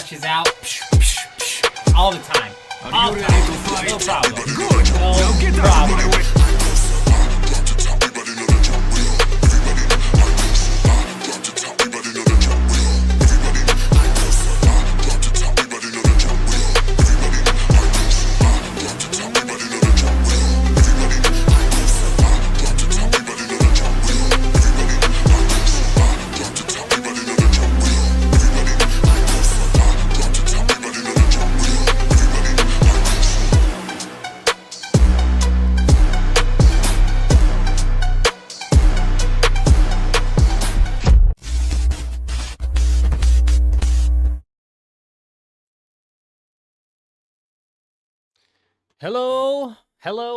clutch is out. All the time. All the time. No problem. No problem.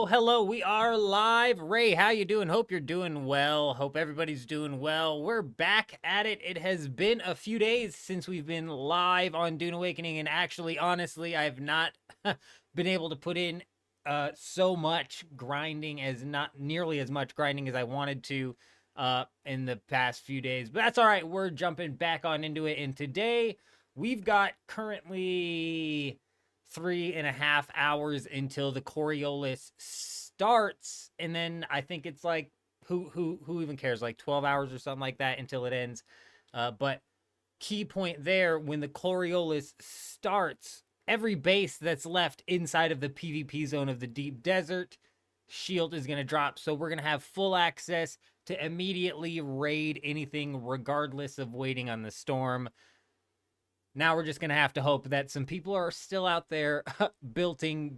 Hello. We are live. Ray, how you doing? Hope you're doing well. Hope everybody's doing well. We're back at it. It has been a few days since we've been live on Dune Awakening, and actually, honestly, I've not been able to put in so much grinding, not nearly as much grinding as I wanted to in the past few days. But that's all right. We're jumping back on into it, and today we've got currently 3.5 hours until the Coriolis starts, and then I think it's like who even cares, like 12 hours or something like that until it ends. But key point there, when the Coriolis starts, every base that's left inside of the PvP zone of the deep desert shield is going to drop, so we're going to have full access to immediately raid anything regardless of waiting on the storm. Now we're just going to have to hope that some people are still out there building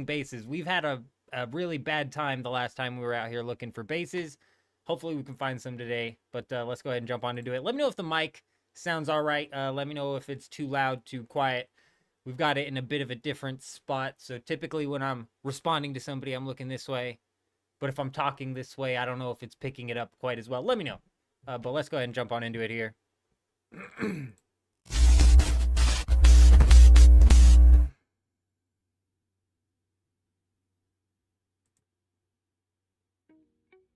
bases. We've had a really bad time the last time we were out here looking for bases. Hopefully we can find some today, but let's go ahead and jump on into it. Let me know if the mic sounds all right. Let me know if it's too loud, too quiet. We've got it in a bit of a different spot. So typically when I'm responding to somebody, I'm looking this way. But if I'm talking this way, I don't know if it's picking it up quite as well. Let me know. But let's go ahead and jump on into it here.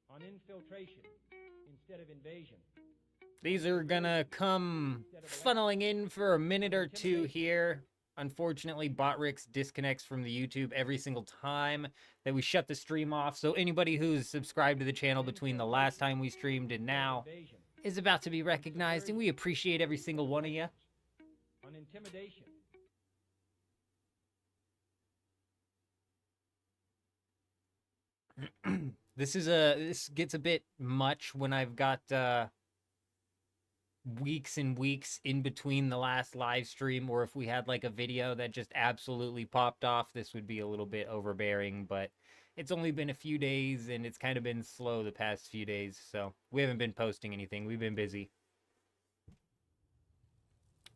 On infiltration instead of invasion. These are gonna come funneling in for a minute or two here. Unfortunately, Botrix disconnects from the YouTube every single time that we shut the stream off. So anybody who's subscribed to the channel between the last time we streamed and now is about to be recognized, and we appreciate every single one of you. On intimidation. This gets a bit much when I've got weeks and weeks in between the last live stream, or if we had like a video that just absolutely popped off, this would be a little bit overbearing. But it's only been a few days, and it's kind of been slow the past few days, so we haven't been posting anything. We've been busy.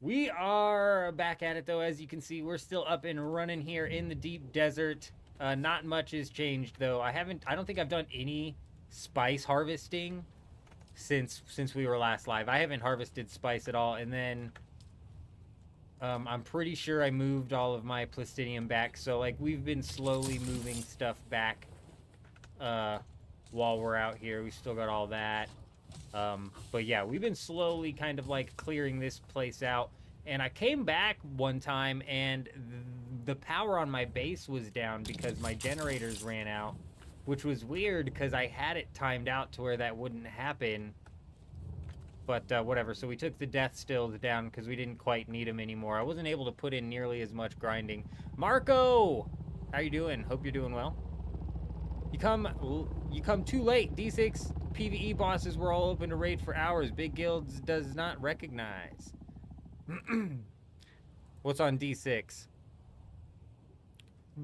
We are back at it though. As you can see, we're still up and running here in the deep desert. Not much has changed though. I don't think I've done any spice harvesting since we were last live. I haven't harvested spice at all, and then I'm pretty sure I moved all of my plastinium back. So like we've been slowly moving stuff back while we're out here. We still got all that. But yeah, we've been slowly kind of like clearing this place out. And I came back one time and the power on my base was down because my generators ran out, which was weird because I had it timed out to where that wouldn't happen. But whatever, so we took the death stills down because we didn't quite need them anymore. I wasn't able to put in nearly as much grinding. Marco! How you doing? Hope you're doing well. You come too late. D6 PvE bosses were all open to raid for hours. Big guilds does not recognize. What's on D6?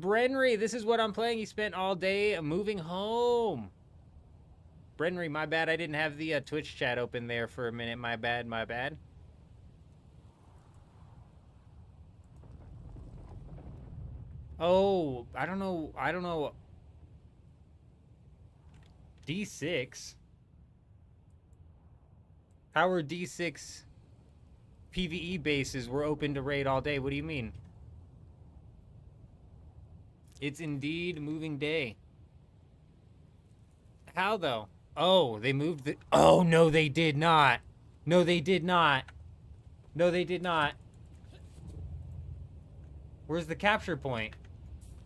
Brenry, this is what I'm playing. You spent all day moving home. Brenry, my bad. I didn't have the Twitch chat open there for a minute. My bad. Oh, I don't know. D6? How are D6 PvE bases were open to raid all day? What do you mean? It's indeed moving day. How though? Oh, they moved the... Oh, no, they did not. No, they did not. No, they did not. Where's the capture point?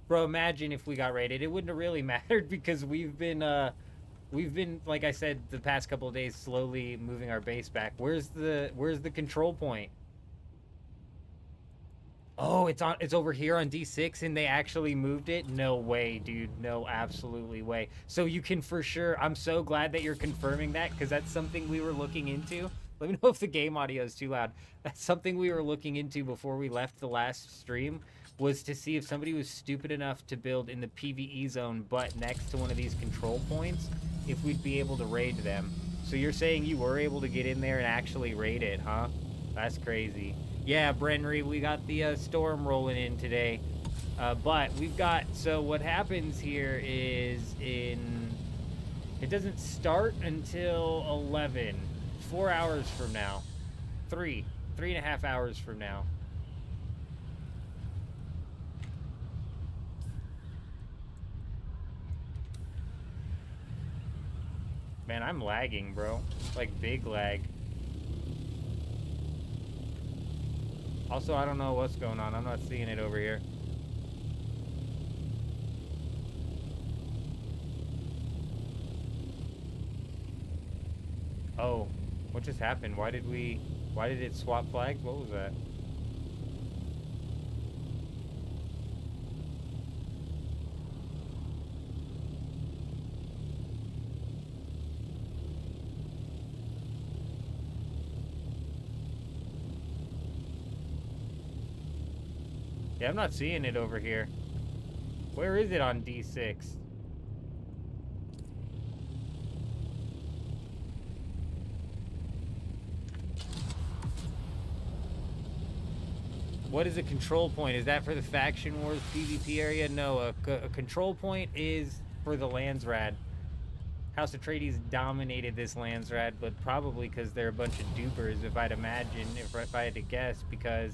Bro, imagine if we got raided. It wouldn't have really mattered because we've been, like I said, the past couple of days slowly moving our base back. Where's the control point? Oh, it's over here on D6 and they actually moved it? No way, dude. No, absolutely way. So you can for sure, I'm so glad that you're confirming that because that's something we were looking into. Let me know if the game audio is too loud. That's something we were looking into before we left the last stream, was to see if somebody was stupid enough to build in the PvE zone but next to one of these control points, if we'd be able to raid them. So you're saying you were able to get in there and actually raid it, huh? That's crazy. Yeah, Brenry, we got the storm rolling in today. But we've got, so what happens here is it doesn't start until 11, 4 hours from now. 3.5 hours from now. Man, I'm lagging, bro. Like, big lag. Also, I don't know what's going on. I'm not seeing it over here. Oh, what just happened? Why did it swap flags? What was that? Yeah, I'm not seeing it over here. Where is it on D6? What is a control point? Is that for the Faction Wars PvP area? No, a control point is for the Landsrad. House Atreides dominated this Landsrad, but probably because they're a bunch of dupers, if I'd imagine, if I had to guess, because...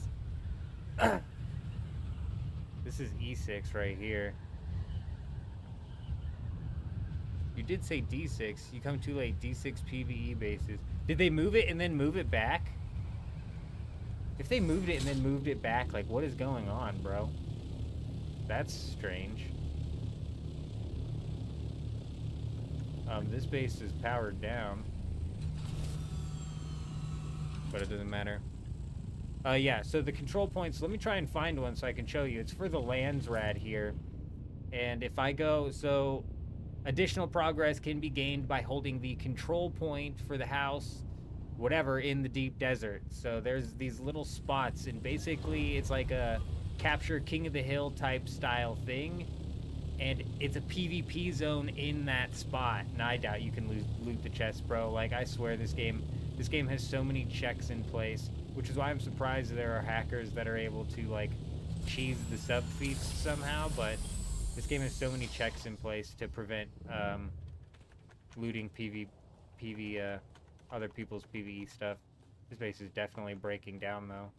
This is E6 right here. You did say D6. You come too late. D6 PvE bases. Did they move it and then move it back? If they moved it and then moved it back, like, what is going on, bro? That's strange. This base is powered down. But it doesn't matter. Yeah, so the control points, let me try and find one so I can show you. It's for the Landsrad here. And if I go, so additional progress can be gained by holding the control point for the house, whatever, in the deep desert. So there's these little spots, and basically it's like a capture King of the Hill type style thing. And it's a PvP zone in that spot. And I doubt you can loot the chest, bro. Like, I swear this game has so many checks in place, which is why I'm surprised there are hackers that are able to, like, cheese the sub feats somehow, but this game has so many checks in place to prevent looting other people's PvE stuff. This base is definitely breaking down, though.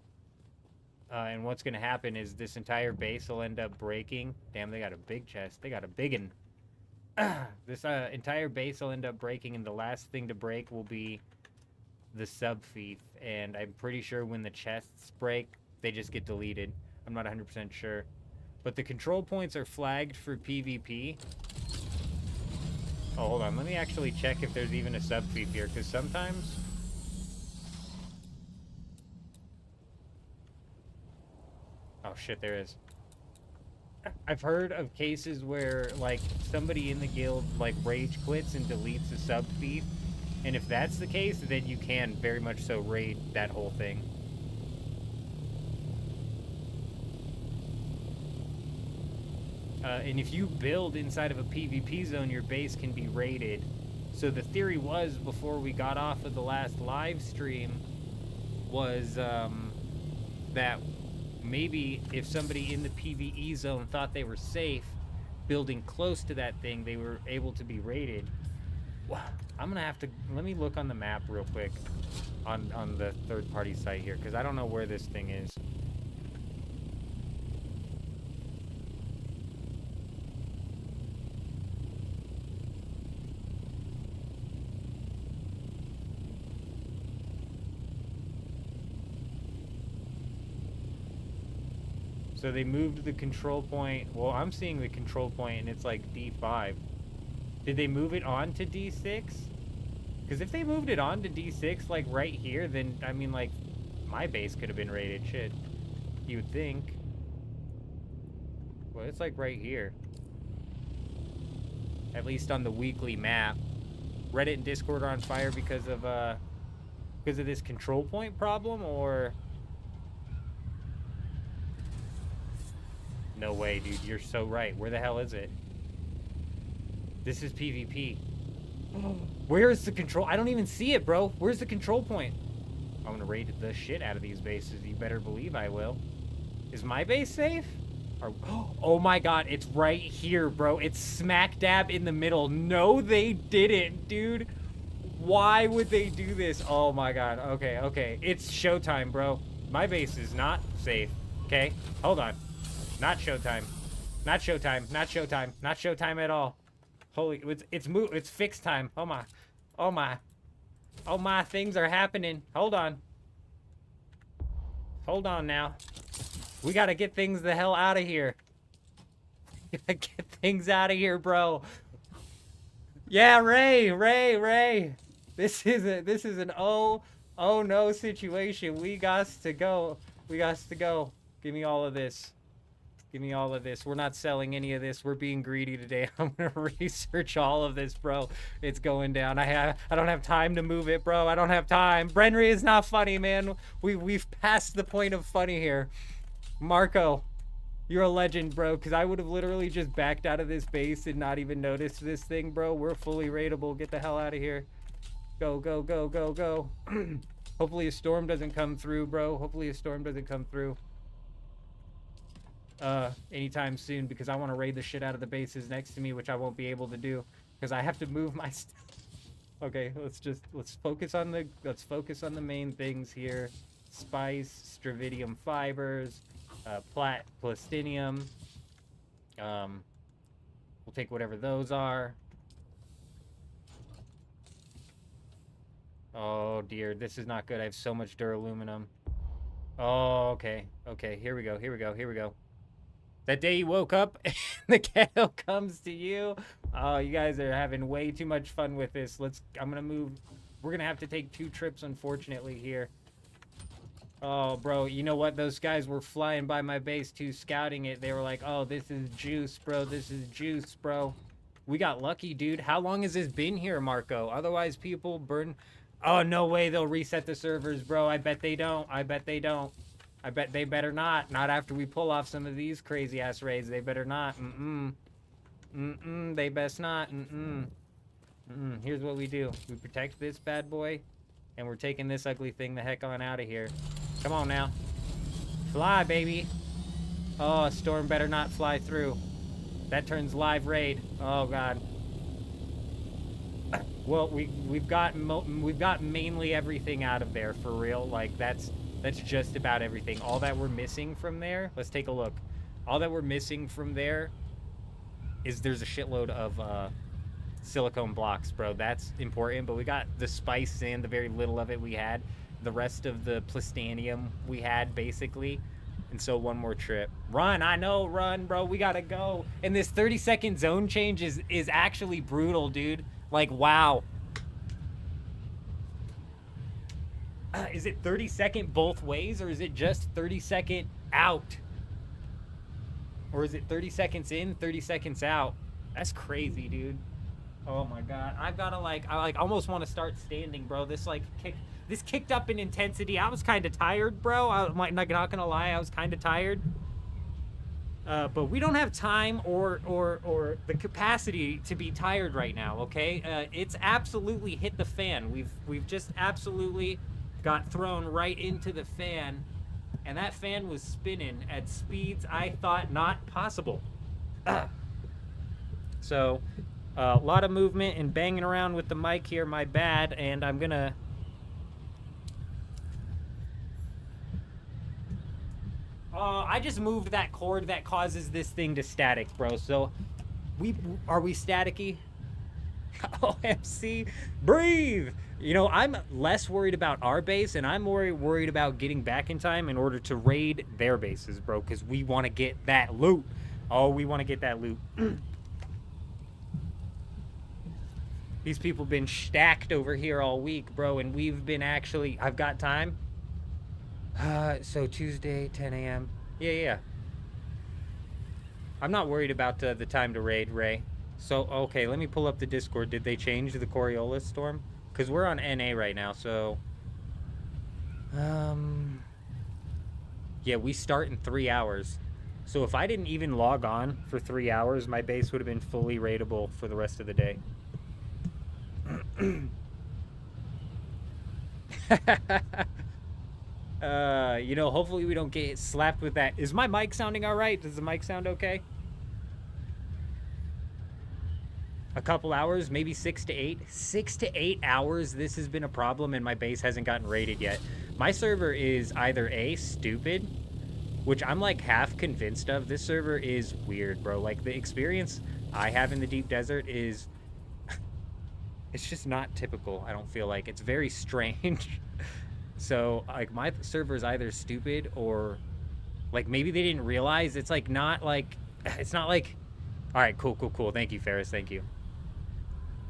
And what's going to happen is this entire base will end up breaking. Damn, they got a big chest. They got a biggin. This entire base will end up breaking, and the last thing to break will be the sub-feet. And I'm pretty sure when the chests break, they just get deleted. I'm not 100% sure. But the control points are flagged for PvP. Oh, hold on. Let me actually check if there's even a sub-feet here, because sometimes... Oh shit, there is. I've heard of cases where, like, somebody in the guild, like, rage quits and deletes a sub-feed. And if that's the case, then you can very much so raid that whole thing. And if you build inside of a PvP zone, your base can be raided. So the theory was, before we got off of the last live stream, was that maybe if somebody in the PvE zone thought they were safe building close to that thing, they were able to be raided. Wow. I'm gonna have to, let me look on the map real quick on the third-party site here, because I don't know where this thing is. So they moved the control point. Well, I'm seeing the control point and it's like D5. Did they move it on to D6? Because if they moved it on to D6, like right here, then, I mean, like, my base could have been raided. Shit. You would think. Well, it's like right here. At least on the weekly map. Reddit and Discord are on fire because of this control point problem, or... No way, dude. You're so right. Where the hell is it? This is PvP. Where's the control? I don't even see it, bro. Where's the control point? I'm gonna raid the shit out of these bases. You better believe I will. Is my base safe? Or, oh my god, it's right here, bro. It's smack dab in the middle. No, they didn't, dude. Why would they do this? Oh my god. Okay, okay. It's showtime, bro. My base is not safe. Okay? Hold on. Not showtime. Not showtime. Not showtime. Not showtime at all. Holy, it's fixed time. Oh my. Oh my. Oh my, things are happening. Hold on. Hold on now. We gotta get things the hell out of here. Gotta get things out of here, bro. Yeah, Ray. This is an oh no situation. We got to go. We got to go. Give me all of this. Give me all of this. We're not selling any of this. We're being greedy today. I'm gonna research all of this, bro. It's going down. I don't have time to move it, bro. I don't have time. Brenry is not funny, man. We've passed the point of funny here. Marco, you're a legend, bro, because I would have literally just backed out of this base and not even noticed this thing, bro. We're fully raidable. Get the hell out of here. Go, go, go, go, go. Hopefully a storm doesn't come through, bro. Hopefully a storm doesn't come through anytime soon, because I want to raid the shit out of the bases next to me, which I won't be able to do because I have to move my stuff. Okay, let's focus on the main things here. Spice, stravidium fibers, plastinium. We'll take whatever those are. Oh dear, this is not good. I have so much duraluminum. Oh, okay. Okay, here we go. That day you woke up and the kettle comes to you. Oh, you guys are having way too much fun with this. I'm gonna move. We're gonna have to take 2 trips, unfortunately, here. Oh, bro, you know what? Those guys were flying by my base, too, scouting it. They were like, oh, this is juice, bro. This is juice, bro. We got lucky, dude. How long has this been here, Marco? Otherwise, people burn... Oh, no way they'll reset the servers, bro. I bet they don't. I bet they don't. I bet they better not. Not after we pull off some of these crazy-ass raids. They better not. They best not. Here's what we do. We protect this bad boy, and we're taking this ugly thing the heck on out of here. Come on now. Fly, baby. Oh, a storm better not fly through. That turns live raid. Oh, God. Well, we've got mainly everything out of there, for real. Like, that's just about everything. All that we're missing from there, let's take a look. All that we're missing from there is there's a shitload of silicone blocks, bro. That's important, but we got the spice sand, the very little of it we had. The rest of the plastanium we had, basically. And so one more trip. Run, I know, run, bro. We gotta go. And this 30-second zone change is actually brutal, dude. Like, wow. Is it 30-second both ways, or is it just 30-second out? Or is it 30 seconds in, 30 seconds out? That's crazy, dude. Oh my God. I almost want to start standing, bro. This kicked up in intensity. I was kind of tired, bro. I'm not gonna lie, I was kind of tired. But we don't have time or the capacity to be tired right now, okay? It's absolutely hit the fan. We've just absolutely got thrown right into the fan, and that fan was spinning at speeds I thought not possible. So, a lot of movement and banging around with the mic here, my bad, and I'm gonna... I just moved that cord that causes this thing to static, bro. So, are we staticky? OMC, breathe. You know, I'm less worried about our base, and I'm more worried about getting back in time in order to raid their bases, bro, because we want to get that loot. Oh, we want to get that loot. These people been stacked over here all week, bro, and we've been actually... I've got time. So Tuesday, 10 a.m. Yeah. I'm not worried about the time to raid, Ray. So, okay, let me pull up the Discord. Did they change the Coriolis storm? Because we're on NA right now, so... Yeah, we start in 3 hours. So if I didn't even log on for 3 hours, my base would have been fully raidable for the rest of the day. You know, hopefully we don't get slapped with that. Is my mic sounding all right? Does the mic sound okay? A couple hours, maybe 6 to 8. 6 to 8 hours, this has been a problem, and my base hasn't gotten raided yet. My server is either A, stupid, which I'm like half convinced of. This server is weird, bro. Like, the experience I have in the deep desert is... it's just not typical, I don't feel like. It's very strange. So, like, my server is either stupid or... like, maybe they didn't realize. It's, like, not, like... it's not, like... Alright, cool. Thank you, Ferris. Thank you.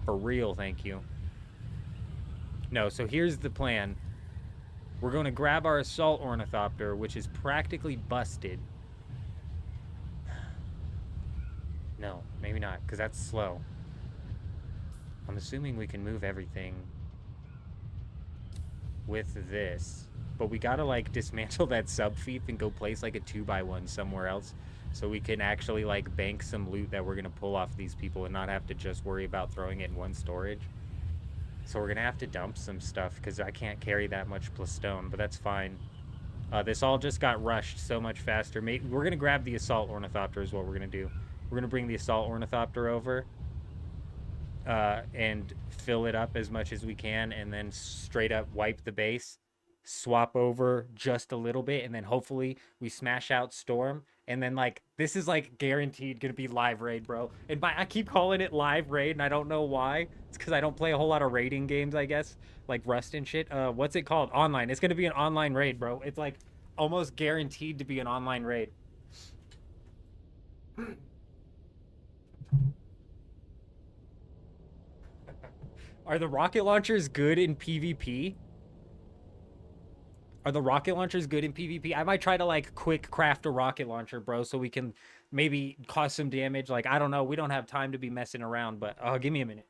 For real, thank you. No, so here's the plan. We're going to grab our assault ornithopter, which is practically busted. No, maybe not, because that's slow. I'm assuming we can move everything with this. But we gotta, like, dismantle that sub-fief and go place, like, a 2x1 somewhere else. So we can actually, like, bank some loot that we're gonna pull off these people and not have to just worry about throwing it in one storage. So we're gonna have to dump some stuff, because I can't carry that much plus stone, but that's fine. This all just got rushed so much faster. We're gonna grab the assault ornithopter is what we're gonna do. We're gonna bring the assault ornithopter over. And fill it up as much as we can, and then straight up wipe the base, swap over just a little bit, and then hopefully we smash out Storm, and then, like, this is, like, guaranteed gonna be live raid, bro. And I keep calling it live raid, and I don't know why. It's because I don't play a whole lot of raiding games, I guess, like Rust and shit. What's it called? Online. It's gonna be an online raid, bro. It's, like, almost guaranteed to be an online raid. Are the rocket launchers good in PvP? Are the rocket launchers good in PvP? I might try to, like, quick craft a rocket launcher, bro, so we can maybe cause some damage. Like, I don't know. We don't have time to be messing around, but give me a minute.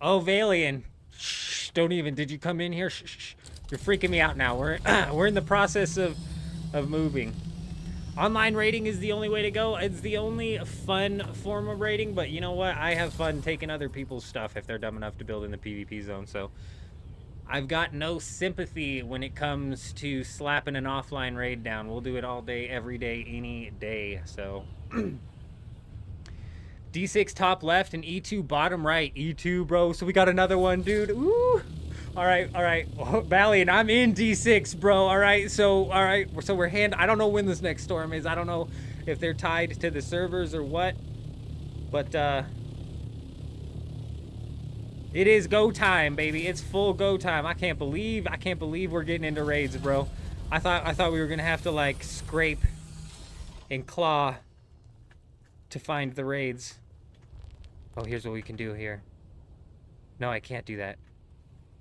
Oh, Valian. Shh, don't even. Did you come in here? Shh. You're freaking me out now. We're in the process of moving. Online raiding is the only way to go. It's the only fun form of raiding, but you know what? I have fun taking other people's stuff if they're dumb enough to build in the PvP zone, so I've got no sympathy when it comes to slapping an offline raid down. We'll do it all day, every day, any day, so... D6 top left and E2 bottom right. E2, bro. So we got another one, dude. Ooh. All right. Valiant, I'm in D6, bro. All right. So we're I don't know when this next storm is. I don't know if they're tied to the servers or what. But it is go time, baby. It's full go time. I can't believe we're getting into raids, bro. I thought we were gonna have to, like, scrape and claw to find the raids. Oh, here's what we can do here. No, I can't do that.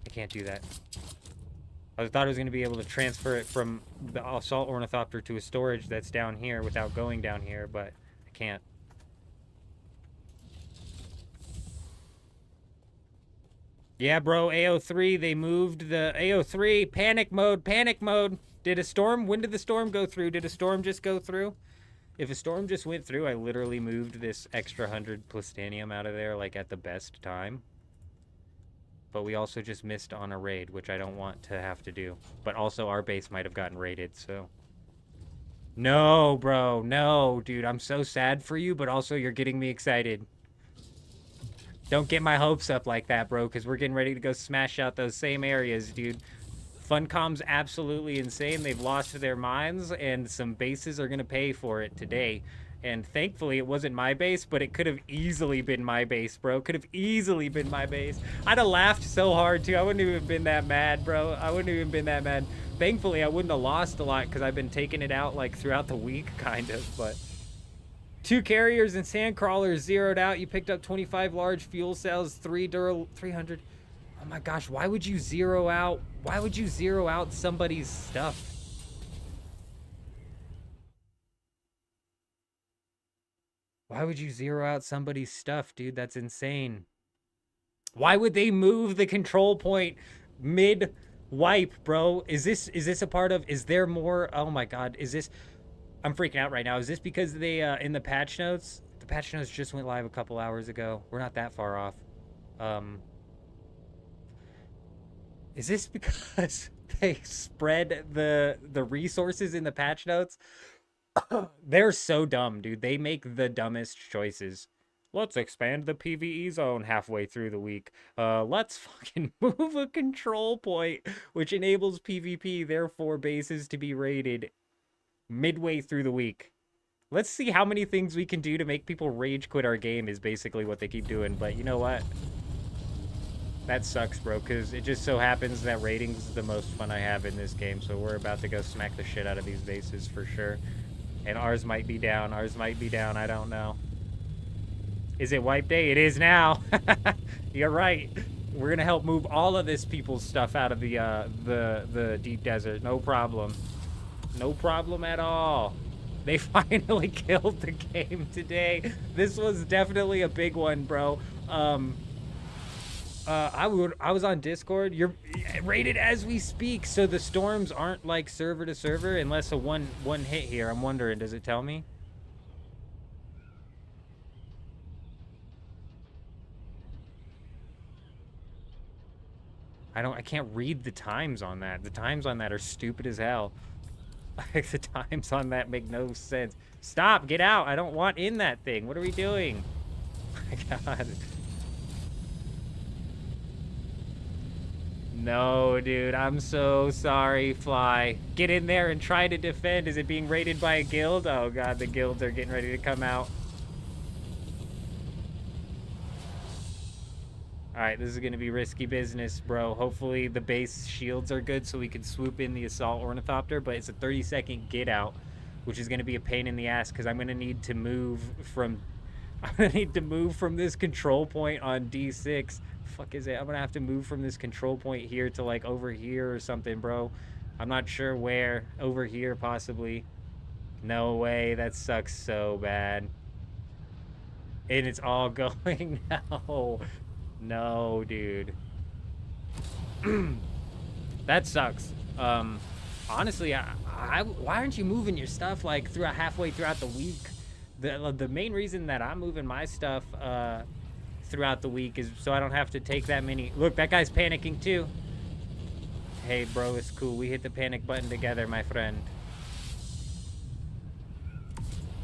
I can't do that. I thought I was going to be able to transfer it from the assault ornithopter to a storage that's down here without going down here, but I can't. Yeah, bro, AO3, they moved the AO3. Panic mode, panic mode. Did a storm? When did the storm go through? Did a storm just go through? If a storm just went through, I literally moved this extra 100 plutonium out of there, like, at the best time. But we also just missed on a raid, which I don't want to have to do. But also, our base might have gotten raided, so... No, bro, no, dude, I'm so sad for you, but also you're getting me excited. Don't get my hopes up like that, bro, because we're getting ready to go smash out those same areas, dude. Funcom's absolutely insane. They've lost their minds, and some bases are going to pay for it today. And thankfully, it wasn't my base, but it could have easily been my base, bro. Could have easily been my base. I'd have laughed so hard, too. I wouldn't have even been that mad, bro. I wouldn't have even been that mad. Thankfully, I wouldn't have lost a lot because I've been taking it out, like, throughout the week, kind of, but... 2 carriers and sand crawlers zeroed out. You picked up 25 large fuel cells, 300. Oh my gosh, why would you zero out? Why would you zero out somebody's stuff? Why would you zero out somebody's stuff, dude? That's insane. Why would they move the control point mid-wipe, bro? Is this a part of... Is there more... Oh my god, is this... I'm freaking out right now. Is this because they, in the patch notes? The patch notes just went live a couple hours ago. We're not that far off. Is this because they spread the resources in the patch notes? They're so dumb, dude. They make the dumbest choices. Let's expand the PvE zone halfway through the week. Let's fucking move a control point, which enables PvP, therefore bases to be raided midway through the week. Let's see how many things we can do to make people rage quit our game is basically what they keep doing. But you know what? That sucks, bro, because it just so happens that ratings is the most fun I have in this game. So we're about to go smack the shit out of these bases for sure. And ours might be down. Ours might be down. I don't know. Is it wipe day? It is now. You're right. We're going to help move all of this people's stuff out of the deep desert. No problem. No problem at all. They finally killed the game today. This was definitely a big one, bro. I was on Discord. You're rated as we speak, so the storms aren't like server to server unless a one hit here. I'm wondering, does it tell me? I can't read the times on that. The times on that are stupid as hell. Like, the times on that make no sense. Stop! Get out! I don't want in that thing. What are we doing? Oh my god. No, dude. I'm so sorry, Fly. Get in there and try to defend. Is it being raided by a guild? Oh god, the guilds are getting ready to come out. Alright, this is going to be risky business, bro. Hopefully the base shields are good so we can swoop in the assault ornithopter, but it's a 30-second get out, which is going to be a pain in the ass because I'm going to need to move from... I'm going to need to move from this control point on D6. Fuck is it? I'm going to have to move from this control point here to, like, over here or something, bro. I'm not sure where. Over here, possibly. No way. That sucks so bad. And it's all going now. No, dude. That sucks. Honestly, why aren't you moving your stuff like halfway throughout the week? The main reason that I'm moving my stuff throughout the week is so I don't have to take that many. Look, that guy's panicking too. Hey, bro, it's cool. We hit the panic button together, my friend.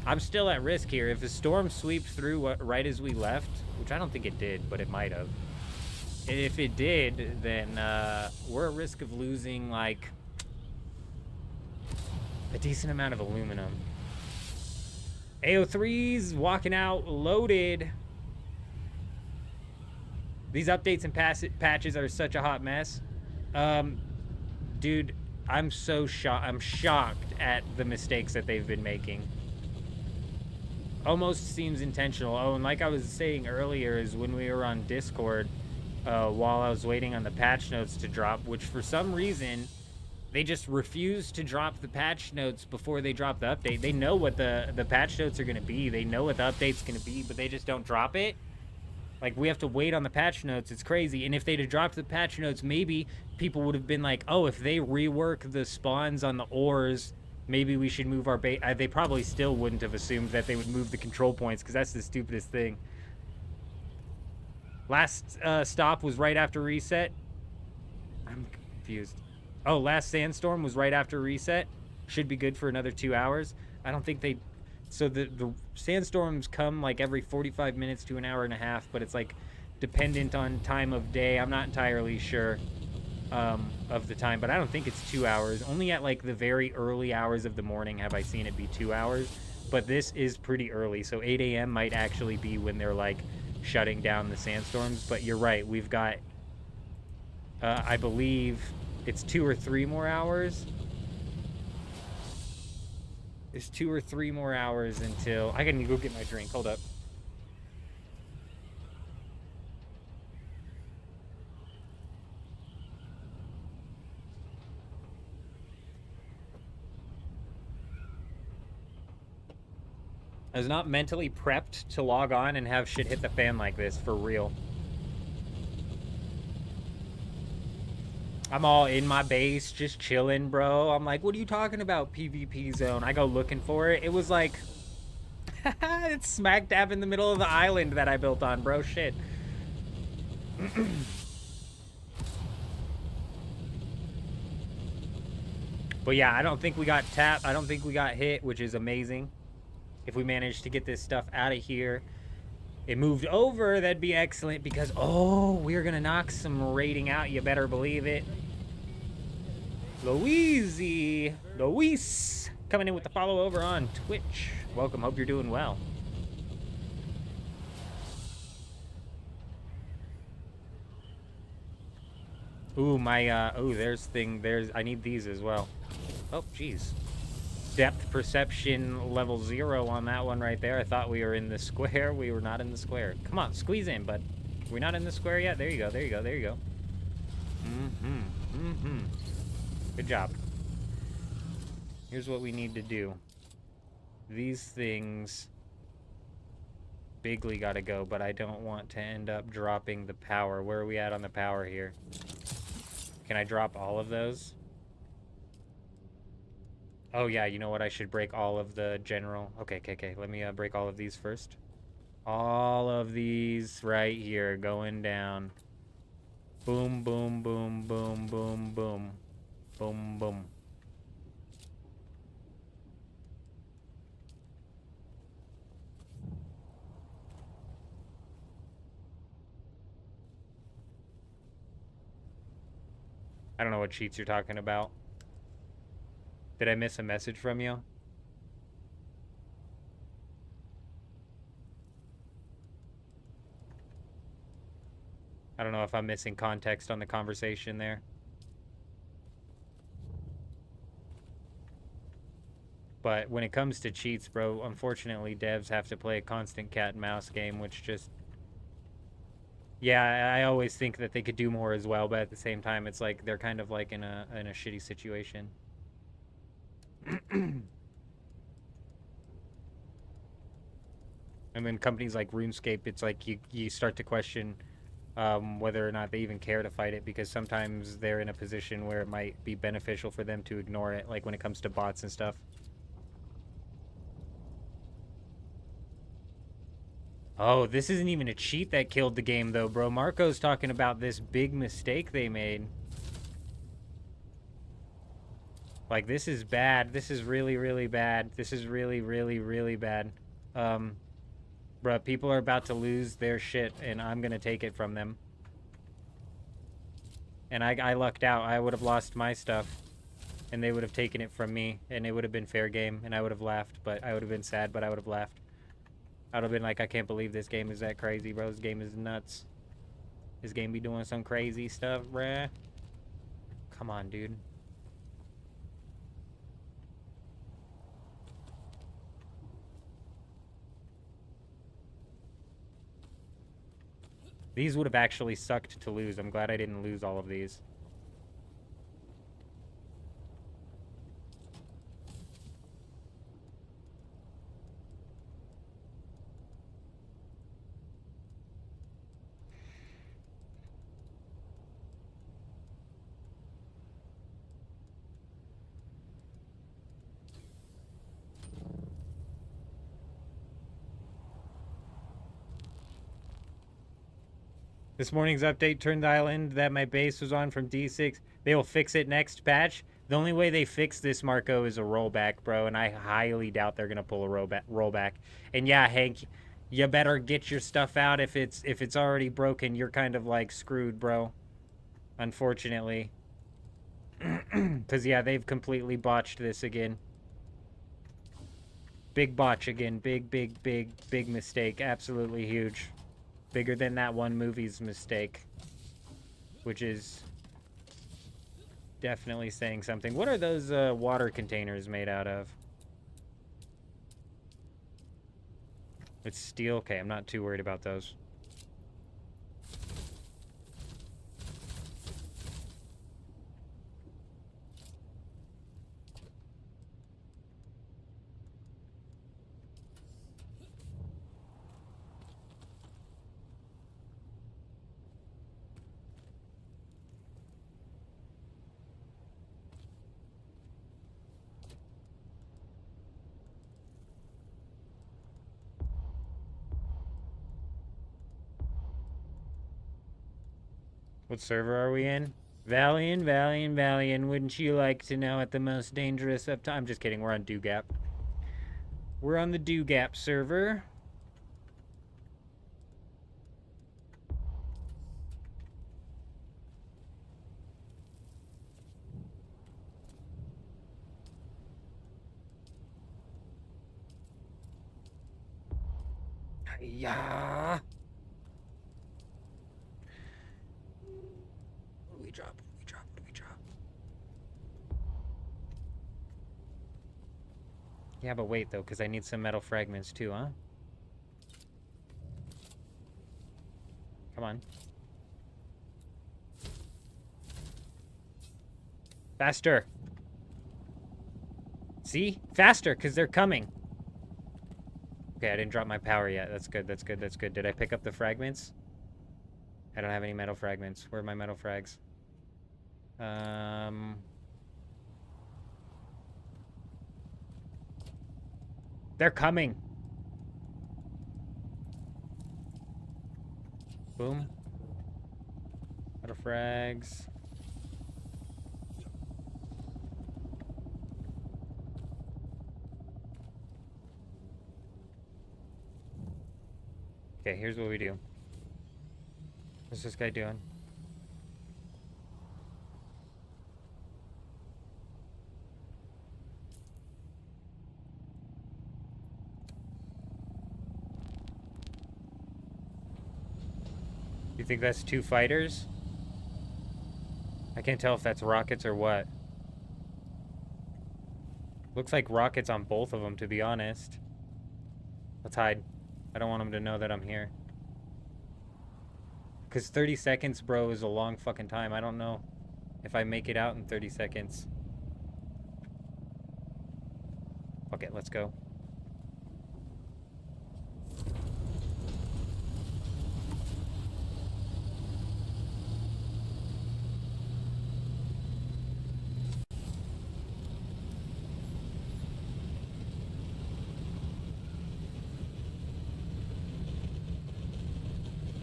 I'm still at risk here. If the storm sweeps through right as we left, which I don't think it did, but it might have. If it did, then we're at risk of losing, like, a decent amount of aluminum. AO3's walking out loaded. These updates and patches are such a hot mess. Dude, I'm so shocked. I'm shocked at the mistakes that they've been making. Almost seems intentional. Oh, and like I was saying earlier, is when we were on Discord, while I was waiting on the patch notes to drop, which for some reason They just refuse to drop the patch notes before they drop the update. They know what the patch notes are going to be. They know what the update's going to be, but they just don't drop it. Like, we have to wait on the patch notes. It's crazy. And if they'd have dropped the patch notes, maybe people would have been like, oh, if they rework the spawns on the ores, maybe we should move our base. They probably still wouldn't have assumed that they would move the control points, because that's the stupidest thing. Last stop was right after reset. I'm confused. Oh, last sandstorm was right after reset. Should be good for another 2 hours. I don't think they... So the sandstorms come like every 45 minutes to an hour and a half, but it's like dependent on time of day. I'm not entirely sure of the time, but I don't think it's 2 hours. Only at like the very early hours of the morning have I seen it be 2 hours. But this is pretty early, so 8 a.m. might actually be when they're like shutting down the sandstorms. But you're right, we've got... I believe it's 2 or 3 more hours. There's 2 or 3 more hours until... I gotta go get my drink. Hold up. I was not mentally prepped to log on and have shit hit the fan like this, for real. I'm all in my base, just chilling, bro. I'm like, what are you talking about, PvP zone? I go looking for it. It was like... it's smack dab in the middle of the island that I built on, bro. Shit. But yeah, I don't think we got tapped. I don't think we got hit, which is amazing. If we manage to get this stuff out of here. It moved over, that'd be excellent, because, oh, we're gonna knock some rating out, you better believe it. Luis, coming in with the follow over on Twitch. Welcome, hope you're doing well. Ooh, I need these as well. Oh, jeez. Depth perception level 0 on that one right there. I thought we were in the square. We were not in the square. Come on, squeeze in, bud. We're not in the square yet? There you go, there you go, there you go. Good job. Here's what we need to do. These things bigly gotta go, but I don't want to end up dropping the power. Where are we at on the power here? Can I drop all of those? Oh, yeah, you know what? I should break all of the general... Okay. Let me break all of these first. All of these right here going down. Boom, boom, boom, boom, boom, boom. Boom, boom. I don't know what cheats you're talking about. Did I miss a message from you? I don't know if I'm missing context on the conversation there. But when it comes to cheats, bro, unfortunately devs have to play a constant cat and mouse game, which just... Yeah, I always think that they could do more as well, but at the same time, it's like they're kind of like in a shitty situation. And then companies like RuneScape, it's like you start to question whether or not they even care to fight it, because sometimes they're in a position where it might be beneficial for them to ignore it, like when it comes to bots and stuff. Oh, this isn't even a cheat that killed the game, though, bro. Marco's talking about this big mistake they made. Like, this is bad. This is really, really bad. This is really, really, really bad. Bruh, people are about to lose their shit, and I'm gonna take it from them. And I lucked out. I would have lost my stuff, and they would have taken it from me, and it would have been fair game, and I would have laughed, but I would have been sad, but I would have laughed. I would have been like, I can't believe this game is that crazy, bro. This game is nuts. This game be doing some crazy stuff, bruh. Come on, dude. These would have actually sucked to lose. I'm glad I didn't lose all of these. This morning's update turned the island that my base was on from D6. They will fix it next patch. The only way they fix this, Marco, is a rollback, bro, and I highly doubt they're gonna pull a rollback. And yeah, Hank, you better get your stuff out. If it's already broken, you're kind of like screwed, bro. Unfortunately. Because yeah, they've completely botched this again. Big botch again. Big mistake. Absolutely huge. Bigger than that one movie's mistake. Which is definitely saying something. What are those water containers made out of? It's steel. Okay, I'm not too worried about those. What server are we in? Valiant. Wouldn't you like to know at the most dangerous uptime? I'm just kidding. We're on Dugap. We're on the Dugap server. Yeah. We drop. Yeah, but wait, though, because I need some metal fragments, too, huh? Come on. Faster. See? Faster, because they're coming. Okay, I didn't drop my power yet. That's good. Did I pick up the fragments? I don't have any metal fragments. Where are my metal frags? They're coming. Boom. Metal frags. Okay, here's what we do. What's this guy doing? You think that's 2 fighters? I can't tell if that's rockets or what. Looks like rockets on both of them, to be honest. Let's hide. I don't want them to know that I'm here. Because 30 seconds, bro, is a long fucking time. I don't know if I make it out in 30 seconds. Fuck it, let's go.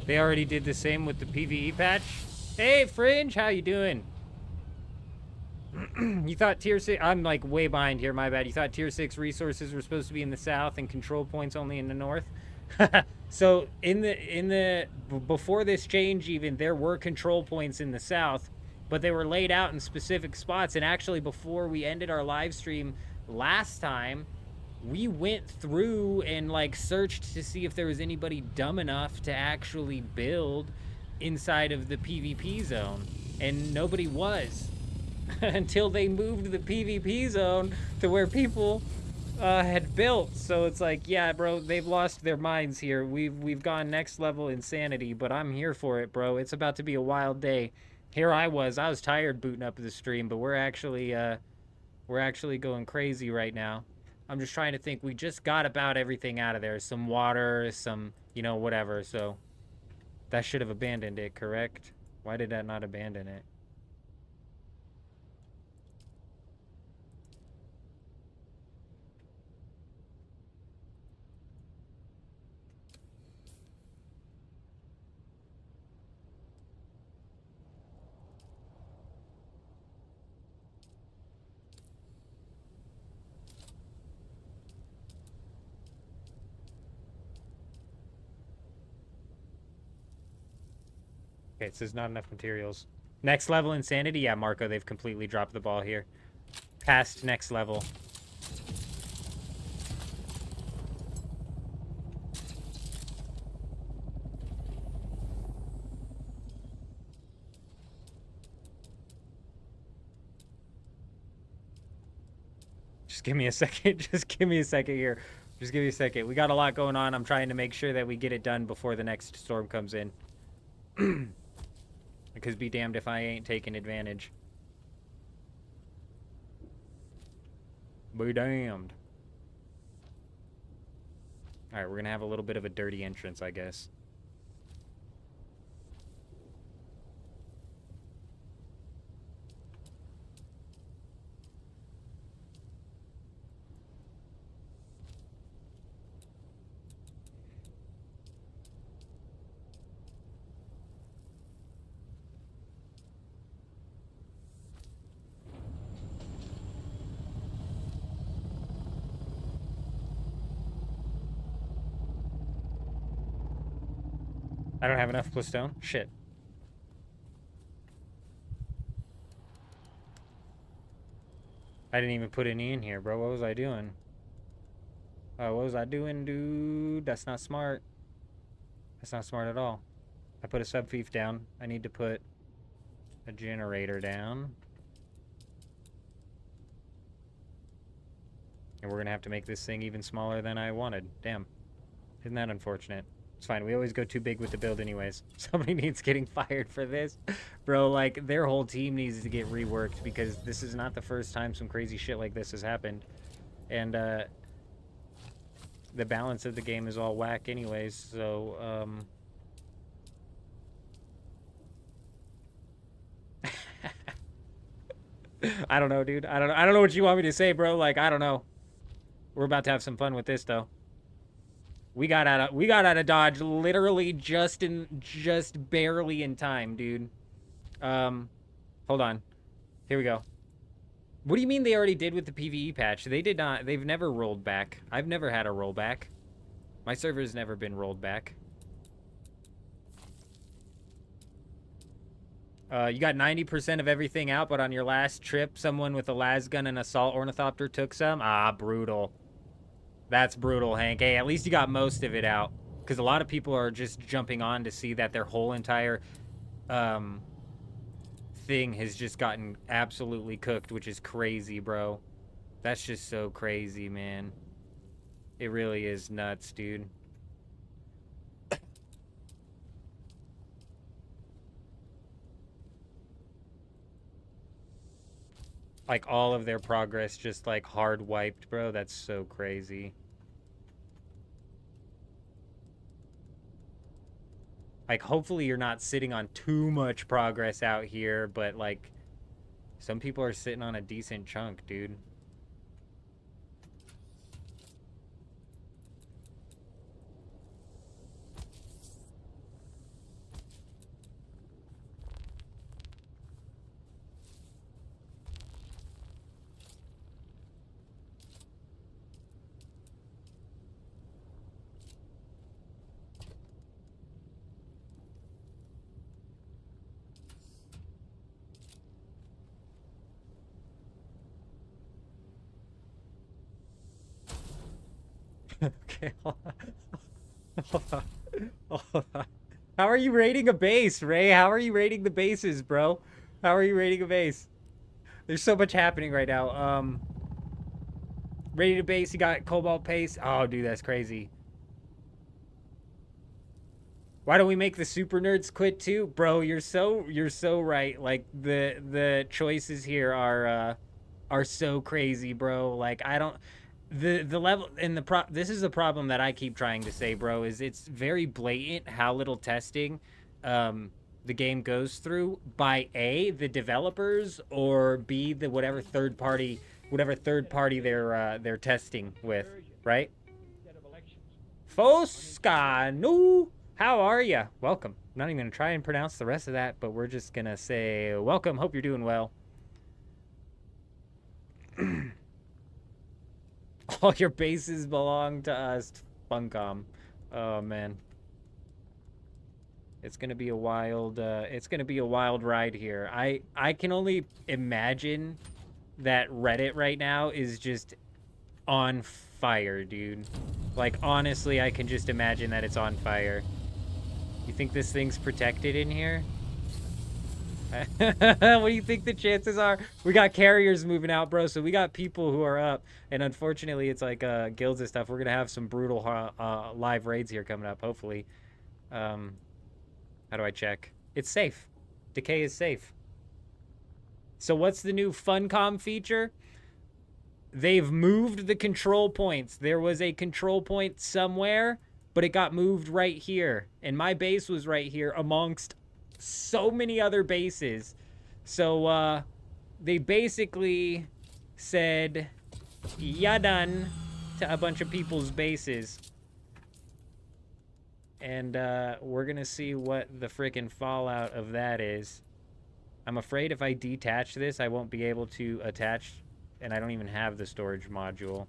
They already did the same with the PvE patch. Hey, Fringe, how you doing? You thought tier 6... I'm like way behind here, my bad. You thought tier 6 resources were supposed to be in the south and control points only in the north? So before this change even, there were control points in the south, but they were laid out in specific spots. And actually, before we ended our live stream last time, we went through and like searched to see if there was anybody dumb enough to actually build inside of the PvP zone, and nobody was until they moved the PvP zone to where people had built. So it's like, yeah, bro, they've lost their minds here. We've gone next level insanity, but I'm here for it, bro. It's about to be a wild day. Here I was tired booting up the stream, but we're actually going crazy right now. I'm just trying to think. We just got about everything out of there. Some water, some, you know, whatever. So that should have abandoned it, correct? Why did that not abandon it? Okay, it says not enough materials. Next level insanity? Yeah, Marco, they've completely dropped the ball here. Past next level. Just give me a second. Just give me a second here. Just give me a second. We got a lot going on. I'm trying to make sure that we get it done before the next storm comes in. Because be damned if I ain't taking advantage. Be damned. Alright, we're going to have a little bit of a dirty entrance, I guess. I don't have enough stone. Shit. I didn't even put any in here, bro. What was I doing? What was I doing, dude? That's not smart. That's not smart at all. I put a sub-fief down. I need to put a generator down. And we're going to have to make this thing even smaller than I wanted. Damn. Isn't that unfortunate? It's fine. We always go too big with the build anyways. Somebody needs getting fired for this. Bro, like, their whole team needs to get reworked because this is not the first time some crazy shit like this has happened. And, the balance of the game is all whack anyways, so, I don't know, dude. I don't know what you want me to say, bro. Like, I don't know. We're about to have some fun with this, though. We got out of Dodge literally just barely in time, dude. Hold on. Here we go. What do you mean they already did with the PvE patch? They did not. They've never rolled back. I've never had a rollback. My server's never been rolled back. You got 90% of everything out, but on your last trip, someone with a las gun and assault ornithopter took some? Ah, brutal. That's brutal, Hank. Hey, at least you got most of it out. Because a lot of people are just jumping on to see that their whole entire thing has just gotten absolutely cooked, which is crazy, bro. That's just so crazy, man. It really is nuts, dude. Like, all of their progress just, like, hard wiped, bro. That's so crazy. Like, hopefully you're not sitting on too much progress out here, but, like, some people are sitting on a decent chunk, dude. Okay, hold on. Hold on. How are you rating a base, Ray? How are you rating the bases, bro? How are you rating a base? There's so much happening right now. Rating a base, you got Cobalt Pace. Oh, dude, that's crazy. Why don't we make the super nerds quit too? Bro, you're so right. Like the choices here are so crazy, bro. Like I don't the level and this is the problem that I keep trying to say, bro, is it's very blatant how little testing the game goes through by A, the developers, or B, the whatever third party they're testing with, right? Fosca, no. How are ya? Welcome. I'm not even going to try and pronounce the rest of that, but we're just going to say welcome. Hope you're doing well. All your bases belong to us, Funcom. Oh, man. It's gonna be a wild. It's gonna be a wild ride here. I can only imagine that Reddit right now is just on fire, dude. Like, honestly, I can just imagine that it's on fire. You think this thing's protected in here? What do you think the chances are? We got carriers moving out, bro, so we got people who are up. And unfortunately, it's like guilds and stuff. We're going to have some brutal live raids here coming up, hopefully. How do I check? It's safe. Decay is safe. So what's the new Funcom feature? They've moved the control points. There was a control point somewhere, but it got moved right here. And my base was right here amongst so many other bases. So they basically said ya done to a bunch of people's bases. And we're gonna see what the freaking fallout of that is. I'm afraid if I detach this, I won't be able to attach, and I don't even have the storage module.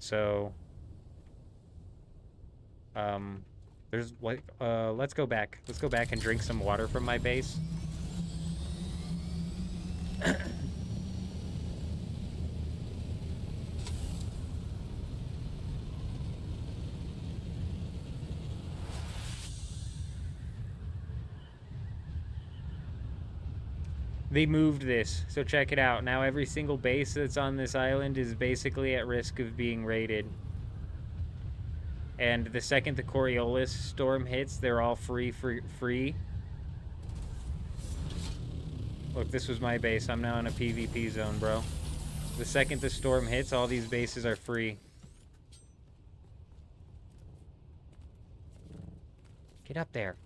So there's like let's go back. Let's go back and drink some water from my base. They moved this, so check it out. Now every single base that's on this island is basically at risk of being raided. And the second the Coriolis storm hits, they're all free. Look, this was my base. I'm now in a PvP zone, bro. The second the storm hits, all these bases are free. Get up there.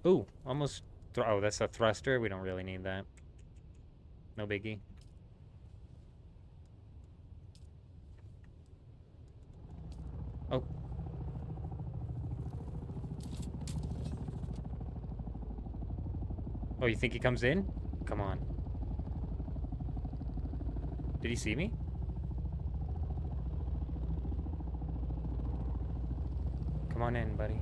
Ooh, almost. Oh, that's a thruster. We don't really need that. No biggie. Oh. Oh, you think he comes in? Come on. Did he see me? Come on in, buddy.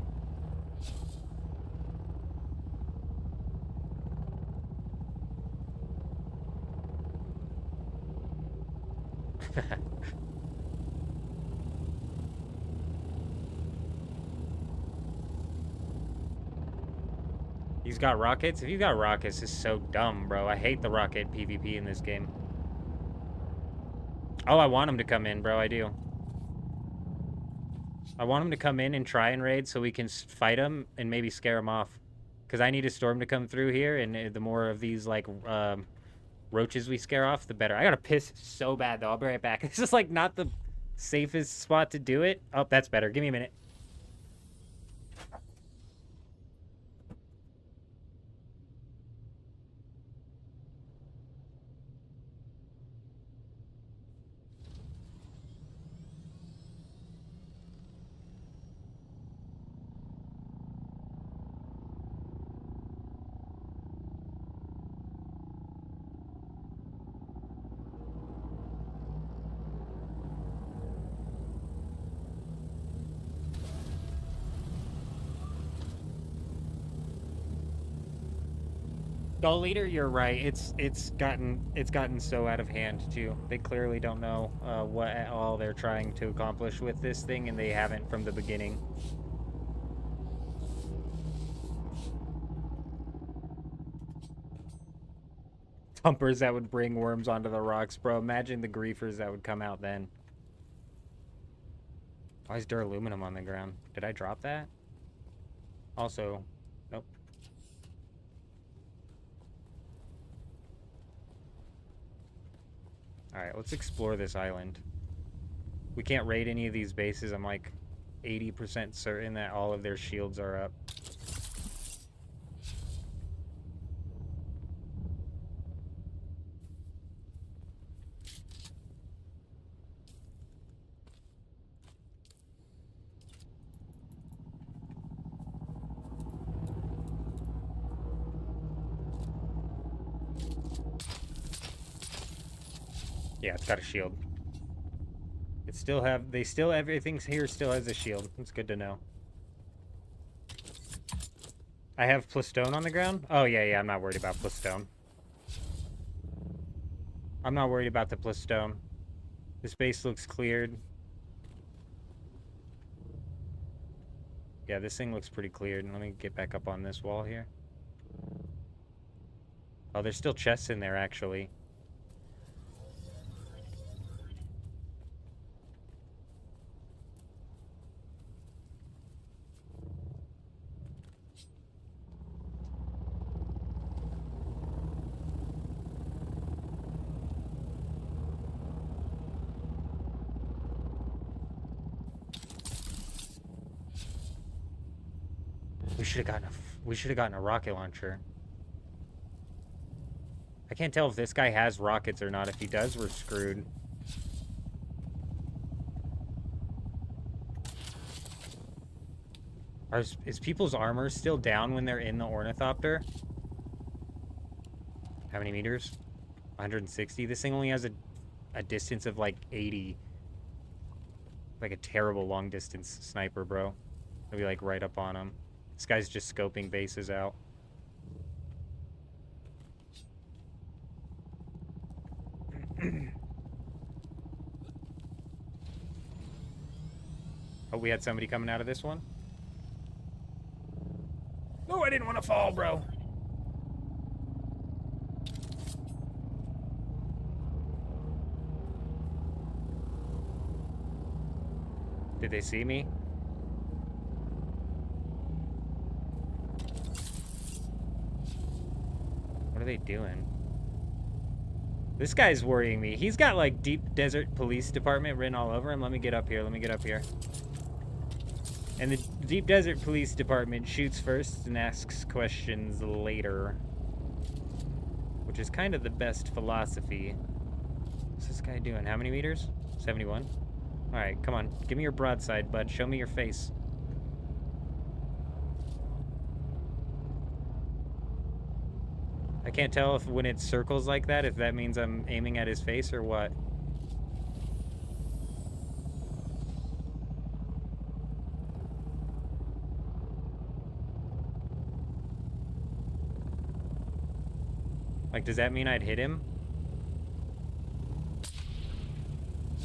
He's got rockets? If you got rockets, it's so dumb, bro. I hate the rocket PvP in this game. Oh, I want him to come in, bro. I do. I want him to come in and try and raid so we can fight him and maybe scare him off. Because I need a storm to come through here, and the more of these, like, roaches we scare off, the better. I gotta piss so bad, though. I'll be right back. It's just, like, not the safest spot to do it. Oh, that's better. Give me a minute. Goal leader, you're right. It's gotten so out of hand too. They clearly don't know what at all they're trying to accomplish with this thing, and they haven't from the beginning. Thumpers that would bring worms onto the rocks, bro. Imagine the griefers that would come out then. Why is duraluminum on the ground? Did I drop that? Also, nope. Alright, let's explore this island. We can't raid any of these bases. I'm like 80% certain that all of their shields are up. Yeah, it's got a shield. It still have... Everything here still has a shield. It's good to know. I have plus stone on the ground? Oh, yeah, I'm not worried about plus stone. I'm not worried about the plus stone. This base looks cleared. Yeah, this thing looks pretty cleared. Let me get back up on this wall here. Oh, there's still chests in there, actually. We should have gotten a rocket launcher. I can't tell if this guy has rockets or not. If he does, we're screwed. Is people's armor still down when they're in the ornithopter? How many meters? 160. This thing only has a distance of like 80. Like a terrible long distance sniper, bro. I'll be like right up on him. This guy's just scoping bases out. Oh, we had somebody coming out of this one? Oh, I didn't want to fall, bro. Did they see me? What are they doing? This guy's worrying me. He's got like Deep Desert Police Department written all over him. Let me get up here. Let me get up here. And the Deep Desert Police Department shoots first and asks questions later. Which is kind of the best philosophy. What's this guy doing? How many meters? 71? Alright, come on. Give me your broadside, bud. Show me your face. I can't tell if when it circles like that, if that means I'm aiming at his face or what. Like, does that mean I'd hit him?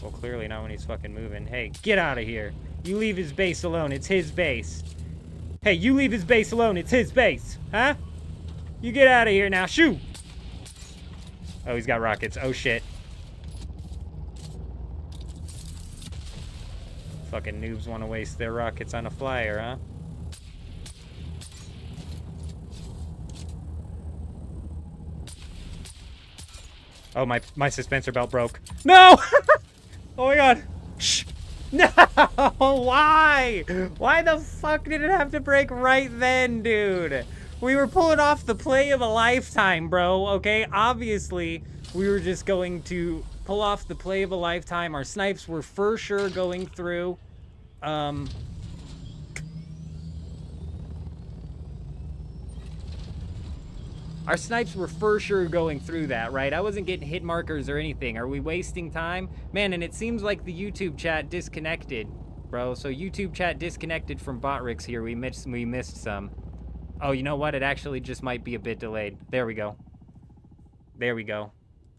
Well, clearly not when he's fucking moving. Hey, get out of here. You leave his base alone. It's his base. Hey, you leave his base alone. It's his base. Huh? You get out of here now. Shoot! Oh, he's got rockets. Oh, shit. Fucking noobs want to waste their rockets on a flyer, huh? Oh, my suspensor belt broke. No! Oh my god. Shh. No! Why? Why the fuck did it have to break right then, dude? We were pulling off the play of a lifetime, bro, okay? Obviously, we were just going to pull off the play of a lifetime. Our snipes were for sure going through. Our snipes were for sure going through that, right? I wasn't getting hit markers or anything. Are we wasting time? Man, and it seems like the YouTube chat disconnected, bro. So YouTube chat disconnected from Botrix here. We missed some. Oh, you know what? It actually just might be a bit delayed. There we go. There we go.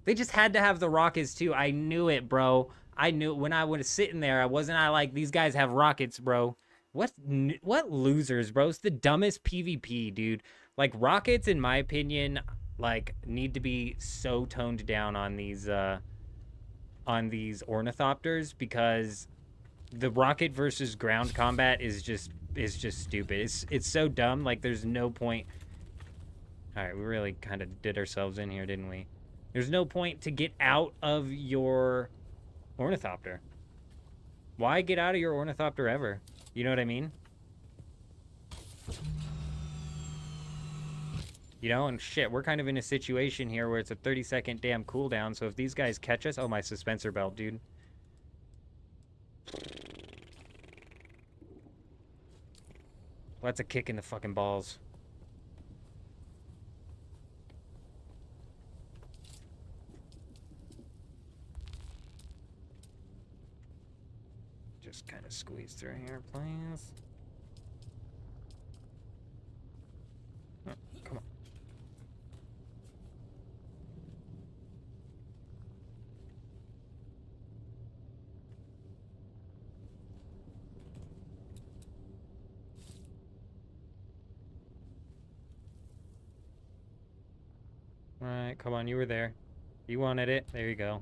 They just had to have the rockets too. I knew it, bro. I knew it. When I was sitting there, I like, these guys have rockets, bro. What losers, bro? It's the dumbest PvP, dude. Like, rockets, in my opinion, like, need to be so toned down on these ornithopters, because the rocket versus ground combat is just stupid. It's so dumb. Like, there's no point. All right, we really kind of did ourselves in here, didn't we? There's no point to get out of your ornithopter. Why get out of your ornithopter ever? You know what I mean? You know, and shit, we're kind of in a situation here where it's a 30-second damn cooldown, so if these guys catch us... Oh, my suspensor belt, dude. Well, that's a kick in the fucking balls. just kind of squeeze through here, please. Oh, come on. Alright, come on, you were there. You wanted it. There you go.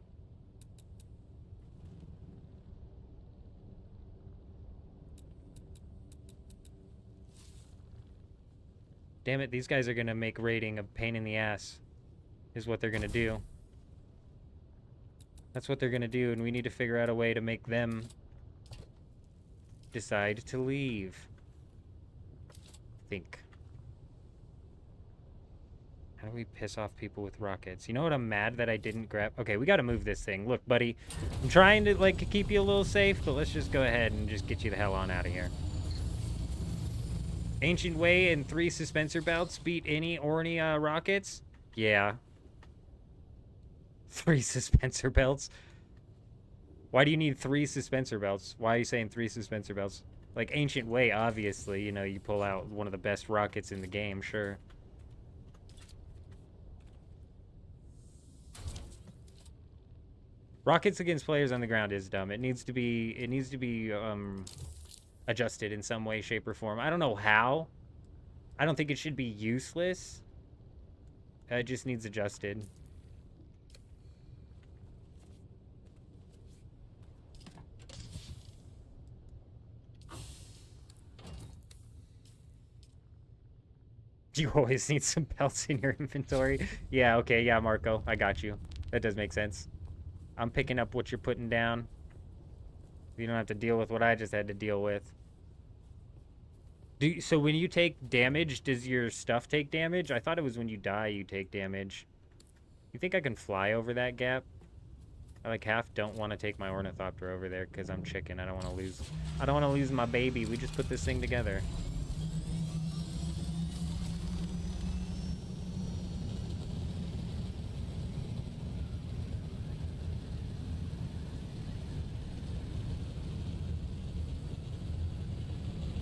Damn it, these guys are gonna make raiding a pain in the ass. Is what they're gonna do. That's what they're gonna do, and we need to figure out a way to make them decide to leave. Think. How do we piss off people with rockets? You know what? I'm mad that I didn't grab... Okay, we gotta move this thing. Look, buddy. I'm trying to, like, keep you a little safe, but let's just go ahead and just get you the hell on out of here. Ancient Way and 3 suspensor belts beat any Orny rockets? Yeah. 3 suspensor belts? Why do you need 3 suspensor belts? Why are you saying 3 suspensor belts? Like, Ancient Way, obviously, you know, you pull out one of the best rockets in the game, sure. Rockets against players on the ground is dumb. It needs to be adjusted in some way, shape, or form. I don't know how. I don't think it should be useless. It just needs adjusted. You always need some belts in your inventory. Yeah, okay, yeah, Marco. I got you. That does make sense. I'm picking up what you're putting down. You don't have to deal with what I just had to deal with. So when you take damage, does your stuff take damage? I thought it was when you die you take damage. You think I can fly over that gap? I like half don't want to take my ornithopter over there because I'm chicken. I don't want to lose my baby. We just put this thing together.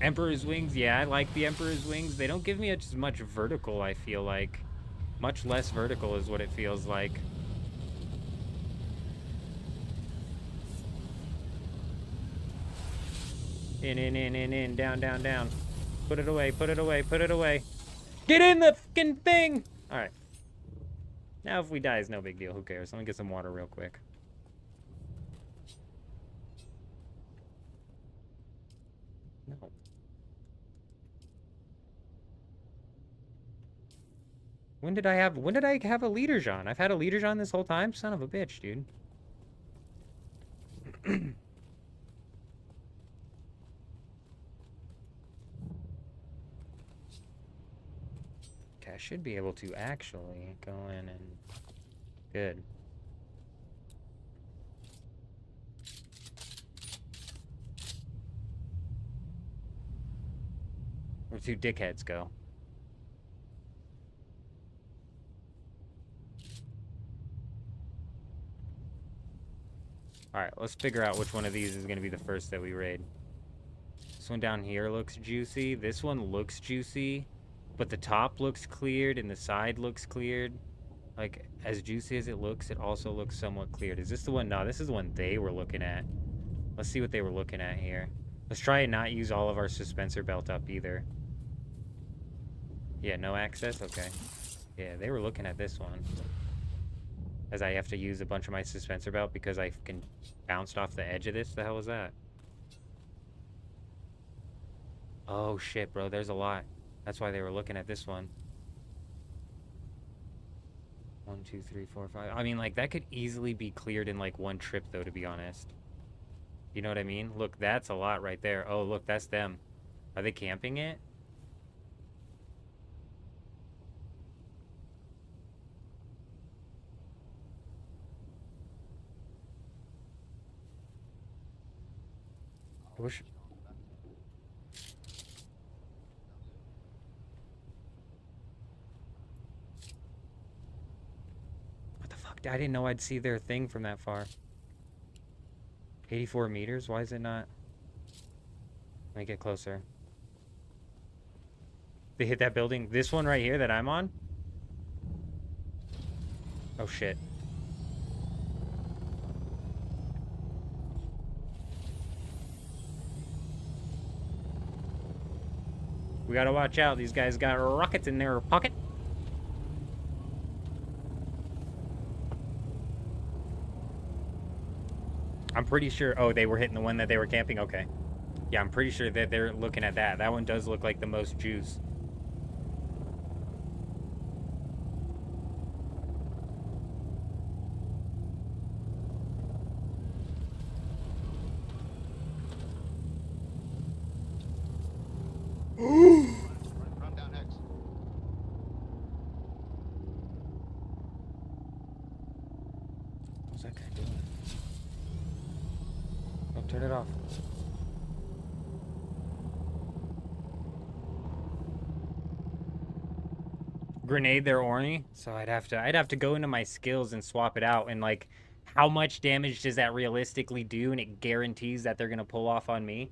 Emperor's Wings, yeah, I like the Emperor's Wings. They don't give me as much vertical, I feel like. Much less vertical is what it feels like. In, down, down, down. Put it away, put it away, put it away. Get in the fucking thing! Alright. Now if we die, it's no big deal. Who cares? Let me get some water real quick. No. When did I have a leader Jean? I've had a leader Jean this whole time? Son of a bitch, dude. Okay, I should be able to actually go in and... Good. Where 2 dickheads go? Alright, let's figure out which one of these is going to be the first that we raid. This one down here looks juicy. This one looks juicy. But the top looks cleared and the side looks cleared. Like, as juicy as it looks, it also looks somewhat cleared. Is this the one? No, this is the one they were looking at. Let's see what they were looking at here. Let's try and not use all of our suspensor belt up either. Yeah, no access? Okay. Yeah, they were looking at this one. As I have to use a bunch of my suspensor belt because I can bounced off the edge of this. The hell is that? Oh shit, bro. There's a lot. That's why they were looking at this one. 1, 2, 3, 4, 5. I mean, like, that could easily be cleared in, like, one trip, though, to be honest. You know what I mean? Look, that's a lot right there. Oh, look, that's them. Are they camping it? I wish... What the fuck? I didn't know I'd see their thing from that far. 84 meters? Why is it not... Let me get closer. They hit that building. This one right here that I'm on? Oh, shit. We gotta watch out. These guys got rockets in their pocket. I'm pretty sure... Oh, they were hitting the one that they were camping? Okay. Yeah, I'm pretty sure that they're looking at that. That one does look like the most juice. Run down X. What's that guy doing? Oh, turn it off. Grenade their Orny, so I'd have to go into my skills and swap it out, and like how much damage does that realistically do, and it guarantees that they're gonna pull off on me.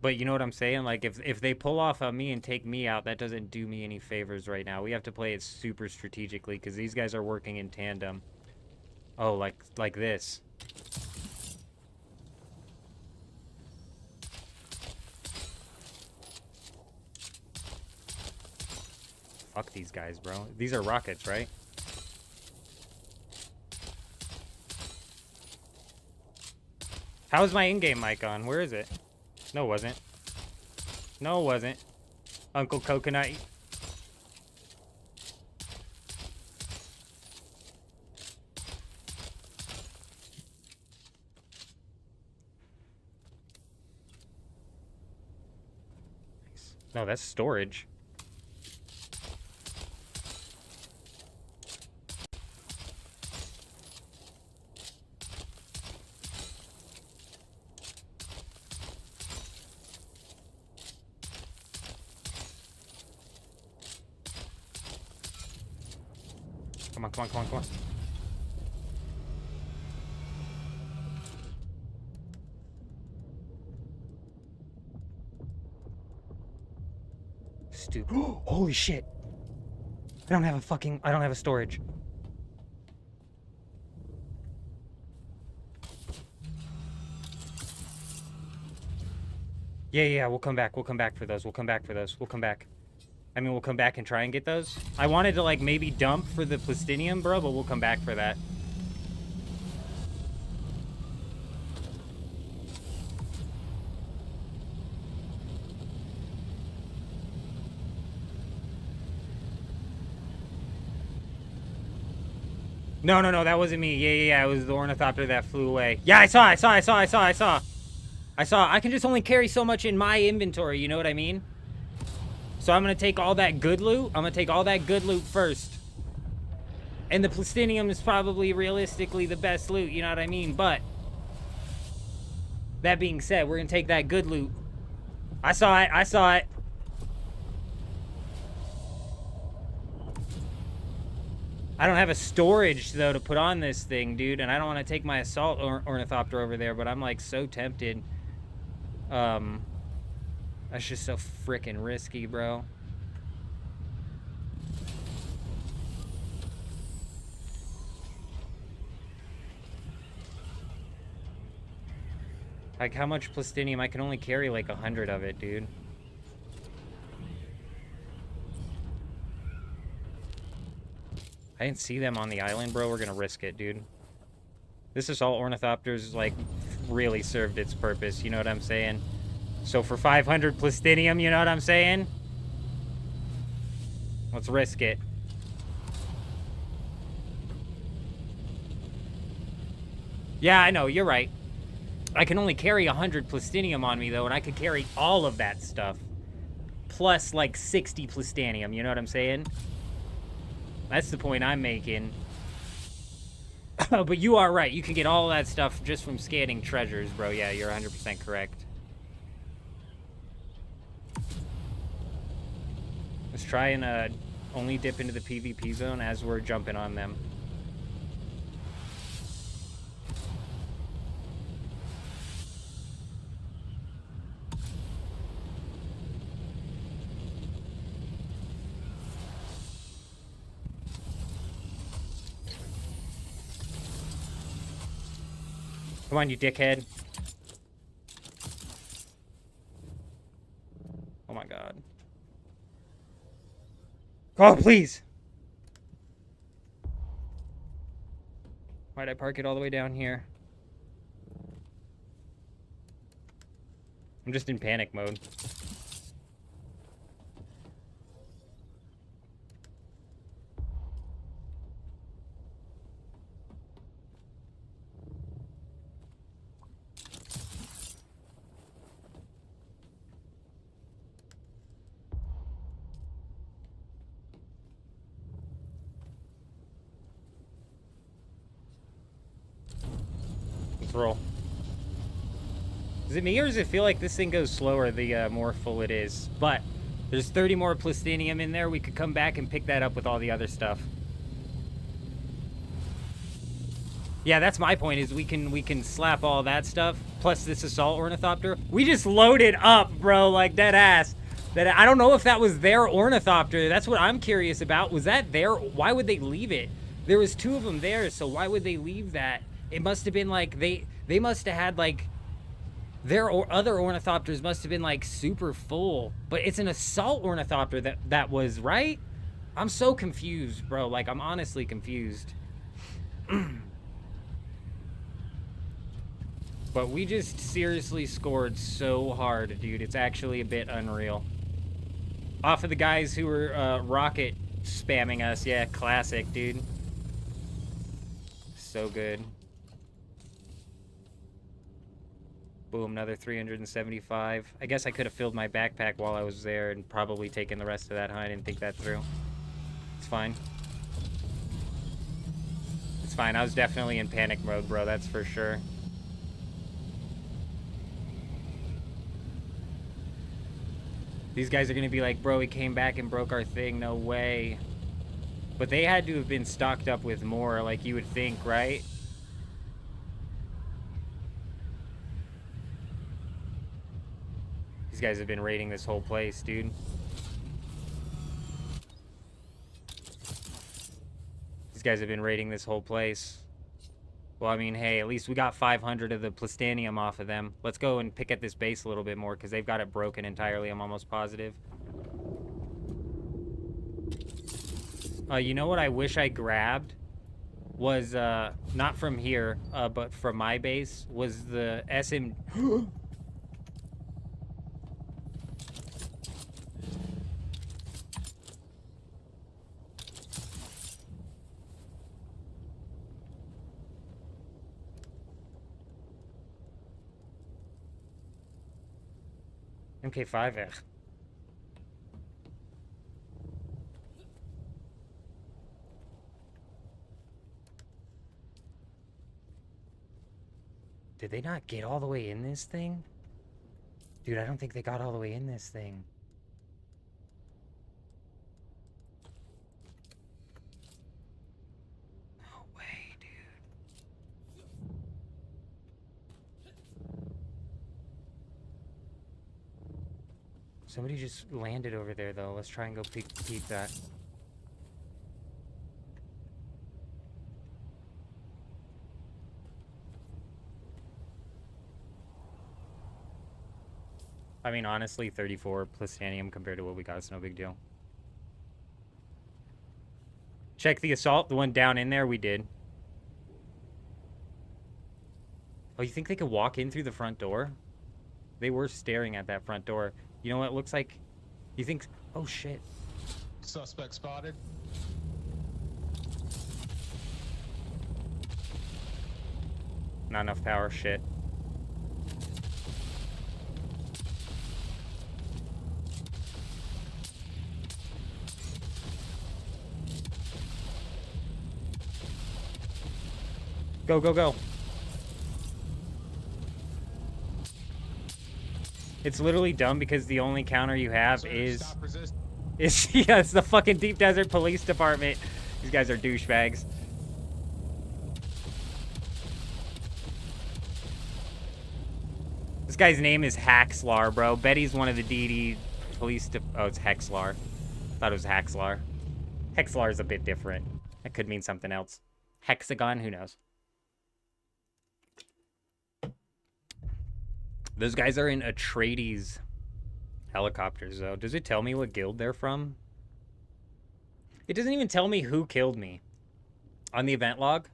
But you know what I'm saying? Like if they pull off on me and take me out, that doesn't do me any favors right now. We have to play it super strategically because these guys are working in tandem. Oh, like this. Fuck these guys, bro. These are rockets, right? How's my in-game mic on? Where is it? No, it wasn't. No, it wasn't. Uncle Coconut. Nice. No, that's storage. Come on, come on, come on, come on. Stupid. Holy shit. I don't have a storage. Yeah, we'll come back. We'll come back for those. We'll come back for those. We'll come back. I mean, we'll come back and try and get those. I wanted to, like, maybe dump for the plastinium, bro, but we'll come back for that. No, that wasn't me. Yeah, it was the ornithopter that flew away. Yeah, I saw. I can just only carry so much in my inventory, you know what I mean? So I'm gonna take all that good loot. I'm gonna take all that good loot first. And the plastinium is probably realistically the best loot, you know what I mean? But that being said, we're gonna take that good loot. I saw it. I don't have a storage though to put on this thing, dude, and I don't want to take my assault ornithopter over there, but I'm like so tempted. That's just so freaking risky, bro. Like, how much plastinium? I can only carry like 100 of it, dude. I didn't see them on the island, bro. We're gonna risk it, dude. This assault ornithopter's like really served its purpose, you know what I'm saying? So for 500 plastinium, you know what I'm saying? Let's risk it. Yeah, I know, you're right. I can only carry 100 plastinium on me, though, and I could carry all of that stuff. Plus, like, 60 plastinium, you know what I'm saying? That's the point I'm making. But you are right. You can get all of that stuff just from scanning treasures, bro. Yeah, you're 100% correct. Let's try and only dip into the PvP zone as we're jumping on them. Come on, you dickhead. Oh my god. Oh, please! Why'd I park it all the way down here? I'm just in panic mode. Let's roll. Is it me or does it feel like this thing goes slower the more full it is? But there's 30 more plastinium in there. We could come back and pick that up with all the other stuff. Yeah, that's my point, is we can slap all that stuff, plus this assault ornithopter. We just loaded up, bro, like dead ass. I don't know if that was their ornithopter. That's what I'm curious about. Was that their? Why would they leave it? There was 2 of them there, so why would they leave that? It must have been like, they must have had like, their other ornithopters must have been like super full. But it's an assault ornithopter that was, right? I'm so confused, bro. Like, I'm honestly confused. But we just seriously scored so hard, dude. It's actually a bit unreal. Off of the guys who were rocket spamming us. Yeah, classic, dude. So good. Boom, another 375. I guess I could have filled my backpack while I was there and probably taken the rest of that. I didn't think that through. It's fine. It's fine. I was definitely in panic mode, bro. That's for sure. These guys are going to be like, bro, he came back and broke our thing. No way. But they had to have been stocked up with more, like you would think, right? These guys have been raiding this whole place, dude. These guys have been raiding this whole place. Well, I mean, hey, at least we got 500 of the plastanium off of them. Let's go and pick at this base a little bit more, because they've got it broken entirely, I'm almost positive. You know what I wish I grabbed? Was, not from here, but from my base, was the SM... MK5, ugh. Did they not get all the way in this thing? Dude, I don't think they got all the way in this thing. No way, dude. Somebody just landed over there, though. Let's try and go peek that. I mean, honestly, 34 plastanium compared to what we got is no big deal. Check the assault. The one down in there, we did. Oh, you think they could walk in through the front door? They were staring at that front door. You know what it looks like? You think... Oh, shit. Suspect spotted. Not enough power. Shit. Go, go, go. It's literally dumb because the only counter you have is yeah, it's the fucking Deep Desert Police Department. These guys are douchebags. This guy's name is Haxlar, bro. Bet he's one of the DD police. Oh, it's Hexlar. Thought it was Haxlar. Hexlar is a bit different. That could mean something else. Hexagon, who knows? Those guys are in Atreides helicopters, though. Does it tell me what guild they're from? It doesn't even tell me who killed me on the event log.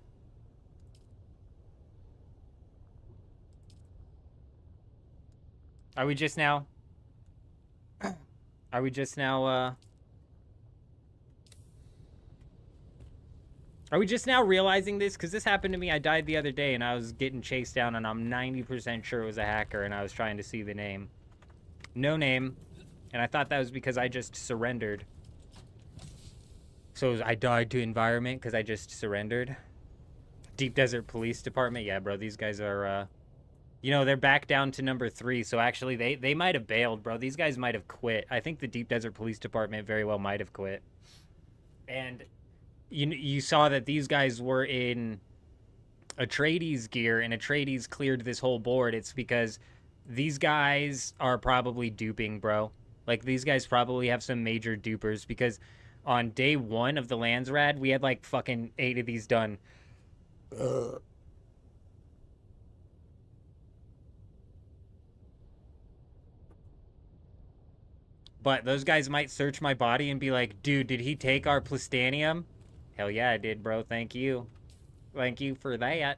Are we just now realizing this? Because this happened to me. I died the other day, and I was getting chased down, and I'm 90% sure it was a hacker, and I was trying to see the name. No name. And I thought that was because I just surrendered. So I died to environment because I just surrendered. Deep Desert Police Department. Yeah, bro, these guys are, you know, they're back down to number 3. So actually, they might have bailed, bro. These guys might have quit. I think the Deep Desert Police Department very well might have quit. And you saw that these guys were in Atreides gear, and Atreides cleared this whole board. It's because these guys are probably duping, bro. Like, these guys probably have some major dupers, because on day 1 of the Landsrad, we had, like, fucking 8 of these done. But those guys might search my body and be like, dude, did he take our plastanium? Hell yeah, I did, bro. Thank you. Thank you for that.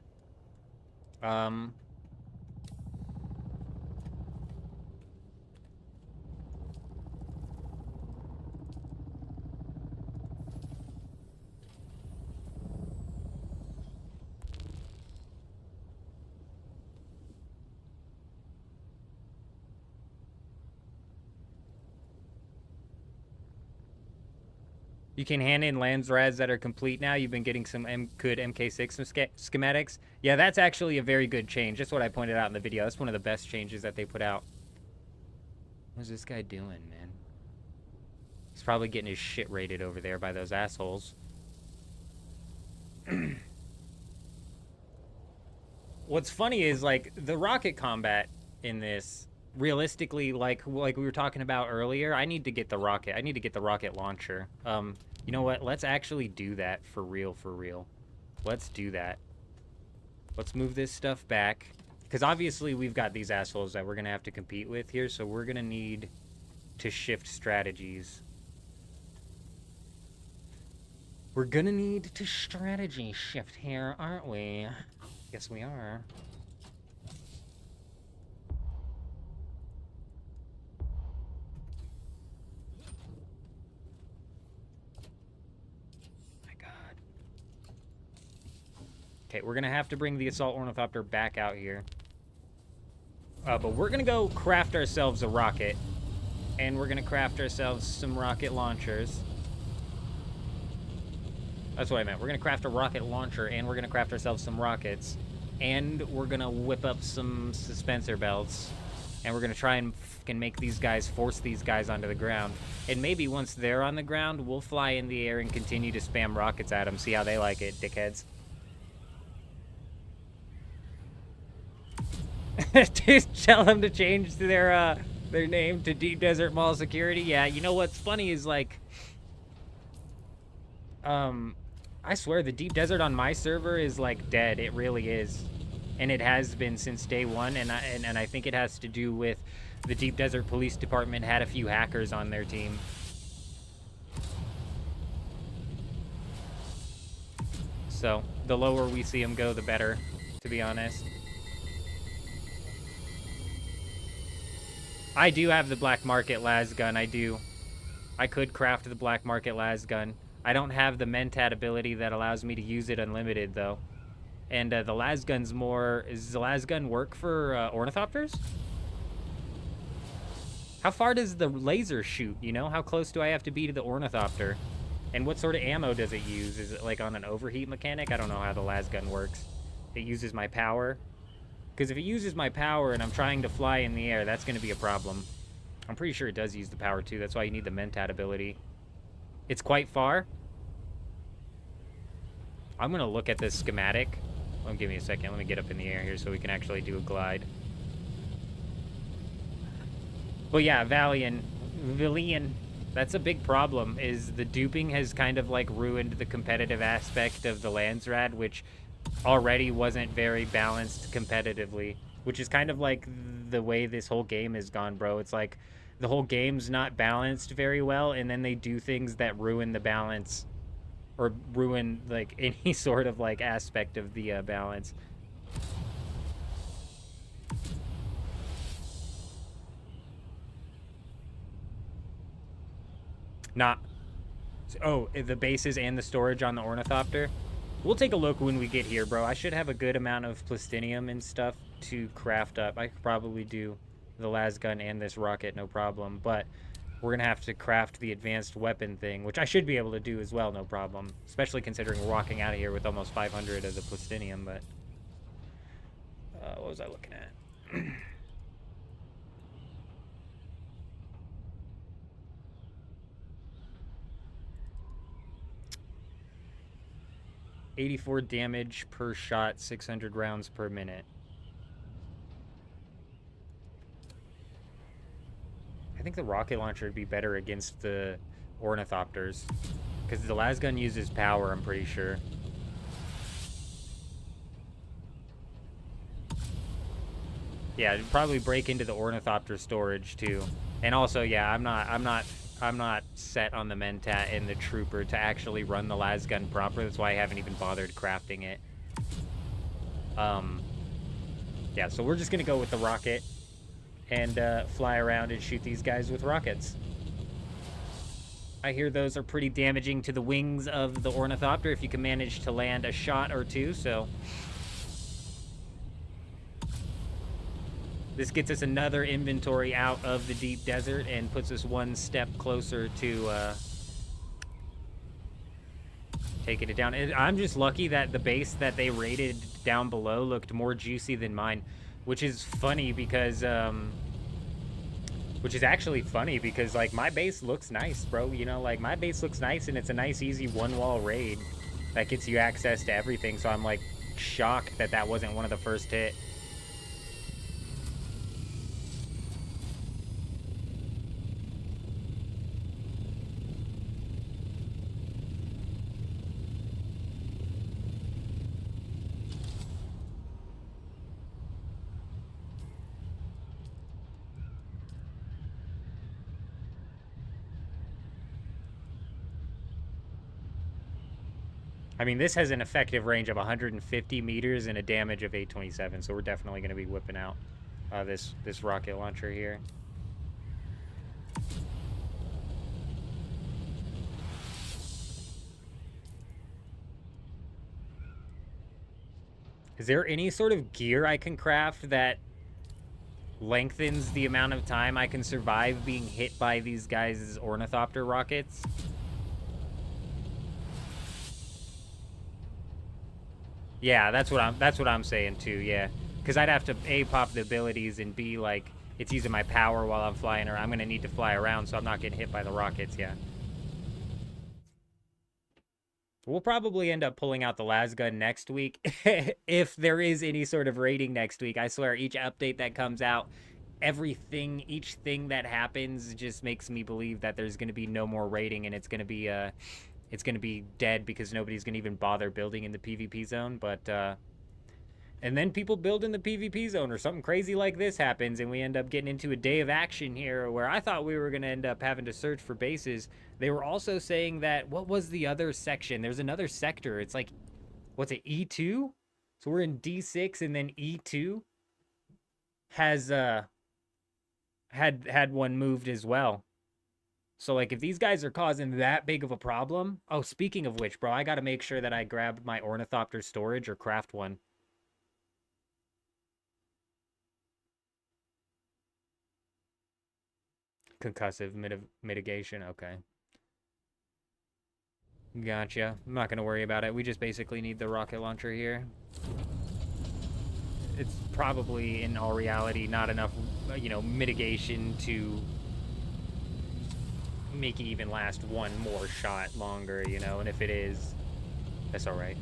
You can hand in Landsrads that are complete now. You've been getting some good MK6 schematics. Yeah, that's actually a very good change. That's what I pointed out in the video. That's one of the best changes that they put out. What's this guy doing, man? He's probably getting his shit raided over there by those assholes. What's funny is, like, the rocket combat in this, realistically, like we were talking about earlier, I need to get the rocket. I need to get the rocket launcher. You know what? Let's actually do that for real, for real. Let's do that. Let's move this stuff back. Because obviously we've got these assholes that we're going to have to compete with here, so we're going to need to shift strategies. We're going to need to strategy shift here, aren't we? Yes, we are. Okay, we're going to have to bring the Assault Ornithopter back out here. But we're going to go craft ourselves a rocket. And we're going to craft ourselves some rocket launchers. That's what I meant. We're going to craft a rocket launcher, and we're going to craft ourselves some rockets. And we're going to whip up some suspensor belts. And we're going to try and make these guys, force these guys onto the ground. And maybe once they're on the ground, we'll fly in the air and continue to spam rockets at them. See how they like it, dickheads. Dude, tell them to change their name to Deep Desert Mall Security. Yeah, you know what's funny is, like, I swear the Deep Desert on my server is, like, dead. It really is, and it has been since day 1. And I think it has to do with the Deep Desert Police Department had a few hackers on their team. So the lower we see them go, the better, to be honest. I do have the black market las gun. I do. I could craft the black market las gun. I don't have the mentat ability that allows me to use it unlimited, though. And the las gun's more... Does the las gun work for ornithopters? How far does the laser shoot, you know? How close do I have to be to the ornithopter? And what sort of ammo does it use? Is it like on an overheat mechanic? I don't know how the las gun works. It uses my power. Because if it uses my power and I'm trying to fly in the air, that's going to be a problem. I'm pretty sure it does use the power, too. That's why you need the mentat ability. It's quite far. I'm going to look at this schematic. Give me a second. Let me get up in the air here so we can actually do a glide. But yeah, Valian. That's a big problem, is the duping has kind of, like, ruined the competitive aspect of the Landsrad, which already wasn't very balanced competitively, which is kind of like the way this whole game has gone, bro. It's like the whole game's not balanced very well, and then they do things that ruin the balance or ruin like any sort of like aspect of the balance. Not. Oh, the bases and the storage on the Ornithopter. We'll take a look when we get here, bro. I should have a good amount of plastinium and stuff to craft up. I could probably do the lasgun and this rocket, no problem. But we're going to have to craft the advanced weapon thing, which I should be able to do as well, no problem. Especially considering we're walking out of here with almost 500 of the plastinium, but... what was I looking at? $84 damage per shot, 600 rounds per minute. I think the rocket launcher would be better against the Ornithopters. Because the lasgun uses power, I'm pretty sure. Yeah, it'd probably break into the Ornithopter storage too. And also, yeah, I'm not set on the Mentat and the Trooper to actually run the lasgun proper. That's why I haven't even bothered crafting it. Yeah, so we're just gonna go with the rocket and fly around and shoot these guys with rockets. I hear those are pretty damaging to the wings of the Ornithopter if you can manage to land a shot or two, so... This gets us another inventory out of the deep desert and puts us one step closer to taking it down. And I'm just lucky that the base that they raided down below looked more juicy than mine, which is funny because, which is actually funny because, like, my base looks nice, bro. You know, like, my base looks nice and it's a nice, easy one-wall raid that gets you access to everything. So I'm, like, shocked that that wasn't one of the first hit. I mean, this has an effective range of 150 meters and a damage of 827, so we're definitely going to be whipping out this rocket launcher here. Is there any sort of gear I can craft that lengthens the amount of time I can survive being hit by these guys' Ornithopter rockets? Yeah, that's what I'm saying too. Yeah, because I'd have to A, pop the abilities, and B, like, it's using my power while I'm flying, or I'm gonna need to fly around, so I'm not getting hit by the rockets. Yeah. We'll probably end up pulling out the lasgun next week if there is any sort of rating next week. I swear, each update that comes out, each thing that happens just makes me believe that there's gonna be no more rating, and it's gonna be dead because nobody's gonna even bother building in the PvP zone. But and then people build in the PvP zone, or something crazy like this happens, and we end up getting into a day of action here where I thought we were gonna end up having to search for bases. They were also saying that, what was the other section? There's another sector. It's like, what's it, E2? So we're in D6, and then E2 has had one moved as well. So, like, if these guys are causing that big of a problem... Oh, speaking of which, bro, I gotta make sure that I grab my Ornithopter storage or craft one. Concussive mitigation, okay. Gotcha. I'm not gonna worry about it. We just basically need the rocket launcher here. It's probably, in all reality, not enough, you know, mitigation to... make it even last one more shot longer, you know, and if it is, that's all right.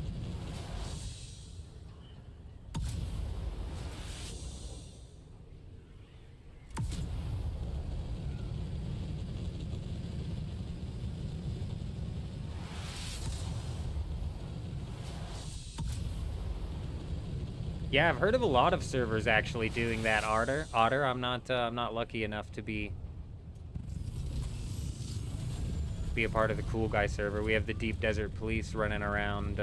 Yeah, I've heard of a lot of servers actually doing that. Otter, I'm not lucky enough to be a part of the cool guy server. We have the Deep Desert Police running around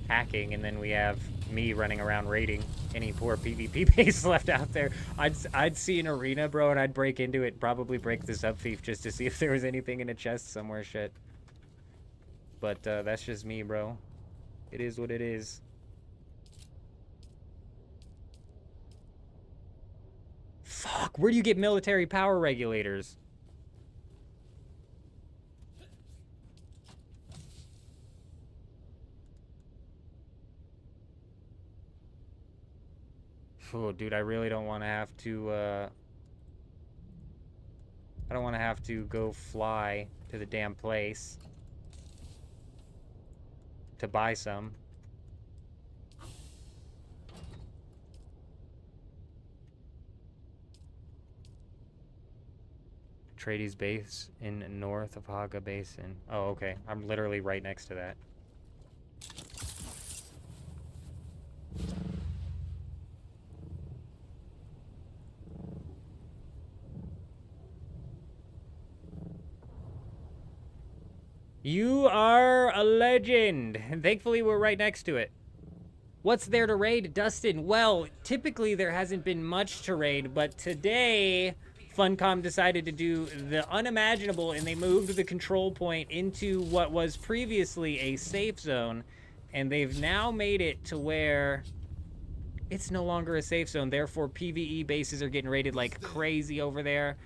hacking, and then we have me running around raiding any poor PvP base left out there. I'd see an arena, bro, and I'd break into it, probably break the sub thief just to see if there was anything in a chest somewhere. Shit. But that's just me, bro. It is what it is. Fuck, where do you get military power regulators? Oh, dude, I really don't want to have to, I don't want to have to go fly to the damn place to buy some. Trades base in north of Haga Basin. Oh, okay. I'm literally right next to that. You are a legend, and thankfully we're right next to it. What's there to raid, Dustin? Well, typically there hasn't been much to raid, but today Funcom decided to do the unimaginable, and they moved the control point into what was previously a safe zone, and they've now made it to where it's no longer a safe zone. Therefore, PvE bases are getting raided like crazy over there.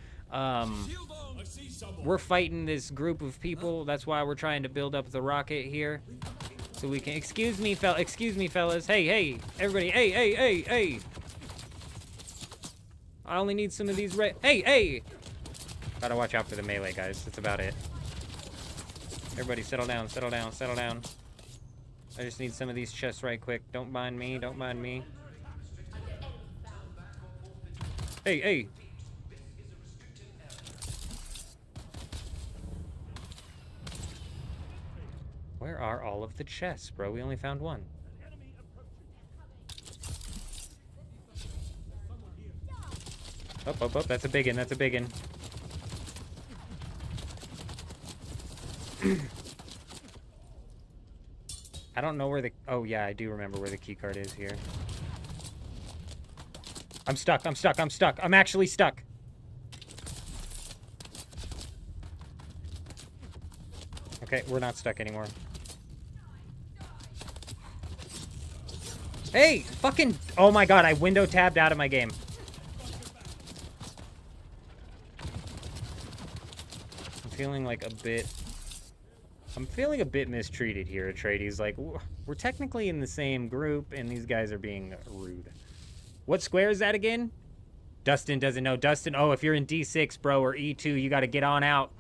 We're fighting this group of people. That's why we're trying to build up the rocket here, so we can. Excuse me, fellas. Hey, everybody. Hey. I only need some of these Hey! Gotta watch out for the melee, guys. That's about it. Everybody settle down. I just need some of these chests right quick. Don't mind me. Hey! Where are all of the chests, bro? We only found one. Oh, that's a big one. I don't know where the... Oh, yeah, I do remember where the keycard is here. I'm stuck. I'm actually stuck. Okay, we're not stuck anymore. Hey, fucking... Oh my god, I window tabbed out of my game. I'm feeling a bit mistreated here, Atreides. Like, we're technically in the same group, and these guys are being rude. What square is that again? Dustin doesn't know. Dustin, oh, if you're in D6, bro, or E2, you gotta get on out.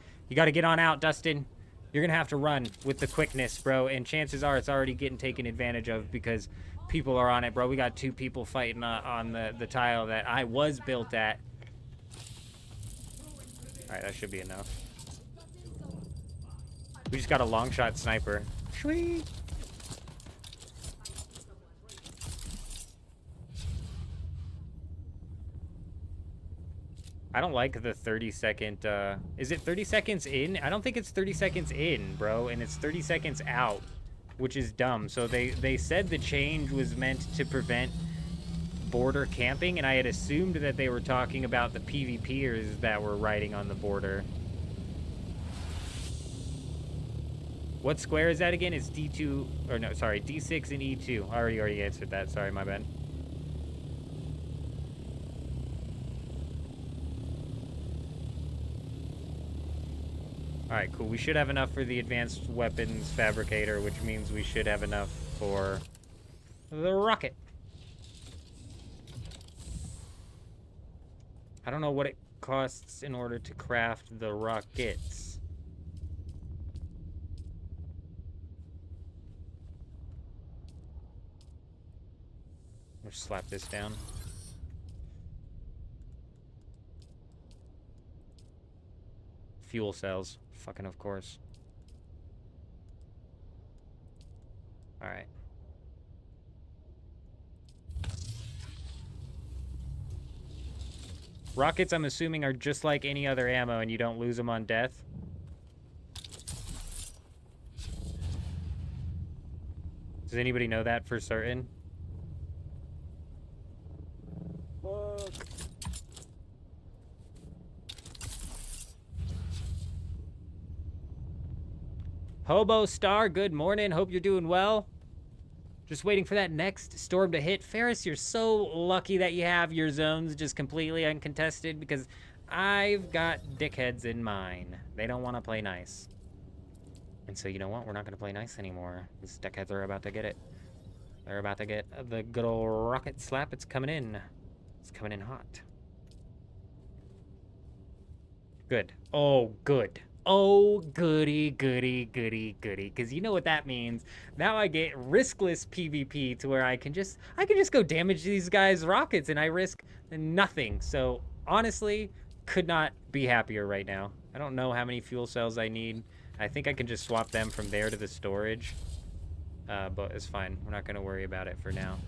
Dustin. You're gonna have to run with the quickness, bro, and chances are it's already getting taken advantage of because people are on it, bro. We got 2 people fighting on the tile that I was built at. Alright, that should be enough. We just got a long shot sniper. Sweet. I don't like the 30-second, is it 30 seconds in? I don't think it's 30 seconds in, bro, and it's 30 seconds out, which is dumb. So they said the change was meant to prevent border camping, and I had assumed that they were talking about the PvPers that were riding on the border. What square is that again? It's D2, or no, sorry, D6 and E2. I already answered that. Sorry, my bad. Alright, cool. We should have enough for the advanced weapons fabricator, which means we should have enough for the rocket. I don't know what it costs in order to craft the rockets. Let's slap this down. Fuel cells. Fucking of course. Alright. Rockets, I'm assuming, are just like any other ammo and you don't lose them on death. Does anybody know that for certain? Fuck. Hobo Star, good morning. Hope you're doing well. Just waiting for that next storm to hit. Ferris, you're so lucky that you have your zones just completely uncontested because I've got dickheads in mine. They don't want to play nice. And so you know what? We're not going to play nice anymore. These dickheads are about to get it. They're about to get the good old rocket slap. It's coming in. It's coming in hot. Good. Oh, good. Oh, goody, goody, goody, goody. Because you know what that means. Now I get riskless PvP to where I can just go damage these guys' rockets and I risk nothing. So honestly, could not be happier right now. I don't know how many fuel cells I need. I think I can just swap them from there to the storage. But it's fine. We're not going to worry about it for now.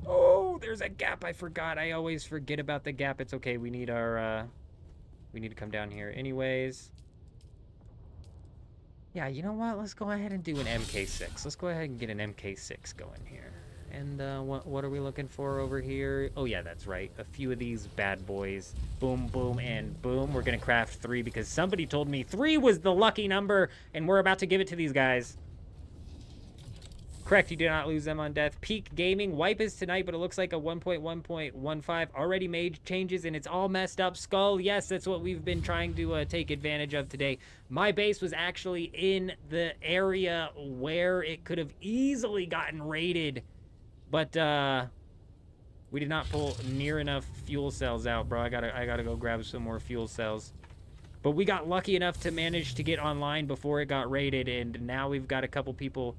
Oh, there's a gap. I forgot. I always forget about the gap. It's okay. We need our, we need to come down here anyways. Yeah, you know what? Let's go ahead and do an MK6. Let's go ahead and get an MK6 going here. And what are we looking for over here? Oh, yeah, that's right. A few of these bad boys. Boom, boom, and boom. We're going to craft 3 because somebody told me 3 was the lucky number, and we're about to give it to these guys. Correct, you do not lose them on death. Peak Gaming, wipe is tonight, but it looks like a 1.1.15 already made changes, and it's all messed up. Skull, yes, that's what we've been trying to take advantage of today. My base was actually in the area where it could have easily gotten raided, but we did not pull near enough fuel cells out, bro. I gotta go grab some more fuel cells. But we got lucky enough to manage to get online before it got raided, and now we've got a couple people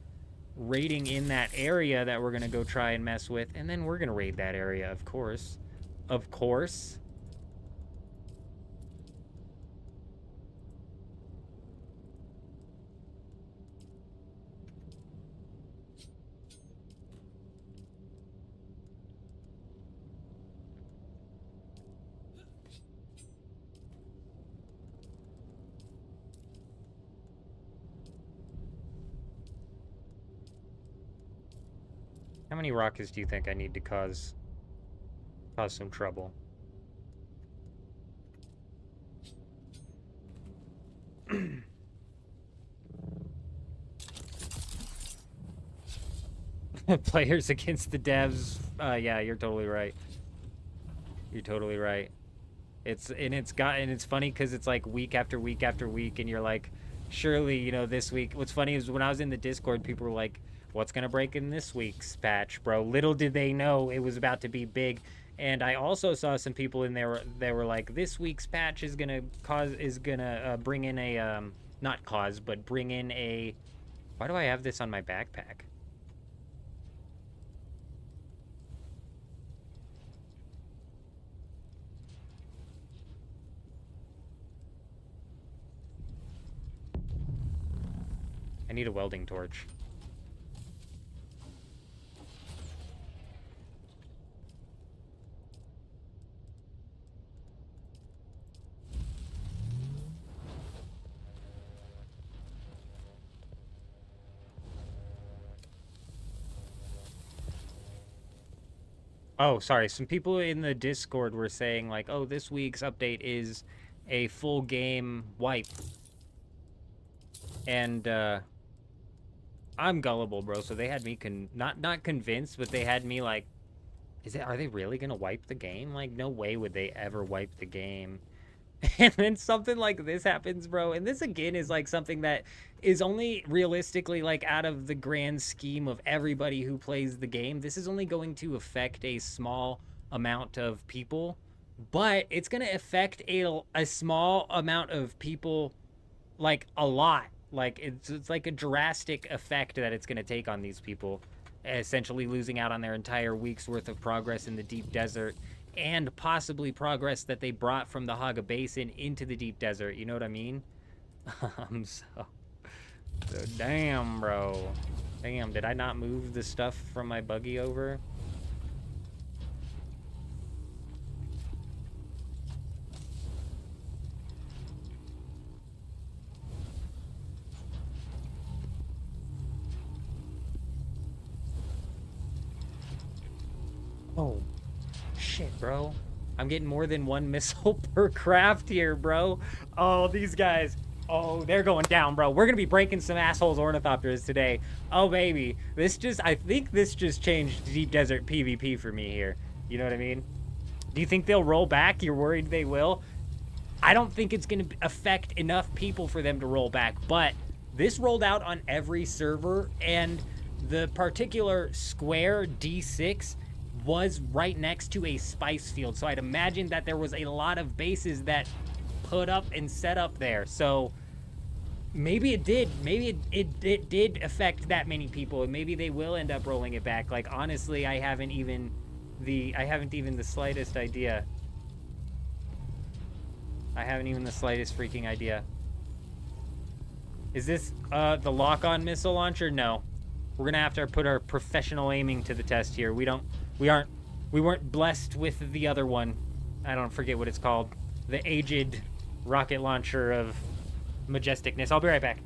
raiding in that area that we're gonna go try and mess with, and then we're gonna raid that area, of course. Of course. How many rockets do you think I need to cause some trouble? Players against the devs. Yeah, you're totally right. You're totally right. It's funny because it's like week after week after week, and you're like, surely, you know, this week. What's funny is when I was in the Discord, people were like, what's gonna break in this week's patch, bro? Little did they know it was about to be big. And I also saw some people in there that were like, this week's patch is gonna bring in a not cause, but bring in a. Why do I have this on my backpack? I need a welding torch. Oh, sorry. Some people in the Discord were saying, like, oh, this week's update is a full game wipe. And, I'm gullible, bro, so they had me not convinced, but they had me like, are they really gonna wipe the game? Like, no way would they ever wipe the game. And then something like this happens, bro. And this again is like something that is only realistically like out of the grand scheme of everybody who plays the game. This is only going to affect a small amount of people, but it's going to affect a small amount of people like a lot. Like it's like a drastic effect that it's going to take on these people, essentially losing out on their entire week's worth of progress in the deep desert. And possibly progress that they brought from the Haga Basin into the deep desert. You know what I mean? So damn, bro. Damn, did I not move the stuff from my buggy over? Oh, shit, bro. I'm getting more than one missile per craft here, bro. Oh, these guys. Oh, they're going down, bro. We're going to be breaking some assholes ornithopters today. Oh, baby. I think this just changed Deep Desert PvP for me here. You know what I mean? Do you think they'll roll back? You're worried they will? I don't think it's going to affect enough people for them to roll back, but this rolled out on every server, and the particular square D6 was right next to a spice field. So I'd imagine that there was a lot of bases that put up and set up there. So maybe it did. Maybe it did affect that many people, and maybe they will end up rolling it back. Like, honestly, I haven't even the slightest idea. I haven't even the slightest freaking idea. Is this the lock-on missile launcher? No. We're gonna have to put our professional aiming to the test here. We weren't blessed with the other one. I don't forget what it's called. The aged rocket launcher of majesticness. I'll be right back.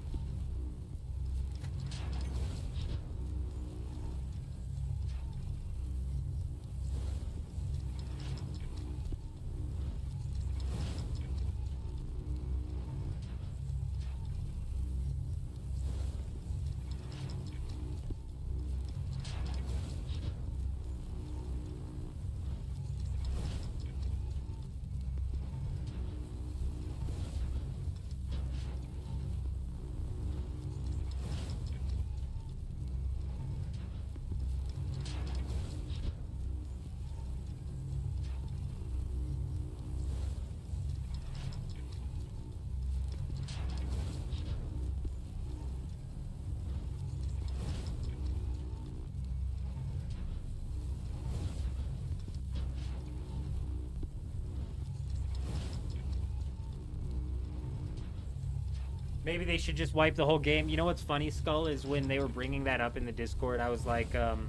Maybe they should just wipe the whole game. You know what's funny, Skull, is when they were bringing that up in the Discord, I was like, man,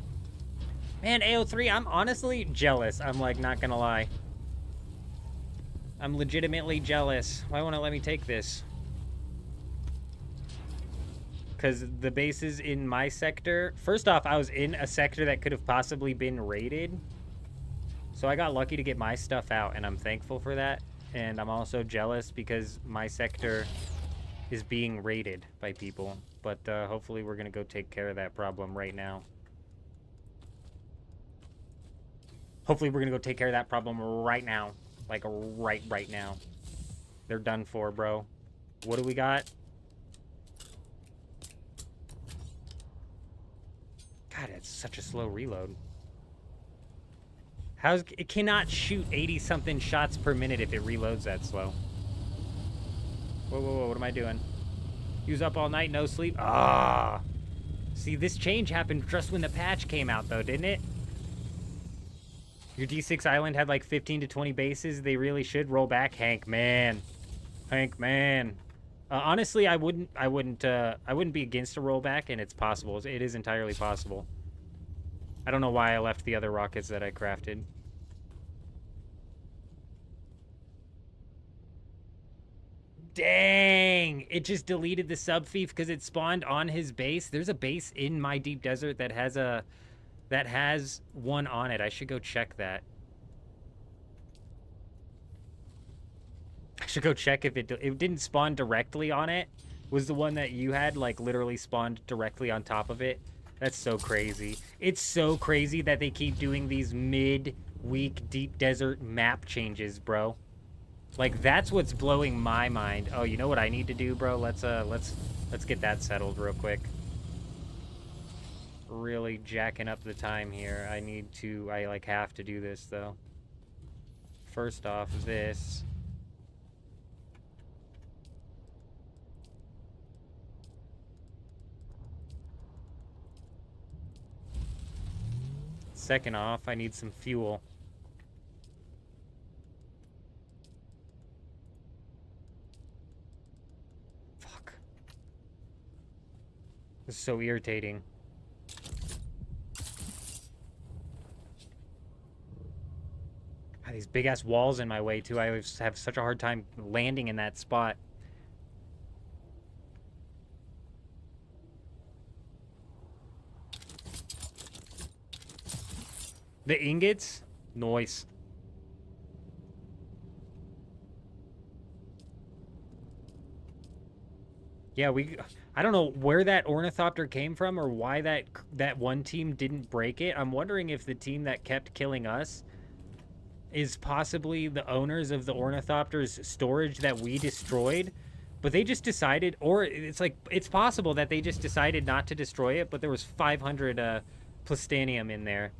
AO3, I'm honestly jealous. I'm, like, not gonna lie. I'm legitimately jealous. Why won't it let me take this? Because the bases in my sector... First off, I was in a sector that could have possibly been raided. So I got lucky to get my stuff out, and I'm thankful for that. And I'm also jealous because my sector is being raided by people. But hopefully we're going to go take care of that problem right now. Hopefully we're going to go take care of that problem right now. Like, right now. They're done for, bro. What do we got? God, it's such a slow reload. It cannot shoot 80-something shots per minute if it reloads that slow. Whoa, what am I doing? Use up all night, no sleep? Ah! See, this change happened just when the patch came out, though, didn't it? Your D6 island had like 15 to 20 bases. They really should roll back. Hank, man. Honestly, I wouldn't be against a rollback, and it's possible. It is entirely possible. I don't know why I left the other rockets that I crafted. Dang! It just deleted the sub-thief because it spawned on his base. There's a base in my deep desert that has one on it. I should go check that. I should go check if it didn't spawn directly on it. Was the one that you had, like, literally spawned directly on top of it? That's so crazy. It's so crazy that they keep doing these mid-week deep desert map changes, bro. Like, that's what's blowing my mind. Oh, you know what I need to do, bro? Let's get that settled real quick. Really jacking up the time here. I like have to do this though. First off, this. Second off, I need some fuel. Fuck. This is so irritating. God, these big-ass walls in my way, too. I always have such a hard time landing in that spot. The ingots? Nice. Yeah, I don't know where that ornithopter came from or why that one team didn't break it. I'm wondering if the team that kept killing us is possibly the owners of the ornithopter's storage that we destroyed, but they just decided, or it's possible that they just decided not to destroy it, but there was 500 plastanium in there.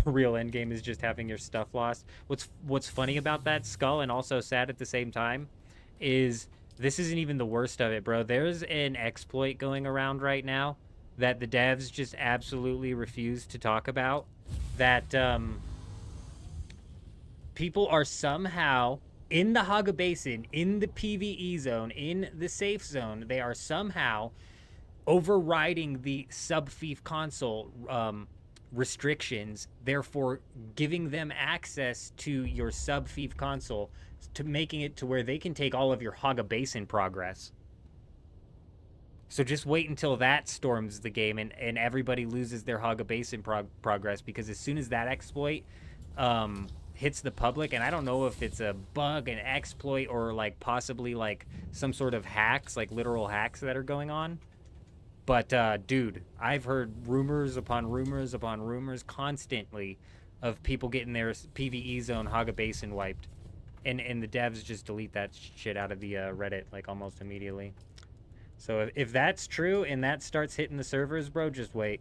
The real end game is just having your stuff lost. What's funny about that, Skull, and also sad at the same time, is this isn't even the worst of it, bro. There's an exploit going around right now that the devs just absolutely refuse to talk about. That people are somehow in the Haga Basin, in the PvE zone, in the safe zone. They are somehow overriding the sub-fief console restrictions, therefore giving them access to your sub-fief console, to making it to where they can take all of your Haga Basin progress. So just wait until that storms the game and everybody loses their Haga Basin progress, because as soon as that exploit hits the public, and I don't know if it's a bug, an exploit, or like possibly like some sort of hacks, like literal hacks that are going on. But dude, I've heard rumors upon rumors upon rumors constantly of people getting their PvE zone Haga Basin wiped. And the devs just delete that shit out of the Reddit like almost immediately. So if that's true and that starts hitting the servers, bro, just wait.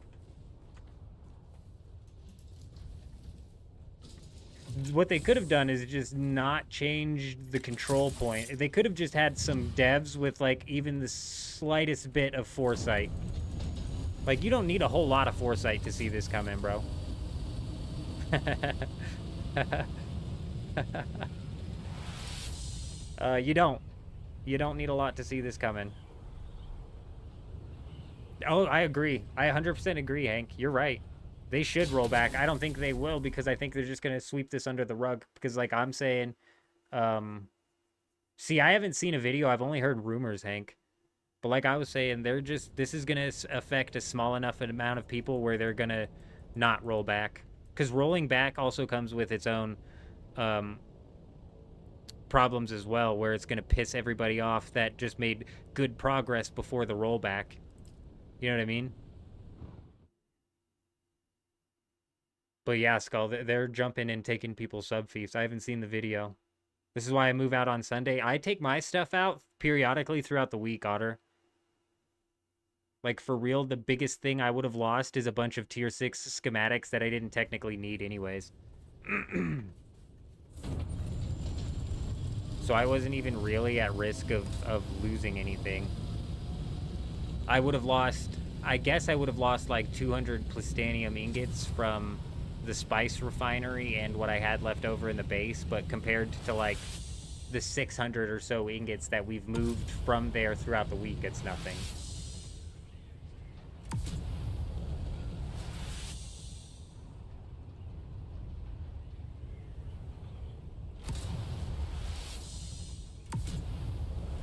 What they could have done is just not change the control point. They could have just had some devs with like even the slightest bit of foresight. Like, you don't need a whole lot of foresight to see this coming, bro. You don't. You don't need a lot to see this coming. Oh, I agree. I 100% agree, Hank. You're right. They should roll back. I don't think they will, because I think they're just going to sweep this under the rug. Because, like I'm saying, see, I haven't seen a video. I've only heard rumors, Hank. But like I was saying, this is going to affect a small enough amount of people where they're going to not roll back. Because rolling back also comes with its own problems as well, where it's going to piss everybody off that just made good progress before the rollback. You know what I mean? But yeah, Skull, they're jumping and taking people's sub-fiefs. I haven't seen the video. This is why I move out on Sunday. I take my stuff out periodically throughout the week, Otter. Like, for real, the biggest thing I would have lost is a bunch of tier 6 schematics that I didn't technically need anyways. So I wasn't even really at risk of losing anything. I would have lost... I guess I would have lost like 200 plastanium ingots from the spice refinery and what I had left over in the base, but compared to like the 600 or so ingots that we've moved from there throughout the week, it's nothing.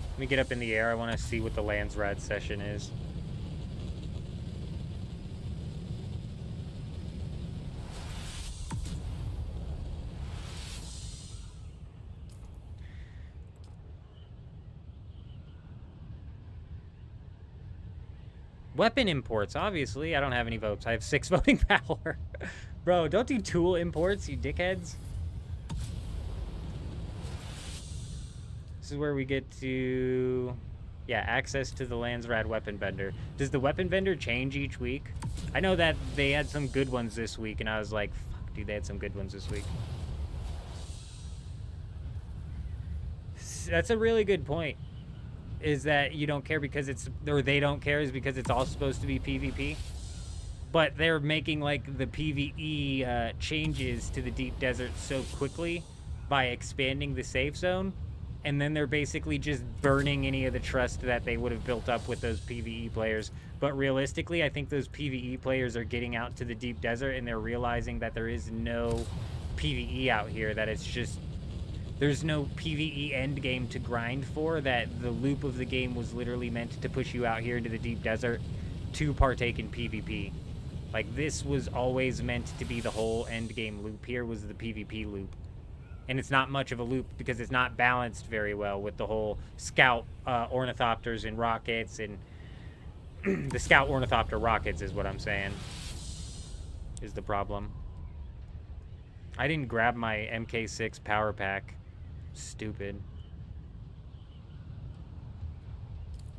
Let me get up in the air. I want to see what the Landsrad session is. Weapon imports, obviously. I don't have any votes. I have 6 voting power. Bro, don't do tool imports, you dickheads. This is where we get to... yeah, access to the Landsrad weapon vendor. Does the weapon vendor change each week? I know that they had some good ones this week, and I was like, fuck, dude, they had some good ones this week. That's a really good point. Is that you don't care because it's... or they don't care is because it's all supposed to be PvP. But they're making, like, the PvE changes to the deep desert so quickly by expanding the safe zone. And then they're basically just burning any of the trust that they would have built up with those PvE players. But realistically, I think those PvE players are getting out to the deep desert and they're realizing that there is no PvE out here that it's just, there's no PvE end game to grind for, that the loop of the game was literally meant to push you out here into the deep desert to partake in PvP. Like, this was always meant to be the whole end game loop. Here was the PvP loop. And it's not much of a loop because it's not balanced very well with the whole scout ornithopters and rockets, and the scout ornithopter rockets is what I'm saying is the problem. I didn't grab my MK6 power pack. Stupid.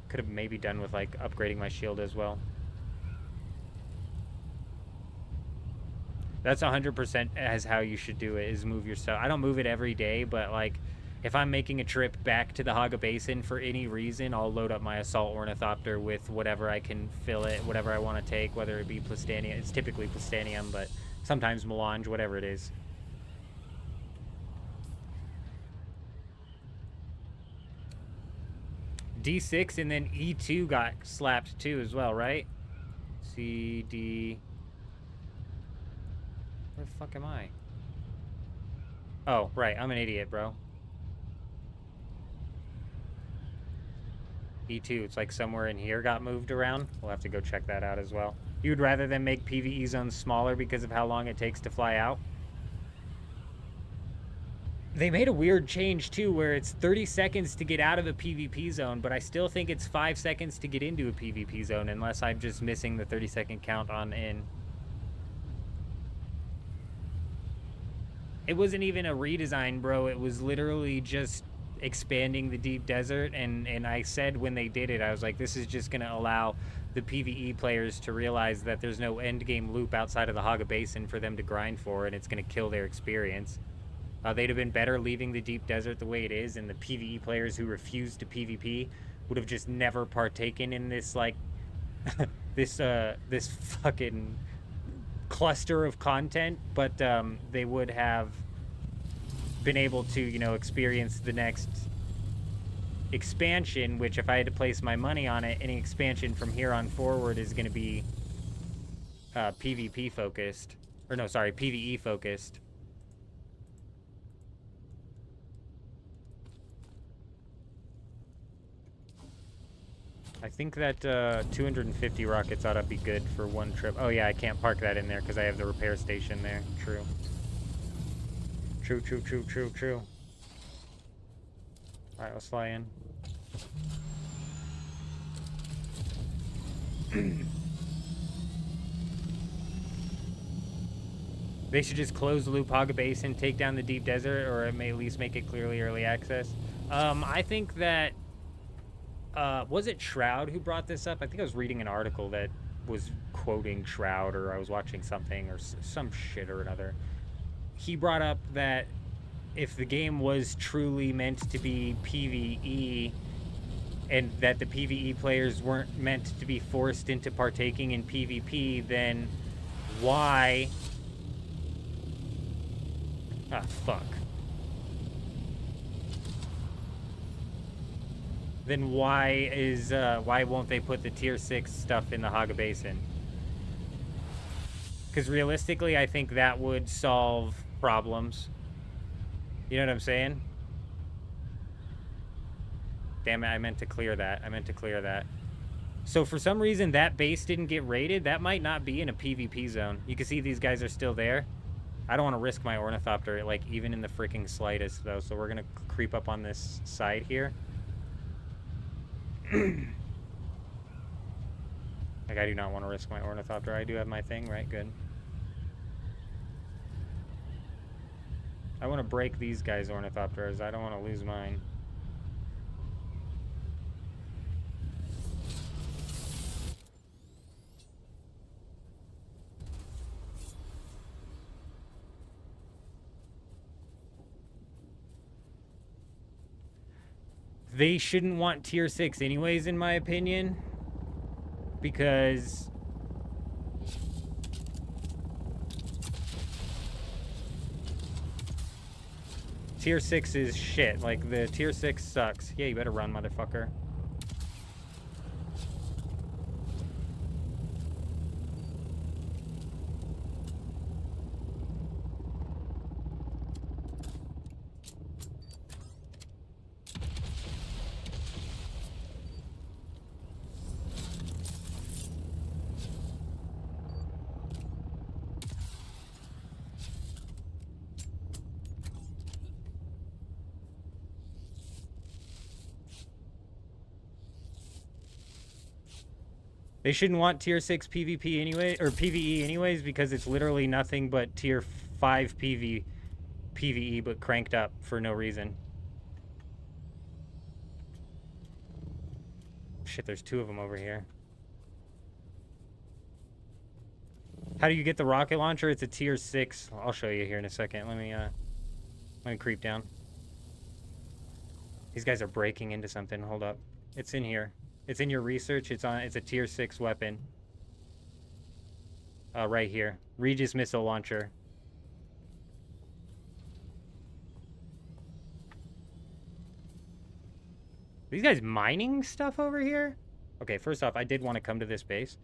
Could have maybe done with like upgrading my shield as well. That's 100% as how you should do it, is move your stuff. I don't move it every day, but like if I'm making a trip back to the Haga Basin for any reason, I'll load up my assault ornithopter with whatever I can fill it, whatever I want to take, whether it be Plastanium. It's typically Plastanium, but sometimes Melange, whatever it is. D6 and then E2 got slapped too as well, right? C, D... Where the fuck am I? Oh, right. I'm an idiot, bro. E2, it's like somewhere in here got moved around. We'll have to go check that out as well. You'd rather than make PvE zones smaller because of how long it takes to fly out? They made a weird change, too, where it's 30 seconds to get out of a PvP zone, but I still think it's 5 seconds to get into a PvP zone, unless I'm just missing the 30-second count on in. It wasn't even a redesign, bro. It was literally just expanding the deep desert, and I said when they did it, I was like, this is just going to allow the PvE players to realize that there's no endgame loop outside of the Haga Basin for them to grind for, and it's going to kill their experience. They'd have been better leaving the deep desert the way it is, and the PvE players who refused to PvP would have just never partaken in this, like, this fucking cluster of content, but they would have been able to, you know, experience the next expansion, which if I had to place my money on it, any expansion from here on forward is going to be PvP focused. Or no, sorry, PvE focused. I think that 250 rockets ought to be good for one trip. Oh yeah, I can't park that in there because I have the repair station there. True. True. Alright, let's fly in. They should just close the loop Haga Basin, take down the deep desert, or it may at least make it clearly early access. I think that was it Shroud who brought this up? I think I was reading an article that was quoting Shroud, or I was watching something, or some shit or another. He brought up that if the game was truly meant to be PvE, and that the PvE players weren't meant to be forced into partaking in PvP, then why... Ah, fuck. Then why won't they put the tier 6 stuff in the Haga Basin? Because realistically, I think that would solve problems. You know what I'm saying? Damn it, I meant to clear that. So for some reason, that base didn't get raided. That might not be in a PvP zone. You can see these guys are still there. I don't want to risk my ornithopter, like, even in the freaking slightest, though. So we're going to creep up on this side here. Like, I do not want to risk my ornithopter. I do have my thing, right? Good. I want to break these guys' ornithopters. I don't want to lose mine. They shouldn't want tier 6 anyways, in my opinion, because tier 6 is shit. Like, the tier 6 sucks. Yeah, you better run, motherfucker. They shouldn't want tier 6 PvP anyway, or PvE anyways, because it's literally nothing but tier 5 PvE, but cranked up for no reason. Shit, there's 2 of them over here. How do you get the rocket launcher? It's a tier 6. I'll show you here in a second. Let me creep down. These guys are breaking into something. Hold up. It's in here. It's in your research. It's a tier 6 weapon. Right here. Regis missile launcher. These guys mining stuff over here? Okay, first off, I did want to come to this base.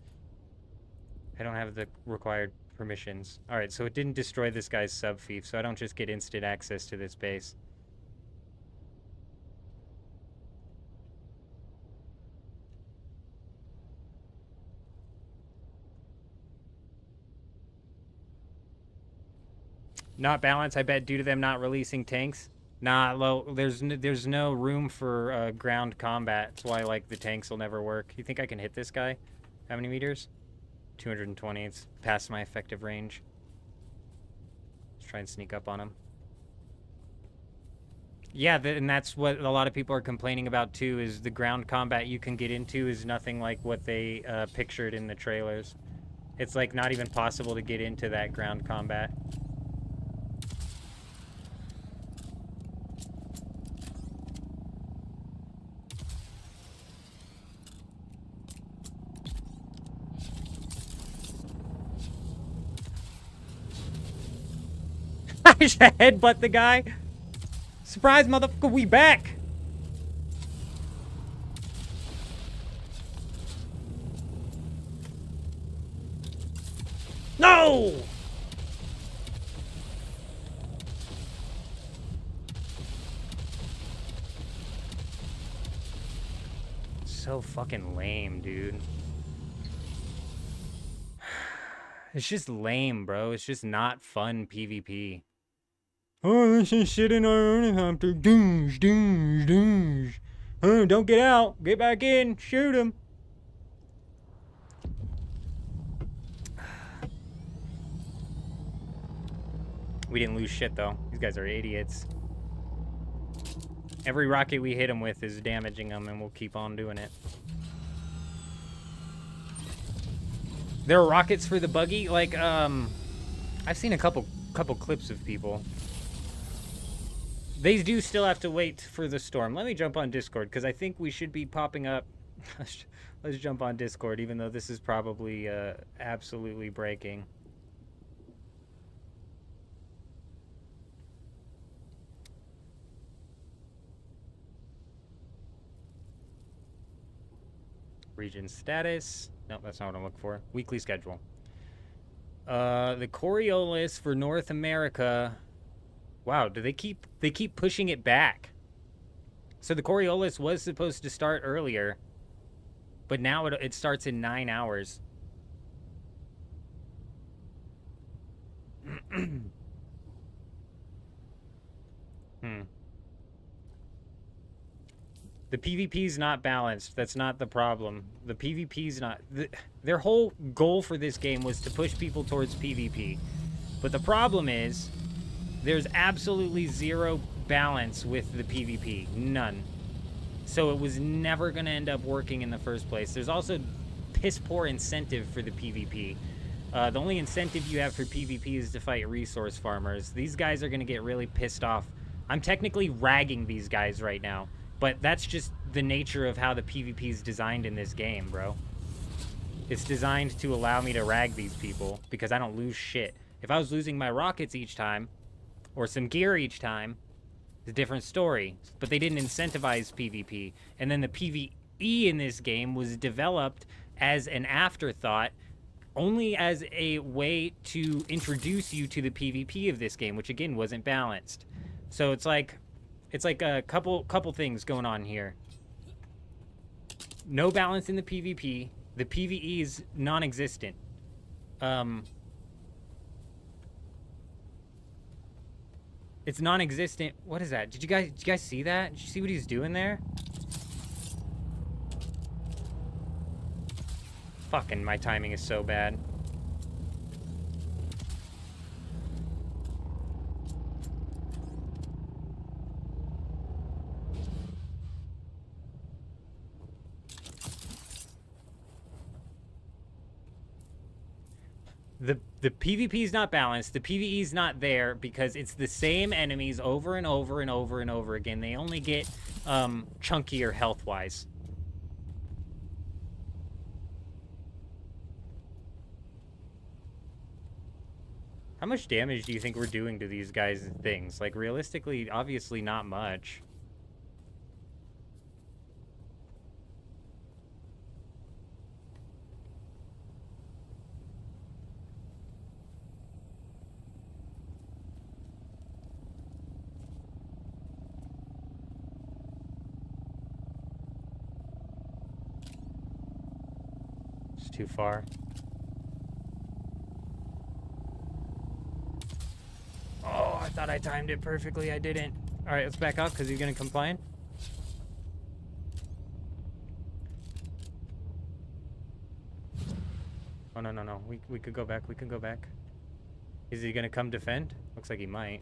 I don't have the required permissions. Alright, so it didn't destroy this guy's sub-fief, so I don't just get instant access to this base. Not balanced, I bet, due to them not releasing tanks. Nah, low. There's no room for ground combat. That's why, like, the tanks will never work. You think I can hit this guy? How many meters? 220. It's past my effective range. Let's try and sneak up on him. Yeah, and that's what a lot of people are complaining about, too, is the ground combat you can get into is nothing like what they pictured in the trailers. It's, like, not even possible to get into that ground combat. I should headbutt the guy. Surprise, motherfucker, we back. No! So fucking lame, dude. It's just lame, bro. It's just not fun PvP. Oh, this is shit in our helicopter. Doosh, doosh, doosh. Oh, don't get out. Get back in. Shoot him. We didn't lose shit, though. These guys are idiots. Every rocket we hit them with is damaging them, and we'll keep on doing it. There are rockets for the buggy? Like, I've seen a couple clips of people. They do still have to wait for the storm. Let me jump on Discord, because I think we should be popping up. Let's jump on Discord, even though this is probably absolutely breaking. Region status. No, that's not what I'm looking for. Weekly schedule. The Coriolis for North America. Wow, do they keep pushing it back? So the Coriolis was supposed to start earlier, but now it starts in 9 hours. The PvP's not balanced. That's not the problem. The PvP's not... Their whole goal for this game was to push people towards PvP. But the problem is, there's absolutely zero balance with the PvP. None. So it was never going to end up working in the first place. There's also piss poor incentive for the PvP. The only incentive you have for PvP is to fight resource farmers. These guys are going to get really pissed off. I'm technically ragging these guys right now. But that's just the nature of how the PvP is designed in this game, bro. It's designed to allow me to rag these people because I don't lose shit. If I was losing my rockets each time, or some gear each time, it's a different story. But they didn't incentivize PvP. And then the PvE in this game was developed as an afterthought, only as a way to introduce you to the PvP of this game, which again wasn't balanced. So it's like a couple things going on here. No balance in the PvP. The PvE is non-existent. It's non-existent. What is that? Did you guys see that? Did you see what he's doing there? Fucking my timing is so bad. The PvP is not balanced. The PvE is not there because it's the same enemies over and over and over and over again. They only get chunkier health-wise. How much damage do you think we're doing to these guys' things? Like, realistically, obviously not much. It's too far. Oh, I thought I timed it perfectly. I didn't. All right, let's back up because he's going to complain. Oh, no, no, no. We could go back. We can go back. Is he going to come defend? Looks like he might.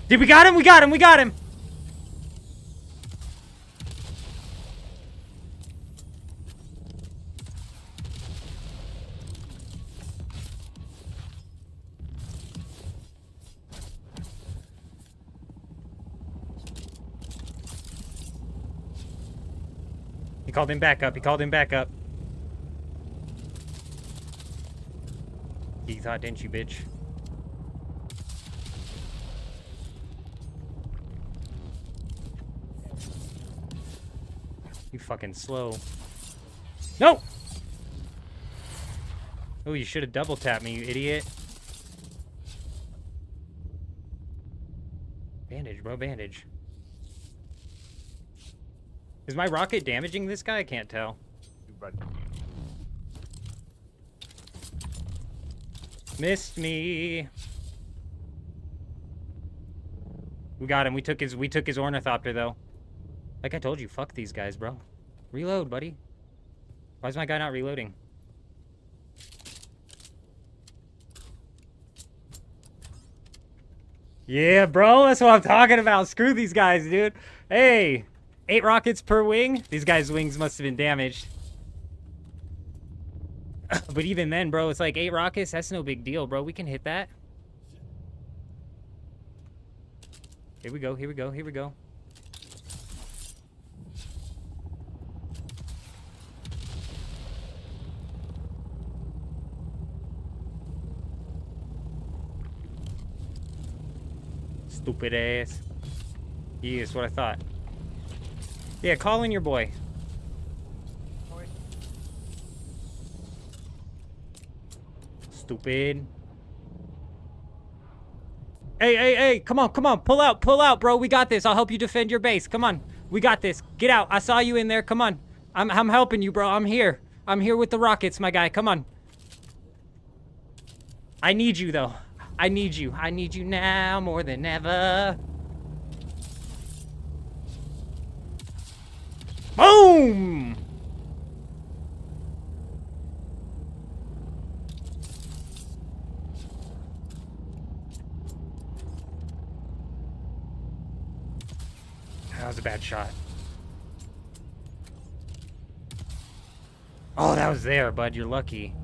Dude, we got him! We got him! We got him! He called him back up. He called him back up. You thought, didn't you, bitch? You fucking slow. No! Oh, you should have double tapped me, you idiot. Bandage, bro, bandage. Is my rocket damaging this guy? I can't tell. Missed me. We got him. We took his ornithopter though. Like I told you, fuck these guys, bro. Reload, buddy. Why is my guy not reloading? Yeah, bro, that's what I'm talking about. Screw these guys, dude. Hey, 8 rockets per wing. These guys' wings must have been damaged. But even then, bro, it's like 8 rockets. That's no big deal, bro. We can hit that. Here we go, here we go, here we go. Stupid ass. Yeah, that's what I thought. Yeah, call in your boy. Stupid. Hey, hey, hey, come on, pull out, bro. We got this. I'll help you defend your base. Come on, we got this. Get out. I saw you in there. Come on. I'm helping you, bro. I'm here. I'm here with the rockets, my guy. Come on. I need you, though. I need you. I need you now more than ever. Boom! That was a bad shot. Oh, that was there, bud. You're lucky.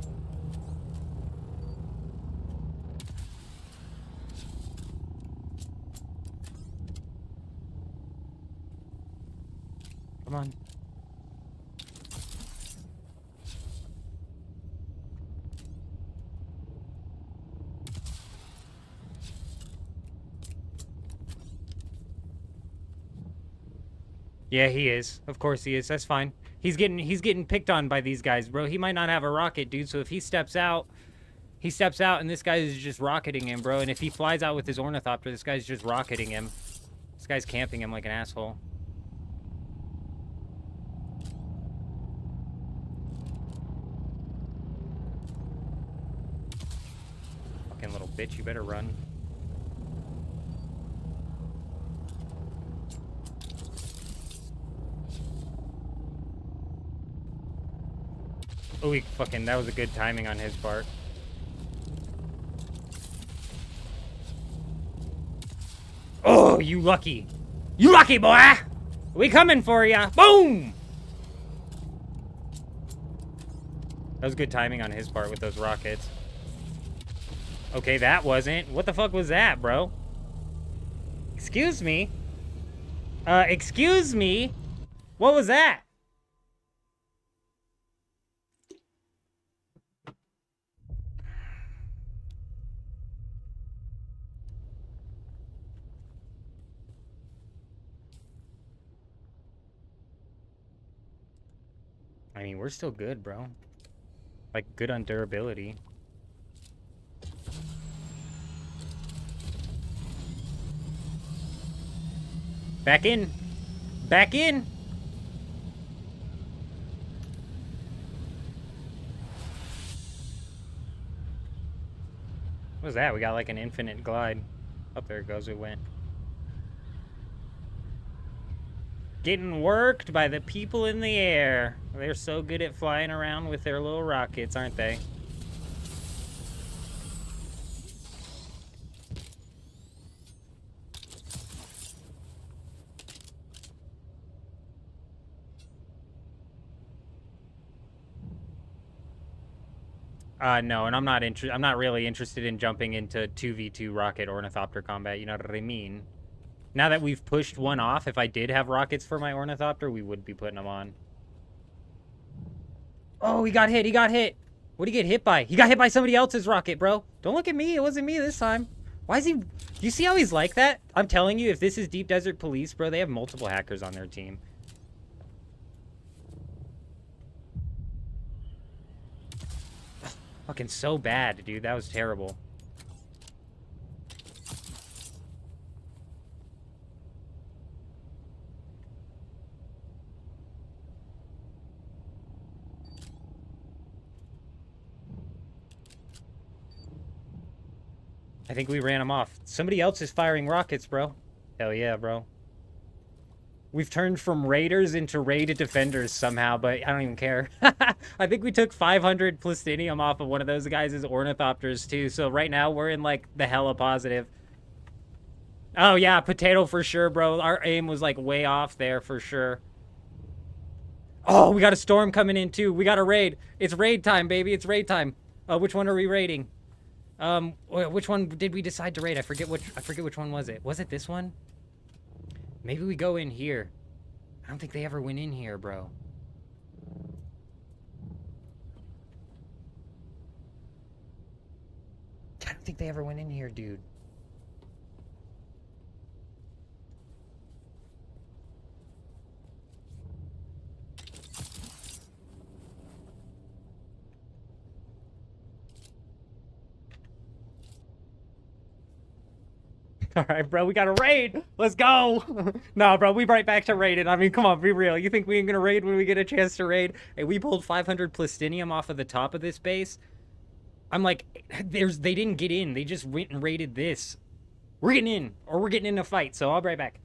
Come on. Yeah, he is. Of course he is. That's fine. He's getting picked on by these guys, bro. He might not have a rocket, dude, so if he steps out, He steps out, and this guy is just rocketing him, bro. And if he flies out with his ornithopter, this guy's just rocketing him. This guy's camping him like an asshole. Fucking little bitch, you better run. Oh, he fucking, that was a good timing on his part. Oh, you lucky. You lucky, boy! We coming for ya! Boom! That was good timing on his part with those rockets. Okay, that wasn't. What the fuck was that, bro? Excuse me? Excuse me? What was that? I mean, we're still good, bro. Like, good on durability. Back in. Back in. What was that? We got like an infinite glide. Oh, there it goes. It went. Getting worked by the people in the air. They're so good at flying around with their little rockets, aren't they? No, and I'm not really interested in jumping into 2v2 rocket ornithopter combat, you know what I mean? Now that we've pushed one off, if I did have rockets for my ornithopter, we would be putting them on. Oh, he got hit, he got hit! What'd he get hit by? He got hit by somebody else's rocket, bro. Don't look at me, it wasn't me this time. Why is he... You see how he's like that? I'm telling you, if this is Deep Desert Police, bro, they have multiple hackers on their team. Fucking so bad, dude. That was terrible. I think we ran him off. Somebody else is firing rockets, bro. Hell yeah, bro. We've turned from raiders into raided defenders somehow, but I don't even care. I think we took 500 plastinium off of one of those guys' ornithopters, too. So right now, we're in, like, the hella positive. Oh, yeah, potato for sure, bro. Our aim was, like, way off there for sure. Oh, we got a storm coming in, too. We got a raid. It's raid time, baby. It's raid time. Which one are we raiding? Which one did we decide to raid? I forget which one was it. Was it this one? Maybe we go in here. I don't think they ever went in here, bro. I don't think they ever went in here, dude. All right, bro, we got a raid. Let's go. No, bro, we right back to raiding. I mean, come on, be real. You think we ain't gonna raid when we get a chance to raid? Hey, we pulled 500 plastinium off of the top of this base. I'm like, they didn't get in. They just went and raided this. We're getting in, or we're getting in a fight, so I'll be right back.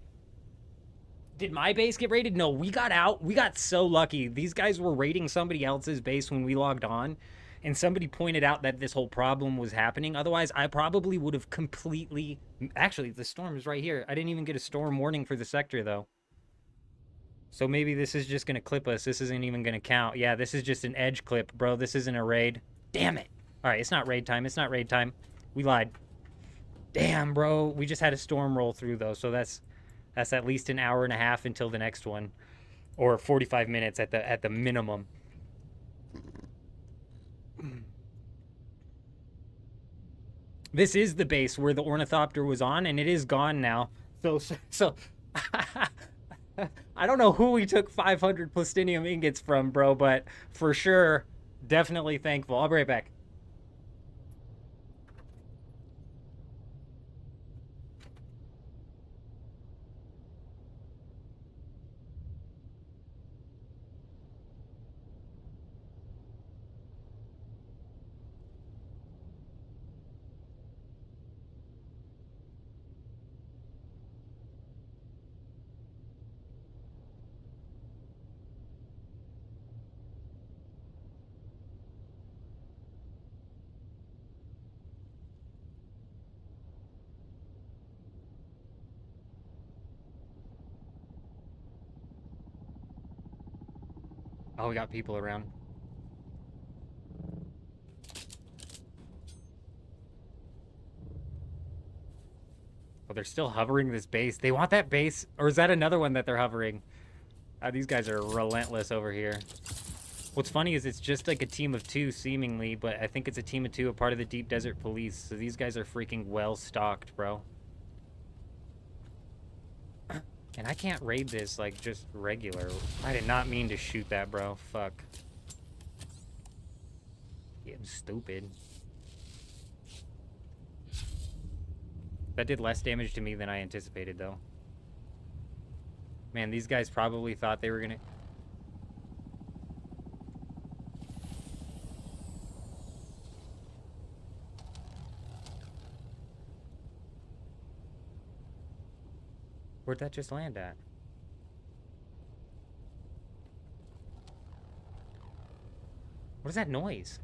Did my base get raided? No, we got out. We got so lucky. These guys were raiding somebody else's base when we logged on. And somebody pointed out that this whole problem was happening. Otherwise, I probably would have completely... Actually, the storm is right here. I didn't even get a storm warning for the sector, though. So maybe this is just going to clip us. This isn't even going to count. Yeah, this is just an edge clip, bro. This isn't a raid. Damn it. All right, it's not raid time. It's not raid time. We lied. Damn, bro. We just had a storm roll through, though. So that's at least an hour and a half until the next one. Or 45 minutes at the minimum. This is the base where the ornithopter was on, and it is gone now. So I don't know who we took 500 plastinium ingots from, bro, but for sure, definitely thankful. I'll be right back. Oh, we got people around. Oh, they're still hovering this base. They want that base, or is that another one that they're hovering? These guys are relentless over here. What's funny is it's just like a team of two, seemingly, but I think it's a team of two, a part of the Deep Desert Police. So these guys are freaking well-stocked, bro. And I can't raid this, like, just regular. I did not mean to shoot that, bro. Fuck. Yeah, I'm stupid. That did less damage to me than I anticipated, though. Man, these guys probably thought they were gonna... Where'd that just land at? What is that noise?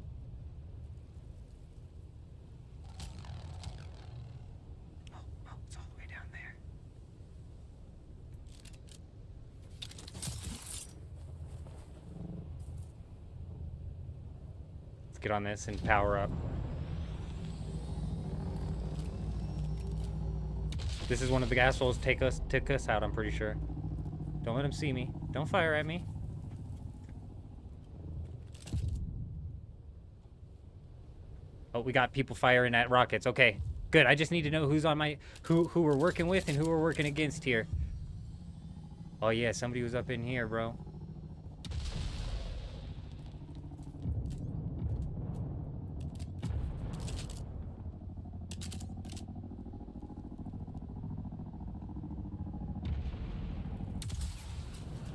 Oh, it's all the way down there. Let's get on this and power up. This is one of the assholes took us out, I'm pretty sure. Don't let him see me. Don't fire at me. Oh, we got people firing at rockets. Okay, good. I just need to know who's on my... Who we're working with and who we're working against here. Oh, yeah, somebody was up in here, bro.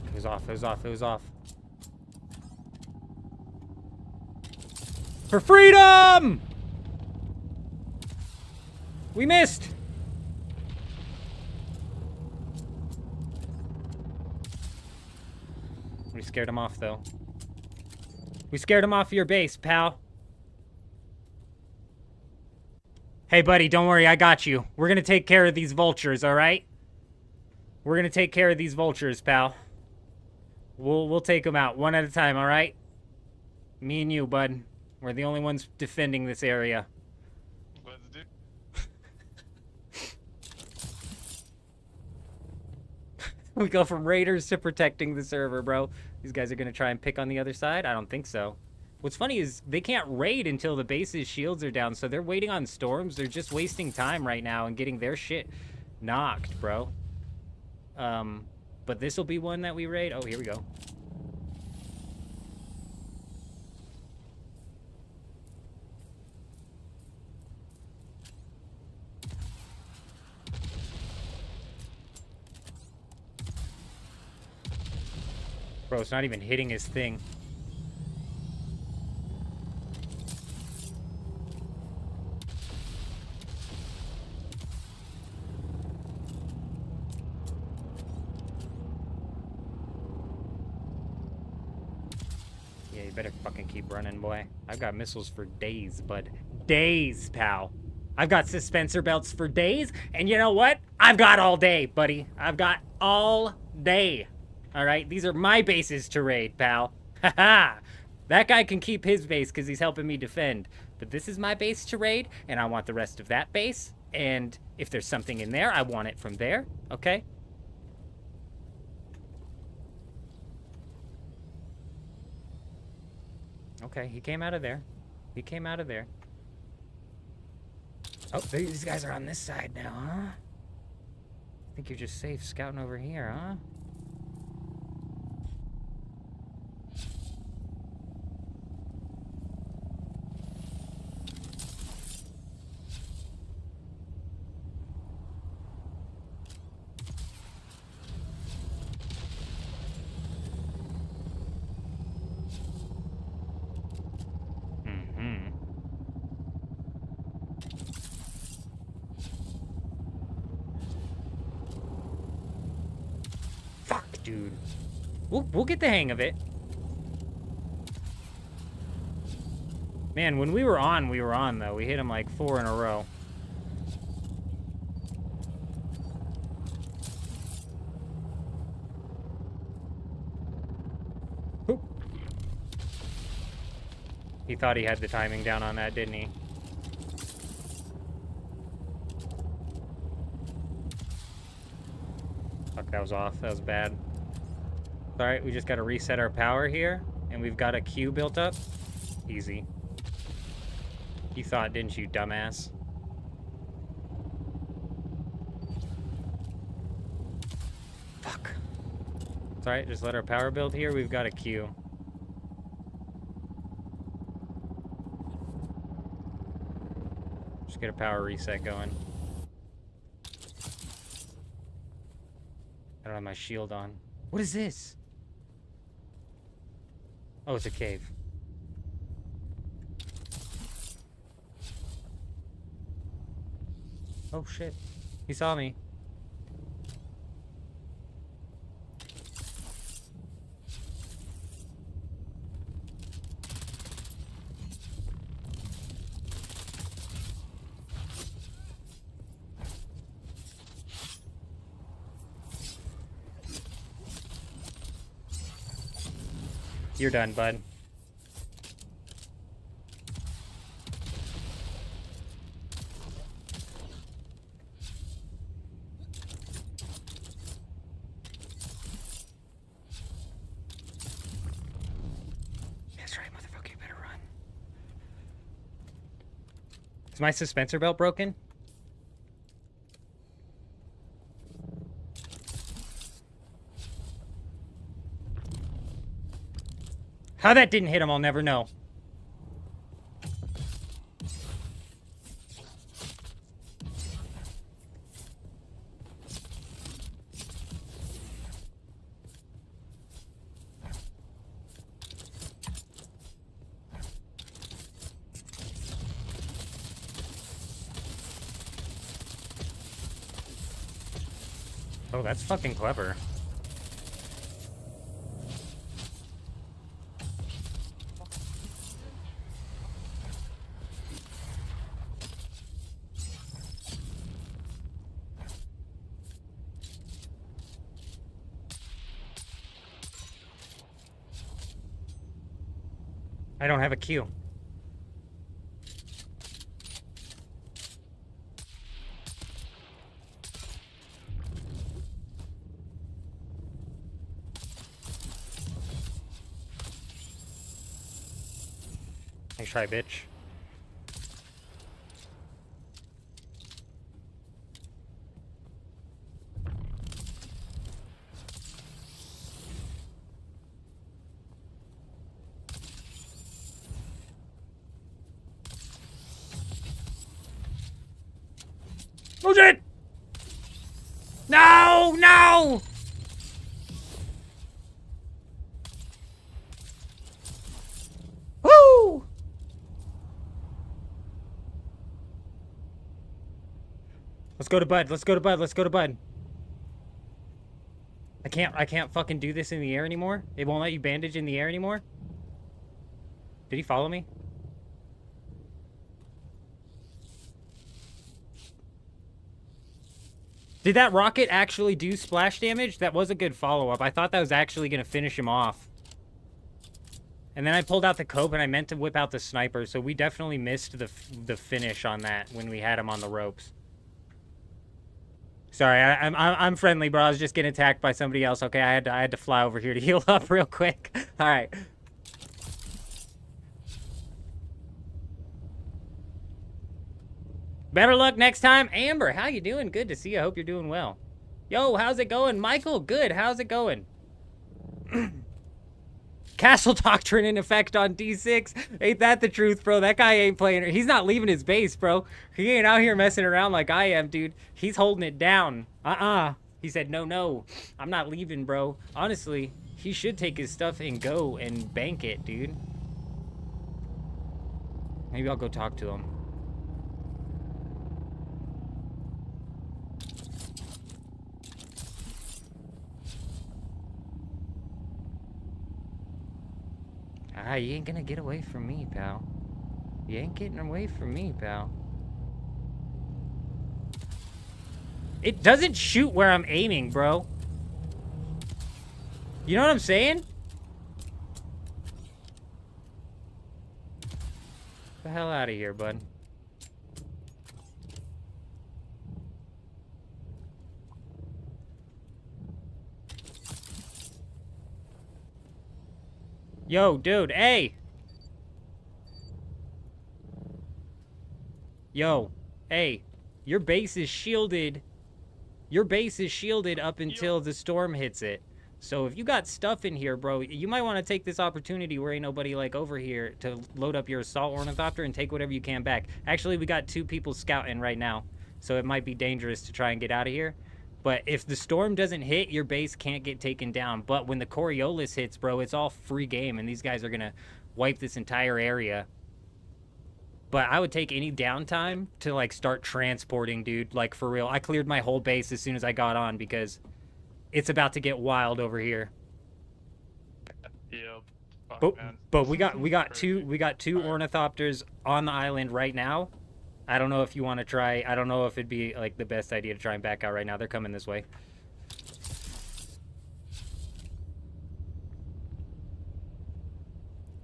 It was off, it was off, it was off. For freedom! We missed! We scared him off, though. We scared him off your base, pal. Hey, buddy, don't worry, I got you. We're gonna take care of these vultures, alright? We're gonna take care of these vultures, pal. We'll take them out one at a time, all right? Me and you, bud. We're the only ones defending this area. Glad to do. We go from raiders to protecting the server, bro. These guys are gonna try and pick on the other side? I don't think so. What's funny is they can't raid until the base's shields are down, so they're waiting on storms. They're just wasting time right now and getting their shit knocked, bro. But this will be one that we raid. Oh, here we go. Bro, it's not even hitting his thing. Yeah, you better fucking keep running, boy. I've got missiles for days, bud. Days, pal. I've got suspensor belts for days, and you know what? I've got all day, buddy. I've got all day. All right? These are my bases to raid, pal. Haha. That guy can keep his base because he's helping me defend. But this is my base to raid, and I want the rest of that base. And if there's something in there, I want it from there. Okay? Okay, he came out of there. He came out of there. Oh, these guys are on this side now, huh? I think you're just safe scouting over here, huh? Dude. We'll get the hang of it. Man, when we were on, though. We hit him like 4 in a row. Oop. He thought he had the timing down on that, didn't he? Fuck, that was off. That was bad. Alright, we just gotta reset our power here. And we've got a queue built up. Easy. You thought, didn't you, dumbass? Fuck. It's alright, just let our power build here. We've got a queue. Just get a power reset going. I don't have my shield on. What is this? Oh, it's a cave. Oh shit. He saw me. You're done, bud. That's right, motherfucker, you better run. Is my suspensor belt broken? How that didn't hit him, I'll never know. Oh, that's fucking clever. I don't have a Q. Nice try, bitch. Oh shit! No! No! Woo! Let's go to Bud. Let's go to Bud. Let's go to Bud. I can't fucking do this in the air anymore. It won't let you bandage in the air anymore. Did he follow me? Did that rocket actually do splash damage? That was a good follow-up. I thought that was actually going to finish him off. And then I pulled out the cope and I meant to whip out the sniper, so we definitely missed the finish on that when we had him on the ropes. Sorry, I'm friendly, bro. I was just getting attacked by somebody else. Okay, I had to fly over here to heal up real quick. All right. Better luck next time. Amber, how you doing? Good to see you. I hope you're doing well. Yo, how's it going? Michael, good. How's it going? Castle Doctrine in effect on D6. Ain't that the truth, bro? That guy ain't playing. He's not leaving his base, bro. He ain't out here messing around like I am, dude. He's holding it down. He said, no. I'm not leaving, bro. Honestly, he should take his stuff and go and bank it, dude. Maybe I'll go talk to him. You ain't gonna get away from me, pal. You ain't getting away from me, pal. It doesn't shoot where I'm aiming, bro. You know what I'm saying? hell out of here, bud. Yo, dude, hey! Yo, hey, your base is shielded. Your base is shielded up until the storm hits it. So if you got stuff in here, bro, you might want to take this opportunity where ain't nobody like over here to load up your assault ornithopter and take whatever you can back. Actually, we got 2 people scouting right now, so it might be dangerous to try and get out of here. But if the storm doesn't hit, your base can't get taken down. But when the Coriolis hits, bro, it's all free game, and these guys are going to wipe this entire area. But I would take any downtime to, like, start transporting, dude. Like, for real. I cleared my whole base as soon as I got on because it's about to get wild over here. Yeah. Fuck, But we got two ornithopters on the island right now. I don't know if you want to try. I don't know if it'd be, like, the best idea to try and back out right now. They're coming this way.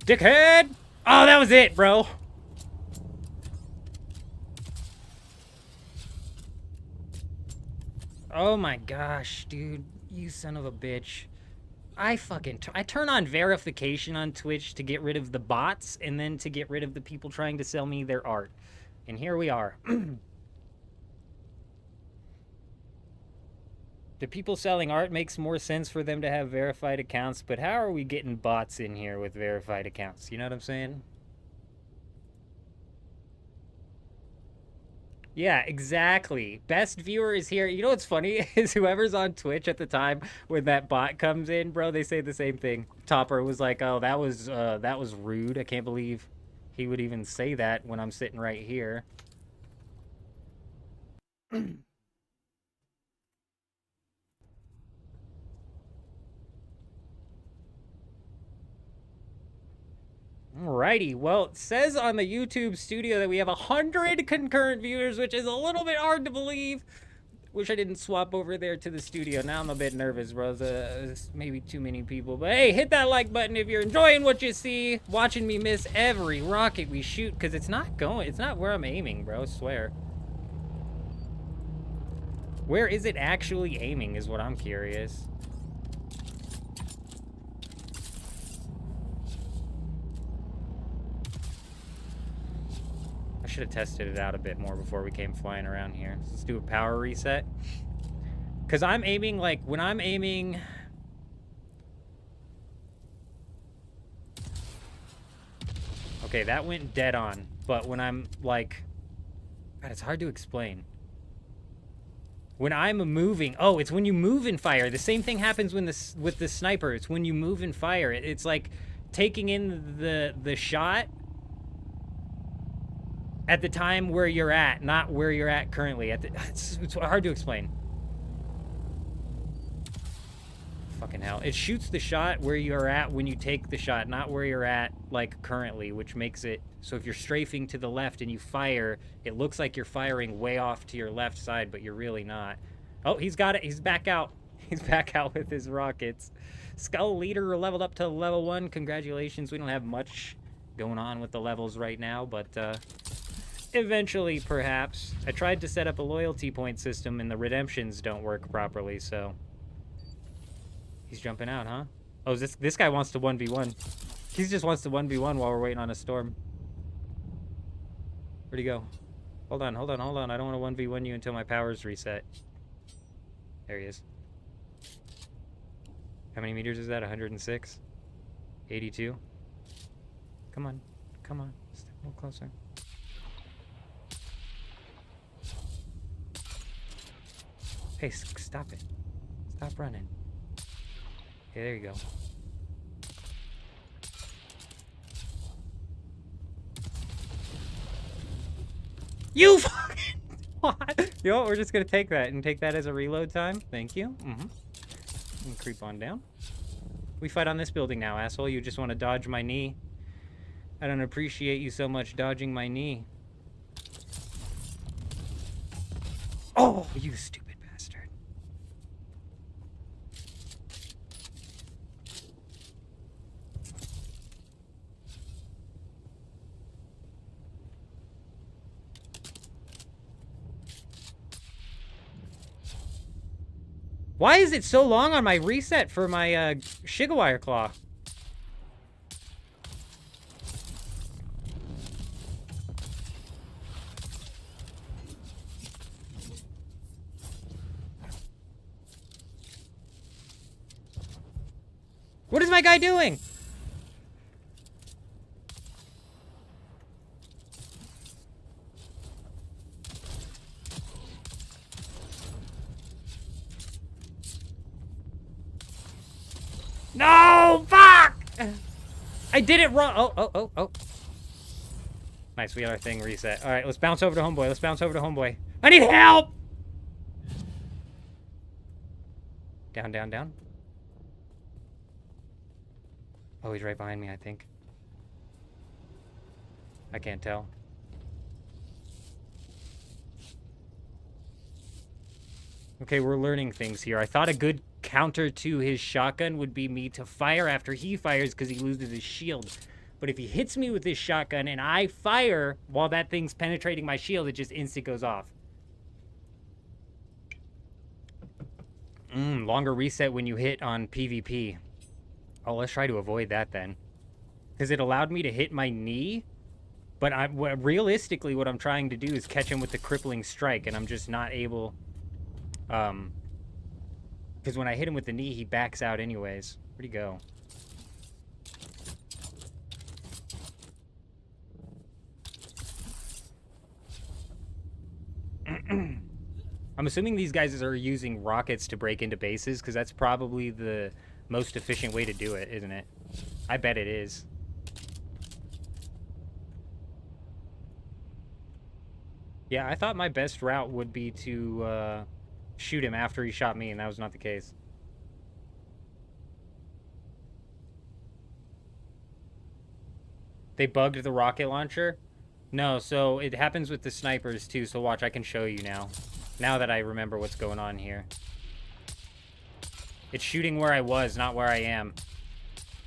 Dickhead! Oh, that was it, bro. Oh my gosh, dude. You son of a bitch. I turn on verification on Twitch to get rid of the bots and then to get rid of the people trying to sell me their art. And here we are. The people selling art makes more sense for them to have verified accounts, but how are we getting bots in here with verified accounts? You know what I'm saying? Yeah, exactly. Best viewer is here. You know what's funny is whoever's on Twitch at the time when that bot comes in, bro, they say the same thing. Topper was like, "Oh, that was rude. I can't believe he would even say that when I'm sitting right here." Alrighty, well, it says on the YouTube studio that we have 100 concurrent viewers, which is a little bit hard to believe. Wish I didn't swap over there to the studio. Now I'm a bit nervous, bro. There's maybe too many people. But hey, hit that like button if you're enjoying what you see. Watching me miss every rocket we shoot, because it's not where I'm aiming, bro, I swear. Where is it actually aiming is what I'm curious. I should have tested it out a bit more before we came flying around here. Let's do a power reset. Because I'm aiming, like, when I'm aiming... Okay, that went dead on. But when I'm, like... God, it's hard to explain. When I'm moving... Oh, it's when you move and fire. The same thing happens when with the sniper. It's when you move and fire. It's like taking in the shot... at the time where you're at, not where you're at currently. It's hard to explain. Fucking hell. It shoots the shot where you're at when you take the shot, not where you're at, like, currently, which makes it... So if you're strafing to the left and you fire, it looks like you're firing way off to your left side, but you're really not. Oh, he's got it. He's back out. He's back out with his rockets. Skull Leader leveled up to level 1. Congratulations. We don't have much going on with the levels right now, but, eventually, perhaps. I tried to set up a loyalty point system and the redemptions don't work properly, so... He's jumping out, huh? Oh, this guy wants to 1v1. He just wants to 1v1 while we're waiting on a storm. Where'd he go? Hold on. I don't want to 1v1 you until my power's reset. There he is. How many meters is that? 106? 82? Come on. Step a little closer. Hey, stop it. Stop running. Okay, there you go. You fucking... What? You know what? We're just gonna take that and take that as a reload time. Thank you. And creep on down. We fight on this building now, asshole. You just want to dodge my knee. I don't appreciate you so much dodging my knee. Oh, you stupid. Why is it so long on my reset for my Shigawire Claw? What is my guy doing? No! Fuck! I did it wrong. Oh. Nice, we got our thing reset. All right, let's bounce over to homeboy. I need help! Down. Oh, he's right behind me, I think. I can't tell. Okay, we're learning things here. I thought a good counter to his shotgun would be me to fire after he fires because he loses his shield. But if he hits me with his shotgun and I fire while that thing's penetrating my shield, it just instant goes off. Longer reset when you hit on PvP. Oh, let's try to avoid that then. Because it allowed me to hit my knee. But realistically, what I'm trying to do is catch him with the crippling strike. And I'm just not able... Because when I hit him with the knee, he backs out anyways. Where'd he go? I'm assuming these guys are using rockets to break into bases, because that's probably the most efficient way to do it, isn't it? I bet it is. Yeah, I thought my best route would be to shoot him after he shot me, and that was not the case. They bugged the rocket launcher? No, so it happens with the snipers too, so watch, I can show you now. Now that I remember what's going on here. It's shooting where I was, not where I am.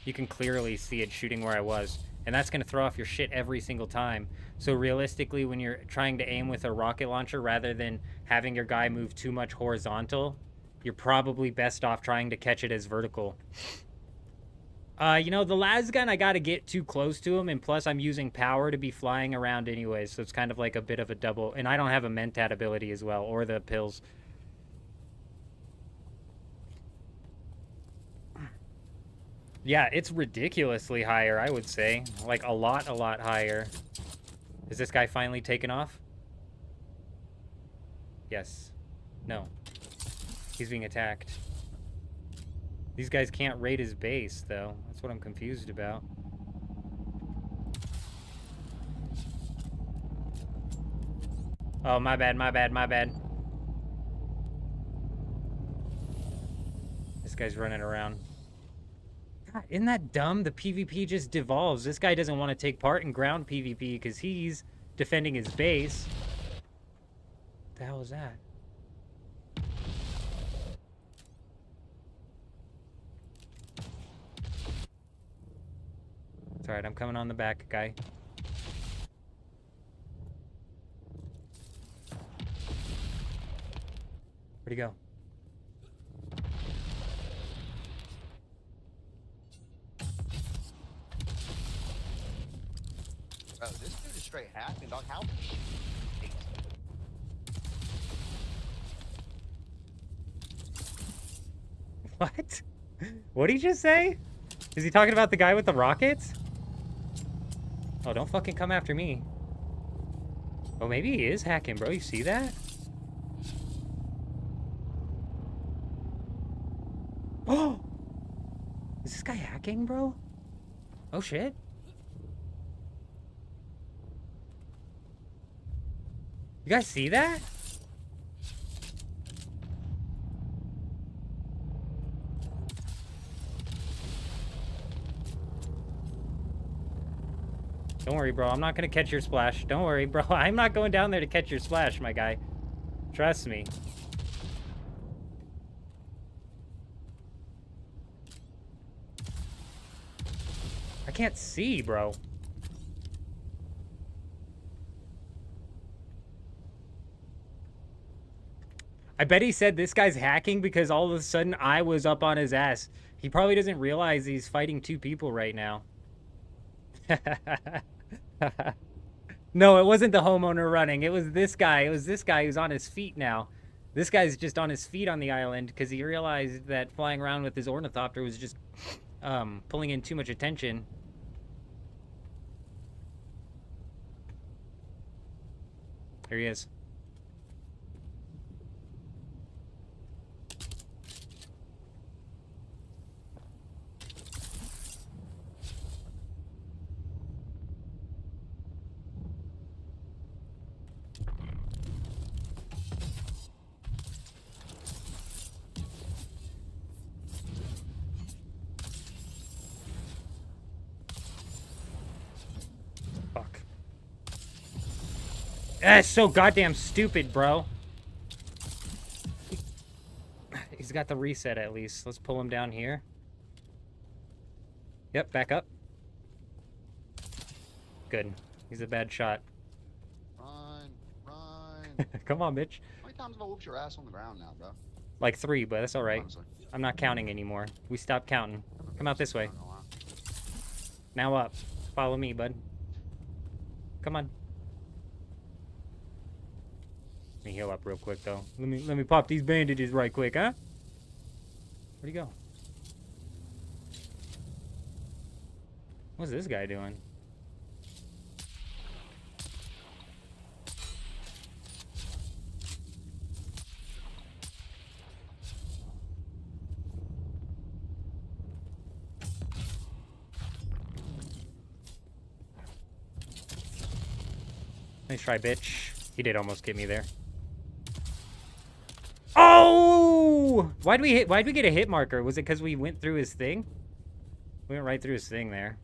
You can clearly see it shooting where I was. And that's going to throw off your shit every single time. So realistically, when you're trying to aim with a rocket launcher, rather than having your guy move too much horizontal, you're probably best off trying to catch it as vertical. You know, the las gun, I got to get too close to him, and plus I'm using power to be flying around anyways, so it's kind of like a bit of a double. And I don't have a mentat ability as well, or the pills. Yeah, it's ridiculously higher, I would say. Like, a lot higher. Is this guy finally taken off? Yes. No. He's being attacked. These guys can't raid his base, though. That's what I'm confused about. Oh, my bad. This guy's running around. God, isn't that dumb? The PvP just devolves. This guy doesn't want to take part in ground PvP because he's defending his base. What the hell is that? It's alright, I'm coming on the back, guy. Where'd he go? Bro, this dude is straight hacking, dog. How? What? What'd he just say? Is he talking about the guy with the rockets? Oh, don't fucking come after me. Oh, maybe he is hacking, bro. You see that? Oh! Is this guy hacking, bro? Oh, shit. You guys see that? Don't worry, bro. I'm not gonna catch your splash. Don't worry, bro. I'm not going down there to catch your splash, my guy. Trust me. I can't see, bro. I bet he said this guy's hacking because all of a sudden I was up on his ass. He probably doesn't realize he's fighting 2 people right now. No, it wasn't the homeowner running. It was this guy. It was this guy who's on his feet now. This guy's just on his feet on the island because he realized that flying around with his ornithopter was just pulling in too much attention. Here he is. Fuck. That's so goddamn stupid, bro. He's got the reset at least. Let's pull him down here. Yep, back up. Good. He's a bad shot. Run, run. Come on, Mitch. How many times have I whooped your ass on the ground now, bro? Like 3, but that's all right. Honestly. I'm not counting anymore. We stopped counting. Come out this way. Now up. Follow me, bud. Come on. Let me heal up real quick, though. Let me pop these bandages right quick, huh? Where'd he go? What's this guy doing? Nice try, bitch. He did almost get me there. Oh! Why'd we get a hit marker? Was it because we went through his thing? We went right through his thing there.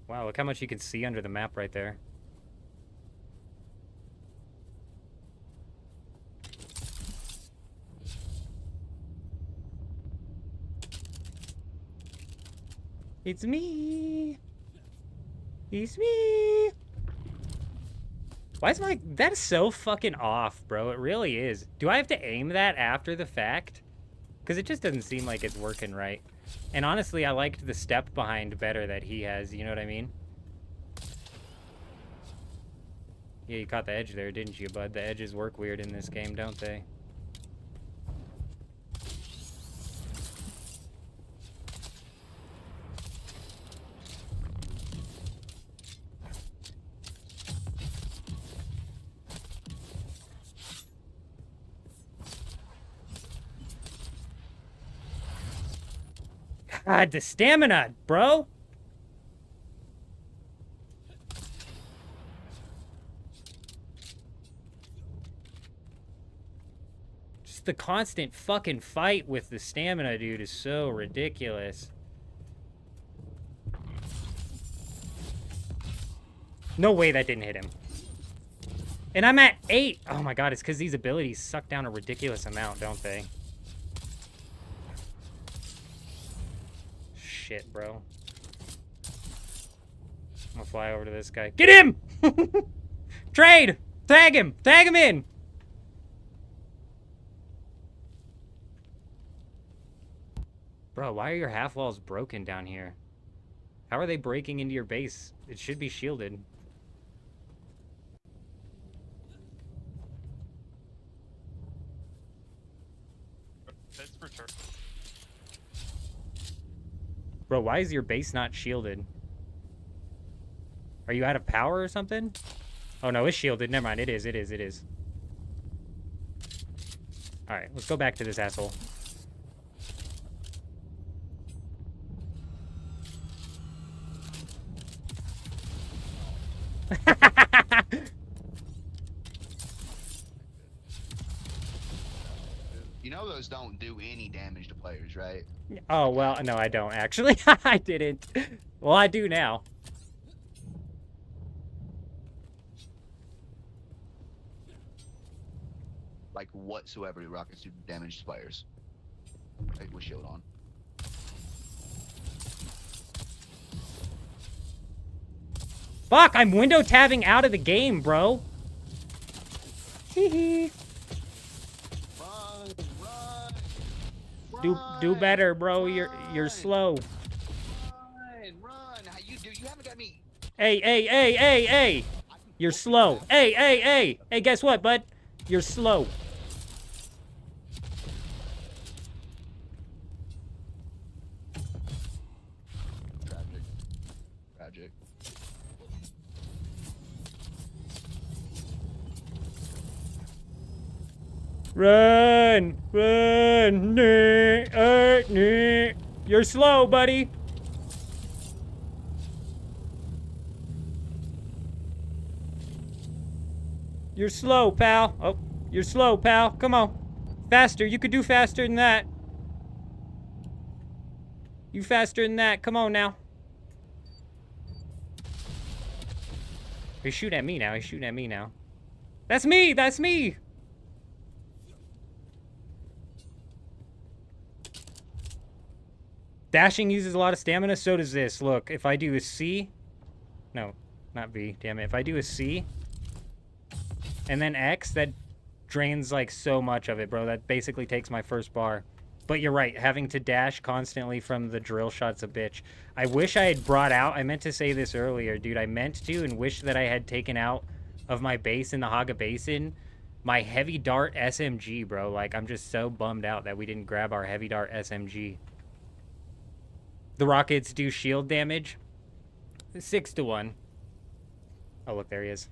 Wow, look how much you can see under the map right there. It's me. It's me. Why is my... That is so fucking off, bro. It really is. Do I have to aim that after the fact? Because it just doesn't seem like it's working right. And honestly, I liked the step behind better that he has. You know what I mean? Yeah, you caught the edge there, didn't you, bud? The edges work weird in this game, don't they? God, the stamina, bro. Just the constant fucking fight with the stamina, dude, is so ridiculous. No way that didn't hit him. And I'm at 8. Oh my god, it's because these abilities suck down a ridiculous amount, don't they? Shit, bro. I'm gonna fly over to this guy. Get him! Trade! Tag him! Tag him in! Bro, why are your half walls broken down here? How are they breaking into your base? It should be shielded. That's for sure. Bro, why is your base not shielded? Are you out of power or something? Oh no, it's shielded. Never mind. It is. Alright, let's go back to this asshole. You know those don't do any damage to players, right? Oh, well, no, I don't, actually. I didn't. Well, I do now. Like, whatsoever rockets do damage to players. Like, with shield on. Fuck, I'm window tabbing out of the game, bro. Hee hee. Run, run, Do run, better, bro. You're run, slow. run. How you do? You haven't got me. Hey. I can You're whoop you slow. fast. Hey. Hey, guess what, bud? You're slow. Tragic. Tragic. Run. You're slow, buddy. You're slow, pal. Oh, you're slow, pal. Come on. Faster. You could do faster than that. You faster than that. Come on now. He's shooting at me now. He's shooting at me now. That's me. That's me. Dashing uses a lot of stamina. So does this. Look, if I do a C. No, not V. Damn it. If I do a C. And then X, that drains like so much of it, bro. That basically takes my first bar. But you're right, having to dash constantly from the drill shot's a bitch. I wish I had brought out, I meant to say this earlier, dude. I meant to and wish that I had taken out of my base in the Haga Basin my heavy dart SMG, bro. Like, I'm just so bummed out that we didn't grab our heavy dart SMG. The rockets do shield damage. 6-1. Oh, look, there he is.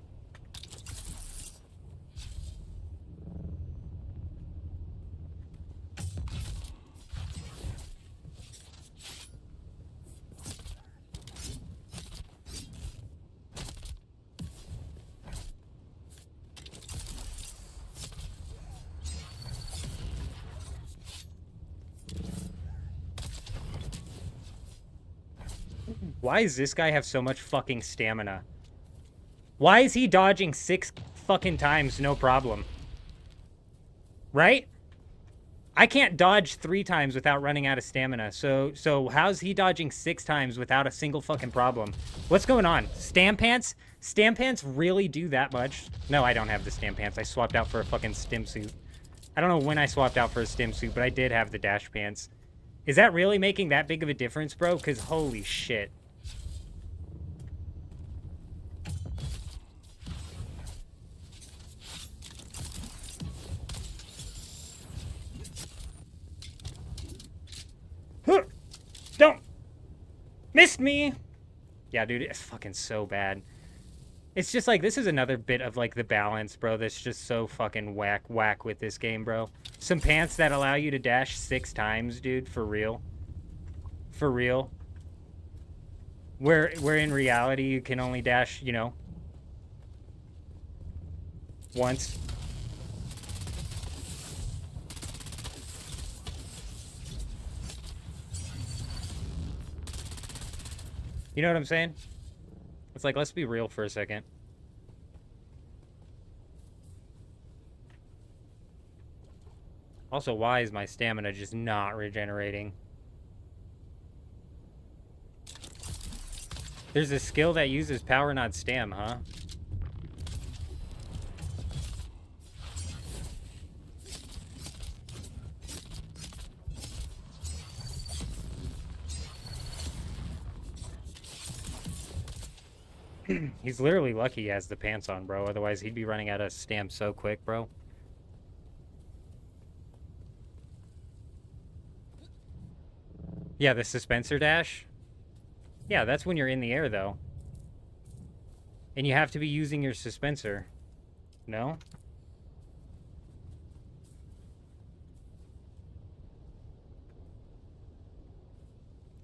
Why does this guy have so much fucking stamina? Why is he dodging 6 fucking times no problem? Right? I can't dodge 3 times without running out of stamina. So how's he dodging 6 times without a single fucking problem? What's going on? Stam pants? Stam pants really do that much? No, I don't have the stam pants. I swapped out for a fucking stim suit. I don't know when I swapped out for a stim suit, but I did have the dash pants. Is that really making that big of a difference, bro? Because holy shit. Don't! Missed me! Yeah, dude, it's fucking so bad. It's just like, this is another bit of like the balance, bro, that's just so fucking whack with this game, bro. Some pants that allow you to dash 6 times, dude, for real. For real. Where in reality you can only dash, you know, once. You know what I'm saying? It's like, let's be real for a second. Also, why is my stamina just not regenerating? There's a skill that uses power, not stam, huh? He's literally lucky he has the pants on, bro. Otherwise, he'd be running out of stam so quick, bro. Yeah, the suspensor dash. Yeah, that's when you're in the air, though. And you have to be using your suspensor. No?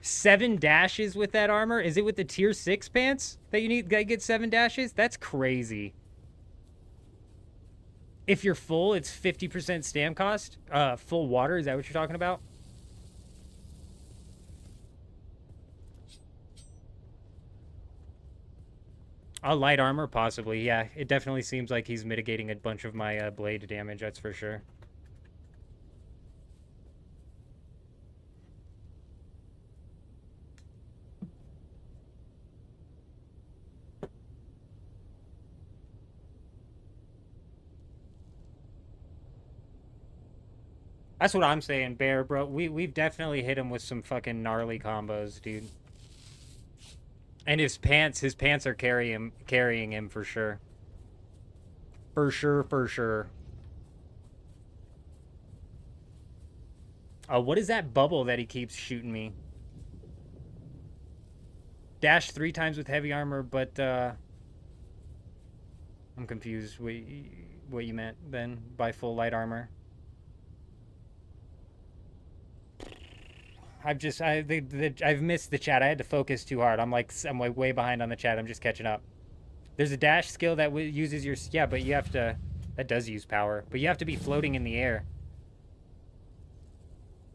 Seven dashes with that armor? Is it with the tier 6 pants that you need to get 7 dashes? That's crazy. If you're full, it's 50% stam cost? Full water, is that what you're talking about? A light armor, possibly, yeah. It definitely seems like he's mitigating a bunch of my blade damage, that's for sure. That's what I'm saying, Bear, bro. We've definitely hit him with some fucking gnarly combos, dude. And his pants are carrying him for sure. For sure, for sure. What is that bubble that he keeps shooting me? Dash 3 times with heavy armor, but I'm confused what you meant then by full light armor. I've missed the chat. I had to focus too hard. I'm like way behind on the chat. I'm just catching up. There's a dash skill that uses your but you have to that does use power, but you have to be floating in the air.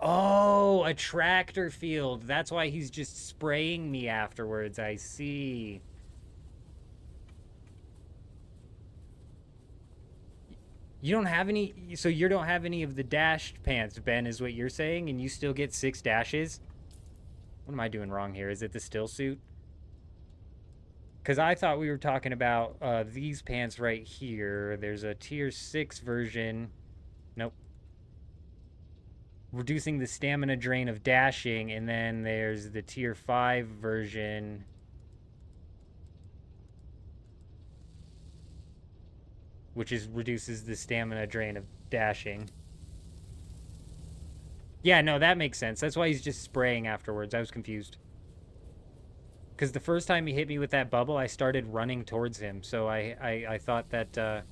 Oh, a tractor field. That's why he's just spraying me afterwards. I see. You don't have any, so you don't have any of the dashed pants, Ben, is what you're saying, and you still get 6 dashes? What am I doing wrong here? Is it the still suit? Because I thought we were talking about these pants right here. There's a tier 6 version. Nope. Reducing the stamina drain of dashing, and then there's the tier 5 version. Which reduces the stamina drain of dashing. Yeah, no, that makes sense. That's why he's just spraying afterwards. I was confused. Because the first time he hit me with that bubble, I started running towards him. So I thought that...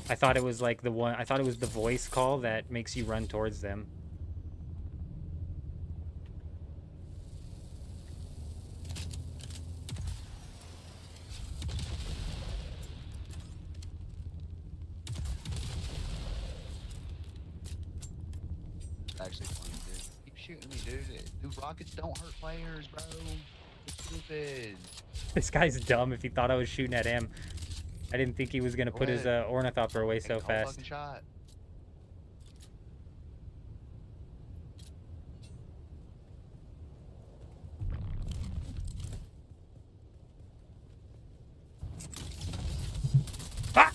I thought it was like the one... I thought it was the voice call that makes you run towards them. Actually funny, dude. Keep shooting me, dude. Dude, rockets don't hurt players, bro. It's stupid. This guy's dumb if he thought I was shooting at him. I didn't think he was going to put his ornithopter away so fast. Shot. Ah!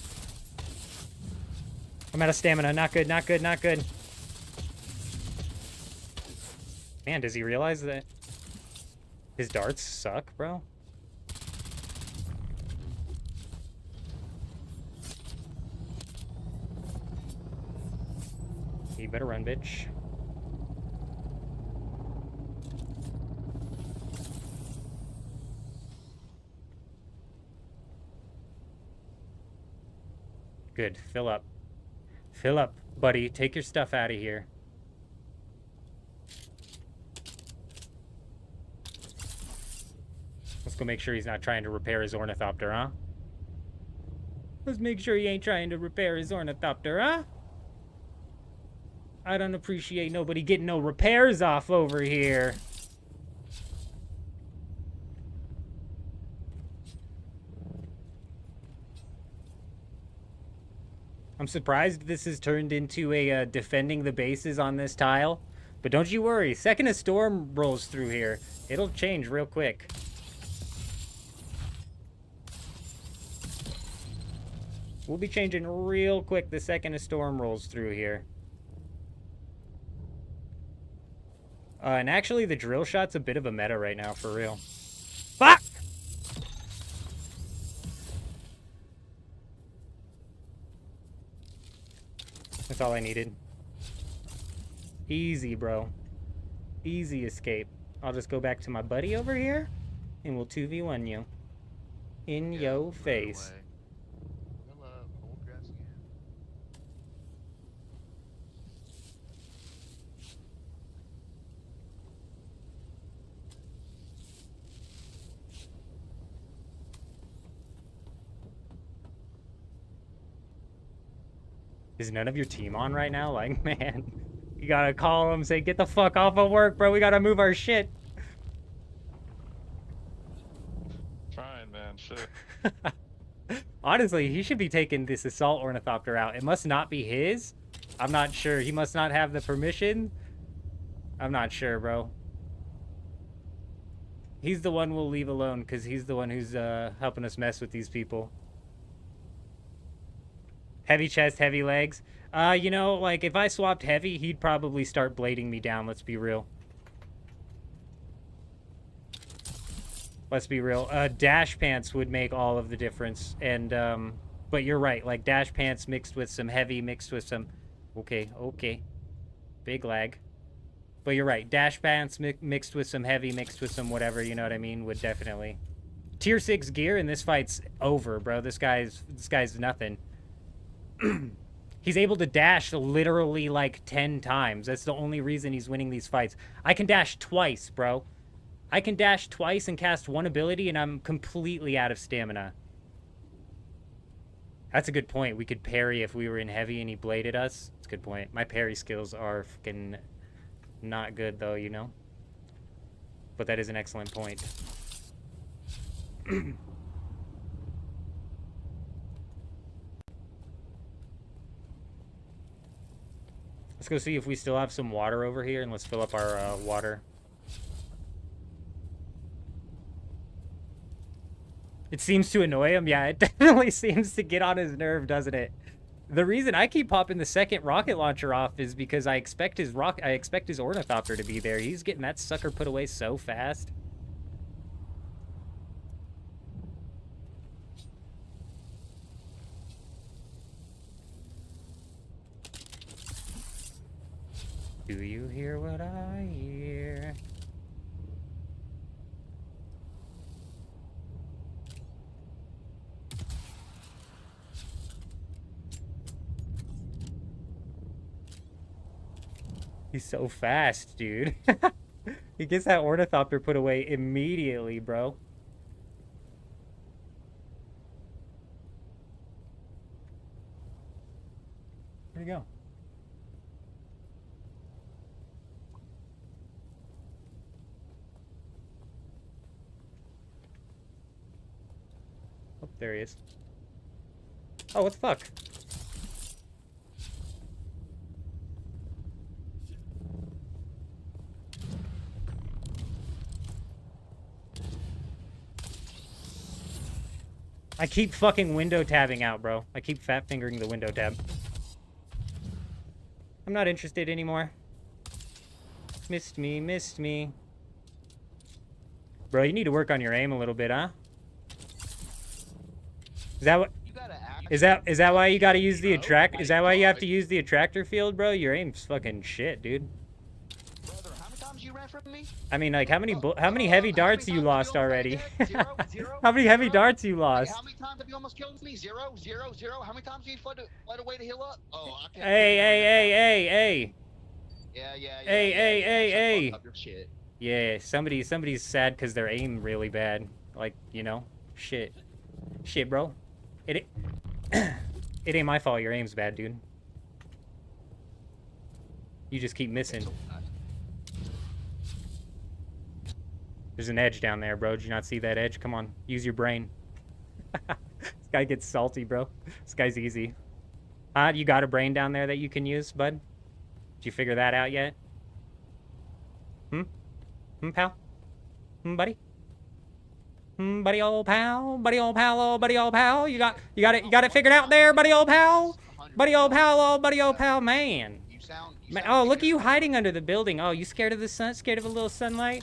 I'm out of stamina. Not good, not good, not good. Man, does he realize that his darts suck, bro? You better run, bitch. Good. Fill up. Fill up, buddy. Take your stuff out of here. Let's go make sure he's not trying to repair his ornithopter, huh? Let's make sure he ain't trying to repair his ornithopter, huh? I don't appreciate nobody getting no repairs off over here. I'm surprised this has turned into a defending the bases on this tile. But don't you worry, second a storm rolls through here, it'll change real quick. We'll be changing real quick the second a storm rolls through here. And actually, the drill shot's a bit of a meta right now, for real. Fuck! That's all I needed. Easy, bro. Easy escape. I'll just go back to my buddy over here, and we'll 2v1 you. In yo face. Is none of your team on right now? Like, man, you gotta call them, say, get the fuck off of work, bro. We gotta move our shit. Trying, man. Shit. Honestly, he should be taking this assault ornithopter out. It must not be his. I'm not sure. He must not have the permission. I'm not sure, bro. He's the one we'll leave alone because he's the one who's helping us mess with these people. Heavy chest, heavy legs. You know, like, if I swapped heavy, he'd probably start blading me down, let's be real. Let's be real. Dash pants would make all of the difference. And, but you're right. Like, dash pants mixed with some heavy, mixed with some... Okay, okay. Big lag. But you're right. Dash pants mixed with some heavy, mixed with some whatever, you know what I mean, would definitely... Tier 6 gear and this fight's over, bro. This guy's nothing. He's able to dash literally like 10 times. That's the only reason he's winning these fights. I can dash twice, bro. I can dash twice and cast one ability, and I'm completely out of stamina. That's a good point. We could parry if we were in heavy and he bladed us. That's a good point. My parry skills are fucking not good, though, you know? But that is an excellent point. Let's go see if we still have some water over here, and let's fill up our water. It seems to annoy him. Yeah, it definitely seems to get on his nerve, doesn't it? The reason I keep popping the second rocket launcher off is because I expect his ornithopter to be there. He's getting that sucker put away so fast. Do you hear what I hear? He's so fast, dude. He gets that ornithopter put away immediately, bro. Where'd he go? Oh, there he is. Oh, what the fuck? I keep fucking window tabbing out, bro. I keep fat fingering the window tab. I'm not interested anymore. Missed me, missed me. Bro, you need to work on your aim a little bit, huh? Is that what? Is that why you gotta use the attract? Is that why you have to use the attractor field, bro? Your aim's fucking shit, dude. Brother, how many times you ran from me? I mean, like, how many heavy darts you lost already? How many heavy darts you lost? How many times have you almost killed me? Zero, zero, zero. How many times have you fled away to heal up? Oh, I can't. Hey. Yeah. Hey. Up your shit. Yeah, somebody's sad because their aim really bad. Like, you know, shit, bro. It ain't my fault. Your aim's bad, dude. You just keep missing. There's an edge down there, bro. Did you not see that edge? Come on, use your brain. This guy gets salty, bro. This guy's easy. You got a brain down there that you can use, bud? Did you figure that out yet? Pal? Buddy? Buddy old pal? Buddy old pal, oh, buddy old pal? You got it figured out there, buddy old pal? Buddy old pal, oh, buddy old pal, man. Man, oh, look at you hiding under the building. Oh, you scared of the sun? Scared of a little sunlight?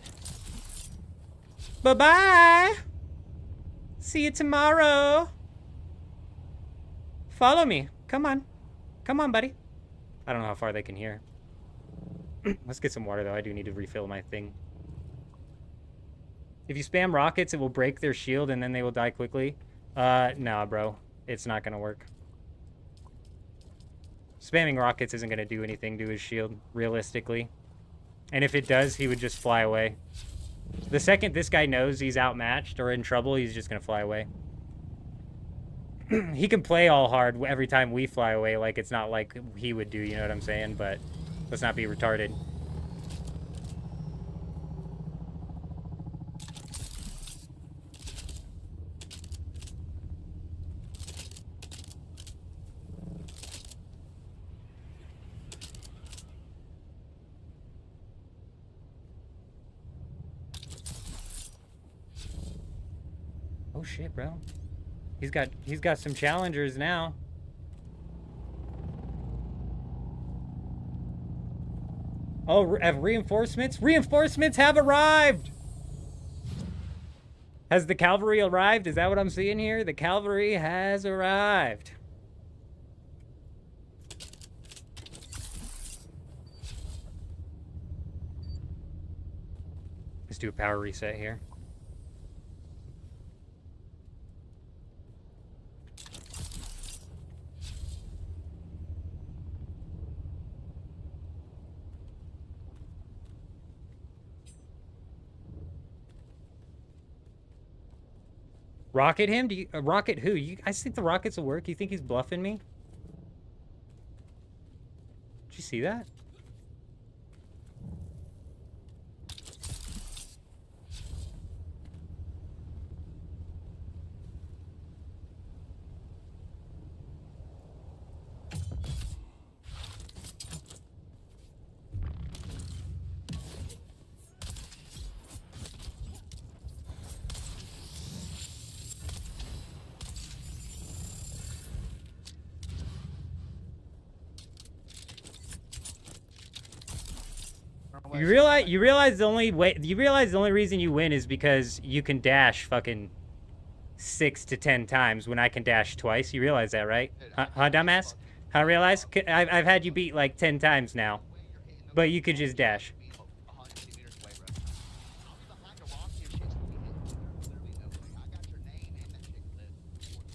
Bye-bye. See you tomorrow. Follow me. Come on. Come on, buddy. I don't know how far they can hear. Let's get some water, though. I do need to refill my thing. If you spam rockets, it will break their shield, and then they will die quickly. Nah, bro. It's not gonna work. Spamming rockets isn't gonna do anything to his shield, realistically. And if it does, he would just fly away. The second this guy knows he's outmatched or in trouble, he's just gonna fly away. He can play all hard every time we fly away, like it's not like he would do, you know what I'm saying? But let's not be retarded. Oh shit, bro. He's got some challengers now. Oh, have reinforcements? Reinforcements have arrived! Has the cavalry arrived? Is that what I'm seeing here? The cavalry has arrived. Let's do a power reset here. Rocket him? Do you rocket who? You guys think the rockets will work? You think he's bluffing me? Did you see that? You realize the only reason you win is because you can dash fucking 6 to 10 times when I can dash twice. You realize that, right? Huh, dumbass? Huh, realize? I've had you beat like 10 times now, but you could just dash.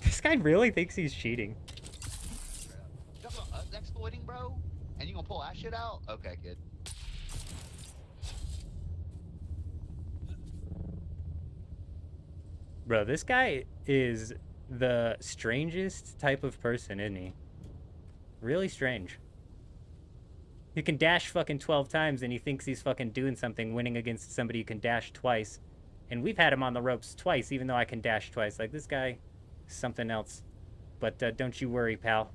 This guy really thinks he's cheating. Exploiting, bro? And you gonna pull that shit out? Okay, good. Bro, this guy is the strangest type of person, isn't he? Really strange. He can dash fucking 12 times and he thinks he's fucking doing something, winning against somebody who can dash twice. And we've had him on the ropes twice, even though I can dash twice. Like, this guy is something else. But don't you worry, pal.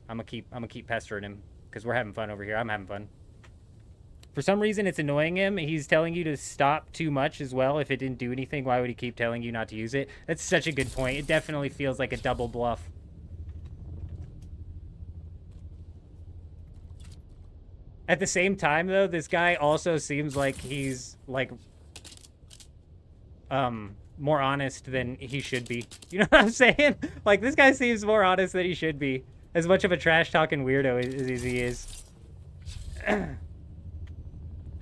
I'm gonna keep pestering him because we're having fun over here. I'm having fun. For some reason, it's annoying him. He's telling you to stop too much as well. If it didn't do anything, why would he keep telling you not to use it? That's such a good point. It definitely feels like a double bluff. At the same time, though, this guy also seems like he's, like, more honest than he should be. You know what I'm saying? Like, this guy seems more honest than he should be. As much of a trash-talking weirdo as he is.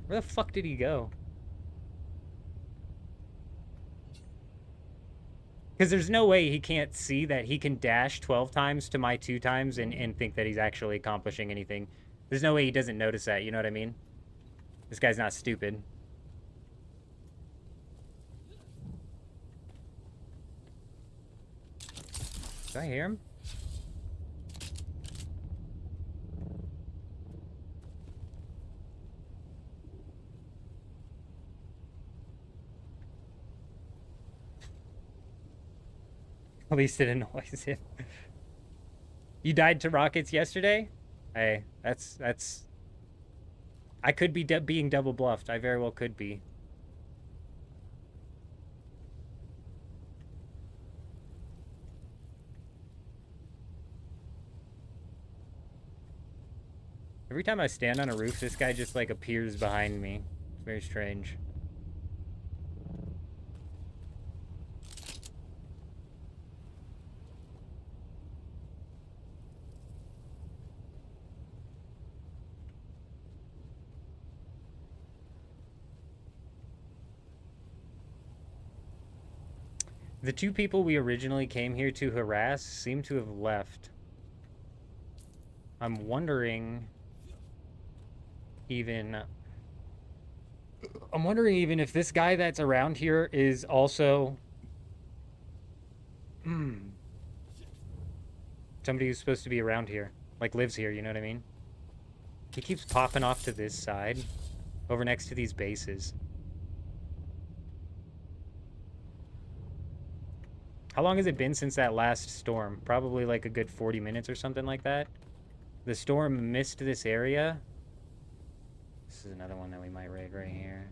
Where the fuck did he go? Because there's no way he can't see that he can dash 12 times to my 2 times and think that he's actually accomplishing anything. There's no way he doesn't notice that, you know what I mean? This guy's not stupid. Do I hear him? At least it annoys him. You died to rockets yesterday? Hey, that's... I could be being double bluffed. I very well could be. Every time I stand on a roof, this guy just, like, appears behind me. It's very strange. The 2 people we originally came here to harass seem to have left. I'm wondering even if this guy that's around here is also somebody who's supposed to be around here, like lives here, you know what I mean? He keeps popping off to this side, over next to these bases. How long has it been since that last storm? Probably like a good 40 minutes or something like that. The storm missed this area. This is another one that we might raid right here.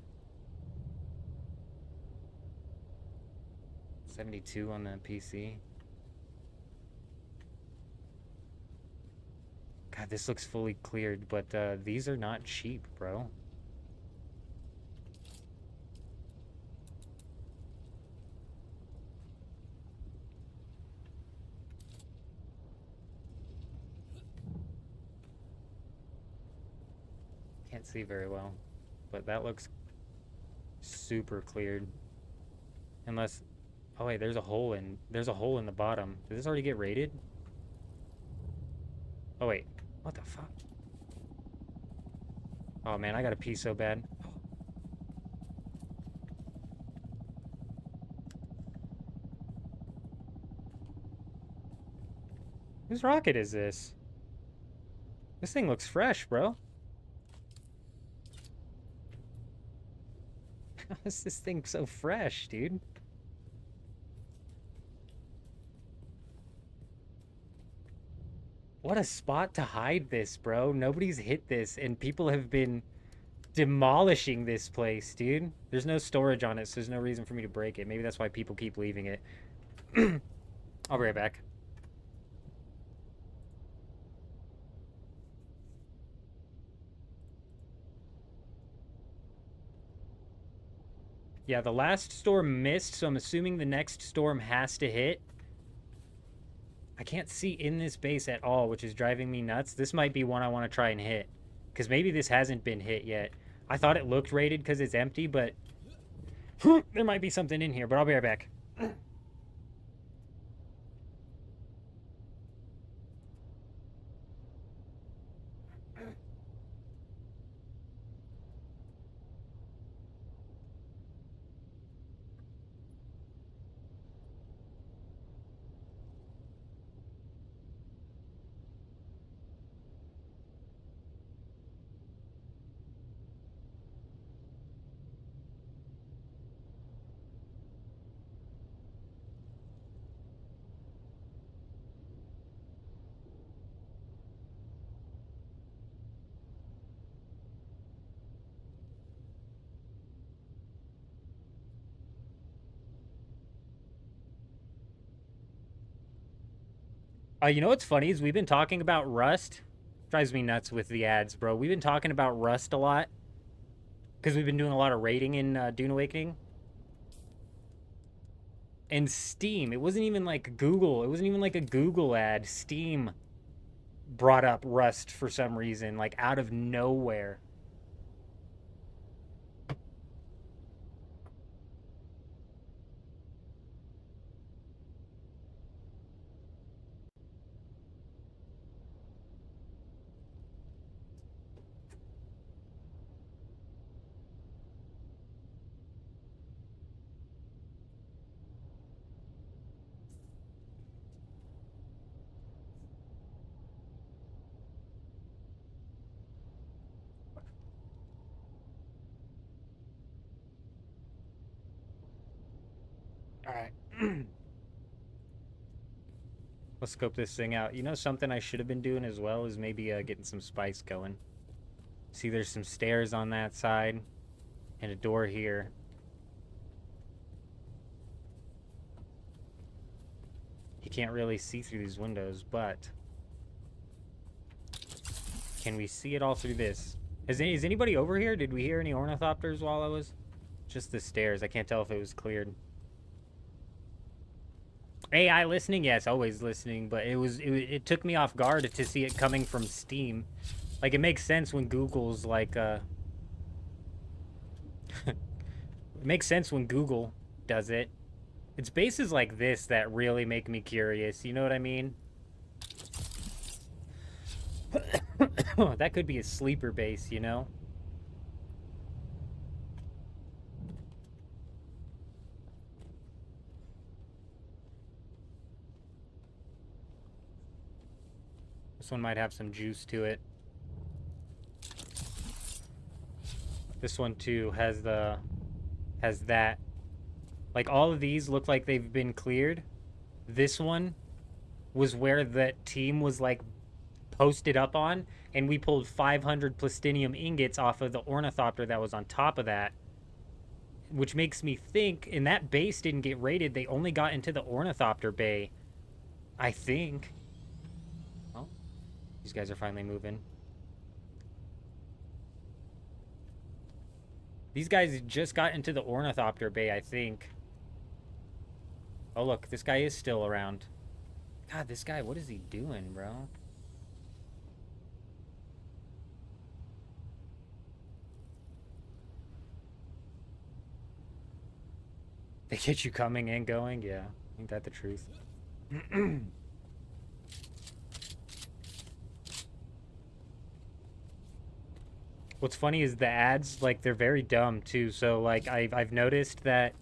72 on the PC. God, God, this looks fully cleared, but these are not cheap, bro. Can't see very well, but that looks super cleared. Unless, oh wait, there's a hole in the bottom. Did this already get raided? Oh wait, what the fuck? Oh man, I gotta pee so bad. Whose rocket is this? This thing looks fresh, bro. How is this thing so fresh, dude? What a spot to hide this, bro. Nobody's hit this, and people have been demolishing this place, dude. There's no storage on it, so there's no reason for me to break it. Maybe that's why people keep leaving it. I'll be right back. Yeah, the last storm missed, so I'm assuming the next storm has to hit. I can't see in this base at all, which is driving me nuts. This might be one I want to try and hit, because maybe this hasn't been hit yet. I thought it looked raided because it's empty, but there might be something in here, but I'll be right back. You know what's funny is we've been talking about Rust. Drives me nuts with the ads, bro. We've been talking about Rust a lot because we've been doing a lot of raiding in Dune Awakening. And Steam, it wasn't even like Google. It wasn't even like a Google ad. Steam brought up Rust for some reason, like out of nowhere. All right. Let's scope this thing out. You know something I should have been doing as well is maybe getting some spice going. See, there's some stairs on that side and a door here. You can't really see through these windows, but can we see it all through this? Is anybody over here? Did we hear any ornithopters while I was? Just the stairs. I can't tell if it was cleared. AI listening? Yes, always listening, but it took me off guard to see it coming from Steam. Like, it makes sense when Google's like, it makes sense when Google does it. It's bases like this that really make me curious, you know what I mean? That could be a sleeper base, you know? This one might have some juice to it. This one too has that. Like, all of these look like they've been cleared. This one was where the team was like posted up on, and we pulled 500 plastinium ingots off of the ornithopter that was on top of that, which makes me think, and that base didn't get raided. They only got into the ornithopter bay, I think. These guys are finally moving. These guys just got into the Ornithopter Bay, I think. Oh, look, this guy is still around. God, this guy, what is he doing, bro? They get you coming and going? Yeah, ain't that the truth? What's funny is the ads, like, they're very dumb, too. So, like, I've noticed that,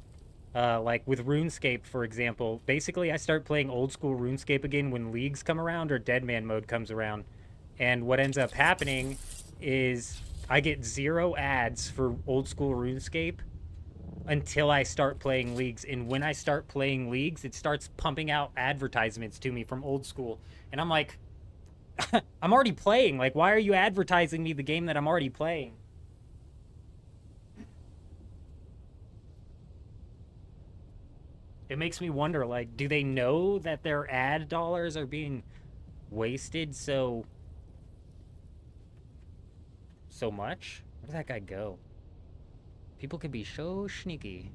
like, with RuneScape, for example, basically I start playing old school RuneScape again when leagues come around or Deadman mode comes around. And what ends up happening is I get 0 ads for old school RuneScape until I start playing leagues. And when I start playing leagues, it starts pumping out advertisements to me from old school. And I'm like, I'm already playing. Like, why are you advertising me the game that I'm already playing? It makes me wonder, like, do they know that their ad dollars are being wasted so much? Where did that guy go? People can be so sneaky.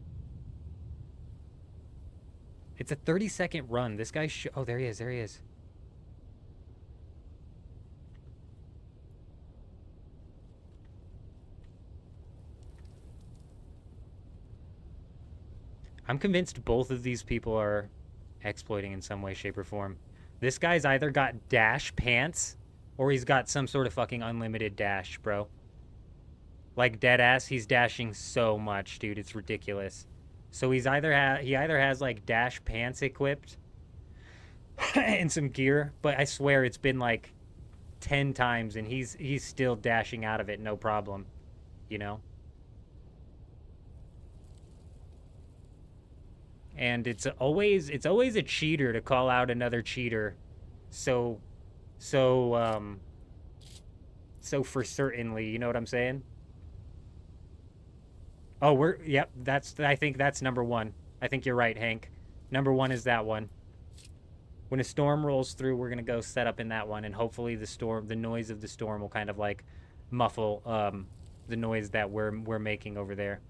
It's a 30-second run. This guy oh, there he is. There he is. I'm convinced both of these people are exploiting in some way, shape, or form. This guy's either got dash pants or he's got some sort of fucking unlimited dash, bro. Like, dead ass, he's dashing so much, dude. It's ridiculous. So he's either he either has like dash pants equipped and some gear, but I swear it's been like 10 times and he's still dashing out of it, no problem. You know? And it's always a cheater to call out another cheater. So for certainly, you know what I'm saying? Oh, yep, I think that's number 1. I think you're right, Hank. Number 1 is that one. When a storm rolls through, we're gonna go set up in that one, and hopefully the noise of the storm will kind of like muffle the noise that we're making over there.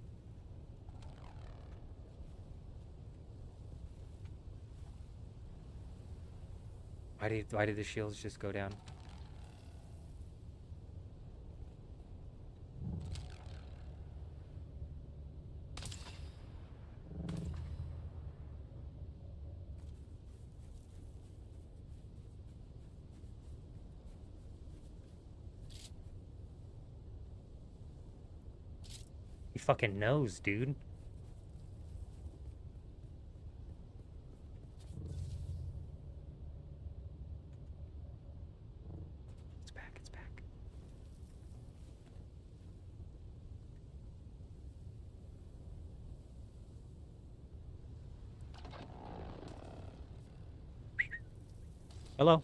Why did the shields just go down? He fucking knows, dude. It's back, it's back. Hello?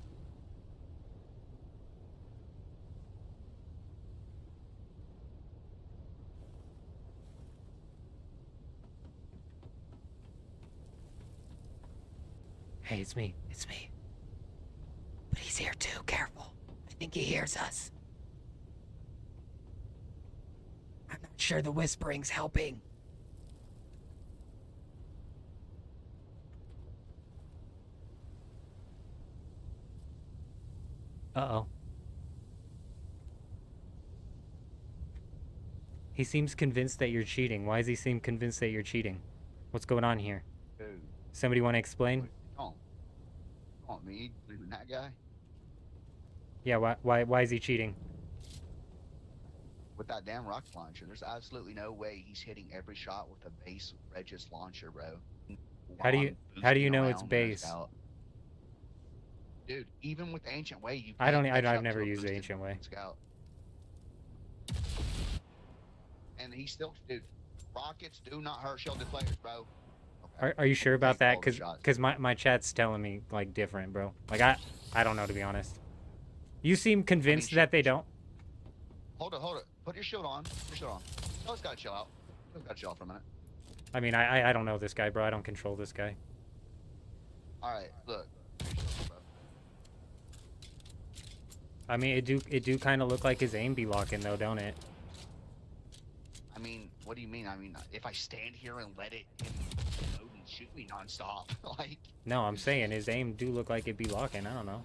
Hey, it's me. It's me. But he's here too. Careful. I think he hears us. I'm not sure the whispering's helping. Uh-oh. He seems convinced that you're cheating. Why does he seem convinced that you're cheating? What's going on here? Dude. Somebody want to explain? Me leaving that guy Yeah, why is he cheating? with that damn rocket launcher. There's absolutely no way he's hitting every shot with a base Regis launcher, bro. How do you know it's base? Dude, even with Ancient Way, you I've never used the Ancient Way. Scout. And he still, dude, rockets do not hurt shielded players, bro. Are you sure about that? Cause my chat's telling me like different, bro. Like I don't know, to be honest. You seem convinced that they don't. Hold it. Put your shield on. Put your shield on. Oh, it's gotta chill out. It's gotta chill out for a minute. I mean, I don't know this guy, bro. I don't control this guy. All right, look. I mean, it do kind of look like his aim be locking though, don't it? I mean, what do you mean? I mean, if I stand here and let it him load and shoot me nonstop, like. No, I'm saying his aim do look like it be locking. I don't know.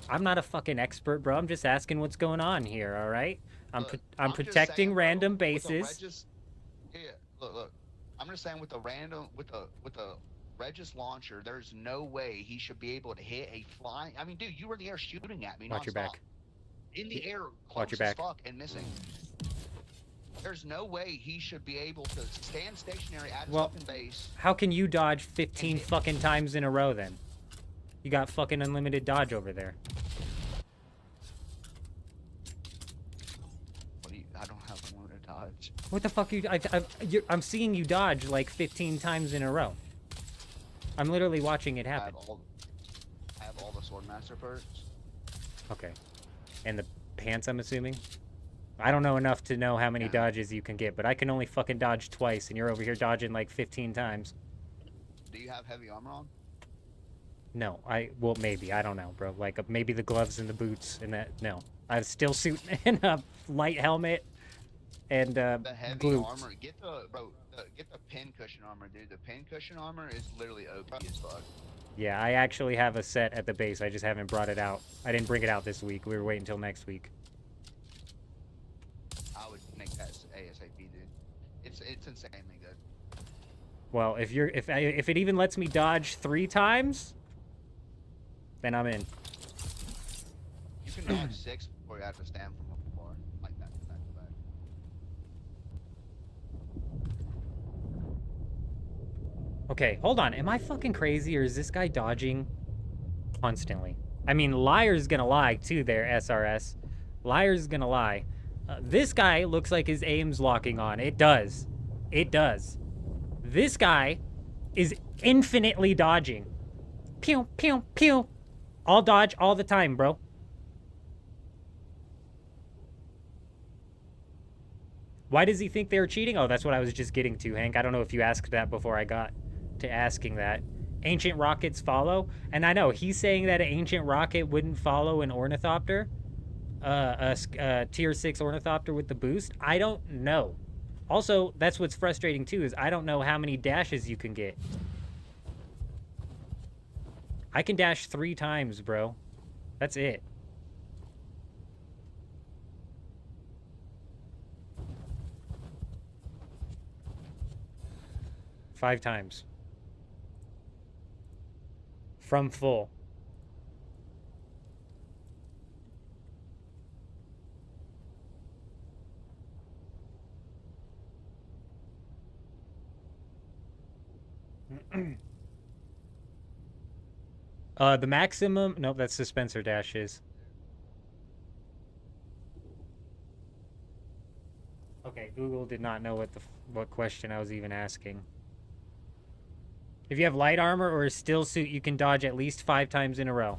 I'm not a fucking expert, bro. I'm just asking what's going on here. All right. I'm I'm just protecting saying, bro, random with the bases. Yeah, look. I'm just saying with the Regis launcher, there's no way he should be able to hit a flying. I mean, dude, you were in the air shooting at me. Watch your nonstop. back. In the air, Watch close your back. as fuck and missing. There's no way he should be able to stand stationary at his fucking base. How can you dodge 15 fucking times in a row then? You got fucking unlimited dodge over there. I don't have unlimited dodge. What the fuck I'm seeing you dodge like 15 times in a row. I'm literally watching it happen. I have all the Swordmaster perks. Okay. And the pants, I'm assuming? I don't know enough to know how many Yeah. dodges you can get, but I can only fucking dodge twice, and you're over here dodging like 15 times. Do you have heavy armor on? No, well, maybe. I don't know, bro. Like, maybe the gloves and the boots and that. No. I have still suit and a light helmet and The heavy glutes. armor. Get the pin cushion armor, dude. The pin cushion armor is literally OP as fuck. Yeah, I actually have a set at the base. I just haven't brought it out. I didn't bring it out this week. We were waiting until next week. I would make that ASAP, dude. It's insanely good. Well, if it even lets me dodge 3 times, then I'm in. You can dodge 6 before you have to stand from the floor. Like that. Back to back. Okay, hold on. Am I fucking crazy or is this guy dodging constantly? I mean, liar's gonna lie too there, SRS. Liar's gonna lie. This guy looks like his aim's locking on. It does. It does. This guy is infinitely dodging. Pew, pew, pew. I'll dodge all the time, bro. Why does he think they were cheating? Oh, that's what I was just getting to, Hank. I don't know if you asked that before I got to asking that. Ancient rockets follow? And I know, he's saying that an ancient rocket wouldn't follow an ornithopter. A tier 6 ornithopter with the boost. I don't know. Also, that's what's frustrating too, is I don't know how many dashes you can get. I can dash 3 times, bro. That's it. Five times. From full. The maximum... Nope, that's dispenser dashes. Okay, Google did not know what question I was even asking. If you have light armor or a still suit, you can dodge at least 5 times in a row.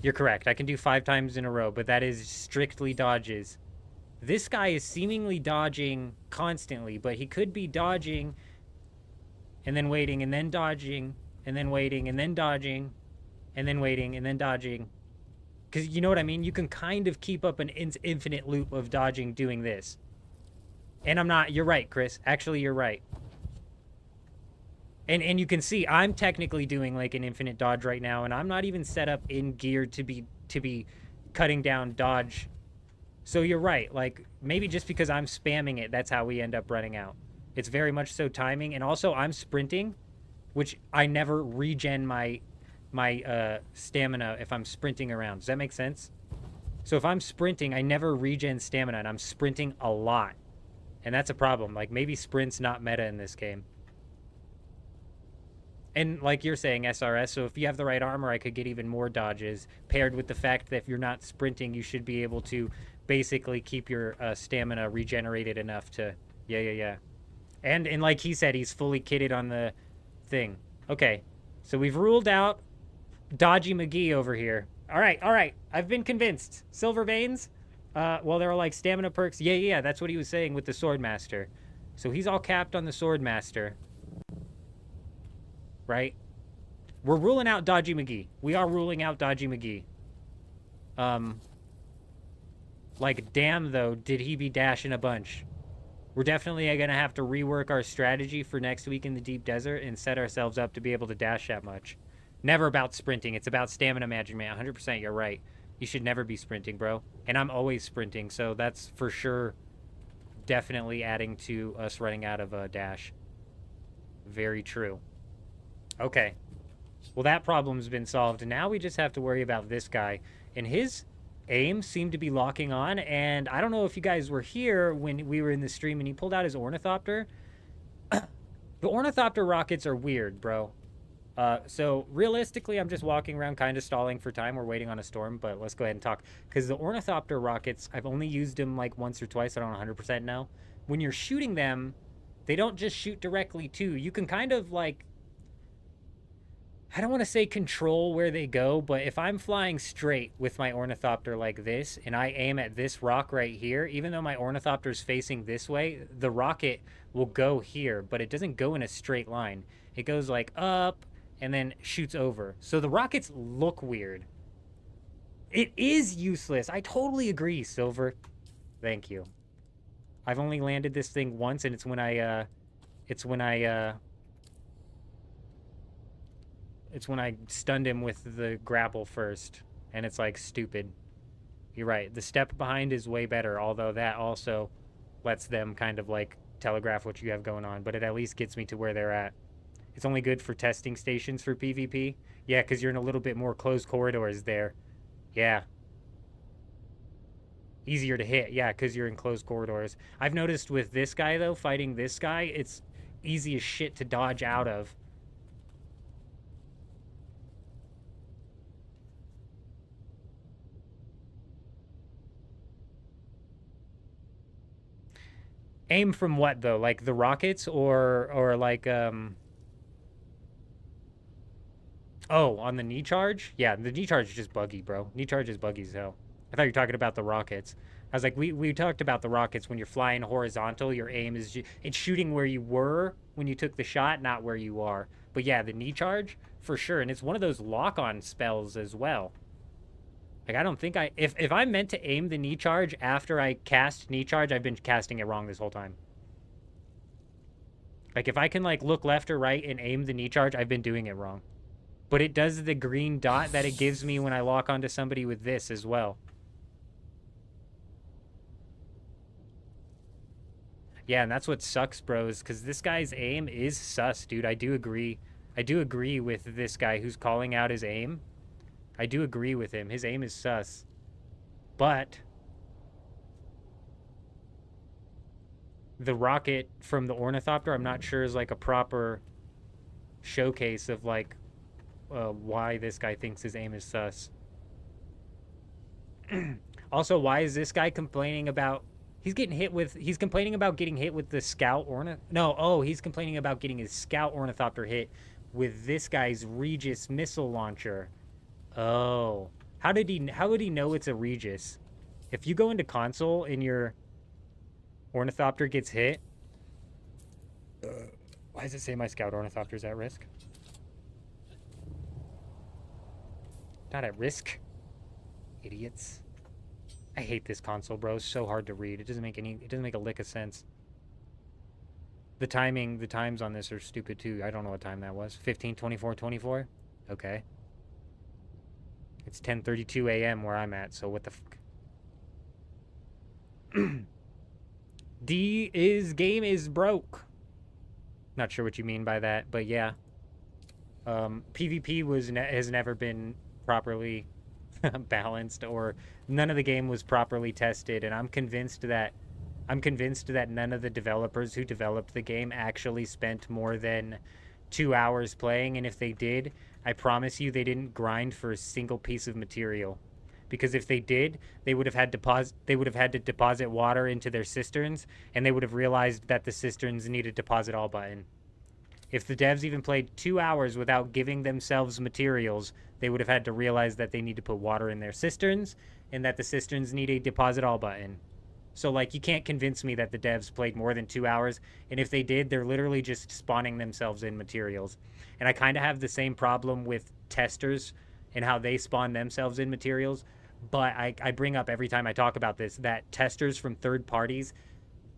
You're correct. I can do 5 times in a row, but that is strictly dodges. This guy is seemingly dodging constantly, but he could be dodging and then waiting and then dodging and then waiting and then dodging and then waiting and then dodging. Because you know what I mean? You can kind of keep up an infinite loop of dodging doing this. And I'm not... You're right, Chris. Actually, you're right. And you can see I'm technically doing like an infinite dodge right now, and I'm not even set up in gear to be cutting down dodge. So you're right. Like, maybe just because I'm spamming it, that's how we end up running out. It's very much so timing. And also I'm sprinting, which I never regen my stamina if I'm sprinting around. Does that make sense? So if I'm sprinting, I never regen stamina, and I'm sprinting a lot. And that's a problem. Like, maybe sprint's not meta in this game. And like you're saying, SRS, so if you have the right armor, I could get even more dodges, paired with the fact that if you're not sprinting, you should be able to basically keep your stamina regenerated enough to... Yeah. And like he said, he's fully kitted on the thing. Okay, so we've ruled out Dodgy McGee over here. All right. I've been convinced. Silver Veins? Well, there are like stamina perks. Yeah, that's what he was saying with the Swordmaster. So he's all capped on the Swordmaster. Right? We're ruling out Dodgy McGee. We are ruling out Dodgy McGee. Like, damn, though, did he be dashing a bunch? We're definitely going to have to rework our strategy for next week in the deep desert and set ourselves up to be able to dash that much. Never about sprinting. It's about stamina management. 100%, you're right. You should never be sprinting, bro. And I'm always sprinting, so that's for sure definitely adding to us running out of a dash. Very true. Okay. Well, that problem's been solved. Now we just have to worry about this guy. And his aim seemed to be locking on. And I don't know if you guys were here when we were in the stream and he pulled out his ornithopter. The ornithopter rockets are weird, bro. So realistically, I'm just walking around kind of stalling for time. We're waiting on a storm, but let's go ahead and talk. Because the ornithopter rockets, I've only used them like once or twice. I don't 100% know. When you're shooting them, they don't just shoot directly to. You can kind of like, I don't want to say control where they go, but if I'm flying straight with my ornithopter like this, and I aim at this rock right here, even though my ornithopter's facing this way, the rocket will go here, but it doesn't go in a straight line. It goes like up, and then shoots over. So the rockets look weird. It is useless. I totally agree, Silver. Thank you. I've only landed this thing once, and it's when I stunned him with the grapple first, and it's like stupid. You're right. The step behind is way better, although that also lets them kind of like telegraph what you have going on, but it at least gets me to where they're at. It's only good for testing stations for PvP. Yeah, because you're in a little bit more closed corridors there. Yeah. Easier to hit. Yeah, because you're in closed corridors. I've noticed with this guy, though, fighting this guy, it's easy as shit to dodge out of. Aim from what, though? Like the rockets or like, Oh, on the knee charge? Yeah, the knee charge is just buggy, bro. Knee charge is buggy as hell. I thought you were talking about the rockets. I was like, we talked about the rockets. When you're flying horizontal, your aim is it's shooting where you were when you took the shot, not where you are. But yeah, the knee charge, for sure. And it's one of those lock-on spells as well. Like, I don't think if I'm meant to aim the knee charge after I cast knee charge, I've been casting it wrong this whole time. Like, if I can, like, look left or right and aim the knee charge, I've been doing it wrong. But it does the green dot that it gives me when I lock onto somebody with this as well. Yeah, and that's what sucks, bros, because this guy's aim is sus, dude. I do agree. I do agree with this guy who's calling out his aim. I do agree with him. His aim is sus. But the rocket from the ornithopter, I'm not sure is like a proper showcase of like why this guy thinks his aim is sus. Also, why is this guy complaining about he's complaining about getting hit with the scout he's complaining about getting his scout ornithopter hit with this guy's Regis missile launcher. Oh, how would he know it's a Regis? If you go into console and your ornithopter gets hit, why does it say my scout ornithopter is at risk? Not at risk. Idiots. I hate this console, bro. It's so hard to read. It doesn't make a lick of sense. The times on this are stupid too. I don't know what time that was. 15, 24, 24? Okay. It's 10:32 a.m. where I'm at, so what the fuck? Game is broke. Not sure what you mean by that, but yeah. PvP has never been properly balanced, or none of the game was properly tested, and I'm convinced that none of the developers who developed the game actually spent more than 2 hours playing, and if they did, I promise you they didn't grind for a single piece of material. Because if they did, they would have had to deposit water into their cisterns, and they would have realized that the cisterns need a deposit all button. If the devs even played 2 hours without giving themselves materials, they would have had to realize that they need to put water in their cisterns, and that the cisterns need a deposit all button. So, like, you can't convince me that the devs played more than 2 hours. And if they did, they're literally just spawning themselves in materials. And I kind of have the same problem with testers and how they spawn themselves in materials. But I bring up every time I talk about this that testers from third parties,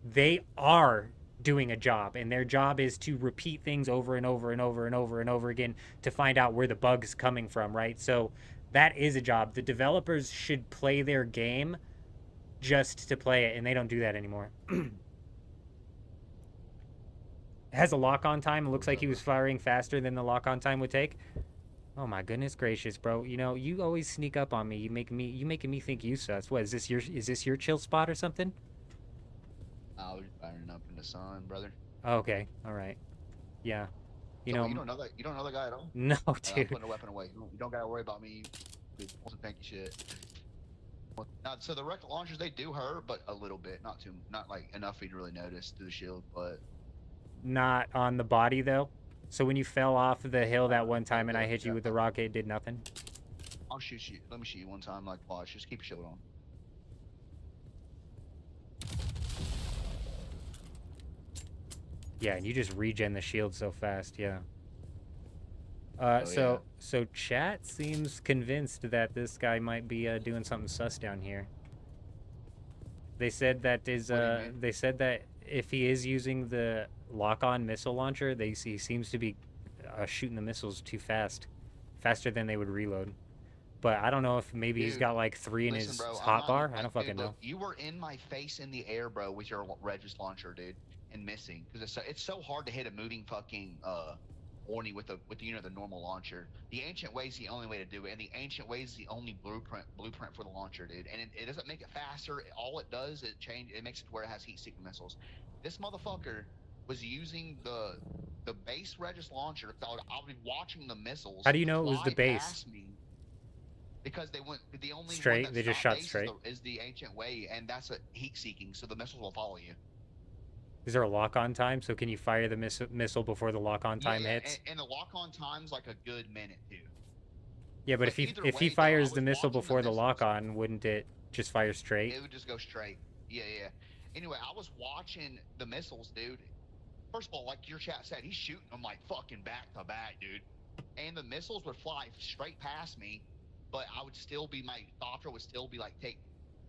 they are doing a job. And their job is to repeat things over and over and over and over and over again to find out where the bug's coming from, right? So that is a job. The developers should play their game just to play it, and they don't do that anymore. It has a lock-on time. It looks like he was firing faster than the lock-on time would take. Oh my goodness gracious, bro! You know, you always sneak up on me. You making me think you sus. What is this your chill spot or something? I was firing up in the sun, brother. Oh, okay, all right, yeah. You know, you don't know the guy at all. No, I'm dude. putting a weapon away. You don't gotta worry about me. Thank you, shit. Now, so the rocket launchers, they do hurt, but a little bit, not like enough for you to really notice through the shield, but Not on the body though. So when you fell off the hill that one time and I hit you with the rocket, it did nothing. I'll shoot you. Let me shoot you one time. Like, watch. Just keep your shield on. Yeah, and you just regen the shield so fast. Yeah. Oh, So chat seems convinced that this guy might be doing something sus down here. They said that they said that if he is using the lock-on missile launcher, he seems to be shooting the missiles too fast, faster than they would reload. But I don't know if maybe he's got like 3 in his hotbar. I don't fucking know. You were in my face in the air, bro, with your Regis launcher, dude, and missing because it's so hard to hit a moving fucking Orny with the the normal launcher. The ancient way is the only way to do it, and the ancient way is the only blueprint for the launcher, dude. And it doesn't make it faster. All it does is it makes it to where it has heat-seeking missiles. This motherfucker was using the base Regis launcher. I'll be watching the missiles. How do you know it was the base? Because they went the only straight. One they just shot straight. Is the ancient way, and that's a heat-seeking, so the missiles will follow you. Is there a lock-on time? So can you fire the missile before the lock-on time hits? And the lock-on time's like a good minute too. Yeah, but if he fires the missile before the lock-on, wouldn't it just fire straight? It would just go straight. Yeah. Anyway, I was watching the missiles, dude. First of all, like your chat said, he's shooting them like fucking back to back, dude. And the missiles would fly straight past me, but my Thopter would still be like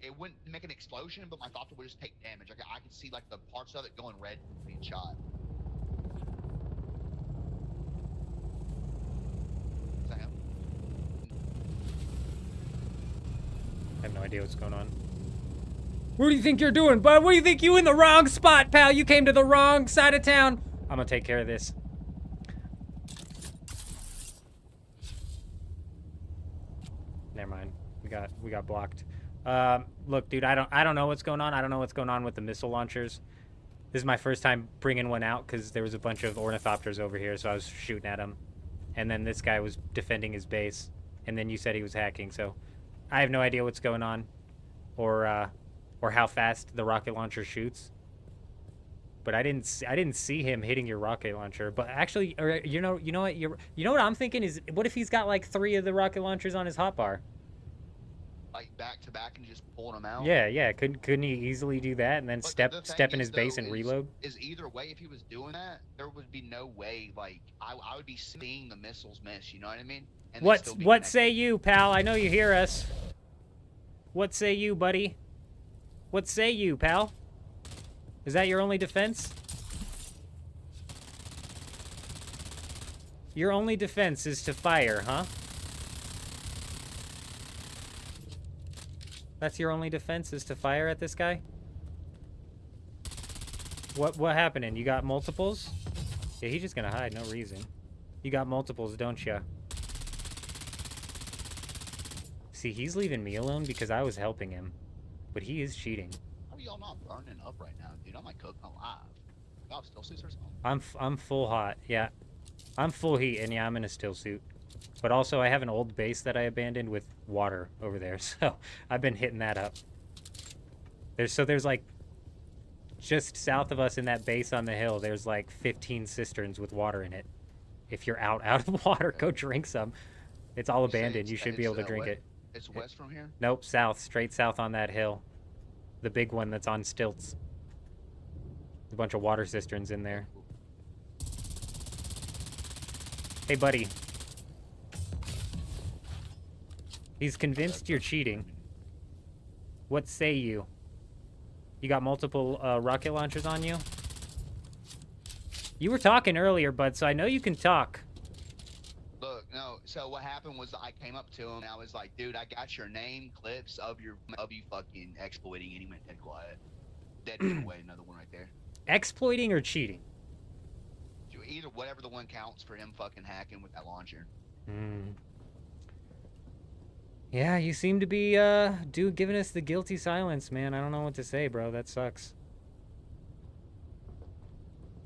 it wouldn't make an explosion, but my Thopter would just take damage. Like I could see like the parts of it going red being shot. Is that him? I have no idea what's going on. What do you think you're doing, bud? What do you think? You in the wrong spot, pal. You came to the wrong side of town. I'm gonna take care of this. Never mind. We got blocked. Look, dude, I don't know what's going on. I don't know what's going on with the missile launchers. This is my first time bringing one out because there was a bunch of ornithopters over here, so I was shooting at them. And then this guy was defending his base, and then you said he was hacking, so I have no idea what's going on, or how fast the rocket launcher shoots. But I didn't see him hitting your rocket launcher. But actually, or you know what I'm thinking is, what if he's got like 3 of the rocket launchers on his hotbar? Like back to back and just pulling them out. Yeah. Couldn't he easily do that and then step in his base and reload? Is either way, if he was doing that, there would be no way. Like I would be seeing the missiles miss. You know what I mean? And what say you, pal? I know you hear us. What say you, buddy? What say you, pal? Is that your only defense? Your only defense is to fire, huh? That's your only defense, is to fire at this guy? What happening? You got multiples? Yeah, he's just gonna hide, no reason. You got multiples, don't ya? See, he's leaving me alone because I was helping him. But he is cheating. How are y'all not burning up right now, dude? I might cook alive. Y'all still suits or something? I'm full hot, yeah. I'm full heat, and yeah, I'm in a still suit. But also, I have an old base that I abandoned with water over there, so I've been hitting that up. There's like, just south of us in that base on the hill, there's like 15 cisterns with water in it. If you're out of water, go drink some. It's all abandoned. You should be able to drink it. It's west from here? Nope, south, straight south on that hill. The big one that's on stilts. A bunch of water cisterns in there. Hey, buddy. He's convinced you're cheating. What say you? You got multiple rocket launchers on you? You were talking earlier, bud, so I know you can talk. Look, no. So what happened was I came up to him and I was like, "Dude, I got your name clips of you fucking exploiting," and he went dead quiet. Dead giveaway, another one right there. Exploiting or cheating? Either whatever the one counts for him fucking hacking with that launcher. Yeah, you seem to be giving us the guilty silence, man. I don't know what to say, bro. That sucks.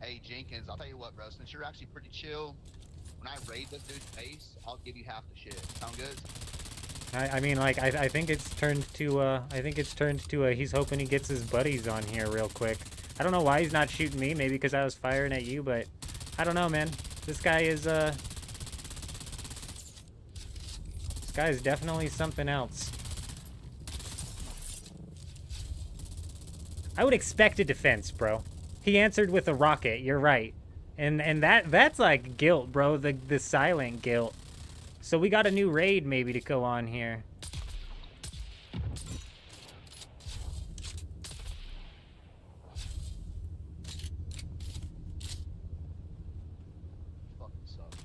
Hey Jenkins, I'll tell you what, bro. Since you're actually pretty chill, when I raid this dude's face, I'll give you half the shit. Sound good? I mean, like, I think it's turned to he's hoping he gets his buddies on here real quick. I don't know why he's not shooting me. Maybe because I was firing at you, but I don't know, man. This guy is definitely something else. I would expect a defense, bro. He answered with a rocket. You're right, and that's like guilt, bro. The silent guilt. So we got a new raid maybe to go on here. Fucking sucks.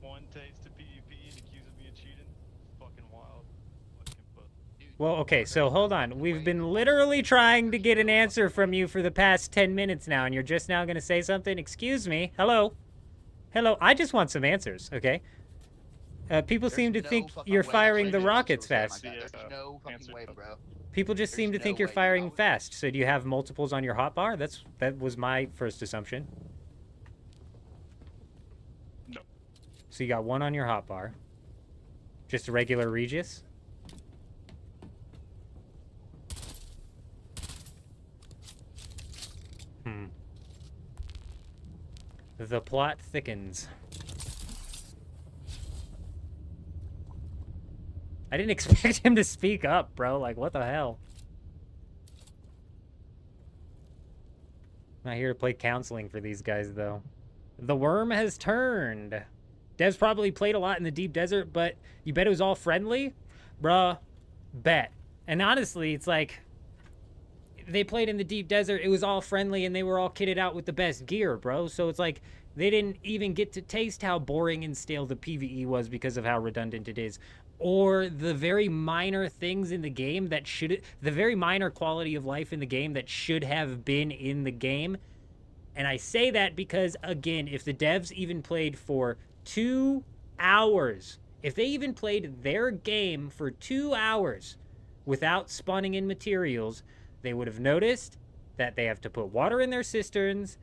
One taste of PvP and accusing me of cheating. Fucking wild. Well, okay, so hold on. We've been literally trying to get an answer from you for the past 10 minutes now, and you're just now going to say something? Excuse me. Hello? Hello? I just want some answers, okay? People seem to think you're firing the rockets fast. There's no fucking way, bro. People just seem to think you're firing fast. So do you have multiples on your hotbar? That was my first assumption. No. So you got one on your hotbar. Just a regular Regis? The plot thickens. I didn't expect him to speak up, bro. Like, what the hell? I'm not here to play counseling for these guys, though. The worm has turned. Dev's probably played a lot in the deep desert, but you bet it was all friendly? Bruh, bet. And honestly, it's like, they played in the deep desert, it was all friendly, and they were all kitted out with the best gear, bro. So it's like, they didn't even get to taste how boring and stale the PvE was because of how redundant it is. Or the very minor things in the game that the very minor quality of life in the game that should have been in the game. And I say that because, again, if the devs even played for 2 hours, if they even played their game for 2 hours without spawning in materials, they would have noticed that they have to put water in their cisterns,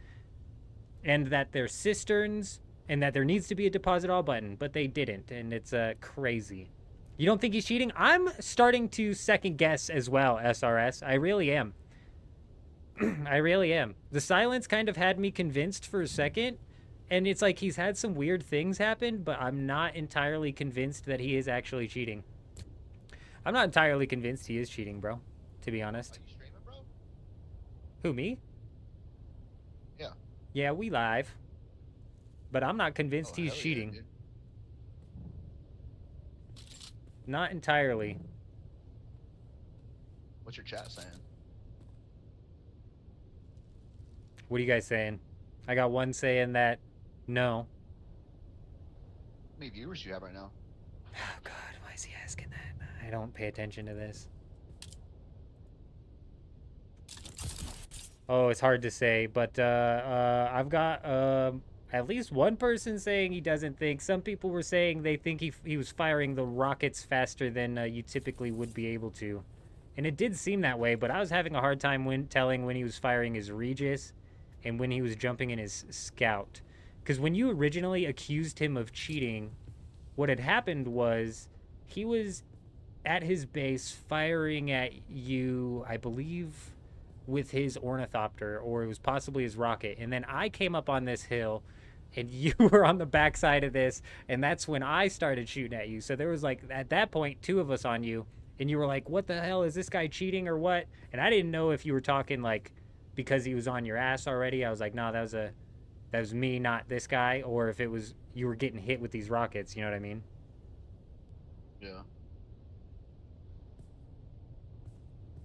and that their cisterns, and that there needs to be a deposit all button, but they didn't, and it's crazy. You don't think he's cheating? I'm starting to second guess as well, SRS. I really am. I really am. The silence kind of had me convinced for a second, and it's like he's had some weird things happen, but I'm not entirely convinced that he is actually cheating. I'm not entirely convinced he is cheating, bro, to be honest. Are you streaming, bro? Who, me? Yeah. Yeah, we live. But I'm not convinced he's hell yeah, cheating. dude. Not entirely. What's your chat saying? What are you guys saying? I got one saying that no. How many viewers do you have right now? Oh God, why is he asking that? I don't pay attention to this. Oh, it's hard to say, but I've got at least one person saying he doesn't think. Some people were saying they think he was firing the rockets faster than you typically would be able to. And it did seem that way, but I was having a hard time telling when he was firing his Regis and when he was jumping in his Scout. Because when you originally accused him of cheating, what had happened was he was at his base firing at you, I believe, with his Ornithopter, or it was possibly his rocket. And then I came up on this hill and you were on the backside of this, and that's when I started shooting at you. So there was like at that point 2 of us on you, and you were like, "What the hell, is this guy cheating or what?" And I didn't know if you were talking like because he was on your ass already. I was like, "No, that was me, not this guy," or if it was you were getting hit with these rockets. You know what I mean? Yeah.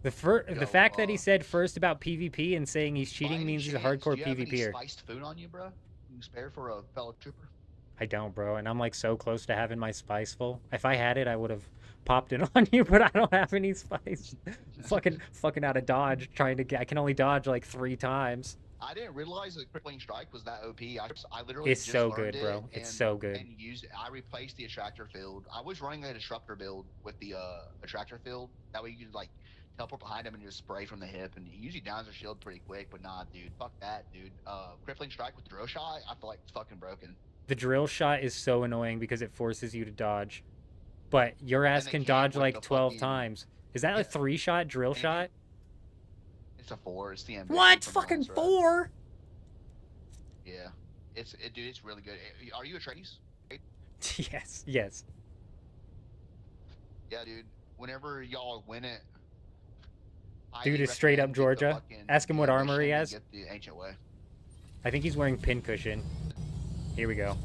The Yo, fact that he said first about PvP and saying he's by cheating any means he's a chance, hardcore do you have any PvPer. spiced food on you, bro? Can you spare for a fellow trooper? I don't, bro, and I'm like so close to having my spice full. If I had it, I would have popped it on you, but I don't have any spice. fucking out of dodge, trying to get. I can only dodge like 3 times. I didn't realize that crippling strike was that OP. I literally It's just so learned good, bro. it It's so good. and used it. I replaced the attractor field. I was running a disruptor build with the attractor field. That way you could like teleport behind him and just spray from the hip, and he usually downs their shield pretty quick. But nah, dude, fuck that, dude. Crippling strike with drill shot, I feel like it's fucking broken. The drill shot is so annoying because it forces you to dodge, but your ass they can can't dodge with like the 12 fucking- times. Is that a Yeah. 3-shot drill And shot? It's a 4. It's the ambition What? from Fucking last rep. 4? Yeah, dude, it's really good. Are you a Trace? Yes, yes. Yeah, dude. Whenever y'all win it, Dude highly is straight up recommend get the Georgia. fucking- Ask him what the armor he ambition and has. Get the ancient way. I think he's wearing pincushion. Here we go.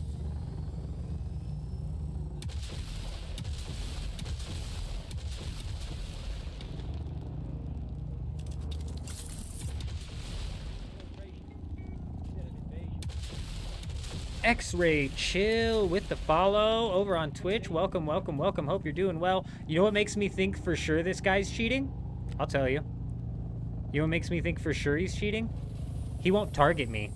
X-Ray chill with the follow over on Twitch. Welcome, welcome, welcome. Hope you're doing well. You know what makes me think for sure this guy's cheating? I'll tell you. You know what makes me think for sure he's cheating? He won't target me.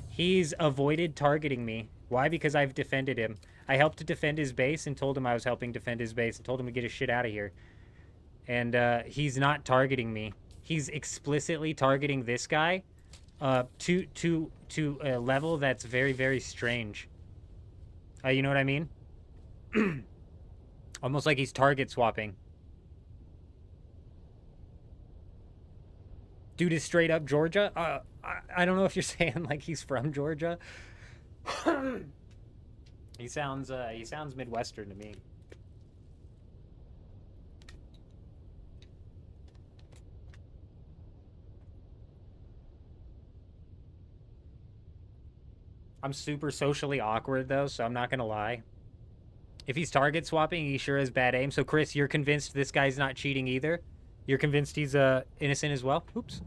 He's avoided targeting me. Why? Because I've defended him. I helped to defend his base and told him I was helping defend his base and told him to get his shit out of here. And he's not targeting me. He's explicitly targeting this guy to a level that's very, very strange. You know what I mean? Almost like he's target swapping. Dude is straight up Georgia. I don't know if you're saying like he's from Georgia. He sounds Midwestern to me. I'm super socially awkward though, so I'm not gonna lie. If he's target swapping, he sure has bad aim. So Chris, you're convinced this guy's not cheating either? You're convinced he's innocent as well? Oops.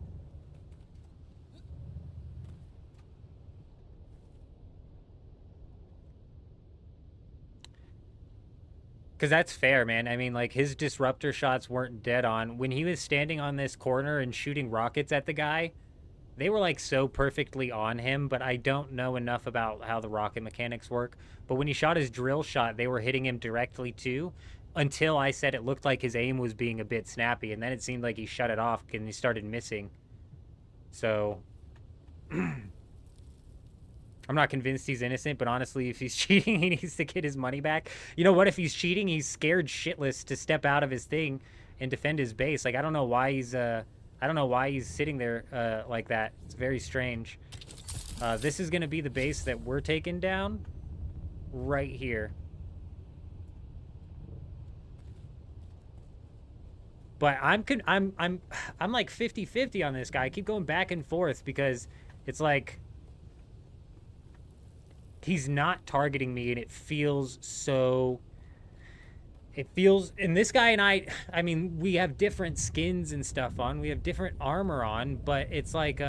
Because that's fair, man. I mean, like, his disruptor shots weren't dead on. When he was standing on this corner and shooting rockets at the guy, they were, like, so perfectly on him, but I don't know enough about how the rocket mechanics work. But when he shot his drill shot, they were hitting him directly, too, until I said it looked like his aim was being a bit snappy, and then it seemed like he shut it off and he started missing. So... I'm not convinced he's innocent, but honestly, if he's cheating, he needs to get his money back. You know what? If he's cheating, he's scared shitless to step out of his thing and defend his base. Like, I don't know why he's sitting there like that. It's very strange. This is gonna be the base that we're taking down right here. But I'm like 50-50 on this guy. I keep going back and forth because it's like he's not targeting me, and it feels so... And this guy and I mean, we have different skins and stuff on. We have different armor on, but it's like,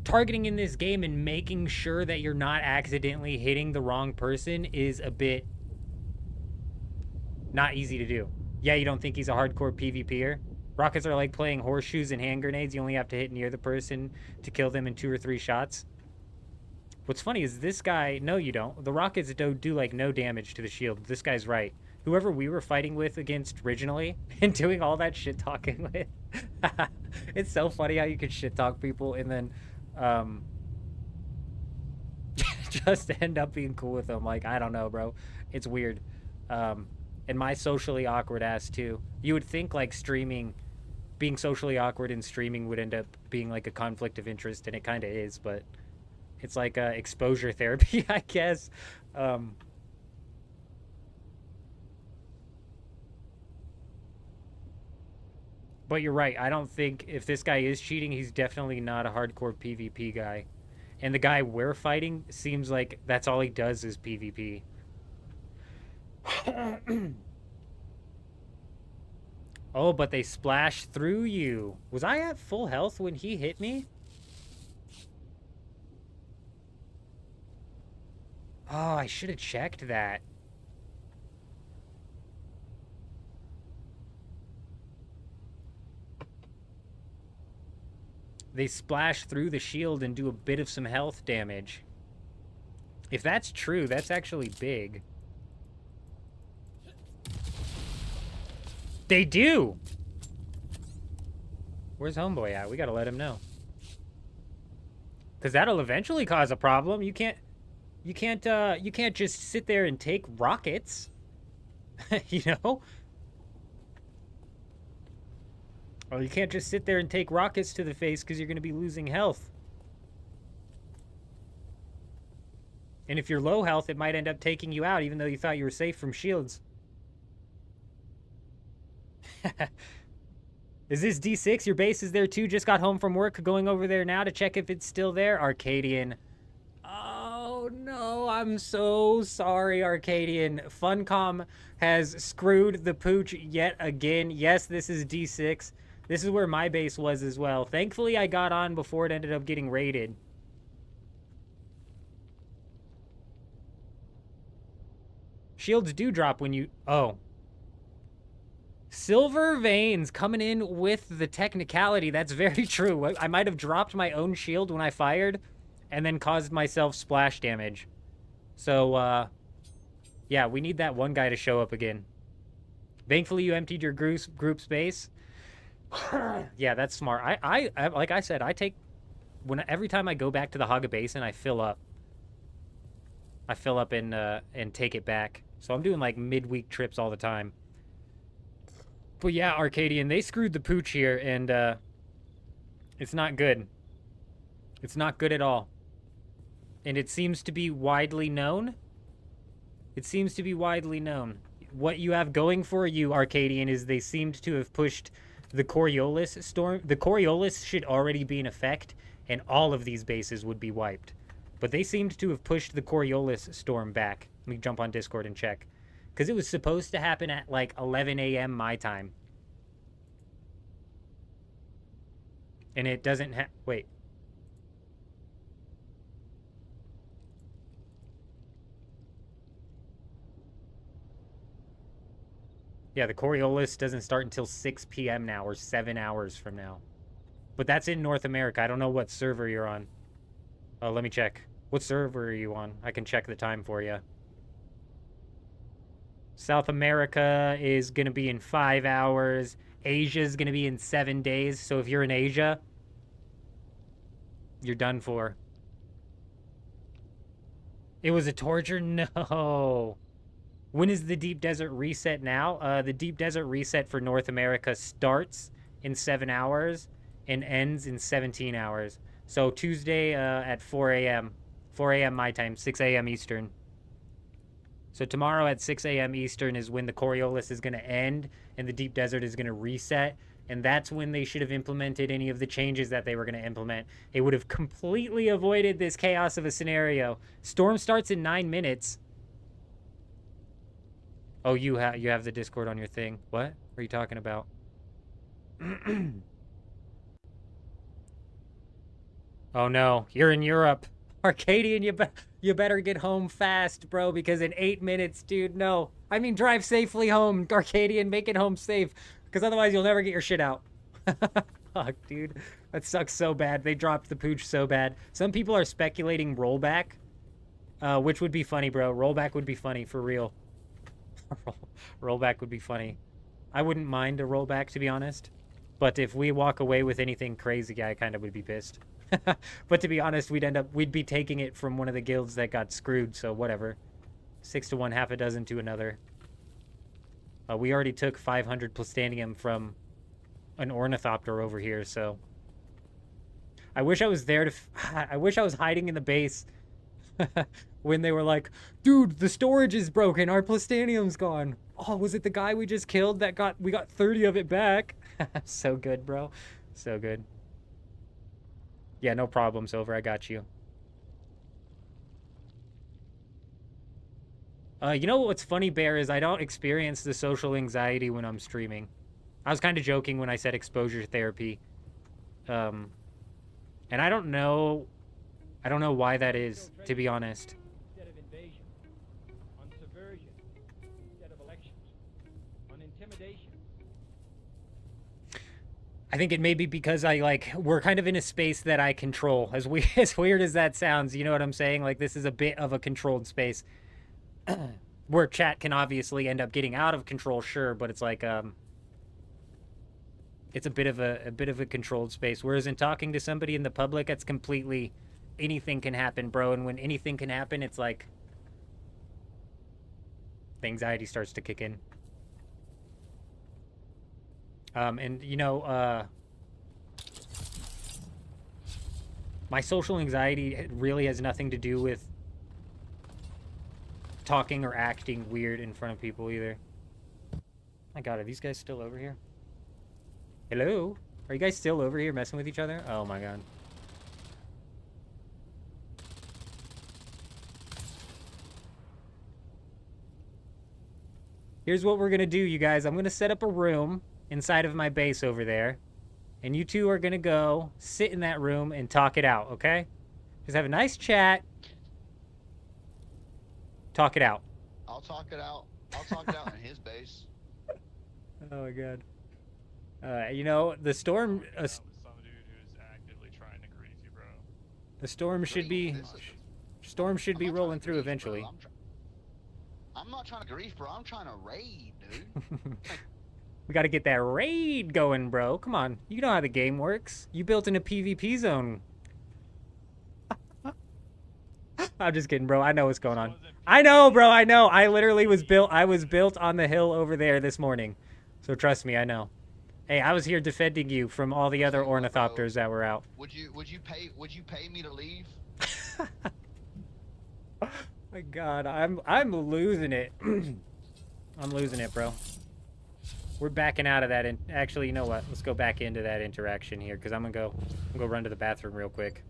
targeting in this game and making sure that you're not accidentally hitting the wrong person is a bit not easy to do. Yeah, you don't think he's a hardcore PvPer? Rockets are like playing horseshoes and hand grenades. You only have to hit near the person to kill them in 2 or 3 shots. What's funny is this guy... No, you don't. The rockets don't do, like, no damage to the shield. This guy's right. Whoever we were fighting with against originally and doing all that shit-talking with... It's so funny how you can shit-talk people and then... just end up being cool with them. Like, I don't know, bro. It's weird. And my socially awkward ass, too. You would think, like, streaming... Being socially awkward and streaming would end up being, like, a conflict of interest, and it kind of is, but... It's like exposure therapy, I guess. But you're right. I don't think if this guy is cheating, he's definitely not a hardcore PvP guy. And the guy we're fighting seems like that's all he does is PvP. Oh, but they splash through you. Was I at full health when he hit me? Oh, I should have checked that. They splash through the shield and do a bit of some health damage. If that's true, that's actually big. They do! Where's Homeboy at? We gotta let him know. Because that'll eventually cause a problem. You can't just sit there and take rockets. You know? Or you can't just sit there and take rockets to the face because you're going to be losing health. And if you're low health, it might end up taking you out even though you thought you were safe from shields. Is this D6? Your base is there too? Just got home from work. Going over there now to check if it's still there. Arcadian. Oh no, I'm so sorry, Arcadian. Funcom has screwed the pooch yet again. Yes, this is D6. This is where my base was as well. Thankfully, I got on before it ended up getting raided. Shields do drop when you... Oh. Silver Veins coming in with the technicality. That's very true. I might have dropped my own shield when I fired and then caused myself splash damage. So, yeah, we need that one guy to show up again. Thankfully, you emptied your group space. Yeah, that's smart. I like I said, I take... Every time I go back to the Haga Basin, I fill up. I fill up and take it back. So I'm doing, like, midweek trips all the time. But yeah, Arcadian, they screwed the pooch here, and it's not good. It's not good at all. And it seems to be widely known. It seems to be widely known. What you have going for you, Arcadian, is they seemed to have pushed the Coriolis storm. The Coriolis should already be in effect, and all of these bases would be wiped. But they seemed to have pushed the Coriolis storm back. Let me jump on Discord and check. Because it was supposed to happen at like 11 a.m. my time. And it doesn't have... Wait. Yeah, the Coriolis doesn't start until 6 p.m. now, or 7 hours from now. But that's in North America. I don't know what server you're on. Oh, let me check. What server are you on? I can check the time for you. South America is going to be in 5 hours. Asia is going to be in 7 days. So if you're in Asia, you're done for. It was a torture? No. When is the Deep Desert reset now? The Deep Desert reset for North America starts in 7 hours and ends in 17 hours. So Tuesday at 4 a.m. 4 a.m. my time, 6 a.m. Eastern. So tomorrow at 6 a.m. Eastern is when the Coriolis is going to end and the Deep Desert is going to reset. And that's when they should have implemented any of the changes that they were going to implement. It would have completely avoided this chaos of a scenario. Storm starts in 9 minutes. Oh, you have the Discord on your thing. What are you talking about? Oh no, you're in Europe. Arcadian, you better get home fast, bro, because in 8 minutes, dude, no. I mean, drive safely home, Arcadian, make it home safe, because otherwise you'll never get your shit out. Fuck, dude. That sucks so bad. They dropped the pooch so bad. Some people are speculating rollback, which would be funny, bro. Rollback would be funny, for real. Rollback would be funny. I wouldn't mind a rollback, to be honest. But if we walk away with anything crazy, I kind of would be pissed. But to be honest, we'd be taking it from one of the guilds that got screwed, so whatever. 6 to 1, half a dozen to another. We already took 500 Plastanium from an Ornithopter over here, so... I wish I was there to. I wish I was hiding in the base when they were like, "Dude, the storage is broken. Our plastanium's gone." Oh, was it the guy we just killed that we got 30 of it back? So good, bro. So good. Yeah, no problem, Silver. I got you. You know what's funny, Bear, is I don't experience the social anxiety when I'm streaming. I was kind of joking when I said exposure therapy. And I don't know why that is, to be honest. Instead of invasion, on subversion, instead of elections, on intimidation. I think it may be because we're kind of in a space that I control. As weird as that sounds, you know what I'm saying? Like, this is a bit of a controlled space. Where chat can obviously end up getting out of control, sure, but it's like it's a bit of a controlled space. Whereas in talking to somebody in the public, it's completely anything can happen, bro. And when anything can happen, it's like the anxiety starts to kick in. And you know, my social anxiety really has nothing to do with talking or acting weird in front of people either. My God, are these guys still over here? Hello? Are you guys still over here messing with each other? Oh my God. Here's what we're gonna do, you guys. I'm gonna set up a room inside of my base over there. And you two are gonna go sit in that room and talk it out, okay? Just have a nice chat. Talk it out. I'll talk it out. I'll talk it out in his base. Oh my God. You know, the storm. With some dude who's actively trying to grief you, bro. The storm should be. Storm should be rolling through eventually. I'm not trying to grief, bro. I'm trying to raid, dude. We got to get that raid going, bro. Come on. You know how the game works. You built in a PvP zone. I'm just kidding, bro. I know what's going on. I know, bro. I know. I literally was built. I was built on the hill over there this morning. So trust me, I know. Hey, I was here defending you from all the other ornithopters that were out. Would you pay me to leave? My God, I'm losing it. I'm losing it, bro. We're backing out of that. And actually, you know what? Let's go back into that interaction here, because I'm gonna go run to the bathroom real quick.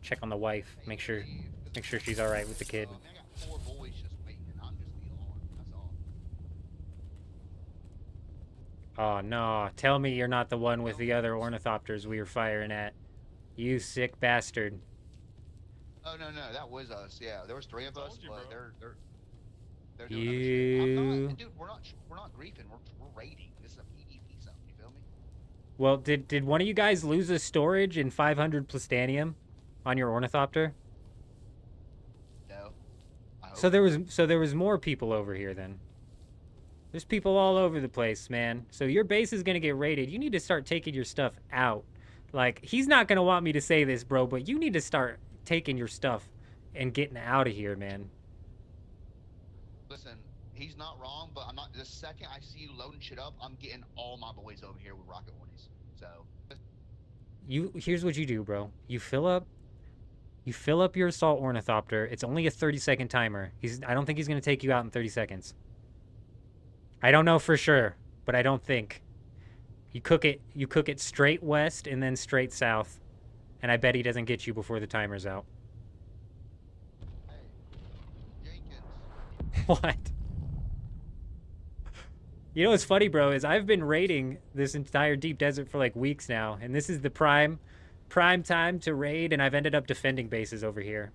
Check on the wife. Make sure she's all right with the kid. I got 4 boys just waiting, and I'm just the alarm. That's all. Oh no! Tell me you're not the one with the other ornithopters we were firing at. You sick bastard. Oh no, that was us. Yeah, there was 3 of us, you, but bro. they're doing other shit. I'm not, dude. We're not griefing. We're raiding. This is a PvP zone. You feel me? Well, did one of you guys lose a storage in 500 plastanium on your ornithopter? No. So there was more people over here then. There's people all over the place, man. So your base is gonna get raided. You need to start taking your stuff out. Like, he's not gonna want me to say this, bro, but you need to start taking your stuff and getting out of here, man. Listen, he's not wrong, but I'm not. The second I see you loading shit up, I'm getting all my boys over here with rocket hornies. So. Here's what you do, bro. You fill up your assault ornithopter. It's only a 30-second timer. I don't think he's gonna take you out in 30 seconds. I don't know for sure, but I don't think. You cook it straight west and then straight south. And I bet he doesn't get you before the timer's out. Hey, Jenkins. What? You know what's funny, bro, is I've been raiding this entire deep desert for like weeks now, and this is the prime time to raid, and I've ended up defending bases over here.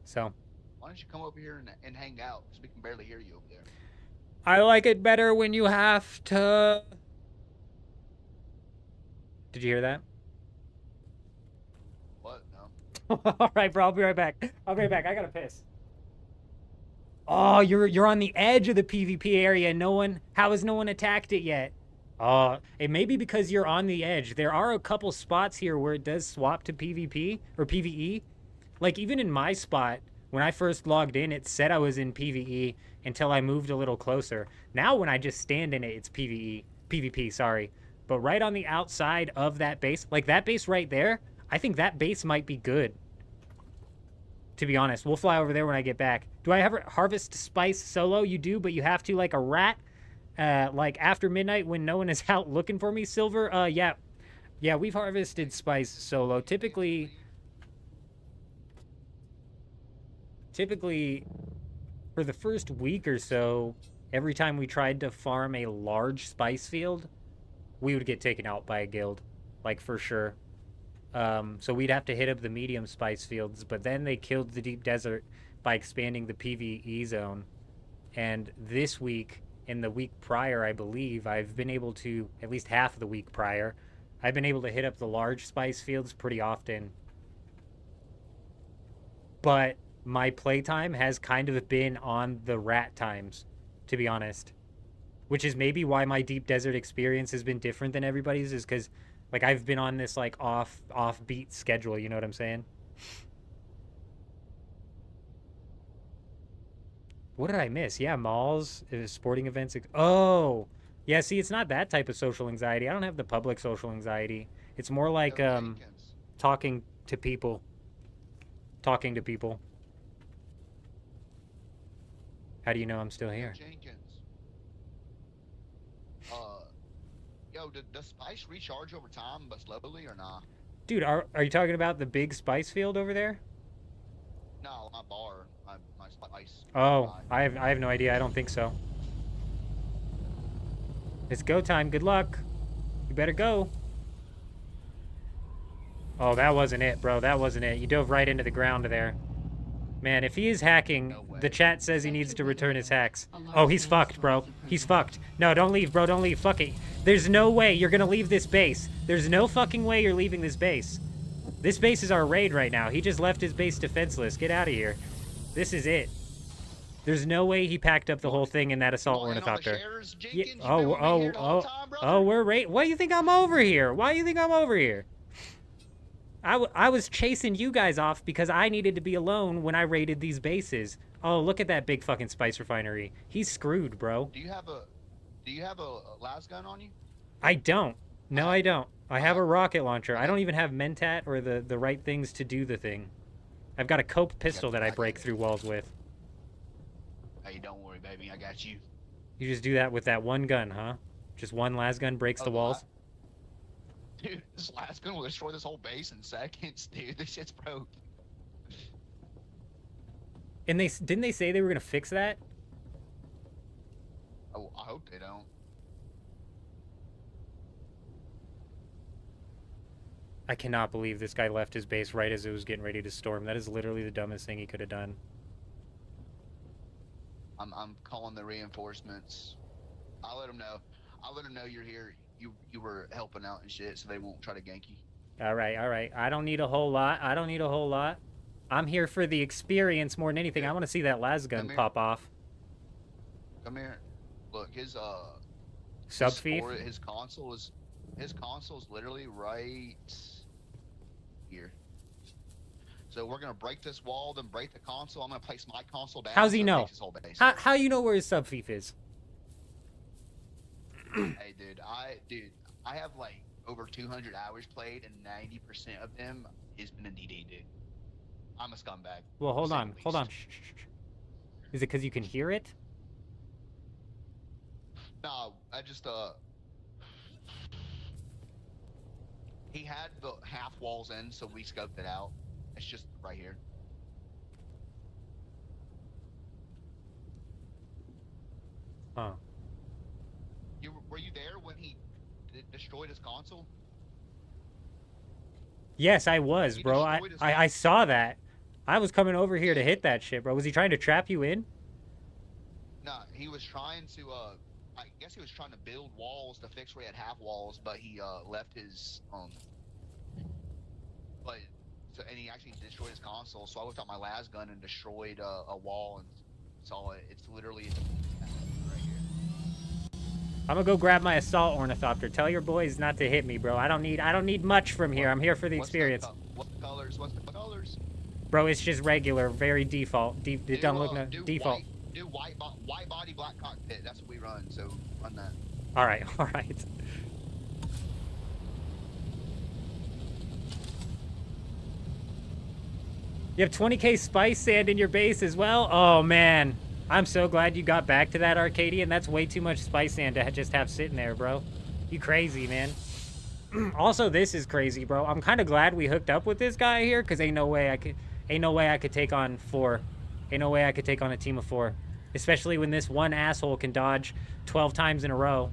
So. Why don't you come over here and hang out? Because we can barely hear you over there. I like it better when you have to. Did you hear that? What? No. All right, bro. I'll be right back. I gotta piss. Oh, you're on the edge of the PvP area. How has no one attacked it yet? It may be because you're on the edge. There are a couple spots here where it does swap to PvP or PvE. Like, even in my spot, when I first logged in, it said I was in PvE until I moved a little closer. Now when I just stand in it, it's PvP, sorry. But right on the outside of that base, like that base right there, I think that base might be good. To be honest, we'll fly over there when I get back. Do I ever harvest spice solo? You do, but you have to like a rat. Like after midnight when no one is out looking for me, Silver. Yeah, we've harvested spice solo. Typically, for the first week or so, every time we tried to farm a large spice field, we would get taken out by a guild, like for sure. So we'd have to hit up the medium spice fields, but then they killed the deep desert by expanding the PvE zone. And this week, and the week prior, I believe, I've been able to, at least half of the week prior, I've been able to hit up the large spice fields pretty often. But my playtime has kind of been on the rat times, to be honest. Which is maybe why my deep desert experience has been different than everybody's, is because, like, I've been on this, like, offbeat schedule, you know what I'm saying? What did I miss? Yeah, malls, sporting events. Oh, yeah, see, it's not that type of social anxiety. I don't have the public social anxiety. It's more like, talking to people. Talking to people. How do you know I'm still here? Jenkins. Yo, does spice recharge over time, but slowly or not? Dude, are you talking about the big spice field over there? No, my bar, my spice. Oh, I have no idea. I don't think so. It's go time. Good luck. You better go. Oh, that wasn't it, bro. That wasn't it. You dove right into the ground there. Man, if he is hacking, the chat says he needs to return his hacks. Oh, he's fucked, bro. He's fucked. No, don't leave, bro. Don't leave. Fuck it. There's no way you're gonna leave this base. There's no fucking way you're leaving this base. This base is our raid right now. He just left his base defenseless. Get out of here. This is it. There's no way he packed up the whole thing in that assault ornithopter. Yeah. Oh, we're raid. Why do you think I'm over here? Why do you think I'm over here? I was chasing you guys off because I needed to be alone when I raided these bases. Oh, look at that big fucking spice refinery. He's screwed, bro. Do you have a las gun on you? I don't. No, I don't. I have a rocket launcher. I don't even have mentat or the right things to do the thing. I've got a cope pistol that I break through walls with. Hey, don't worry, baby. I got you. You just do that with that one gun, huh? Just one las gun breaks the walls? Dude, this last gun will destroy this whole base in seconds, dude. This shit's broke. And didn't they say they were gonna fix that? Oh, I hope they don't. I cannot believe this guy left his base right as it was getting ready to storm. That is literally the dumbest thing he could have done. I'm calling the reinforcements. I'll let them know. I'll let them know you're here. You were helping out and shit, so they won't try to gank you. All right, all right. I don't need a whole lot. I'm here for the experience more than anything. I want to see that las gun pop off. Come here. Look, his Subfief? his console's literally right here. So we're gonna break this wall, then break the console. I'm gonna place my console down. How's he so know? How you know where his subfief is? Hey, dude, I have like over 200 hours played, and 90% of them has been in DD, dude. I'm a scumbag. Well, hold on. Shh. Is it because you can hear it? No, I just he had the half walls in, so we scoped it out. It's just right here. Huh. Were you there when he destroyed his console? Yes, I was, bro. I saw that. I was coming over here to hit that shit, bro. Was he trying to trap you in? No, he was trying to, I guess he was trying to build walls to fix where he had half walls, but he, left his, and he actually destroyed his console, so I whipped out my las gun and destroyed, a wall and saw it. It's literally right here. I'm gonna go grab my assault ornithopter. Tell your boys not to hit me, bro. I don't need much from here. I'm here for the experience. What's the colors? Bro, it's just regular, very default. It don't look no default. Do white body, black cockpit. That's what we run. So run that. All right, all right. You have 20k spice sand in your base as well? Oh, man. I'm so glad you got back to that, Arcadian. That's way too much spice sand to just have sitting there, bro. You crazy, man. Also, this is crazy, bro. I'm kind of glad we hooked up with this guy here, because ain't no way I could take on 4. Ain't no way I could take on a team of 4. Especially when this one asshole can dodge 12 times in a row.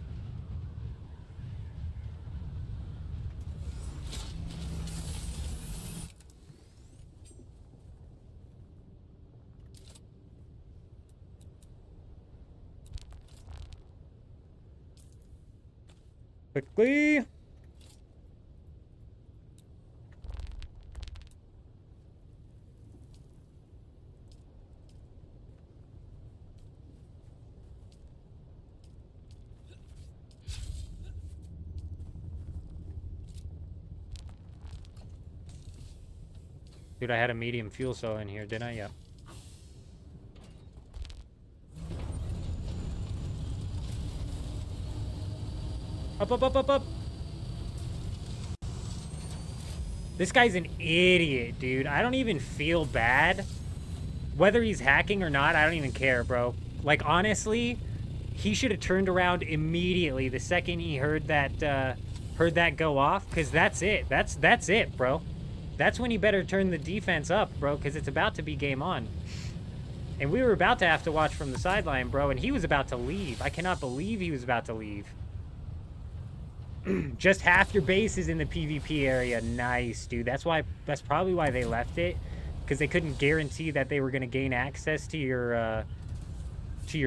Quickly. Dude, I had a medium fuel cell in here, didn't I? Yep. Up, up, up, up, up. This guy's an idiot, dude. I don't even feel bad. Whether he's hacking or not, I don't even care, bro. Like, honestly, he should have turned around immediately the second he heard that go off, because that's it. That's it, bro. That's when he better turn the defense up, bro, because it's about to be game on. And we were about to have to watch from the sideline, bro, and he was about to leave. I cannot believe he was about to leave. Just half your base is in the PvP area. Nice, dude. That's probably why they left it, because they couldn't guarantee that they were going to gain access to your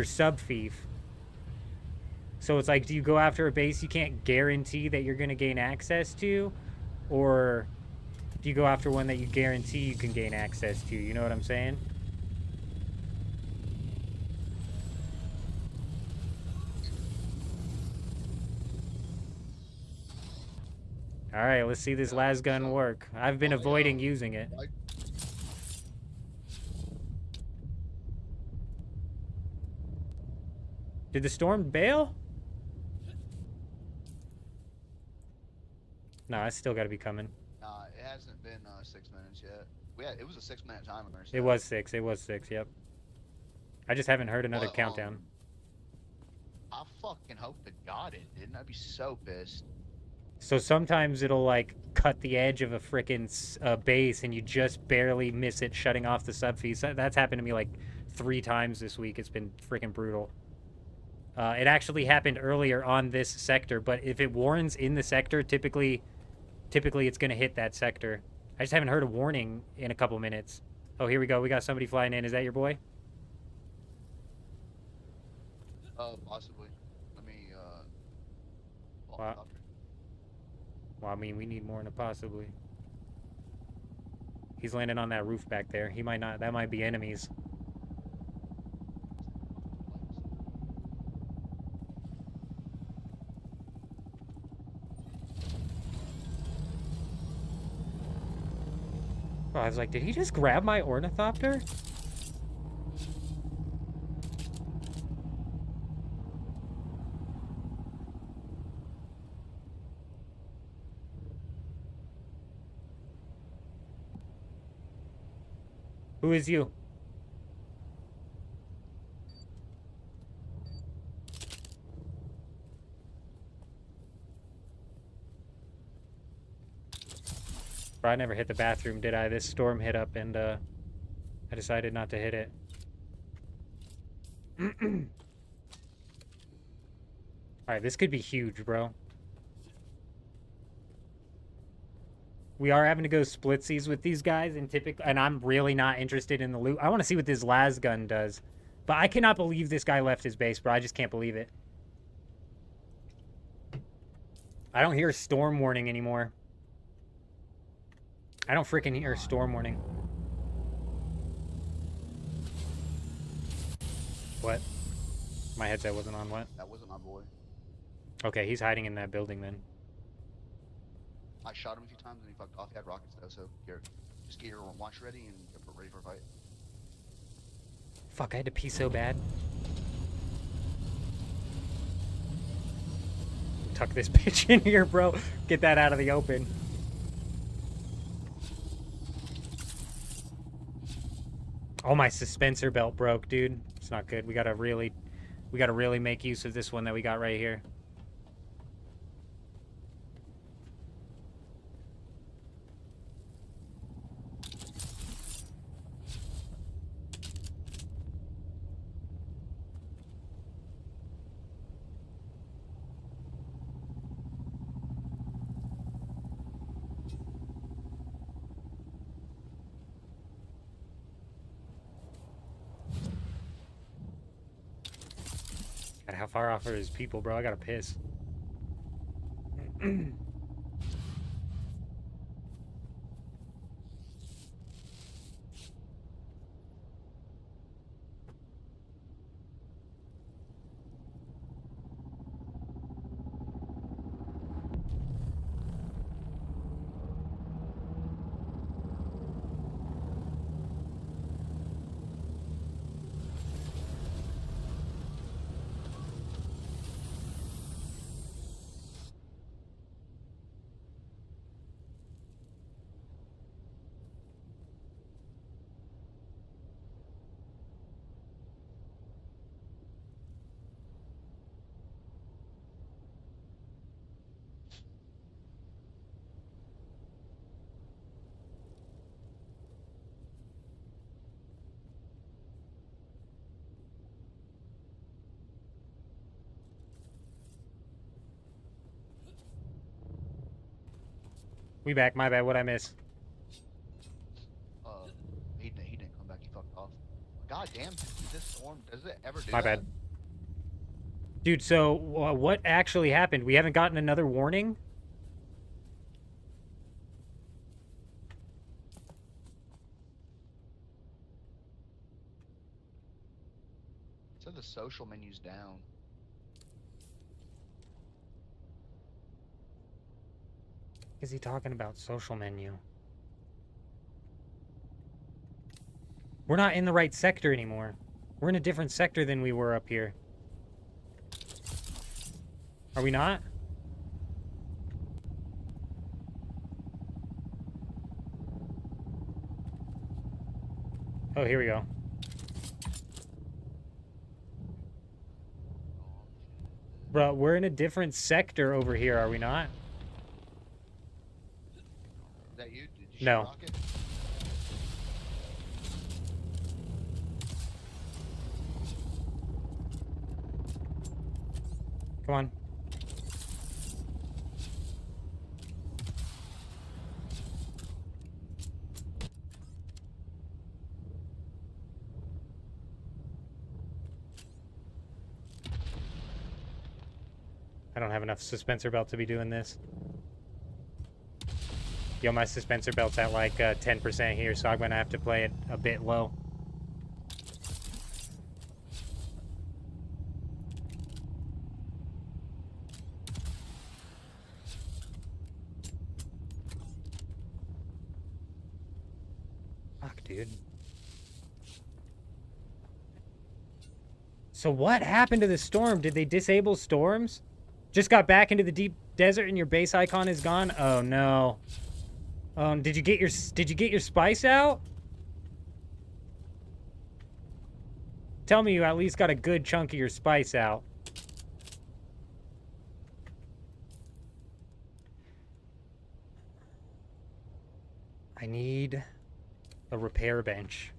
sub-fief. So it's like, do you go after a base you can't guarantee that you're going to gain access to, or do you go after one that you guarantee you can gain access to? You know what I'm saying? All right, let's see this las gun work. I've been avoiding using it. Did the storm bail? No, it's still got to be coming. Nah, it hasn't been 6 minutes yet. It was a 6-minute timer. So. It was 6. It was 6. Yep. I just haven't heard another countdown. I fucking hope to God it didn't. I'd be so pissed. So sometimes it'll like cut the edge of a frickin' base and you just barely miss it shutting off the sub-feed. That's happened to me like 3 times this week. It's been frickin' brutal. It actually happened earlier on this sector, but if it warns in the sector, typically it's gonna hit that sector. I just haven't heard a warning in a couple minutes. Oh, here we go. We got somebody flying in. Is that your boy? Possibly. Let me, Wow. Well, I mean, we need more than a possibly. He's landing on that roof back there. He might not. That might be enemies. Oh, I was like, did he just grab my ornithopter? Who is you? Bro, I never hit the bathroom, did I? This storm hit up and I decided not to hit it. Alright, this could be huge, bro. We are having to go splitsies with these guys, and I'm really not interested in the loot. I want to see what this las gun does. But I cannot believe this guy left his base, bro. I just can't believe it. I don't hear storm warning anymore. I don't freaking hear storm warning. What? My headset wasn't on, what? That wasn't my boy. Okay, he's hiding in that building then. I shot him a few times and he fucked off. He had rockets though, so here, just get your launch ready and get ready for a fight. Fuck, I had to pee so bad. Tuck this bitch in here, bro. Get that out of the open. Oh, my suspensor belt broke, dude. It's not good. We gotta really make use of this one that we got right here. God, how far off are his people, bro? I gotta piss. We back. My bad. What'd I miss? He didn't come back. He fucked off. God damn, this storm, does it ever do My that? bad. Dude, so what actually happened? We haven't gotten another warning? So the social menu's down. Is he talking about social menu? We're not in the right sector anymore. We're in a different sector than we were up here. Are we not? Oh, here we go. Bro, we're in a different sector over here, are we not? Is that you? Did you No. shoot rocket? Come on. I don't have enough suspensor belt to be doing this. Yo, my suspensor belt's at like 10% here, so I'm gonna have to play it a bit low. Fuck, dude. So what happened to the storm? Did they disable storms? Just got back into the deep desert and your base icon is gone? Oh no. Did you get your spice out? Tell me you at least got a good chunk of your spice out. I need a repair bench.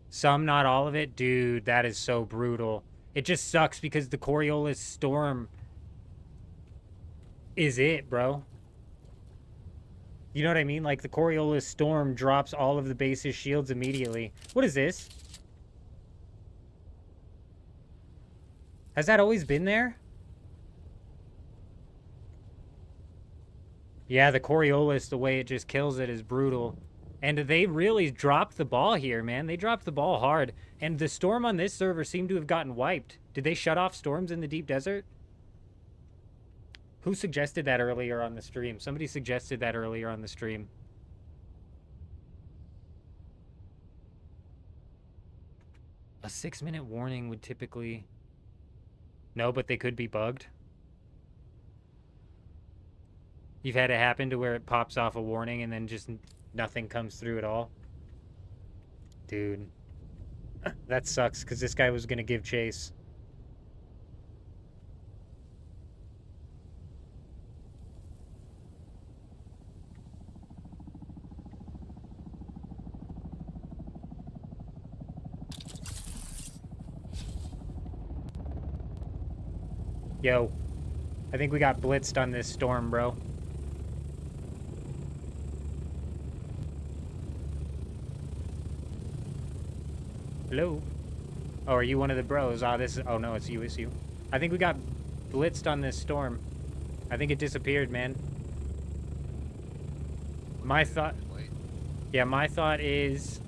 Some, not all of it. Dude, that is so brutal. It just sucks because the Coriolis storm is it, bro. You know what I mean? Like, the Coriolis storm drops all of the base's shields immediately. What is this? Has that always been there? Yeah, the Coriolis, the way it just kills it is brutal. And they really dropped the ball here, man. They dropped the ball hard. And the storm on this server seemed to have gotten wiped. Did they shut off storms in the deep desert? Who suggested that earlier on the stream? Somebody suggested that earlier on the stream. A 6-minute warning would typically... No, but they could be bugged. You've had it happen to where it pops off a warning and then just nothing comes through at all? Dude, That sucks, because this guy was going to give chase. Yo, I think we got blitzed on this storm, bro. Hello? Oh, are you one of the bros? Ah, this is... Oh, no, it's you, it's you. I think we got blitzed on this storm. I think it disappeared, man. My thought... Wait. Yeah, my thought is...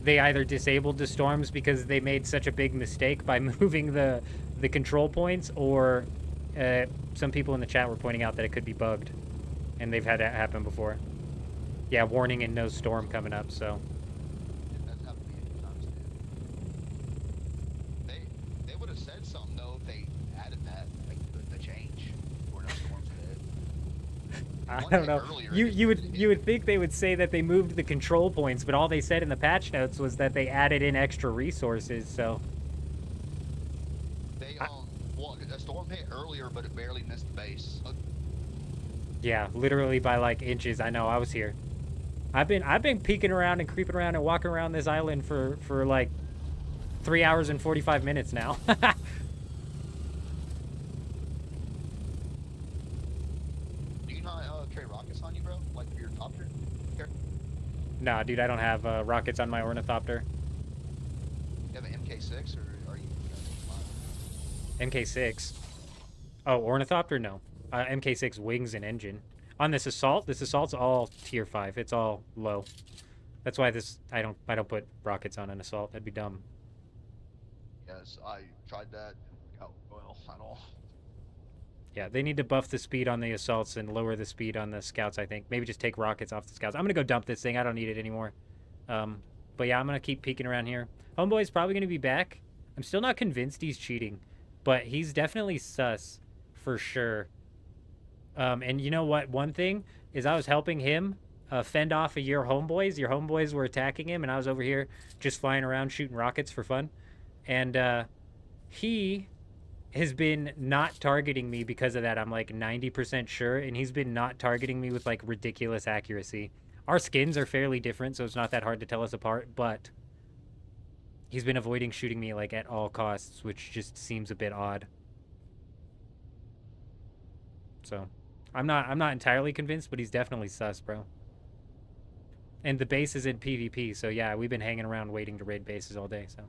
they either disabled the storms because they made such a big mistake by moving the control points, or some people in the chat were pointing out that it could be bugged, and they've had that happen before. Yeah, warning and no storm coming up, so... That's happened to me a few times, dude. They would have said something, though, if they added that, like, the change, or no storms hit. I One don't hit know. earlier, You would think they would say that they moved the control points, but all they said in the patch notes was that they added in extra resources, so... They, well, a storm hit earlier, but it barely missed the base. Yeah, literally by, like, inches. I know, I was here. I've been peeking around and creeping around and walking around this island for like 3 hours and 45 minutes now. Do you not carry rockets on you, bro? Like for your copter? Nah, dude, I don't have rockets on my ornithopter. You have an MK6, or are you... MK6. Oh, ornithopter? No. MK6 wings and engine. On this assault's all tier 5. It's all low. That's why I don't put rockets on an assault. That'd be dumb. Yes, I tried that. Oh, well, at all. Yeah, they need to buff the speed on the assaults and lower the speed on the scouts, I think. Maybe just take rockets off the scouts. I'm going to go dump this thing. I don't need it anymore. But yeah, I'm going to keep peeking around here. Homeboy's probably going to be back. I'm still not convinced he's cheating, but he's definitely sus for sure. And you know what? One thing is I was helping him fend off of your homeboys. Your homeboys were attacking him, and I was over here just flying around shooting rockets for fun. And he has been not targeting me because of that. I'm like 90% sure, and he's been not targeting me with like ridiculous accuracy. Our skins are fairly different, so it's not that hard to tell us apart, but he's been avoiding shooting me like at all costs, which just seems a bit odd. So I'm not entirely convinced, but he's definitely sus, bro. And the base is in PvP, so yeah, we've been hanging around waiting to raid bases all day, so.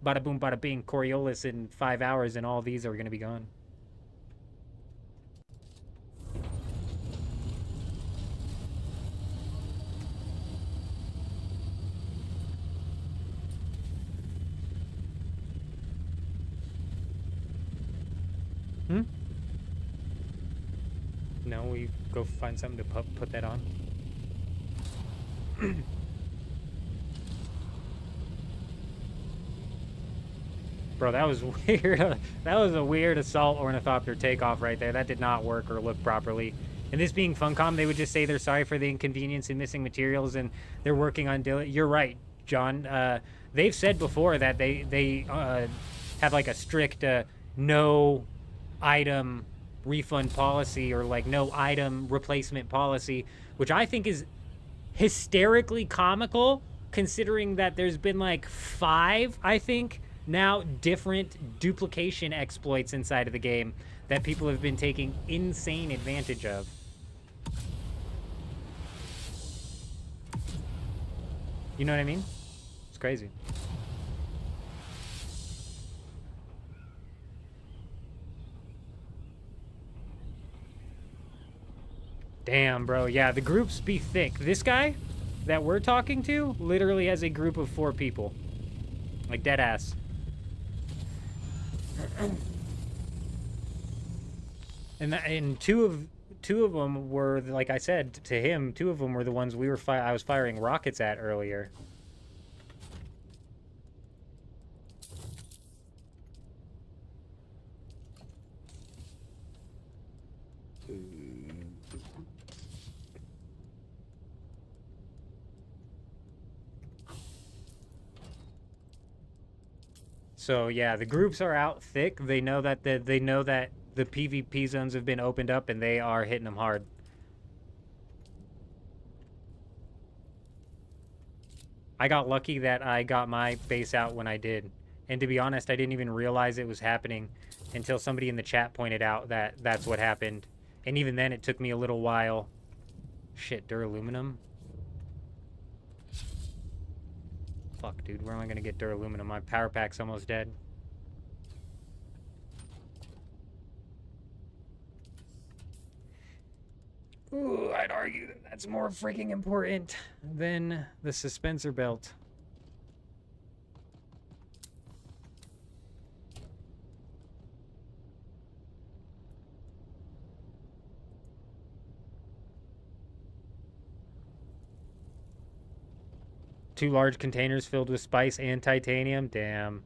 Bada boom, bada bing, Coriolis in 5 hours, and all these are gonna be gone. No, we go find something to put that on. Bro, that was weird. That was a weird assault ornithopter takeoff right there. That did not work or look properly. And this being Funcom, they would just say they're sorry for the inconvenience and missing materials, and they're working on You're right, John. They've said before that they have like a strict no item refund policy, or like no item replacement policy, which I think is hysterically comical, considering that there's been like 5, I think, now different duplication exploits inside of the game that people have been taking insane advantage of. You know what I mean? It's crazy. Damn, bro. Yeah, the groups be thick. This guy that we're talking to literally has a group of 4 people. Like, dead ass. And two of them were, like I said to him, 2 of them were the ones I was firing rockets at earlier. So yeah, the groups are out thick. They know that the PvP zones have been opened up, and they are hitting them hard. I got lucky that I got my base out when I did. And to be honest, I didn't even realize it was happening until somebody in the chat pointed out that that's what happened. And even then, it took me a little while. Shit, duraluminum? Fuck, dude, where am I gonna get duraluminum? My power pack's almost dead. Ooh, I'd argue that that's more freaking important than the suspensor belt. Two large containers filled with spice and titanium? Damn.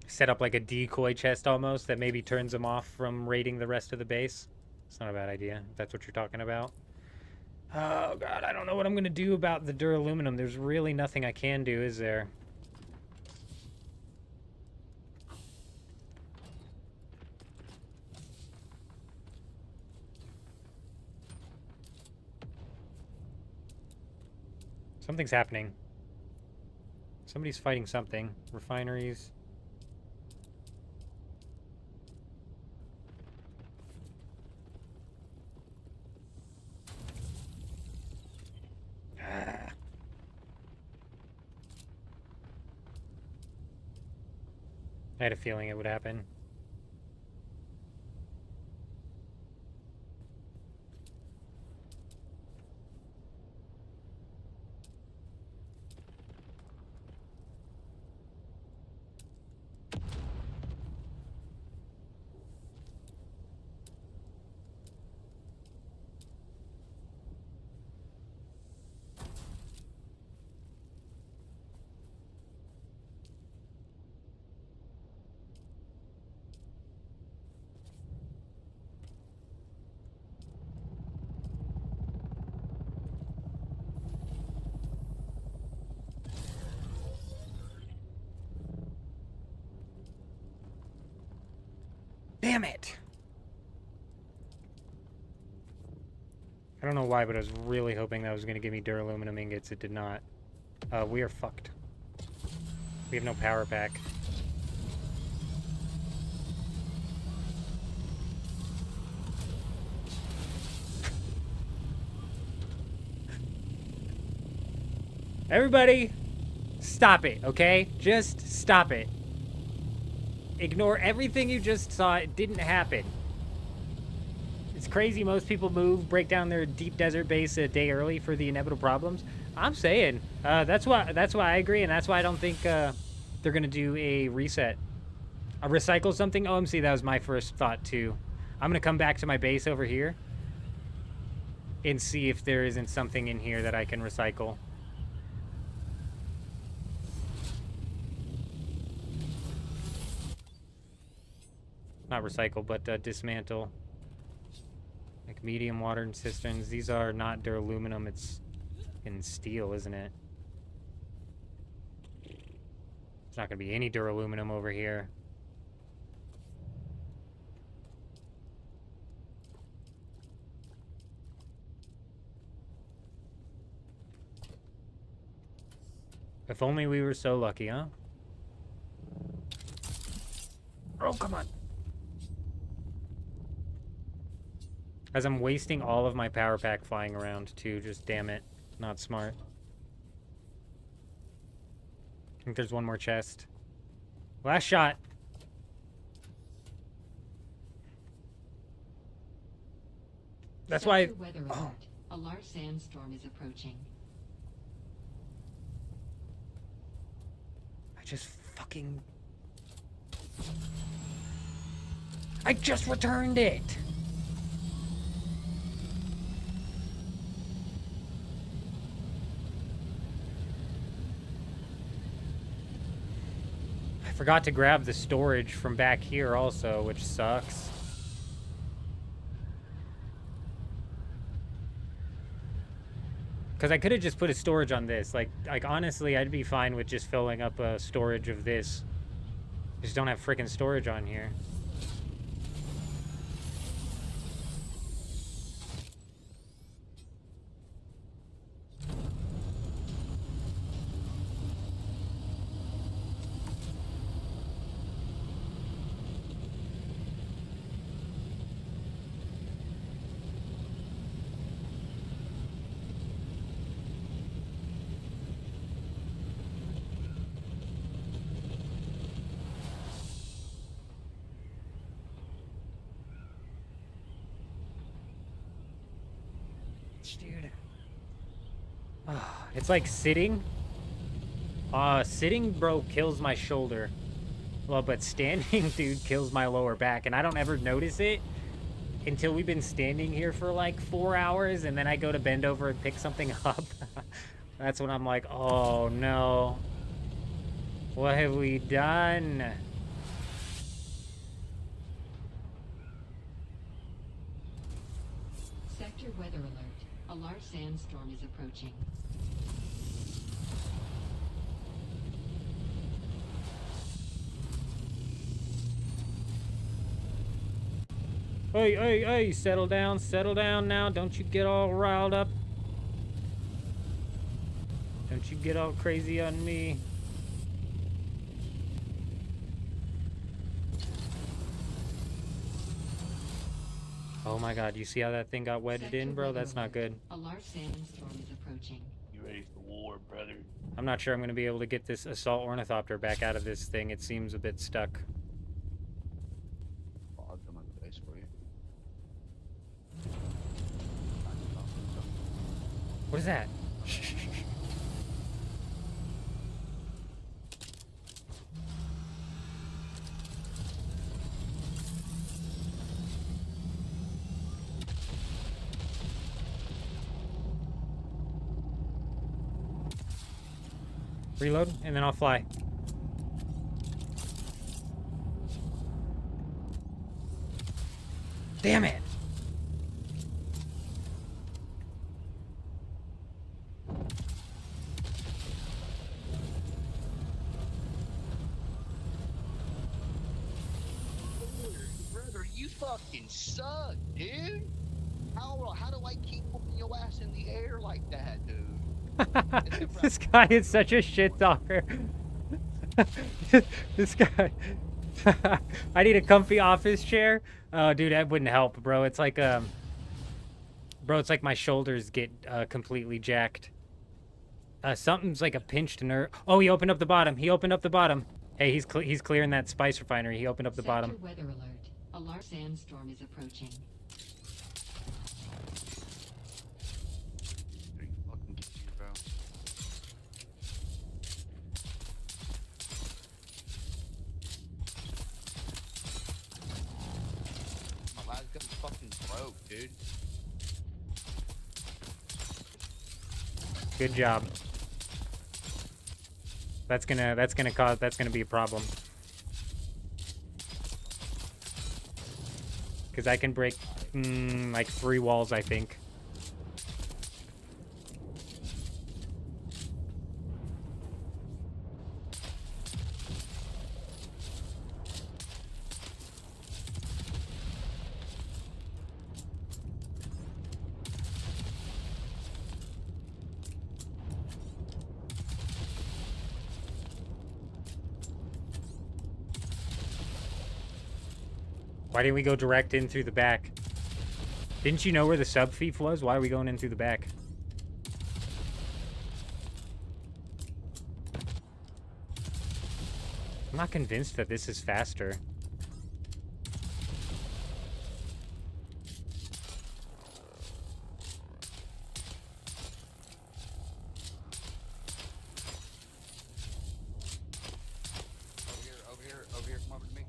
Set up like a decoy chest almost that maybe turns them off from raiding the rest of the base. It's not a bad idea, if that's what you're talking about. Oh god, I don't know what I'm gonna do about the duraluminum. There's really nothing I can do, is there? Something's happening. Somebody's fighting something. Refineries. I had a feeling it would happen. Damn it! I don't know why, but I was really hoping that was going to give me duraluminum ingots. It did not. We are fucked. We have no power pack. Everybody, stop it, okay? Just stop it. Ignore everything you just saw. It didn't happen. It's crazy most people move, break down their deep desert base a day early for the inevitable problems. I'm saying, that's why I agree, and that's why I don't think they're gonna do a reset. A recycle something? OMC, that was my first thought too. I'm gonna come back to my base over here and see if there isn't something in here that I can recycle. Not recycle, but dismantle. Like medium water and cisterns. These are not duraluminum, it's in steel, isn't it? There's not gonna be any duraluminum over here. If only we were so lucky, huh? Oh, come on. As I'm wasting all of my power pack flying around, too. Just damn it. Not smart. I think there's one more chest. Last shot. That's why... Weather alert. A large sandstorm is approaching. I just fucking... I just returned it! Forgot to grab the storage from back here also, which sucks. Because I could have just put a storage on this. Like honestly, I'd be fine with just filling up a storage of this. Just don't have freaking storage on here. Dude. It's like sitting. Sitting, bro, kills my shoulder. Well, but standing, dude, kills my lower back. And I don't ever notice it until we've been standing here for like 4 hours. And then I go to bend over and pick something up. That's when I'm like, oh no. What have we done? Sector weather alert. A large sandstorm is approaching. Hey, settle down now. Don't you get all riled up. Don't you get all crazy on me. Oh my god, you see how that thing got wedged in, bro? That's not good. A large sandstorm is approaching. You ready for war, brother? I'm not sure I'm going to be able to get this assault ornithopter back out of this thing. It seems a bit stuck. I'll come on the base for you. What is that? Reload, and then I'll fly. Damn it! Brother, you fucking suck, dude. How do I keep putting your ass in the air like that, dude? This guy is such a shit talker. This guy. I need a comfy office chair. Oh, dude, that wouldn't help, bro. It's like bro, it's like my shoulders get completely jacked. Something's like a pinched nerve. Oh, he opened up the bottom. He opened up the bottom. Hey, he's clearing that spice refinery. He opened up the bottom. Sector weather alert. A large sandstorm is approaching. Fucking get you, bro. My last gun's fucking broke, dude. Good job. That's gonna be a problem. Because I can break like 3 walls, I think. Why didn't we go direct in through the back? Didn't you know where the sub fief was? Why are we going in through the back? I'm not convinced that this is faster. Over here, come over to me.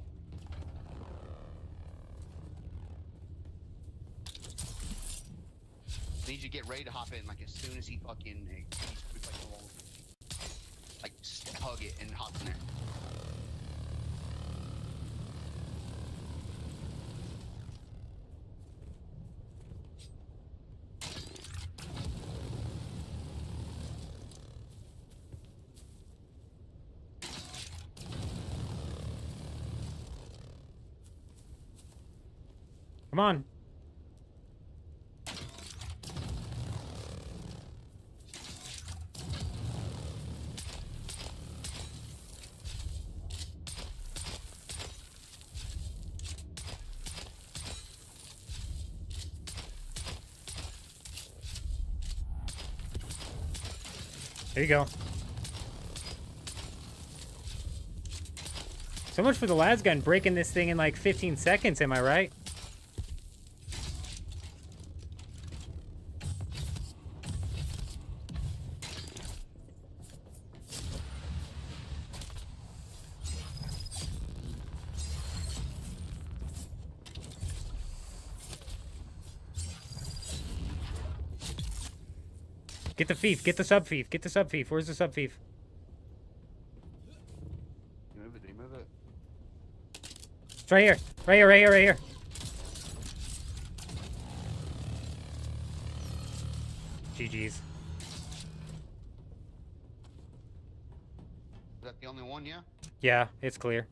Need you to get ready to hop in, like as soon as he fucking he's replacing the wall. Like just hug it and hop in there. Come on. There you go. So much for the las gun, breaking this thing in like 15 seconds, am I right? Get the thief, get the sub thief, get the sub thief. Where's the sub thief? Move it, move it. It's right here. Right here, right here, right here. GG's. Is that the only one, yeah? Yeah, it's clear.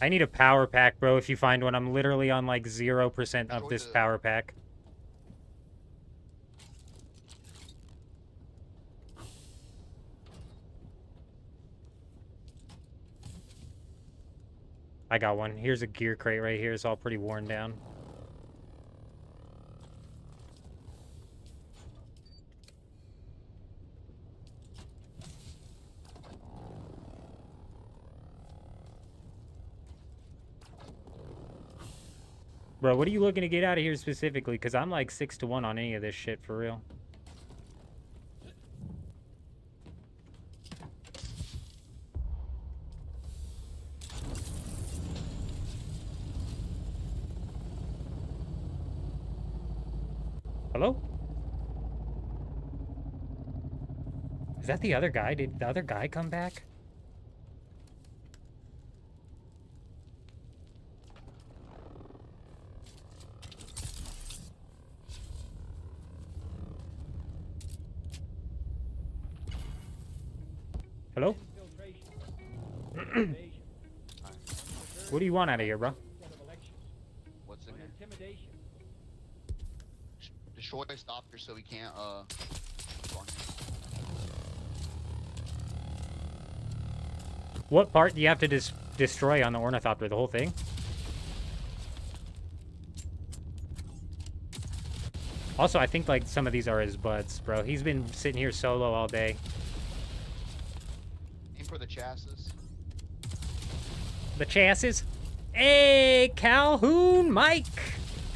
I need a power pack, bro, if you find one. I'm literally on like 0% of this power pack. I got one. Here's a gear crate right here. It's all pretty worn down. Bro, what are you looking to get out of here specifically? Because I'm like 6-1 on any of this shit, for real. Hello? Is that the other guy? Did the other guy come back? Hello? What do you want out of here, bro? What's in here? Intimidation. Destroy the stopper so we can't, What part do you have to destroy on the ornithopter? The whole thing? Also, I think like some of these are his buds, bro. He's been sitting here solo all day. Aim for the chassis. The chassis. Hey, Calhoun Mike!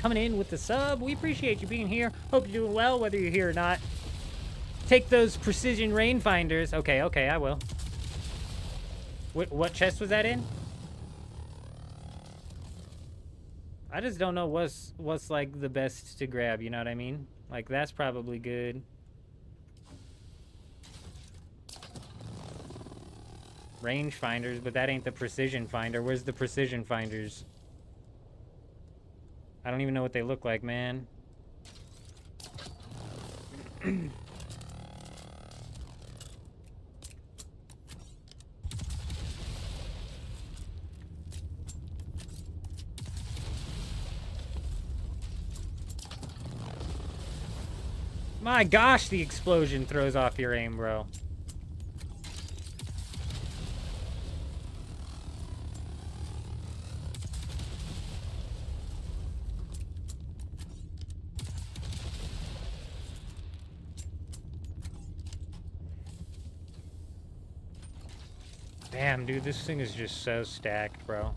Coming in with the sub. We appreciate you being here. Hope you're doing well, whether you're here or not. Take those precision rangefinders. Okay, okay, I will. What chest was that in? I just don't know what's like the best to grab, you know what I mean? Like, that's probably good. Range finders, but that ain't the precision finder. Where's the precision finders? I don't even know what they look like, man. My gosh, the explosion throws off your aim, bro. Damn, dude, this thing is just so stacked, bro.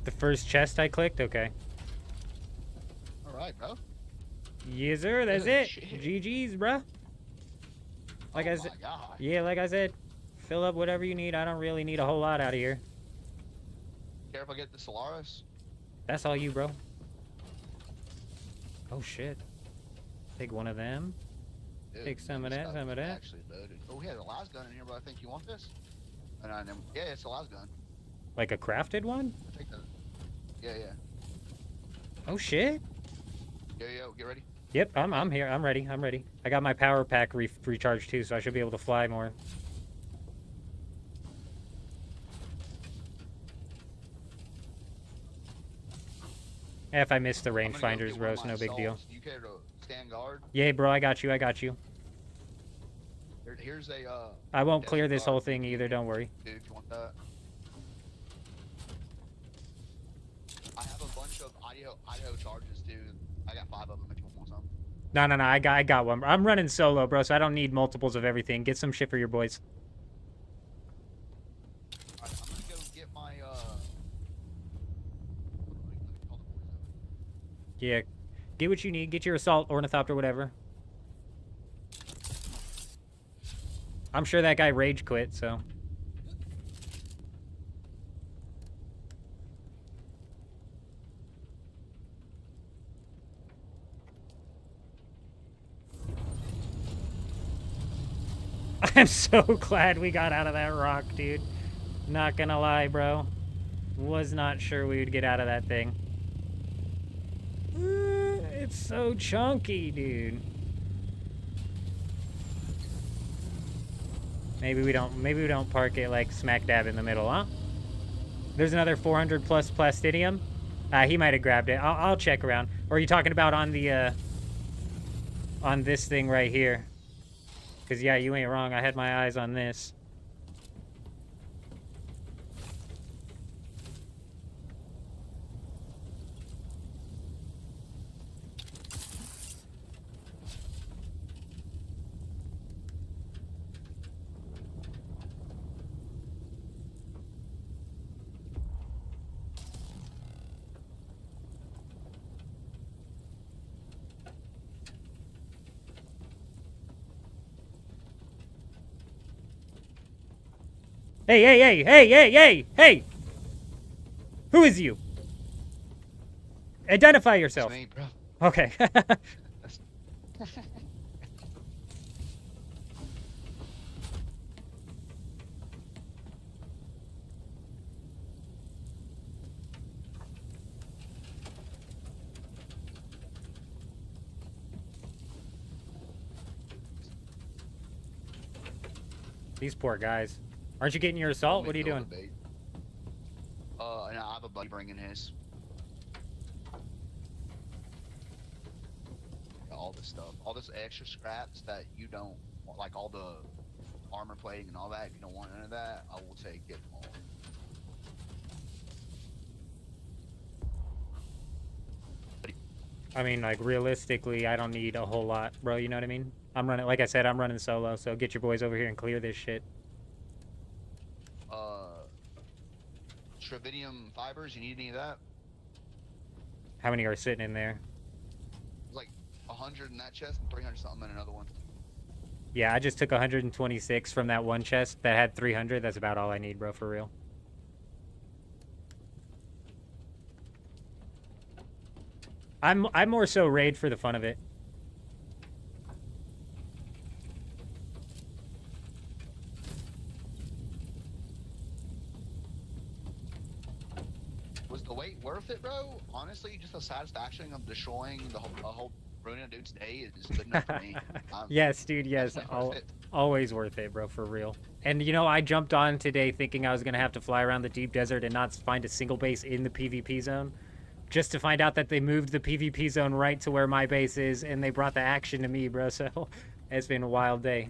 The first chest I clicked? Okay. Alright, bro. Yes, sir, that's Good it. shit. GG's, bro. Like I said, God. yeah, like I said, fill up whatever you need. I don't really need a whole lot out of here. Care if I get the Solaris? That's all you, bro. Oh, shit. Take one of them. Dude, Take some of this that, stuff some of is that. Actually loaded. Oh, we had a las gun in here, but I think you want this? And I never, yeah, it's a las gun. Like a crafted one? I'll take that. Yeah, yeah. Oh, shit. Yeah, yeah, get ready. Yep, I'm here. I'm ready. I'm ready. I got my power pack recharged too, so I should be able to fly more. If I miss the I'm gonna go rangefinders, get bro, one it's of no my big deal. assaults. You care to stand guard? Yeah, bro, I got you. I got you. Here's a I won't clear desert this guard whole if thing you either. can Don't worry. do if you want that. I have a bunch of Idaho charges too. I got 5 of them if you want some. No, no, no. I got one. I'm running solo, bro, so I don't need multiples of everything. Get some shit for your boys. Alright, I'm gonna go get my let me call the boys up. Yeah. Get what you need. Get your assault ornithopter, whatever. I'm sure that guy rage quit, so. I'm so glad we got out of that rock, dude. Not gonna lie, bro. Was not sure we would get out of that thing. It's so chunky, dude. Maybe we don't park it like smack dab in the middle, huh? There's another 400 plus plastidium. He might have grabbed it. I'll check around. Or are you talking about on the on this thing right here? Because yeah, you ain't wrong. I had my eyes on this. Hey, hey, hey, hey, hey, hey, hey! Who is you? Identify yourself. It's me, bro. Okay. These poor guys. Aren't you getting your assault? What are you doing? And I have a buddy bringing his. All this stuff, all this extra scraps that you don't want, like all the armor plating and all that. If you don't want none of that, I will take it all. I mean, like, realistically, I don't need a whole lot, bro. You know what I mean? I'm running, like I said, I'm running solo, so get your boys over here and clear this shit. Tritium fibers, you need any of that? How many are sitting in there? Like 100 in that chest and 300 something in another one. Yeah, I just took 126 from that one chest that had 300. That's about all I need, bro, for real. I'm more so raid for the fun of it. Was the wait worth it, bro? Honestly, just the satisfaction of destroying the whole ruining a dude's day is good enough for me. Yes, dude, yes. Always worth it, bro, for real. And, you know, I jumped on today thinking I was going to have to fly around the deep desert and not find a single base in the PvP zone. Just to find out that they moved the PvP zone right to where my base is, and they brought the action to me, bro. So, it's been a wild day.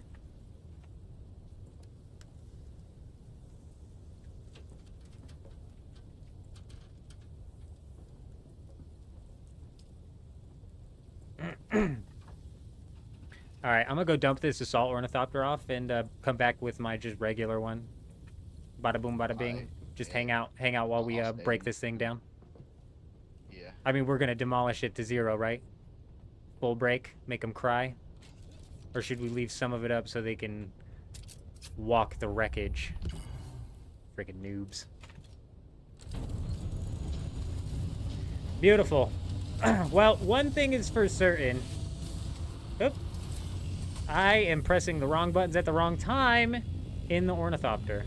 Alright, I'm gonna go dump this assault ornithopter off and come back with my just regular one. Bada boom, bada bing. Right. Just Yeah. hang out while we I'll break stay. this thing down. Yeah. I mean, we're gonna demolish it to 0, right? Full break, make them cry? Or should we leave some of it up so they can walk the wreckage? Freaking noobs. Beautiful. Well, one thing is for certain. Oop. I am pressing the wrong buttons at the wrong time in the ornithopter.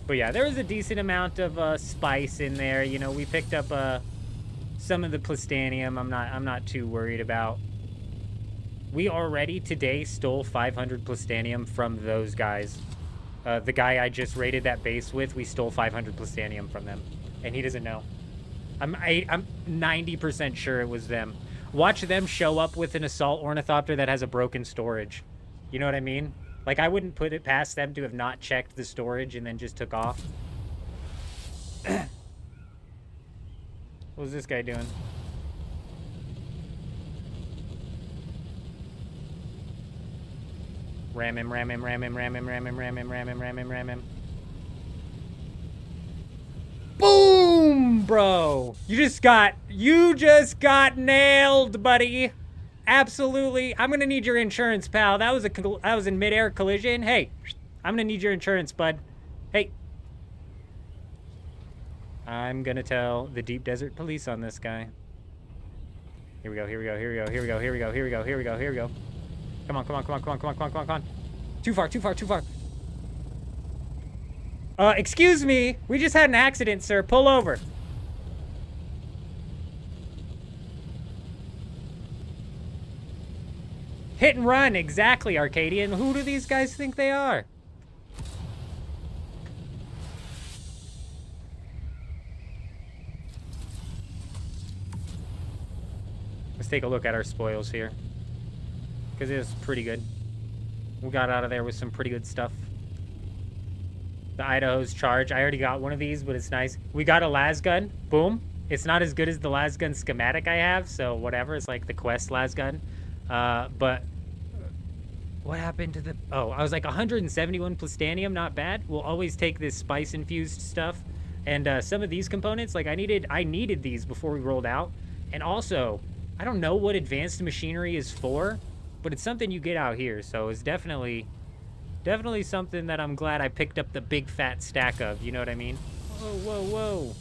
But yeah, there was a decent amount of spice in there. You know, we picked up some of the plastanium. I'm not too worried about. We already today stole 500 plastanium from those guys. The guy I just raided that base with, we stole 500 plastanium from them, and he doesn't know. I'm 90% sure it was them. Watch them show up with an assault ornithopter that has a broken storage. You know what I mean? Like, I wouldn't put it past them to have not checked the storage and then just took off. What's this guy doing? Ram him, ram him, ram him, ram him, ram him, ram him, ram him, ram him, ram him. Boom, bro! You just got nailed, buddy. Absolutely. I'm gonna need your insurance, pal. That was a mid-air collision. Hey, I'm gonna need your insurance, bud. Hey. I'm gonna tell the Deep Desert Police on this guy. Here we go, here we go, here we go, here we go, here we go, here we go, here we go, here we go. Come on, come on, come on, come on, come on, come on, come on, come on. Too far, too far, too far. Excuse me. We just had an accident, sir. Pull over. Hit and run, exactly, Arcadian. Who do these guys think they are? Let's take a look at our spoils here. Because it was pretty good. We got out of there with some pretty good stuff. The Idaho's charge. I already got one of these, but it's nice. We got a lasgun. Boom. It's not as good as the lasgun schematic I have, so whatever. It's like the Quest lasgun. But what happened to the... Oh, I was like 171 plutonium. Not bad. We'll always take this spice-infused stuff. And some of these components, like I needed these before we rolled out. And also, I don't know what advanced machinery is for, but it's something you get out here. So it's definitely something that I'm glad I picked up the big fat stack of. You know what I mean? Whoa, whoa, whoa.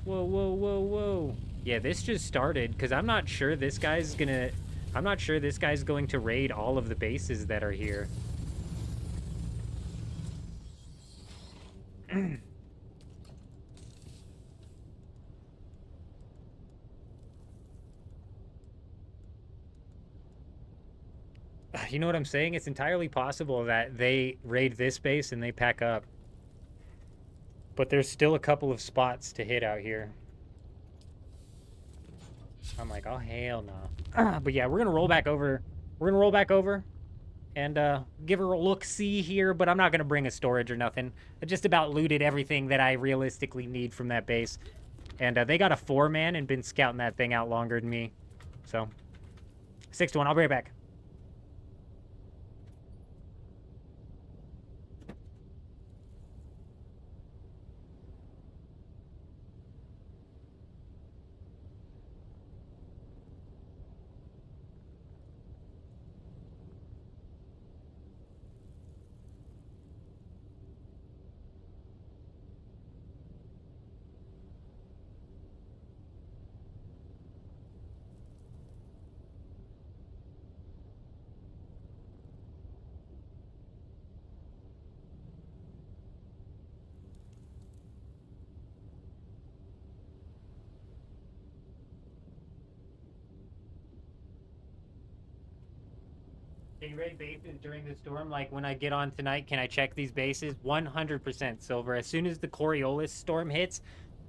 Whoa, whoa, whoa, whoa. Yeah, this just started because I'm not sure this guy's going to raid all of the bases that are here. You know what I'm saying? It's entirely possible that they raid this base and they pack up. But there's still a couple of spots to hit out here. I'm like, oh, hell no. But yeah, we're going to roll back over. We're going to roll back over and give her a look-see here. But I'm not going to bring a storage or nothing. I just about looted everything that I realistically need from that base. And they got a 4-man and been scouting that thing out longer than me. So, 6-1. I'll be right back. Can you raid bases during the storm? Like when I get on tonight, can I check these bases? 100% Silver. As soon as the Coriolis storm hits,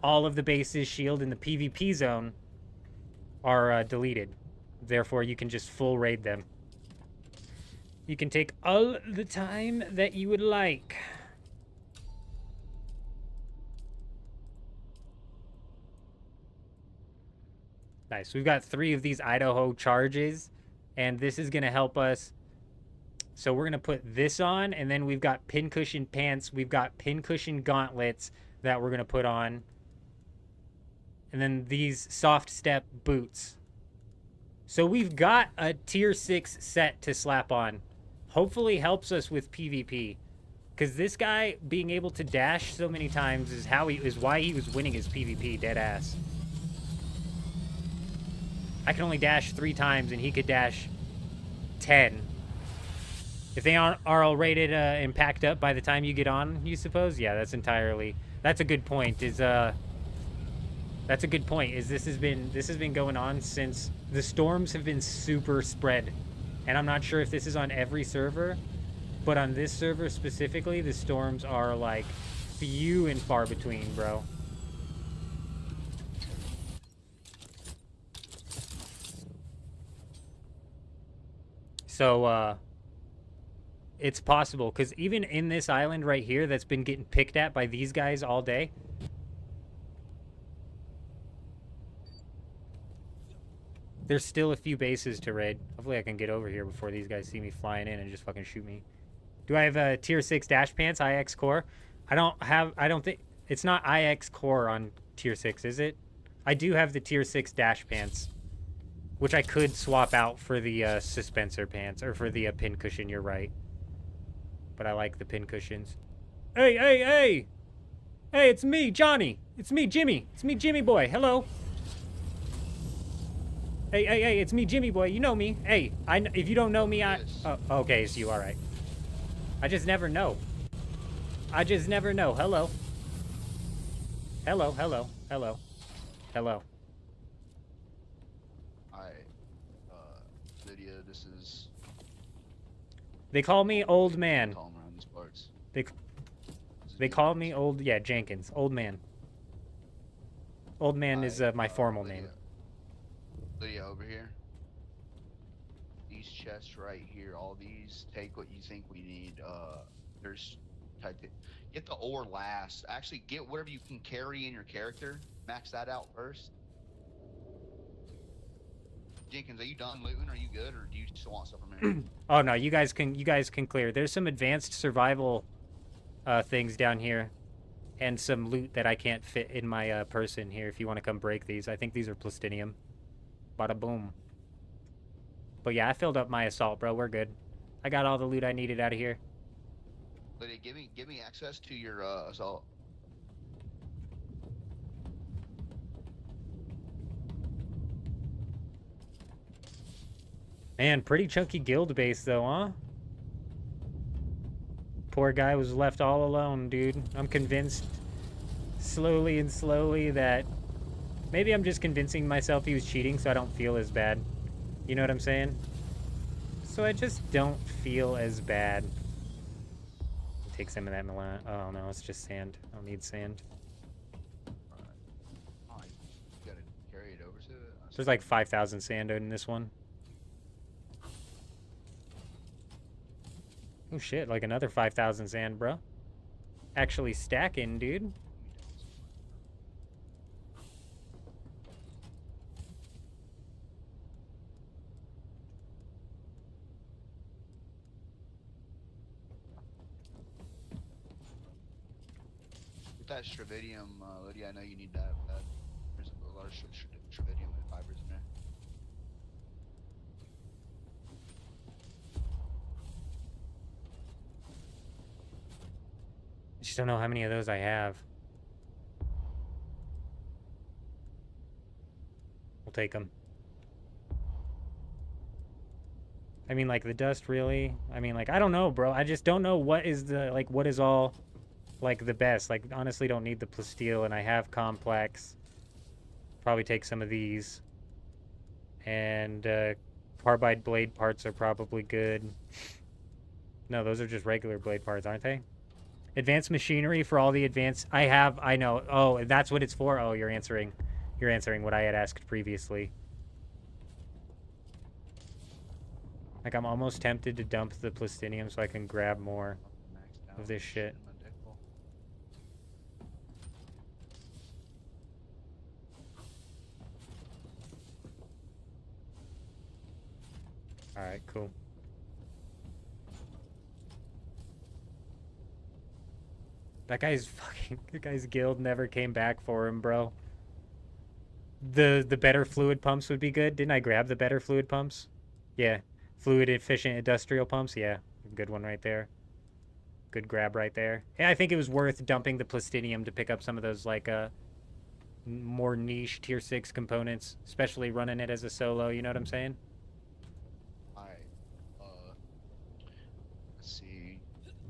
all of the bases shield in the PvP zone are deleted. Therefore, you can just full raid them. You can take all the time that you would like. Nice. We've got 3 of these Idaho charges, and this is going to help us. So we're going to put this on, and then we've got pincushion pants. We've got pincushion gauntlets that we're going to put on. And then these soft step boots. So we've got a tier 6 set to slap on. Hopefully helps us with PvP. Because this guy being able to dash so many times is why he was winning his PvP, dead ass. I can only dash 3 times, and he could dash 10. If they are all rated and packed up by the time you get on, you suppose? Yeah, that's a good point. That's a good point. This has been going on since the storms have been super spread. And I'm not sure if this is on every server, but on this server specifically, the storms are like few and far between, bro. So, it's possible, because even in this island right here that's been getting picked at by these guys all day, there's still a few bases to raid. Hopefully I can get over here before these guys see me flying in and just fucking shoot me. Do I have a tier 6 dash pants, IX core? I don't think, it's not IX core on tier 6, is it? I do have the tier 6 dash pants, which I could swap out for the suspensor pants, or for the pin cushion, you're right. But I like the pin cushions. Hey, hey, hey! Hey, it's me, Johnny! It's me, Jimmy! It's me, Jimmy boy! Hello! Hey, hey, hey, it's me, Jimmy boy. You know me. Hey, if you don't know me, I... Yes. Oh, okay, it's you, alright. I just never know. I just never know. Hello. Hello, hello, hello. Hello. Alright. Lydia, this is... They call me old man. Call him around these parts. They call me old... Yeah, Jenkins. Old man. Old man is my formal Lydia. name. Lydia, over here. These chests right here, all these, take what you think we need. There's... Get the ore last. Actually, get whatever you can carry in your character. Max that out first. Jenkins, are you done looting? Are you good, or do you still want stuff from here? Oh no, you guys can clear. There's some advanced survival things down here, and some loot that I can't fit in my person here. If you want to come break these, I think these are plastinium. Bada boom. But yeah, I filled up my assault, bro. We're good. I got all the loot I needed out of here. Lydia, give me access to your assault. Man, pretty chunky guild base though, huh? Poor guy was left all alone, dude. I'm convinced slowly and slowly that maybe I'm just convincing myself he was cheating so I don't feel as bad. You know what I'm saying? So I just don't feel as bad. Take some of that Milan. Oh no, it's just sand. I don't need sand. Alright. Oh, you gotta carry it over to it? There's like 5,000 sand in this one. Oh shit, like another 5,000 sand, bro. Actually stacking, dude. With that Stravidium, Lydia, I know you need that. There's a lot of Stravidium and fibers in there. I just don't know how many of those I have. We'll take them. I mean, like, the dust, really? I mean, like, I don't know, bro. I just don't know what is the, like, what is all, like, the best. Like, honestly, don't need the plasteel, and I have complex. Probably take some of these. And, carbide blade parts are probably good. No, those are just regular blade parts, aren't they? Advanced machinery for all the advanced... I know. Oh, that's what it's for? Oh, you're answering what I had asked previously. Like, I'm almost tempted to dump the plastinium so I can grab more of this shit. Alright, cool. That guy's guild never came back for him, bro. The better fluid pumps would be good. Didn't I grab the better fluid pumps? Yeah. Fluid efficient industrial pumps, yeah. Good one right there. Good grab right there. Yeah, I think it was worth dumping the plastinium to pick up some of those, like, more niche tier 6 components, especially running it as a solo, you know what I'm saying? Alright. Let's see.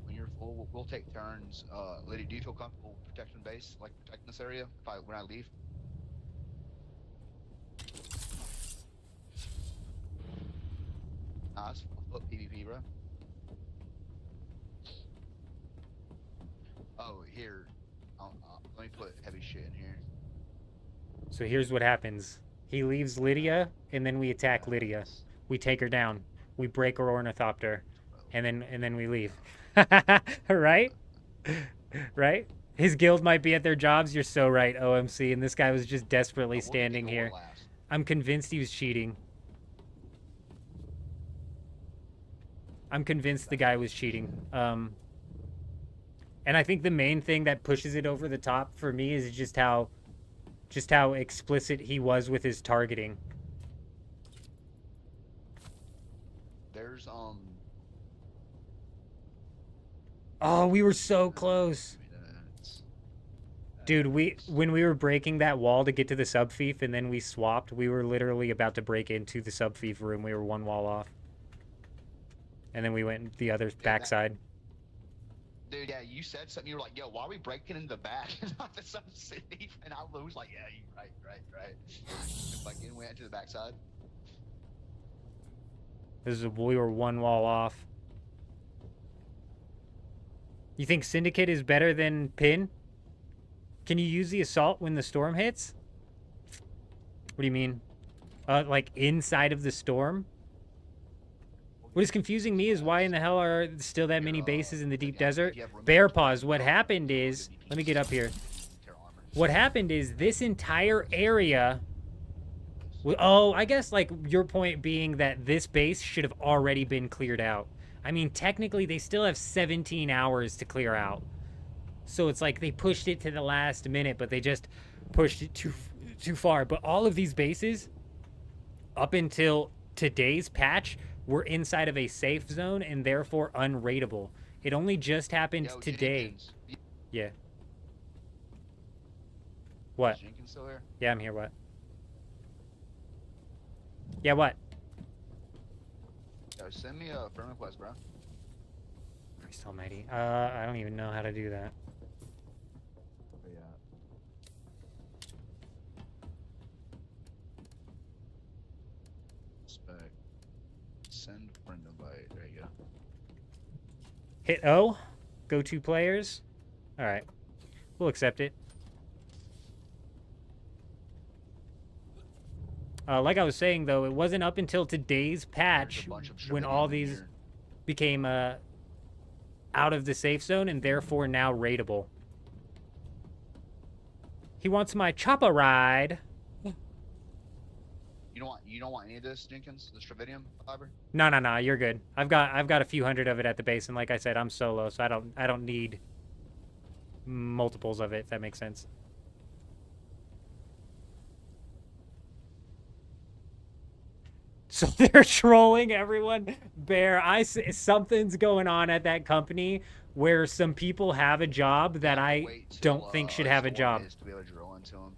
When you're full, we'll take turns. Lydia, do you feel comfortable protecting base, like protecting this area when I leave? Nice. I'll put PvP, bro. Oh, here. Let me put heavy shit in here. So here's what happens. He leaves Lydia, and then we attack Lydia. We take her down. We break our ornithopter, and then we leave. Right? Right? His guild might be at their jobs. You're so right, OMC. And this guy was just desperately standing here. I'm convinced he was cheating. I'm convinced the guy was cheating. And I think the main thing that pushes it over the top for me is just how explicit he was with his targeting. There's Oh, we were so close. Dude, when we were breaking that wall to get to the subfief and then we swapped, we were literally about to break into the subfief room. We were one wall off. And then we went the other backside. Dude, yeah, you said something. You were like, "Yo, why are we breaking in the back, not the subfief?" And I was like, "Yeah, you right." Fucking went to the backside. We were one wall off. You think Syndicate is better than Pin? Can you use the assault when the storm hits? What do you mean? Like inside of the storm? What is confusing me is why in the hell are still that many bases in the deep desert? Bear paws. What happened is, let me get up here. What happened is this entire area. Oh, I guess like your point being that this base should have already been cleared out. I mean, technically they still have 17 hours to clear out. So it's like they pushed it to the last minute, but they just pushed it too far. But all of these bases, up until today's patch, were inside of a safe zone and therefore unraidable. It only just happened today. Yeah. What? Is Jenkins still here? Yeah, I'm here. What? Yeah, what? Yo, send me a friend request, bro. Christ almighty. I don't even know how to do that. Yeah. Spec. Send friend invite. There you go. Hit O. Go to players. All right. We'll accept it. Like I was saying, though, it wasn't up until today's patch when all these became out of the safe zone and therefore now raidable. He wants my chopper ride. You don't want any of this, Jenkins? The Stravidium fiber? No, you're good. I've got a few hundred of it at the base, and like I said, I'm solo, so I don't need multiples of it, if that makes sense. So they're trolling everyone. Bear, something's going on at that company where some people have a job that I don't think should have a job. To be able to drill into them.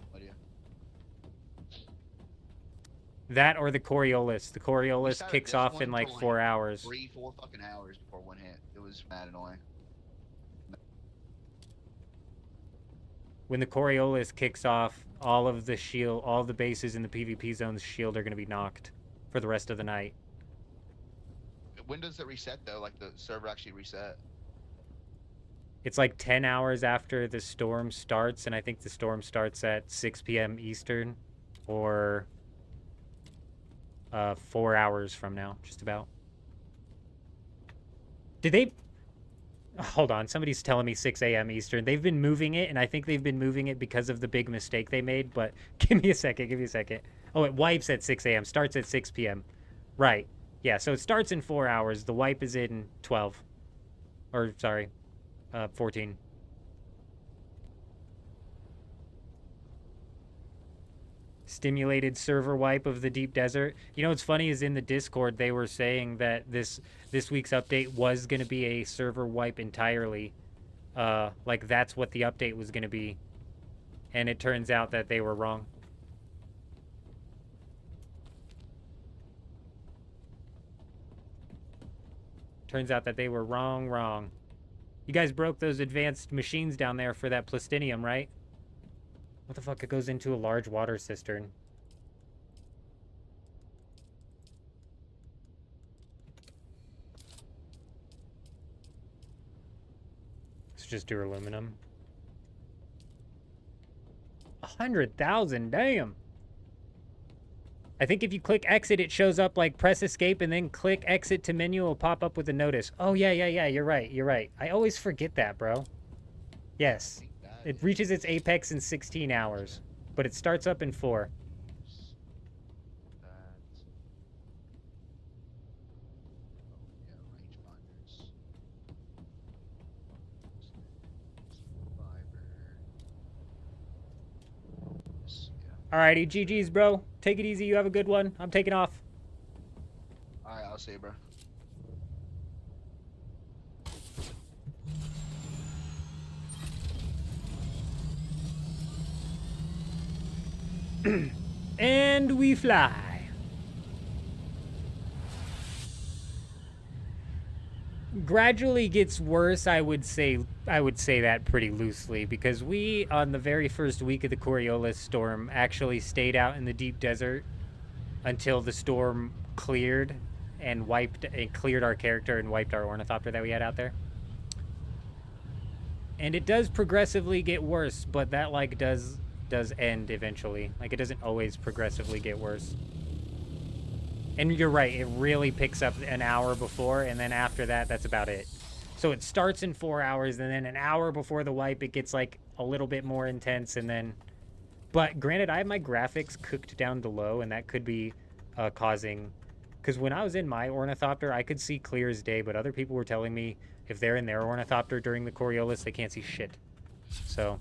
That or the Coriolis. The Coriolis kicks off in like 4 hours. 4 fucking hours before one hit. It was mad annoying. When the Coriolis kicks off, all of the bases in the PvP zone's shield are going to be knocked for the rest of the night. When does it reset though? Like the server actually reset? It's like 10 hours after the storm starts, and I think the storm starts at 6 p.m. Eastern, or 4 hours from now, just about. Did they... Hold on, somebody's telling me 6 a.m. Eastern. They've been moving it, and I think they've been moving it because of the big mistake they made, but give me a second. Oh, it wipes at 6 a.m., starts at 6 p.m. Right. Yeah, so it starts in 4 hours. The wipe is in 12. Or, sorry, 14. Stimulated server wipe of the deep desert. You know what's funny is in the Discord they were saying that this week's update was going to be a server wipe entirely. Like that's what the update was going to be. And it turns out that they were wrong. Turns out that they were wrong. You guys broke those advanced machines down there for that plastinium, right? What the fuck? It goes into a large water cistern. Let's just do aluminum. 100,000, damn. I think if you click exit, it shows up like press escape and then click exit to menu. Will pop up with a notice. Oh, yeah. You're right. You're right. I always forget that, bro. Yes. It reaches its apex in 16 hours, but it starts up in 4. Alrighty, GG's, bro. Take it easy. You have a good one. I'm taking off. Alright, I'll see you, bro. And we fly. Gradually gets worse, I would say that pretty loosely, because we, on the very first week of the Coriolis storm, actually stayed out in the deep desert until the storm cleared and cleared our character and wiped our ornithopter that we had out there. And it does progressively get worse, but that like does end eventually. Like, it doesn't always progressively get worse. And you're right, it really picks up an hour before, and then after that, that's about it. So it starts in 4 hours, and then an hour before the wipe, it gets like a little bit more intense, and then... But granted, I have my graphics cooked down to low, and that could be causing... Because when I was in my ornithopter, I could see clear as day, but other people were telling me if they're in their ornithopter during the Coriolis, they can't see shit. So...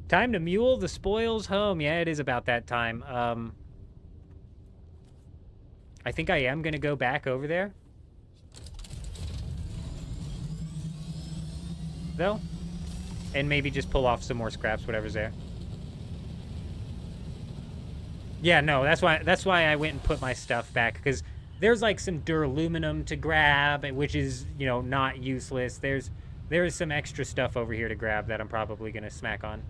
Time to mule the spoils home. Yeah, it is about that time. I think I am going to go back over there. Though. And maybe just pull off some more scraps, whatever's there. Yeah, no, that's why I went and put my stuff back, because there's like some duraluminum to grab, which is, you know, not useless. There is some extra stuff over here to grab that I'm probably going to smack on.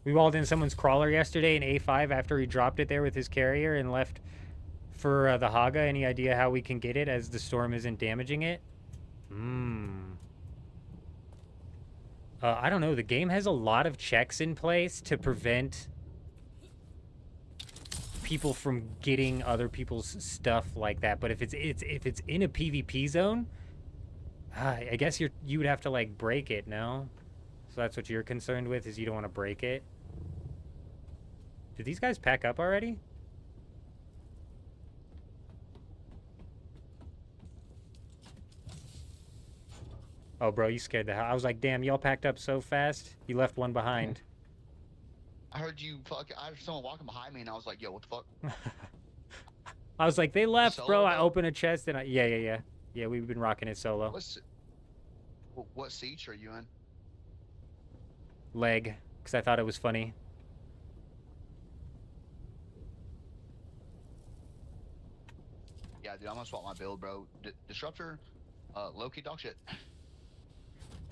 We walled in someone's crawler yesterday in A5 after he dropped it there with his carrier and left for the Haga. Any idea how we can get it as the storm isn't damaging it? I don't know. The game has a lot of checks in place to prevent people from getting other people's stuff like that. But if it's in a PvP zone, I guess you would have to like break it, no? So that's what you're concerned with, is you don't want to break it. Did these guys pack up already? Oh, bro, you scared the hell. I was like, damn, y'all packed up so fast. You left one behind. I heard you I heard someone walking behind me, and I was like, yo, what the fuck? I was like, they left, Solo, bro. I though? opened a chest, and Yeah, we've been rocking it solo. What siege are you in? Leg, because I thought it was funny. Yeah, dude, I'm gonna swap my build, bro. Disruptor, low-key dog shit.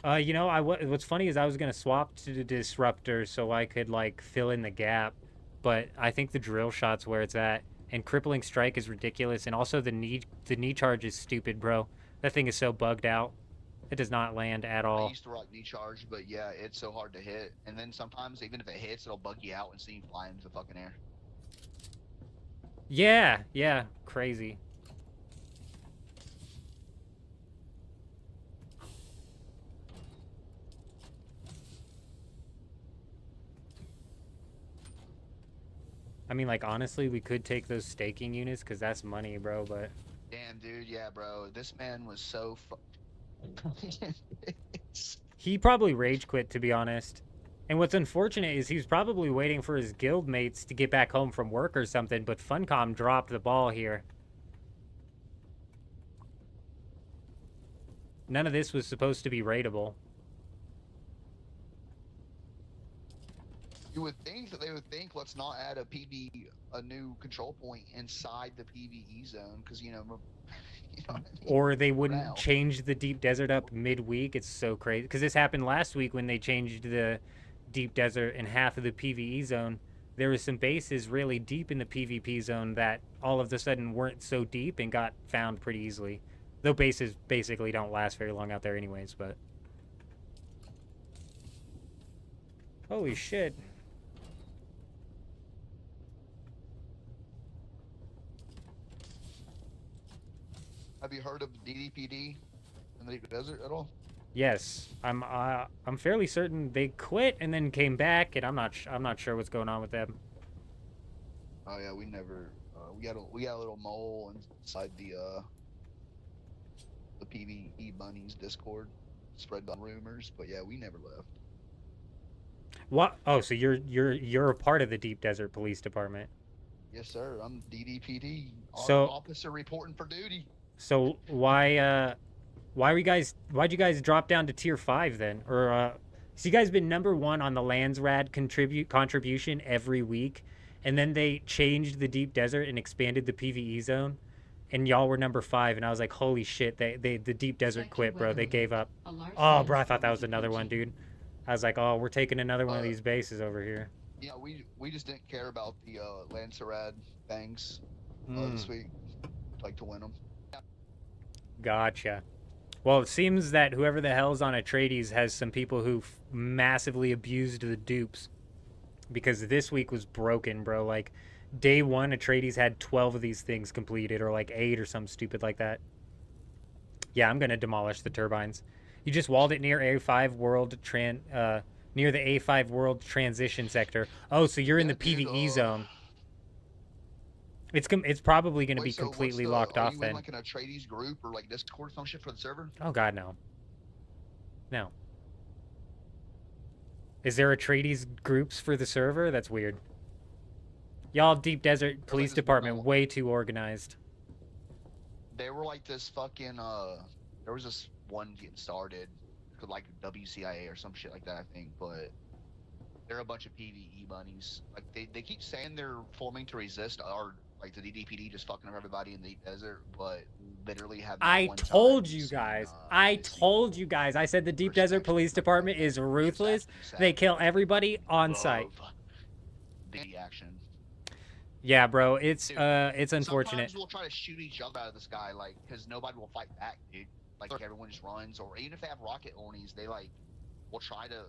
You know, what's funny is I was gonna swap to the disruptor so I could like fill in the gap, but I think the drill shot's where it's at, and crippling strike is ridiculous, and also the knee charge is stupid, bro. That thing is so bugged out. It does not land at all. I used to rock knee charge, but yeah, it's so hard to hit. And then sometimes, even if it hits, it'll bug you out and see you fly into the fucking air. Yeah, crazy. I mean, like, honestly, we could take those staking units, because that's money, bro, but... Damn, dude, yeah, bro. This man was so He probably rage quit, to be honest. And what's unfortunate is he's probably waiting for his guild mates to get back home from work or something, but Funcom dropped the ball here. None of this was supposed to be raidable. You would think that they would think, let's not add a new control point inside the PvE zone, because, you know what I mean? Or they wouldn't change the deep desert up midweek. It's so crazy. Because this happened last week when they changed the deep desert in half of the PvE zone. there was some bases really deep in the PvP zone that all of a sudden weren't so deep and got found pretty easily. Though bases basically don't last very long out there anyways, but... Holy shit. Have you heard of DDPD in the Deep Desert at all? Yes, I'm fairly certain they quit and then came back, and I'm not sure what's going on with them. Oh yeah, we never. We got a little mole inside the PvE bunnies Discord, spread the rumors, but yeah, we never left. What? Oh, so you're a part of the Deep Desert Police Department. Yes, sir. I'm DDPD. So- Officer reporting for duty. So why'd you guys drop down to tier 5 then? Or so you guys been #1 on the Landsrad contribution every week, and then they changed the Deep Desert and expanded the PvE zone, and y'all were #5, and I was like, holy shit, the Deep Desert quit, bro. They gave up. Oh, bro, I thought that was another one, dude. I was like, oh, we're taking another one of these bases over here. Yeah, we just didn't care about the Lancerad things this week. Like to win them. Gotcha. Well, it seems that whoever the hell's on Atreides has some people who massively abused the dupes. Because this week was broken, bro. Like, day 1, Atreides had 12 of these things completed, or like 8 or something stupid like that. Yeah, I'm gonna demolish the turbines. You just walled it near A5 World near the A5 World Transition Sector. Oh, so you're in the PvE zone. It's probably going to be completely locked off then. Are you in like an Atreides group or like Discord function for the server? Oh god, no. No. Is there Atreides groups for the server? That's weird. Y'all Deep Desert Police Department way too organized. They were like this fucking there was this one getting started, like WCIA or some shit like that, I think, but they're a bunch of PvE bunnies. Like they keep saying they're forming to resist our like the DDPD just fucking up everybody in the desert, but literally have. I told you guys. I told you guys. I said the Deep Desert Police Department is ruthless. They kill everybody on site. The action. Yeah, bro. It's Dude, unfortunate. Sometimes we'll try to shoot each other out of the sky, like, because nobody will fight back, dude. Like everyone just runs, or even if they have rocket Ornies, they like will try to.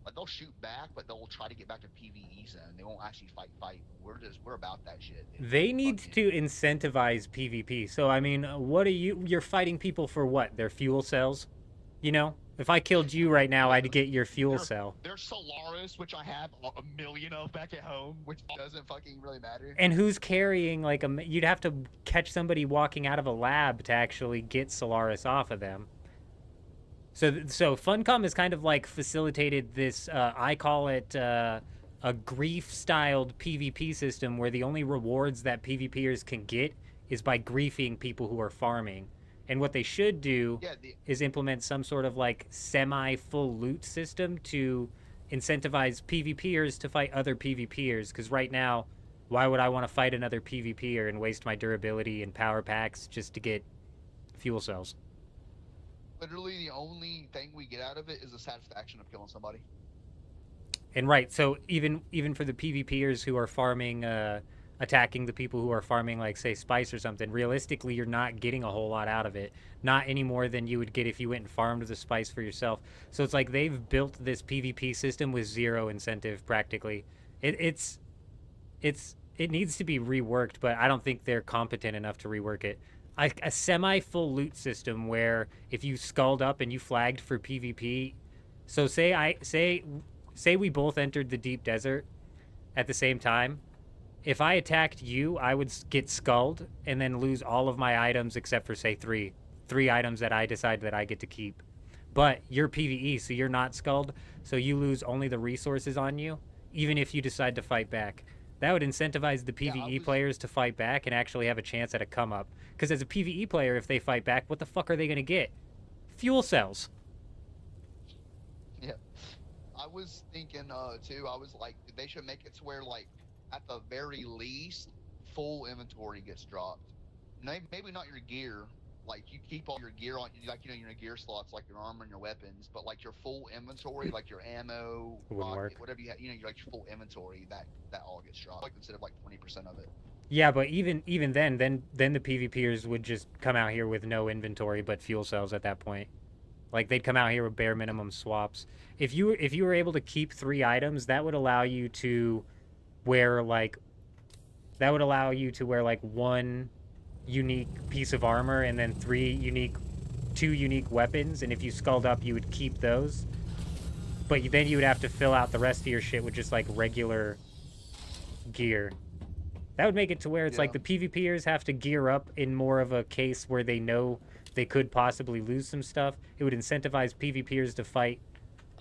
Like, they'll shoot back, but they'll try to get back to PvE zone. They won't actually fight. We're about that shit. Dude. They need to incentivize PvP. So I mean, you're fighting people for what? Their fuel cells? You know? If I killed you right now, I'd get your fuel cell. There's Solaris, which I have a million of back at home, which doesn't fucking really matter. And who's carrying like you'd have to catch somebody walking out of a lab to actually get Solaris off of them. So Funcom has kind of like facilitated this, I call it a grief-styled PvP system where the only rewards that PvPers can get is by griefing people who are farming. And what they should do is implement some sort of like semi-full loot system to incentivize PvPers to fight other PvPers. Because right now, why would I want to fight another PvPer and waste my durability and power packs just to get fuel cells? Literally, the only thing we get out of it is the satisfaction of killing somebody. And right, so even for the PvPers who are farming, attacking the people who are farming, like, say, spice or something, realistically, you're not getting a whole lot out of it. Not any more than you would get if you went and farmed the spice for yourself. So it's like they've built this PvP system with zero incentive, practically. It needs to be reworked, but I don't think they're competent enough to rework it. A semi-full loot system where if you skulled up and you flagged for PvP, so say we both entered the Deep Desert at the same time. If I attacked you, I would get skulled and then lose all of my items except for, say, three items that I decide that I get to keep. But you're PvE, so you're not skulled, so you lose only the resources on you, even if you decide to fight back. That would incentivize the PvE players to fight back and actually have a chance at a come-up. Because as a PvE player, if they fight back, what the fuck are they going to get? Fuel cells. Yeah. I was thinking, too, I was like, they should make it to where, like, at the very least, full inventory gets dropped. Maybe not your gear, like you keep all your gear on, like your gear slots, like your armor and your weapons, but like your full inventory, like your ammo, Wouldn't work. whatever you have, like your full inventory, that all gets dropped, like instead of like 20% of it. Yeah, but even then the PvPers would just come out here with no inventory but fuel cells at that point. Like they'd come out here with bare minimum swaps. If you were able to keep 3 items, that would allow you to wear like 1 unique piece of armor and then 2 unique weapons, and if you skulled up you would keep those. But then you would have to fill out the rest of your shit with just like regular gear. That would make it to where it's like the PvPers have to gear up in more of a case where they know they could possibly lose some stuff. It would incentivize PvPers to fight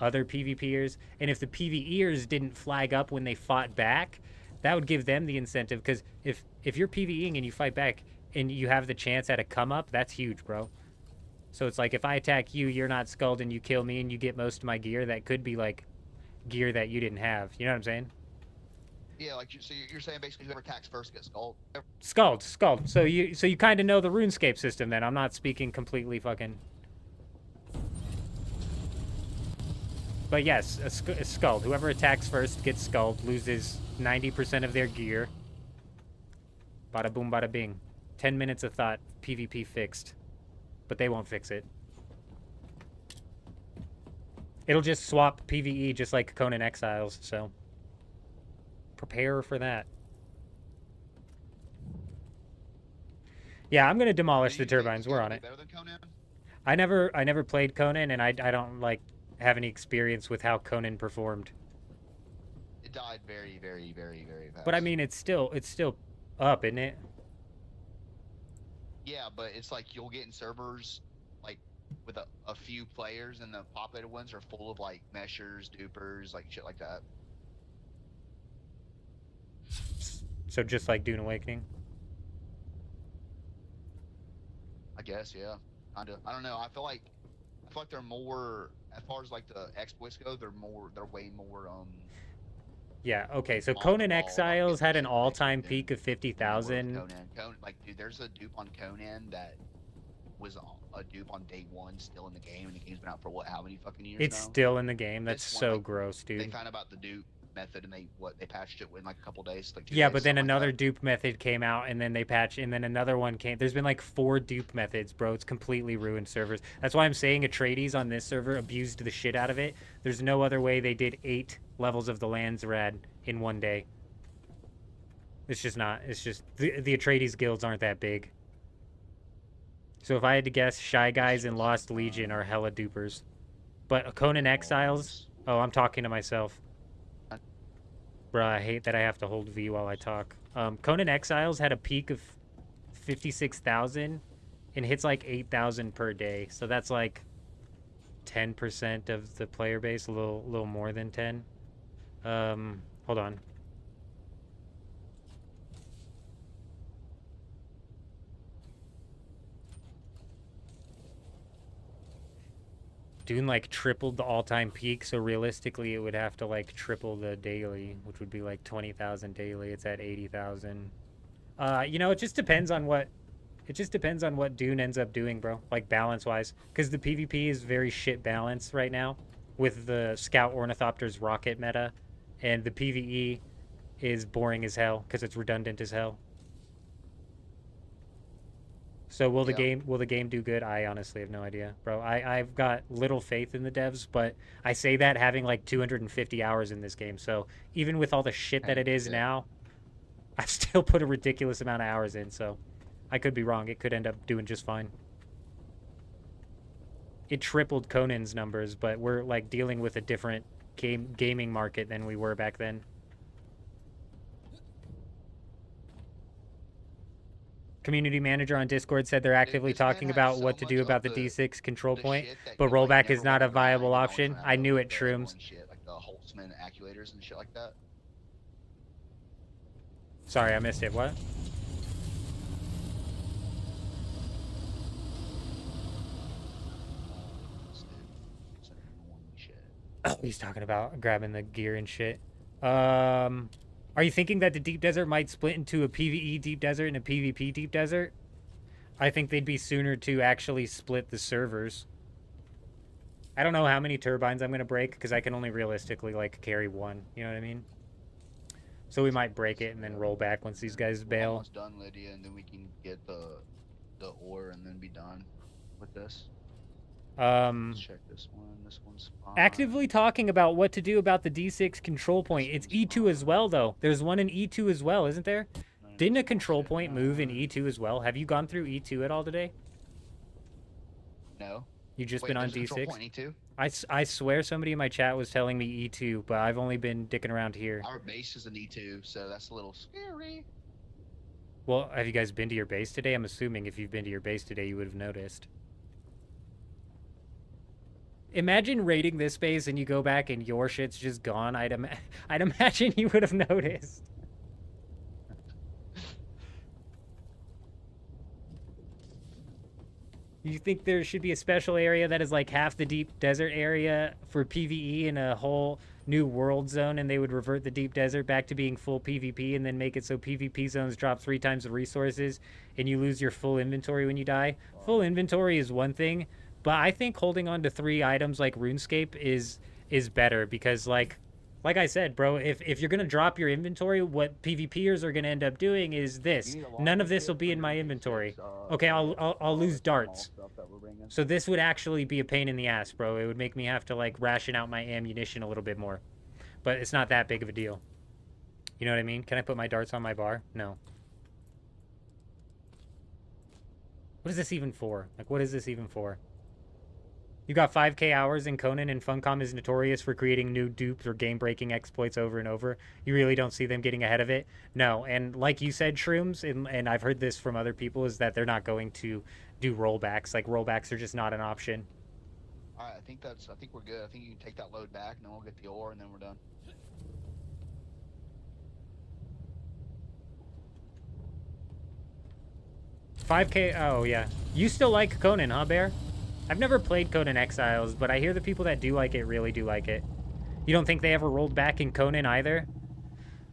other PvPers. And if the PvEers didn't flag up when they fought back, that would give them the incentive. Because if you're PvEing and you fight back and you have the chance at a come up, that's huge, bro. So it's like if I attack you, you're not skulled, and you kill me and you get most of my gear, that could be like gear that you didn't have. You know what I'm saying? Yeah, like so you're saying basically whoever attacks first gets skulled. Skulled. So you kind of know the RuneScape system then. I'm not speaking completely fucking. But yes, a skulled. Whoever attacks first gets skulled, loses 90% of their gear. Bada boom, bada bing. 10 minutes of thought, PvP fixed. But they won't fix it. It'll just swap PvE just like Conan Exiles, so prepare for that. Yeah, I'm gonna demolish the turbines. We're on it. Better than Conan? I never played Conan, and I don't like have any experience with how Conan performed. It died very, very, very, very fast. But I mean, it's still up, isn't it? Yeah, but it's like you'll get in servers like with a few players, and the populated ones are full of like meshers, dupers, like shit like that. So just like Dune Awakening. I guess, yeah. Kinda. I don't know. I feel like they're more, as far as like the exploits go, they're way more Yeah, okay, so on Conan the ball, Exiles had an like, all-time than peak of 50,000. Conan, like, dude, there's a dupe on Conan that was a dupe on day 1 still in the game, and the game's been out for what, how many fucking years It's now? still in the game. That's This one, so like, gross, dude. They found about the dupe method, and they patched it in like a couple days, like 2 Yeah, days, but then something like another that. dupe method came out, and then they patched, and then another one came. There's been like 4 dupe methods, bro. It's completely ruined servers. That's why I'm saying Atreides on this server abused the shit out of it. There's no other way they did 8 levels of the Lands Rad in one day. It's just not. It's just the Atreides guilds aren't that big. So if I had to guess, Shy Guys and Lost Legion are hella dupers. But Conan Exiles... Oh, I'm talking to myself. Bruh, I hate that I have to hold V while I talk. Conan Exiles had a peak of 56,000 and hits like 8,000 per day. So that's like 10% of the player base, a little more than 10. Hold on. Dune like tripled the all-time peak, so realistically it would have to like triple the daily, which would be like 20,000 daily. It's at 80,000. You know, it just depends on what Dune ends up doing, bro. Like balance-wise, because the PvP is very shit balance right now with the Scout Ornithopter's rocket meta, and the PvE is boring as hell because it's redundant as hell. So will the game do good? I honestly have no idea, bro. I've got little faith in the devs, but I say that having like 250 hours in this game. So even with all the shit that it is now, I've still put a ridiculous amount of hours in. So I could be wrong. It could end up doing just fine. It tripled Conan's numbers, but we're like dealing with a different gaming market than we were back then. Community manager on Discord said they're actively talking about what to do about the D6 control point, but rollback is not a viable option. I knew it, Shrooms. Like the Holtzman actuators and shit like that. Sorry, I missed it. What? Oh, he's talking about grabbing the gear and shit. Are you thinking that the deep desert might split into a PvE deep desert and a PvP deep desert? I think they'd be sooner to actually split the servers. I don't know how many turbines I'm going to break because I can only realistically, like, carry one. You know what I mean? So we might break it and then roll back once these guys We're bail. almost done, Lydia, and then we can get the ore and then be done with this. Let's check this one. This one's fine. Actively talking about what to do about the D6 control point. It's E2 as well, though. There's one in E2 as well, isn't there? Didn't a control point move in E2 as well? Have you gone through E2 at all today? No. You just Wait, been on there's a control D6? point E2? I swear somebody in my chat was telling me E2, but I've only been dicking around here. Our base is an E2, so that's a little scary. Well, have you guys been to your base today? I'm assuming if you've been to your base today, you would have noticed. Imagine raiding this base and you go back and your shit's just gone. I'd imagine you would have noticed. You think there should be a special area that is like half the deep desert area for PvE and a whole new world zone, and they would revert the deep desert back to being full PvP and then make it so PvP zones drop 3 times the resources and you lose your full inventory when you die? Full inventory is one thing, but I think holding on to 3 items like RuneScape is better because like I said, bro, if you're going to drop your inventory, what PvPers are going to end up doing is this. None of this will be in my inventory. Okay, I'll lose darts. So this would actually be a pain in the ass, bro. It would make me have to, like, ration out my ammunition a little bit more. But it's not that big of a deal. You know what I mean? Can I put my darts on my bar? No. What is this even for? Like, what is this even for? You got 5k hours in Conan, and Funcom is notorious for creating new dupes or game-breaking exploits over and over. You really don't see them getting ahead of it? No, and like you said, Shrooms, and I've heard this from other people, is that they're not going to do rollbacks. Like, rollbacks are just not an option. Alright, I think we're good. I think you can take that load back, and then we'll get the ore, and then we're done. $5k, oh yeah. You still like Conan, huh, Bear? I've never played Conan Exiles, but I hear the people that do like it really do like it. You don't think they ever rolled back in Conan either?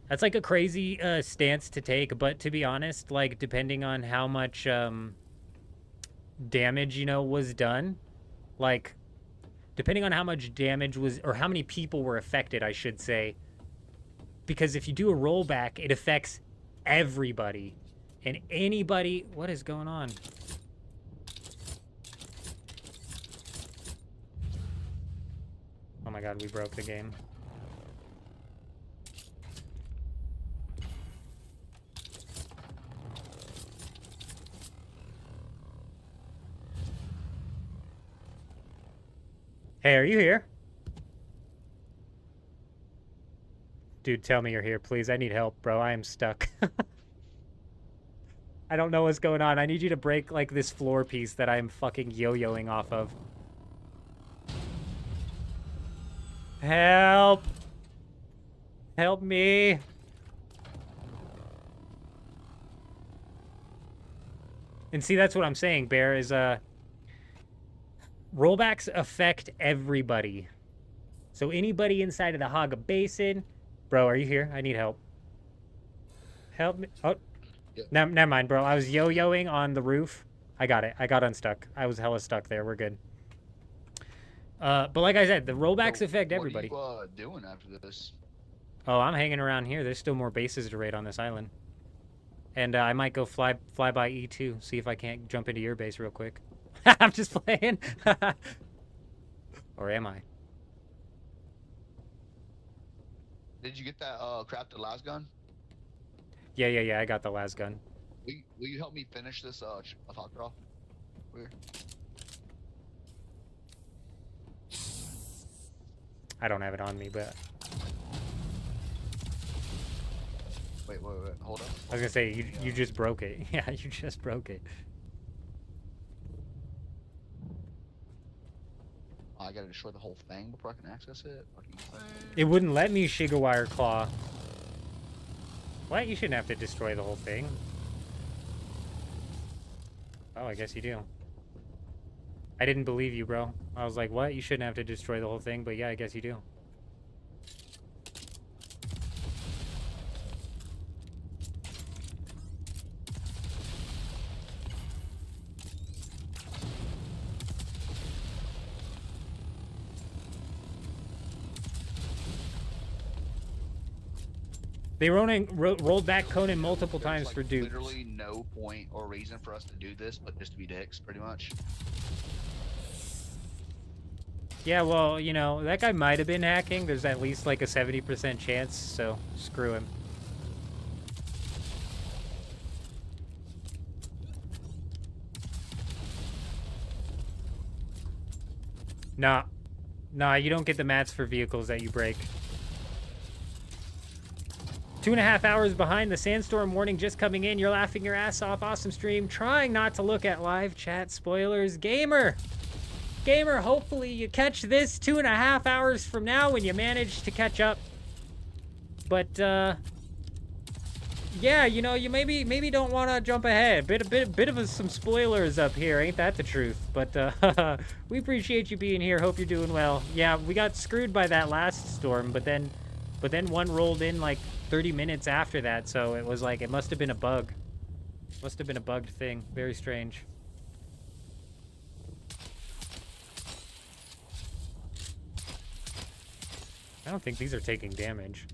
That's like a crazy stance to take, but to be honest, like, depending on how much damage, you know, was done, like, depending on how much damage was, or how many people were affected, I should say, because if you do a rollback, it affects everybody, and anybody, what is going on? Oh my god, we broke the game. Hey, are you here? Dude, tell me you're here, please. I need help, bro. I am stuck. I don't know what's going on. I need you to break, like, this floor piece that I'm fucking yo-yoing off of. Help! Help me! And see, that's what I'm saying, Bear, is, rollbacks affect everybody. So anybody inside of the Haga Basin... Bro, are you here? I need help. Help me. Oh. Yep. Never mind, bro. I was yo-yoing on the roof. I got it. I got unstuck. I was hella stuck there. We're good. But like I said, the rollbacks affect everybody. What are you doing after this? Oh, I'm hanging around here. There's still more bases to raid on this island. And I might go fly by E2, see if I can't jump into your base real quick. I'm just playing. Or am I? Did you get that crafted las gun? Yeah, I got the las gun. Will you help me finish this attack off? Where? I don't have it on me, but... Wait, hold up. I was gonna say, you just broke it. Yeah, you just broke it. I gotta destroy the whole thing before I can access it? It wouldn't let me Shigawire Claw. What? You shouldn't have to destroy the whole thing. Oh, I guess you do. I didn't believe you, bro. I was like, what? You shouldn't have to destroy the whole thing, but yeah, I guess you do. They rolled back Conan multiple times There's, for like, dupes. literally no point or reason for us to do this, but just to be dicks, pretty much. Yeah, well, you know, that guy might have been hacking. There's at least like a 70% chance, so screw him. Nah. Nah, you don't get the mats for vehicles that you break. 2.5 hours behind, the sandstorm warning just coming in. You're laughing your ass off. Awesome stream. Trying not to look at live chat spoilers. Gamer, hopefully you catch this 2.5 hours from now when you manage to catch up. But, yeah, you know, you maybe don't want to jump ahead. Bit of some spoilers up here, ain't that the truth? But we appreciate you being here. Hope you're doing well. Yeah, we got screwed by that last storm, but then one rolled in like 30 minutes after that, so it was like it must have been a bug. Must have been a bugged thing. Very strange. I don't think these are taking damage.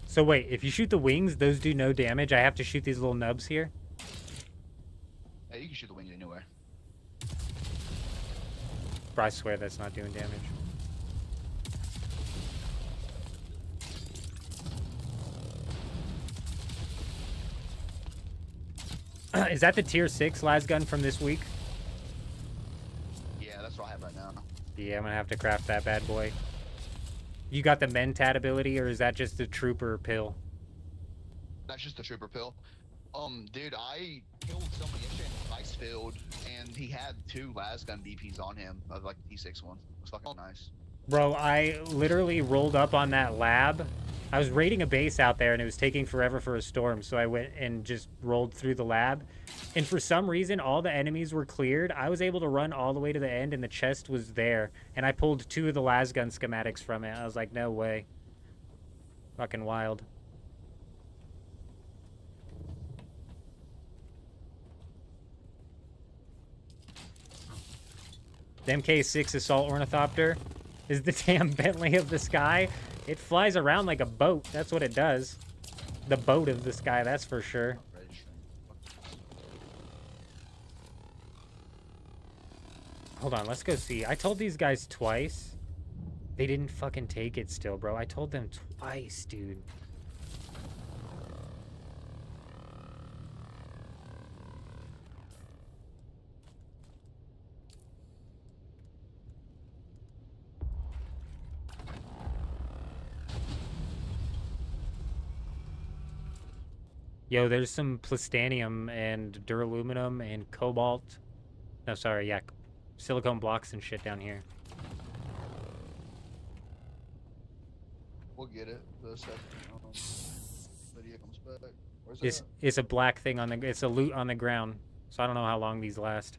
So wait, if you shoot the wings, those do no damage. I have to shoot these little nubs here? Yeah, you can shoot the wings anywhere. Bro, I swear that's not doing damage. Is that the tier 6 las gun from this week? Yeah, that's what I have right now. Yeah, I'm gonna have to craft that bad boy. You got the Mentat ability, or is that just the trooper pill? That's just the trooper pill. Dude, I killed someone yesterday in the ice field, and he had 2 lasgun BPs on him, of like the T6 one. It was fucking nice. Bro, I literally rolled up on that lab. I was raiding a base out there, and it was taking forever for a storm, so I went and just rolled through the lab. And for some reason, all the enemies were cleared. I was able to run all the way to the end, and the chest was there. And I pulled 2 of the lasgun schematics from it. I was like, no way. Fucking wild. The MK6 Assault Ornithopter is the damn Bentley of the sky. It flies around like a boat. That's what it does. The boat of the sky, that's for sure. Hold on, let's go see. I told these guys twice. They didn't fucking take it still, bro. I told them twice, dude. Yo, there's some plastanium and duraluminum and cobalt. No, sorry, yeah, silicone blocks and shit down here. We'll get it the second video comes back. Where's it? It's a black thing on the. It's a loot on the ground, so I don't know how long these last.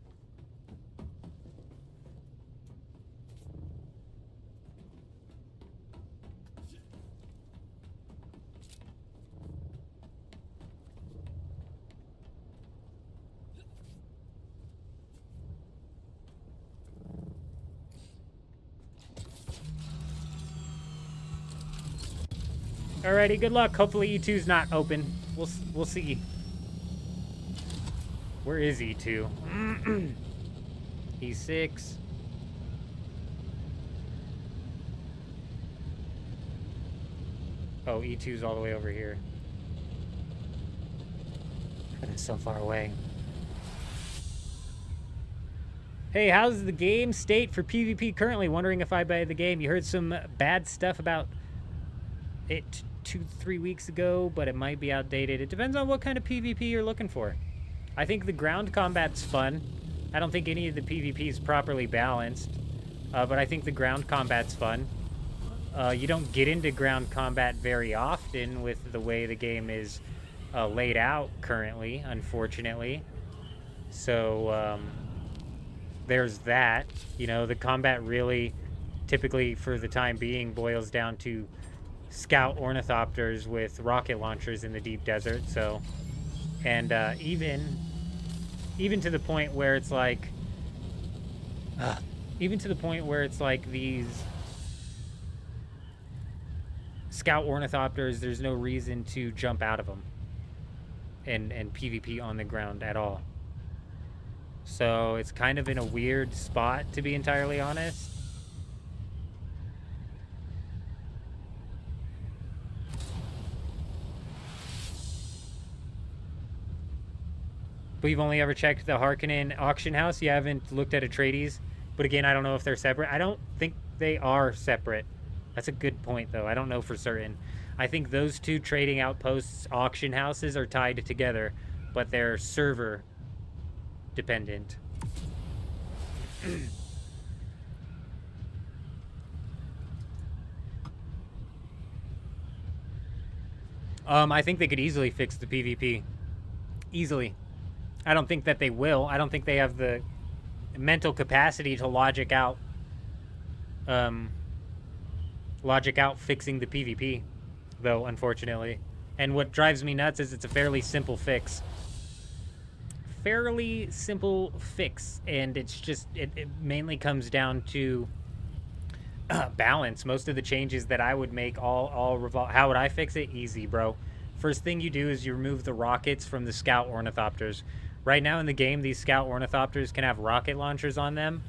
Alrighty, good luck. Hopefully E2's not open. We'll see. Where is E2? E6. Oh, E2's all the way over here. But it's so far away. Hey, how's the game state for PvP currently? Wondering if I buy the game. You heard some bad stuff about it 2-3 weeks ago, but it might be outdated. It depends on what kind of PvP you're looking for. I think the ground combat's fun. I don't think any of the PvP is properly balanced, but I think the ground combat's fun. You don't get into ground combat very often with the way the game is laid out currently, unfortunately. So, there's that. You know, the combat really, typically for the time being, boils down to scout ornithopters with rocket launchers in the deep desert. So, and even to the point where it's like, these scout ornithopters, there's no reason to jump out of them and PvP on the ground at all. So it's kind of in a weird spot, to be entirely honest. But you've only ever checked the Harkonnen auction house? You haven't looked at Atreides? But again, I don't know if they're separate. I don't think they are separate. That's a good point, though. I don't know for certain. I think those two trading outposts, auction houses, are tied together, but they're server dependent. I think they could easily fix the PvP. Easily. I don't think that they will. I don't think they have the mental capacity to logic out fixing the PvP, though, unfortunately. And what drives me nuts is it's a fairly simple fix. And it's just, it mainly comes down to balance. Most of the changes that I would make all revolve. How would I fix it? Easy, bro. First thing you do is you remove the rockets from the scout ornithopters. Right now in the game, these scout ornithopters can have rocket launchers on them,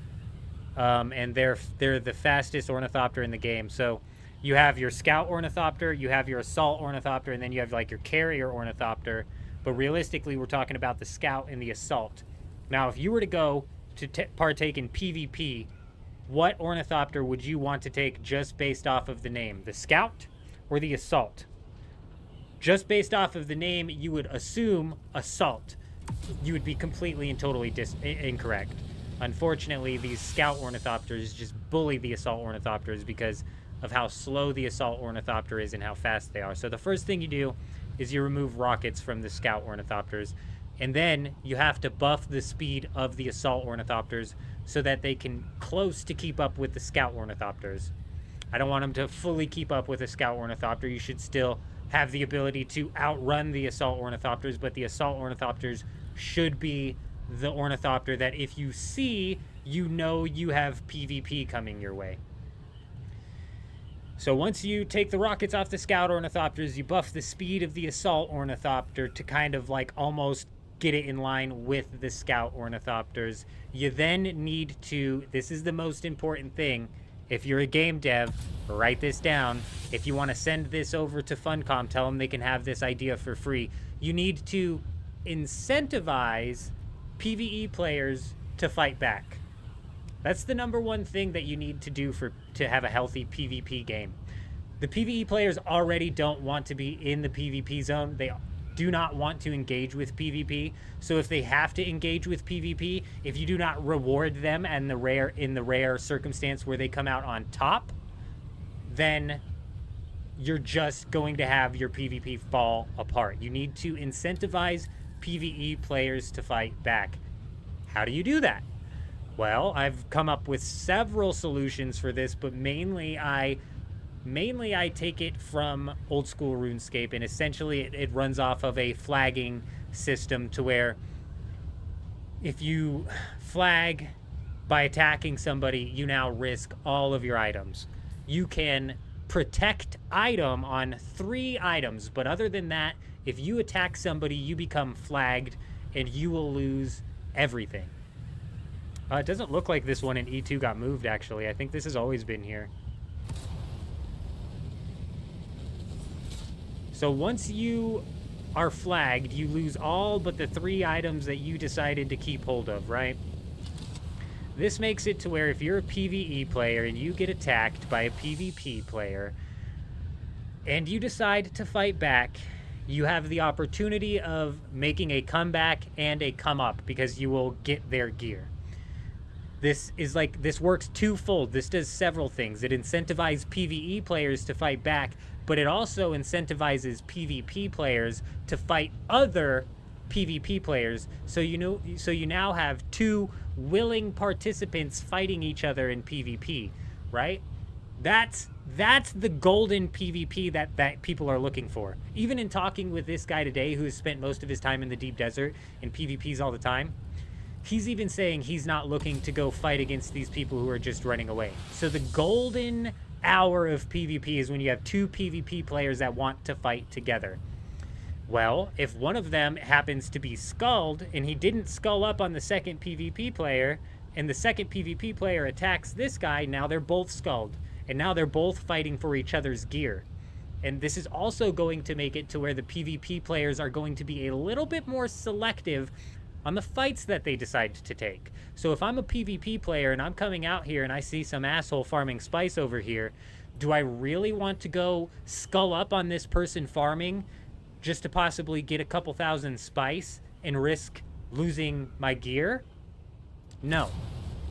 and they're the fastest ornithopter in the game. So you have your scout ornithopter, you have your assault ornithopter, and then you have like your carrier ornithopter. But realistically, we're talking about the scout and the assault. Now, if you were to go to partake in PvP, what ornithopter would you want to take just based off of the name? The scout or the assault? Just based off of the name, you would assume assault. You would be completely and totally incorrect. Unfortunately, these scout ornithopters just bully the assault ornithopters because of how slow the assault ornithopter is and how fast they are. So the first thing you do is you remove rockets from the scout ornithopters, and then you have to buff the speed of the assault ornithopters so that they can close to keep up with the scout ornithopters. I don't want them to fully keep up with a scout ornithopter. You should still have the ability to outrun the assault ornithopters, but the assault ornithopters should be the ornithopter that if you see, you know you have PvP coming your way. So once you take the rockets off the scout ornithopters, you buff the speed of the assault ornithopter to kind of like almost get it in line with the scout ornithopters. You then need to, this is the most important thing, if you're a game dev, write this down. If you want to send this over to Funcom, tell them they can have this idea for free. You need to incentivize PvE players to fight back. That's the number one thing that you need to do to have a healthy PvP game. The PvE players already don't want to be in the PvP zone. They do not want to engage with PvP. So if they have to engage with PvP, if you do not reward them and in the rare circumstance where they come out on top, then you're just going to have your PvP fall apart. You need to incentivize PvE players to fight back. How do you do that? Well, I've come up with several solutions for this, but mainly I take it from old school RuneScape, and essentially it runs off of a flagging system to where if you flag by attacking somebody, you now risk all of your items. You can protect item on 3 items, but other than that, if you attack somebody, you become flagged and you will lose everything. It doesn't look like this one in E2 got moved, actually. I think this has always been here. So once you are flagged, you lose all but the 3 items that you decided to keep hold of, right? This makes it to where if you're a PvE player and you get attacked by a PvP player and you decide to fight back, you have the opportunity of making a comeback and a come up because you will get their gear. This works twofold. This does several things. It incentivizes PvE players to fight back, but it also incentivizes PvP players to fight other PvP players. So you now have 2 willing participants fighting each other in PvP, right? That's the golden PvP that people are looking for. Even in talking with this guy today who has spent most of his time in the deep desert and PvPs all the time, he's even saying he's not looking to go fight against these people who are just running away. So the golden hour of PvP is when you have two PvP players that want to fight together. Well, if one of them happens to be skulled and he didn't skull up on the second PvP player, and the second PvP player attacks this guy, now they're both skulled. And now they're both fighting for each other's gear. And this is also going to make it to where the PvP players are going to be a little bit more selective on the fights that they decide to take. So if I'm a PvP player and I'm coming out here and I see some asshole farming spice over here, do I really want to go skull up on this person farming just to possibly get a couple thousand spice and risk losing my gear? No.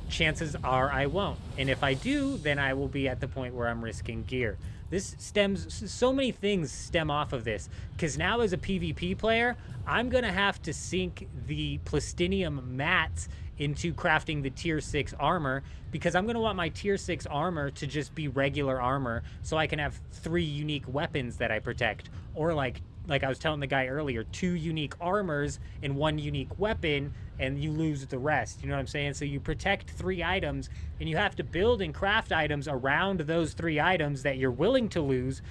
Chances are I won't. And if I do, then I will be at the point where I'm risking gear. This stems, so many things stem off of this. Because now as a PvP player, I'm going to have to sink the plastinium mats into crafting the tier 6 armor, because I'm going to want my tier 6 armor to just be regular armor so I can have 3 unique weapons that I protect. Or like I was telling the guy earlier, 2 unique armors and 1 unique weapon, and you lose the rest. You know what I'm saying? So you protect 3 items, and you have to build and craft items around those 3 items that you're willing to lose,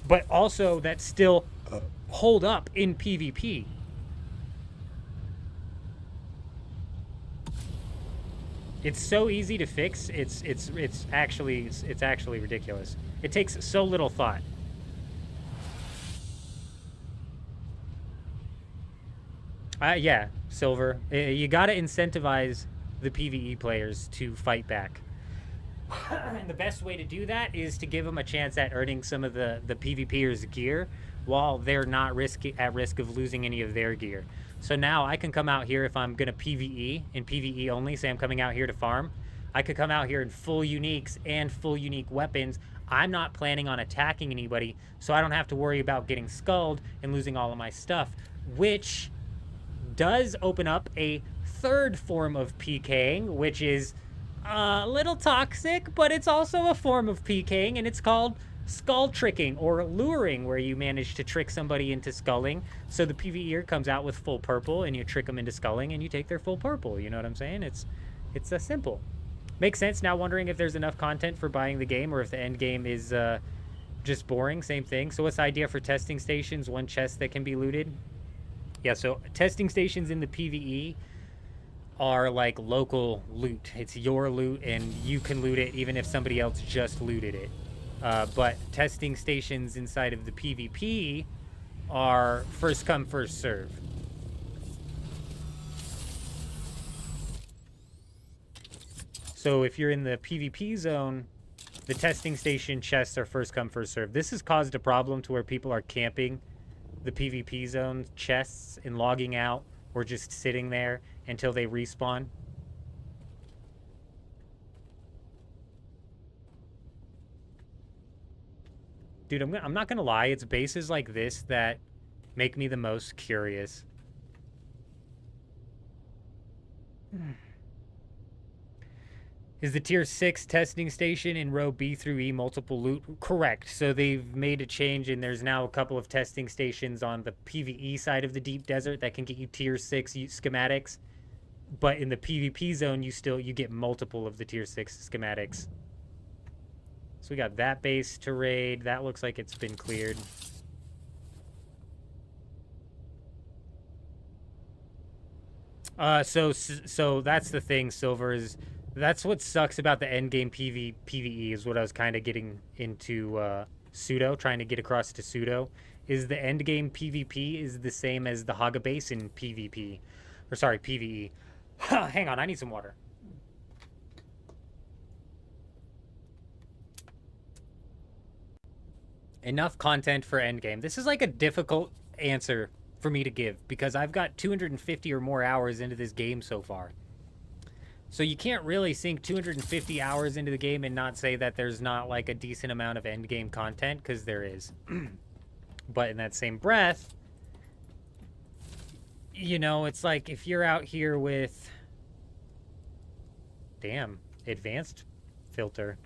but also that still hold up in PvP. It's so easy to fix. It's actually ridiculous. It takes so little thought. Yeah, Silver. You got to incentivize the PvE players to fight back. And the best way to do that is to give them a chance at earning some of the PvPers' gear while they're not at risk of losing any of their gear. So now I can come out here if I'm going to PvE, and PvE only, say I'm coming out here to farm. I could come out here in full uniques and full unique weapons. I'm not planning on attacking anybody, so I don't have to worry about getting skulled and losing all of my stuff, which does open up a third form of PKing, which is a little toxic, but it's also a form of PKing, and it's called skull tricking or luring, where you manage to trick somebody into sculling. So the PvEer comes out with full purple, and you trick them into sculling, and you take their full purple. You know what I'm saying? It's simple. Makes sense. Now wondering if there's enough content for buying the game, or if the end game is just boring. Same thing. So what's the idea for testing stations? 1 chest that can be looted. Yeah, so testing stations in the PvE are like local loot. It's your loot, and you can loot it even if somebody else just looted it. But testing stations inside of the PvP are first come, first serve. So if you're in the PvP zone, the testing station chests are first come, first serve. This has caused a problem to where people are camping the PvP zone chests and logging out, or just sitting there until they respawn. Dude, I'm not gonna lie, it's bases like this that make me the most curious. Is the tier 6 testing station in row B through E multiple loot? Correct. So they've made a change, and there's now a couple of testing stations on the PvE side of the deep desert that can get you tier 6 schematics. But in the PvP zone, you get multiple of the tier 6 schematics. So we got that base to raid. That looks like it's been cleared. So that's the thing, Silver, is that's what sucks about the endgame PvE, is what I was kind of getting into pseudo, trying to get across to pseudo, is the endgame PvP is the same as the Haga Basin PvP. Or sorry, PvE. Hang on, I need some water. Enough content for endgame. This is like a difficult answer for me to give, because I've got 250 or more hours into this game so far. So you can't really sink 250 hours into the game and not say that there's not like a decent amount of end game content, because there is. But in that same breath, you know, it's like if you're out here with damn. Advanced filter.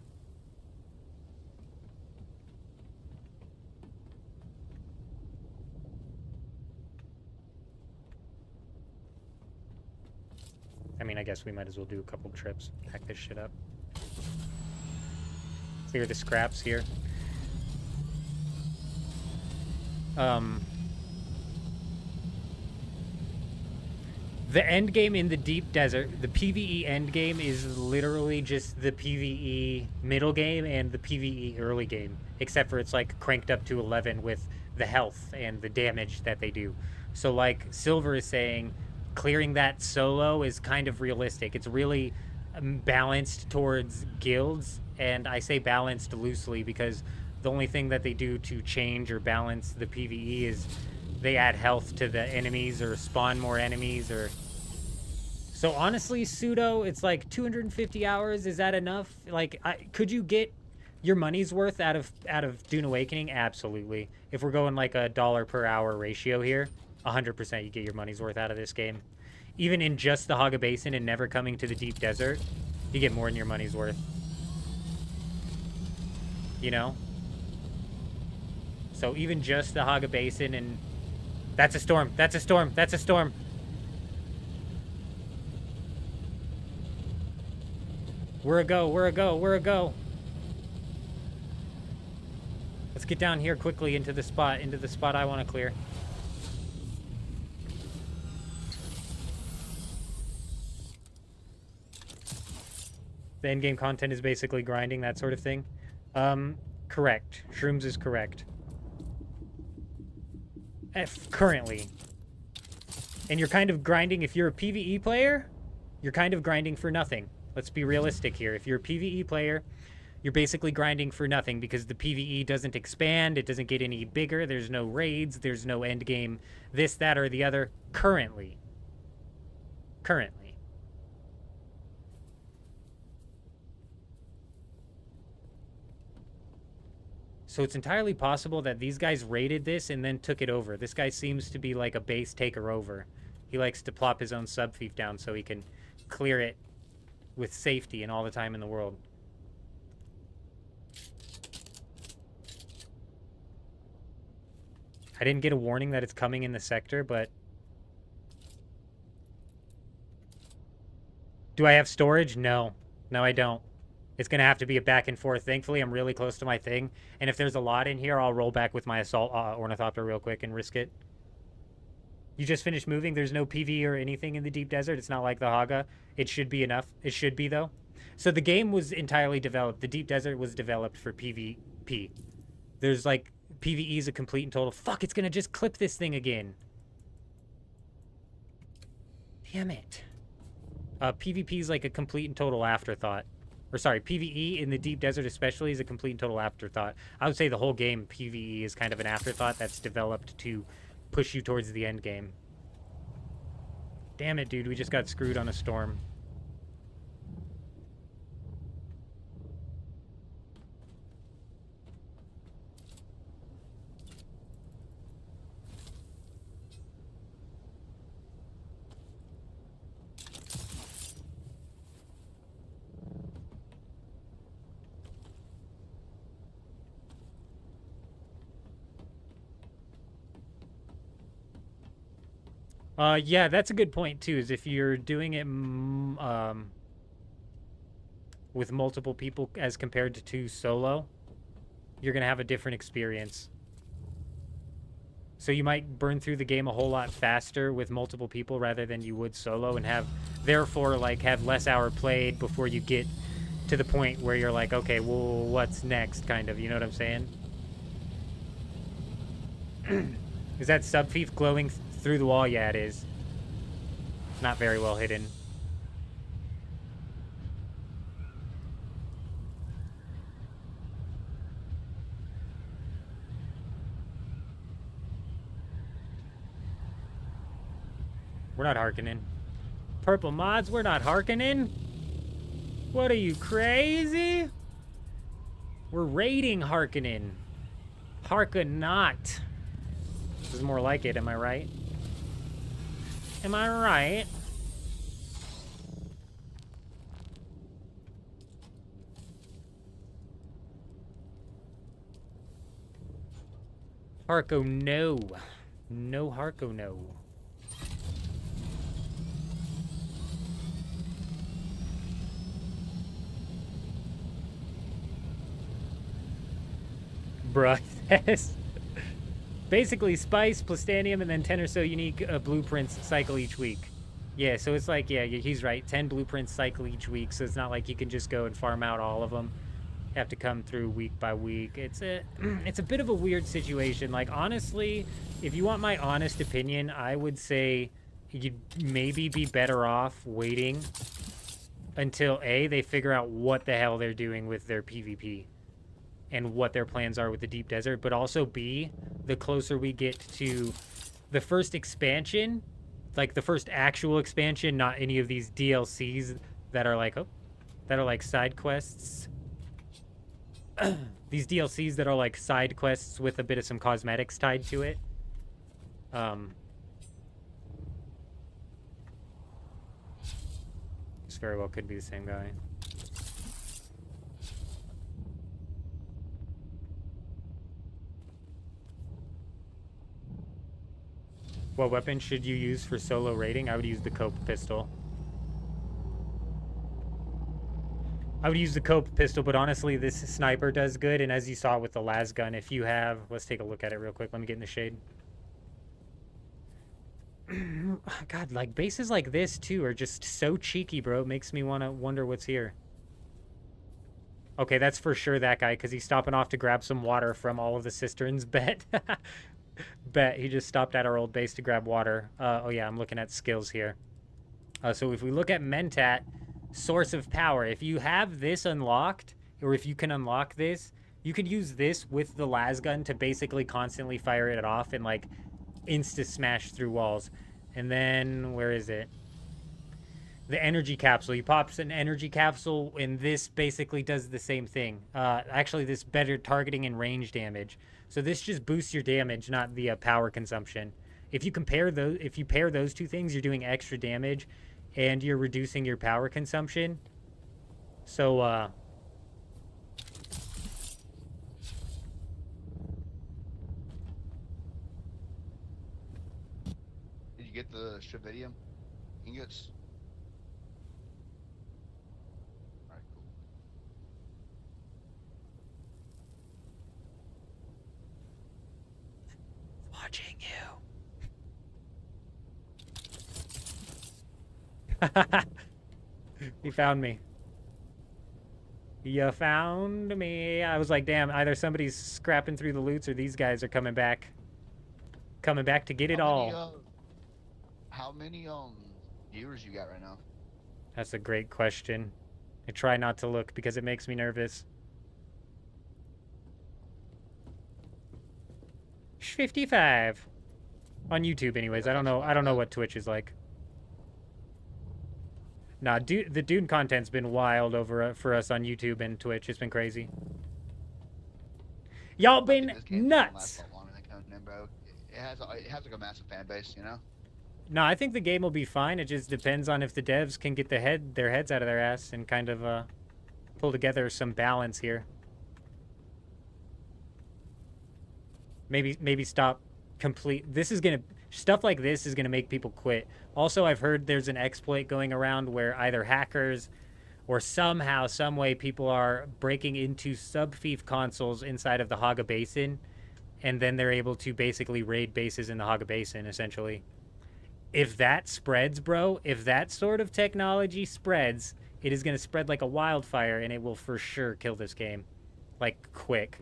I mean, I guess we might as well do a couple trips. Pack this shit up. Clear the scraps here. The end game in the deep desert, the PvE end game is literally just the PvE middle game and the PvE early game, except for it's like cranked up to 11 with the health and the damage that they do. So like Silver is saying, clearing that solo is kind of realistic. It's really balanced towards guilds, and I say balanced loosely because the only thing that they do to change or balance the PvE is they add health to the enemies or spawn more enemies. Or so honestly, Pseudo, it's like 250 hours. Is that enough? Like, could you get your money's worth out of Dune Awakening? Absolutely. If we're going like a $1 per hour ratio here, 100% you get your money's worth out of this game. Even in just the Haga Basin and never coming to the deep desert, you get more than your money's worth. You know? So even just the Haga Basin and... That's a storm. That's a storm. That's a storm. We're a go. We're a go. We're a go. Let's get down here quickly into the spot I want to clear. The endgame content is basically grinding, that sort of thing. Correct. Shrooms is correct. Currently. And you're kind of grinding, if you're a PvE player, you're kind of grinding for nothing. Let's be realistic here. If you're a PvE player, you're basically grinding for nothing because the PvE doesn't expand, it doesn't get any bigger, there's no raids, there's no endgame this, that, or the other. Currently. So it's entirely possible that these guys raided this and then took it over. This guy seems to be like a base taker over. He likes to plop his own sub-fief down so he can clear it with safety and all the time in the world. I didn't get a warning that it's coming in the sector, but... Do I have storage? No. No, I don't. It's going to have to be a back and forth. Thankfully, I'm really close to my thing. And if there's a lot in here, I'll roll back with my assault ornithopter real quick and risk it. You just finished moving? There's no PV or anything in the deep desert? It's not like the Haga? It should be enough. It should be, though. So the game was entirely developed. The deep desert was developed for PvP. There's, like, PvE is a complete and total... Fuck, it's going to just clip this thing again. Damn it. PvP is, like, a complete and total afterthought. Or sorry, PvE in the deep desert especially is a complete and total afterthought. I would say the whole game, PvE, is kind of an afterthought that's developed to push you towards the end game. Damn it, dude, we just got screwed on a storm. Yeah, that's a good point, too, is if you're doing it with multiple people as compared to 2 solo, you're going to have a different experience. So you might burn through the game a whole lot faster with multiple people rather than you would solo and have, therefore, like, have less hour played before you get to the point where you're like, okay, well, what's next, kind of, you know what I'm saying? Is that sub-fief glowing through the wall? Yeah, it is. Not very well hidden. We're not hearkening. Purple mods, we're not hearkening. What are you, crazy? We're raiding hearkening. Hearken not. This is more like it, am I right? Am I right? Harko, no. No Harko, no. Bruh, yes. Basically, spice, plastanium, and then 10 or so unique blueprints cycle each week. Yeah, so it's like, yeah, he's right. 10 blueprints cycle each week, so it's not like you can just go and farm out all of them. You have to come through week by week. It's a bit of a weird situation. Like, honestly, if you want my honest opinion, I would say you'd maybe be better off waiting until A, they figure out what the hell they're doing with their PvP and what their plans are with the deep desert, but also B, the closer we get to the first expansion, like the first actual expansion, not any of these DLCs that are like, side quests. These DLCs that are like side quests with a bit of some cosmetics tied to it. This very well could be the same guy. What weapon should you use for solo raiding? I would use the Cope pistol. I would use the Cope pistol, but honestly, this sniper does good. And as you saw with the las gun, if you have... Let's take a look at it real quick. Let me get in the shade. God, like, bases like this, too, are just so cheeky, bro. It makes me want to wonder what's here. Okay, that's for sure that guy, because he's stopping off to grab some water from all of the cisterns. Bet. Bet he just stopped at our old base to grab water. Oh yeah, I'm looking at skills here. So if we look at Mentat, source of power, if you have this unlocked, or if you can unlock this, you could use this with the las gun to basically constantly fire it off and like insta smash through walls. And then where is it? The energy capsule. He pops an energy capsule, and this basically does the same thing. Actually, this better targeting and range damage. So this just boosts your damage, not the power consumption. If you pair those two things, you're doing extra damage, and you're reducing your power consumption. So Did you get the Stravidium ingots? Alright, cool. watching you. He found me. You found me. I was like, damn, either somebody's scrapping through the loots or these guys are coming back. Coming back to get it all. How many viewers you got right now? That's a great question. I try not to look because it makes me nervous. 55 on YouTube anyways. I don't know what Twitch is like. Nah, the Dune content's been wild over for us on YouTube and Twitch. It's been crazy. Y'all been nuts. It has like a massive fan base, you know? No, I think the game will be fine. It just depends on if the devs can get their heads out of their ass and kind of pull together some balance here. Maybe stop stuff like this is gonna make people quit. Also, I've heard there's an exploit going around where either hackers or somehow, some way, people are breaking into sub-fief consoles inside of the Haga Basin, and then they're able to basically raid bases in the Haga Basin, essentially. If that spreads, bro, if that sort of technology spreads, it is going to spread like a wildfire, and it will for sure kill this game. Like, quick.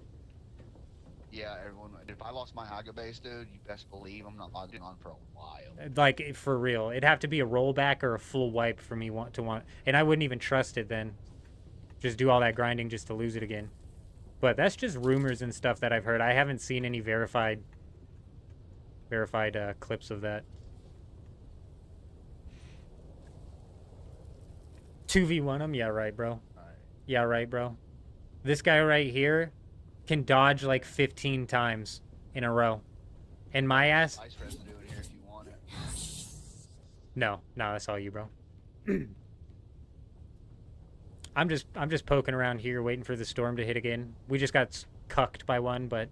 Yeah, everyone. If I lost my Haga base, dude, you best believe I'm not logging on for a while. Like, for real. It'd have to be a rollback or a full wipe for me to want. And I wouldn't even trust it then. Just do all that grinding just to lose it again. But that's just rumors and stuff that I've heard. I haven't seen any verified clips of that. 2v1 him? Yeah, right, bro. Yeah, right, bro. This guy right here can dodge like 15 times in a row. And my ass... Ice residue in here if you want it. No, that's all you, bro. I'm just poking around here waiting for the storm to hit again. We just got cucked by one, but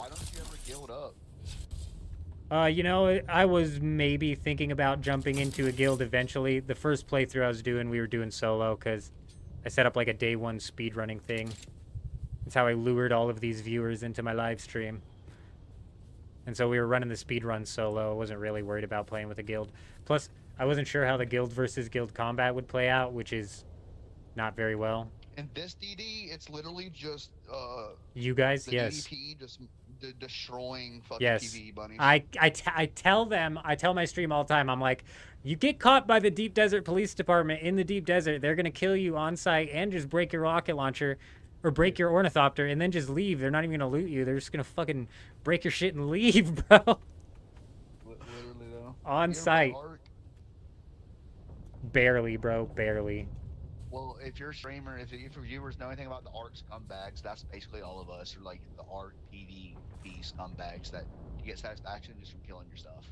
Why don't you ever guild up? You know, I was maybe thinking about jumping into a guild eventually. The first playthrough I was doing, we were doing solo because I set up like a day one speedrunning thing. That's how I lured all of these viewers into my live stream. And so we were running the speedrun solo. I wasn't really worried about playing with a guild. Plus, I wasn't sure how the guild versus guild combat would play out, which is not very well. In this DD, it's literally just You guys, the yes. DDP just destroying fucking Yes. PvE bunnies. I tell them, I tell my stream all the time, I'm like, you get caught by the Deep Desert Police Department in the Deep Desert, they're going to kill you on site and just break your rocket launcher or break your ornithopter and then just leave. They're not even going to loot you. They're just going to fucking break your shit and leave, bro. Literally though. On You ever play site. Ark? Barely, bro. Barely. Well, if you're a streamer, if your viewers know anything about the Ark scumbags, that's basically all of us, or like the Ark PvP scumbags that you get satisfaction just from killing your stuff.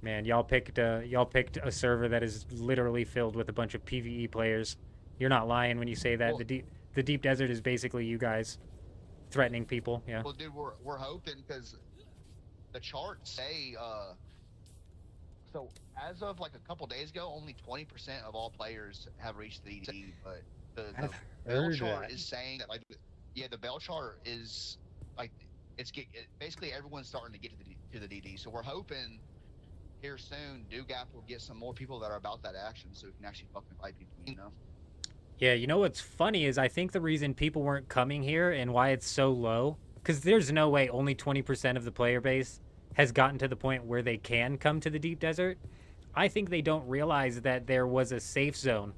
Man, y'all picked a server that is literally filled with a bunch of PvE players. You're not lying when you say that. Well, The deep desert is basically you guys threatening people. Yeah. well, dude, we're hoping because the charts say so as of like a couple days ago, only 20% of all players have reached the DD, but the I've bell heard chart that. is saying that, like, yeah, the bell chart is like basically everyone's starting to get to the DD. So we're hoping here soon, Dugap will get some more people that are about that action, so we can actually fucking fight people, you know. Yeah, you know what's funny is I think the reason people weren't coming here and why it's so low, because there's no way only 20% of the player base has gotten to the point where they can come to the deep desert. I think they don't realize that there was a safe zone.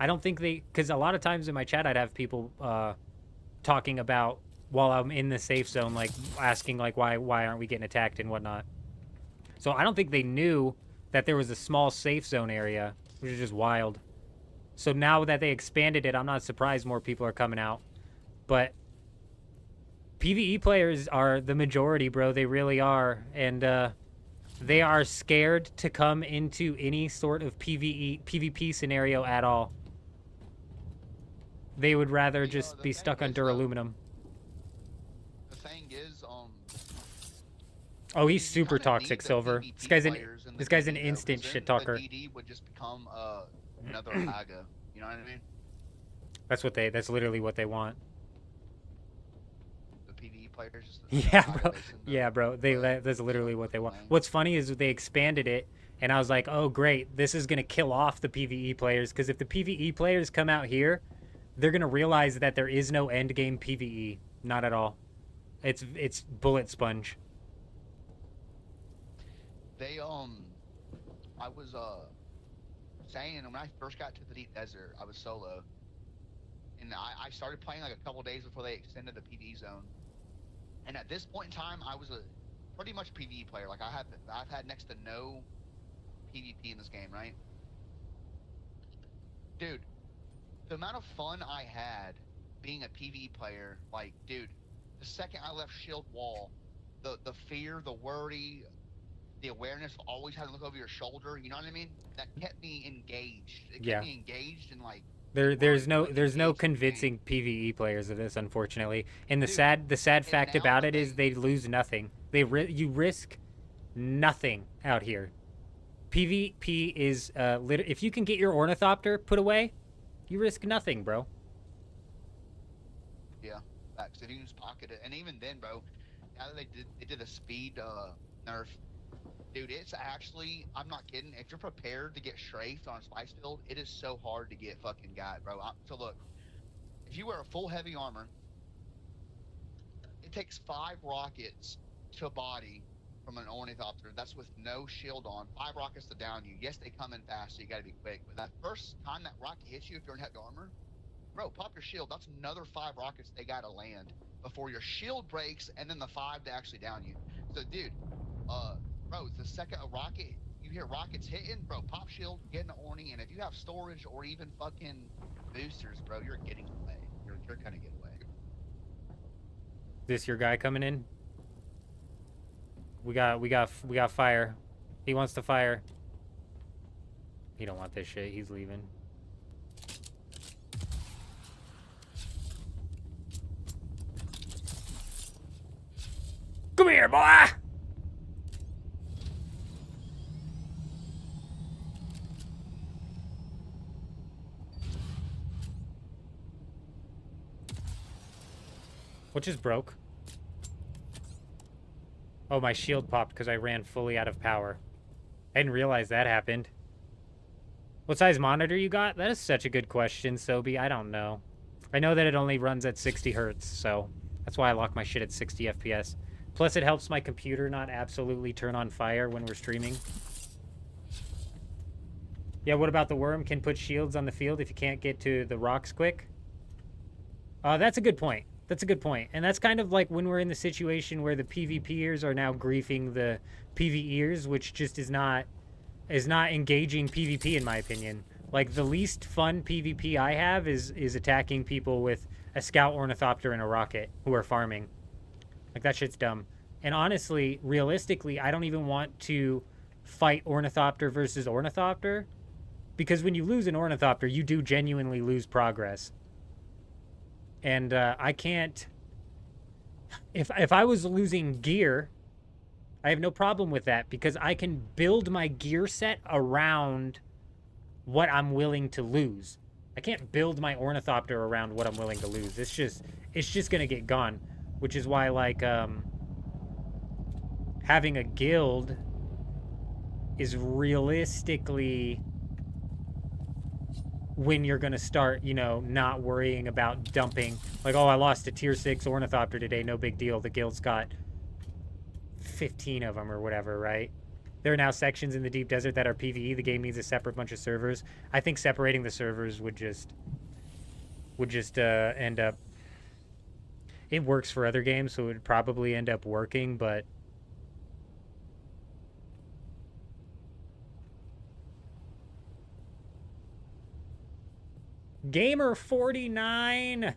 I don't think because a lot of times in my chat I'd have people talking about while I'm in the safe zone, like asking like why aren't we getting attacked and whatnot. So I don't think they knew that there was a small safe zone area, which is just wild. So now that they expanded it, I'm not surprised more people are coming out. But PvE players are the majority, bro. They really are. And they are scared to come into any sort of PvP scenario at all. They would rather just be stuck on duraluminum. The thing is, Oh, he's you super kinda need toxic, the Silver. PvP This guy's an players in the this guy's an DD, though, instant 'cause shit then talker. The DD would just become another Haga. You know what I mean? That's literally what they want. The PvE players. Just Yeah, Haga bro. base in the- Yeah, bro. That's literally what they want. What's funny is they expanded it, and I was like, oh, great. This is going to kill off the PvE players, because if the PvE players come out here, they're going to realize that there is no end game PvE. Not at all. It's bullet sponge. They I was saying when I first got to the deep desert, I was solo, and I started playing like a couple days before they extended the PvE zone. And at this point in time, I was a pretty much PvE player. Like I've had next to no PvP in this game, right? Dude, the amount of fun I had being a PvE player, like, dude, the second I left Shield Wall, the fear, the worry, the awareness of always having to look over your shoulder, you know what I mean? That kept me engaged. It kept me engaged and like There's no engaged in the convincing PvE players of this, unfortunately. And the Dude, sad and fact now about the it is thing- they lose nothing. You risk nothing out here. PvP is if you can get your ornithopter put away, you risk nothing, bro. Yeah, facts. If you can just pocket it, and even then, bro, now that they did a speed nerf, dude, it's actually, I'm not kidding. If you're prepared to get strafed on a spice field, it is so hard to get fucking got, bro. So look, if you wear a full heavy armor, it takes 5 rockets to body from an ornithopter. That's with no shield on. 5 rockets to down you. Yes, they come in fast, so you gotta be quick. But that first time that rocket hits you, if you're in heavy armor, bro, pop your shield. That's another 5 rockets they gotta land before your shield breaks, and then the 5 to actually down you. So, dude, bro, the second a rocket, you hear rockets hitting, bro, pop shield, get in the orny, and if you have storage or even fucking boosters, bro, you're getting away. You're gonna get away. This your guy coming in? We got fire. He wants to fire. He don't want this shit. He's leaving. Come here, boy! What just broke? Oh, my shield popped because I ran fully out of power. I didn't realize that happened. What size monitor you got? That is such a good question, Sobi. I don't know. I know that it only runs at 60 hertz, so that's why I lock my shit at 60 FPS. Plus, it helps my computer not absolutely turn on fire when we're streaming. Yeah, what about the worm? Can put shields on the field if you can't get to the rocks quick? That's a good point. That's a good point. And that's kind of like when we're in the situation where the PvPers are now griefing the PvEers, which just is not engaging PvP in my opinion. Like the least fun PvP I have is attacking people with a scout ornithopter and a rocket who are farming. Like that shit's dumb. And honestly, realistically, I don't even want to fight ornithopter versus ornithopter, because when you lose an ornithopter, you do genuinely lose progress. And I can't... If I was losing gear, I have no problem with that, because I can build my gear set around what I'm willing to lose. I can't build my ornithopter around what I'm willing to lose. It's just gonna get gone, which is why, like, having a guild is realistically when you're gonna start, you know, not worrying about dumping. Like, oh, I lost a tier 6 ornithopter today, no big deal. The guild's got 15 of them or whatever, right? There are now sections in the deep desert that are PvE. The game needs a separate bunch of servers. I think separating the servers would just end up... It works for other games, so it would probably end up working, but... Gamer49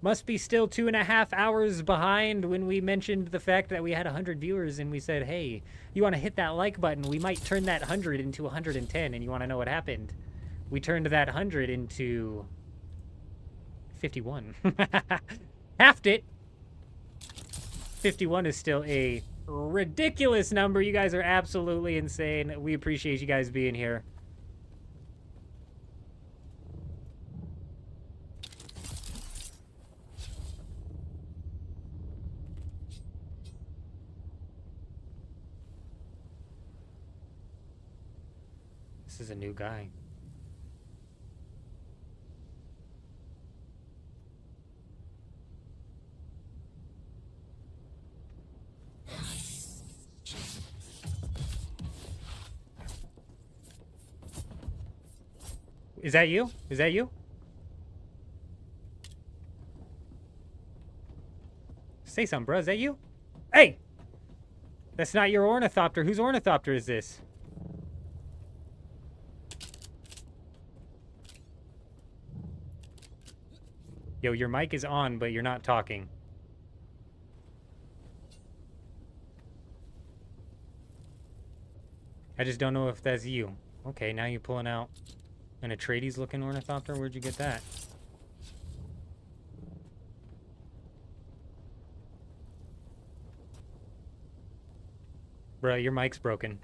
must be still 2.5 hours behind when we mentioned the fact that we had 100 viewers and we said, hey, you want to hit that like button? We might turn that 100 into 110, and you want to know what happened? We turned that 100 into 51. Halved it. 51 is still a ridiculous number. You guys are absolutely insane. We appreciate you guys being here. This is a new guy. Is that you? Is that you? Say something, bro. Is that you? Hey! That's not your ornithopter. Whose ornithopter is this? Yo, your mic is on, but you're not talking. I just don't know if that's you. Okay, now you're pulling out an Atreides-looking ornithopter. Where'd you get that? Bro, your mic's broken.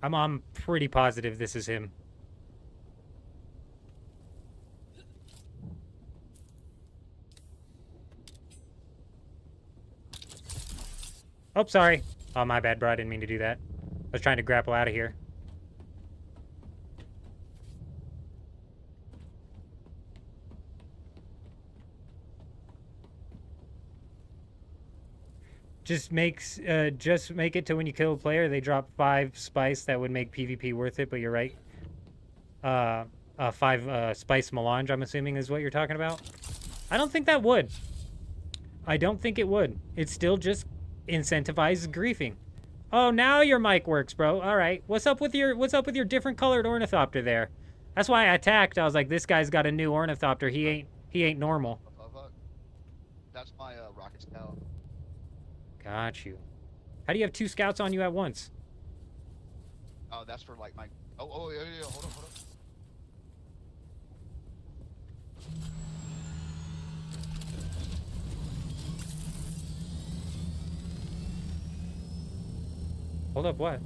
I'm pretty positive this is him. Oh, sorry. Oh, my bad, bro. I didn't mean to do that. I was trying to grapple out of here. Just make it to when you kill a player, they drop 5 spice that would make PvP worth it, but you're right. 5 spice melange, I'm assuming, is what you're talking about. I don't think that would. I don't think it would. It still just incentivizes griefing. Oh, now your mic works, bro. All right. What's up with your different colored ornithopter there? That's why I attacked. I was like, this guy's got a new ornithopter. He ain't normal. That's my rocket scout. Got you. How do you have 2 scouts on you at once? Oh, that's for like my... Oh, yeah, hold on. Hold up, what?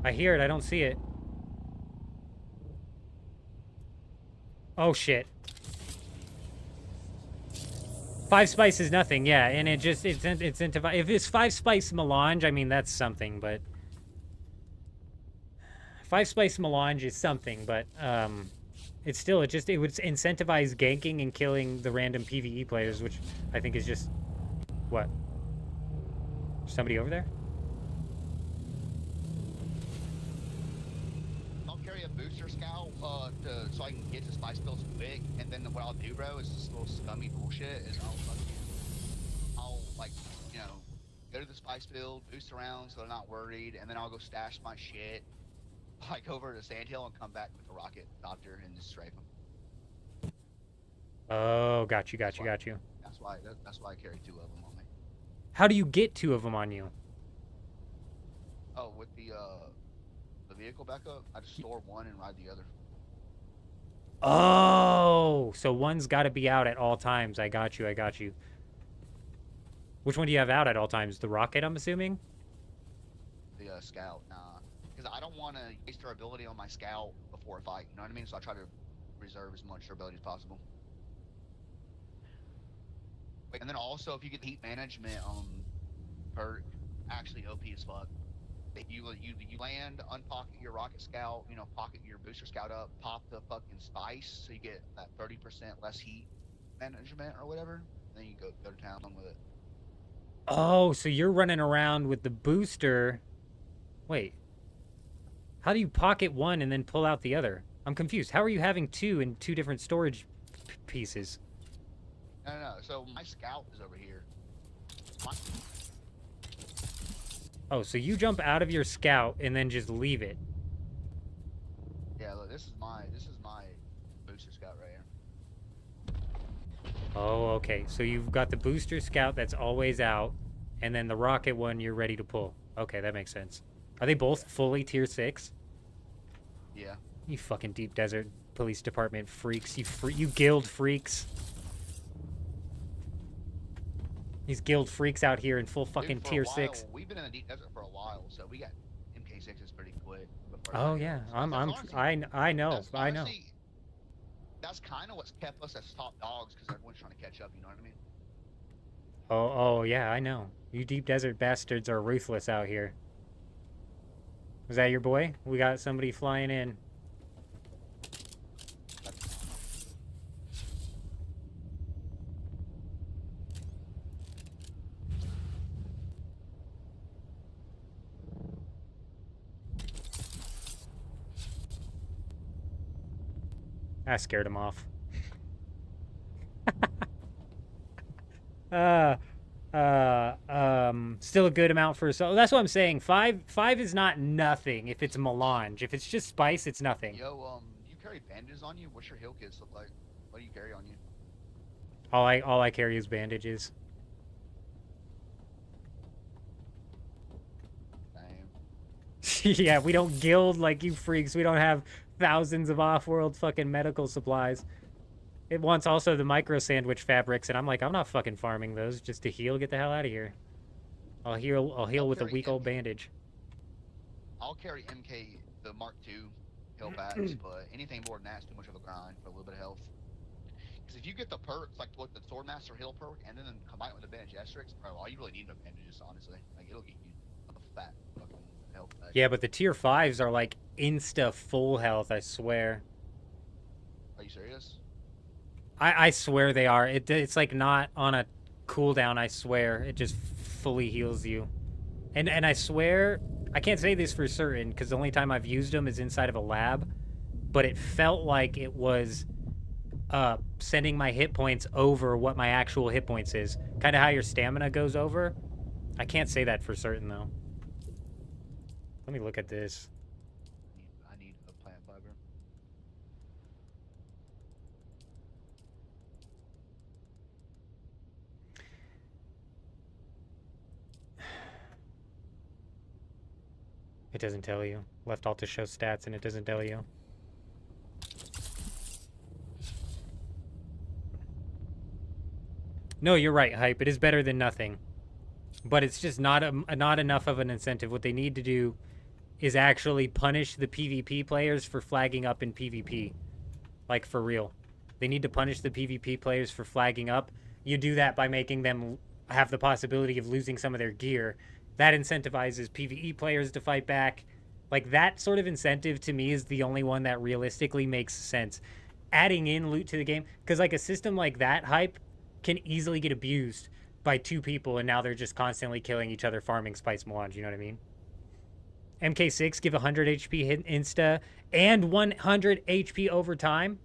I hear it, I don't see it. Oh shit. 5 spice is nothing, yeah, and it's incentivized. If it's 5 spice melange, I mean that's something, but 5 spice melange is something, but it's still it would incentivize ganking and killing the random PvE players, which I think is just what? Somebody over there? I'll carry a booster scout so I can get to spice builds quick, and then what I'll do, bro, is this little scummy bullshit. Is I'll like, you know, go to the spice build, boost around so they're not worried, and then I'll go stash my shit, like over to Sandhill and come back with the rocket doctor and just strafe them. Oh, got you. That's why I carry 2 of them on me. How do you get 2 of them on you? Oh, with the vehicle backup, I just store one and ride the other. Oh, so one's got to be out at all times. I got you. Which one do you have out at all times? The rocket, I'm assuming? The scout, nah. Because I don't want to waste durability on my scout before a fight, you know what I mean? So I try to reserve as much durability as possible. And then also, if you get heat management perk, actually OP as fuck. If you land, unpocket your rocket scout, you know, pocket your booster scout up, pop the fucking spice, so you get that 30% less heat management or whatever. Then you go to town with it. Oh, so you're running around with the booster. Wait. How do you pocket one and then pull out the other? I'm confused. How are you having 2 in 2 different storage pieces? No. So my scout is over here. Oh, so you jump out of your scout and then just leave it. Yeah, look, this is my booster scout right here. Oh, okay. So you've got the booster scout that's always out, and then the rocket one you're ready to pull. Okay, that makes sense. Are they both fully tier 6? Yeah. You fucking Deep Desert Police Department freaks. You guild freaks. These guild freaks out here in full fucking Dude, tier 6. We've been in the Deep Desert for a while, so we got MK6s pretty quick. Oh yeah, I know. That's kind of what's kept us as top dogs, because everyone's trying to catch up. You know what I mean? Oh yeah, I know. You Deep Desert bastards are ruthless out here. Was that your boy? We got somebody flying in. I scared him off. Still a good amount for so that's what I'm saying. Five is not nothing if it's melange. If it's just spice, it's nothing. Yo, you carry bandages on you? What's your heal kits look like? What do you carry on you? All I carry is bandages. Damn. Yeah, we don't guild like you freaks. We don't have thousands of off-world fucking medical supplies. It wants also the micro sandwich fabrics, and I'm like, I'm not fucking farming those just to heal. Get the hell out of here. I'll heal with a weak old bandage. I'll carry MK, the Mark II heal packs, but anything more than that's too much of a grind for a little bit of health. Because if you get the perks, like what the Swordmaster heal perk, and then combine it with the bandage asterisks, bro, all you really need are bandages, honestly. Like, it'll get you a fat fucking health pack. Yeah, but the tier 5s are like insta full health, I swear. Are you serious? I swear they are. It's like not on a cooldown, I swear. It just fully heals you. And I swear, I can't say this for certain, because the only time I've used them is inside of a lab, but it felt like it was sending my hit points over what my actual hit points is. Kind of how your stamina goes over. I can't say that for certain, though. Let me look at this. I need a plant fiber. It doesn't tell you. Left alt to show stats and it doesn't tell you. No, you're right, Hype. It is better than nothing. But it's just not enough of an incentive. What they need to do is actually punish the PvP players for flagging up in PvP. Like, for real. They need to punish the PvP players for flagging up. You do that by making them have the possibility of losing some of their gear. That incentivizes PvE players to fight back. Like, that sort of incentive to me is the only one that realistically makes sense. Adding in loot to the game, because like a system like that, Hype, can easily get abused by two people, and now they're just constantly killing each other, farming Spice Melange, you know what I mean? MK6, give 100 HP hit insta, and 100 HP over time.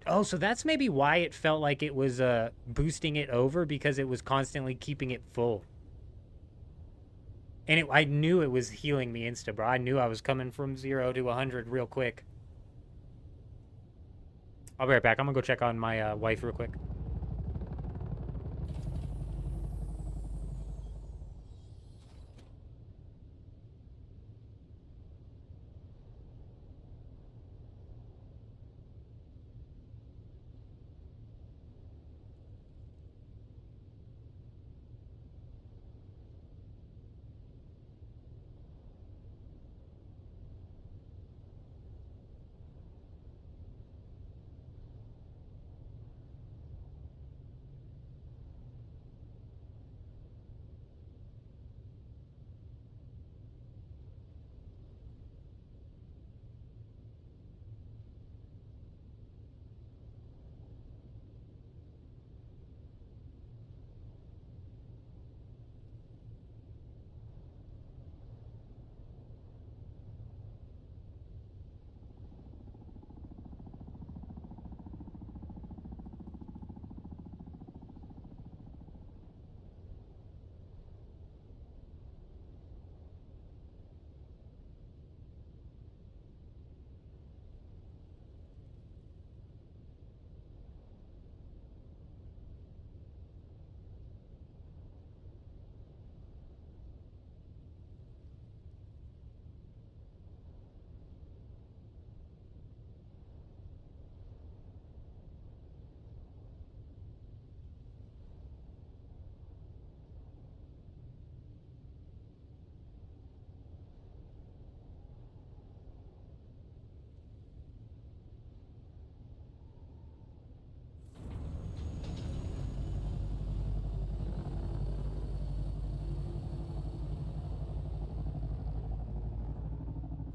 Oh, so that's maybe why it felt like it was boosting it over, because it was constantly keeping it full. And I knew it was healing me insta, bro. I knew I was coming from 0 to 100 real quick. I'll be right back. I'm gonna go check on my wife real quick.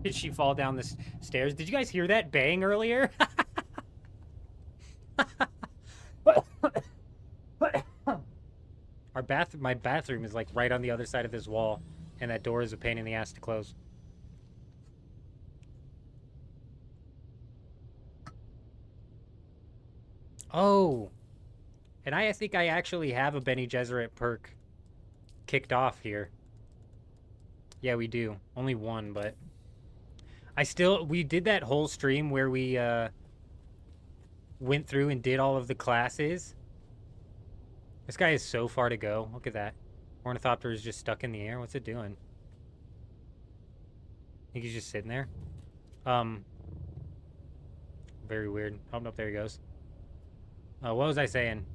Did she fall down the stairs? Did you guys hear that bang earlier? My bathroom is like right on the other side of this wall, and that door is a pain in the ass to close. Oh, and I think I actually have a Bene Gesserit perk kicked off here. Yeah, we do. Only one, but we did that whole stream where we went through and did all of the classes. This guy is so far to go. Look at that. Ornithopter is just stuck in the air. What's it doing? I think he's just sitting there. Very weird. Oh, nope, there he goes. What was I saying?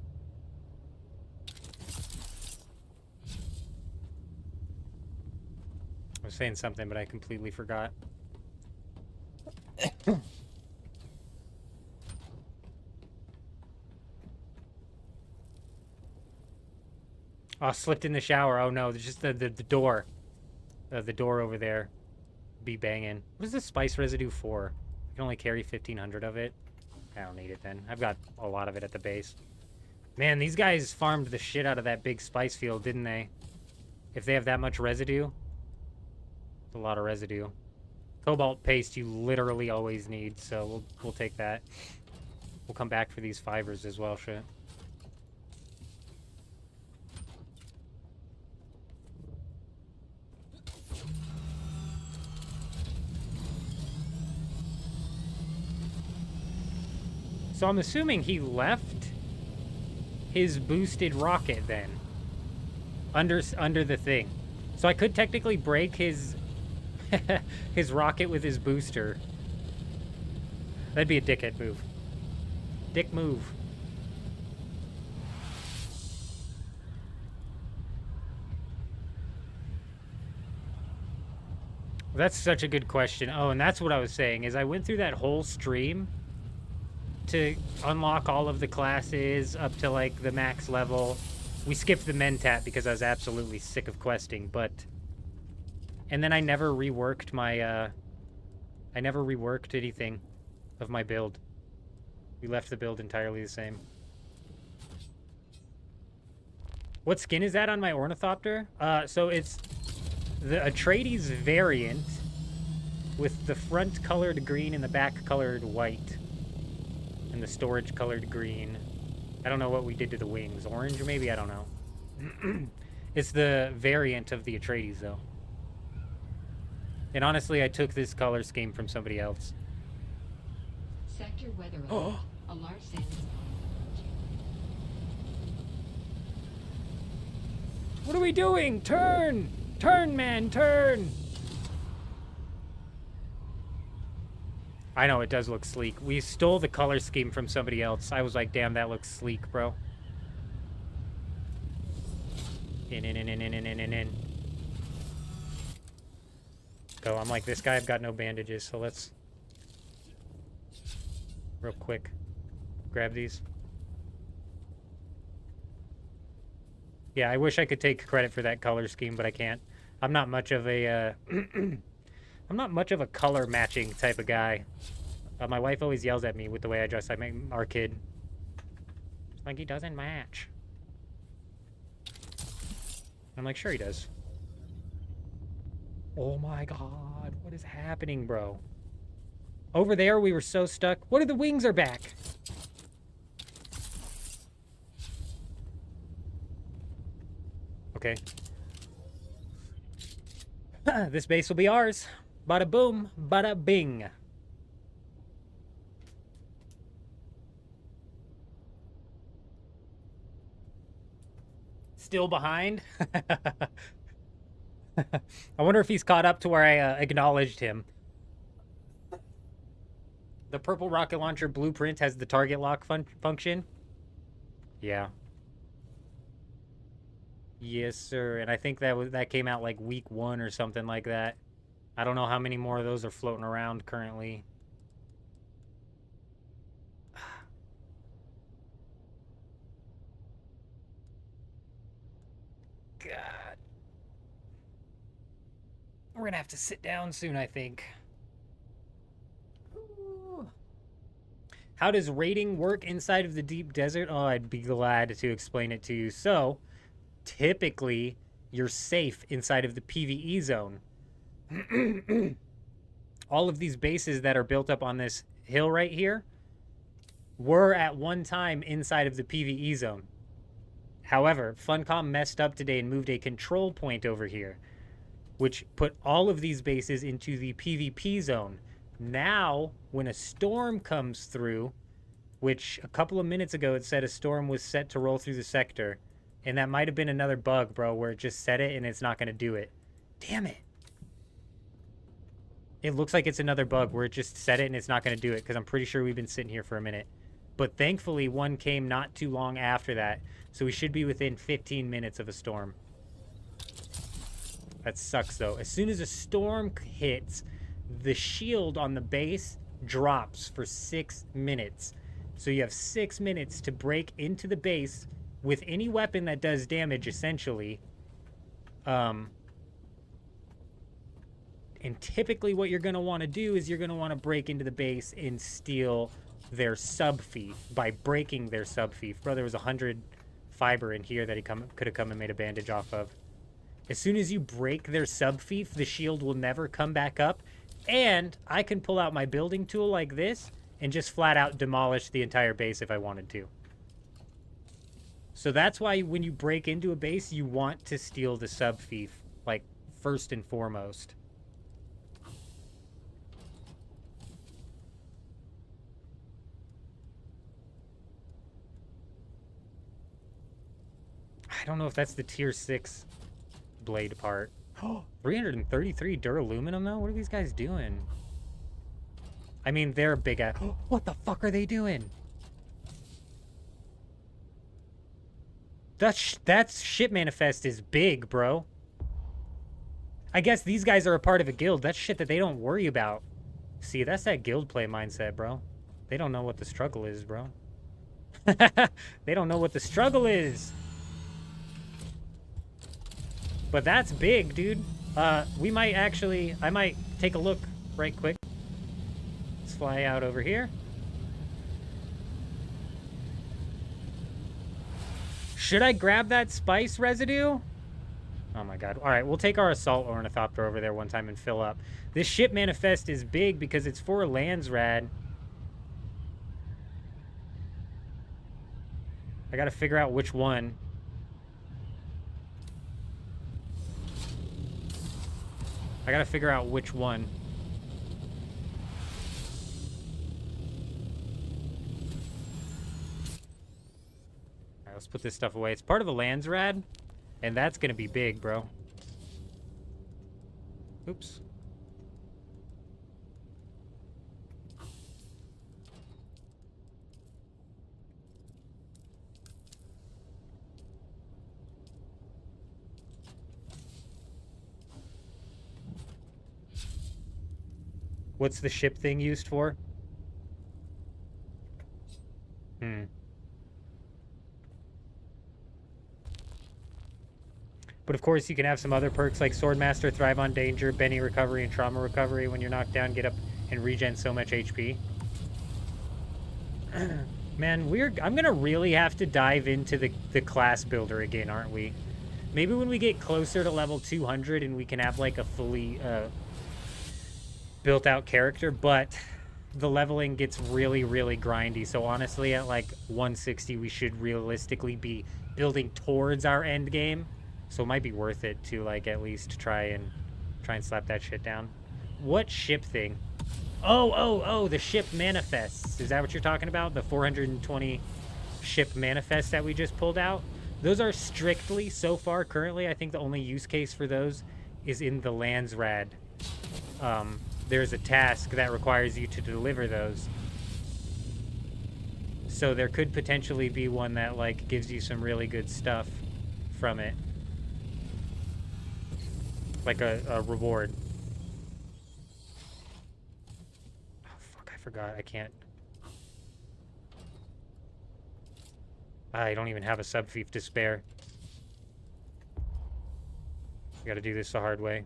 I was saying something, but I completely forgot. Oh, slipped in the shower. Oh no, there's just the door. The door over there. Be banging. What is this spice residue for? I can only carry 1,500 of it. I don't need it then. I've got a lot of it at the base. Man, these guys farmed the shit out of that big spice field, didn't they? If they have that much residue. It's a lot of residue. Cobalt paste you literally always need, so we'll take that. We'll come back for these fibers as well, shit. So I'm assuming he left his boosted rocket then. Under the thing. So I could technically break his his rocket with his booster. That'd be a dickhead move. Dick move. That's such a good question. Oh, and that's what I was saying, is I went through that whole stream to unlock all of the classes up to, like, the max level. We skipped the Mentat because I was absolutely sick of questing, but... And then I never reworked my, I never reworked anything of my build. We left the build entirely the same. What skin is that on my Ornithopter? So it's the Atreides variant with the front colored green and the back colored white. And the storage colored green. I don't know what we did to the wings. Orange, maybe? I don't know. It's the variant of the Atreides, though. And honestly, I took this color scheme from somebody else. Sector weather alert. A large sandstorm. What are we doing? Turn! Turn, man, turn! I know, it does look sleek. We stole the color scheme from somebody else. I was like, damn, that looks sleek, bro. In. Go, I'm like this guy, I've got no bandages, so let's... Real quick. Grab these. Yeah, I wish I could take credit for that color scheme, but I can't. I'm not much of a, I'm not much of a color matching type of guy. My wife always yells at me with the way I dress. I make our kid. It's like, he doesn't match. I'm like, sure he does. Oh my god, what is happening, bro? Over there, we were so stuck. What are the wings are back? Okay. This base will be ours. Bada boom, bada bing. Still behind? I wonder if he's caught up to where I acknowledged him. The purple rocket launcher blueprint has the target lock function. Yeah. Yes, sir. And I think that came out like week 1 or something like that. I don't know how many more of those are floating around currently. God. We're gonna have to sit down soon, I think. Ooh. How does raiding work inside of the deep desert? Oh, I'd be glad to explain it to you. So, typically, you're safe inside of the PvE zone. All of these bases that are built up on this hill right here were at one time inside of the PvE zone. However, Funcom messed up today and moved a control point over here, which put all of these bases into the PvP zone. Now, when a storm comes through, which a couple of minutes ago it said a storm was set to roll through the sector, and that might have been another bug, bro, where it just said it and it's not going to do it. Damn it. It looks like it's another bug where it just said it and it's not going to do it, because I'm pretty sure we've been sitting here for a minute. But thankfully, one came not too long after that, so we should be within 15 minutes of a storm. That sucks, though. As soon as a storm hits, the shield on the base drops for 6 minutes. So you have 6 minutes to break into the base with any weapon that does damage, essentially. And typically what you're going to want to do is you're going to want to break into the base and steal their sub-fief by breaking their sub-fief. Bro, there was 100 fiber in here that he could have come and made a bandage off of. As soon as you break their sub-fief, the shield will never come back up. And I can pull out my building tool like this and just flat out demolish the entire base if I wanted to. So that's why when you break into a base, you want to steal the sub-fief, like, first and foremost. I don't know if that's the tier 6 blade part. 333 duraluminum, though? What are these guys doing? I mean, they're big at... What the fuck are they doing? That ship manifest is big, bro. I guess these guys are a part of a guild. That's shit that they don't worry about. See, that's that guild play mindset, bro. They don't know what the struggle is, bro. They don't know what the struggle is. But that's big, dude. We might actually... I might take a look right quick. Let's fly out over here. Should I grab that spice residue? Oh my god. Alright, we'll take our assault ornithopter over there one time and fill up. This ship manifest is big because it's for a Landsrad. I gotta figure out which one. I gotta figure out which one. Alright, let's put this stuff away. It's part of a Landsrad, and that's gonna be big, bro. Oops. What's the ship thing used for? But of course, you can have some other perks like Swordmaster, Thrive on Danger, Benny Recovery, and Trauma Recovery. When you're knocked down, get up and regen so much HP. Man, I'm gonna really have to dive into the class builder again, aren't we? Maybe when we get closer to level 200 and we can have like a fully built out character, but the leveling gets really, really grindy. So honestly, at like 160, we should realistically be building towards our end game. So it might be worth it to like at least try and slap that shit down. What ship thing? Oh, the ship manifests. Is that what you're talking about? The 420 ship manifests that we just pulled out? Those are strictly, so far, currently, I think the only use case for those is in the Landsrad. There's a task that requires you to deliver those. So there could potentially be one that, like, gives you some really good stuff from it. Like a reward. Oh, fuck, I forgot. I can't. I don't even have a sub-fief to spare. I gotta do this the hard way.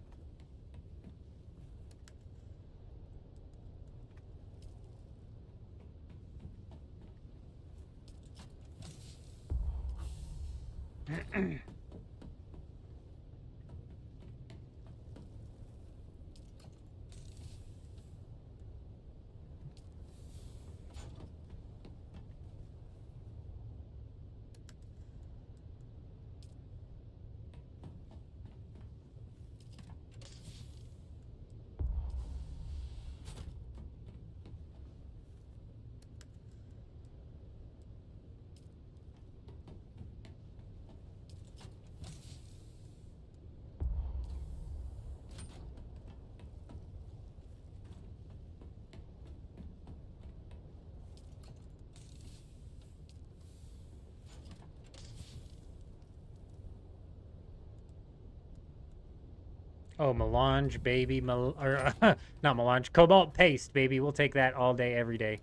Oh, melange, baby. Not melange. Cobalt paste, baby. We'll take that all day, every day.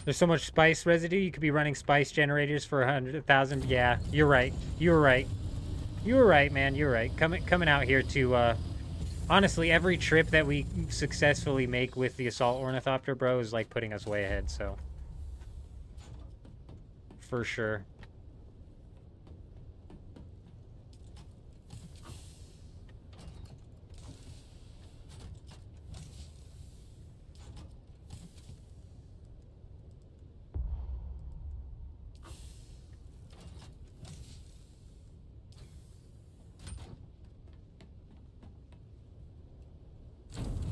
There's so much spice residue, you could be running spice generators for 100,000. Yeah, you're right. You were right. You were right, man. You're right. Coming out here to, honestly, every trip that we successfully make with the Assault Ornithopter, bro, is like putting us way ahead, so. For sure.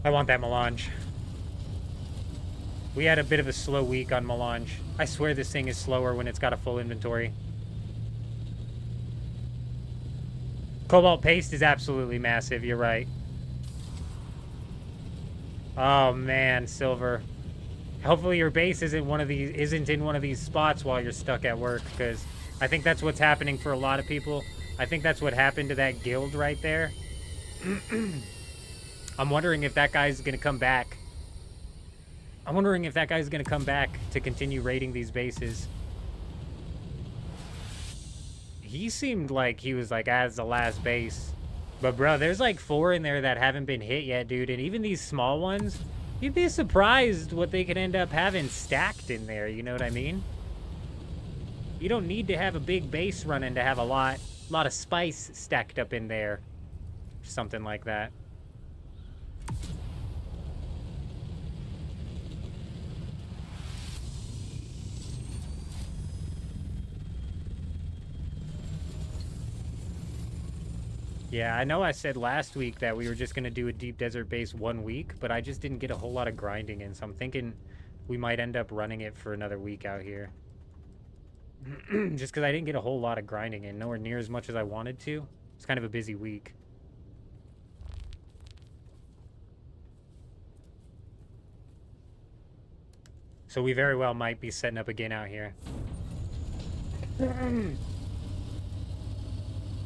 I want that melange. We had a bit of a slow week on melange. I swear this thing is slower when it's got a full inventory. Cobalt paste is absolutely massive. You're right. Oh man, Silver. Hopefully your base isn't in one of these spots while you're stuck at work, because I think that's what's happening for a lot of people. I think that's what happened to that guild right there. I'm wondering if that guy's gonna come back. I'm wondering if that guy's gonna come back to continue raiding these bases. He seemed like he was like as the last base. But bro, there's like 4 in there that haven't been hit yet, dude. And even these small ones, you'd be surprised what they could end up having stacked in there, you know what I mean? You don't need to have a big base running to have a lot of spice stacked up in there. Something like that. Yeah, I know I said last week that we were just going to do a deep desert base 1 week, but I just didn't get a whole lot of grinding in, so I'm thinking we might end up running it for another week out here. Just because I didn't get a whole lot of grinding in, nowhere near as much as I wanted to. It's kind of a busy week. So we very well might be setting up again out here.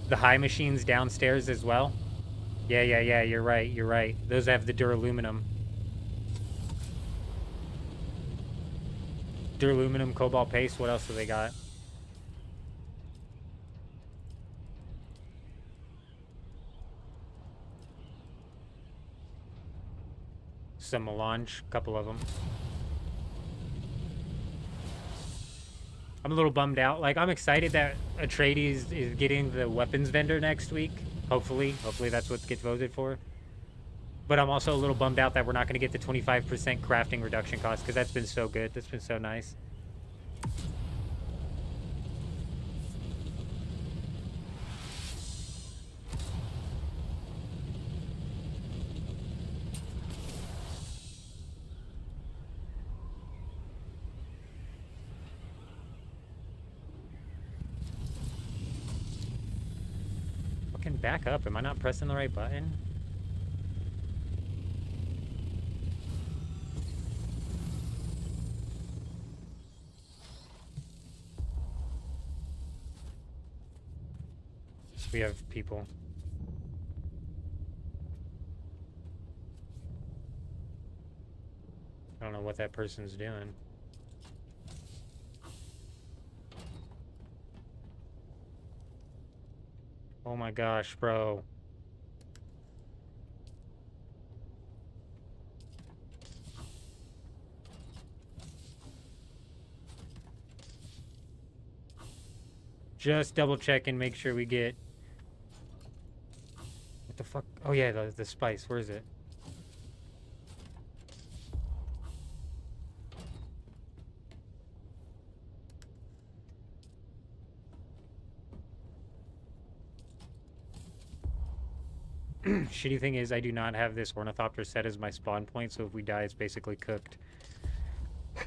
The high machines downstairs as well? Yeah, you're right. Those have the duraluminum. Duraluminum, cobalt paste, what else do they got? Some melange, a couple of them. I'm a little bummed out. Like, I'm excited that Atreides is getting the weapons vendor next week. Hopefully that's what gets voted for. But I'm also a little bummed out that we're not going to get the 25% crafting reduction cost, because that's been so good. That's been so nice. Back up. Am I not pressing the right button? We have people. I don't know what that person's doing. Oh my gosh, bro. Just double check and make sure we get... What the fuck? Oh yeah, the spice. Where is it? Shitty thing is, I do not have this ornithopter set as my spawn point, so if we die, it's basically cooked.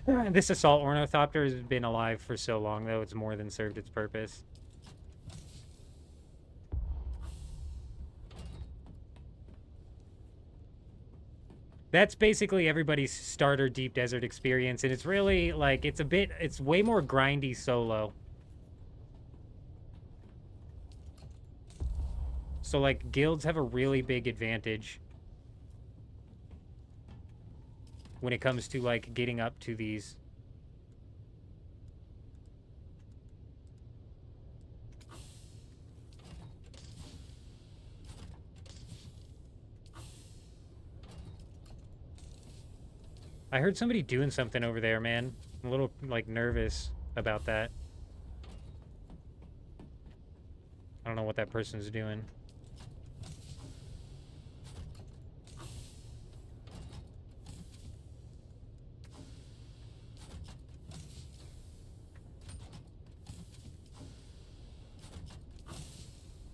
This assault ornithopter has been alive for so long, though, it's more than served its purpose. That's basically everybody's starter deep desert experience, and it's really, like, it's way more grindy solo. So, like, guilds have a really big advantage when it comes to, like, getting up to these. I heard somebody doing something over there, man. I'm a little, like, nervous about that. I don't know what that person's doing.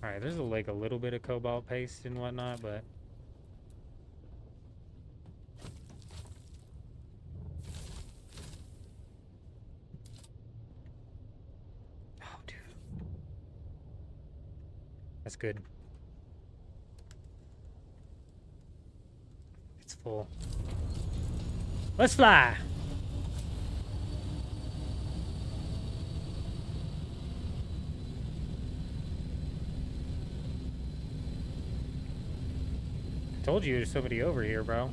Alright, there's like a little bit of cobalt paste and whatnot, but... Oh, dude. That's good. full. Let's fly. I told you there's somebody over here, bro.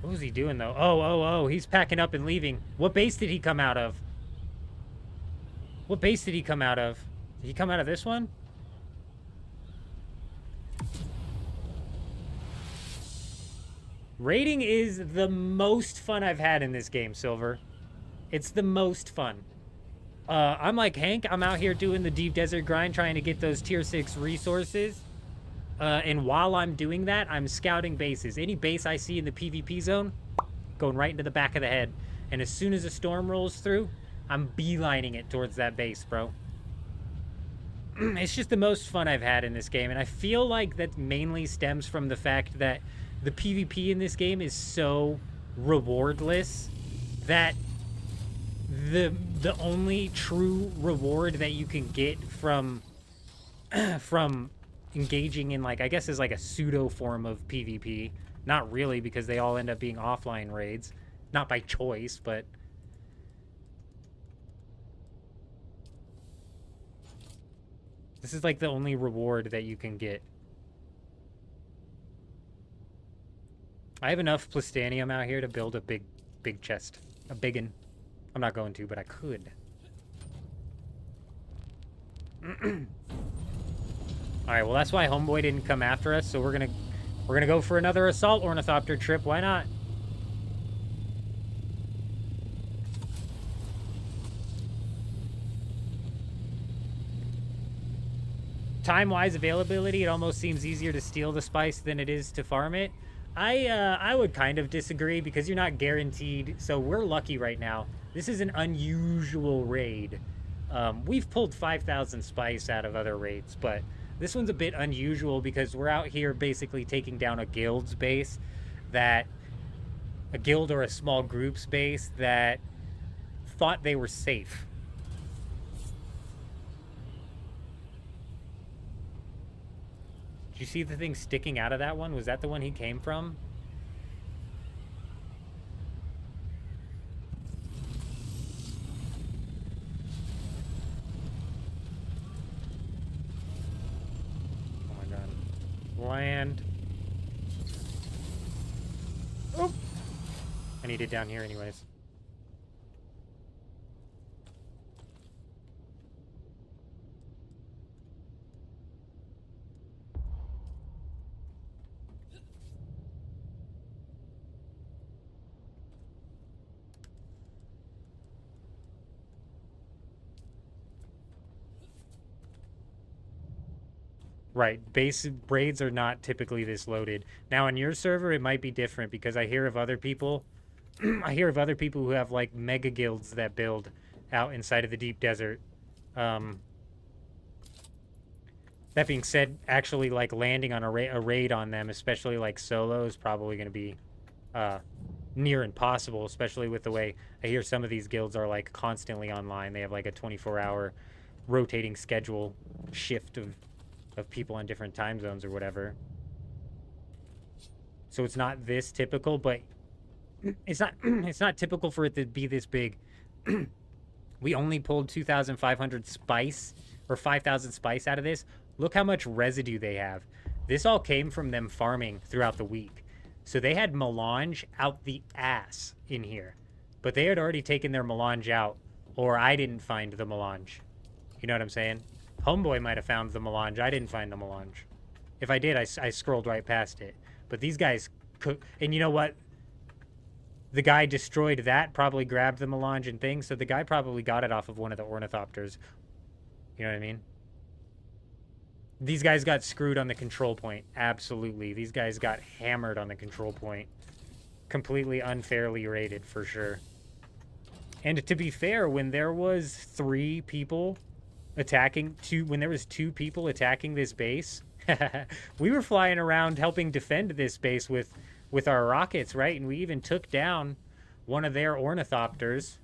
What was he doing, though? Oh, he's packing up and leaving. What base did he come out of? What base did he come out of? Did he come out of this one? Raiding is the most fun I've had in this game, Silver. It's the most fun. I'm like Hank. I'm out here doing the deep desert grind, trying to get those tier 6 resources. And while I'm doing that, I'm scouting bases. Any base I see in the PvP zone, going right into the back of the head. And as soon as a storm rolls through, I'm beelining it towards that base, bro. It's just the most fun I've had in this game. And I feel like that mainly stems from the fact that the PvP in this game is so rewardless that the only true reward that you can get from engaging in, like, I guess is like a pseudo form of PvP. Not really, because they all end up being offline raids. Not by choice, but... This is like the only reward that you can get. I have enough plastanium out here to build a big chest. A biggin. I'm not going to, but I could. Alright, well that's why Homeboy didn't come after us, so we're gonna go for another assault ornithopter trip. Why not? Time-wise availability, it almost seems easier to steal the spice than it is to farm it. I would kind of disagree, because you're not guaranteed. So we're lucky right now. This is an unusual raid. We've pulled 5,000 spice out of other raids, but this one's a bit unusual because we're out here basically taking down a guild's base a guild or a small group's base that thought they were safe. Did you see the thing sticking out of that one? Was that the one he came from? Oh my god. Land. Oh! I need it down here anyways. Right, base raids are not typically this loaded. Now on your server, it might be different because I hear of other people. I hear of other people who have like mega guilds that build out inside of the deep desert. That being said, actually like landing on a raid on them, especially like solo, is probably going to be near impossible. Especially with the way I hear some of these guilds are like constantly online. They have like a 24-hour rotating schedule shift of people on different time zones or whatever. So it's not this typical, but it's not typical for it to be this big. We only pulled 2,500 spice or 5,000 spice out of this. Look how much residue they have. This all came from them farming throughout the week. So they had melange out the ass in here. But they had already taken their melange out, or I didn't find the melange. You know what I'm saying? Homeboy might have found the melange. I didn't find the melange. If I did, I scrolled right past it. But these guys could... And you know what? The guy destroyed that, probably grabbed the melange and things, so the guy probably got it off of one of the ornithopters. You know what I mean? These guys got screwed on the control point. Absolutely. These guys got hammered on the control point. Completely unfairly rated, for sure. And to be fair, when there was 3 people... when there was 2 people attacking this base, we were flying around helping defend this base with our rockets, right? And we even took down one of their ornithopters.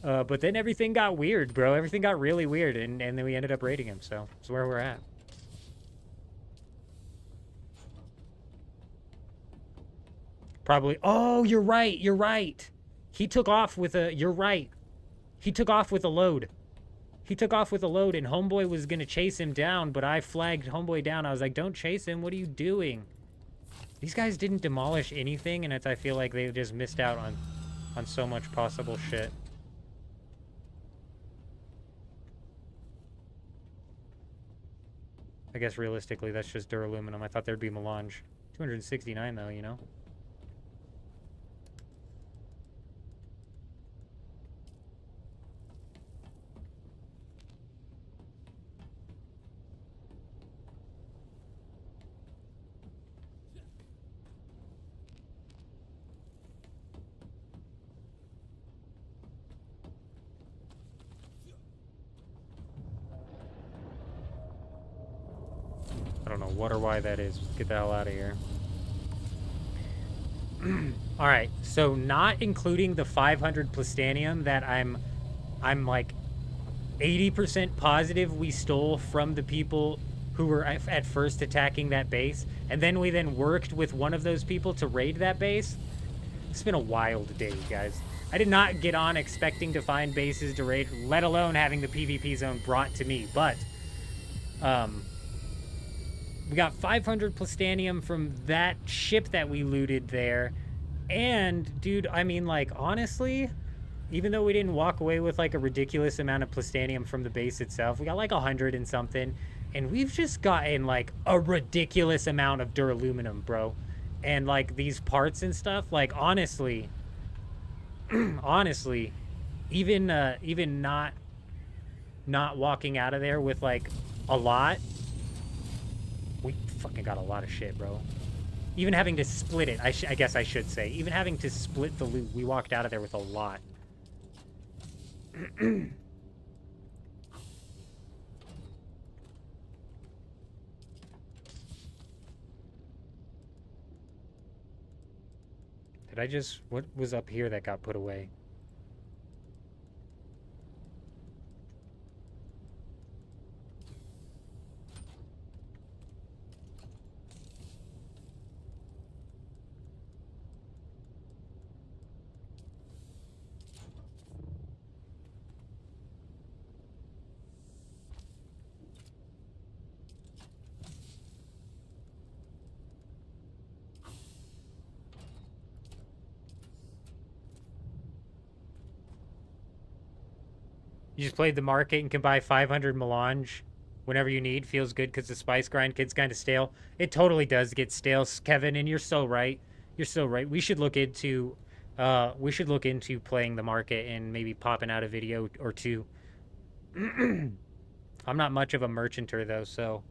But then everything got weird, bro. Everything got really weird, and then we ended up raiding him, so that's where we're at. Probably. Oh, you're right. You're right. He took off with a... You're right. He took off with a load. He took off with a load, and Homeboy was going to chase him down, but I flagged Homeboy down. I was like, don't chase him. What are you doing? These guys didn't demolish anything, and I feel like they just missed out on so much possible shit. I guess realistically, that's just duraluminum. I thought there'd be melange. 269 though, you know? I don't know what or why that is. Get the hell out of here. Alright, so not including the 500 plastanium that I'm like 80% positive we stole from the people who were at first attacking that base, and then we worked with one of those people to raid that base. It's been a wild day, guys. I did not get on expecting to find bases to raid, let alone having the PvP zone brought to me, but we got 500 plastanium from that ship that we looted there. And, dude, I mean, like, honestly, even though we didn't walk away with, like, a ridiculous amount of plastanium from the base itself, we got, like, 100 and something. And we've just gotten, like, a ridiculous amount of duraluminum, bro. And, like, these parts and stuff, like, honestly, honestly, even not walking out of there with, like, a lot, we fucking got a lot of shit, bro. Even having to split it, I guess I should say. Even having to split the loot, we walked out of there with a lot. Did I just... What was up here that got put away? You just played the market and can buy 500 melange whenever you need. Feels good because the spice grind gets kind of stale. It totally does get stale, Kevin, and you're so right. You're so right. We should look into playing the market and maybe popping out a video or two. I'm not much of a merchanter though, so.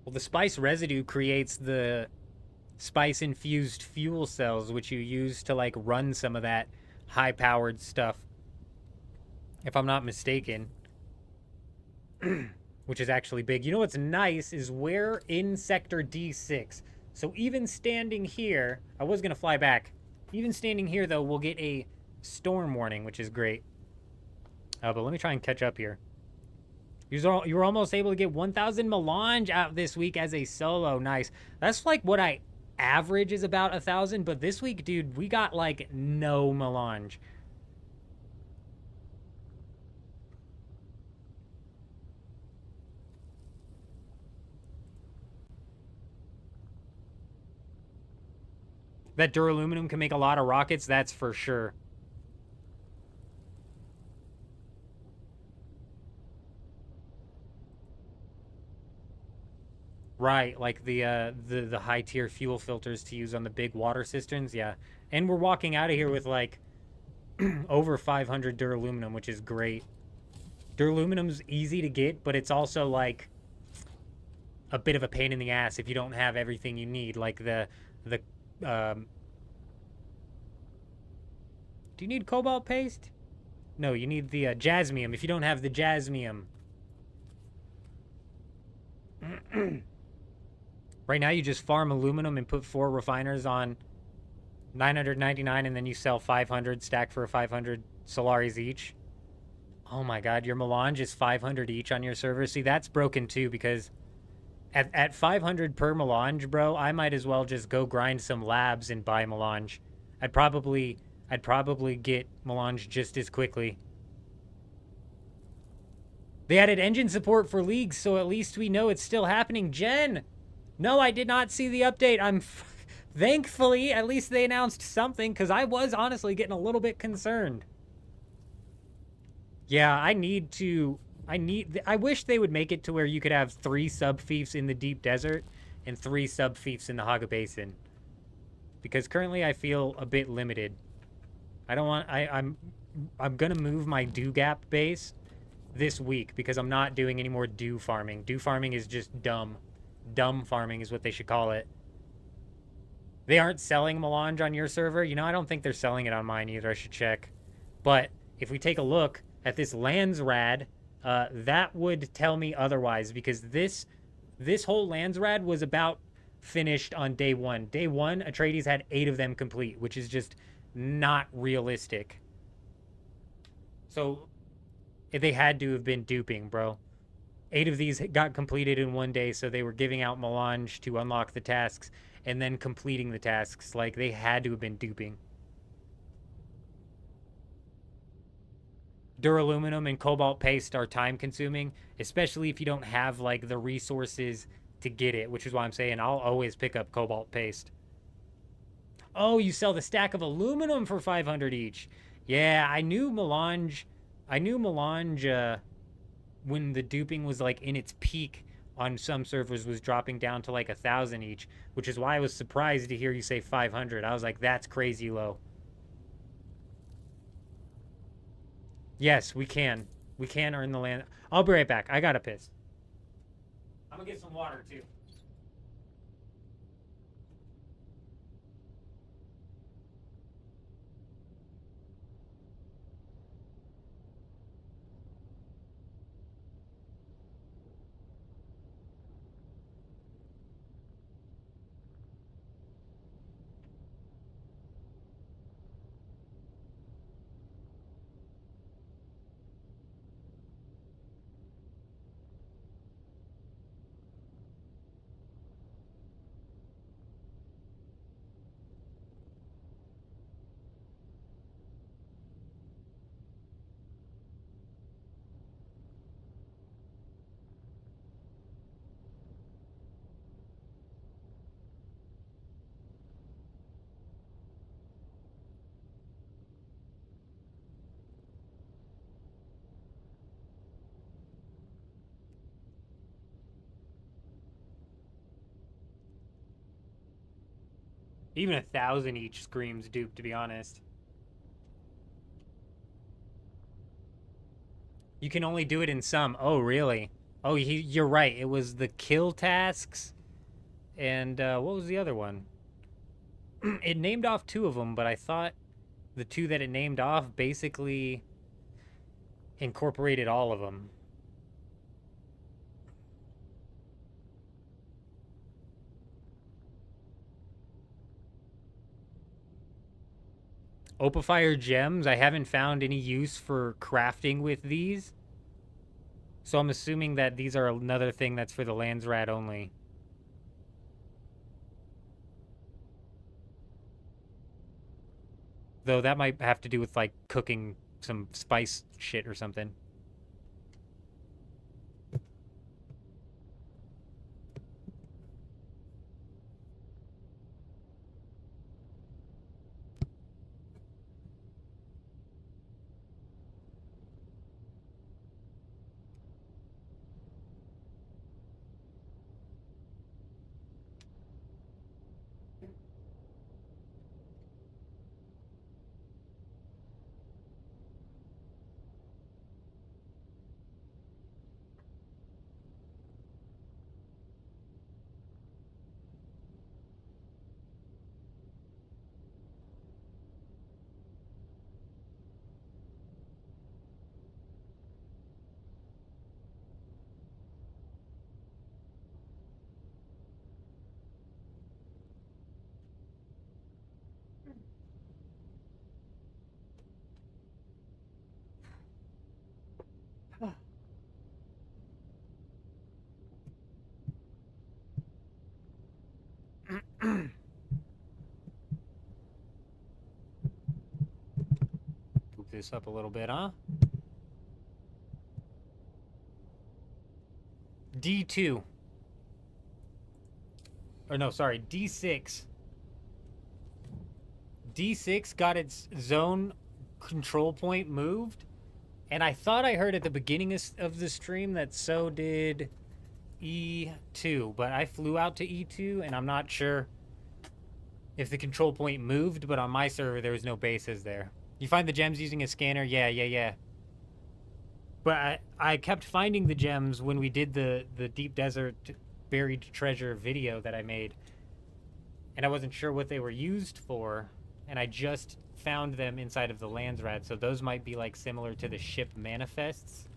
Well, the spice residue creates the spice-infused fuel cells, which you use to, like, run some of that high-powered stuff, if I'm not mistaken. Which is actually big. You know what's nice is we're in Sector D6. So even standing here, I was going to fly back. Even standing here, though, we'll get a storm warning, which is great. But let me try and catch up here. You were almost able to get 1,000 melange out this week as a solo. Nice. That's like what I average is about 1,000. But this week, dude, we got like no melange. That duraluminum can make a lot of rockets, that's for sure. Right, like the high tier fuel filters to use on the big water cisterns, yeah. And we're walking out of here with like over 500 duraluminum, which is great. Duraluminum's easy to get, but it's also like a bit of a pain in the ass if you don't have everything you need. Like do you need cobalt paste? No, you need the jasmium. If you don't have the jasmium. Right now, you just farm aluminum and put 4 refiners on 999, and then you sell 500, stack for 500 Solaris each. Oh my god, your melange is 500 each on your server. See, that's broken too, because at 500 per melange, bro, I might as well just go grind some labs and buy melange. I'd probably get melange just as quickly. They added engine support for leagues, so at least we know it's still happening. Jen! No, I did not see the update. Thankfully, at least they announced something, because I was honestly getting a little bit concerned. Yeah, I wish they would make it to where you could have 3 sub-fiefs in the deep desert and 3 sub-fiefs in the Haga Basin. Because currently I feel a bit limited. I'm gonna move my dew gap base this week because I'm not doing any more dew farming. Dew farming is just dumb. Dumb farming is what they should call it. They aren't selling melange on your server. You know, I don't think they're selling it on mine either. I should check. But if we take a look at this Landsrad, that would tell me otherwise, because this whole Landsrad was about finished on day 1. Day 1, Atreides had 8 of them complete, which is just not realistic. So they had to have been duping, bro. 8 of these got completed in 1 day, so they were giving out melange to unlock the tasks and then completing the tasks. Like, they had to have been duping. Duraluminum and cobalt paste are time consuming, especially if you don't have like the resources to get it, which is why I'm saying I'll always pick up cobalt paste. Oh, you sell the stack of aluminum for 500 each. Yeah, I knew melange when the duping was like in its peak on some servers was dropping down to like 1,000 each, which is why I was surprised to hear you say 500. I was like, that's crazy low. Yes, we can. We can earn the land. I'll be right back. I gotta piss. I'm gonna get some water too. Even 1,000 each screams dupe, to be honest. You can only do it in some. Oh, really? Oh, you're right. It was the kill tasks. And what was the other one? It named off 2 of them, but I thought the 2 that it named off basically incorporated all of them. Opifire gems, I haven't found any use for crafting with these. So I'm assuming that these are another thing that's for the Landsrad only. Though that might have to do with, like, cooking some spice shit or something. this up a little bit, huh? D2. Or no, sorry, D6. D6 got its zone control point moved. And I thought I heard at the beginning of the stream that so did E2. But I flew out to E2, and I'm not sure if the control point moved. But on my server, there was no bases there. You find the gems using a scanner? Yeah. But I kept finding the gems when we did the Deep Desert Buried Treasure video that I made. And I wasn't sure what they were used for. And I just found them inside of the Landsrad. So those might be like similar to the ship manifests,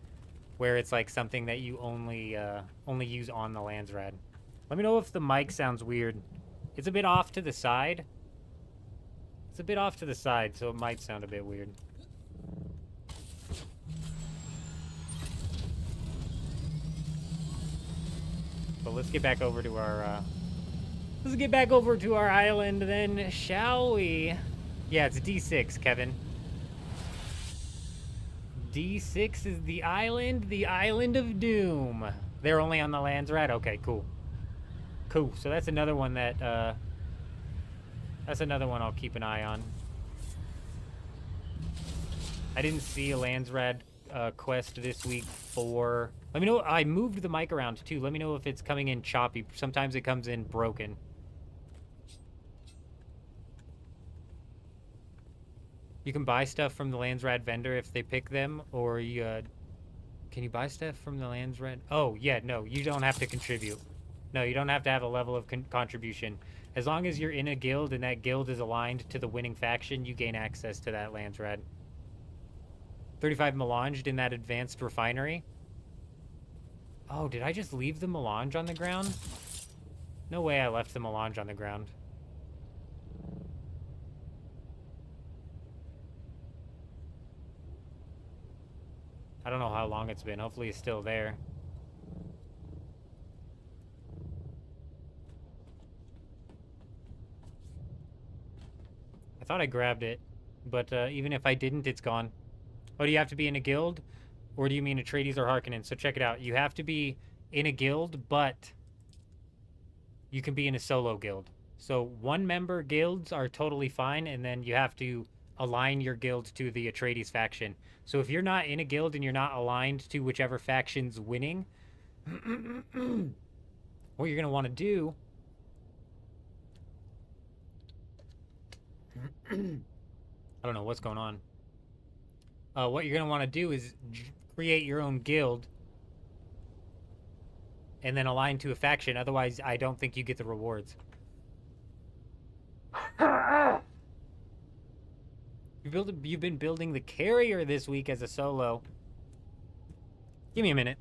where it's like something that you only use on the Landsrad. Let me know if the mic sounds weird. It's a bit off to the side. It's a bit off to the side, so it might sound a bit weird. But let's get back over to our island then, shall we? Yeah, it's D6, Kevin. D6 is the island of Doom. They're only on the Landsrad? Okay, cool. Cool, so that's another one that, I'll keep an eye on. I didn't see a Landsrad quest this week for... Let me know, I moved the mic around too. Let me know if it's coming in choppy. Sometimes it comes in broken. You can buy stuff from the Landsrad vendor if they pick them, or you, can you buy stuff from the Landsrad? Oh, yeah, no, you don't have to contribute. No, you don't have to have a level of contribution. As long as you're in a guild and that guild is aligned to the winning faction, you gain access to that Landsrad. 35 melanged in that advanced refinery. Oh, did I just leave the melange on the ground? No way I left the melange on the ground. I don't know how long it's been. Hopefully it's still there. I thought I grabbed it, but even if I didn't, it's gone. Oh, do you have to be in a guild? Or do you mean Atreides or Harkonnen? So check it out. You have to be in a guild, but you can be in a solo guild. So one-member guilds are totally fine, and then you have to align your guild to the Atreides faction. So if you're not in a guild and you're not aligned to whichever faction's winning, what you're going to want to do... I don't know what's going on. What you're going to want to do is create your own guild and then align to a faction. Otherwise, I don't think you get the rewards. You've been building the carrier this week as a solo. Give me a minute.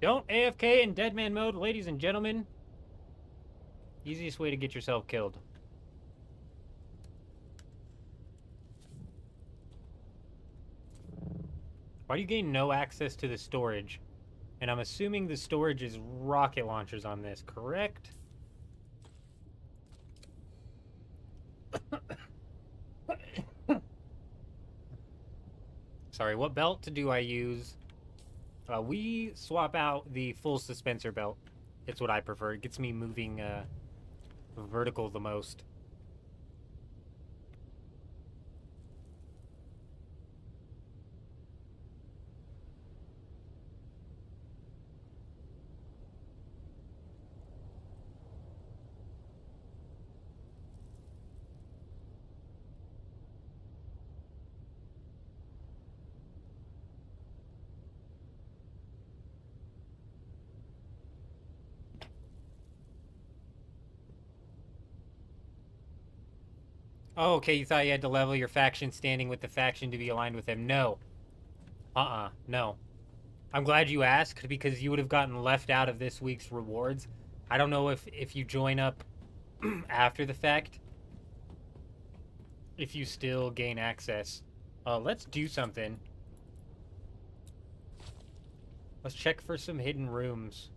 Don't AFK in deadman mode, ladies and gentlemen. Easiest way to get yourself killed. Why do you gain no access to the storage? And I'm assuming the storage is rocket launchers on this, correct? Sorry, what belt do I use? We swap out the full suspensor belt. It's what I prefer. It gets me moving vertical the most. Oh, okay, you thought you had to level your faction standing with the faction to be aligned with them. No. No. I'm glad you asked, because you would have gotten left out of this week's rewards. I don't know if you join up after the fact, if you still gain access. Let's do something. Let's check for some hidden rooms.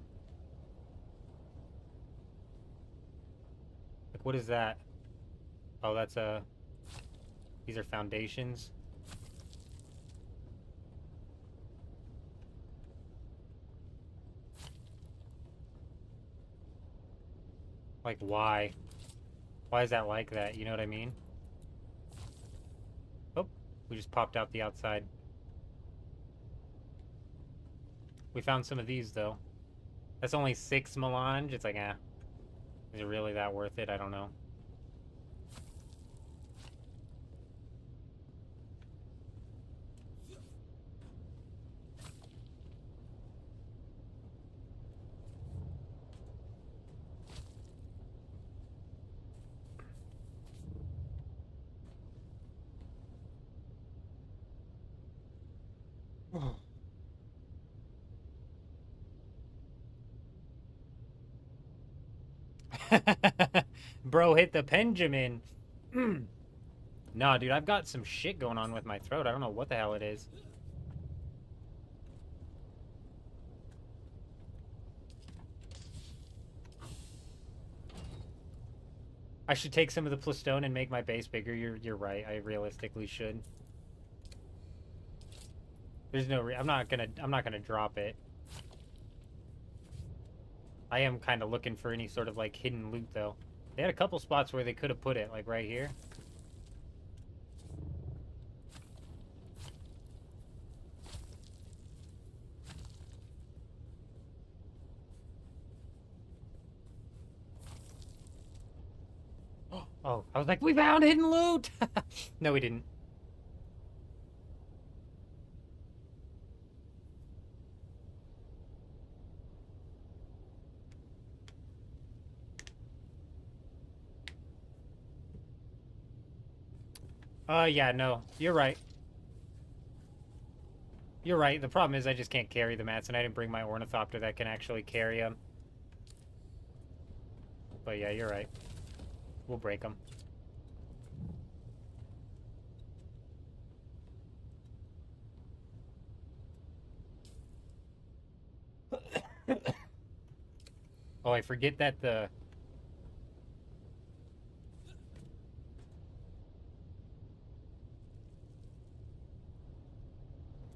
Like, what is that? Oh, that's these are foundations. Like, why? Why is that like that? You know what I mean? Oh, we just popped out the outside. We found some of these, though. That's only 6 melange. It's like, is it really that worth it? I don't know. Bro hit the Benjamin. Nah, dude, I've got some shit going on with my throat. I don't know what the hell it is. I should take some of the plastone and make my base bigger. You're right. I realistically should. There's no I'm not gonna drop it. I am kind of looking for any sort of like hidden loot though. They had a couple spots where they could have put it, like right here. Oh, I was like, we found hidden loot! No, we didn't. Yeah, no. You're right. You're right. The problem is I just can't carry the mats, and I didn't bring my ornithopter that can actually carry them. But yeah, you're right. We'll break them. Oh, I forget that the...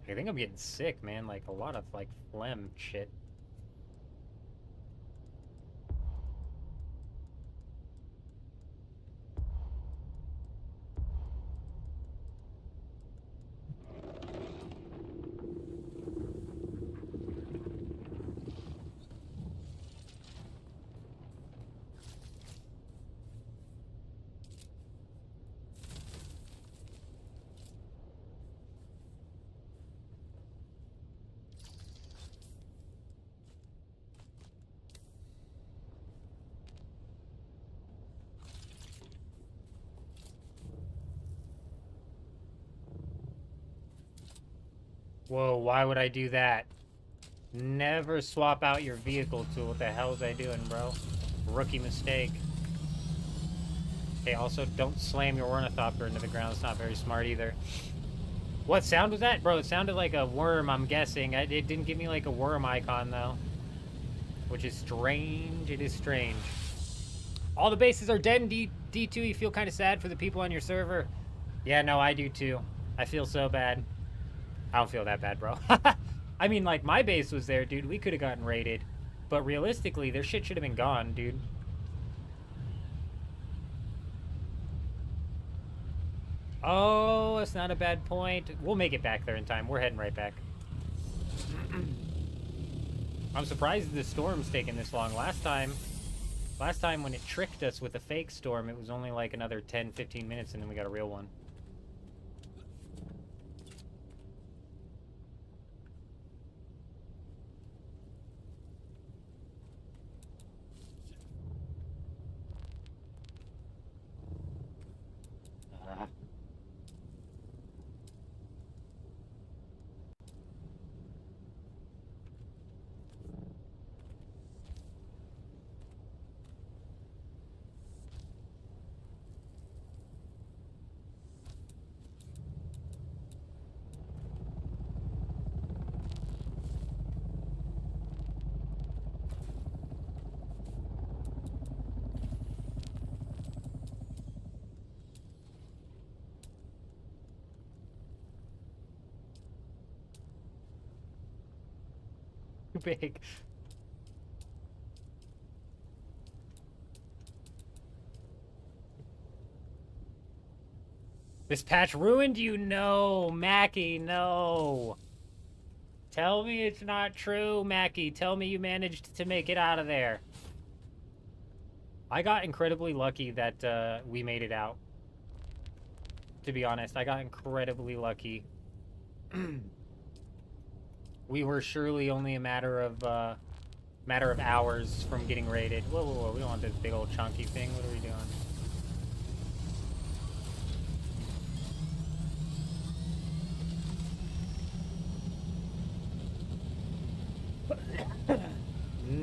I think I'm getting sick, man. Like, a lot of, like, phlegm shit. Whoa, why would I do that? Never swap out your vehicle tool. What the hell was I doing, bro? Rookie mistake. Okay, also, don't slam your ornithopter into the ground. It's not very smart either. What sound was that? Bro, it sounded like a worm, I'm guessing. It didn't give me, like, a worm icon, though. Which is strange. It is strange. All the bases are dead in D2. You feel kind of sad for the people on your server. Yeah, no, I do, too. I feel so bad. I don't feel that bad, bro. I mean, like, my base was there, dude. We could have gotten raided. But realistically, their shit should have been gone, dude. Oh, it's not a bad point. We'll make it back there in time. We're heading right back. I'm surprised the storm's taking this long. Last time when it tricked us with a fake storm, it was only like another 10-15 minutes and then we got a real one. Too big. This patch ruined you? No, Mackie, no. Tell me it's not true, Mackie. Tell me you managed to make it out of there. I got incredibly lucky that we made it out. To be honest, I got incredibly lucky. We were surely only a matter of hours from getting raided. Whoa, whoa, whoa! We don't want this big old chunky thing. What are we doing?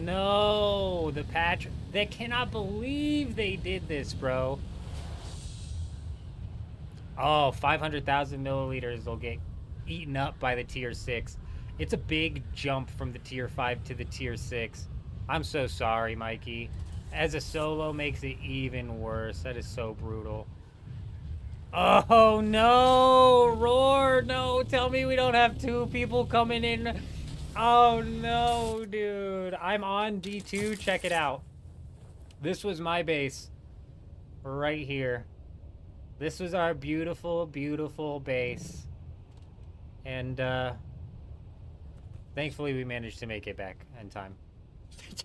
No, the patch. They cannot believe they did this, bro. Oh, 500,000 milliliters will get eaten up by the tier 6. It's a big jump from the tier 5 to the tier 6. I'm so sorry, Mikey. As a solo makes it even worse. That is so brutal. Oh, no! Roar! No! Tell me we don't have 2 people coming in. Oh, no, dude. I'm on D2. Check it out. This was my base. Right here. This was our beautiful, beautiful base. And, thankfully we managed to make it back in time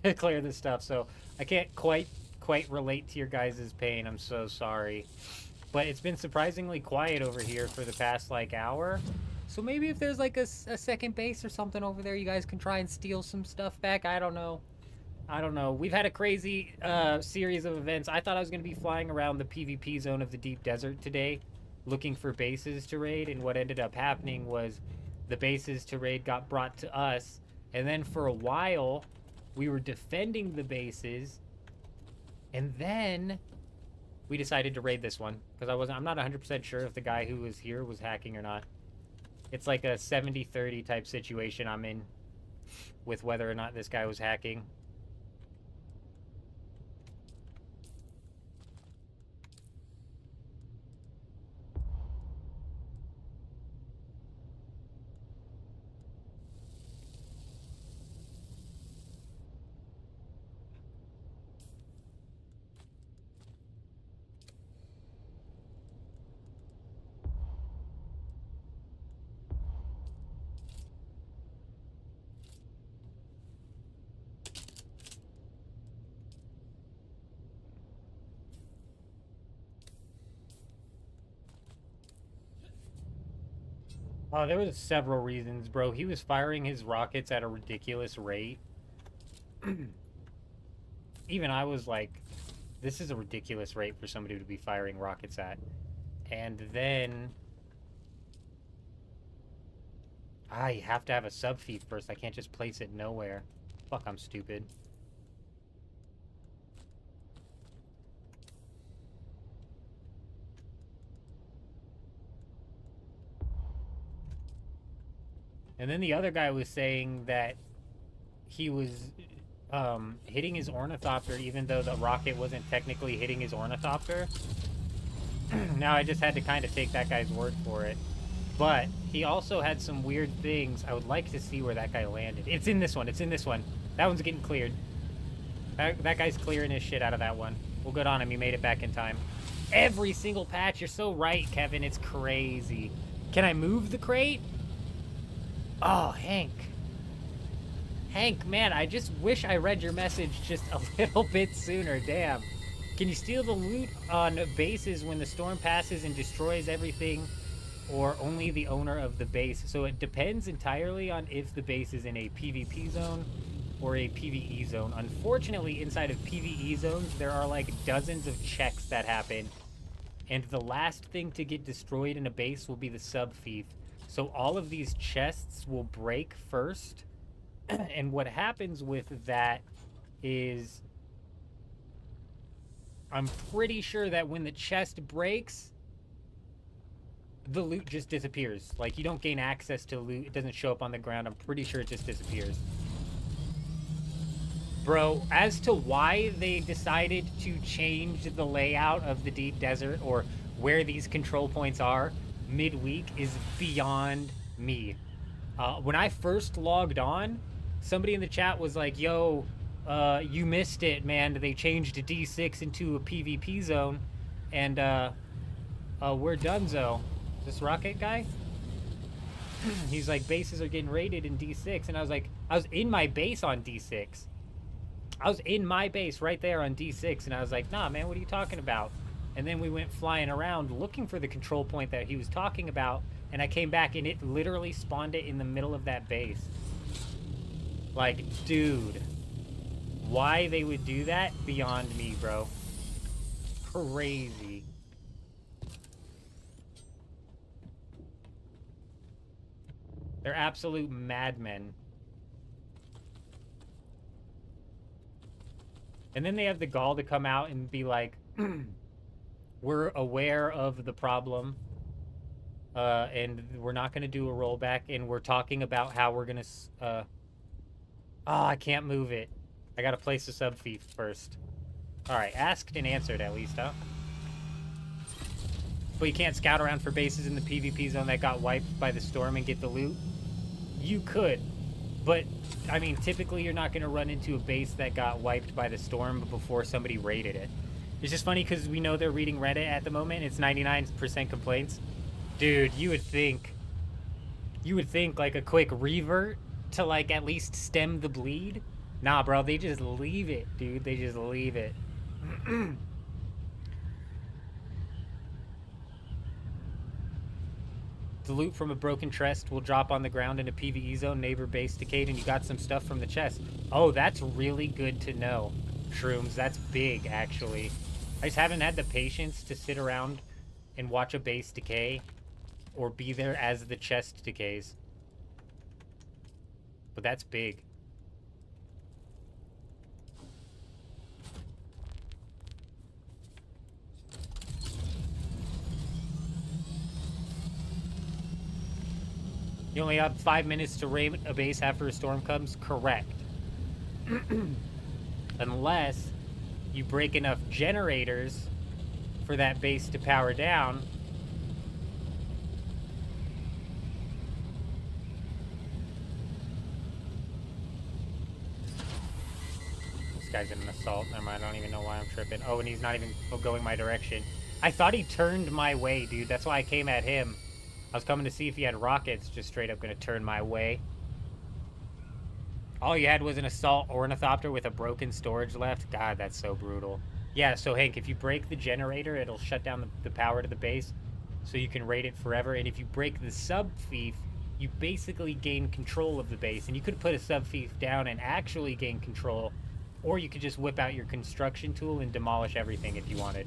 to clear this stuff. So I can't quite relate to your guys' pain. I'm so sorry. But it's been surprisingly quiet over here for the past, like, hour. So maybe if there's, like, a second base or something over there, you guys can try and steal some stuff back. I don't know. I don't know. We've had a crazy series of events. I thought I was going to be flying around the PvP zone of the deep desert today, looking for bases to raid, and what ended up happening was the bases to raid got brought to us, and then for a while, we were defending the bases, and then we decided to raid this one, because I'm not 100% sure if the guy who was here was hacking or not. It's like a 70-30 type situation I'm in with whether or not this guy was hacking. Oh, there was several reasons, bro. He was firing his rockets at a ridiculous rate. Even I was like, this is a ridiculous rate for somebody to be firing rockets at. And then I have to have a sub-feed first. I can't just place it nowhere. Fuck, I'm stupid. And then the other guy was saying that he was hitting his ornithopter even though the rocket wasn't technically hitting his ornithopter. Now I just had to kind of take that guy's word for it. But he also had some weird things. I would like to see where that guy landed. It's in this one. It's in this one. That one's getting cleared. That guy's clearing his shit out of that one. Well, good on him. He made it back in time. Every single patch. You're so right, Kevin. It's crazy. Can I move the crate? Oh, Hank. Hank, man, I just wish I read your message just a little bit sooner. Damn. Can you steal the loot on bases when the storm passes and destroys everything, or only the owner of the base? So it depends entirely on if the base is in a PvP zone or a PvE zone. Unfortunately, inside of PvE zones, there are like dozens of checks that happen, and the last thing to get destroyed in a base will be the sub-thief. So all of these chests will break first, and what happens with that is, I'm pretty sure that when the chest breaks, the loot just disappears. Like, you don't gain access to loot. It doesn't show up on the ground. I'm pretty sure it just disappears. Bro, as to why they decided to change the layout of the deep desert or where these control points are midweek is beyond me. When I first logged on, somebody in the chat was like, yo, you missed it, man. They changed D6 into a PvP zone, and we're donezo. This Rocket guy? He's like, bases are getting raided in D6, and I was like, I was in my base on D6. I was in my base right there on D6, and I was like, nah, man, what are you talking about? And then we went flying around looking for the control point that he was talking about, and I came back, and it literally spawned it in the middle of that base. Like, dude. Why they would do that? Beyond me, bro. Crazy. They're absolute madmen. And then they have the gall to come out and be like, we're aware of the problem, and we're not going to do a rollback, and we're talking about how we're going to... I can't move it. I got to place a sub-thief first. Alright, asked and answered at least, huh? But you can't scout around for bases in the PvP zone that got wiped by the storm and get the loot? You could. But, I mean, typically you're not going to run into a base that got wiped by the storm before somebody raided it. It's just funny because we know they're reading Reddit at the moment. It's 99% complaints. Dude, you would think like a quick revert to like at least stem the bleed. Nah, bro, they just leave it, dude. They just leave it. The loot from a broken chest will drop on the ground in a PvE zone, neighbor base decayed, and you got some stuff from the chest. Oh, that's really good to know, Shrooms. That's big, actually. I just haven't had the patience to sit around and watch a base decay or be there as the chest decays. But that's big. You only have 5 minutes to raid a base after a storm comes? Correct. Unless you break enough generators for that base to power down. This guy's in an assault. Never mind, I don't even know why I'm tripping. Oh, and he's not even going my direction. I thought he turned my way, dude. That's why I came at him. I was coming to see if he had rockets, just straight up gonna turn my way. All you had was an assault ornithopter with a broken storage left. God, that's so brutal. Yeah, so Hank, if you break the generator, it'll shut down the power to the base, so you can raid it forever. And if you break the sub-thief, you basically gain control of the base. And you could put a sub-thief down and actually gain control, or you could just whip out your construction tool and demolish everything if you wanted.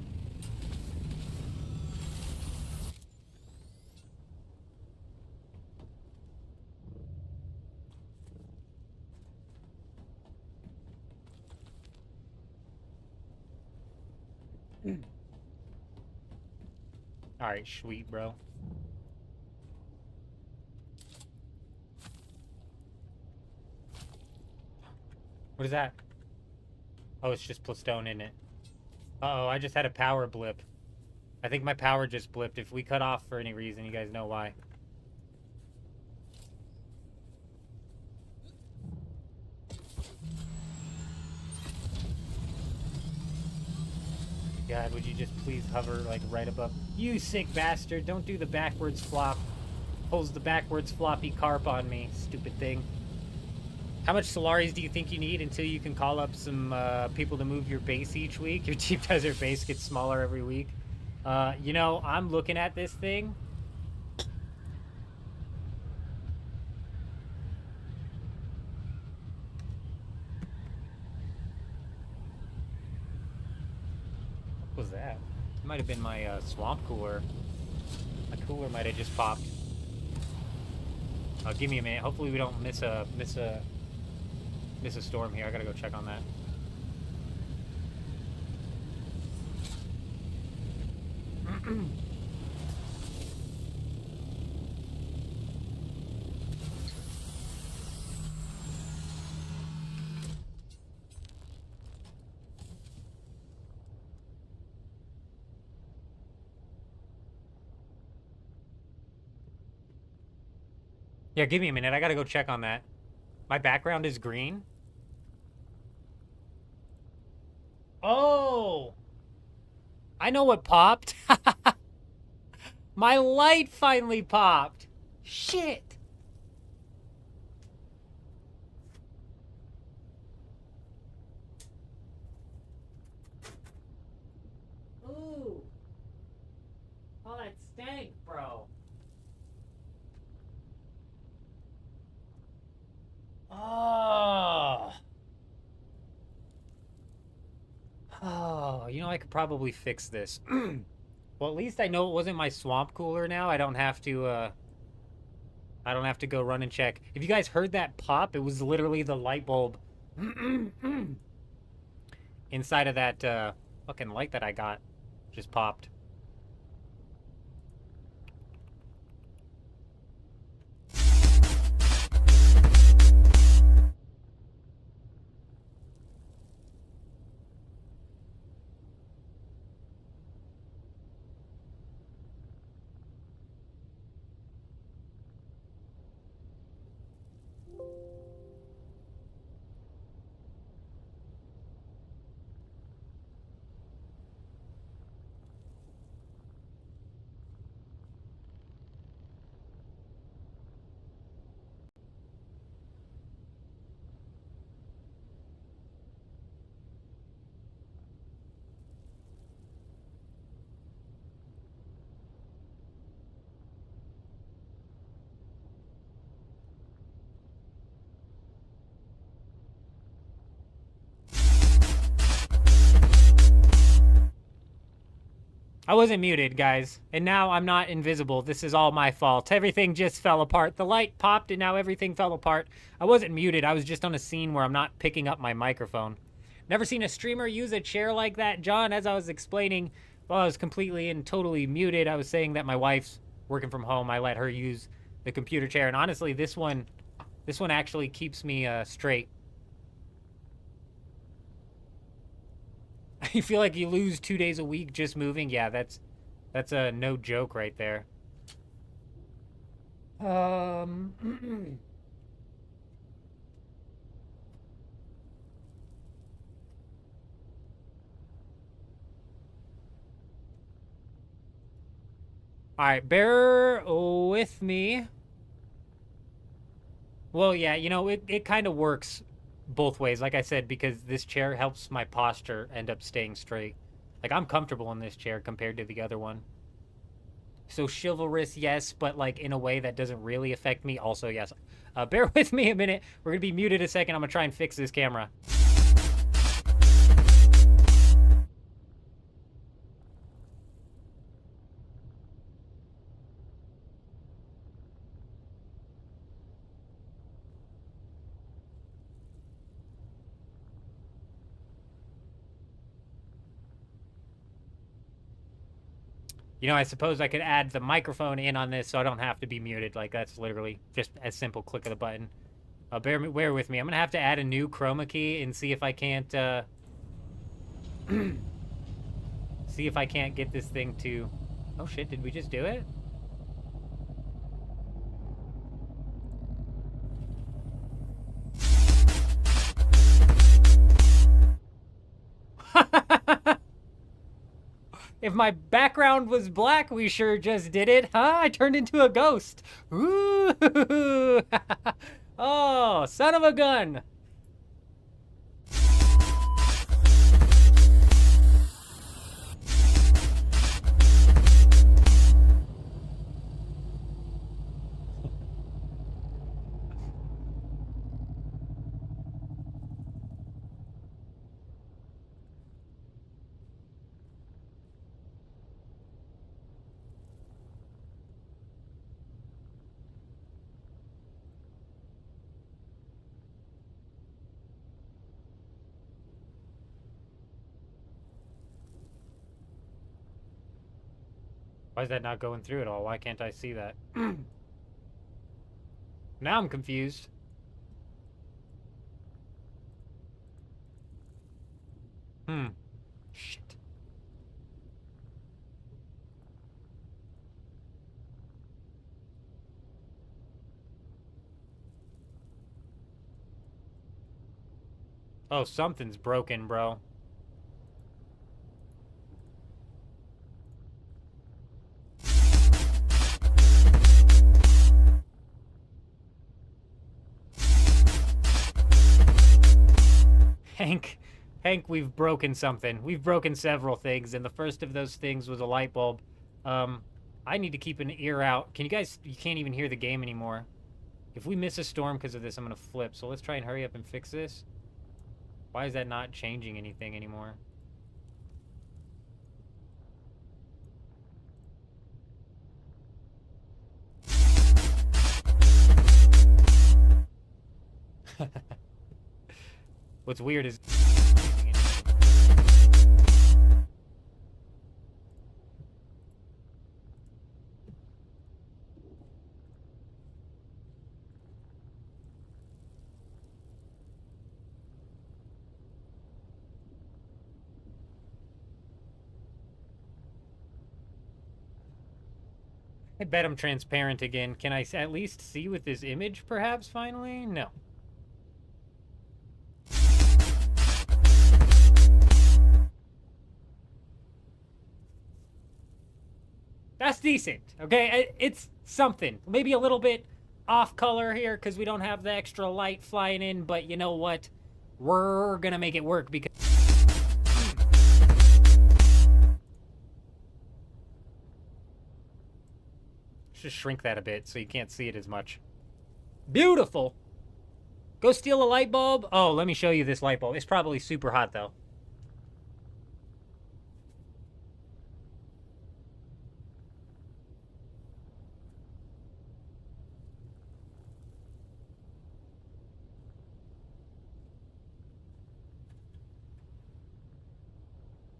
Alright, sweet, bro. What is that? Oh, it's just Plastone, isn't it? Uh-oh, I just had a power blip. I think my power just blipped. If we cut off for any reason, you guys know why. God, would you just please hover, like, right above? You sick bastard, don't do the backwards flop. Pulls the backwards floppy carp on me, stupid thing. How much Solaris do you think you need until you can call up some people to move your base each week? Your Deep Desert base gets smaller every week. You know, I'm looking at this thing. What was that? It might have been my swamp cooler. My cooler might have just popped. Give me a minute. Hopefully we don't miss a storm here. I gotta go check on that. Yeah, give me a minute. I gotta go check on that. My background is green. Oh! I know what popped. My light finally popped. Shit. Ooh. Oh, that stank, bro. Oh. Oh, you know, I could probably fix this. Well, at least I know it wasn't my swamp cooler now. I don't have to go run and check. If you guys heard that pop, it was literally the light bulb inside of that fucking light that I got just popped. I wasn't muted, guys. And now I'm not invisible. This is all my fault. Everything just fell apart. The light popped and now everything fell apart. I wasn't muted. I was just on a scene where I'm not picking up my microphone. Never seen a streamer use a chair like that, John. As I was explaining, while I was completely and totally muted, I was saying that my wife's working from home. I let her use the computer chair. And honestly, this one actually keeps me straight. You feel like you lose 2 days a week just moving? Yeah, that's a no joke right there. All right, bear with me. Well, yeah, you know, it kind of works both ways, like I said, because this chair helps my posture end up staying straight. Like, I'm comfortable in this chair compared to the other one. So chivalrous, yes, but like in a way that doesn't really affect me, also yes. Bear with me a minute. We're gonna be muted a second. I'm gonna try and fix this camera. You know, I suppose I could add the microphone in on this so I don't have to be muted. Like, that's literally just a simple click of the button. Bear with me. I'm going to have to add a new chroma key and see if I can't, see if I can't get this thing to... Oh, shit. Did we just do it? If my background was black, we sure just did it, huh? I turned into a ghost. Ooh. Oh, son of a gun. Why is that not going through at all? Why can't I see that? Now I'm confused. Shit. Oh, something's broken, bro. Hank, we've broken something. We've broken several things, and the first of those things was a light bulb. I need to keep an ear out. Can you guys, you can't even hear the game anymore. If we miss a storm because of this, I'm gonna flip. So let's try and hurry up and fix this. Why is that not changing anything anymore? What's weird is... I bet I'm transparent again. Can I at least see with this image, perhaps, finally? No. That's decent, okay? It's something. Maybe a little bit off color here because we don't have the extra light flying in, but you know what? We're gonna make it work because... Just shrink that a bit so you can't see it as much. Beautiful! Go steal a light bulb? Oh, let me show you this light bulb. It's probably super hot, though.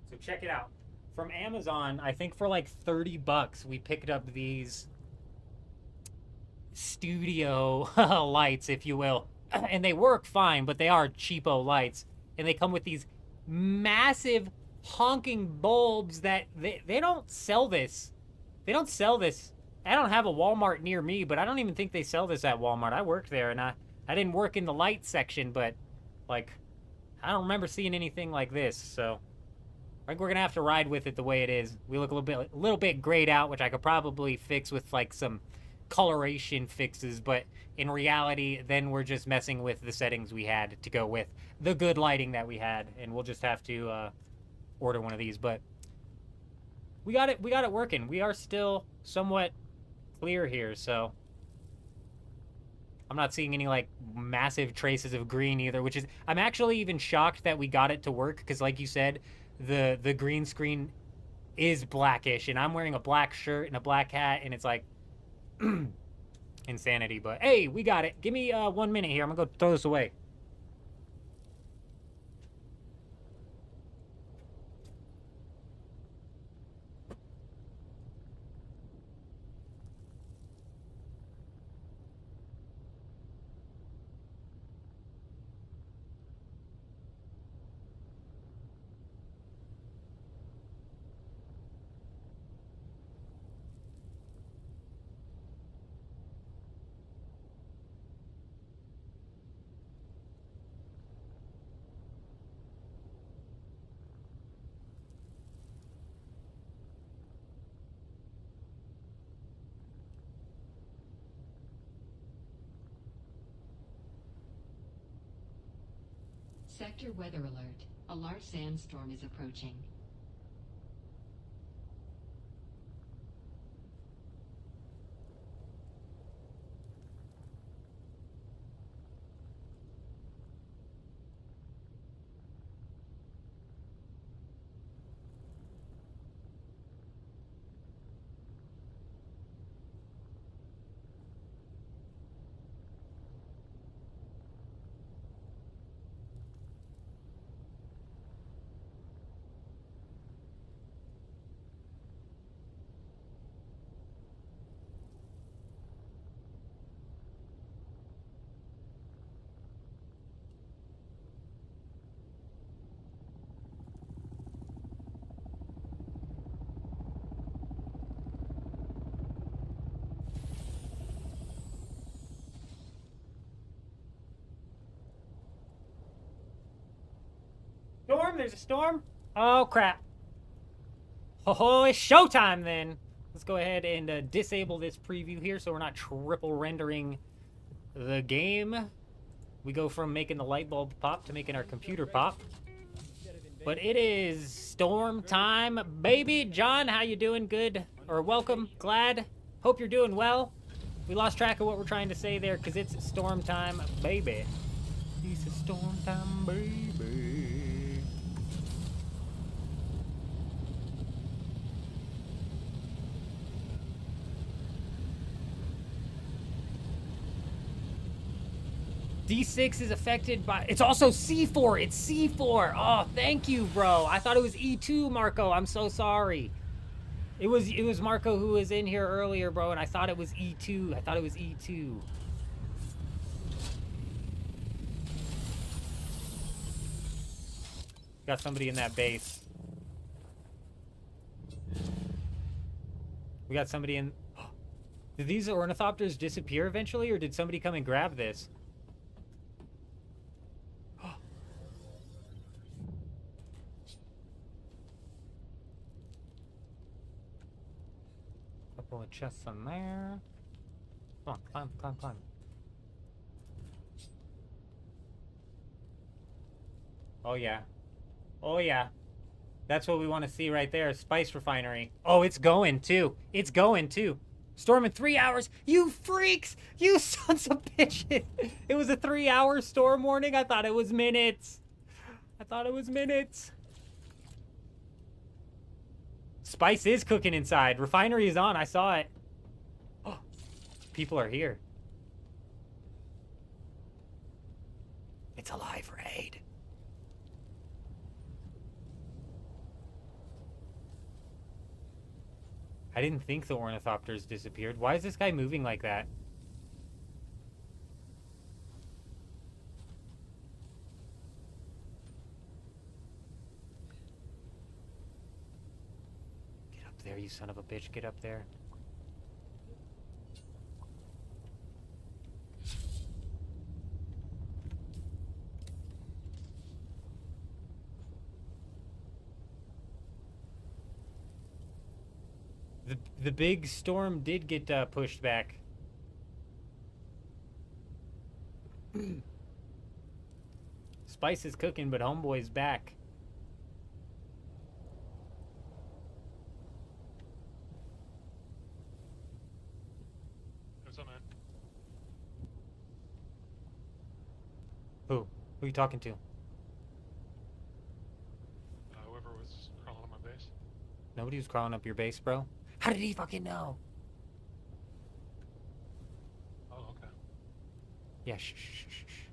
So check it out. From Amazon, I think for like 30 bucks, we picked up these studio lights, if you will. And they work fine, but they are cheapo lights. And they come with these massive honking bulbs that they don't sell this. They don't sell this. I don't have a Walmart near me, but I don't even think they sell this at Walmart. I worked there, and I didn't work in the light section, but, like, I don't remember seeing anything like this, so... I think we're gonna have to ride with it the way it is. We look a little bit grayed out, which I could probably fix with like some coloration fixes, but in reality, then we're just messing with the settings we had to go with the good lighting that we had, and we'll just have to order one of these. But we got it working. We are still somewhat clear here, so I'm not seeing any like massive traces of green either, which is, I'm actually even shocked that we got it to work, because like you said, the green screen is blackish, and I'm wearing a black shirt and a black hat, and it's like insanity. But hey, we got it. Give me 1 minute here. I'm gonna go throw this away. Sector weather alert. A large sandstorm is approaching. Storm? There's a storm? Oh, crap. Oh, it's showtime then. Let's go ahead and disable this preview here so we're not triple rendering the game. We go from making the light bulb pop to making our computer pop. But it is storm time, baby. John, how you doing? Good? Or welcome? Glad? Hope you're doing well. We lost track of what we're trying to say there because it's storm time, baby. It's storm time, baby. D6 is affected by... It's also C4. It's C4. Oh, thank you, bro. I thought it was E2, Marco. I'm so sorry. It was Marco who was in here earlier, bro, and I thought it was E2. I thought it was E2. Got somebody in that base. We got somebody in... Did these ornithopters disappear eventually, or did somebody come and grab this? Couple of chests on there. Come on, climb, climb, climb. Oh yeah. Oh yeah. That's what we want to see right there. Spice refinery. Oh, it's going too. It's going too. Storm in 3 hours. You freaks! You sons of bitches! It was a 3-hour storm warning. I thought it was minutes. I thought it was minutes. Spice is cooking inside. Refinery is on. I saw it. Oh, people are here. It's a live raid. I didn't think the ornithopters disappeared. Why is this guy moving like that? Get up there, you son of a bitch. Get up there. The big storm did get pushed back. Spice is cooking, but Homeboy's back. What's up, man? Who? Who are you talking to? Whoever was crawling on my base. Nobody was crawling up your base, bro. How did he fucking know? Oh, okay. Yeah, shh, shh, shh, shh.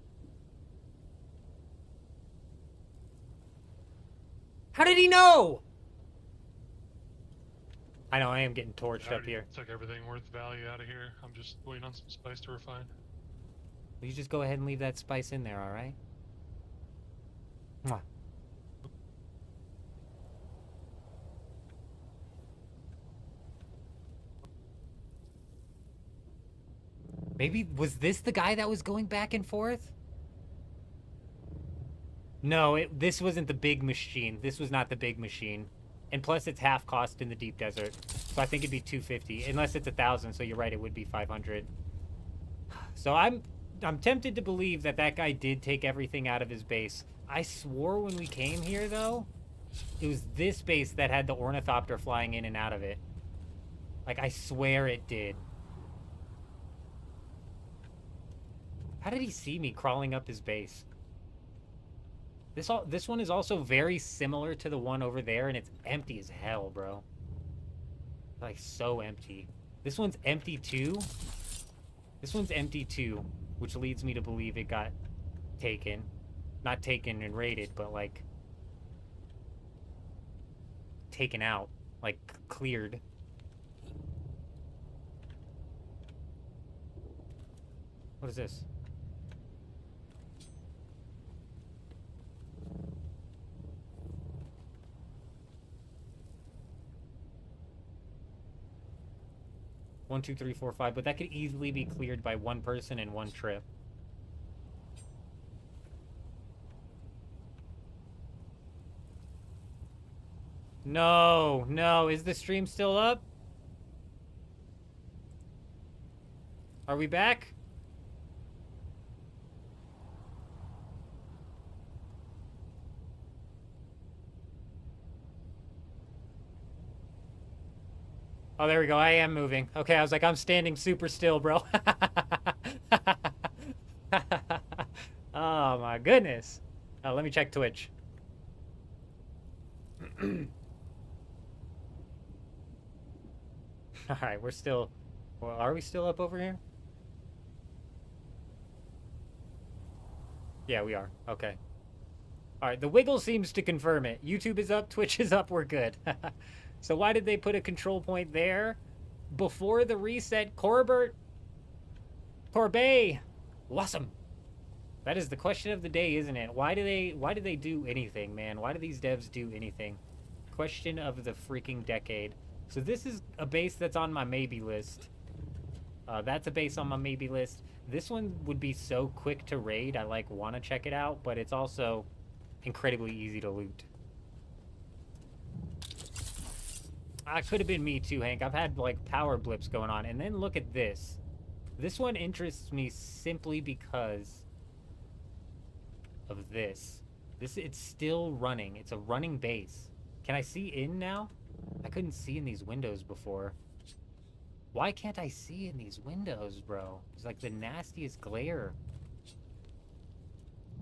How did he know? I know, I am getting torched up here. Took everything worth value out of here. I'm just waiting on some spice to refine. Will you just go ahead and leave that spice in there, alright? Mwah. Maybe, was this the guy that was going back and forth? No, this wasn't the big machine. This was not the big machine. And plus, it's half cost in the deep desert. So I think it'd be 250. Unless it's 1,000, so you're right, it would be 500. So I'm I'm tempted to believe that that guy did take everything out of his base. I swore when we came here, though, it was this base that had the ornithopter flying in and out of it. Like, I swear it did. How did he see me crawling up his base? This one is also very similar to the one over there, and it's empty as hell, bro. Like, so empty. This one's empty too. This one's empty too, which leads me to believe it got taken. Not taken and raided, but, like, taken out. Like, cleared. What is this? One, two, three, four, five, but that could easily be cleared by one person in one trip. No, no, is the stream still up? Are we back? Oh, there we go. I am moving. Okay, I was like, I'm standing super still, bro. Oh, my goodness. Oh, let me check Twitch. All right, we're still... Well, are we still up over here? Yeah, we are. Okay. All right, the wiggle seems to confirm it. YouTube is up, Twitch is up, we're good. So why did they put a control point there? Before the reset, Corbett? Awesome. That is the question of the day, isn't it? Why do they do anything, man? Why do these devs do anything? Question of the freaking decade. So this is a base that's on my maybe list. That's a base on my maybe list. This one would be so quick to raid. I like want to check it out, but it's also incredibly easy to loot. Could have been me too, Hank. I've had like power blips going on. And then look at this. This one interests me simply because of this. It's still running. It's a running base. Can I see in now? I couldn't see in these windows before. Why can't I see in these windows, bro? It's like the nastiest glare.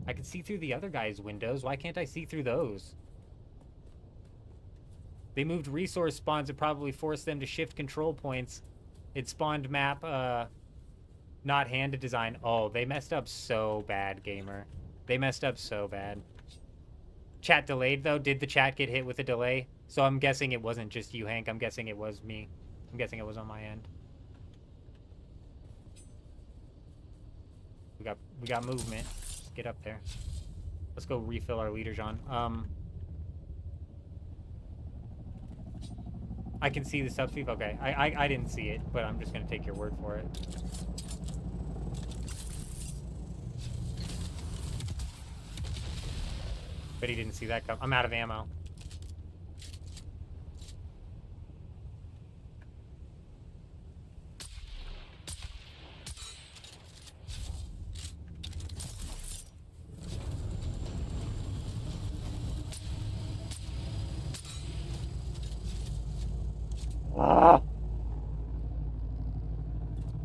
I can see through the other guy's windows. Why can't I see through those? They moved resource spawns. It probably forced them to shift control points. It spawned map, not handed design. Oh, they messed up so bad, gamer. They messed up so bad. Chat delayed, though. Did the chat get hit with a delay? So I'm guessing it wasn't just you, Hank. I'm guessing it was me. I'm guessing it was on my end. We got movement. Let's get up there. Let's go refill our leader, John. I can see the subsweep. Okay, I didn't see it, but I'm just gonna take your word for it. But he didn't see that come. I'm out of ammo.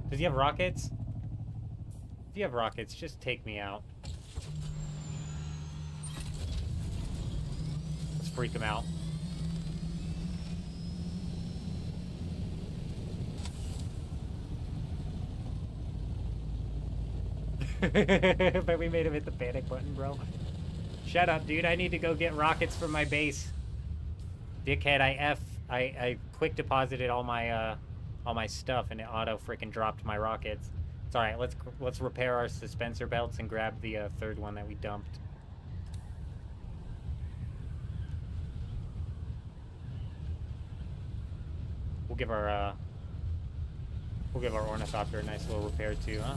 Does he have rockets? If you have rockets, just take me out. Let's freak him out. But we made him hit the panic button, bro. Shut up, dude. I need to go get rockets from my base. Dickhead, I quick deposited all my stuff and it auto freaking dropped my rockets. It's all right. Let's repair our suspensor belts and grab the third one that we dumped. We'll give our ornithopter a nice little repair too, huh?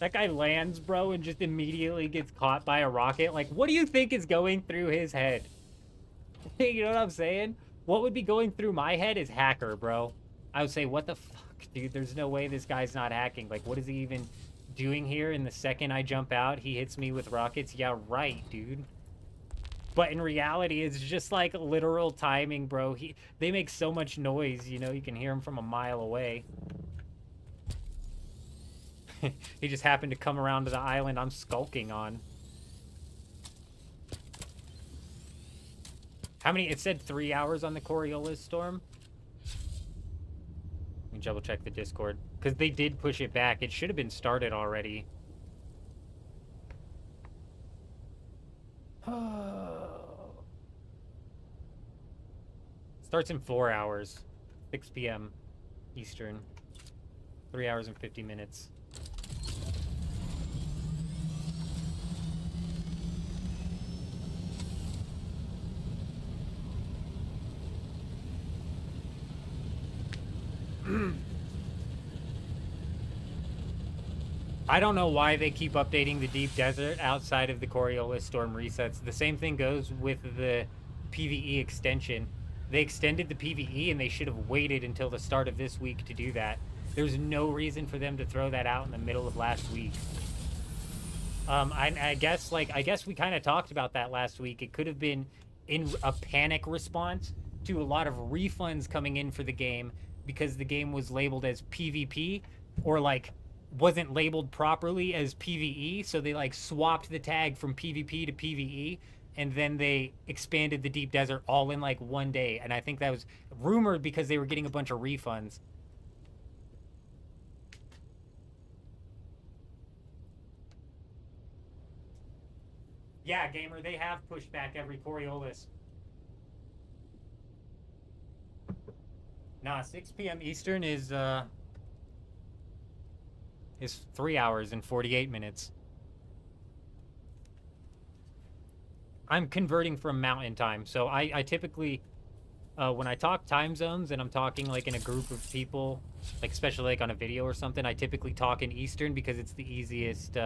That guy lands, bro, and just immediately gets caught by a rocket. Like, what do you think is going through his head? You know what I'm saying? What would be going through my head is hacker, bro. I would say, what the fuck, dude? There's no way this guy's not hacking. Like, what is he even doing here? In the second I jump out, he hits me with rockets. Yeah, right, dude. But in reality, it's just like literal timing, bro. They make so much noise, you know, you can hear them from a mile away. He just happened to come around to the island I'm skulking on. How many? It said 3 hours on the Coriolis storm. Let me double check the Discord. Because they did push it back. It should have been started already. Starts in 4 hours. 6 p.m. Eastern. 3 hours and 50 minutes. I don't know why they keep updating the deep desert outside of the Coriolis storm resets. The same thing goes with the PvE extension. They extended the PvE and they should have waited until the start of this week to do that. There's no reason for them to throw that out in the middle of last week. I guess we kind of talked about that last week. It could have been in a panic response to a lot of refunds coming in for the game because the game was labeled as PvP or like wasn't labeled properly as PvE, so they like swapped the tag from PvP to PvE, and then they expanded the deep desert all in like one day. And I think that was rumored because they were getting a bunch of refunds. Yeah, gamer, they have pushed back every Coriolis. Nah, 6 p.m. Eastern is 3 hours and 48 minutes. I'm converting from mountain time, so I typically, when I talk time zones and I'm talking like in a group of people, like especially like on a video or something, I typically talk in Eastern because it's the easiest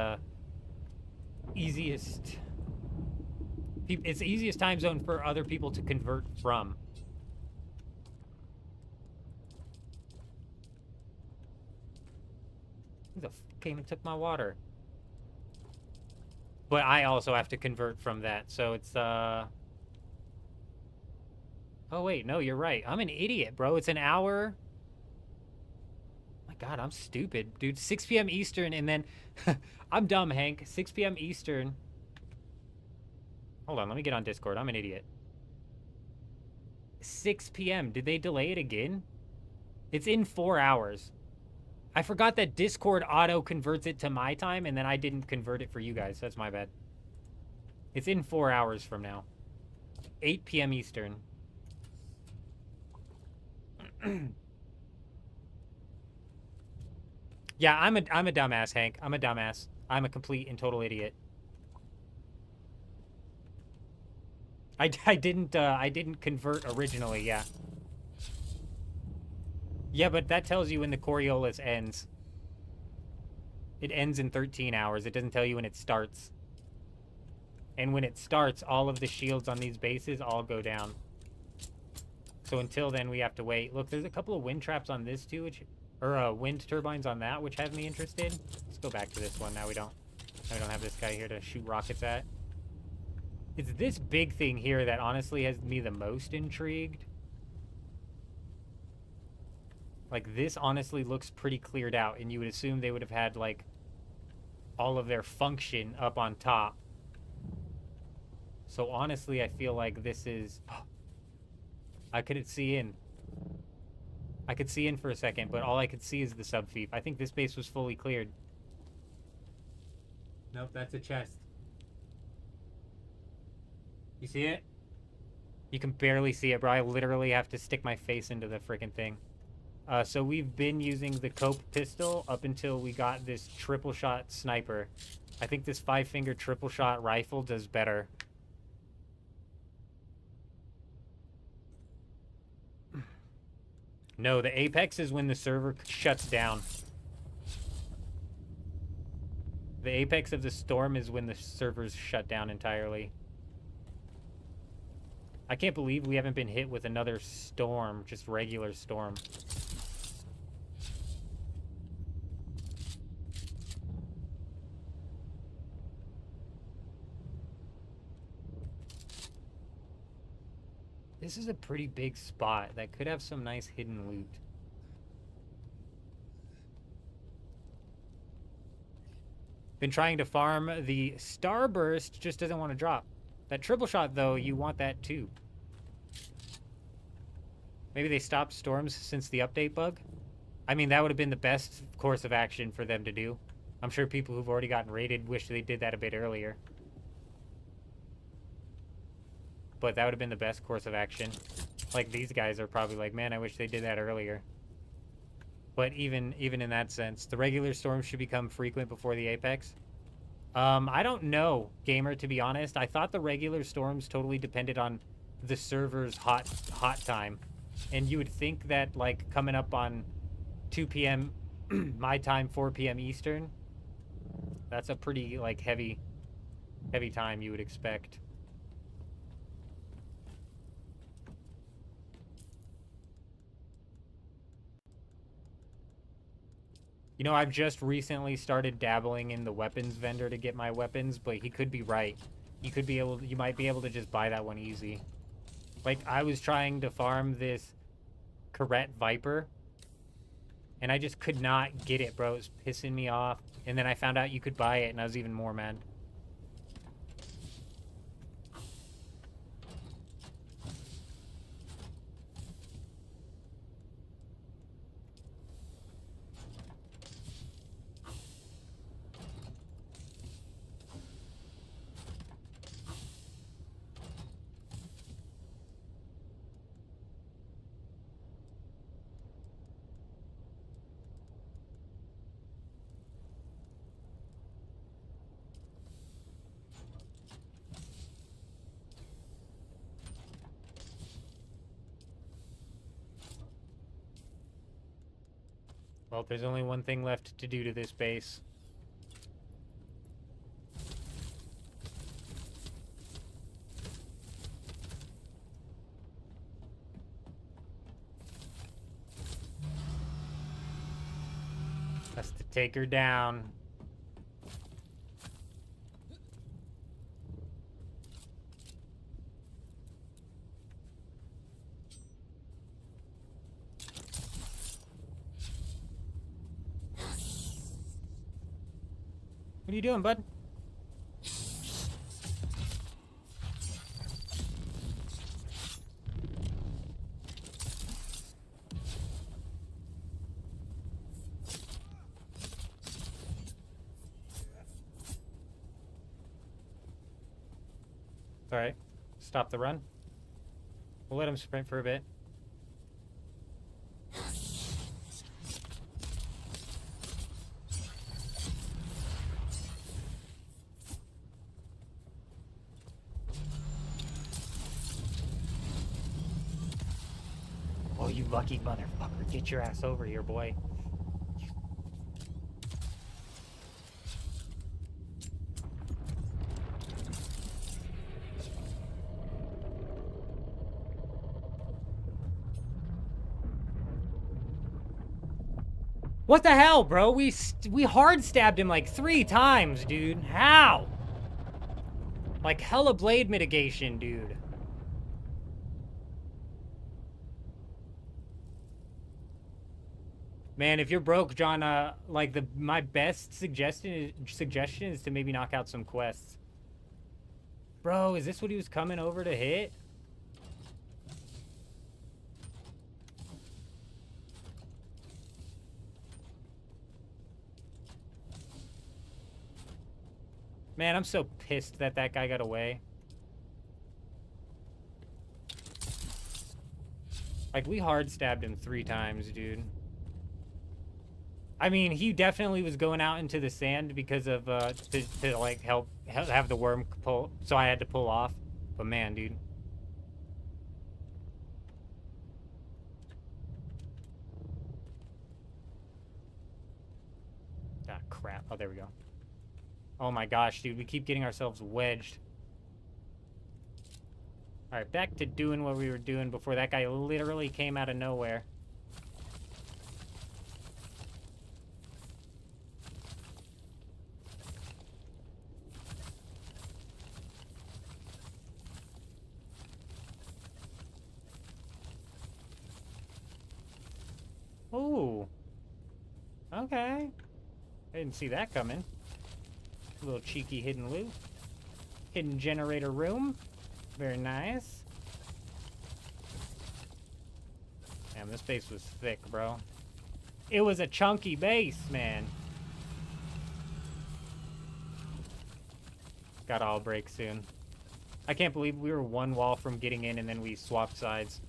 it's the easiest time zone for other people to convert from. Who the f came and took my water? But I also have to convert from that, so it's, Oh, wait, no, you're right. I'm an idiot, bro. It's an hour. My God, I'm stupid. Dude, 6 p.m. Eastern, and then... I'm dumb, Hank. 6 p.m. Eastern. Hold on, let me get on Discord. I'm an idiot. 6 p.m. Did they delay it again? It's in 4 hours. I forgot that Discord auto-converts it to my time, and then I didn't convert it for you guys. That's my bad. It's in 4 hours from now. 8 p.m. Eastern. Yeah, I'm a dumbass, Hank. I'm a dumbass. I'm a complete and total idiot. I didn't convert originally, yeah. Yeah, but that tells you when the Coriolis ends. It ends in 13 hours. It doesn't tell you when it starts. And when it starts, all of the shields on these bases all go down. So until then, we have to wait. Look, there's a couple of wind traps on this too, or wind turbines on that, which have me interested. Let's go back to this one. Now we don't have this guy here to shoot rockets at. It's this big thing here that honestly has me the most intrigued. Like, this honestly looks pretty cleared out, and you would assume they would have had, like, all of their function up on top. So, honestly, I feel like this is... I couldn't see in. I could see in for a second, but all I could see is the sub-thief. I think this base was fully cleared. Nope, that's a chest. You see it? You can barely see it, bro. I literally have to stick my face into the freaking thing. So we've been using the Cope pistol up until we got this triple shot sniper. I think this 5-finger triple shot rifle does better. No, the Apex is when the server shuts down. The apex of the storm is when the servers shut down entirely. I can't believe we haven't been hit with another storm, just regular storm. This is a pretty big spot that could have some nice hidden loot. Been trying to farm the Starburst, just doesn't want to drop. That triple shot, though, you want that too. Maybe they stopped storms since the update bug? I mean, that would have been the best course of action for them to do. I'm sure people who've already gotten raided wish they did that a bit earlier. But that would have been the best course of action. Like, these guys are probably like, man, I wish they did that earlier. But even in that sense, the regular storms should become frequent before the apex. I don't know, gamer, to be honest. I thought the regular storms totally depended on the server's hot time. And you would think that, like, coming up on 2 p.m. my time, 4 p.m. Eastern, that's a pretty, like, heavy time you would expect. You know, I've just recently started dabbling in the weapons vendor to get my weapons, but he could be right. You might be able to just buy that one easy. Like, I was trying to farm this Corette Viper, and I just could not get it, bro. It was pissing me off. And then I found out you could buy it, and I was even more mad. Well, there's only one thing left to do to this base. That's to take her down. What are you doing, bud? Alright. Stop the run. We'll let him sprint for a bit. Oh, you lucky motherfucker. Get your ass over here, boy. What the hell, bro? We hard stabbed him like 3 times, dude. How? Like hella blade mitigation, dude. Man, if you're broke, John, like my best suggestion is to maybe knock out some quests. Bro, is this what he was coming over to hit? Man, I'm so pissed that that guy got away. Like, we hard stabbed him 3 times, dude. I mean, he definitely was going out into the sand because of, to like, help have the worm pull, so I had to pull off. But man, dude. Ah, crap. Oh, there we go. Oh my gosh, dude, we keep getting ourselves wedged. Alright, back to doing what we were doing before that guy literally came out of nowhere. Ooh. Okay. I didn't see that coming. A little cheeky hidden loot. Hidden generator room. Very nice. Damn, this base was thick, bro. It was a chunky base, man. Gotta all break soon. I can't believe we were one wall from getting in and then we swapped sides.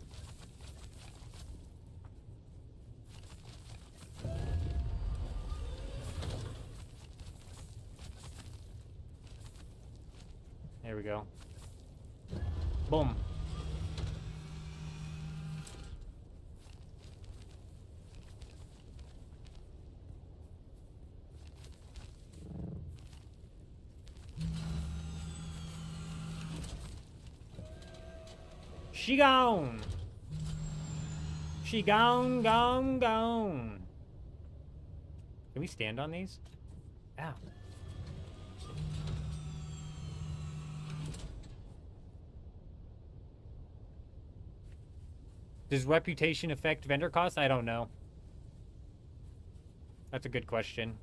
There we go. Boom. She gone. She gone, gone, gone. Can we stand on these? Ow. Does reputation affect vendor costs? I don't know. That's a good question.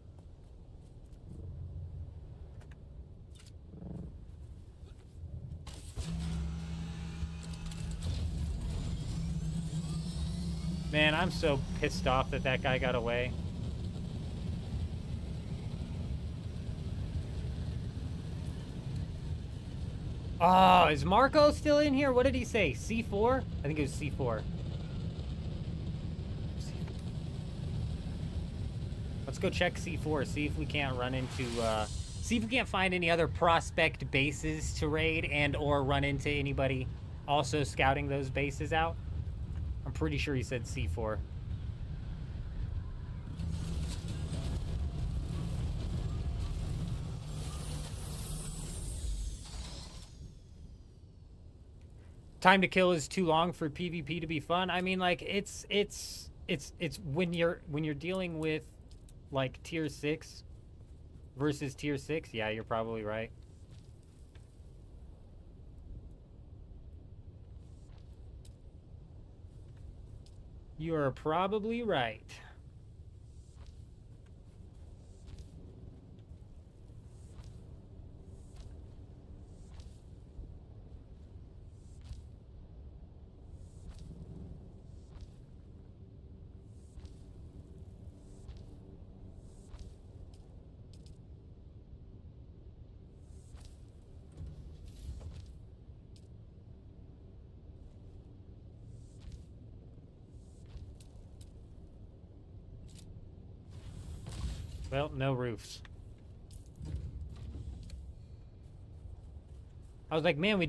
Man, I'm so pissed off that that guy got away. Oh, is Marco still in here? What did he say? C4? I think it was C4. Let's go check C4, see if we can't run into, see if we can't find any other prospect bases to raid and or run into anybody also scouting those bases out. I'm pretty sure he said C4. Time to kill is too long for PvP to be fun. I mean, like, it's when you're dealing with like tier 6 versus tier 6, yeah, you're probably right. You are probably right. Well, no roofs. I was like, man, we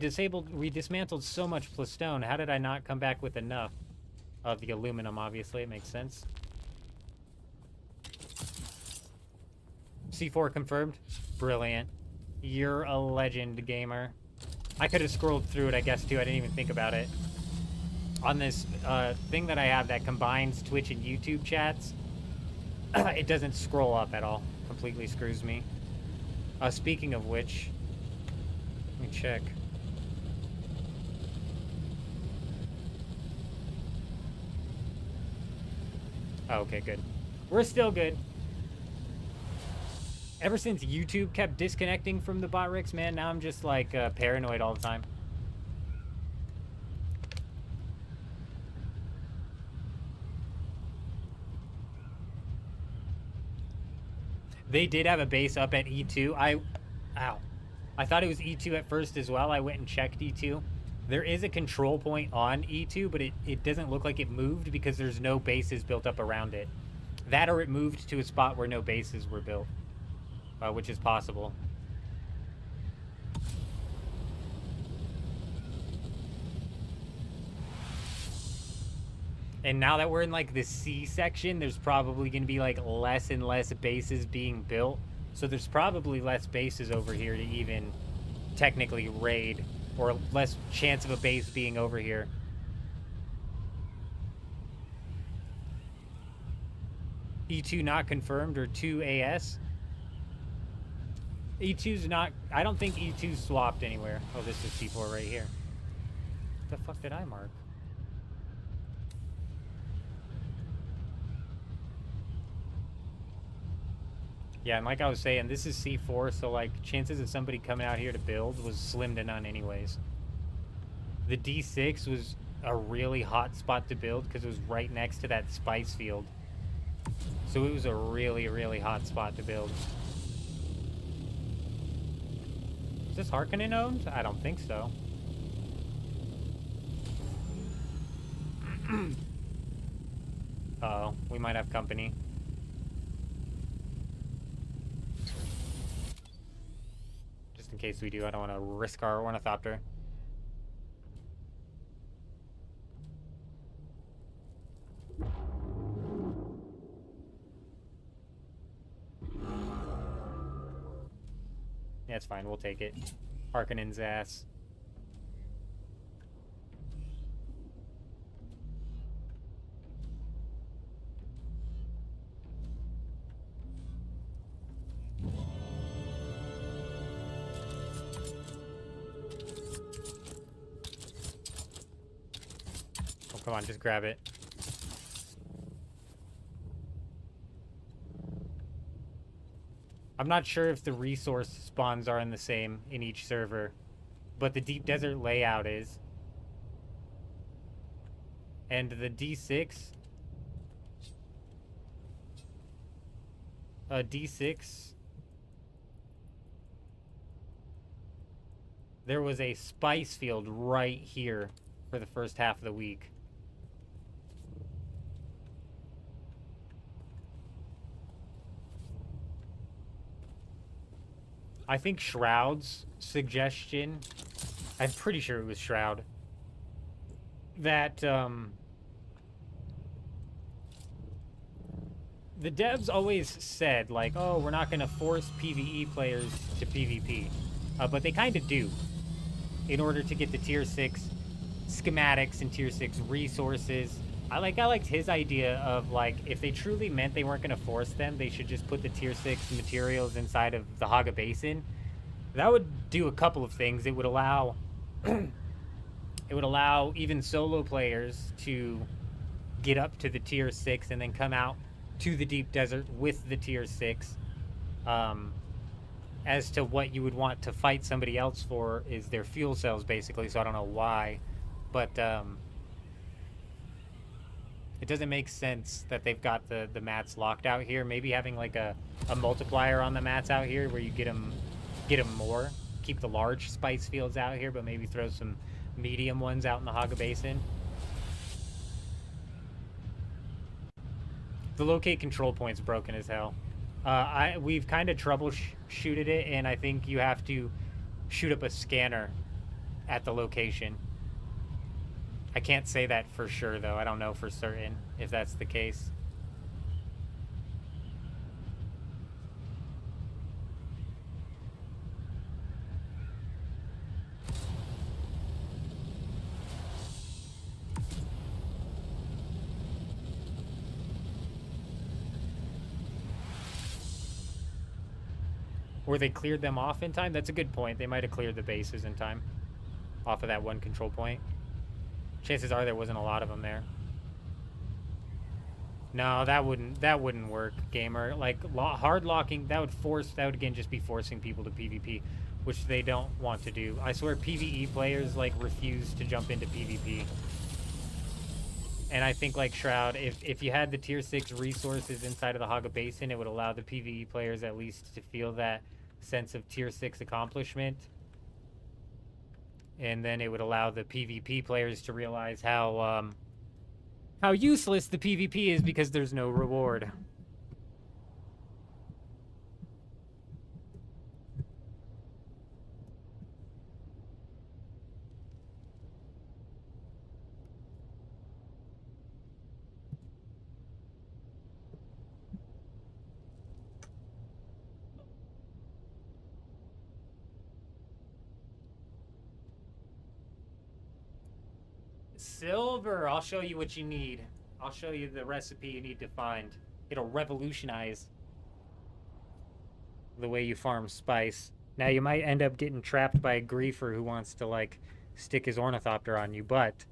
dismantled so much plastone. How did I not come back with enough of the aluminum? Obviously, it makes sense. C4 confirmed. Brilliant. You're a legend, gamer. I could have scrolled through it, I guess, too. I didn't even think about it. On this thing that I have that combines Twitch and YouTube chats, it doesn't scroll up at all. Completely screws me. Speaking of which, let me check. Oh, okay, good. We're still good. Ever since YouTube kept disconnecting from the bot rigs, man, now I'm just like paranoid all the time. They did have a base up at E2. I thought it was E2 at first as well. I went and checked E2. There is a control point on E2, but it doesn't look like it moved because there's no bases built up around it. That or it moved to a spot where no bases were built, which is possible. And now that we're in like the C section, there's probably going to be like less and less bases being built. So there's probably less bases over here to even technically raid, or less chance of a base being over here. E2 not confirmed, or 2 AS? E2's not... I don't think E2's swapped anywhere. Oh, this is C4 right here. What the fuck did I mark? Yeah, and like I was saying, this is C4, so like chances of somebody coming out here to build was slim to none anyways. The D6 was a really hot spot to build because it was right next to that spice field. So it was a really, really hot spot to build. Is this Harkonnen owned? I don't think so. Uh-oh, we might have company. Just in case we do, I don't want to risk our ornithopter. Yeah, it's fine. We'll take it. Harkonnen's ass. Oh, come on, just grab it. I'm not sure if the resource spawns are in the same in each server, but the deep desert layout is. And the D6... D6... There was a spice field right here for the first half of the week. I think Shroud's suggestion, I'm pretty sure it was Shroud, that the devs always said, like, oh, we're not going to force PvE players to PvP. But they kind of do, in order to get the tier 6 schematics and tier 6 resources. I liked his idea of, like, if they truly meant they weren't going to force them, they should just put the tier 6 materials inside of the Haga Basin. That would do a couple of things. It would allow it would allow even solo players to get up to the tier 6 and then come out to the deep desert with the tier 6. As to what you would want to fight somebody else for is their fuel cells, basically, so I don't know why. But it doesn't make sense that they've got the mats locked out here. Maybe having like a multiplier on the mats out here where you get them more. Keep the large spice fields out here, but maybe throw some medium ones out in the Haga Basin. The locate control point's broken as hell. We've kind of troubleshooted it, and I think you have to shoot up a scanner at the location. I can't say that for sure, though. I don't know for certain if that's the case. Or they cleared them off in time? That's a good point. They might have cleared the bases in time off of that one control point. Chances are there wasn't a lot of them there. No, that wouldn't work, gamer. Like hard locking, that would again just be forcing people to PvP, which they don't want to do. I swear PvE players like refuse to jump into PvP. And I think like Shroud, if you had the tier 6 resources inside of the Haga Basin, it would allow the PvE players at least to feel that sense of tier 6 accomplishment. And then it would allow the PvP players to realize how useless the PvP is because there's no reward. silver. I'll show you what you need. I'll show you the recipe you need to find. It'll revolutionize the way you farm spice. Now, you might end up getting trapped by a griefer who wants to, like, stick his ornithopter on you, but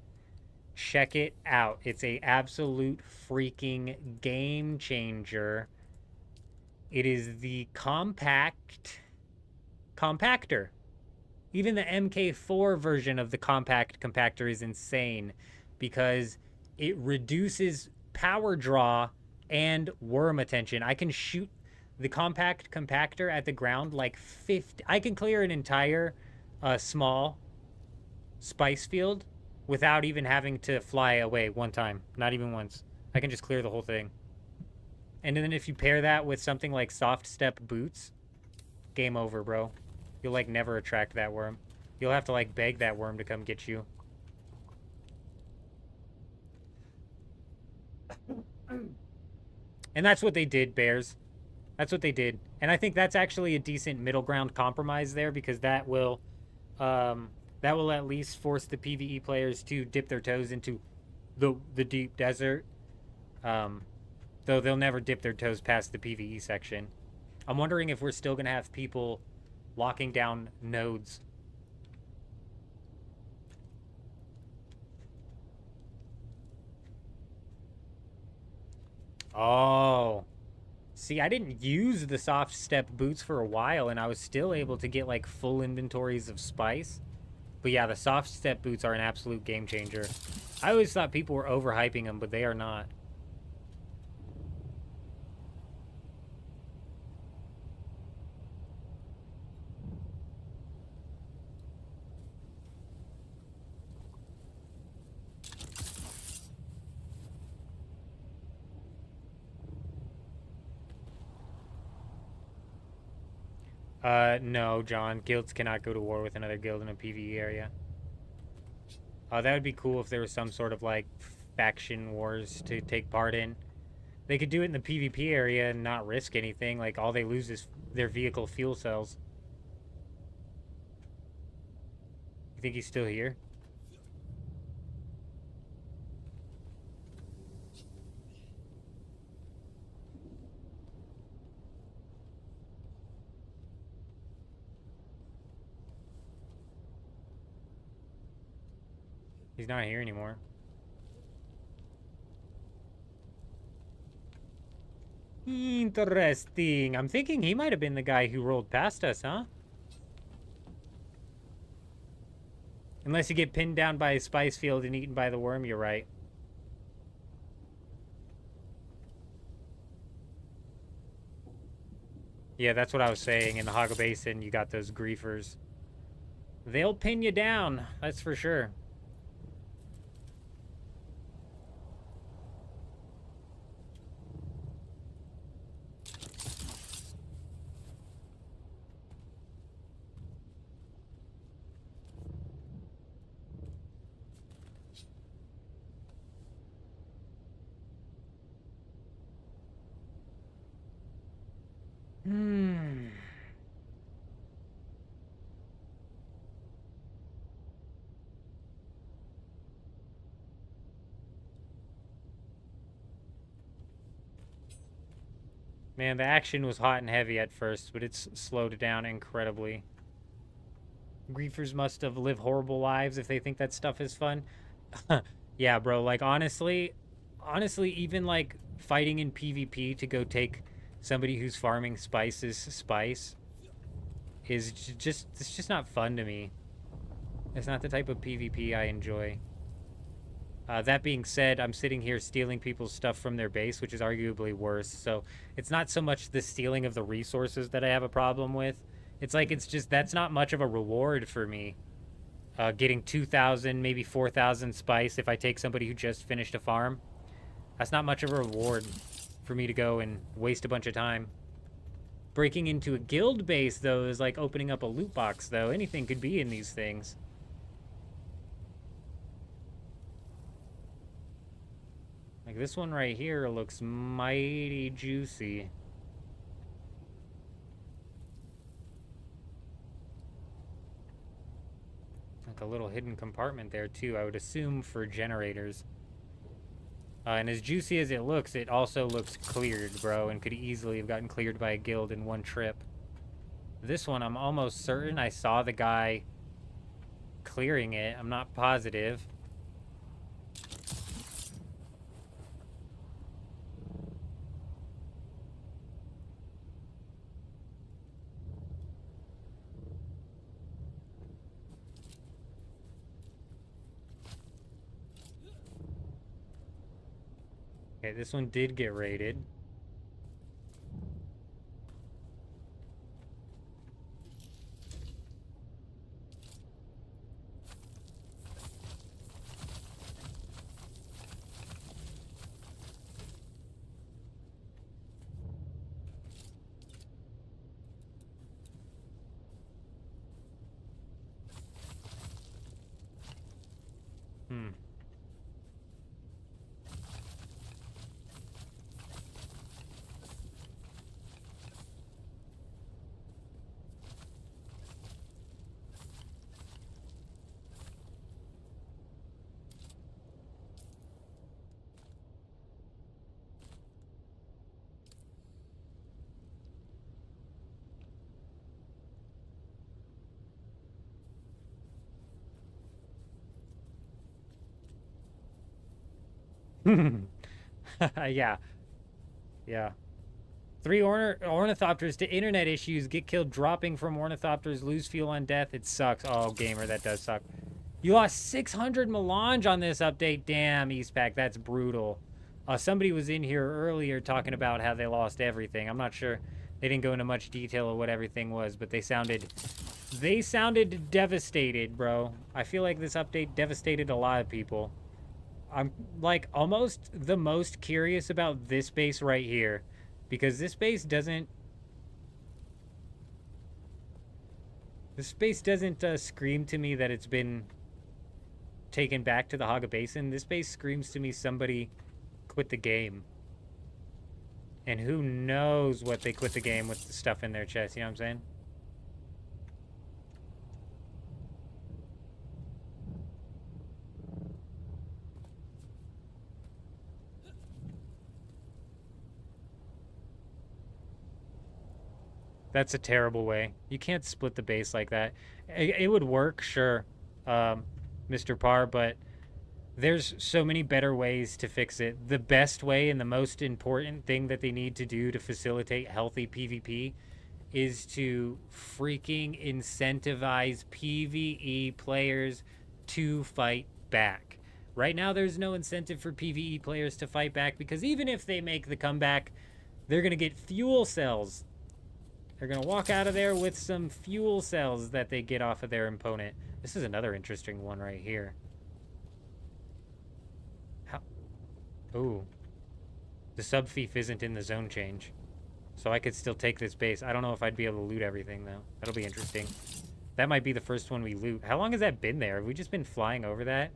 check it out. It's a absolute freaking game changer. It is the compactor. Even the MK4 version of the compact compactor is insane because it reduces power draw and worm attention. I can shoot the compact compactor at the ground like 50. I can clear an entire small spice field without even having to fly away one time. Not even once. I can just clear the whole thing. And then if you pair that with something like soft step boots, game over, bro. You'll like never attract that worm. You'll have to like beg that worm to come get you. And that's what they did, bears. That's what they did. And I think that's actually a decent middle ground compromise there, because that will at least force the PvE players to dip their toes into the deep desert. Though they'll never dip their toes past the PvE section. I'm wondering if we're still going to have people locking down nodes. Oh. See, I didn't use the soft step boots for a while, and I was still able to get, like, full inventories of spice. But yeah, the soft step boots are an absolute game changer. I always thought people were overhyping them, but they are not. No, John. Guilds cannot go to war with another guild in a PvE area. That would be cool if there was some sort of, like, faction wars to take part in. They could do it in the PvP area and not risk anything. Like, all they lose is their vehicle fuel cells. You think he's still here? He's not here anymore. Interesting. I'm thinking he might have been the guy who rolled past us, huh? Unless you get pinned down by a spice field and eaten by the worm, you're right. Yeah, that's what I was saying. In the Haga Basin, you got those griefers. They'll pin you down, that's for sure. Man, the action was hot and heavy at first, but it's slowed down incredibly. Griefers must have lived horrible lives if they think that stuff is fun. Yeah, bro, like, honestly, even, like, fighting in PvP to go take somebody who's farming spices spice is just, it's just not fun to me. It's not the type of PvP I enjoy. That being said, I'm sitting here stealing people's stuff from their base, which is arguably worse. So it's not so much the stealing of the resources that I have a problem with. It's like, it's just, that's not much of a reward for me. Getting 2,000, maybe 4,000 spice if I take somebody who just finished a farm. That's not much of a reward for me to go and waste a bunch of time. Breaking into a guild base, though, is like opening up a loot box, though. Anything could be in these things. Like, this one right here looks mighty juicy. Like a little hidden compartment there too, I would assume for generators. And as juicy as it also looks cleared, bro, and could easily have gotten cleared by a guild in one trip. This one, I'm almost certain I saw the guy clearing it. I'm not positive. Okay, this one did get raided. Yeah. Yeah. 3 ornithopters to internet issues. Get killed dropping from ornithopters. Lose fuel on death. It sucks. Oh, gamer, that does suck. You lost 600 melange on this update. Damn, Eastpack. That's brutal. Somebody was in here earlier talking about how they lost everything. I'm not sure. They didn't go into much detail of what everything was, but they sounded devastated, bro. I feel like this update devastated a lot of people. I'm like almost the most curious about this base right here, because this base doesn't scream to me that it's been taken back to the Haga Basin. This base screams to me somebody quit the game, and who knows what they quit the game with the stuff in their chest. You know what I'm saying? That's a terrible way. You can't split the base like that. It would work, sure, Mr. Parr, but there's so many better ways to fix it. The best way and the most important thing that they need to do to facilitate healthy PvP is to freaking incentivize PvE players to fight back. Right now, there's no incentive for PvE players to fight back, because even if they make the comeback, they're going to get fuel cells. They're going to walk out of there with some fuel cells that they get off of their opponent. This is another interesting one right here. How? Ooh. The sub-thief isn't in the zone change. So I could still take this base. I don't know if I'd be able to loot everything, though. That'll be interesting. That might be the first one we loot. How long has that been there? Have we just been flying over that?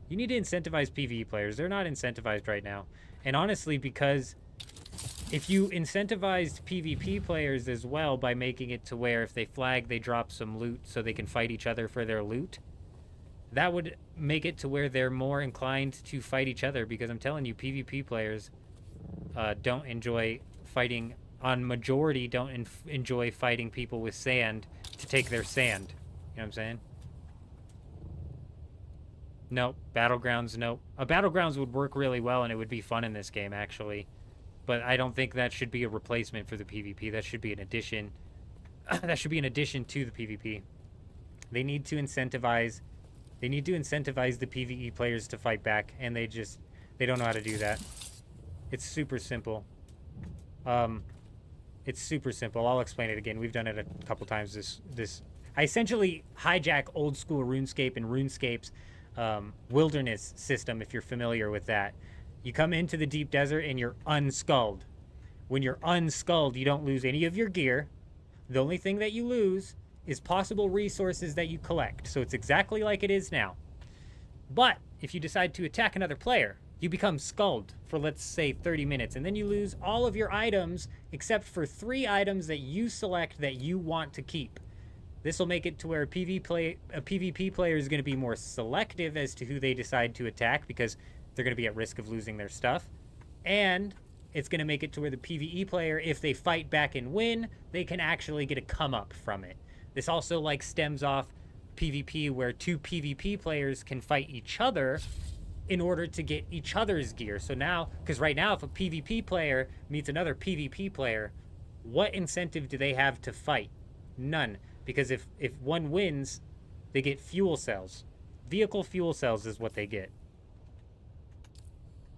You need to incentivize PvE players. They're not incentivized right now. And honestly, because if you incentivized PvP players as well by making it to where if they flag, they drop some loot so they can fight each other for their loot, that would make it to where they're more inclined to fight each other, because I'm telling you, PvP players don't enjoy fighting, on majority, don't enjoy fighting people with sand to take their sand. You know what I'm saying? Nope. Battlegrounds, nope. Battlegrounds would work really well, and it would be fun in this game, actually. But I don't think that should be a replacement for the PvP. That should be an addition. That should be an addition to the PvP. They need to incentivize the PvE players to fight back, and they don't know how to do that. It's super simple. It's super simple. I'll explain it again. We've done it a couple times. I essentially hijack old school RuneScape and RuneScape's wilderness system, if you're familiar with that. You come into the deep desert and you're unskulled. When you're unskulled, you don't lose any of your gear. The only thing that you lose is possible resources that you collect. So it's exactly like it is now. But if you decide to attack another player, you become skulled for, let's say, 30 minutes. And then you lose all of your items except for 3 items that you select that you want to keep. This will make it to where a PvP player is going to be more selective as to who they decide to attack because they're going to be at risk of losing their stuff. And it's going to make it to where the PvE player, if they fight back and win, they can actually get a come up from it. This also like stems off PvP where two PvP players can fight each other in order to get each other's gear. So now, because right now if a PvP player meets another PvP player, what incentive do they have to fight? None. Because if one wins, they get fuel cells. Vehicle fuel cells is what they get.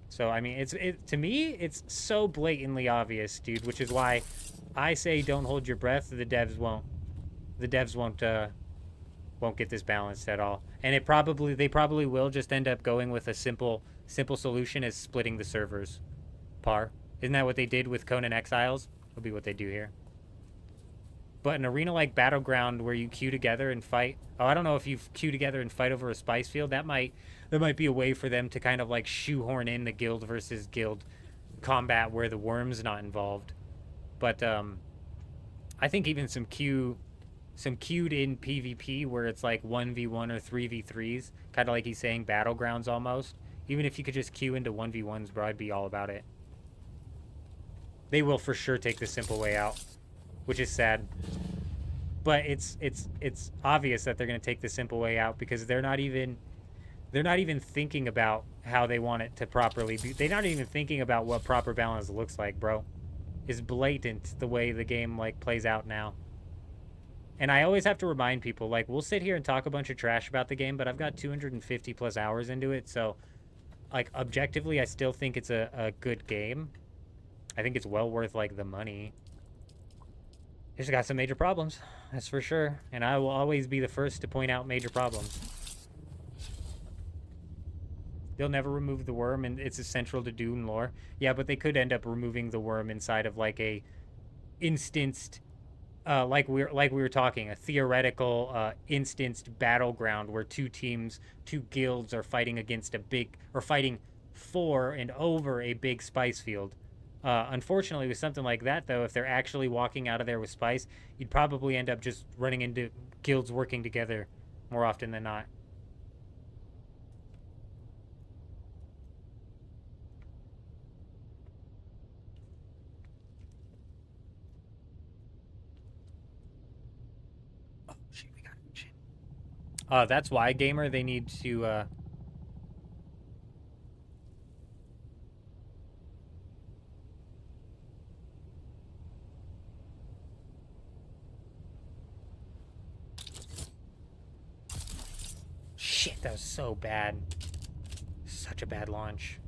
So, I mean, to me, it's so blatantly obvious, dude, which is why I say don't hold your breath. The devs won't get this balanced at all. And they probably will just end up going with a simple solution as splitting the servers. Par. Isn't that what they did with Conan Exiles? That'll be what they do here. But an arena like Battleground where you queue together and fight. Oh, I don't know if you queue together and fight over a spice field. That might be a way for them to kind of like shoehorn in the guild versus guild combat where the worm's not involved. But I think even some queued in PvP where it's like 1v1 or 3v3s, kind of like he's saying Battlegrounds almost. Even if you could just queue into 1v1s, bro, I'd be all about it. They will for sure take the simple way out, which is sad. But it's obvious that they're going to take the simple way out because they're not even thinking about how they want it to properly be. They're not even thinking about what proper balance looks like, bro. It's blatant the way the game like plays out now. And I always have to remind people, like, we'll sit here and talk a bunch of trash about the game, but I've got 250 plus hours into it, so like objectively I still think it's a good game. I think it's well worth like the money. It's got some major problems, that's for sure. And I will always be the first to point out major problems. They'll never remove the worm, and it's essential to Dune lore. Yeah, but they could end up removing the worm inside of like a instanced, like we were talking, a theoretical instanced battleground where two guilds are fighting against fighting for and over a big spice field. Unfortunately, with something like that, though, if they're actually walking out of there with spice, you'd probably end up just running into guilds working together more often than not. Oh, shit, we got it. Shit. That's why, gamer, they need to, Shit, that was so bad. Such a bad launch.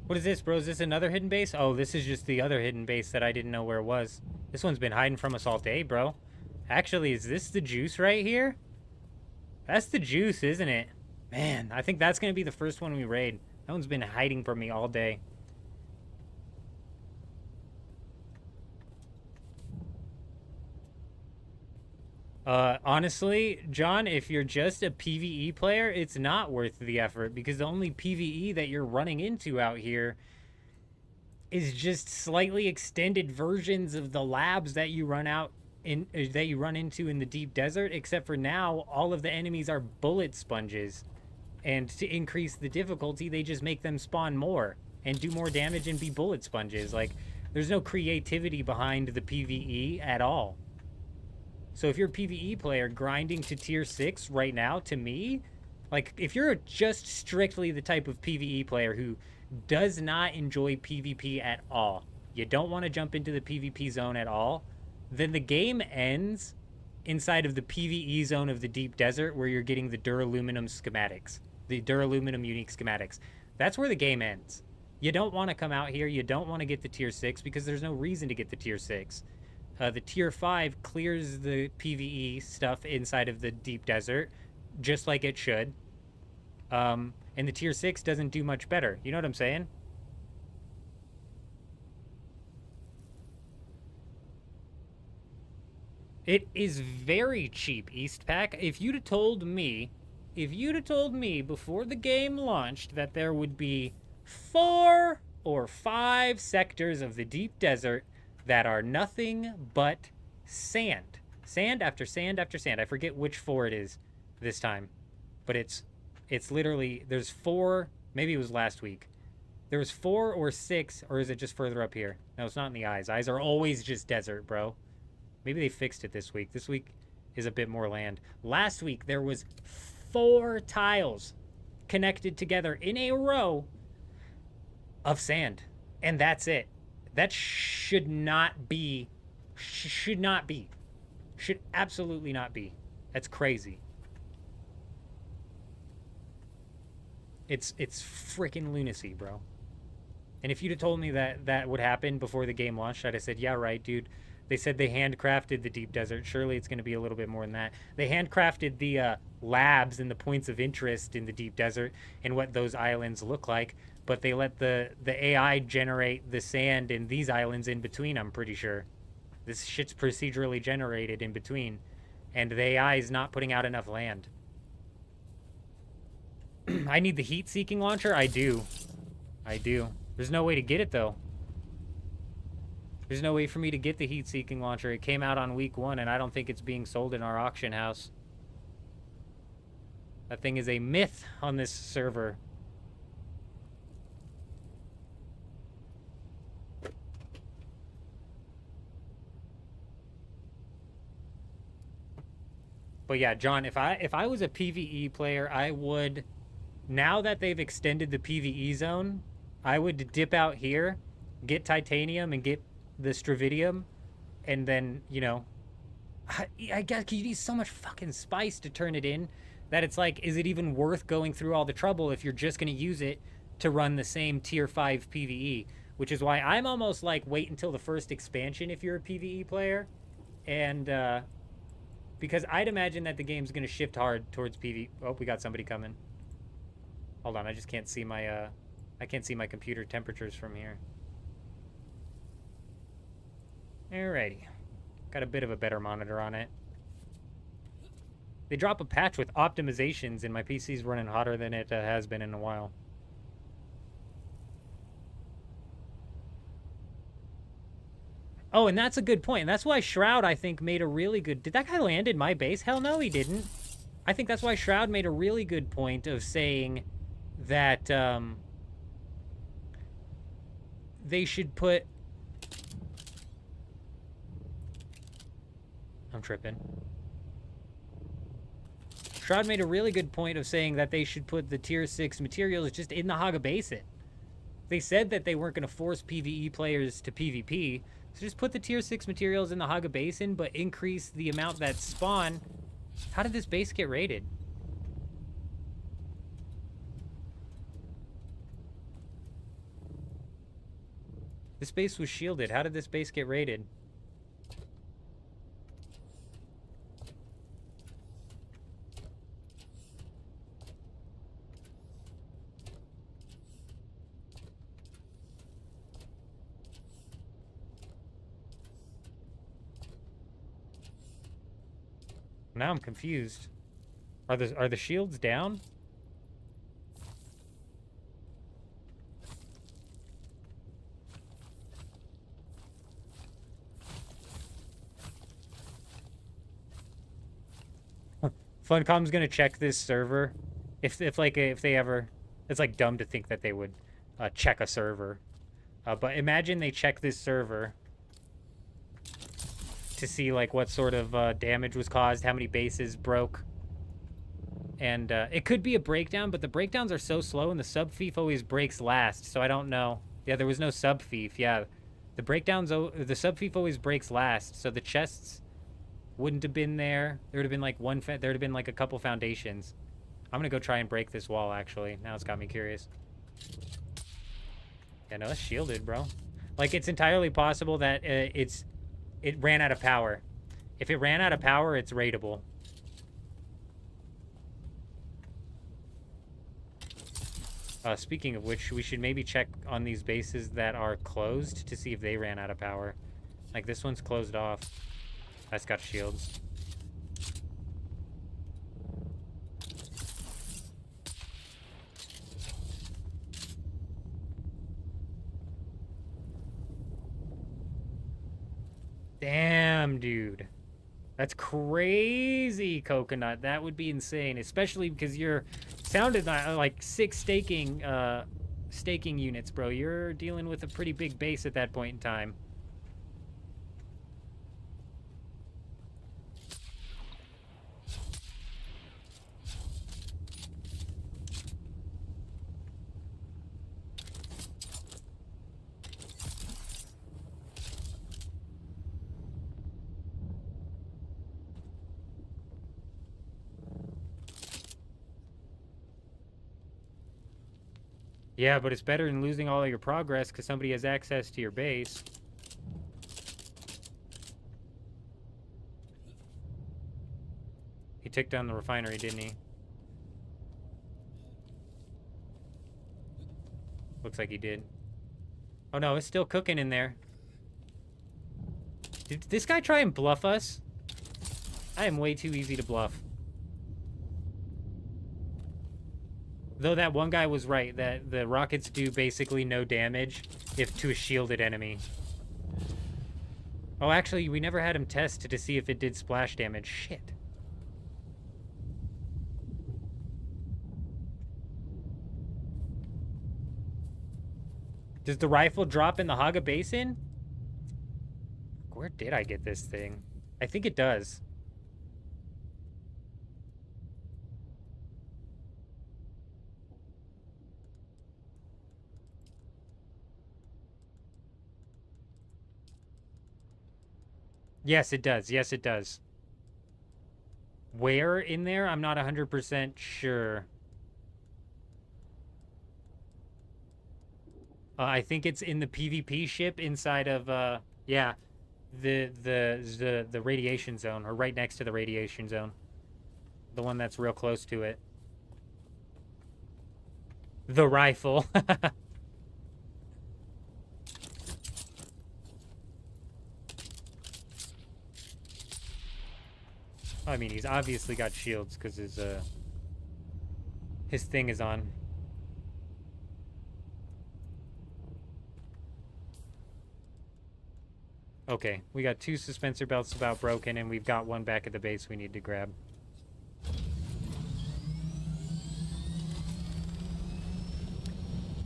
What is this, bro? Is this another hidden base? Oh, this is just the other hidden base that I didn't know where it was. This one's been hiding from us all day, bro. Actually, is this the juice right here? That's the juice, isn't it? Man, I think that's going to be the first one we raid. That one's been hiding from me all day. Honestly, John, if you're just a PvE player, it's not worth the effort because the only PvE that you're running into out here is just slightly extended versions of the labs that you run into in the deep desert, except for now all of the enemies are bullet sponges. And to increase the difficulty, they just make them spawn more and do more damage and be bullet sponges. Like, there's no creativity behind the PvE at all. So if you're a PvE player grinding to tier 6 right now, to me, like, if you're just strictly the type of PvE player who does not enjoy PvP at all, you don't want to jump into the PvP zone at all, then the game ends inside of the PvE zone of the deep desert where you're getting the duraluminum schematics, the duraluminum unique schematics. That's where the game ends. You don't want to come out here. You don't want to get the tier 6 because there's no reason to get the tier 6. The tier 5 clears the PvE stuff inside of the deep desert, just like it should. And the tier 6 doesn't do much better. You know what I'm saying? It is very cheap, Eastpack. If you'd have told me before the game launched that there would be 4 or 5 sectors of the deep desert that are nothing but sand. Sand after sand after sand. I forget which 4 it is this time. But it's literally, there's 4, maybe it was last week. There was 4 or 6, or is it just further up here? No, it's not in the eyes. Eyes are always just desert, bro. Maybe they fixed it this week. This week is a bit more land. Last week, there was 4 tiles connected together in a row of sand. And that's it. That should absolutely not be. That's crazy. It's freaking lunacy, bro. And if you'd have told me that that would happen before the game launched, I'd have said, yeah, right, dude. They said they handcrafted the deep desert. Surely it's going to be a little bit more than that. They handcrafted the labs and the points of interest in the deep desert and what those islands look like. But they let the AI generate the sand in these islands in between, I'm pretty sure. This shit's procedurally generated in between. And the AI is not putting out enough land. I need the heat-seeking launcher? I do. There's no way to get it, though. There's no way for me to get the heat-seeking launcher. It came out on week 1, and I don't think it's being sold in our auction house. That thing is a myth on this server. But yeah, John, if I was a PvE player, I would, now that they've extended the PvE zone, I would dip out here, get titanium and get the stravidium, and then, you know, I guess you need so much fucking spice to turn it in that it's like, is it even worth going through all the trouble if you're just going to use it to run the same tier 5 PvE? Which is why I'm almost like, wait until the first expansion if you're a PvE player. And, because I'd imagine that the game's going to shift hard towards PvE. Oh, we got somebody coming. Hold on, I just can't see my, I can't see my computer temperatures from here. Alrighty. Got a bit of a better monitor on it. They drop a patch with optimizations and my PC's running hotter than it has been in a while. Oh, and that's a good point. And that's why Shroud, I think, made a really good... Did that guy land in my base? Hell no, he didn't. I think that's why Shroud made a really good point of saying that they should put... I'm tripping. Shroud made a really good point of saying that they should put the tier 6 materials just in the Haga Basin. They said that they weren't going to force PvE players to PvP, so just put the tier 6 materials in the Haga Basin, but increase the amount that spawn. How did this base get raided? This base was shielded. How did this base get raided? Now I'm confused. Are the shields down? Funcom's gonna check this server. If they ever, it's like dumb to think that they would check a server. But imagine they check this server to see like what sort of damage was caused, how many bases broke. And it could be a breakdown, but the breakdowns are so slow and the sub-fief always breaks last, so I don't know. Yeah, there was no sub-fief, yeah. The sub-fief always breaks last, so the chests wouldn't have been there. There would have been like there would have been like a couple foundations. I'm gonna go try and break this wall, actually. Now it's got me curious. Yeah, no, it's shielded, bro. Like, it's entirely possible that it ran out of power. If it ran out of power, it's raidable. Speaking of which, we should maybe check on these bases that are closed to see if they ran out of power. Like, this one's closed off. That's got shields. Damn, dude. That's crazy, Coconut. That would be insane, especially because you're sounded like 6 staking units, bro. You're dealing with a pretty big base at that point in time. Yeah, but it's better than losing all of your progress because somebody has access to your base. He took down the refinery, didn't he? Looks like he did. Oh no, it's still cooking in there. Did this guy try and bluff us? I am way too easy to bluff. Though that one guy was right, that the rockets do basically no damage if to a shielded enemy. Oh, actually, we never had him test to see if it did splash damage. Shit. Does the rifle drop in the Haga Basin? Where did I get this thing? I think it does. Yes, it does. Yes, it does. Where in there? I'm not 100% sure. I think it's in the PvP ship inside of, yeah, the radiation zone, or right next to the radiation zone. The one that's real close to it. The rifle. I mean, he's obviously got shields because his thing is on. Okay, we got 2 suspensor belts about broken, and we've got 1 back at the base we need to grab.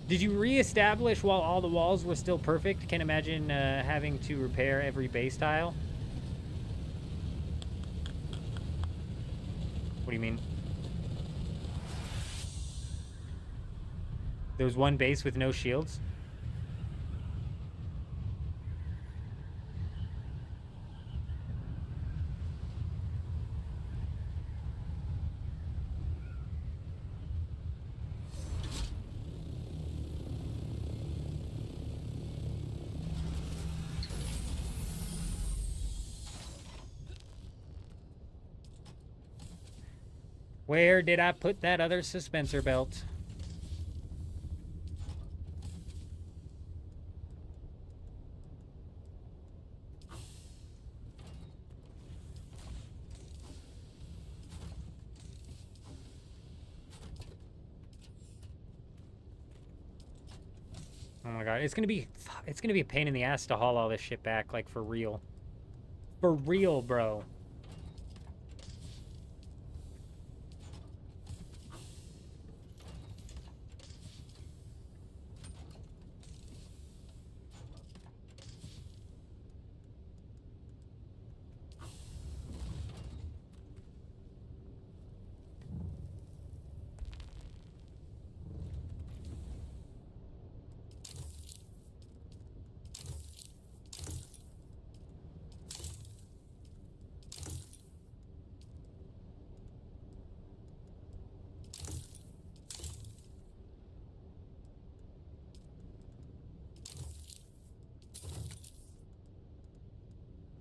Did you reestablish while all the walls were still perfect? Can't imagine having to repair every base tile. What do you mean? There was 1 base with no shields? Where did I put that other suspensor belt? Oh my god, it's gonna be a pain in the ass to haul all this shit back, like, for real. For real, bro.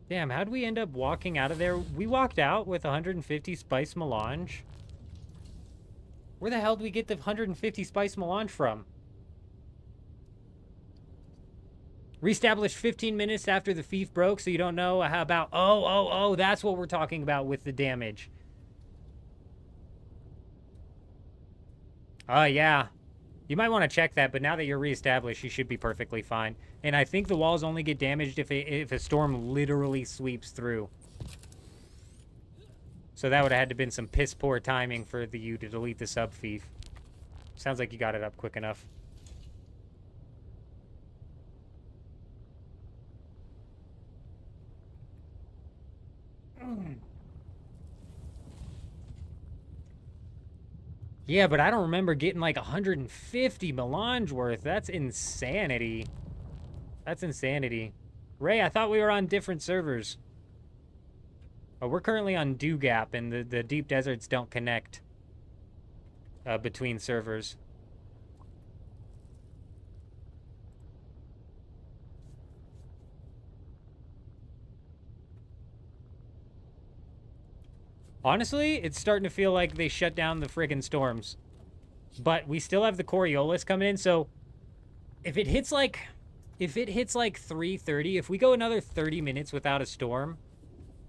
Damn, how'd we end up walking out of there? We walked out with 150 spice melange. Where the hell did we get the 150 spice melange from? Reestablished 15 minutes after the thief broke, so you don't know how about... Oh, that's what we're talking about with the damage. Oh, yeah. You might want to check that, but now that you're reestablished, you should be perfectly fine. And I think the walls only get damaged if a storm literally sweeps through. So that would have had to been some piss poor timing for you to delete the sub thief. Sounds like you got it up quick enough. Yeah, but I don't remember getting like 150 melange worth. That's insanity. That's insanity. Ray, I thought we were on different servers. Oh, we're currently on Dew Gap, and the deep deserts don't connect between servers. Honestly, it's starting to feel like they shut down the friggin' storms. But we still have the Coriolis coming in, so if it hits like 3:30, if we go another 30 minutes without a storm,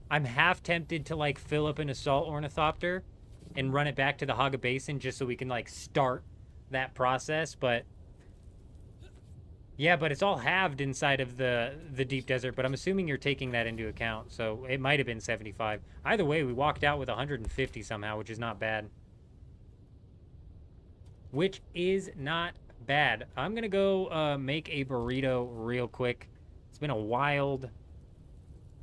I'm half tempted to like fill up an assault ornithopter and run it back to the Haga Basin just so we can like start that process, but yeah, but it's all halved inside of the deep desert, but I'm assuming you're taking that into account, so it might have been 75. Either way, we walked out with 150 somehow, which is not bad. Which is not bad. I'm gonna go make a burrito real quick. It's been a wild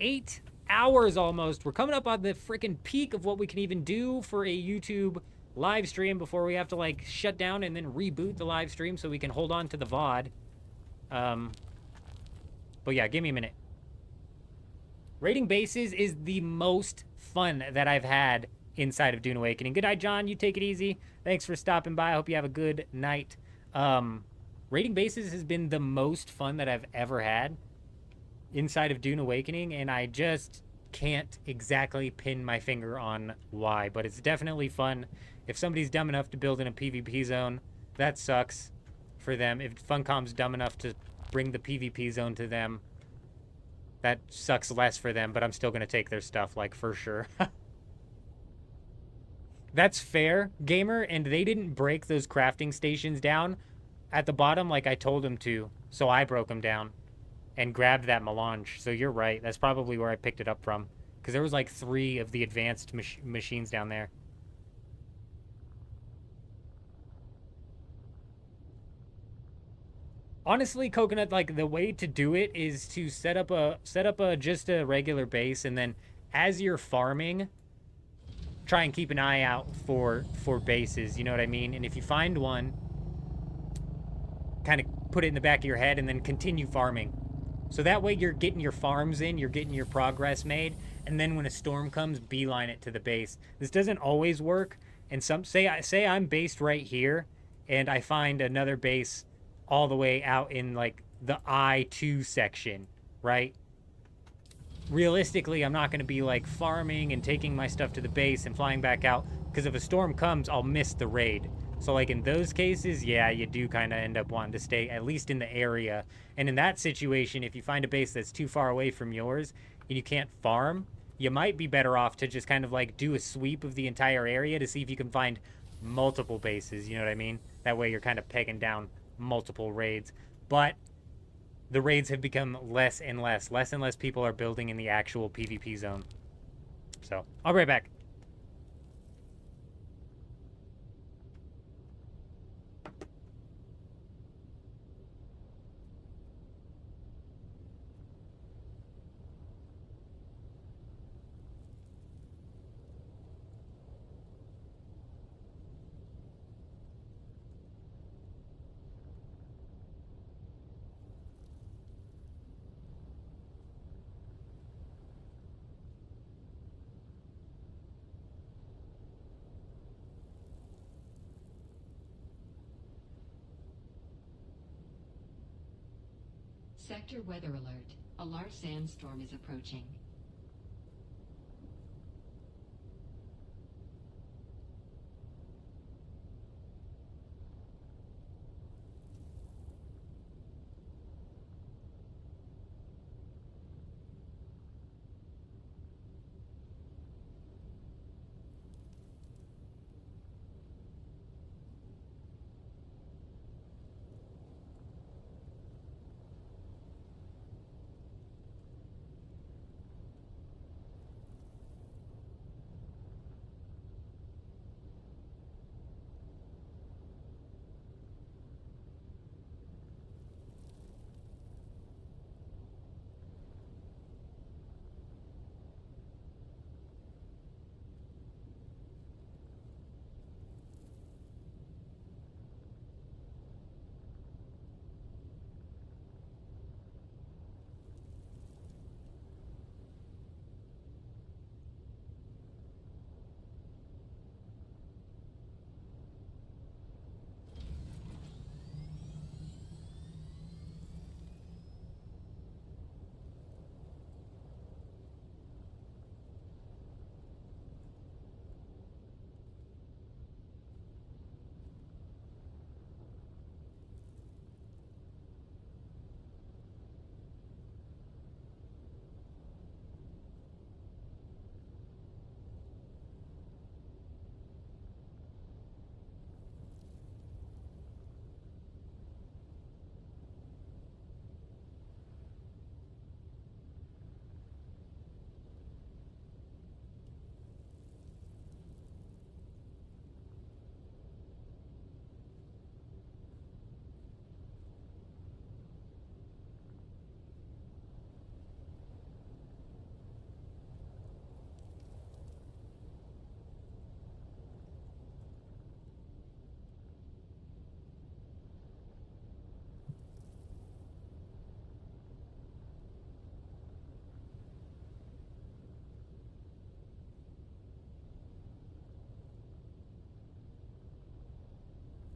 8 hours almost. We're coming up on the freaking peak of what we can even do for a YouTube live stream before we have to like shut down and then reboot the live stream so we can hold on to the VOD. But yeah, give me a minute. Raiding bases is the most fun that I've had inside of Dune Awakening. Good night, John. You take it easy. Thanks for stopping by. I hope you have a good night. Raiding bases has been the most fun that I've ever had inside of Dune Awakening, and I just can't exactly pin my finger on why, but it's definitely fun. If somebody's dumb enough to build in a PvP zone, that sucks for them. If Funcom's dumb enough to bring the PvP zone to them, that sucks less for them, but I'm still going to take their stuff, like, for sure. That's fair, gamer, and they didn't break those crafting stations down at the bottom like I told them to, so I broke them down and grabbed that melange. So you're right, that's probably where I picked it up from, because there was like 3 of the advanced machines down there. Honestly, Coconut, like, the way to do it is to set up a just a regular base, and then as you're farming, try and keep an eye out for bases, you know what I mean? And if you find one, kind of put it in the back of your head and then continue farming. So that way you're getting your farms in, you're getting your progress made, and then when a storm comes, beeline it to the base. This doesn't always work, and say I'm based right here, and I find another base all the way out in like the I-2 section, right? Realistically, I'm not going to be like farming and taking my stuff to the base and flying back out, because if a storm comes, I'll miss the raid. So like in those cases, yeah, you do kind of end up wanting to stay at least in the area. And in that situation, if you find a base that's too far away from yours and you can't farm, you might be better off to just kind of like do a sweep of the entire area to see if you can find multiple bases, you know what I mean? That way you're kind of pegging down multiple raids. But the raids have become less and less people are building in the actual PvP zone. So I'll be right back. Sector weather alert. A large sandstorm is approaching.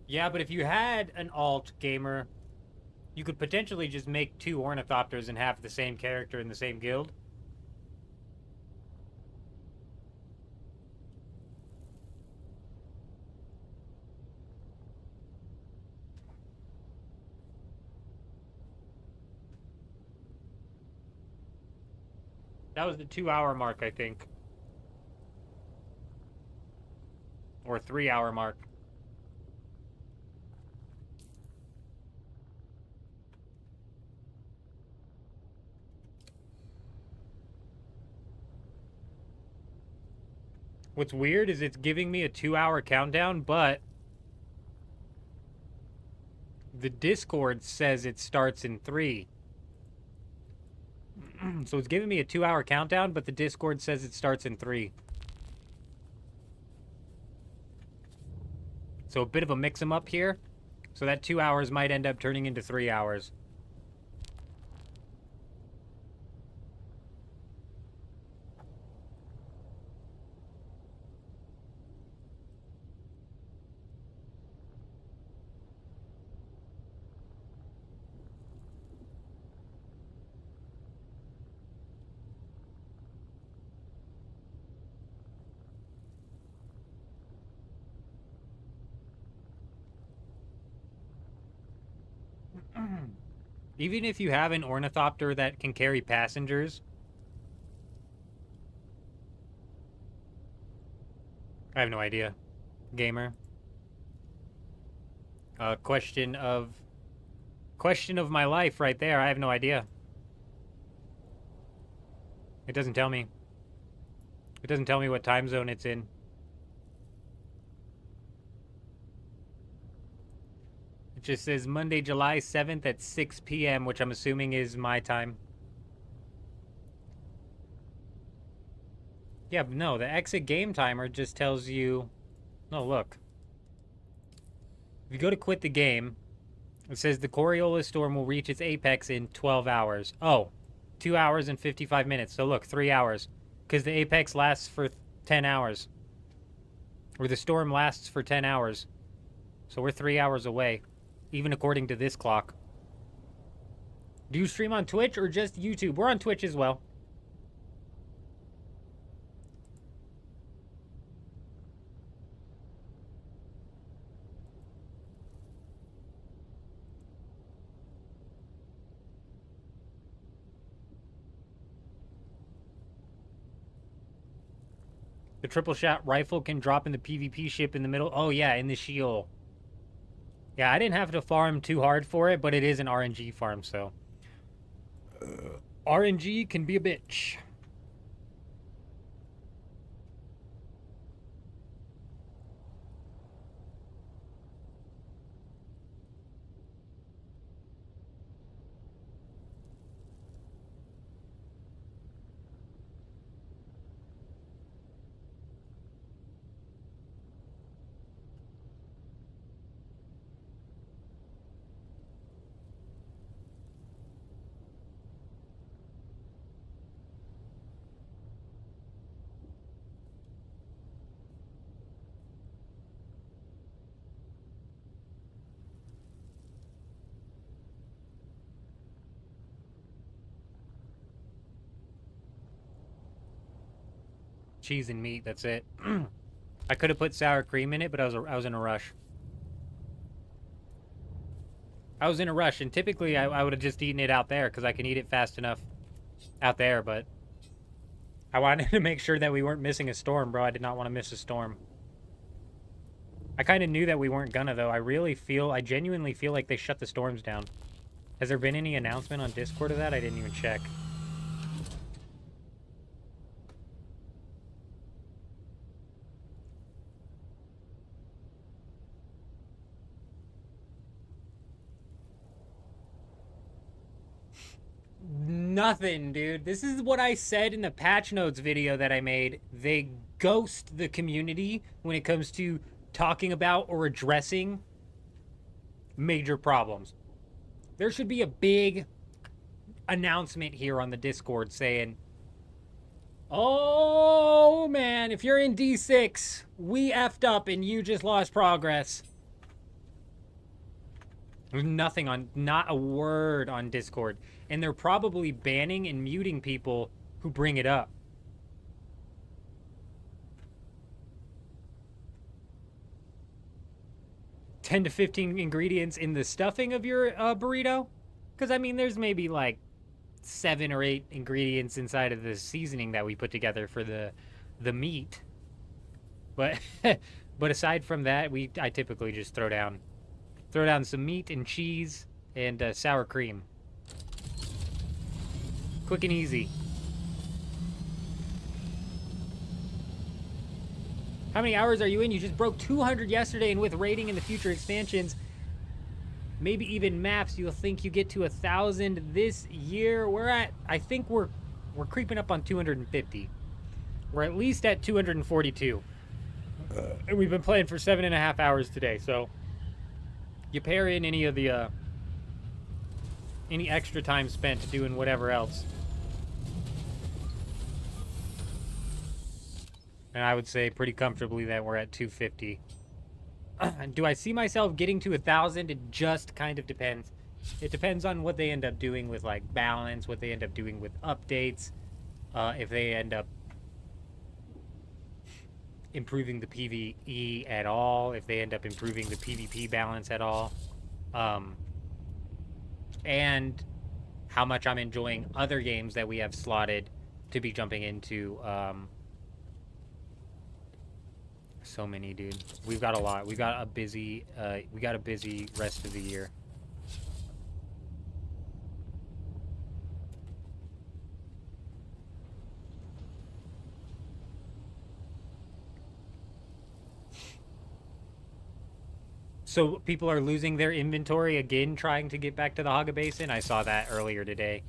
Yeah, but if you had an alt gamer, you could potentially just make 2 ornithopters and have the same character in the same guild. That was the 2-hour mark, I think. Or 3-hour mark. What's weird is it's giving me a 2-hour countdown, but the Discord says it starts in 3. So it's giving me a 2-hour countdown, but the Discord says it starts in 3. So a bit of a mix-em-up here. So that 2 hours might end up turning into 3 hours. Even if you have an ornithopter that can carry passengers, I have no idea. Gamer. Question of my life right there. I have no idea. It doesn't tell me. It doesn't tell me what time zone it's in. It just says Monday, July 7th at 6 p.m., which I'm assuming is my time. Yeah, but no, the exit game timer just tells you... No, look. If you go to quit the game, it says the Coriolis storm will reach its apex in 12 hours. Oh, 2 hours and 55 minutes. So look, 3 hours. Because the apex lasts for 10 hours. Or the storm lasts for 10 hours. So we're 3 hours away. Even according to this clock. Do you stream on Twitch or just YouTube? We're on Twitch as well. The triple shot rifle can drop in the PvP ship in the middle. Oh, yeah, in the shield. Yeah, I didn't have to farm too hard for it, but it is an RNG farm, so. RNG can be a bitch. Cheese and meat, that's it. I could have put sour cream in it, but I was in a rush. I was in a rush, and typically I would have just eaten it out there because I can eat it fast enough out there, but I wanted to make sure that we weren't missing a storm, bro. I did not want to miss a storm. I kind of knew that we weren't gonna, though. I genuinely feel like they shut the storms down. Has there been any announcement on Discord of that? I didn't even check. Nothing, dude. This is what I said in the patch notes video that I made. They ghost the community when it comes to talking about or addressing major problems. There should be a big announcement here on the Discord saying, oh man, if you're in D6, we effed up and you just lost progress. There's nothing on, not a word on Discord. And they're probably banning and muting people who bring it up. $10 to 15 ingredients in the stuffing of your burrito? Because, I mean, there's maybe like 7 or 8 ingredients inside of the seasoning that we put together for the meat. But but aside from that, I typically just throw down some meat and cheese and sour cream. Quick and easy. How many hours are you in? You just broke 200 yesterday, and with rating in the future expansions, maybe even maps, you'll think you get to 1,000 this year. I think we're creeping up on 250. We're at least at 242. And we've been playing for 7.5 hours today, so you pair in any of the any extra time spent doing whatever else, and I would say pretty comfortably that we're at 250. Do I see myself getting to 1,000? It just kind of depends. It depends on what they end up doing with like balance, what they end up doing with updates, if they end up improving the PvE at all, if they end up improving the PvP balance at all, and how much I'm enjoying other games that we have slotted to be jumping into. So many, dude. We've got a lot. We got a busy rest of the year. So people are losing their inventory again, trying to get back to the Haga Basin. I saw that earlier today.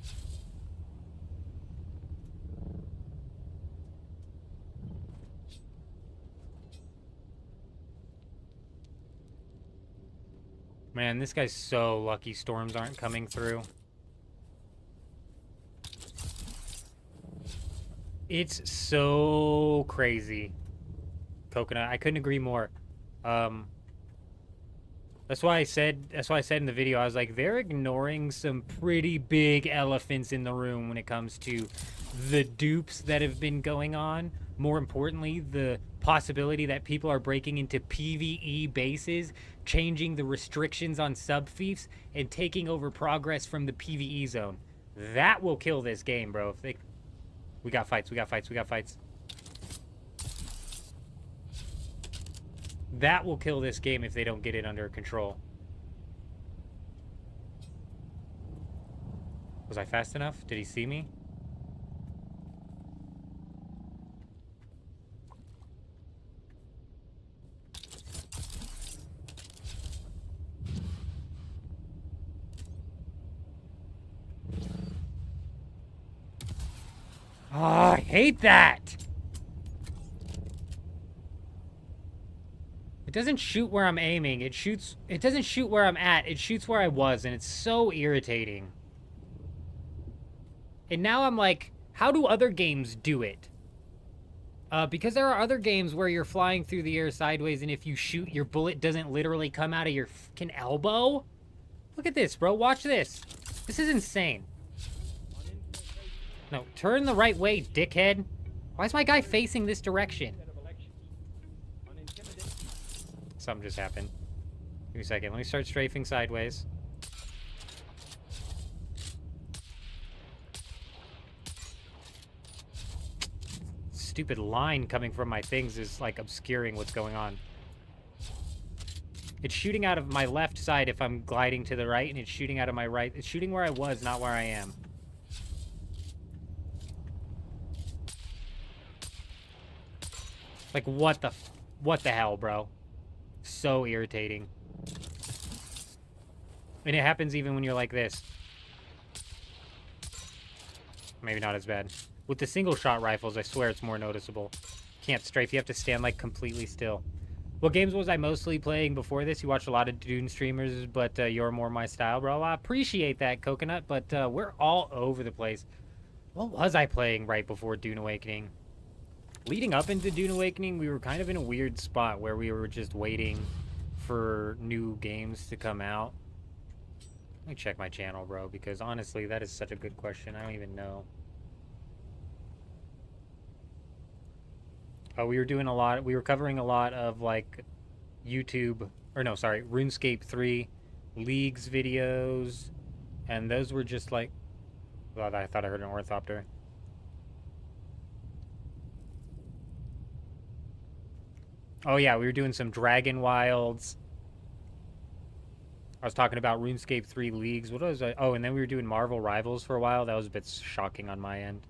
Man, this guy's so lucky storms aren't coming through. It's so crazy. Coconut, I couldn't agree more. That's why I said in the video, I was like, they're ignoring some pretty big elephants in the room when it comes to the dupes that have been going on. More importantly, the possibility that people are breaking into PvE bases, changing the restrictions on sub-fiefs, and taking over progress from the PvE zone. That will kill this game, bro. If they... We got fights. That will kill this game if they don't get it under control. Was I fast enough? Did he see me? Oh, I hate that! It doesn't shoot where I'm aiming. It doesn't shoot where I'm at. It shoots where I was, and it's so irritating. And now I'm like, how do other games do it? Because there are other games where you're flying through the air sideways, and if you shoot, your bullet doesn't literally come out of your fucking elbow. Look at this, bro. Watch this. This is insane. No, turn the right way, dickhead. Why is my guy facing this direction? Something just happened. Give me a second. Let me start strafing sideways. Stupid line coming from my things is like obscuring what's going on. It's shooting out of my left side if I'm gliding to the right, and it's shooting out of my right. It's shooting where I was, not where I am. Like, what the hell, bro? So irritating. And it happens even when you're like this. Maybe not as bad. With the single shot rifles, I swear it's more noticeable. Can't strafe, you have to stand like completely still. What games was I mostly playing before this? You watched a lot of Dune streamers, but you're more my style, bro. I appreciate that, Coconut, but we're all over the place. What was I playing right before Dune Awakening? Leading up into Dune Awakening, we were kind of in a weird spot where we were just waiting for new games to come out. Let me check my channel, bro, because honestly, that is such a good question. I don't even know. We were covering a lot of, like, YouTube, or no, sorry, RuneScape 3, Leagues videos, and those were just like, well, I thought I heard an orthopter. Oh yeah, we were doing some Dragon Wilds. I was talking about RuneScape 3 Leagues. What was I? Oh, and then we were doing Marvel Rivals for a while. That was a bit shocking on my end.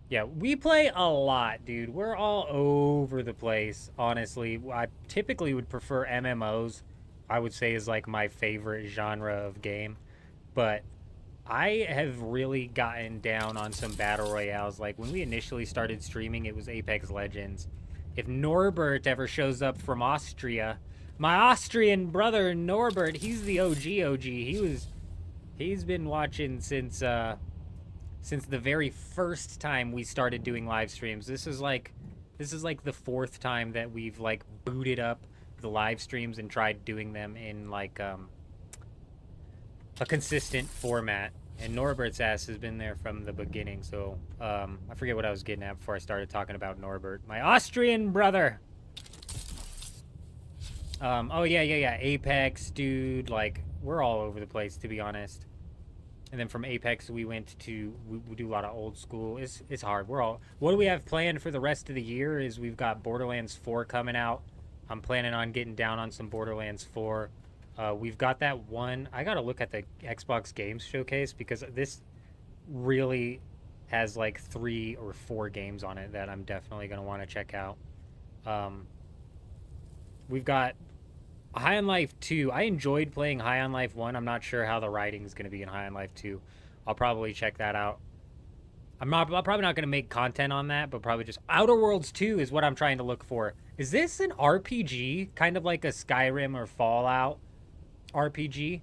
Yeah, we play a lot, dude. We're all over the place, honestly. I typically would prefer MMOs. I would say is like my favorite genre of game. But I have really gotten down on some battle royales. Like when we initially started streaming, it was Apex Legends. If Norbert ever shows up from Austria, my Austrian brother Norbert, he's the OG. He's been watching since the very first time we started doing live streams. This is like the fourth time that we've like booted up the live streams and tried doing them in like a consistent format. And Norbert's ass has been there from the beginning. So I forget what I was getting at before I started talking about Norbert, my Austrian brother. Oh yeah. Apex, dude. Like we're all over the place, to be honest. And then from Apex, we went to we do a lot of old school. It's hard. What do we have planned for the rest of the year? Is we've got Borderlands 4 coming out. I'm planning on getting down on some Borderlands 4. We've got that one. I gotta look at the Xbox Games Showcase because this really has like 3 or 4 games on it that I'm definitely gonna want to check out. We've got High on Life 2. I enjoyed playing High on Life 1. I'm not sure how the writing's going to be in High on Life 2. I'll probably check that out. I'm probably not going to make content on that, but probably just Outer Worlds 2 is what I'm trying to look for. Is this an RPG? Kind of like a Skyrim or Fallout RPG?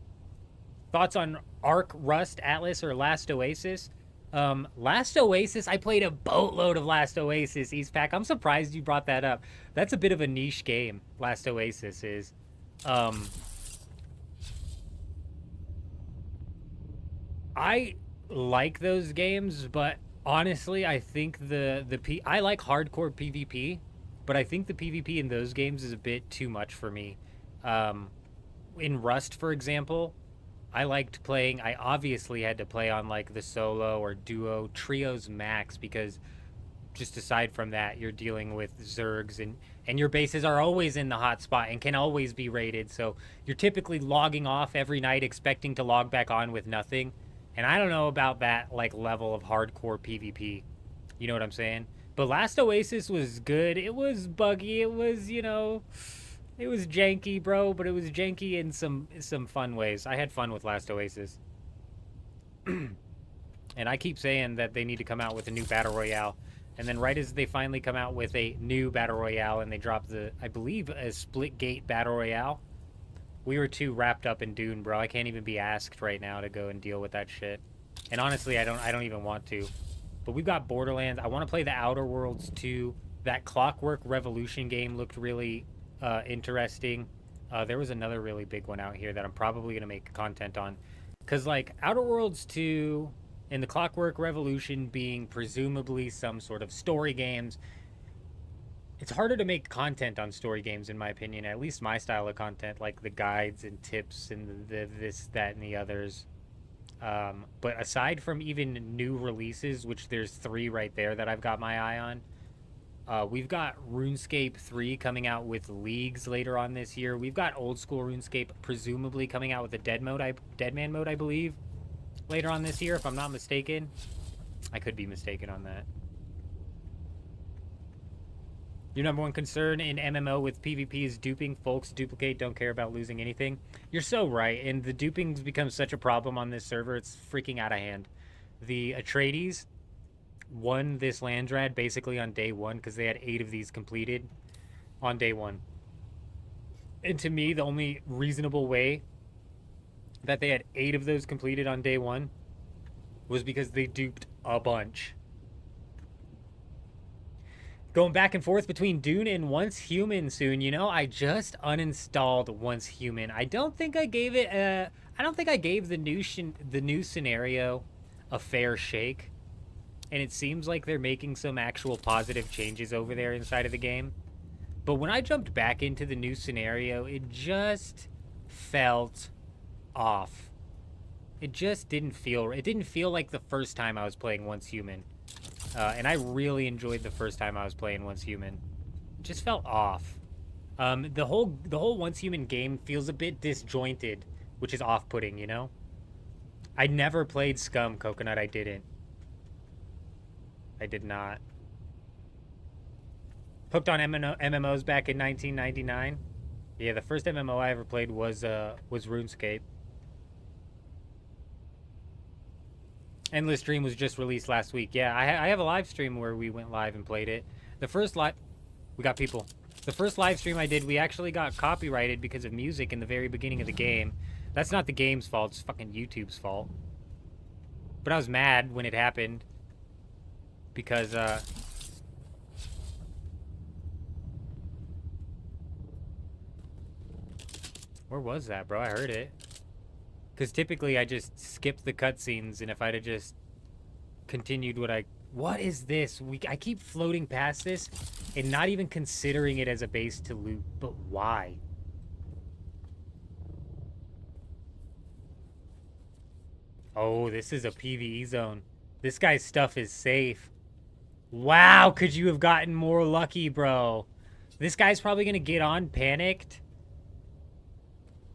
Thoughts on Ark, Rust, Atlas, or Last Oasis? Last Oasis, I played a boatload of Last Oasis, East Pack. I'm surprised you brought that up. That's a bit of a niche game, Last Oasis is. I like those games, but honestly, I think I like hardcore PvP, but I think the PvP in those games is a bit too much for me. In Rust, for example, I obviously had to play on like the solo or duo trios max, because just aside from that, you're dealing with Zergs, and your bases are always in the hot spot and can always be raided. So you're typically logging off every night expecting to log back on with nothing. And I don't know about that like level of hardcore PvP. You know what I'm saying? But Last Oasis was good. It was buggy. It was, it was janky, bro, but it was janky in some fun ways. I had fun with Last Oasis. And I keep saying that they need to come out with a new Battle Royale. And then right as they finally come out with a new Battle Royale and they drop I believe, a Split Gate Battle Royale, we were too wrapped up in Dune, bro. I can't even be asked right now to go and deal with that shit. And honestly, I don't even want to. But we've got Borderlands. I want to play the Outer Worlds 2. That Clockwork Revolution game looked really interesting. There was another really big one out here that I'm probably going to make content on. Because, like, Outer Worlds 2 and the Clockwork Revolution being presumably some sort of story games, it's harder to make content on story games, in my opinion. At least my style of content, like the guides and tips and the this, that, and the others. But aside from even new releases, which there's 3 right there that I've got my eye on, we've got RuneScape 3 coming out with leagues later on this year. We've got old school RuneScape presumably coming out with a Deadman mode, I believe, later on this year, if I'm not mistaken. I could be mistaken on that. Your number one concern in MMO with PvP is duping. Folks duplicate, don't care about losing anything. You're so right, and the duping's become such a problem on this server, it's freaking out of hand. The Atreides won this Landrad basically on day 1 because they had 8 of these completed on day 1. And to me, the only reasonable way that they had 8 of those completed on day 1 was because they duped a bunch. Going back and forth between Dune and Once Human soon. I just uninstalled Once Human. I don't think I gave the new scenario a fair shake. And it seems like they're making some actual positive changes over there inside of the game. But when I jumped back into the new scenario, it just felt off. It didn't feel like the first time I was playing Once Human. And I really enjoyed the first time I was playing Once Human. It just felt off. The whole Once Human game feels a bit disjointed, which is off-putting, I never played Scum, Coconut. I didn't. I did not. Hooked on MMOs back in 1999. Yeah, the first MMO I ever played was RuneScape. Endless Dream was just released last week. Yeah, I have a live stream where we went live and played it. We got people. The first live stream I did, we actually got copyrighted because of music in the very beginning of the game. That's not the game's fault, it's fucking YouTube's fault. But I was mad when it happened. Because, where was that, bro? I heard it. Because typically I just skip the cutscenes, and if I'd have just continued what is this? I keep floating past this and not even considering it as a base to loot, but why? Oh, this is a PvE zone. This guy's stuff is safe. Wow, could you have gotten more lucky, bro? This guy's probably gonna get on panicked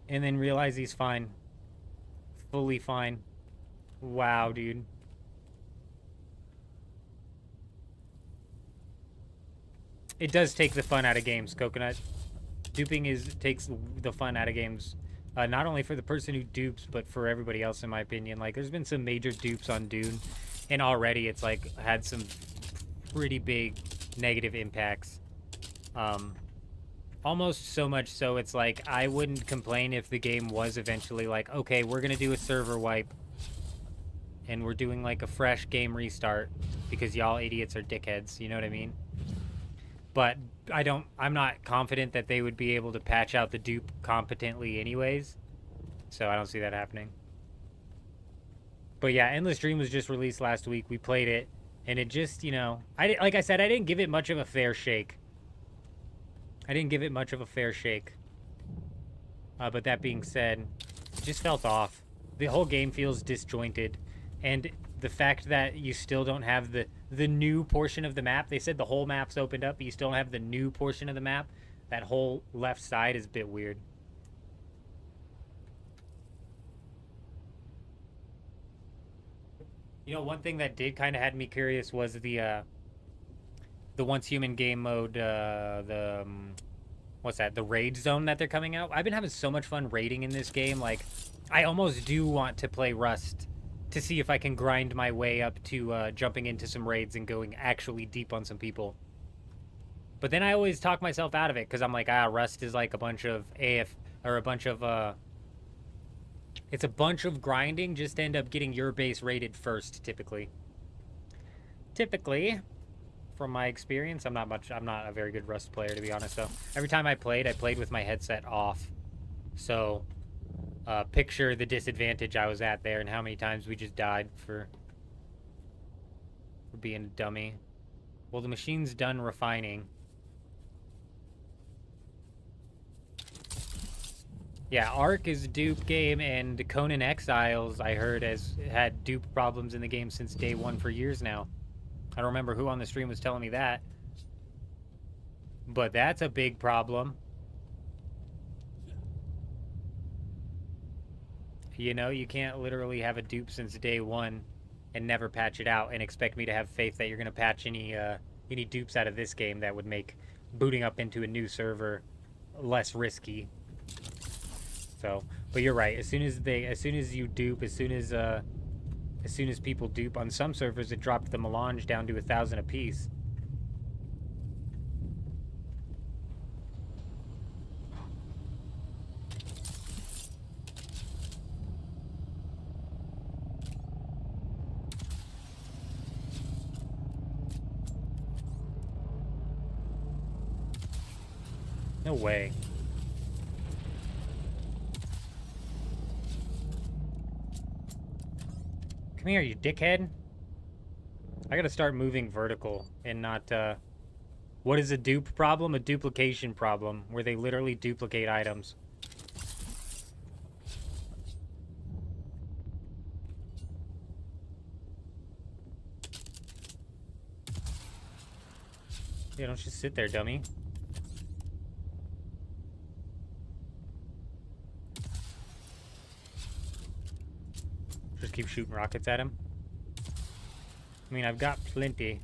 and then realize he's fine. Fully fine. Wow, dude. It does take the fun out of games, Coconut. Duping takes the fun out of games. Not only for the person who dupes, but for everybody else, in my opinion. Like, there's been some major dupes on Dune, and already it's, like, had some pretty big negative impacts. Almost so much so it's like I wouldn't complain if the game was eventually like, okay, we're gonna do a server wipe. and we're doing like a fresh game restart because y'all idiots are dickheads, you know what I mean? But I'm not confident that they would be able to patch out the dupe competently anyways. So I don't see that happening. But yeah, Endless Dream was just released last week. We played it, and it just, you know, like I said, I didn't give it much of a fair shake. But that being said, it just felt off. The whole game feels disjointed, and the fact that you still don't have the new portion of the map. They said the whole map's opened up, but you still don't have the new portion of the map. That whole left side is a bit weird. You know, one thing that did kind of had me curious was the Once Human game mode, what's that? The raid zone that they're coming out. I've been having so much fun raiding in this game. Like, I almost do want to play Rust to see if I can grind my way up to jumping into some raids and going actually deep on some people. But then I always talk myself out of it because I'm like, Rust is like a bunch of it's a bunch of grinding just to end up getting your base raided first, typically. From my experience, I'm not a very good Rust player, to be honest, though. Every time I played with my headset off. So, picture the disadvantage I was at there and how many times we just died for being a dummy. Well, the machine's done refining. Yeah, Ark is a dupe game, and Conan Exiles, I heard, has had dupe problems in the game since day one for years now. I don't remember who on the stream was telling me that. But that's a big problem. You know, you can't literally have a dupe since day one and never patch it out and expect me to have faith that you're going to patch any dupes out of this game that would make booting up into a new server less risky. So, but you're right. As soon as people dupe on some servers, it dropped the melange down to 1,000 apiece. No way. Come here, you dickhead. I gotta start moving vertical and not, what is a dupe problem? A duplication problem, where they literally duplicate items. Yeah, don't just sit there, dummy. Just keep shooting rockets at him. I mean, I've got plenty.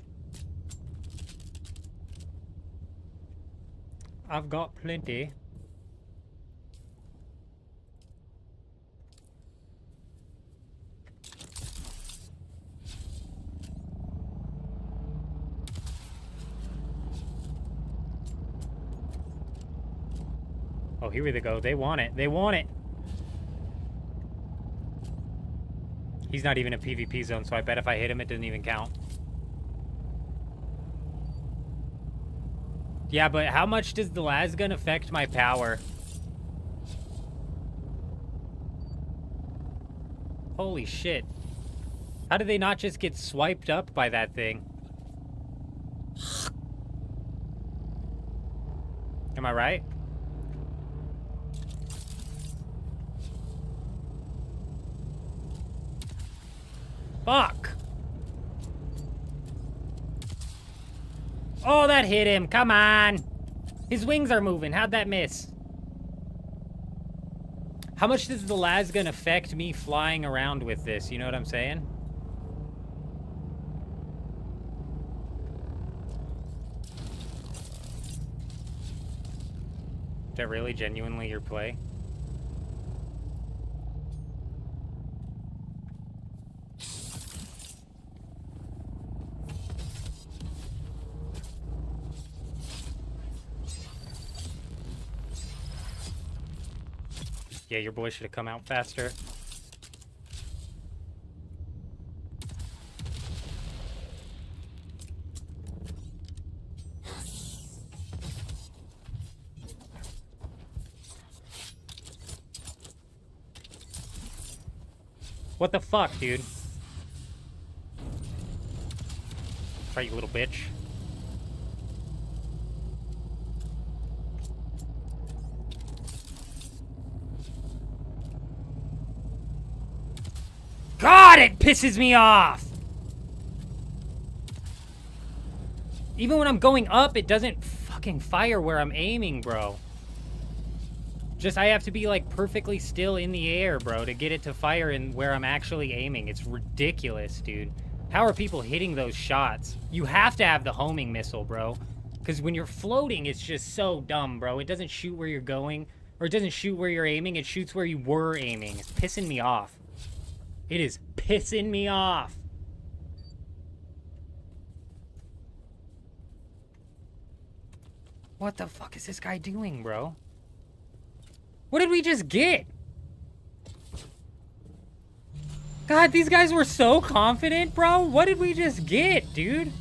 Oh, here we go. They want it. He's not even a PvP zone, so I bet if I hit him, it doesn't even count. Yeah, but how much does the lasgun affect my power? Holy shit. How did they not just get swiped up by that thing? Am I right? Fuck! Oh, that hit him. Come on. His wings are moving. How'd that miss? How much does the lasgun affect me flying around with this? You know what I'm saying? Is that really genuinely your play? Yeah, your boy should have come out faster. What the fuck, dude? Try, you little bitch. God, it pisses me off! Even when I'm going up, it doesn't fucking fire where I'm aiming, bro. Just, I have to be, like, perfectly still in the air, bro, to get it to fire in where I'm actually aiming. It's ridiculous, dude. How are people hitting those shots? You have to have the homing missile, bro. Because when you're floating, it's just so dumb, bro. It doesn't shoot where you're going, or it doesn't shoot where you're aiming. It shoots where you were aiming. It's pissing me off. It is pissing me off. What the fuck is this guy doing, bro? What did we just get? God, these guys were so confident, bro. What did we just get, dude?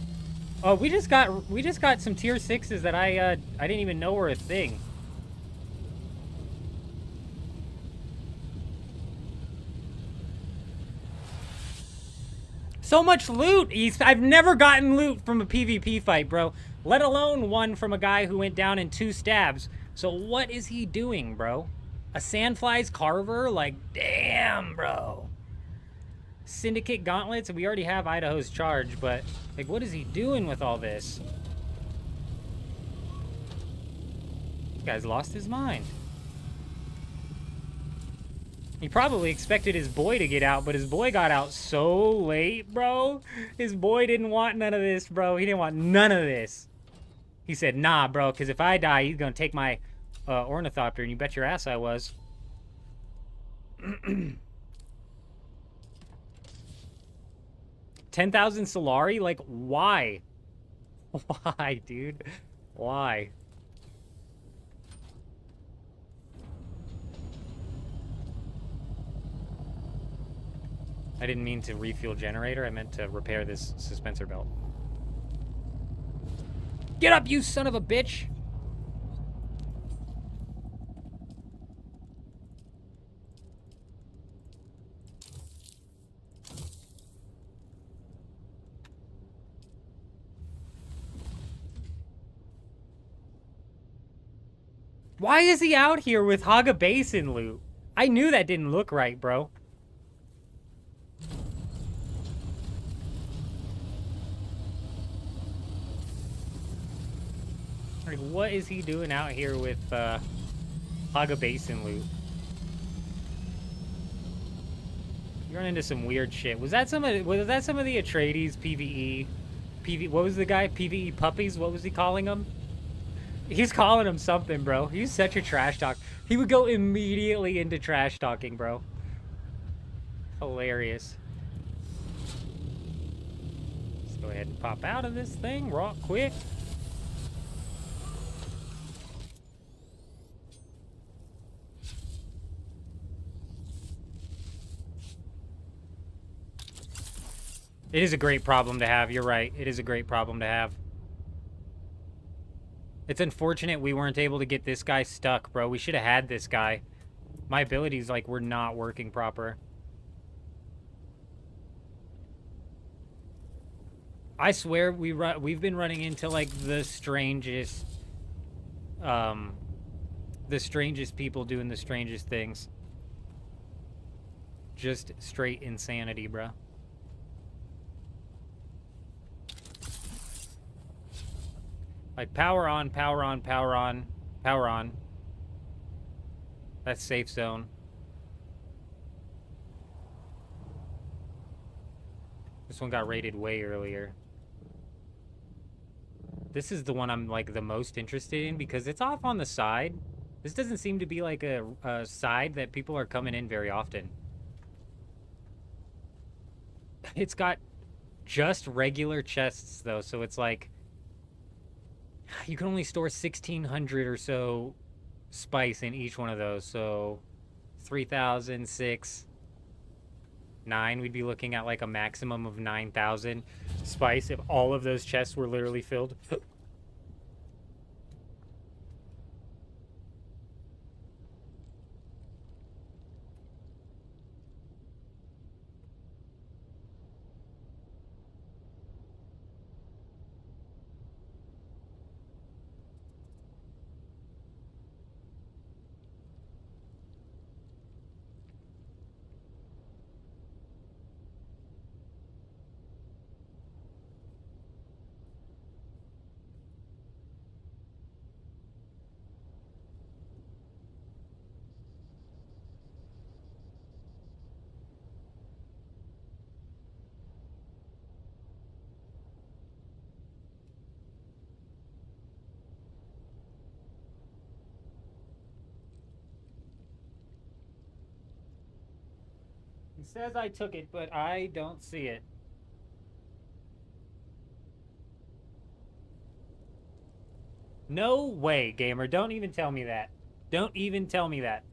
Oh, we just got some tier 6s that I didn't even know were a thing. So much loot! I've never gotten loot from a PvP fight, bro. Let alone one from a guy who went down in 2 stabs. So what is he doing, bro? A Sandflies Carver? Like, damn, bro. Syndicate Gauntlets? We already have Idaho's Charge, but, like, what is he doing with all this? This guy's lost his mind. He probably expected his boy to get out, but his boy got out so late, bro. His boy didn't want none of this, bro. He didn't want none of this. He said, nah, bro, because if I die, he's going to take my ornithopter, and you bet your ass I was. 10,000 Solari? Like, why? Why, dude? Why? I didn't mean to refuel generator. I meant to repair this suspensor belt. Get up, you son of a bitch! Why is he out here with Haga Basin loot? I knew that didn't look right, bro. Like, what is he doing out here with Haga Basin loot? You run into some weird shit. Was that some of the Atreides PvE? What was the guy? PvE puppies? What was he calling them? He's calling him something, bro. He's such a trash talk. He would go immediately into trash talking, bro. Hilarious. Let's go ahead and pop out of this thing real quick. It is a great problem to have. You're right. It is a great problem to have. It's unfortunate we weren't able to get this guy stuck, bro. We should have had this guy. My abilities, like, were not working proper. I swear we've been running into, like, the strangest people doing the strangest things. Just straight insanity, bro. Like, power on, power on, power on, power on. That's safe zone. This one got rated way earlier. This is the one I'm, like, the most interested in because it's off on the side. This doesn't seem to be, like, a side that people are coming in very often. It's got just regular chests, though, so it's like... You can only store 1,600 or so spice in each one of those, so 3,000, 6, 9. We'd be looking at like a maximum of 9,000 spice if all of those chests were literally filled. It says I took it, but I don't see it. No way, gamer. Don't even tell me that. Don't even tell me that.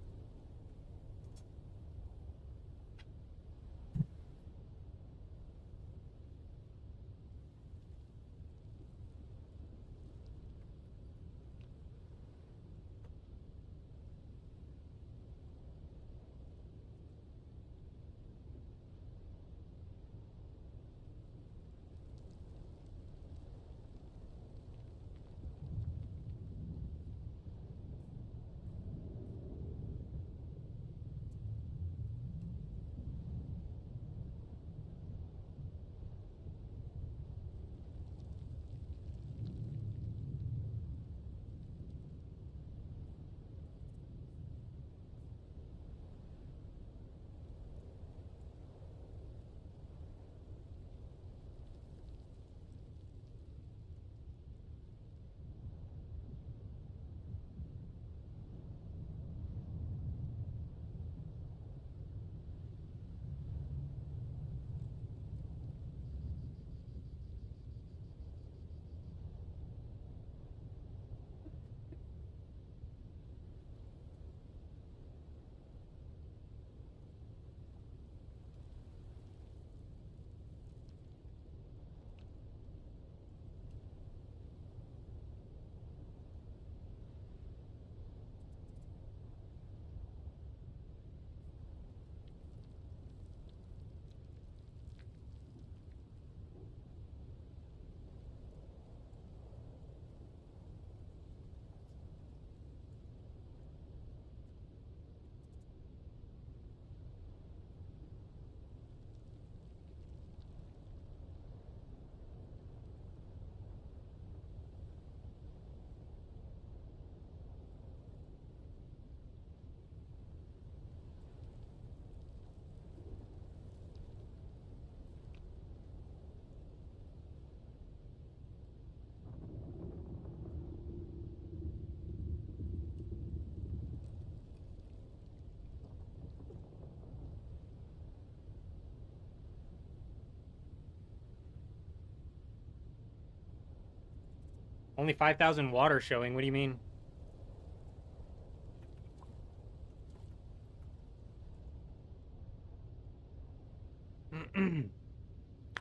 Only 5,000 water showing. What do you mean?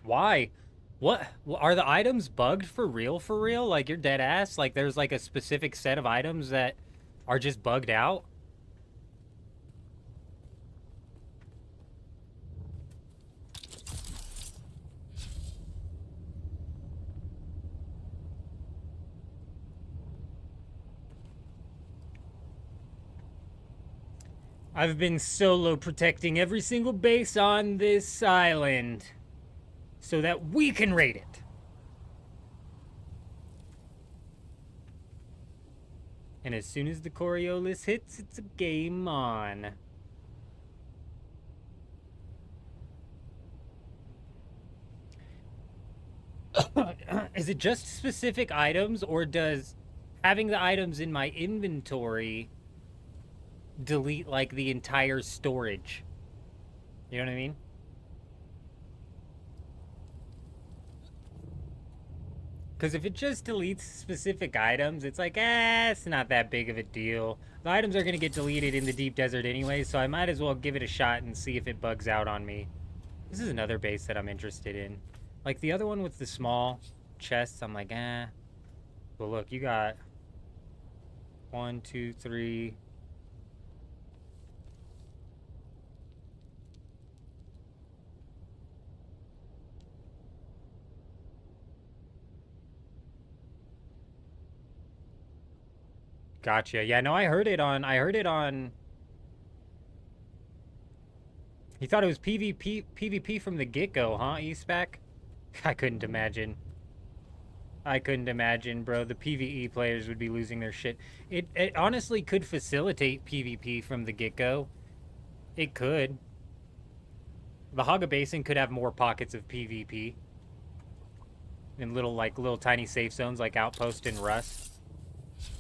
Why? What are the items bugged for real? For real? Like you're dead ass? Like there's like a specific set of items that are just bugged out? I've been solo protecting every single base on this island so that we can raid it. And as soon as the Coriolis hits, it's a game on. Is it just specific items, or does having the items in my inventory delete like the entire storage? You know what I mean? Because if it just deletes specific items, it's like, it's not that big of a deal. The items are going to get deleted in the deep desert anyway, so I might as well give it a shot and see if it bugs out on me. This is another base that I'm interested in. Like the other one with the small chests, I'm like, But look, you got 1, 2, 3... Gotcha. Yeah, no, I heard it on... You thought it was PvP from the get-go, huh, E-Spec? I couldn't imagine. I couldn't imagine, bro. The PvE players would be losing their shit. It honestly could facilitate PvP from the get-go. It could. The Haga Basin could have more pockets of PvP. And little tiny safe zones like Outpost and Rust.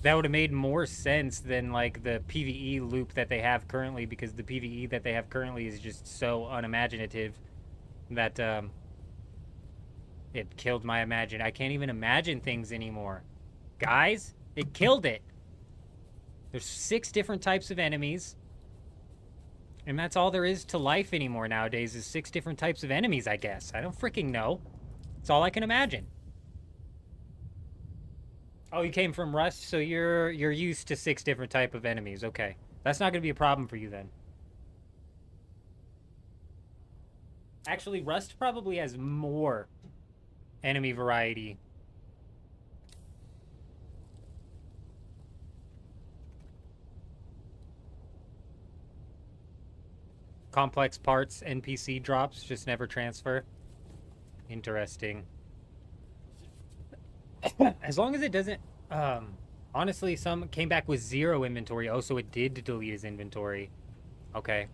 That would have made more sense than like the PvE loop that they have currently, because the PvE that they have currently is just so unimaginative that it killed my imagine. I can't even imagine things anymore. Guys, it killed it. There's 6 different types of enemies. And that's all there is to life anymore nowadays, is 6 different types of enemies, I guess. I don't freaking know. It's all I can imagine. Oh, you came from Rust, so you're used to 6 different type of enemies. Okay. That's not going to be a problem for you then. Actually, Rust probably has more enemy variety. Complex parts, NPC drops, just never transfer. Interesting. As long as it doesn't... honestly, some came back with 0 inventory. Oh, so it did delete his inventory. Okay.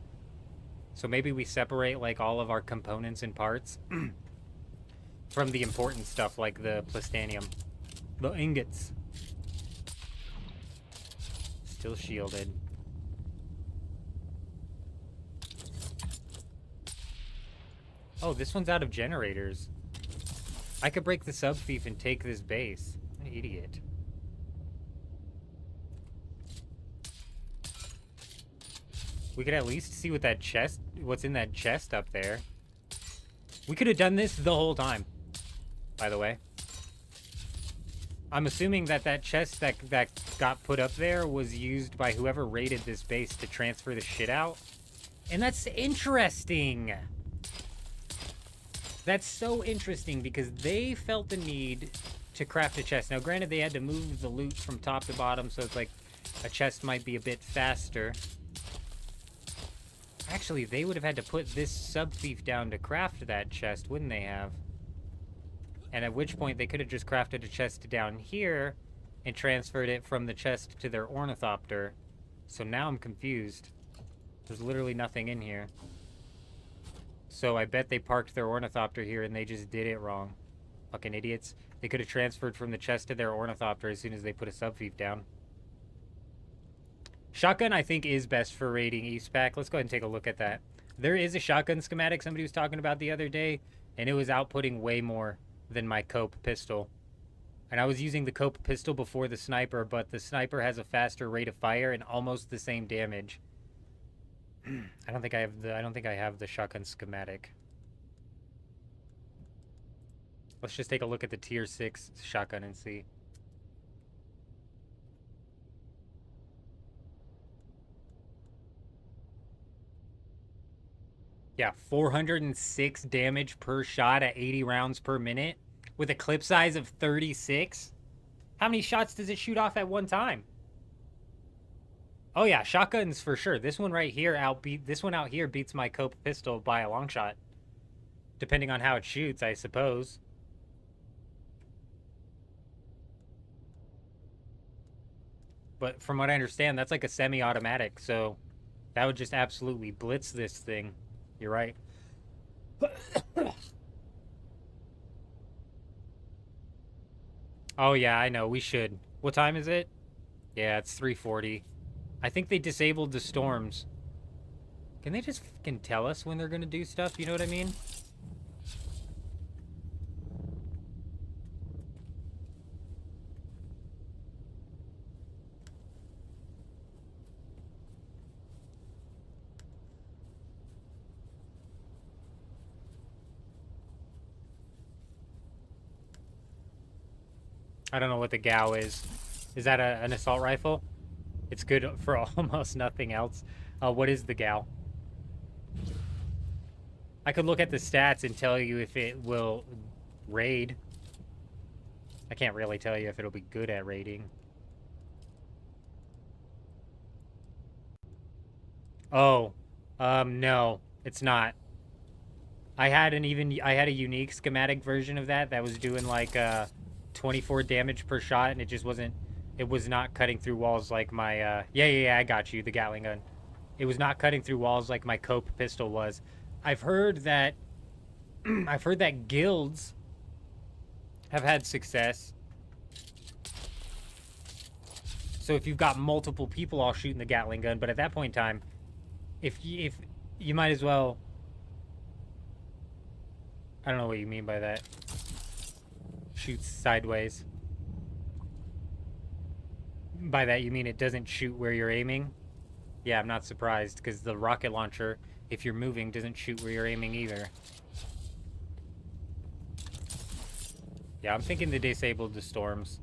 So maybe we separate, like, all of our components and parts from the important stuff, like the plastanium. The ingots. Still shielded. Oh, this one's out of generators. I could break the sub-thief and take this base. What an idiot. We could at least see what that chest, what's in that chest up there. We could have done this the whole time, by the way. I'm assuming that that chest that got put up there was used by whoever raided this base to transfer the shit out. And that's interesting. That's so interesting because they felt the need to craft a chest. Now, granted, they had to move the loot from top to bottom, so it's like a chest might be a bit faster. Actually, they would have had to put this sub-thief down to craft that chest, wouldn't they have? And at which point, they could have just crafted a chest down here and transferred it from the chest to their ornithopter. So now I'm confused. There's literally nothing in here. So I bet they parked their ornithopter here and they just did it wrong. Fucking idiots. They could have transferred from the chest to their ornithopter as soon as they put a sub-thief down. Shotgun, I think, is best for raiding Eastpack. Let's go ahead and take a look at that. There is a shotgun schematic somebody was talking about the other day, and it was outputting way more than my cope pistol. And I was using the cope pistol before the sniper, but the sniper has a faster rate of fire and almost the same damage. I don't think I have the shotgun schematic. Let's just take a look at the tier 6 shotgun and see. Yeah, 406 damage per shot at 80 rounds per minute with a clip size of 36. How many shots does it shoot off at one time? Oh yeah, shotguns for sure. This one right here this one out here beats my cope pistol by a long shot. Depending on how it shoots, I suppose. But from what I understand, that's like a semi-automatic, so that would just absolutely blitz this thing. You're right. Oh yeah, I know, we should. What time is it? Yeah, it's 3:40. I think they disabled the storms. Can they just fucking tell us when they're gonna do stuff? You know what I mean? I don't know what the GAU is. Is that an assault rifle? It's good for almost nothing else. What is the GAU? I could look at the stats and tell you if it will raid. I can't really tell you if it'll be good at raiding. Oh, no, it's not. I had a unique schematic version of that was doing like 24 damage per shot, and it was not cutting through walls like my yeah, I got you, the Gatling gun. It was not cutting through walls like my cope pistol was. I've heard that guilds have had success So if you've got multiple people all shooting the Gatling gun, but at that point in time, if you might as well, I don't know what you mean by that. Shoots sideways. By that you mean it doesn't shoot where you're aiming? Yeah, I'm not surprised, because the rocket launcher, if you're moving, doesn't shoot where you're aiming either. Yeah, I'm thinking they disabled the storms.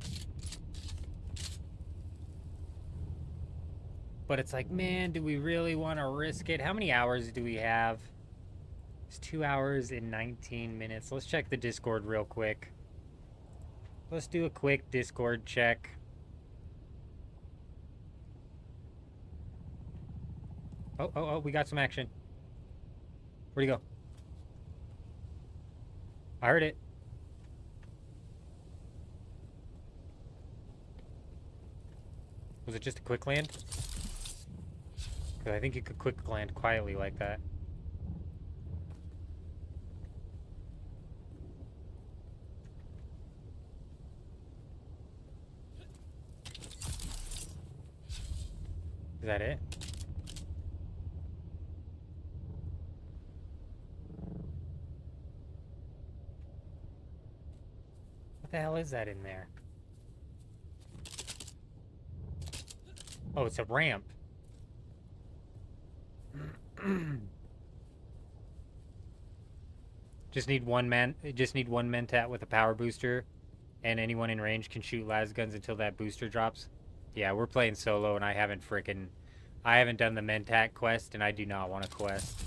But it's like, man, do we really want to risk it? How many hours do we have? It's 2 hours and 19 minutes. Let's check the Discord real quick. Let's do a quick Discord check. Oh, we got some action. Where'd he go? I heard it. Was it just a quick land? Because I think you could quick land quietly like that. Is that it? What the hell is that in there? Oh, it's a ramp. Just need one mentat with a power booster, and anyone in range can shoot las guns until that booster drops. Yeah, we're playing solo, and I haven't done the mentat quest, and I do not want a quest.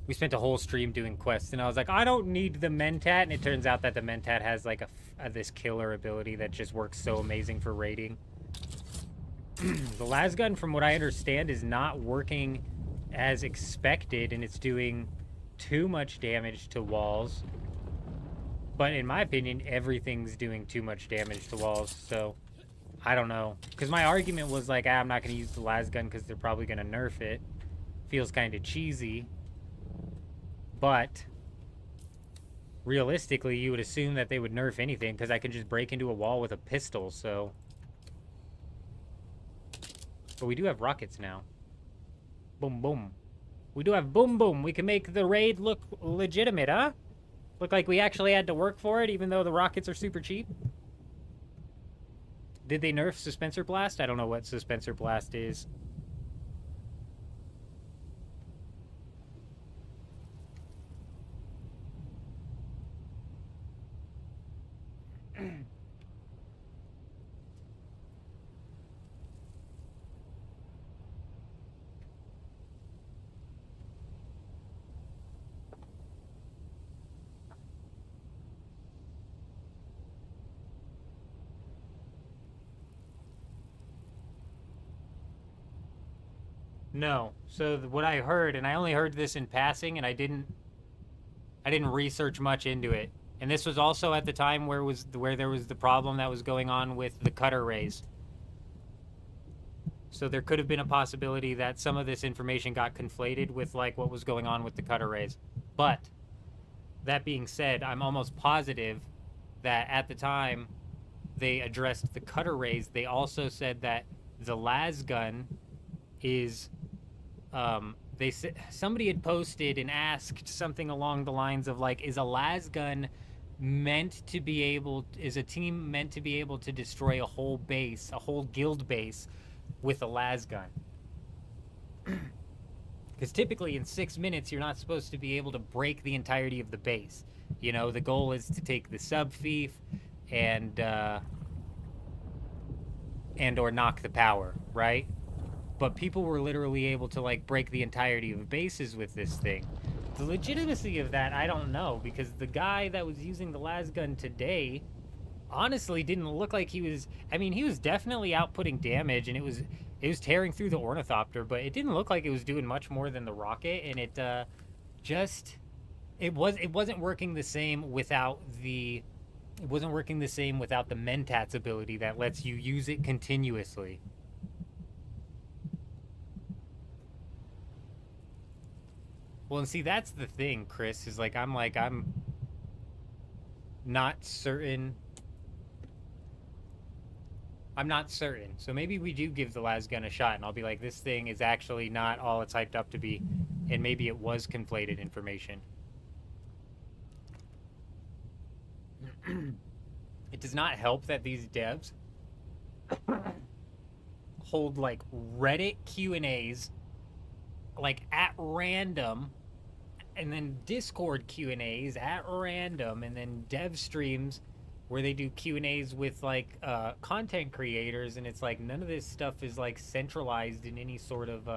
We spent a whole stream doing quests, and I was like, I don't need the mentat, and it turns out that the mentat has like this killer ability that just works so amazing for raiding. The las gun, from what I understand, is not working as expected, and it's doing too much damage to walls. But in my opinion, everything's doing too much damage to walls, so I don't know. Because my argument was like, I'm not going to use the las gun because they're probably going to nerf it. Feels kind of cheesy. But realistically, you would assume that they would nerf anything because I can just break into a wall with a pistol, so... But we do have rockets now. Boom, boom. We do have boom, boom. We can make the raid look legitimate, huh? Look like we actually had to work for it, even though the rockets are super cheap. Did they nerf Suspensor Blast? I don't know what Suspensor Blast is. No. So what I heard, and I only heard this in passing, and I didn't research much into it. And this was also at the time where there was the problem that was going on with the cutter rays. So there could have been a possibility that some of this information got conflated with like what was going on with the cutter rays. But that being said, I'm almost positive that at the time they addressed the cutter rays, they also said that the las gun is somebody had posted and asked something along the lines of like, is a las gun meant to be able, is a team meant to be able to destroy a whole base, a whole guild base with a las gun? Because typically in 6 minutes you're not supposed to be able to break the entirety of the base. You know, the goal is to take the sub fief and or knock the power, right? But people were literally able to like break the entirety of bases with this thing. The legitimacy of that, I don't know, because the guy that was using the las gun today honestly didn't look like he was, I mean, he was definitely outputting damage, and it was tearing through the ornithopter, but it didn't look like it was doing much more than the rocket, and it wasn't working the same without the mentats ability that lets you use it continuously. Well, and see, that's the thing, Chris, is like, I'm not certain. I'm not certain. So maybe we do give the las gun a shot, and I'll be like, this thing is actually not all it's hyped up to be, and maybe it was conflated information. It does not help that these devs hold like Reddit Q&As like at random, and then Discord Q&As at random, and then dev streams where they do Q&As with like content creators, and it's like none of this stuff is like centralized in any sort of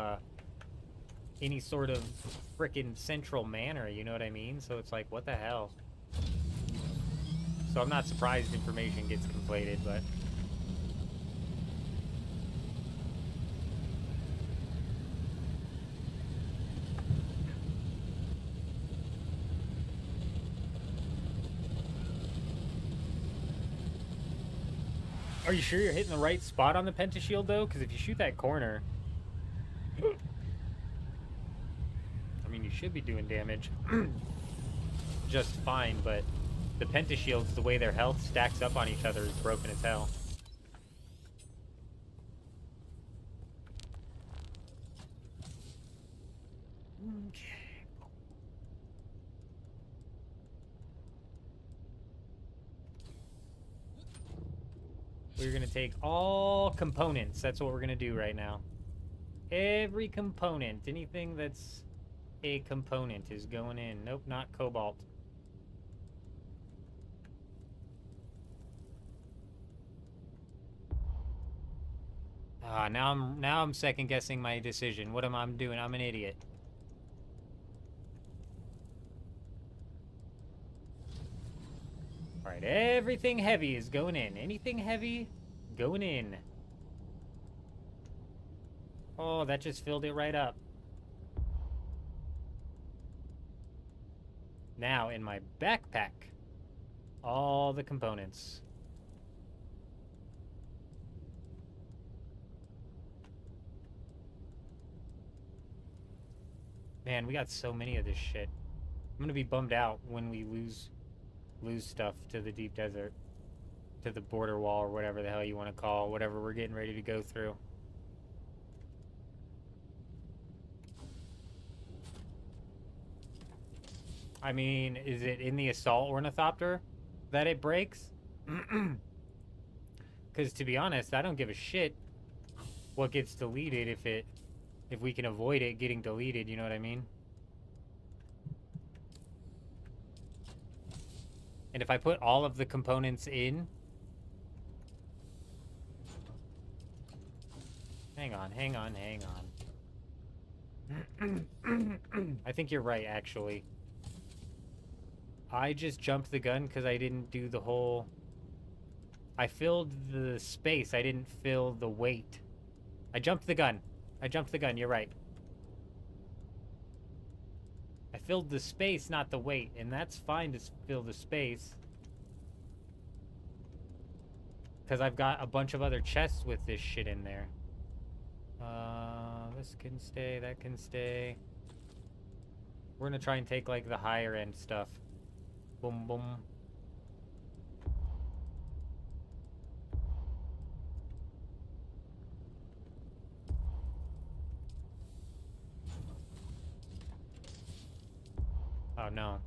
freaking central manner, you know what I mean? So it's like, what the hell? So I'm not surprised information gets conflated, but are you sure you're hitting the right spot on the pentashield, though? Because if you shoot that corner, I mean, you should be doing damage just fine, but the pentashields, the way their health stacks up on each other, is broken as hell. Okay. We're going to take all components. That's what we're going to do right now. Every component. Anything that's a component is going in. Nope, not cobalt. Now I'm second guessing my decision. What am I doing? I'm an idiot. All right, everything heavy is going in. Anything heavy, going in. Oh, that just filled it right up. Now, in my backpack, all the components. Man, we got so many of this shit. I'm gonna be bummed out when we lose stuff to the deep desert, to the border wall, or whatever the hell you want to call whatever we're getting ready to go through. I mean, is it in the assault ornithopter that it breaks? Because to be honest, I don't give a shit what gets deleted if we can avoid it getting deleted, you know what I mean? And if I put all of the components in... Hang on. I think you're right, actually. I just jumped the gun because I didn't do the whole... I filled the space, I didn't fill the weight. I jumped the gun, you're right. I filled the space, not the weight, and that's fine to fill the space. Because I've got a bunch of other chests with this shit in there. This can stay, that can stay. We're gonna try and take, like, the higher end stuff. Boom, boom. Oh, no.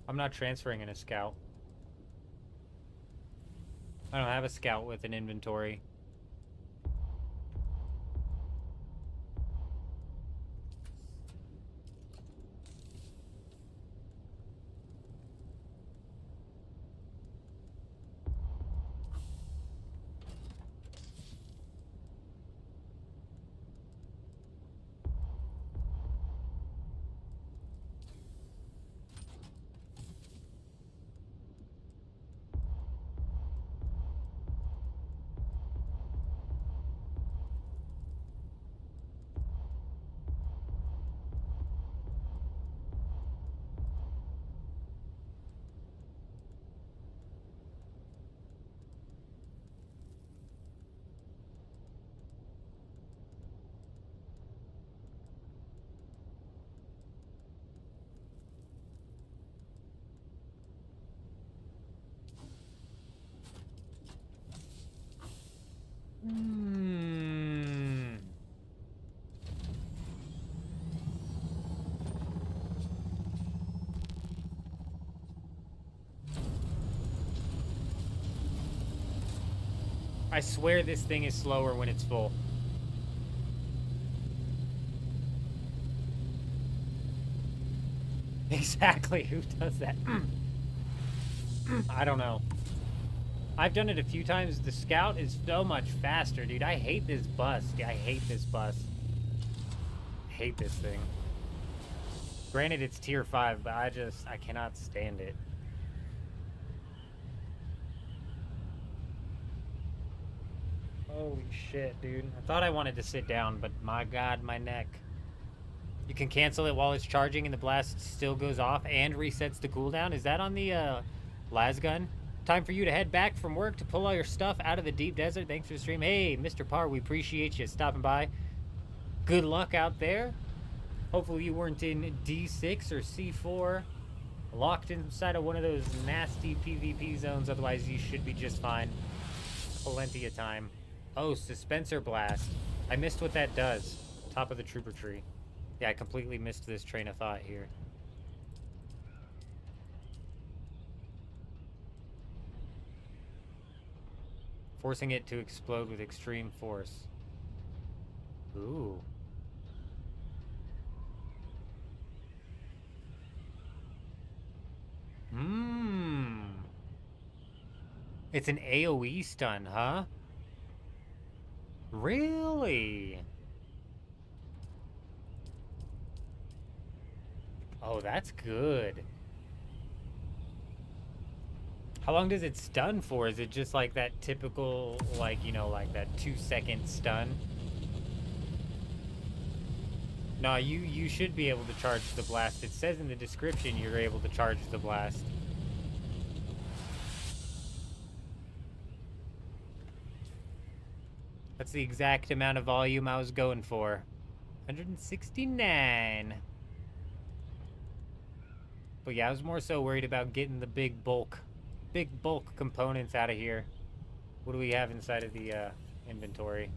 I'm not transferring in a scout. I don't have a scout with an inventory. I swear this thing is slower when it's full. Exactly, who does that? I don't know. I've done it a few times. The Scout is so much faster, dude. I hate this bus. I hate this bus. I hate this thing. Granted, it's tier 5, but I cannot stand it. Holy shit, dude. I thought I wanted to sit down, but my god, my neck. You can cancel it while it's charging and the blast still goes off and resets the cooldown. Is that on the las gun? Time for you to head back from work to pull all your stuff out of the deep desert. Thanks for the stream. Hey, Mr. Parr, we appreciate you stopping by. Good luck out there. Hopefully you weren't in D6 or C4, locked inside of one of those nasty PvP zones. Otherwise, you should be just fine. Plenty of time. Oh, Suspensor Blast. I missed what that does. Top of the trooper tree. Yeah, I completely missed this train of thought here. Forcing it to explode with extreme force. Ooh. It's an AoE stun, huh? Really? Oh, that's good. How long does it stun for? Is it just like that typical, like, you know, like that 2-second stun? No, you should be able to charge the blast. It says in the description you're able to charge the blast. That's the exact amount of volume I was going for. 169. But yeah, I was more so worried about getting the big bulk components out of here. What do we have inside of the inventory?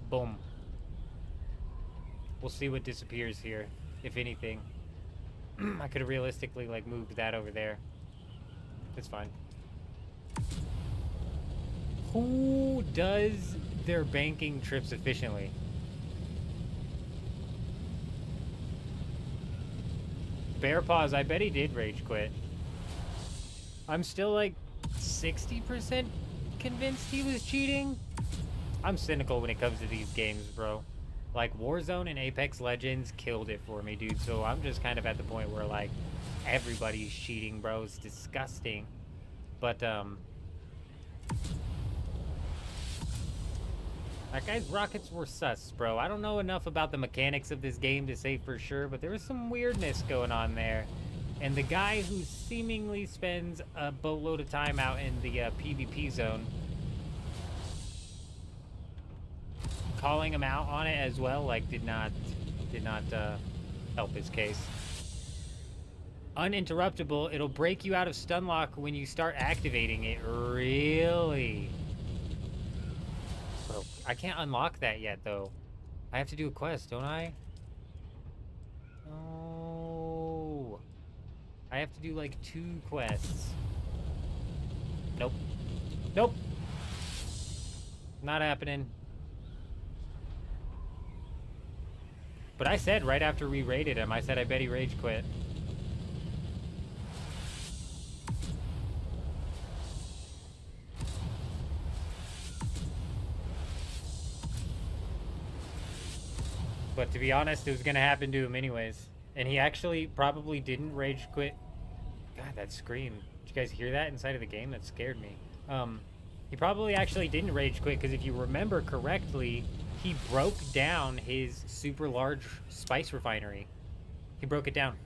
Boom. We'll see what disappears here, if anything. I could have realistically like moved that over there. It's fine. Who does their banking trips efficiently? Bear Paws, I bet he did rage quit. I'm still like 60% convinced he was cheating. I'm cynical when it comes to these games, bro. Like Warzone and Apex Legends killed it for me, dude. So I'm just kind of at the point where like everybody's cheating, bro. It's disgusting. But that guy's rockets were sus, bro. I don't know enough about the mechanics of this game to say for sure, but there was some weirdness going on there. And the guy who seemingly spends a boatload of time out in the PvP zone, calling him out on it as well, like did not help his case. Uninterruptible, it'll break you out of stun lock when you start activating it. Really? Bro, I can't unlock that yet though. I have to do a quest, don't I? Oh, I have to do like 2 quests. Nope. Nope. Not happening. But I said right after we raided him, I said I bet he rage quit. But to be honest, it was gonna happen to him anyways. And he actually probably didn't rage quit. God, that scream. Did you guys hear that inside of the game? That scared me. He probably actually didn't rage quit because if you remember correctly, he broke down his super large spice refinery. He broke it down.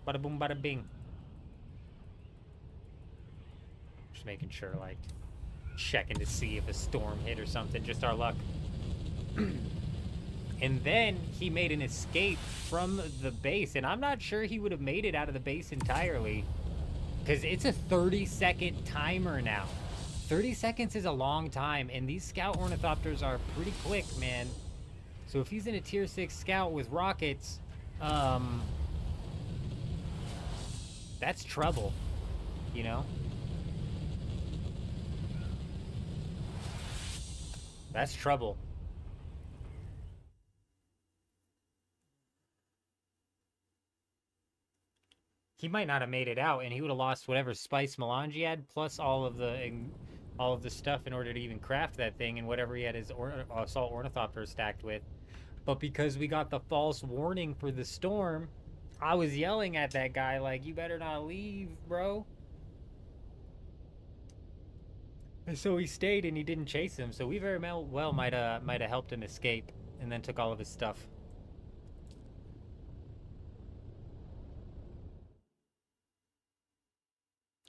Bada boom, bada bing. Just making sure, like, checking to see if a storm hit or something. Just our luck. And then he made an escape from the base. And I'm not sure he would have made it out of the base entirely. Because it's a 30-second timer now. 30 seconds is a long time. And these scout ornithopters are pretty quick, man. So if he's in a tier 6 scout with rockets, that's trouble. You know? That's trouble. He might not have made it out, and he would have lost whatever spice melange he had, plus all of the stuff in order to even craft that thing, and whatever he had his assault ornithopter stacked with. But because we got the false warning for the storm, I was yelling at that guy like, "You better not leave, bro." And so he stayed, and he didn't chase him. So we very well might have helped him escape, and then took all of his stuff.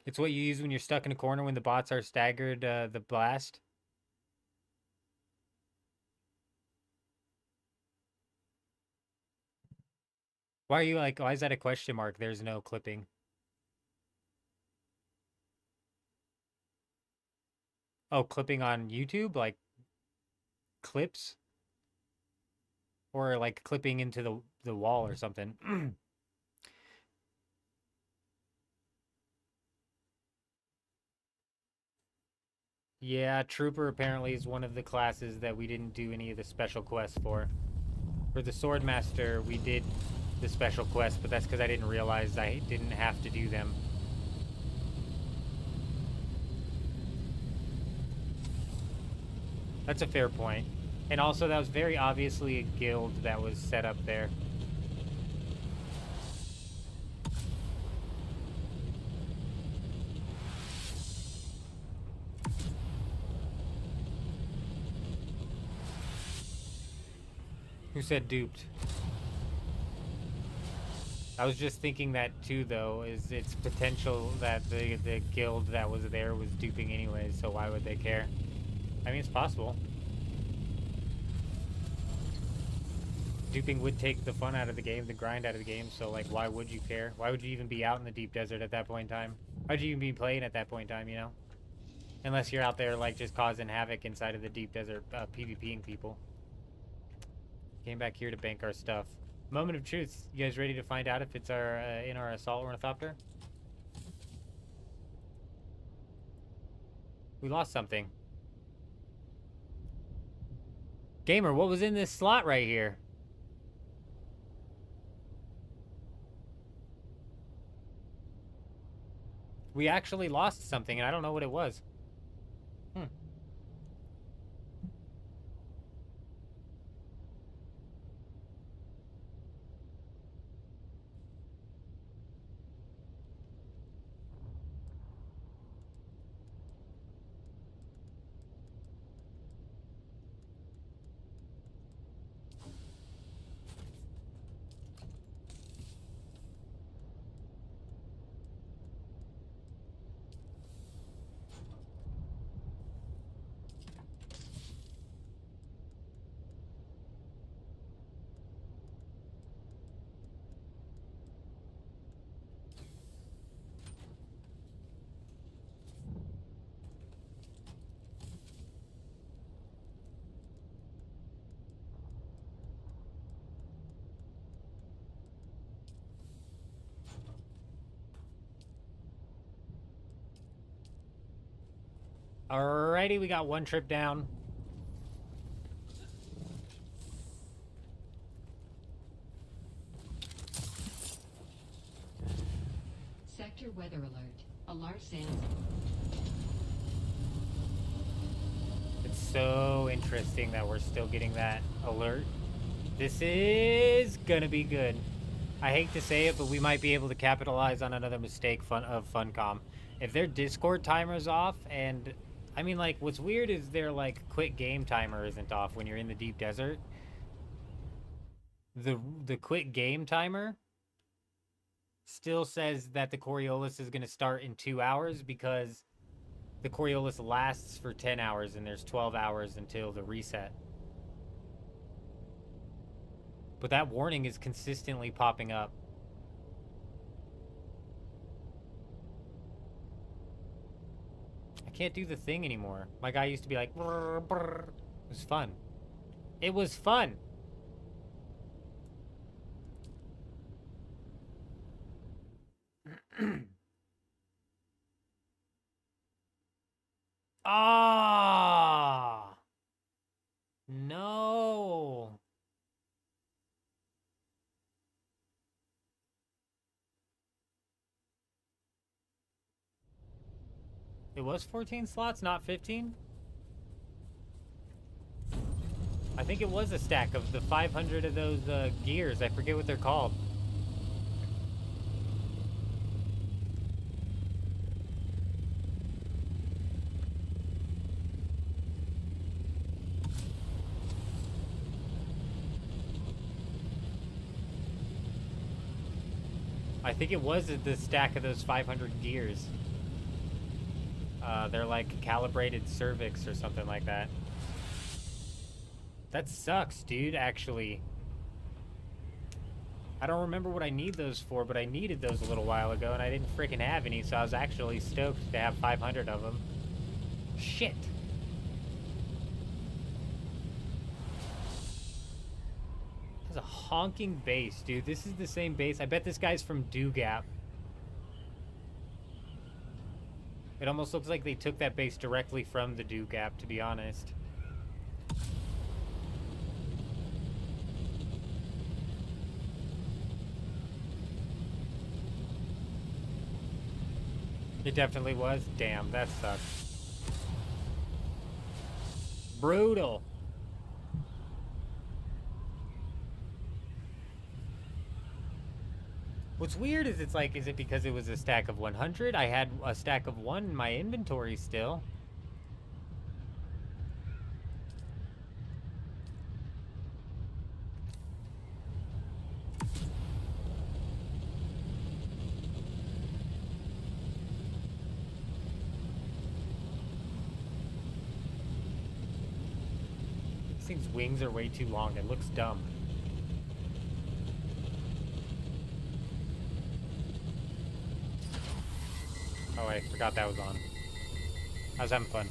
It's what you use when you're stuck in a corner when the bots are staggered, the blast. Why are you like, why is that a question mark? There's no clipping. Oh, clipping on YouTube? Like clips? Or like clipping into the wall or something. Yeah, Trooper apparently is one of the classes that we didn't do any of the special quests for. For the Swordmaster, we did the special quests, but that's because I didn't realize I didn't have to do them. That's a fair point. And also, that was very obviously a guild that was set up there. Who said duped? I was just thinking that too, though, is it's potential that the guild that was there was duping anyways, so why would they care? I mean, it's possible. Duping would take the fun out of the game, the grind out of the game, so, like, why would you care? Why would you even be out in the deep desert at that point in time? Why'd you even be playing at that point in time, you know? Unless you're out there, like, just causing havoc inside of the deep desert, PvPing people. Came back here to bank our stuff. Moment of truth. You guys ready to find out if it's our in our assault ornithopter? We lost something. Gamer, what was in this slot right here? We actually lost something, and I don't know what it was. Alrighty, we got one trip down. Sector weather alert. A large sand. It's so interesting that we're still getting that alert. This is gonna be good. I hate to say it, but we might be able to capitalize on another mistake of Funcom. If their Discord timer's off, and I mean, like, what's weird is their, like, quit game timer isn't off when you're in the deep desert. The quit game timer still says that the Coriolis is going to start in 2 hours because the Coriolis lasts for 10 hours and there's 12 hours until the reset. But that warning is consistently popping up. I can't do the thing anymore. My guy used to be like, brr, brr. It was fun. It was fun. Ah. It was 14 slots, not 15? I think it was a stack of the 500 of those gears. I forget what they're called. I think it was the stack of those 500 gears. They're like calibrated cervix or something like that. That sucks, dude, actually. I don't remember what I need those for, but I needed those a little while ago, and I didn't freaking have any, so I was actually stoked to have 500 of them. Shit. That's a honking base, dude. This is the same base. I bet this guy's from Dew Gap. It almost looks like they took that base directly from the Dew Gap, to be honest. It definitely was. Damn, that sucks. Brutal. What's weird is it's like, is it because it was a stack of 100? I had a stack of 1 in my inventory still. This thing's wings are way too long. It looks dumb. Oh, I forgot that was on. I was having fun.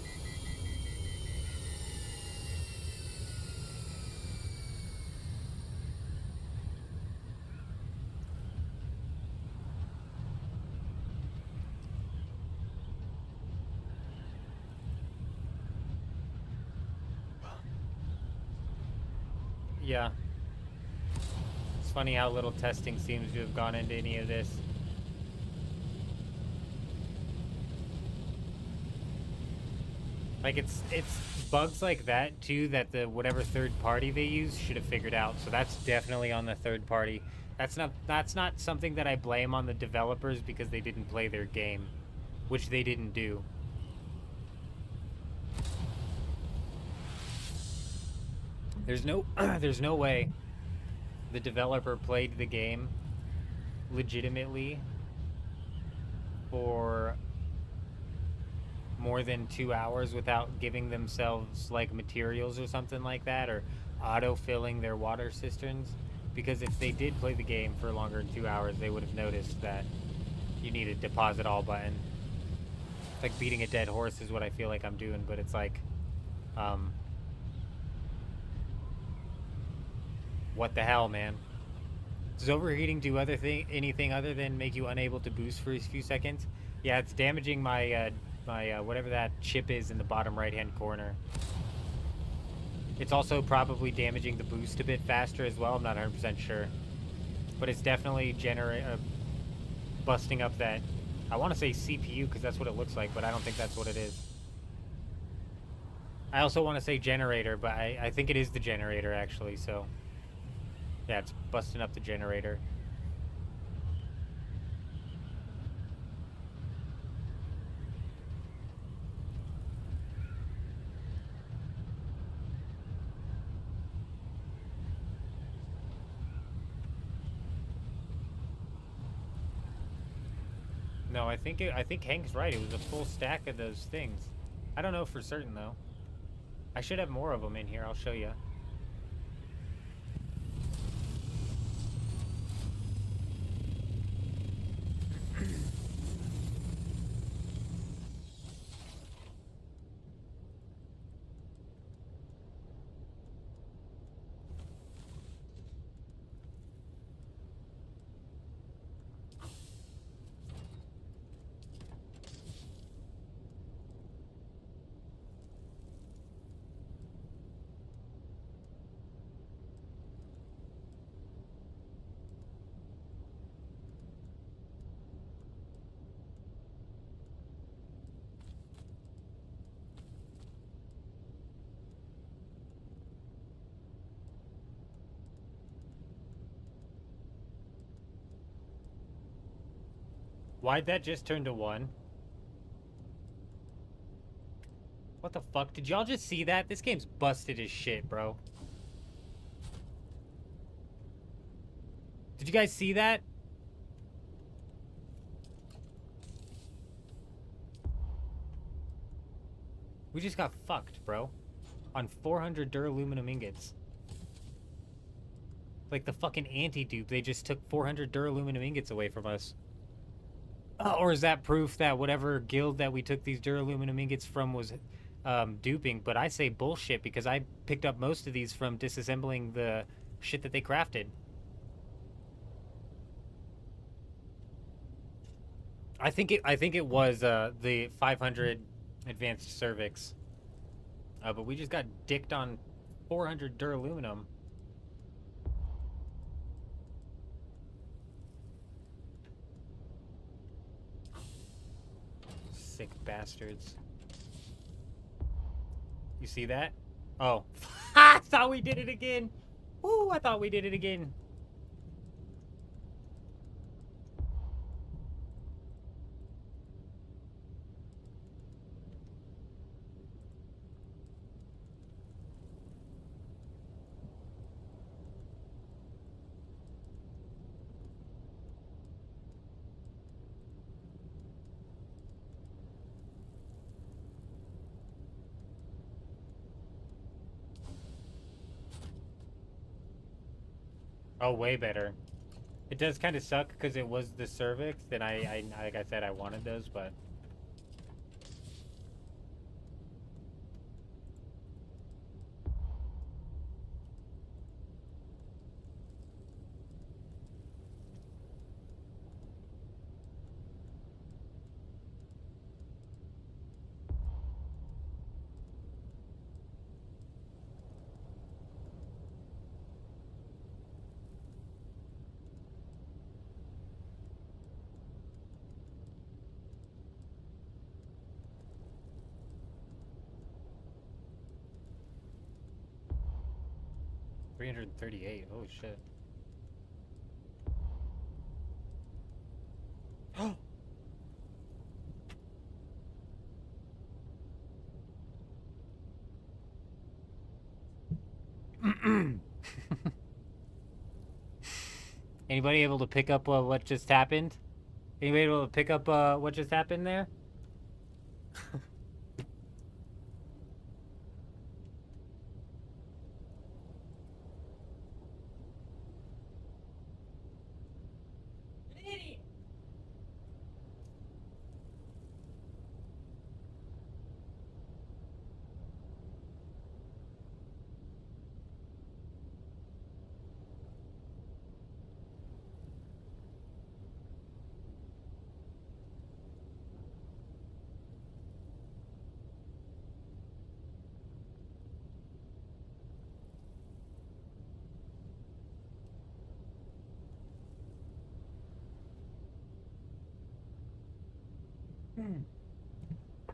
Yeah. It's funny how little testing seems to have gone into any of this. Like, it's bugs like that, too, that the whatever third party they use should have figured out. So that's definitely on the third party. That's not something that I blame on the developers because they didn't play their game, which they didn't do. There's no way the developer played the game legitimately for more than 2 hours without giving themselves like materials or something like that, or auto-filling their water cisterns, because if they did play the game for longer than 2 hours, they would have noticed that you need a deposit all button. It's like beating a dead horse is what I feel like I'm doing, but it's like, what the hell, man? Does overheating do anything other than make you unable to boost for a few seconds? Yeah, it's damaging my whatever that chip is in the bottom right-hand corner. It's also probably damaging the boost a bit faster as well. I'm not 100% sure. But it's definitely busting up that, I want to say CPU because that's what it looks like, but I don't think that's what it is. I also want to say generator, but I think it is the generator actually, so. Yeah, it's busting up the generator. No, I think Hank's right. It was a full stack of those things. I don't know for certain though. I should have more of them in here. I'll show you. Why'd that just turn to 1? What the fuck? Did y'all just see that? This game's busted as shit, bro. Did you guys see that? We just got fucked, bro. On 400 duraluminum ingots. Like the fucking anti-dupe, they just took 400 duraluminum ingots away from us. Or is that proof that whatever guild that we took these duraluminum ingots from was duping? But I say bullshit because I picked up most of these from disassembling the shit that they crafted. I think it was the 500 advanced cervix. But we just got dicked on 400 duraluminum. Sick bastards. You see that? Oh. I thought we did it again. Ooh, I thought we did it again. Oh, way better. It does kind of suck because it was the cervix, and I like I said, I wanted those, but... $338. Oh shit. Anybody able to pick up what just happened? Anybody able to pick up what just happened there?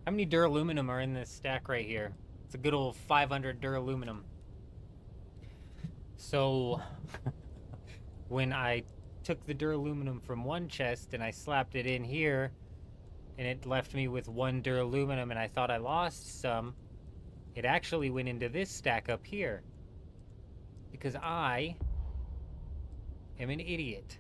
How many duraluminum are in this stack right here? It's a good old 500 duraluminum. So, when I took the duraluminum from one chest and I slapped it in here, and it left me with 1 duraluminum and I thought I lost some, it actually went into this stack up here. Because I am an idiot.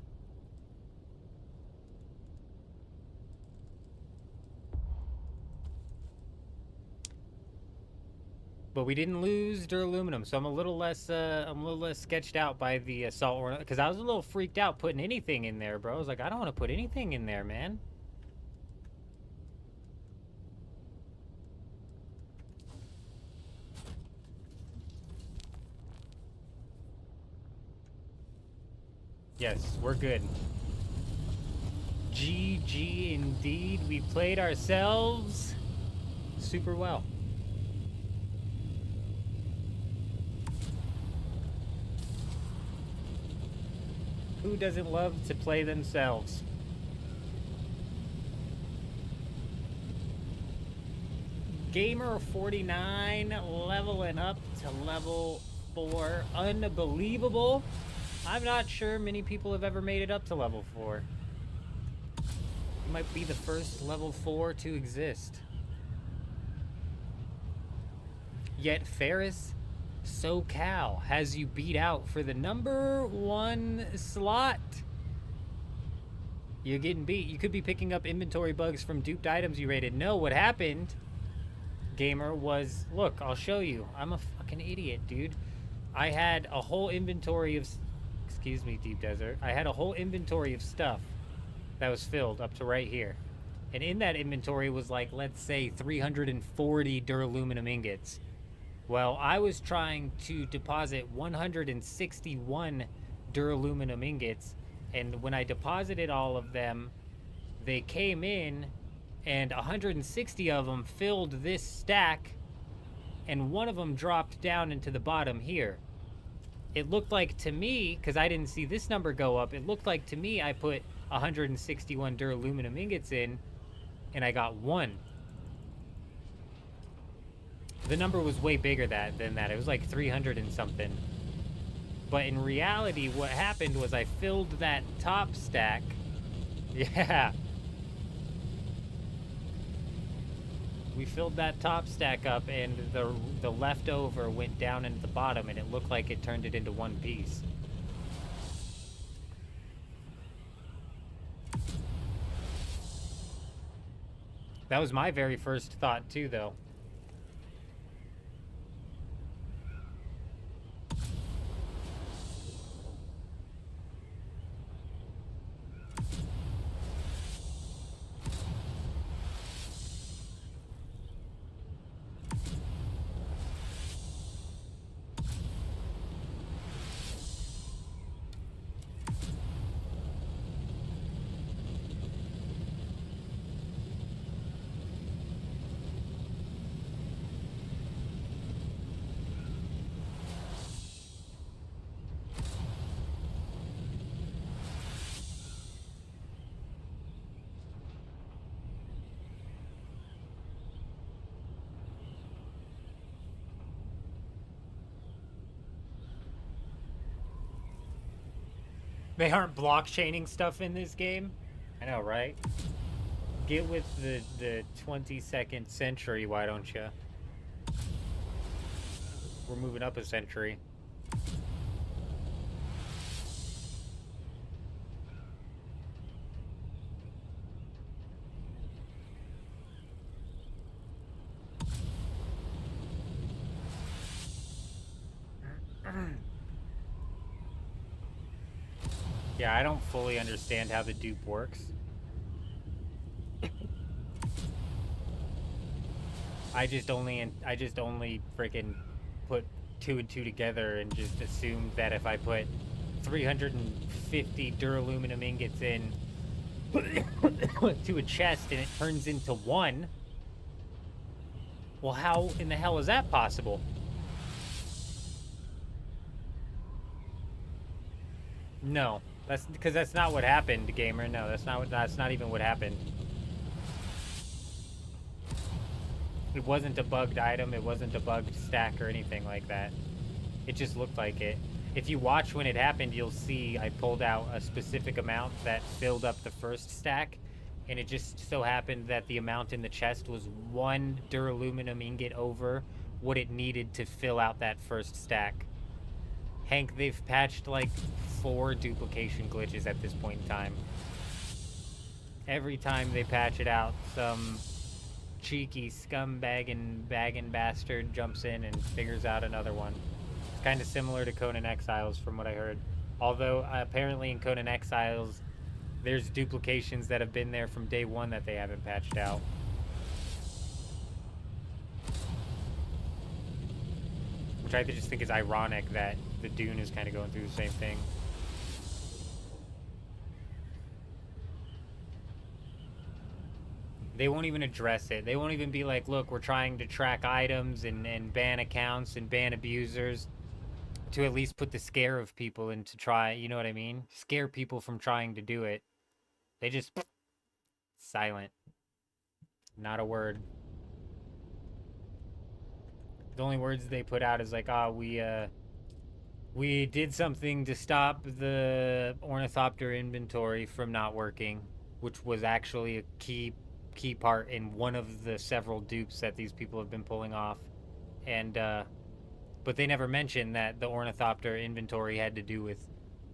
But we didn't lose duraluminum, so I'm a little less sketched out by the assault ornament, because I was a little freaked out putting anything in there, bro. I was like, I don't want to put anything in there, man. Yes, we're good. GG indeed. We played ourselves super well. Who doesn't love to play themselves? Gamer49 leveling up to level 4. Unbelievable. I'm not sure many people have ever made it up to level 4. You might be the first level 4 to exist. Yet Ferris SoCal has you beat out for the number 1 slot. You're getting beat. You could be picking up inventory bugs from duped items you raided. No, what happened, gamer, was... Look, I'll show you. I'm a fucking idiot, dude. I had a whole inventory of... Excuse me, Deep Desert. I had a whole inventory of stuff that was filled up to right here. And in that inventory was like, let's say, 340 duraluminum ingots. Well, I was trying to deposit 161 duraluminum ingots, and when I deposited all of them, they came in, and 160 of them filled this stack, and one of them dropped down into the bottom here. It looked like to me, because I didn't see this number go up, it looked like to me I put 161 duraluminum ingots in, and I got 1. The number was way bigger than that. It was like 300 and something. But in reality, what happened was I filled that top stack. Yeah. We filled that top stack up, and the leftover went down into the bottom, and it looked like it turned it into one piece. That was my very first thought too, though. They aren't blockchaining stuff in this game? I know, right? Get with the 22nd century, why don't you? We're moving up a century. Yeah, I don't fully understand how the dupe works. I just only freaking put 2 and 2 together and just assumed that if I put 350 duraluminum ingots in to a chest and it turns into 1. Well, how in the hell is that possible? No. That's because that's not what happened, gamer. No, that's not even what happened. It wasn't a bugged item, it wasn't a bugged stack or anything like that. It just looked like it. If you watch when it happened, you'll see I pulled out a specific amount that filled up the first stack, and it just so happened that the amount in the chest was 1 duraluminum ingot over what it needed to fill out that first stack. Hank, they've patched like 4 duplication glitches at this point in time. Every time they patch it out, some cheeky scumbag and bagging bastard jumps in and figures out another one. It's kind of similar to Conan Exiles from what I heard. Although apparently in Conan Exiles, there's duplications that have been there from day 1 that they haven't patched out. Which I just think is ironic that the Dune is kind of going through the same thing. They won't even address it. They won't even be like, look, we're trying to track items and ban accounts and ban abusers to at least put the scare of people and to try, you know what I mean? Scare people from trying to do it. They just... silent. Not a word. The only words they put out is like, we did something to stop the ornithopter inventory from not working. which was actually a key part in one of the several dupes that these people have been pulling off. And but they never mentioned that the ornithopter inventory had to do with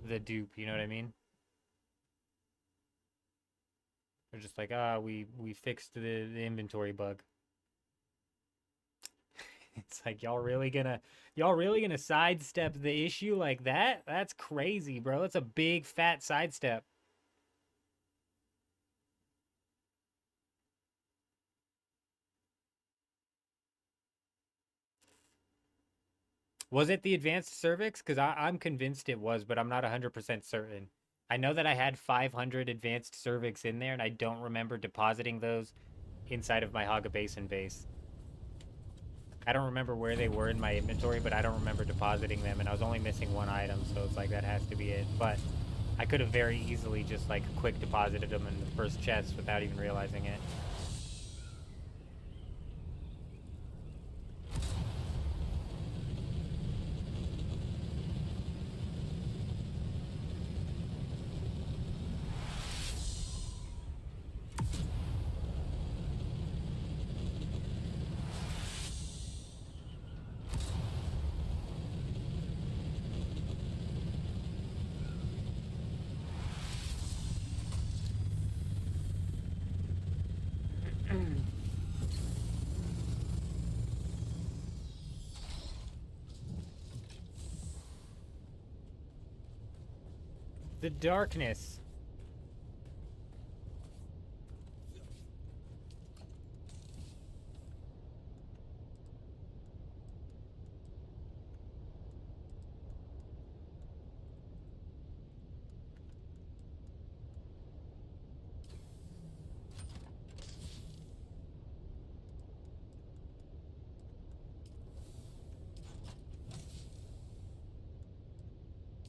the dupe, you know what I mean? They're just like, we fixed the inventory bug. It's like, y'all really gonna sidestep the issue like that? That's crazy, bro. That's a big fat sidestep. Was it the advanced cervix? Because I'm convinced it was, but I'm not 100% certain. I know that I had 500 advanced cervix in there, and I don't remember depositing those inside of my Haga Basin base. I don't remember where they were in my inventory, but I don't remember depositing them, and I was only missing one item, so it's like that has to be it. But I could have very easily just like quick deposited them in the first chest without even realizing it. The darkness.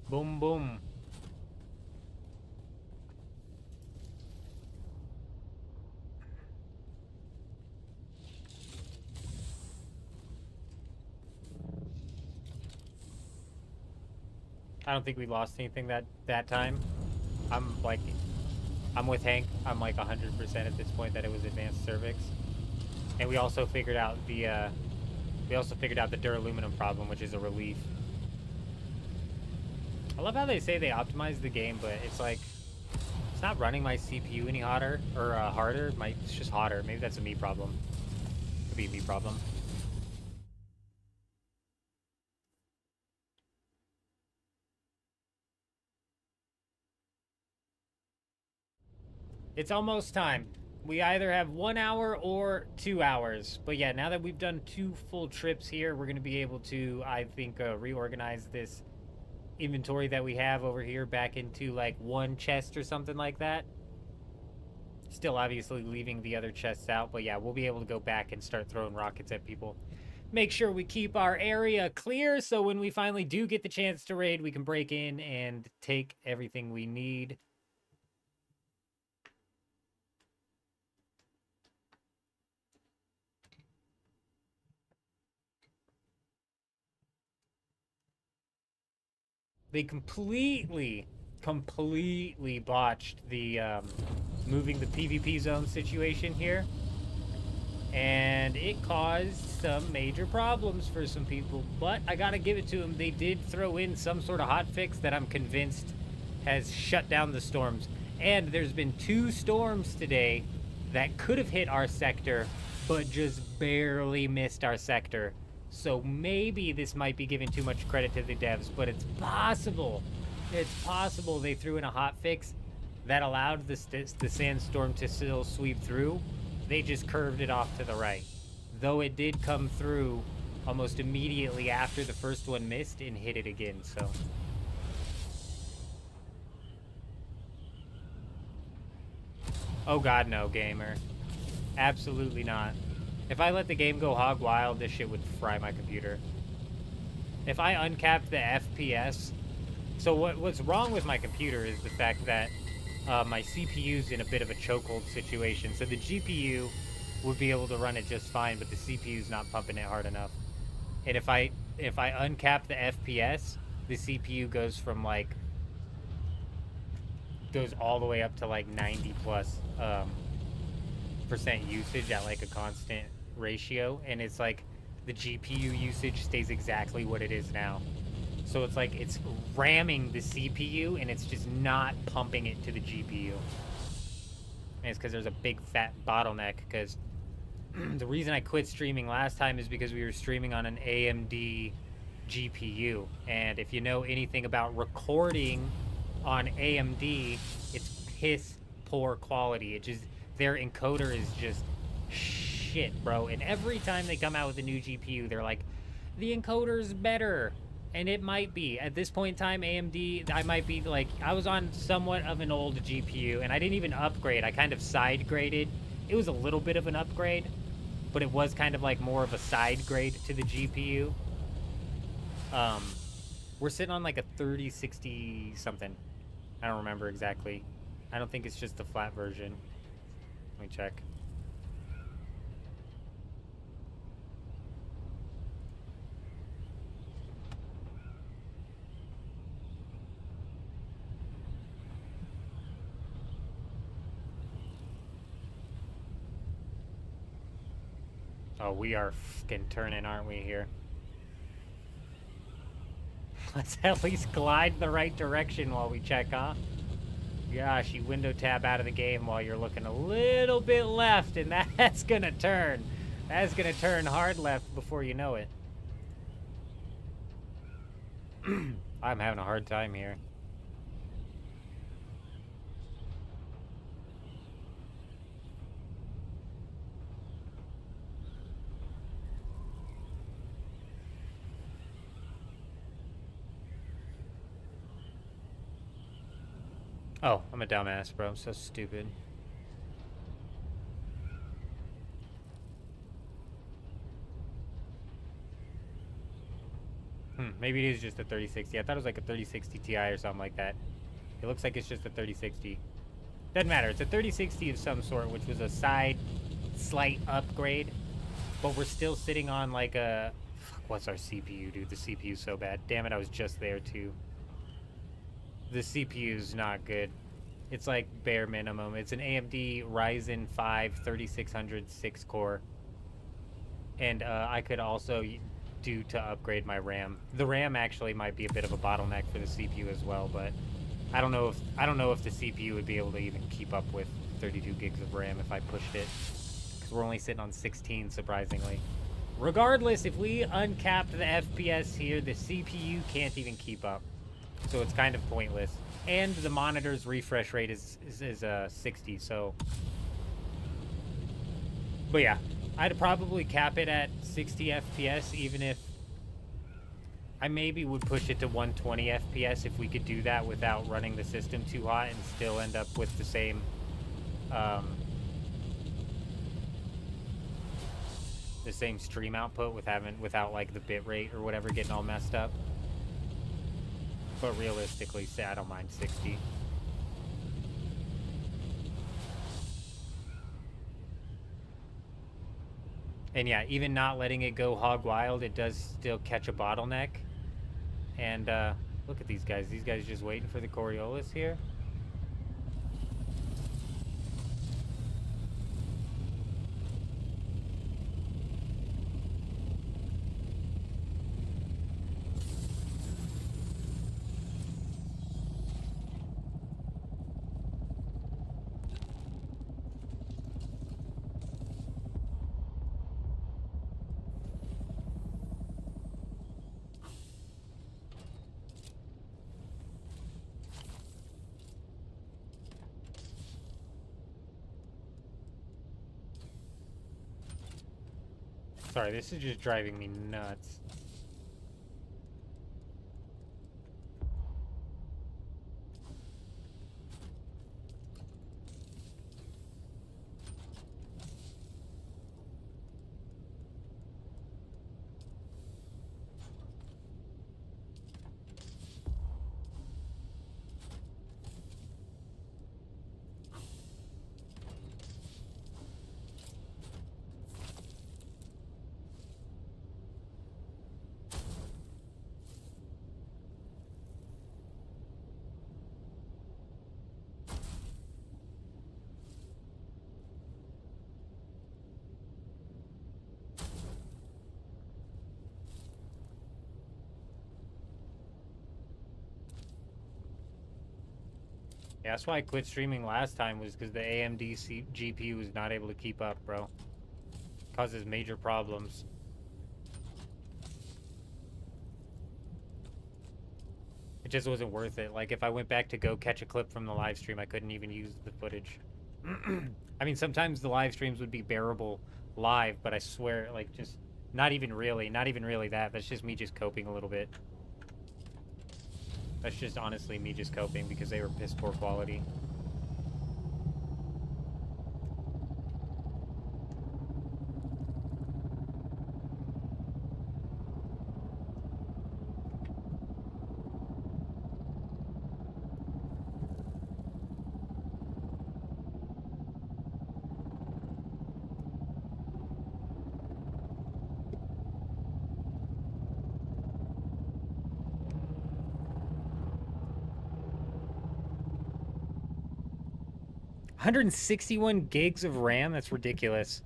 Boom, boom. I don't think we lost anything that time. I'm with Hank. I'm like 100% at this point that it was advanced cervix. And we also figured out the duraluminum problem, which is a relief. I love how they say they optimized the game, but it's like it's not running my CPU any hotter or harder. It's just hotter. Maybe that's a me problem. Could be a me problem. It's almost time. We either have 1 hour or 2 hours. But yeah, now that we've done 2 full trips here, we're going to be able to, I think, reorganize this inventory that we have over here back into like one chest or something like that. Still obviously leaving the other chests out, but yeah, we'll be able to go back and start throwing rockets at people. Make sure we keep our area clear so when we finally do get the chance to raid, we can break in and take everything we need. They completely botched the moving the PvP zone situation here. And it caused some major problems for some people. But I gotta give it to them. They did throw in some sort of hotfix that I'm convinced has shut down the storms. And there's been 2 storms today that could have hit our sector, but just barely missed our sector. So maybe this might be giving too much credit to the devs, but it's possible. It's possible they threw in a hotfix that allowed the sandstorm to still sweep through. They just curved it off to the right. Though it did come through almost immediately after the first one missed and hit it again, so. Oh god, no, gamer. Absolutely not. If I let the game go hog wild, this shit would fry my computer. If I uncapped the FPS... So what's wrong with my computer is the fact that my CPU's in a bit of a chokehold situation. So the GPU would be able to run it just fine, but the CPU's not pumping it hard enough. And if I uncap the FPS, the CPU goes from like goes all the way up to like 90 plus percent usage at like a constant ratio, and it's like the GPU usage stays exactly what it is now. So it's like it's ramming the CPU and it's just not pumping it to the GPU. And it's because there's a big fat bottleneck, because the reason I quit streaming last time is because we were streaming on an AMD GPU. And if you know anything about recording on AMD, it's piss poor quality. It just, their encoder is just shit, bro. And every time they come out with a new GPU, they're like, the encoder's better. And it might be. At this point in time, AMD, I might be like, I was on somewhat of an old GPU, and I didn't even upgrade. I kind of side graded. It was a little bit of an upgrade, but it was kind of like more of a side grade to the GPU. We're sitting on like a 3060 something. I don't remember exactly. I don't think it's just the flat version. Let me check. Oh, we are fucking turning, aren't we, here? Let's at least glide the right direction while we check, huh? Gosh, you window tab out of the game while you're looking a little bit left, and that's gonna turn. That's gonna turn hard left before you know it. I'm having a hard time here. Oh, I'm a dumbass, bro. I'm so stupid. Maybe it is just a 3060. I thought it was like a 3060 Ti or something like that. It looks like it's just a 3060. Doesn't matter. It's a 3060 of some sort, which was a slight upgrade. But we're still sitting on like a... Fuck, what's our CPU, dude? The CPU's so bad. Damn it, I was just there too. The CPU's not good. It's like bare minimum. It's an AMD Ryzen 5 3600 6-core. And I could also do to upgrade my RAM. The RAM actually might be a bit of a bottleneck for the CPU as well, but I don't know if the CPU would be able to even keep up with 32 gigs of RAM if I pushed it. Because we're only sitting on 16, surprisingly. Regardless, if we uncap the FPS here, the CPU can't even keep up. So it's kind of pointless. And the monitor's refresh rate is 60, so... But yeah, I'd probably cap it at 60 FPS, even if... I maybe would push it to 120 FPS if we could do that without running the system too hot and still end up with the same... the same stream output without like the bit rate or whatever getting all messed up. But realistically, say I don't mind 60. And yeah, even not letting it go hog wild, it does still catch a bottleneck. And look at these guys. These guys just waiting for the Coriolis here. Sorry, this is just driving me nuts. Yeah, that's why I quit streaming last time, was because the AMD GPU was not able to keep up, bro. Causes major problems. It just wasn't worth it. Like, if I went back to go catch a clip from the live stream, I couldn't even use the footage. I mean, sometimes the live streams would be bearable live, but I swear, like, just not even really that. That's just me just coping a little bit. That's just honestly me just coping because they were piss poor quality. $161 gigs of RAM? That's ridiculous.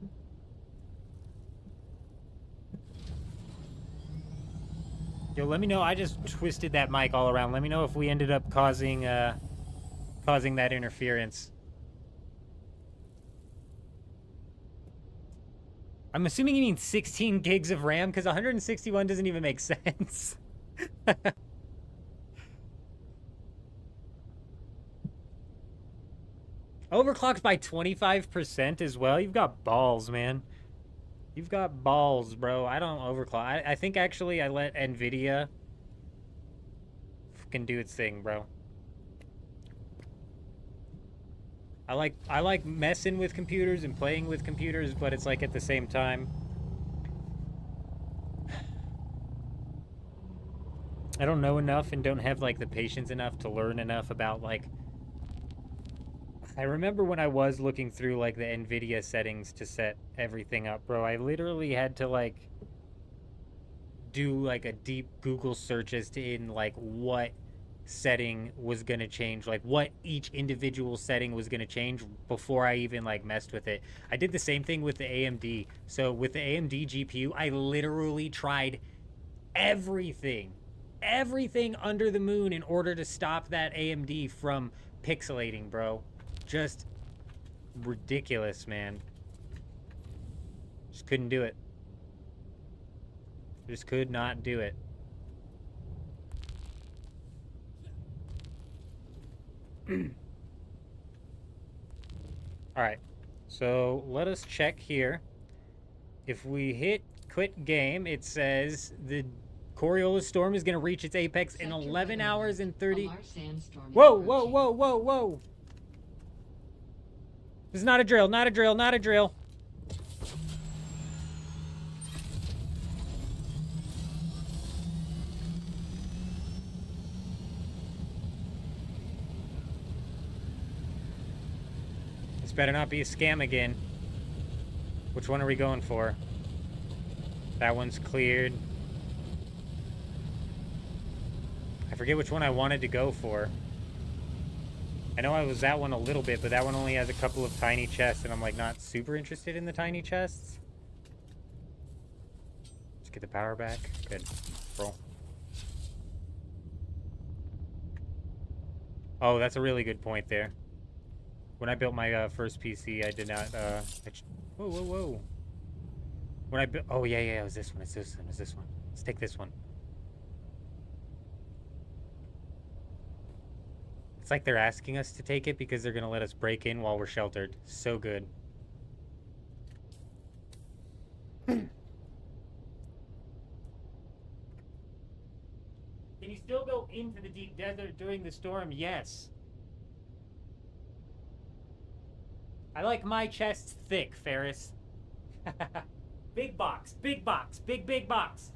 Yo, let me know. I just twisted that mic all around. Let me know if we ended up causing that interference. I'm assuming you mean 16 gigs of RAM, because 161 doesn't even make sense. Overclocked by 25% as well? You've got balls, man. You've got balls, bro. I don't overclock. I think actually I let NVIDIA fucking do its thing, bro. I like messing with computers and playing with computers, but it's like at the same time, I don't know enough and don't have like the patience enough to learn enough about like. I remember when I was looking through like the NVIDIA settings to set everything up, bro. I literally had to like do like a deep Google search as to in like what setting was going to change, like what each individual setting was going to change before I even like messed with it. I did the same thing with the AMD. So with the AMD GPU, I literally tried everything under the moon in order to stop that AMD from pixelating, bro. Just ridiculous, man. Just couldn't do it. Just could not do it. Alright, so let us check here. If we hit quit game, it says the Coriolis storm is going to reach its apex in 11 hours and 30... Whoa, whoa, whoa, whoa, whoa! This is not a drill, not a drill, not a drill. This better not be a scam again. Which one are we going for? That one's cleared. I forget which one I wanted to go for. I know I was that one a little bit, but that one only has a couple of tiny chests, and I'm like not super interested in the tiny chests. Let's get the power back. Good. Roll. Oh, that's a really good point there. When I built my first PC, I did not. Whoa, whoa, whoa. When I built. Oh, yeah, yeah, it was this one. It's this one. It's this one. Let's take this one. It's like they're asking us to take it because they're going to let us break in while we're sheltered. So good. Can you still go into the deep desert during the storm? Yes. I like my chests thick, Ferris. Big box, big box, big box.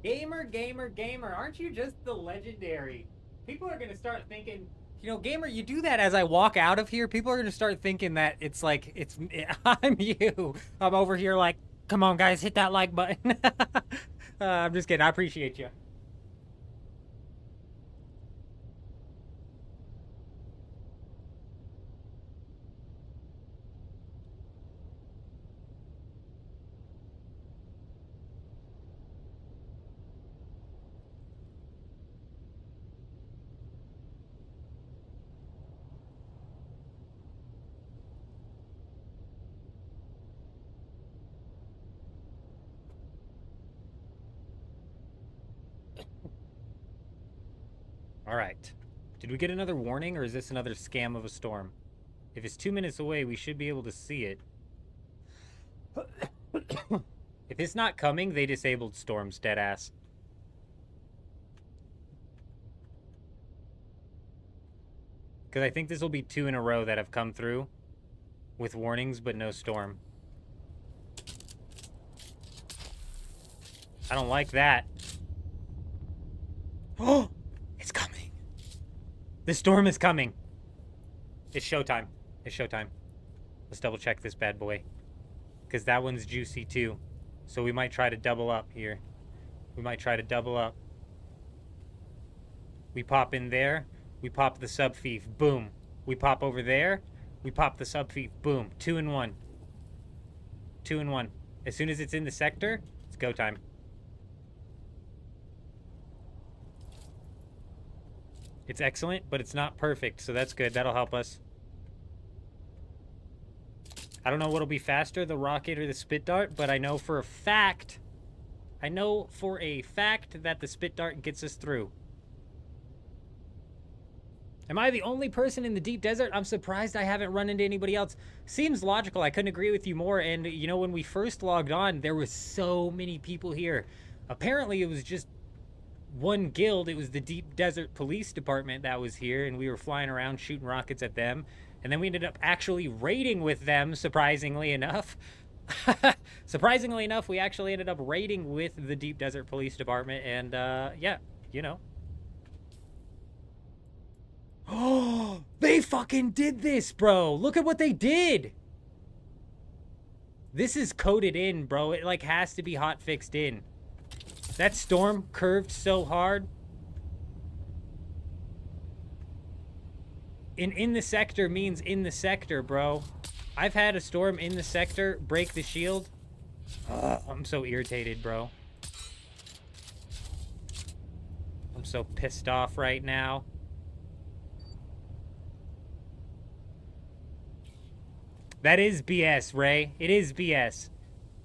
Gamer, aren't you just the legendary? People are gonna start thinking, you know, Gamer, you do that as I walk out of here. People are gonna start thinking that it's like, I'm you. I'm over here like, come on guys, hit that like button. I'm just kidding, I appreciate you. All right. Did we get another warning, or is this another scam of a storm? If it's 2 minutes away, we should be able to see it. If it's not coming, they disabled storms, deadass. Because I think this will be 2 in a row that have come through with warnings, but no storm. I don't like that. Oh! It's coming. The storm is coming. It's showtime. It's showtime. Let's double check this bad boy. Because that one's juicy too. So we might try to double up here. We might try to double up. We pop in there. We pop the sub-thief. Boom. We pop over there. We pop the sub-thief. Boom. 2 in 1. 2 in 1. As soon as it's in the sector, it's go time. It's excellent, but it's not perfect, so that's good. That'll help us. I don't know what'll be faster, the rocket or the spit dart, but I know for a fact that the spit dart gets us through. Am I the only person in the deep desert? I'm surprised I haven't run into anybody else. Seems logical. I couldn't agree with you more. And, you know, when we first logged on, there was so many people here. Apparently, it was just one guild. It was the Deep Desert Police Department that was here, and we were flying around shooting rockets at them. And then we ended up actually raiding with them, surprisingly enough. Surprisingly enough, we actually ended up raiding with the Deep Desert Police Department, and, yeah, you know. Oh, they fucking did this, bro. Look at what they did. This is coded in, bro. It, like, has to be hot fixed in. That storm curved so hard. In the sector means in the sector, bro. I've had a storm in the sector break the shield. I'm so irritated, bro. I'm so pissed off right now. That is BS, Ray. It is BS.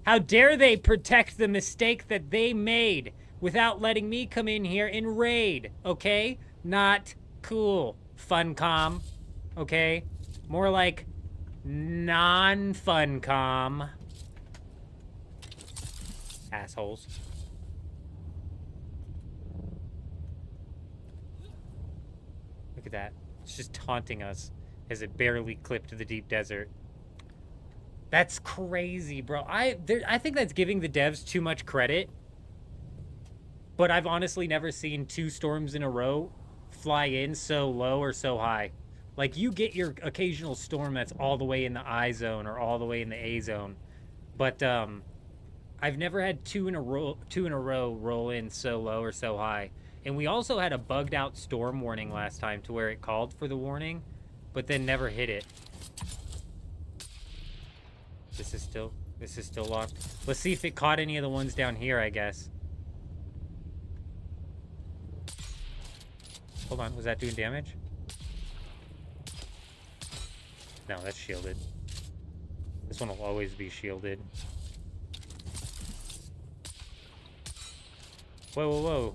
How dare they protect the mistake that they made without letting me come in here and raid, okay? Not cool, Funcom, okay? More like non-Funcom. Assholes. Look at that. It's just taunting us as it barely clipped the deep desert. That's crazy, bro. I think that's giving the devs too much credit. But I've honestly never seen 2 storms in a row fly in so low or so high. Like, you get your occasional storm that's all the way in the I zone or all the way in the A zone. But I've never had 2 in a row roll in so low or so high. And we also had a bugged out storm warning last time to where it called for the warning, but then never hit it. This is still locked. Let's see if it caught any of the ones down here, I guess. Hold on, was that doing damage? No, that's shielded. This one will always be shielded. Whoa, whoa, whoa.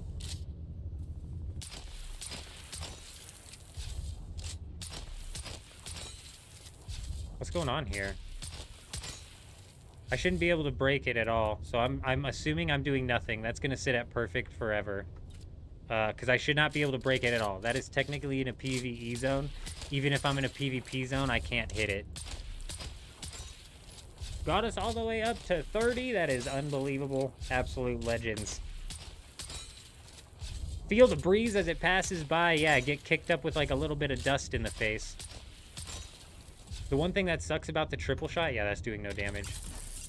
What's going on here? I shouldn't be able to break it at all, so I'm assuming I'm doing nothing. That's gonna sit at perfect forever. Because I should not be able to break it at all. That is technically in a PvE zone. Even if I'm in a PvP zone, I can't hit it. Got us all the way up to 30. That is unbelievable. Absolute legends. Feel the breeze as it passes by. Yeah, get kicked up with like a little bit of dust in the face. The one thing that sucks about the triple shot, yeah, that's doing no damage,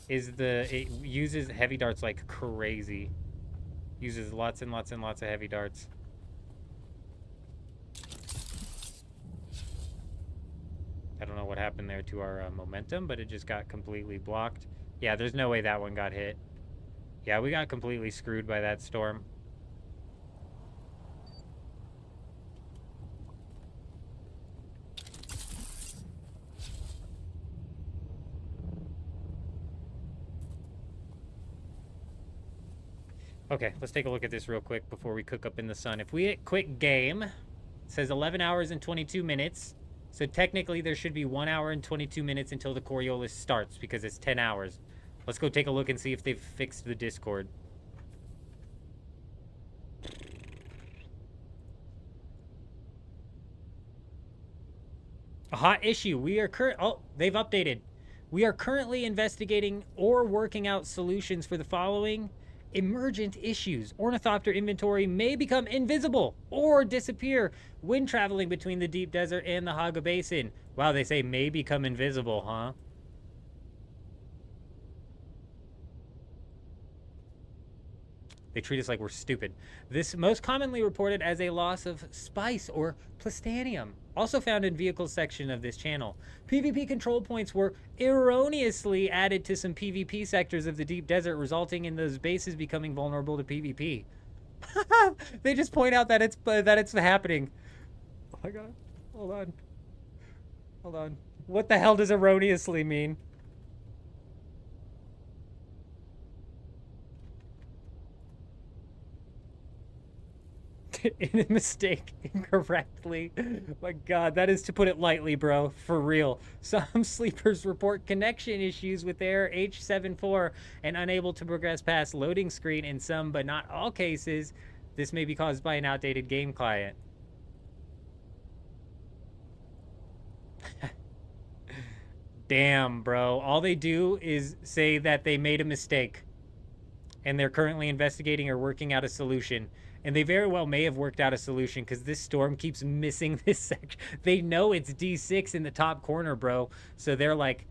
is it uses heavy darts like crazy. Uses lots and lots and lots of heavy darts. I don't know what happened there to our momentum, but it just got completely blocked. Yeah, there's no way that one got hit. Yeah, we got completely screwed by that storm. Okay, let's take a look at this real quick before we cook up in the sun. If we hit quick game, it says 11 hours and 22 minutes. So technically there should be 1 hour and 22 minutes until the Coriolis starts because it's 10 hours. Let's go take a look and see if they've fixed the Discord. A hot issue. Oh, they've updated. We are currently investigating or working out solutions for the following emergent issues. Ornithopter inventory may become invisible or disappear when traveling between the deep desert and the Haga Basin. Wow, they say may become invisible, huh? They treat us like we're stupid. This most commonly reported as a loss of spice or plastanium, also found in vehicles section of this channel. PvP control points were erroneously added to some PvP sectors of the deep desert, resulting in those bases becoming vulnerable to PvP. They just point out that it's happening. Oh my god. Hold on. Hold on. What the hell does erroneously mean? In a mistake incorrectly. My god, that is to put it lightly, bro. For real. Some sleepers report connection issues with their H74 and unable to progress past loading screen in some, but not all cases. This may be caused by an outdated game client. Damn, bro. All they do is say that they made a mistake and they're currently investigating or working out a solution. And they very well may have worked out a solution because this storm keeps missing this section. They know it's D6 in the top corner, bro. So they're like,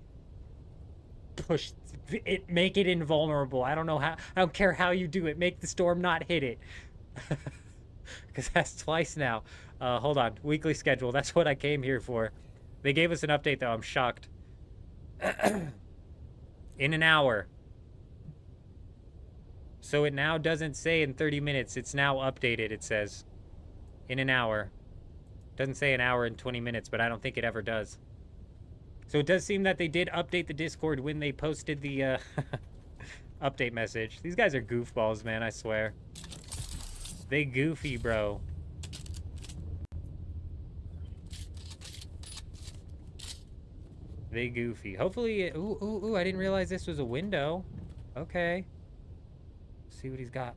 push it, make it invulnerable. I don't know how, I don't care how you do it. Make the storm not hit it. Because that's twice now. Hold on, weekly schedule. That's what I came here for. They gave us an update though, I'm shocked. In an hour. So it now doesn't say in 30 minutes. It's now updated, it says. In an hour. Doesn't say an hour and 20 minutes, but I don't think it ever does. So it does seem that they did update the Discord when they posted the update message. These guys are goofballs, man, I swear. They goofy, bro. They goofy. Hopefully... Ooh, I didn't realize this was a window. Okay. See what he's got.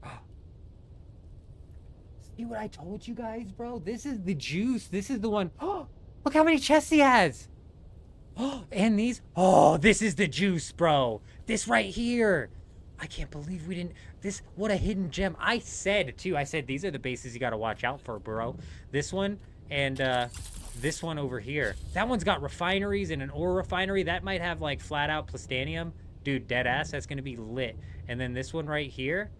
See what I told you guys, bro? This is the juice. This is the one. Oh, look how many chests he has. Oh, and these. Oh, this is the juice, bro. This right here. I can't believe we didn't. This, what a hidden gem. I said, too. I said, these are the bases you got to watch out for, bro. This one and this one over here. That one's got refineries and an ore refinery. That might have, like, flat-out plastanium. Dude, dead ass, that's gonna be lit. And then this one right here,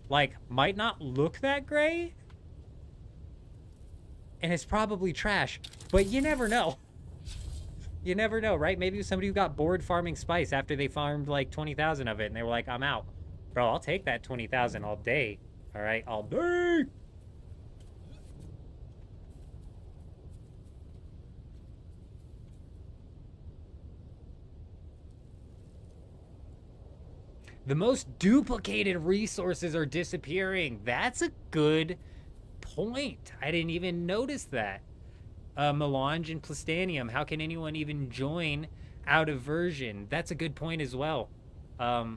like, might not look that great. And it's probably trash. But you never know. You never know, right? Maybe it was somebody who got bored farming spice after they farmed, like, 20,000 of it. And they were like, I'm out. Bro, I'll take that 20,000 all day. All right? All day. The most duplicated resources are disappearing. That's a good point. I didn't even notice that. Melange and Plastanium. How can anyone even join out of version? That's a good point as well. Oh,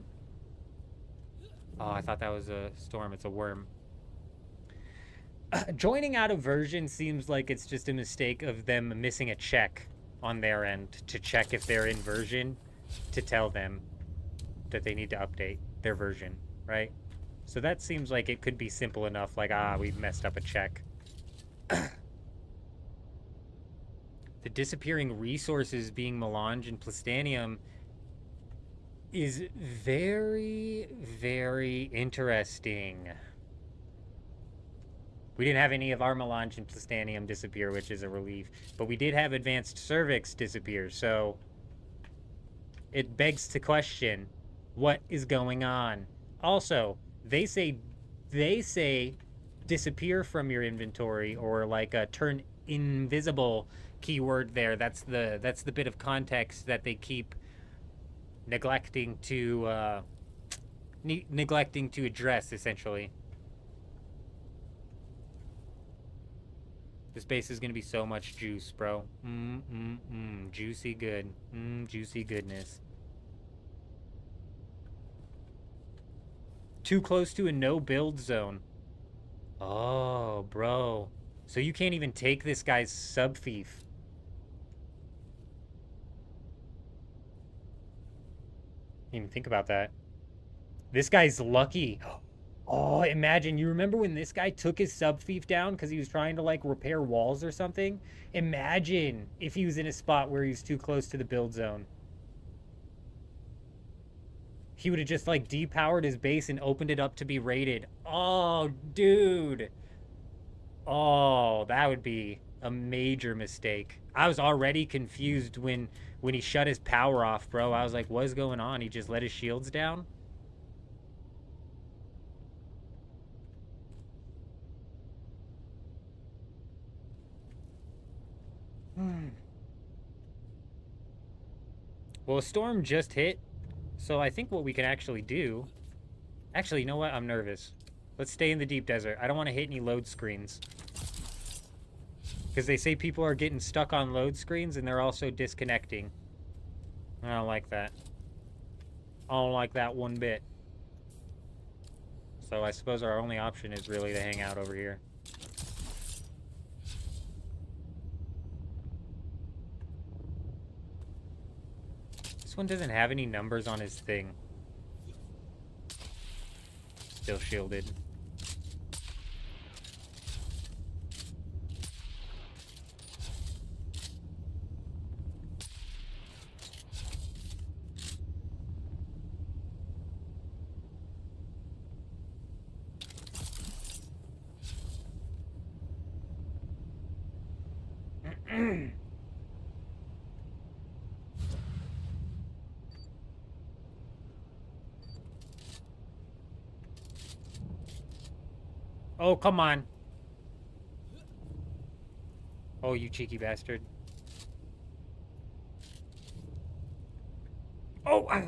I thought that was a storm. It's a worm. Joining out of version seems like it's just a mistake of them missing a check on their end to check if they're in version to tell them that they need to update their version, right? So that seems like it could be simple enough, like, we messed up a check. The disappearing resources being melange and plastanium is very, very interesting. We didn't have any of our melange and plastanium disappear, which is a relief. But we did have advanced cervix disappear, so it begs to question what is going on. Also, they say disappear from your inventory, or like turn invisible keyword there. That's the bit of context that they keep neglecting to address, essentially. This base is gonna be so much juice, bro. Juicy good. Juicy goodness. Too close to a no-build zone. Oh, bro. So you can't even take this guy's sub-thief. Didn't even think about that. This guy's lucky. Oh, imagine. You remember when this guy took his sub-thief down because he was trying to, like, repair walls or something? Imagine if he was in a spot where he was too close to the build zone. He would have just, like, depowered his base and opened it up to be raided. Oh, dude. Oh, that would be a major mistake. I was already confused when he shut his power off, bro. I was like, what is going on? He just let his shields down? Well, a storm just hit, so I think what we can actually do... Actually, you know what? I'm nervous. Let's stay in the deep desert. I don't want to hit any load screens. Because they say people are getting stuck on load screens and they're also disconnecting. I don't like that. I don't like that one bit. So I suppose our only option is really to hang out over here. This one doesn't have any numbers on his thing. Still shielded. Oh, come on. Oh, you cheeky bastard. Oh! Oh,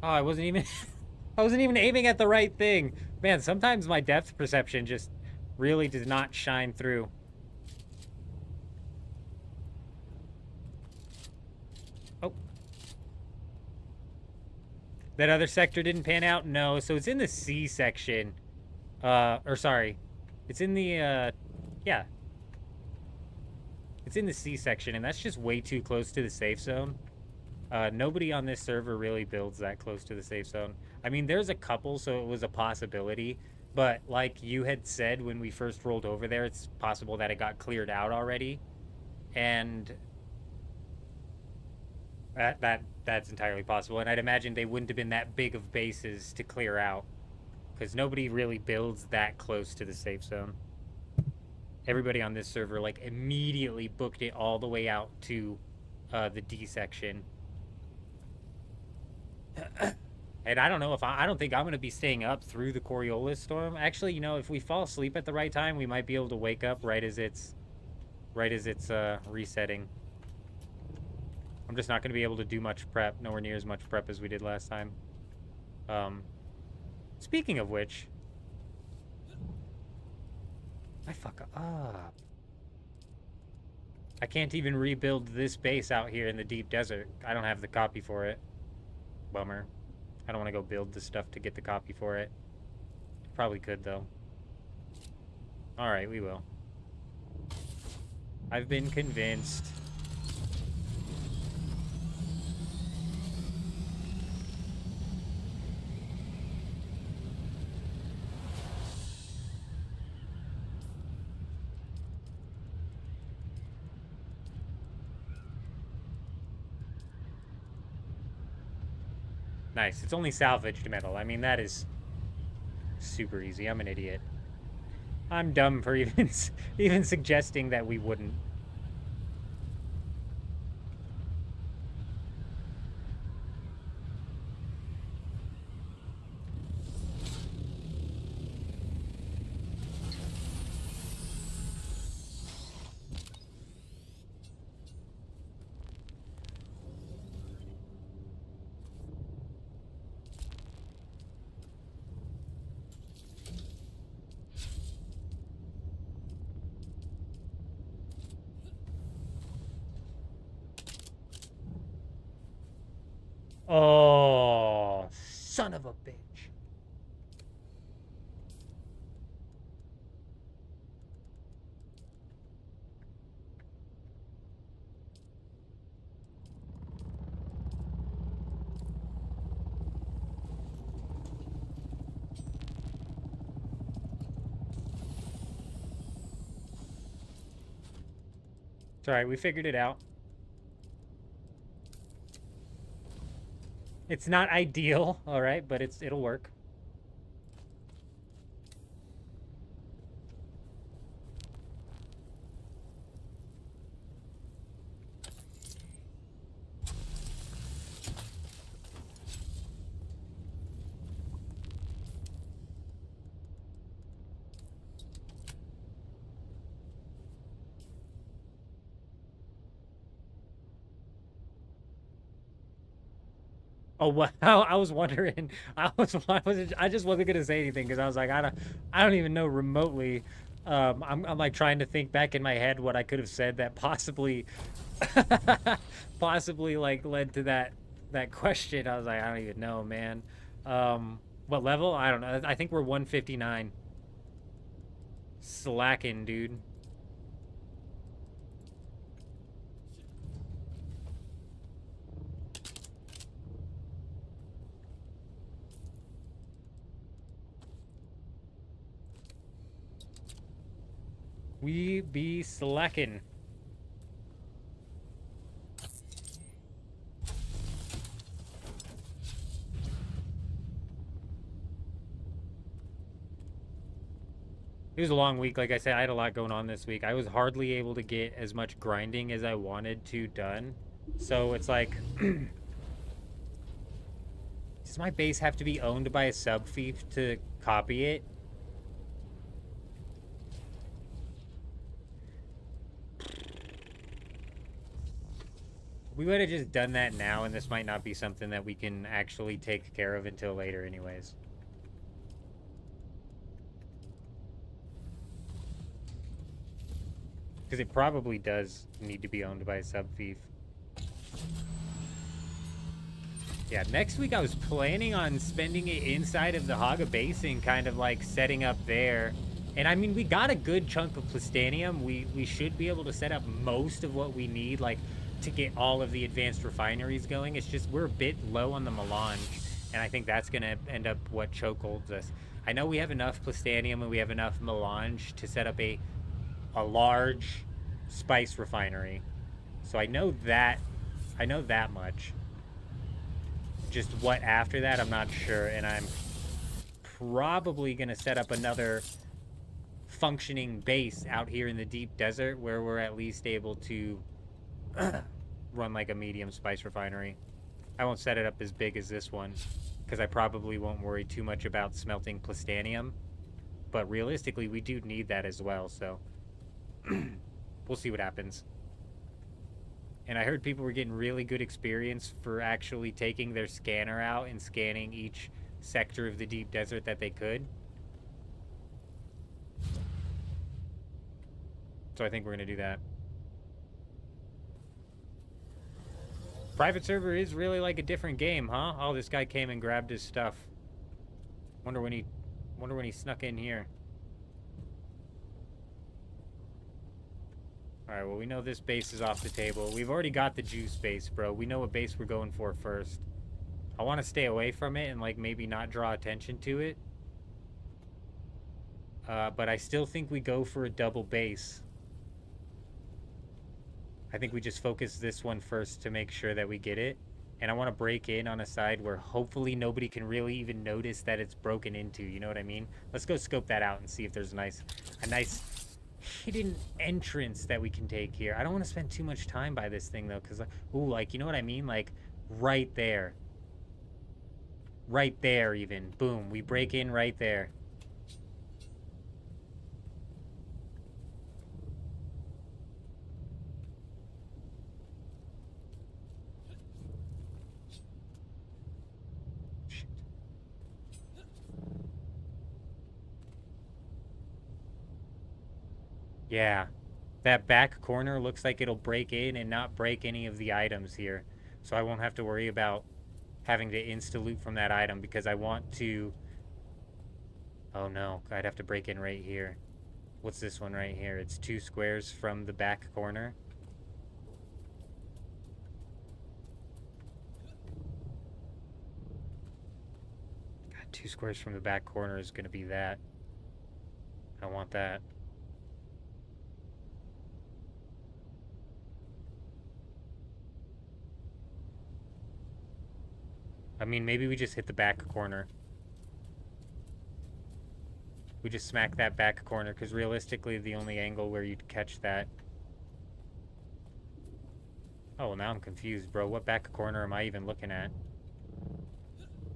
I wasn't even... I wasn't even aiming at the right thing. Man, sometimes my depth perception just really does not shine through. Oh. That other sector didn't pan out? No, so it's in the C section. Or sorry. It's in the, yeah. It's in the C section, and that's just way too close to the safe zone. Nobody on this server really builds that close to the safe zone. I mean, there's a couple, so it was a possibility. But like you had said when we first rolled over there, it's possible that it got cleared out already. And that's entirely possible. And I'd imagine they wouldn't have been that big of bases to clear out, because nobody really builds that close to the safe zone. Everybody on this server, like, immediately booked it all the way out to the D section. And I don't know if I don't think I'm going to be staying up through the Coriolis storm. Actually, you know, if we fall asleep at the right time, we might be able to wake up right as it's resetting. I'm just not going to be able to do much prep, nowhere near as much prep as we did last time. Speaking of which, I fuck up. I can't even rebuild this base out here in the deep desert. I don't have the copy for it. Bummer. I don't want to go build the stuff to get the copy for it. Probably could, though. Alright, we will. I've been convinced. Nice. It's only salvaged metal. I mean, that is super easy. I'm an idiot. I'm dumb for even even suggesting that we wouldn't. Oh, son of a bitch. It's alright, we figured it out. It's not ideal, alright, but it'll work. Oh wow! I was wondering. I just wasn't gonna say anything because I was like, I don't even know remotely. I'm like trying to think back in my head what I could have said that possibly, possibly like led to that question. I was like, I don't even know, man. What level? I don't know. I think we're 159. Slacking, dude. We be slacking. It was a long week. Like I said, I had a lot going on this week. I was hardly able to get as much grinding as I wanted to done. So it's like, does my base have to be owned by a sub-fief to copy it? We would have just done that now, and this might not be something that we can actually take care of until later anyways. Because it probably does need to be owned by a sub-fief. Yeah, next week I was planning on spending it inside of the Haga Basin, kind of like setting up there. And I mean, we got a good chunk of Plastanium. We should be able to set up most of what we need, like, to get all of the advanced refineries going. It's just we're a bit low on the melange, and I think that's going to end up what chokeholds us. I know we have enough Plastanium and we have enough melange to set up a large spice refinery. So I know that much. Just what after that, I'm not sure, and I'm probably going to set up another functioning base out here in the deep desert where we're at least able to run like a medium spice refinery. I won't set it up as big as this one because I probably won't worry too much about smelting Plastanium, but realistically we do need that as well, so we'll see what happens. And I heard people were getting really good experience for actually taking their scanner out and scanning each sector of the deep desert that they could. So I think we're going to do that. Private server is really like a different game, huh? Oh, this guy came and grabbed his stuff. Wonder when he snuck in here. Alright, well, we know this base is off the table. We've already got the juice base, bro. We know what base we're going for first. I want to stay away from it and, like, maybe not draw attention to it. But I still think we go for a double base. I think we just focus this one first to make sure that we get it. And I want to break in on a side where hopefully nobody can really even notice that it's broken into. You know what I mean? Let's go scope that out and see if there's a nice hidden entrance that we can take here. I don't want to spend too much time by this thing though, because like, you know what I mean? Like right there. Right there even. Boom. We break in right there. Yeah, that back corner looks like it'll break in and not break any of the items here. So I won't have to worry about having to insta-loot from that item because I want to... Oh no, I'd have to break in right here. What's this one right here? It's 2 squares from the back corner. God, 2 squares from the back corner is going to be that. I don't want that. I mean, maybe we just hit the back corner. We just smack that back corner, because realistically, the only angle where you'd catch that... Oh, well, now I'm confused, bro. What back corner am I even looking at?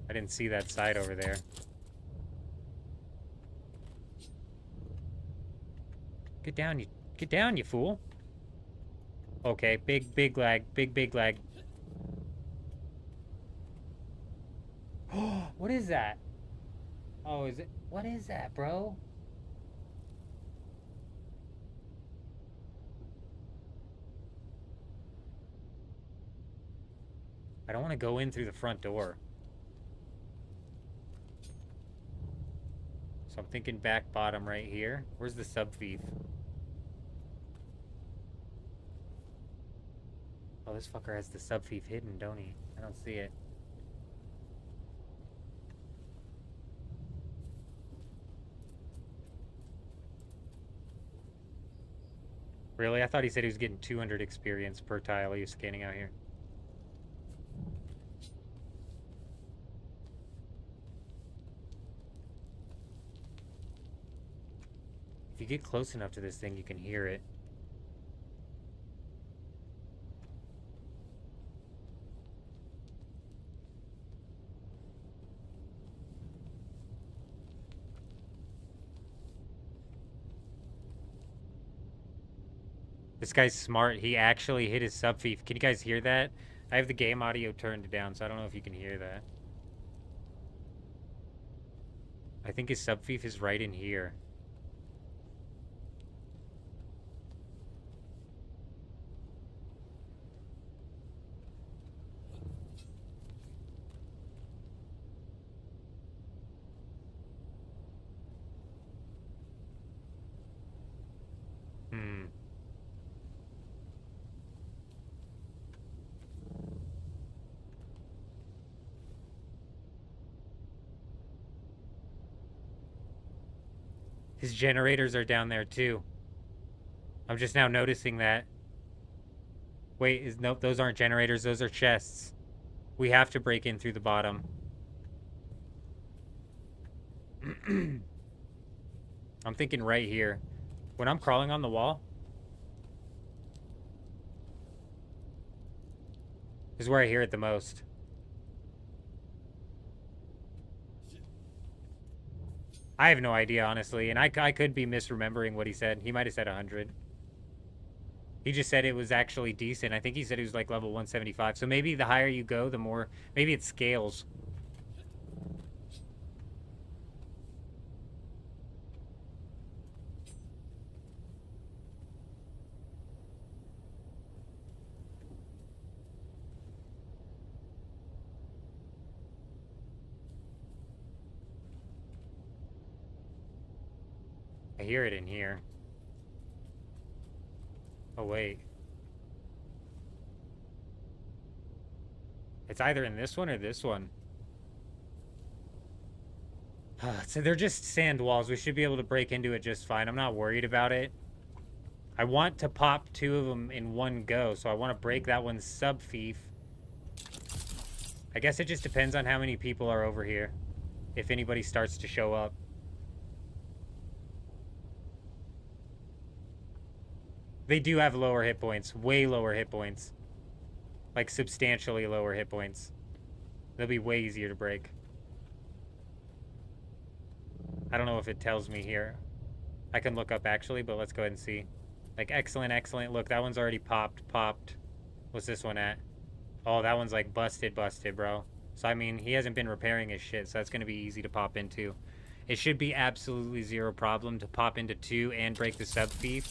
I didn't see that side over there. Get down, you fool. Okay, big lag, big lag. Oh, what is that? Oh, is it? What is that, bro? I don't want to go in through the front door. So I'm thinking back bottom right here. Where's the sub-thief? Oh, this fucker has the sub-thief hidden, don't he? I don't see it. Really? I thought he said he was getting 200 experience per tile he was scanning out here. If you get close enough to this thing, you can hear it. This guy's smart. He actually hit his sub-thief. Can you guys hear that? I have the game audio turned down, so I don't know if you can hear that. I think his sub-thief is right in here. His generators are down there too. I'm just now noticing that. Wait, nope, those aren't generators, those are chests. We have to break in through the bottom. I'm thinking right here. When I'm crawling on the wall, is where I hear it the most. I have no idea, honestly, and I could be misremembering what he said. He might have said 100. He just said it was actually decent. I think he said he was like level 175. So maybe the higher you go, the more... Maybe it scales. I hear it in here. Oh, wait. It's either in this one or this one. So they're just sand walls. We should be able to break into it just fine. I'm not worried about it. I want to pop 2 of them in one go, so I want to break that one's sub-thief. I guess it just depends on how many people are over here. If anybody starts to show up. They do have lower hit points. Way lower hit points. Like, substantially lower hit points. They'll be way easier to break. I don't know if it tells me here. I can look up, actually, but let's go ahead and see. Like, excellent, excellent. Look, that one's already popped. What's this one at? Oh, that one's, like, busted, bro. So, I mean, he hasn't been repairing his shit, so that's going to be easy to pop into. It should be absolutely zero problem to pop into 2 and break the sub-thief.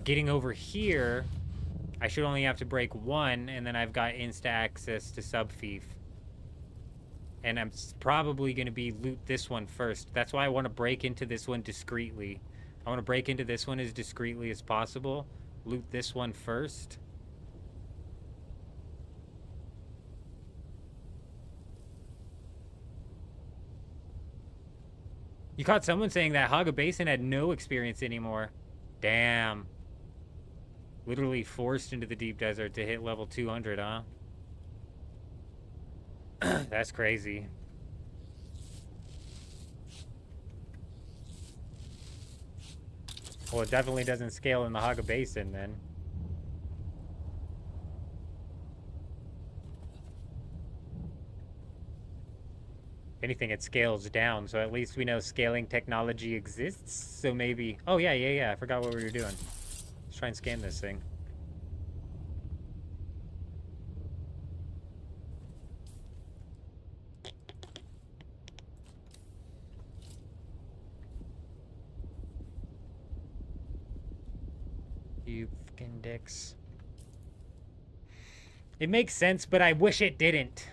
Getting over here, I should only have to break 1, and then I've got insta-access to sub-thief. And I'm probably going to be loot this one first. That's why I want to break into this one discreetly. I want to break into this one as discreetly as possible. Loot this one first. You caught someone saying that Haga Basin had no experience anymore. Damn. Literally forced into the deep desert to hit level 200, huh? That's crazy. Well, it definitely doesn't scale in the Haga Basin, then. If anything, it scales down, so at least we know scaling technology exists. So maybe... Oh, yeah. I forgot what we were doing. Let's try and scan this thing. You fucking dicks. It makes sense, but I wish it didn't.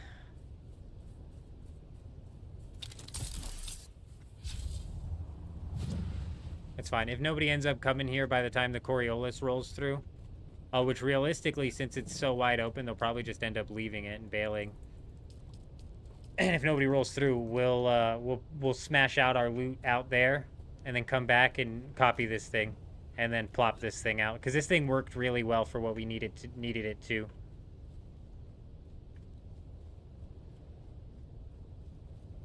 It's fine. If nobody ends up coming here by the time the Coriolis rolls through, which realistically, since it's so wide open, they'll probably just end up leaving it and bailing. And if nobody rolls through, we'll smash out our loot out there, and then come back and copy this thing, and then plop this thing out, because this thing worked really well for what we needed it to.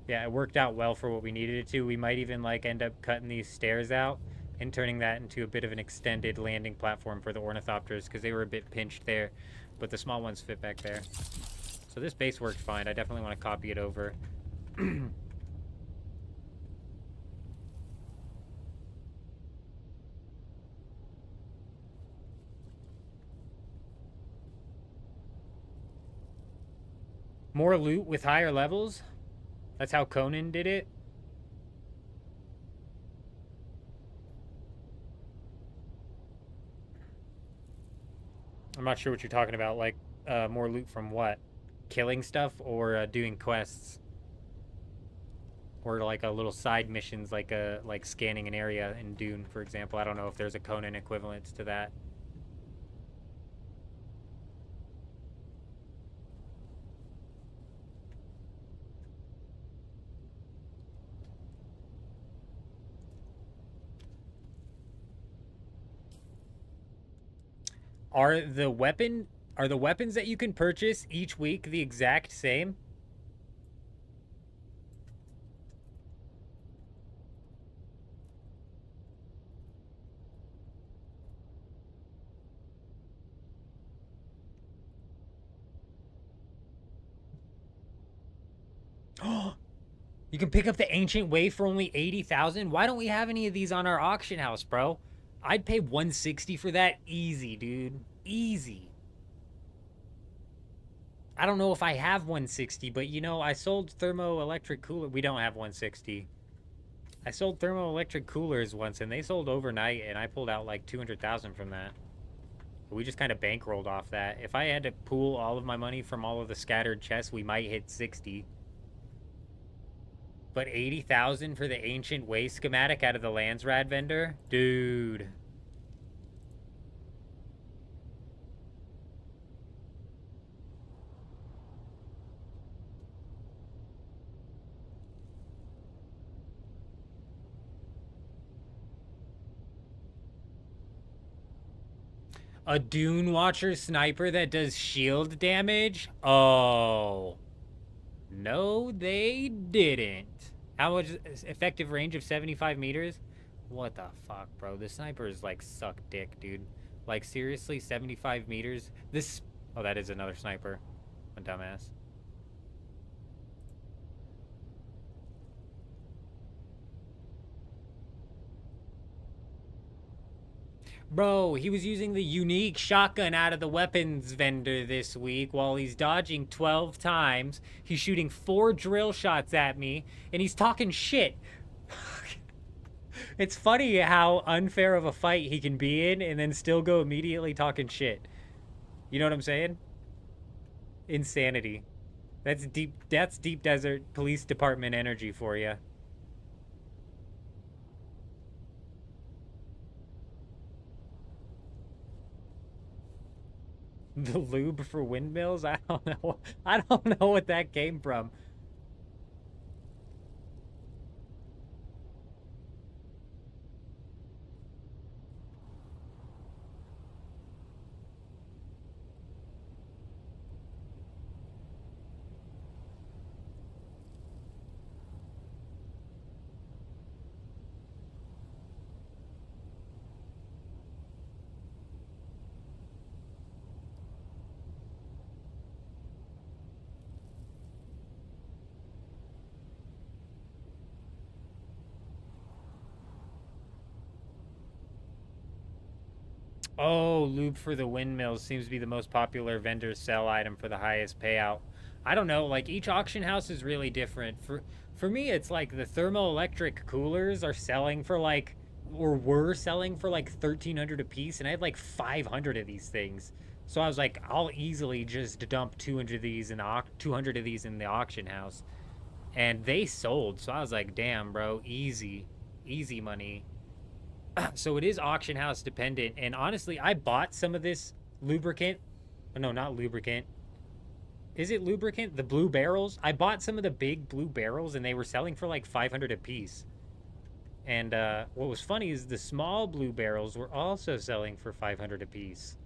Yeah, it worked out well for what we needed it to. We might even like end up cutting these stairs out and turning that into a bit of an extended landing platform for the ornithopters, because they were a bit pinched there, but the small ones fit back there. So this base worked fine. I definitely want to copy it over. More loot with higher levels? That's how Conan did it? I'm not sure what you're talking about. Like, more loot from what? Killing stuff or doing quests? Or like a little side missions, like scanning an area in Dune, for example. I don't know if there's a Conan equivalent to that. Are the weapons that you can purchase each week the exact same? You can pick up the Ancient Way for only 80,000? Why don't we have any of these on our auction house, bro? I'd pay 160 for that easy, dude. Easy. I don't know if I have 160, but you know, I sold thermoelectric cooler. We don't have 160. I sold thermoelectric coolers once, and they sold overnight, and I pulled out like 200,000 from that. We just kind of bankrolled off that. If I had to pool all of my money from all of the scattered chests, we might hit 60. But 80,000 for the Ancient Way schematic out of the Landsrad vendor? Dude. A Dune Watcher sniper that does shield damage? Oh. No, they didn't. How much effective range of 75 meters? What the fuck, bro? The sniper is like suck dick, dude. Like, seriously, 75 meters? This... Oh, that is another sniper. A dumbass. Bro, he was using the unique shotgun out of the weapons vendor this week while he's dodging 12 times. He's shooting 4 drill shots at me, and he's talking shit. It's funny how unfair of a fight he can be in and then still go immediately talking shit. You know what I'm saying? Insanity. That's deep desert police department energy for you. The lube for windmills? I don't know. I don't know what that came from. Oh, lube for the windmills seems to be the most popular vendor sell item for the highest payout. I don't know, like each auction house is really different. For me, it's like the thermoelectric coolers are selling for like, or were selling for like 1,300 a piece, and I had like 500 of these things. So I was like, I'll easily just dump 200 of these in the auction house, and they sold. So I was like, damn, bro, easy money. So it is auction house dependent, and honestly, I bought some of this lubricant. Oh, no, not lubricant. Is it lubricant? The blue barrels? I bought some of the big blue barrels, and they were selling for like 500 a piece. And what was funny is the small blue barrels were also selling for 500 a piece,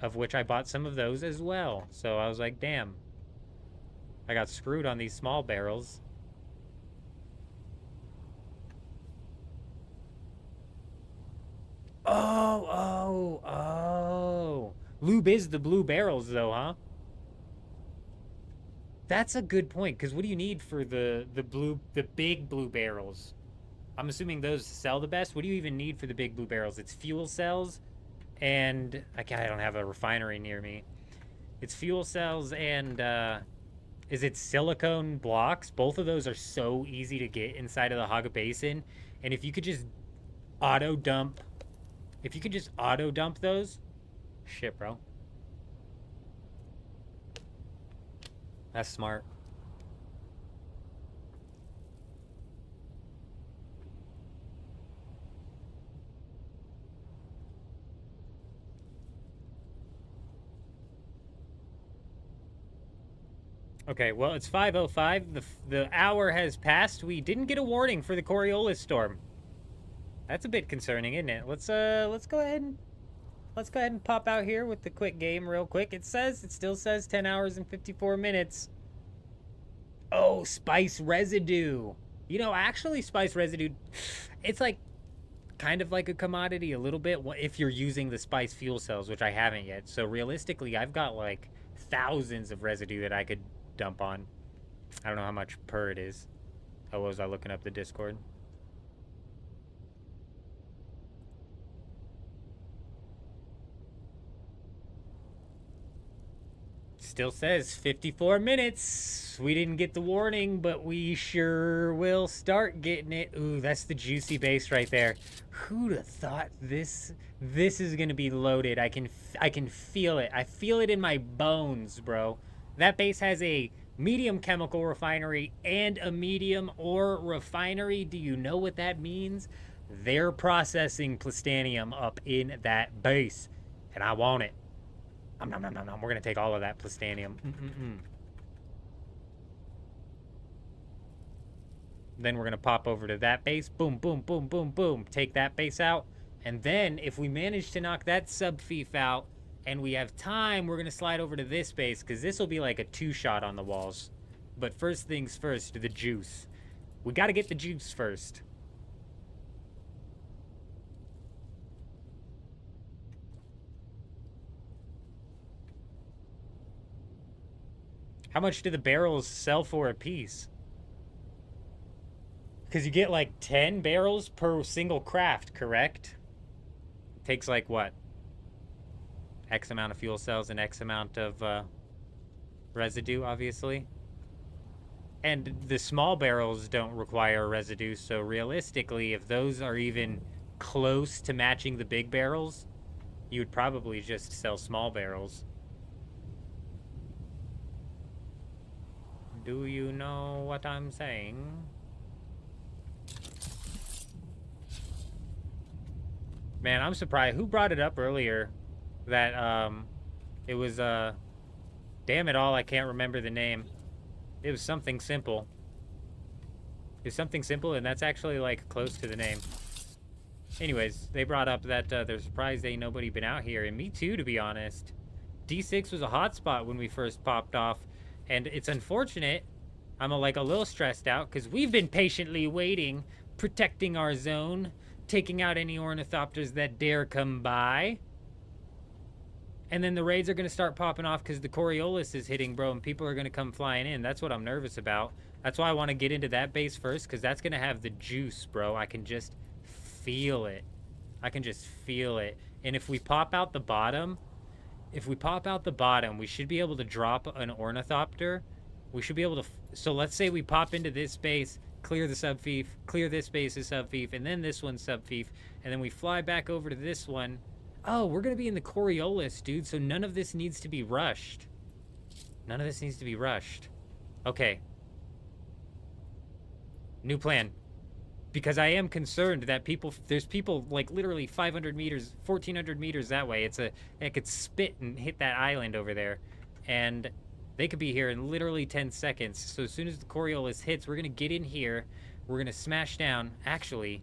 of which I bought some of those as well. So I was like, damn, I got screwed on these small barrels. Oh. Lube is the blue barrels, though, huh? That's a good point, because what do you need for the big blue barrels? I'm assuming those sell the best. What do you even need for the big blue barrels? It's fuel cells, and I don't have a refinery near me. It's fuel cells and is it silicone blocks? Both of those are so easy to get inside of the Haga Basin, and if you could just auto dump those, shit, bro. That's smart. Okay, well, it's 5:05. The hour has passed. We didn't get a warning for the Coriolis storm. That's a bit concerning, isn't it? Let's go ahead and pop out here with the quick game real quick. It still says 10 hours and 54 minutes. Oh, spice residue. You know, actually spice residue, it's like kind of like a commodity a little bit if you're using the spice fuel cells, which I haven't yet. So realistically, I've got like thousands of residue that I could dump on. I don't know how much per it is. How was I looking up the Discord? Still says 54 minutes. We didn't get the warning, but we sure will start getting it. Ooh, that's the juicy base right there. Who'd have thought this is gonna be loaded? I can feel it. I feel it in my bones, bro. That base has a medium chemical refinery and a medium ore refinery. Do you know what that means? They're processing plastanium up in that base, and I want it. We're gonna take all of that plastanium. Then we're gonna pop over to that base. Boom, boom, boom, boom, boom. Take that base out, And then if we manage to knock that sub-fief out and we have time, we're going to slide over to this base because this will be like a 2-shot on the walls. But first things first, the juice. We got to get the juice first. How much do the barrels sell for a piece? Because you get like 10 barrels per single craft, correct? Takes like what? X amount of fuel cells and X amount of residue, obviously. And the small barrels don't require residue, so realistically, if those are even close to matching the big barrels, you would probably just sell small barrels. Do you know what I'm saying? Man, I'm surprised. Who brought it up earlier? That, it was, damn it all, I can't remember the name. It was something simple. It was something simple, and that's actually, like, close to the name. Anyways, they brought up that, they're surprised ain't nobody been out here, and me too, to be honest. D6 was a hotspot when we first popped off, and it's unfortunate. I'm, like, a little stressed out, because we've been patiently waiting, protecting our zone, taking out any ornithopters that dare come by. And then the raids are going to start popping off because the Coriolis is hitting, bro, and people are going to come flying in. That's what I'm nervous about. That's why I want to get into that base first, because that's going to have the juice, bro. I can just feel it. I can just feel it. And if we pop out the bottom, we should be able to drop an ornithopter. We should be able to... So let's say we pop into this base, clear the sub-fief, clear this base's sub-fief, and then this one's sub-fief, and then we fly back over to this one. Oh, we're going to be in the Coriolis, dude, so none of this needs to be rushed. None of this needs to be rushed. Okay. New plan. Because I am concerned that there's people, like, literally 500 meters, 1,400 meters that way. It could spit and hit that island over there. And they could be here in literally 10 seconds. So as soon as the Coriolis hits, we're going to get in here. We're going to smash down. Actually,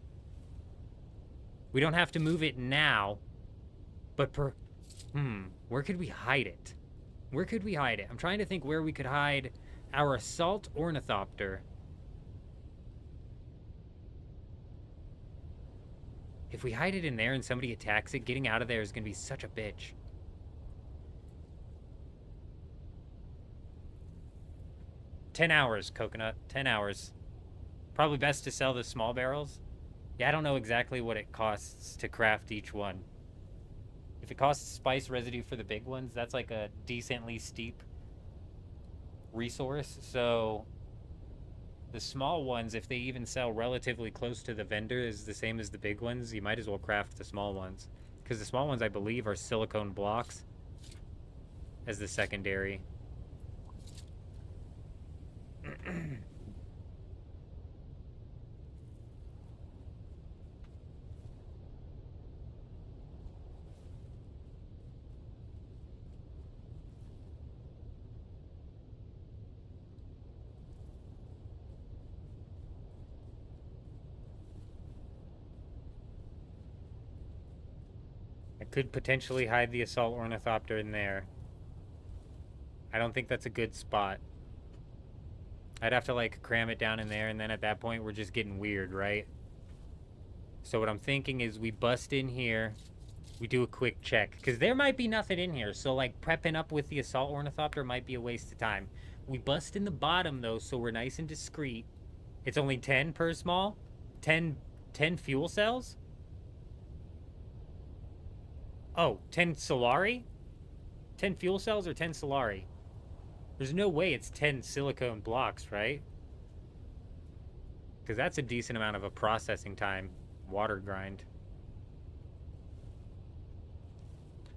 we don't have to move it now. But where could we hide it? Where could we hide it? I'm trying to think where we could hide our assault ornithopter. If we hide it in there and somebody attacks it, getting out of there is going to be such a bitch. $10 hours, Coconut. 10 hours. Probably best to sell the small barrels. Yeah, I don't know exactly what it costs to craft each one. If it costs spice residue for the big ones, that's like a decently steep resource. So the small ones, if they even sell relatively close to the vendor, is the same as the big ones. You might as well craft the small ones. Because the small ones, I believe, are silicone blocks as the secondary. Could potentially hide the assault ornithopter in there. I don't think that's a good spot. I'd have to, like, cram it down in there, and then at that point, we're just getting weird, right? So what I'm thinking is we bust in here, we do a quick check, because there might be nothing in here, so, like, prepping up with the assault ornithopter might be a waste of time. We bust in the bottom, though, so we're nice and discreet. It's only 10 per small? 10 fuel cells? Oh, 10 Solari? 10 fuel cells or 10 Solari? There's no way it's 10 silicone blocks, right? Because that's a decent amount of a processing time. Water grind.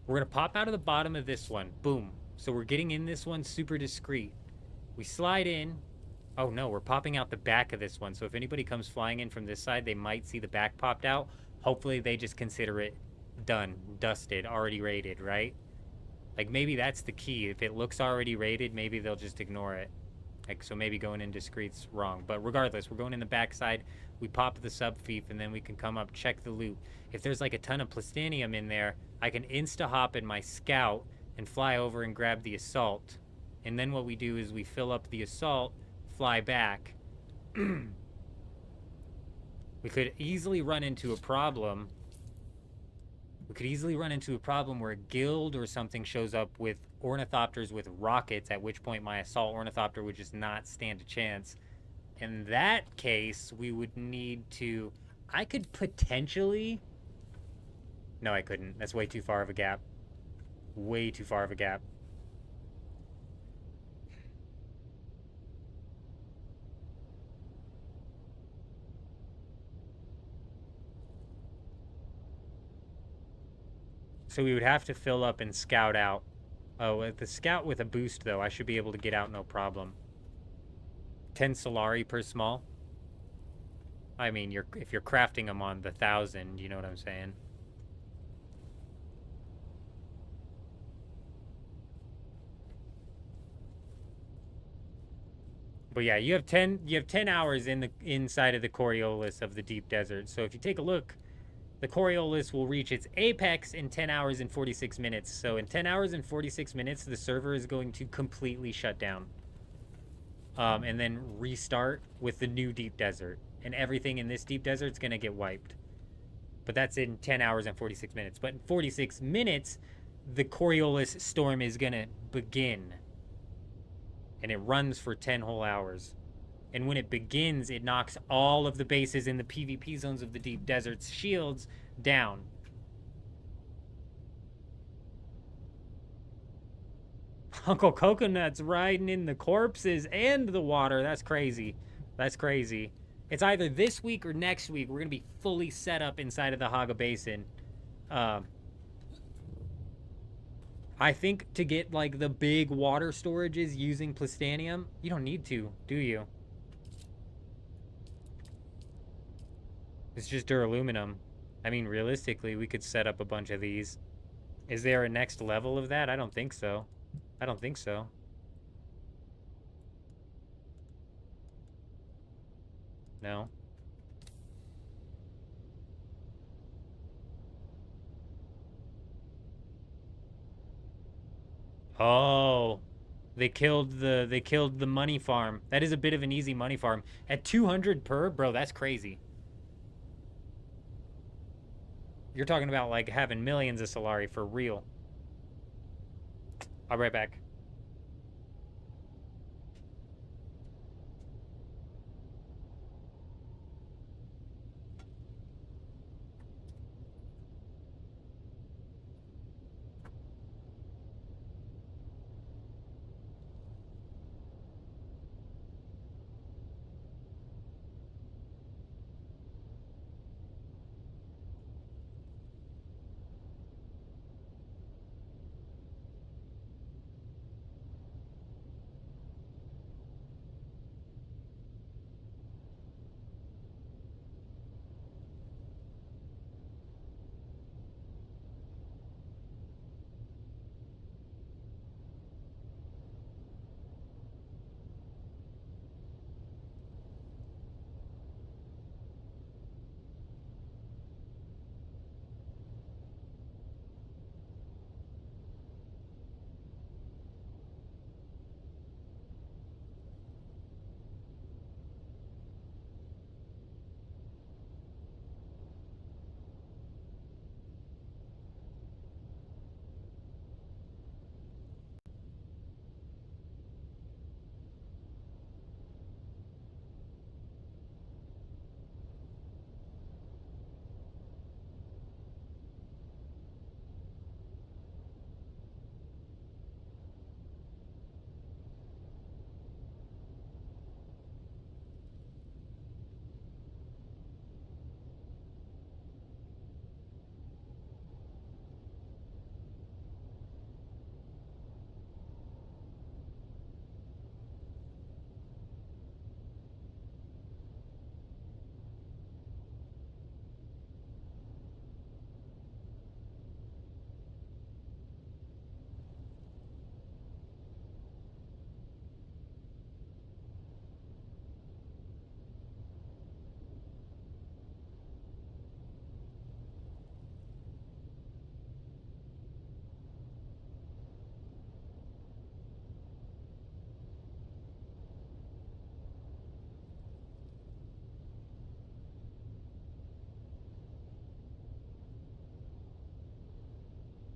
We're going to pop out of the bottom of this one. Boom. So we're getting in this one super discreet. We slide in. Oh no, we're popping out the back of this one. So if anybody comes flying in from this side, they might see the back popped out. Hopefully they just consider it done, dusted, already rated, right? Like, maybe that's the key. If it looks already rated, maybe they'll just ignore it. Like, so maybe going in discreet's wrong. But regardless, we're going in the backside. We pop the sub-thief, and then we can come up, check the loot. If there's like a ton of plastinium in there, I can insta-hop in my scout and fly over and grab the assault. And then what we do is we fill up the assault, fly back. We could easily run into a problem. We could easily run into a problem where a guild or something shows up with ornithopters with rockets, at which point my assault ornithopter would just not stand a chance. In that case, we would need to... I could potentially... No, I couldn't. That's way too far of a gap. Way too far of a gap. So we would have to fill up and scout out. Oh, with the scout with a boost, though, I should be able to get out no problem. 10 Solari per small. I mean, if you're crafting them on the 1,000, you know what I'm saying? But yeah, you have 10 hours inside of the Coriolis of the deep desert. So if you take a look, the Coriolis will reach its apex in 10 hours and 46 minutes. So in 10 hours and 46 minutes, the server is going to completely shut down. And then restart with the new deep desert. And everything in this deep desert is going to get wiped. But that's in 10 hours and 46 minutes. But in 46 minutes, the Coriolis storm is going to begin. And it runs for 10 whole hours. And when it begins, it knocks all of the bases in the PvP zones of the deep desert's shields down. Uncle Coconut's riding in the corpses and the water. That's crazy. That's crazy. It's either this week or next week. We're going to be fully set up inside of the Haga Basin. I think to get, like, the big water storages using plastanium, you don't need to, do you? It's just duraluminum. I mean, realistically, we could set up a bunch of these. Is there a next level of that? I don't think so. I don't think so. No. Oh. They killed the money farm. That is a bit of an easy money farm. At 200 per? Bro, that's crazy. You're talking about, like, having millions of Solari for real. I'll be right back.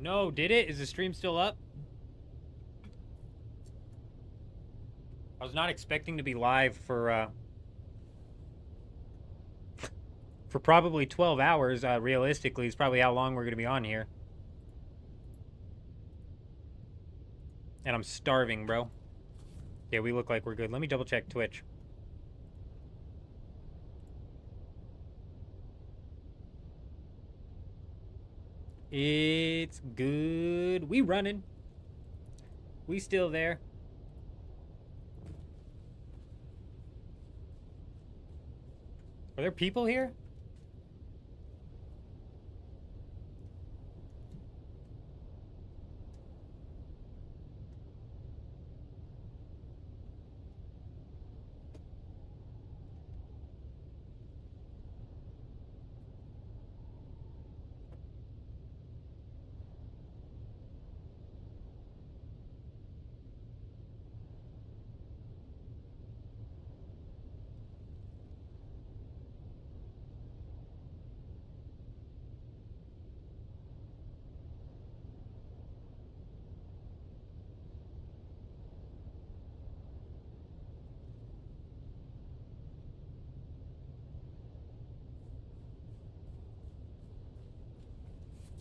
No, did it? Is the stream still up? I was not expecting to be live for probably 12 hours, realistically. Is probably how long we're going to be on here. And I'm starving, bro. Yeah, we look like we're good. Let me double check Twitch. It's good. We running. We still there. Are there people here?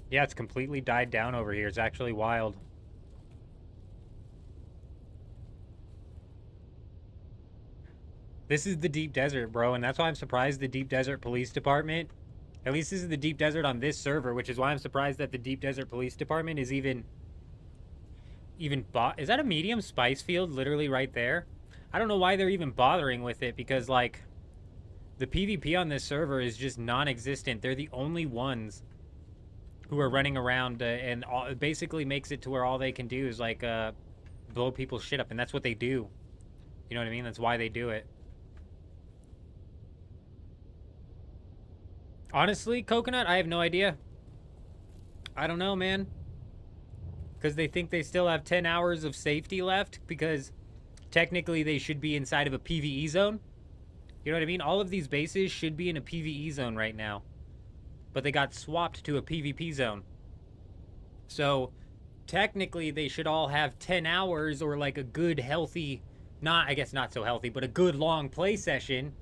Yeah, it's completely died down over here. It's actually wild. This is the deep desert, bro, and that's why I'm surprised the deep desert police department, at least this is the deep desert on this server, which is why I'm surprised that the deep desert police department is even is that a medium spice field literally right there? I don't know why they're even bothering with it, because like the PvP on this server is just non-existent. They're the only ones who are running around and basically makes it to where all they can do is like blow people's shit up, and that's what they do. You know what I mean? That's why they do it. Honestly, Coconut, I have no idea. I don't know, man. Because they think they still have 10 hours of safety left, because technically they should be inside of a PvE zone. You know what I mean? All of these bases should be in a PvE zone right now, but they got swapped to a PvP zone. So technically they should all have 10 hours or like a good healthy, I guess not so healthy, but a good long play session,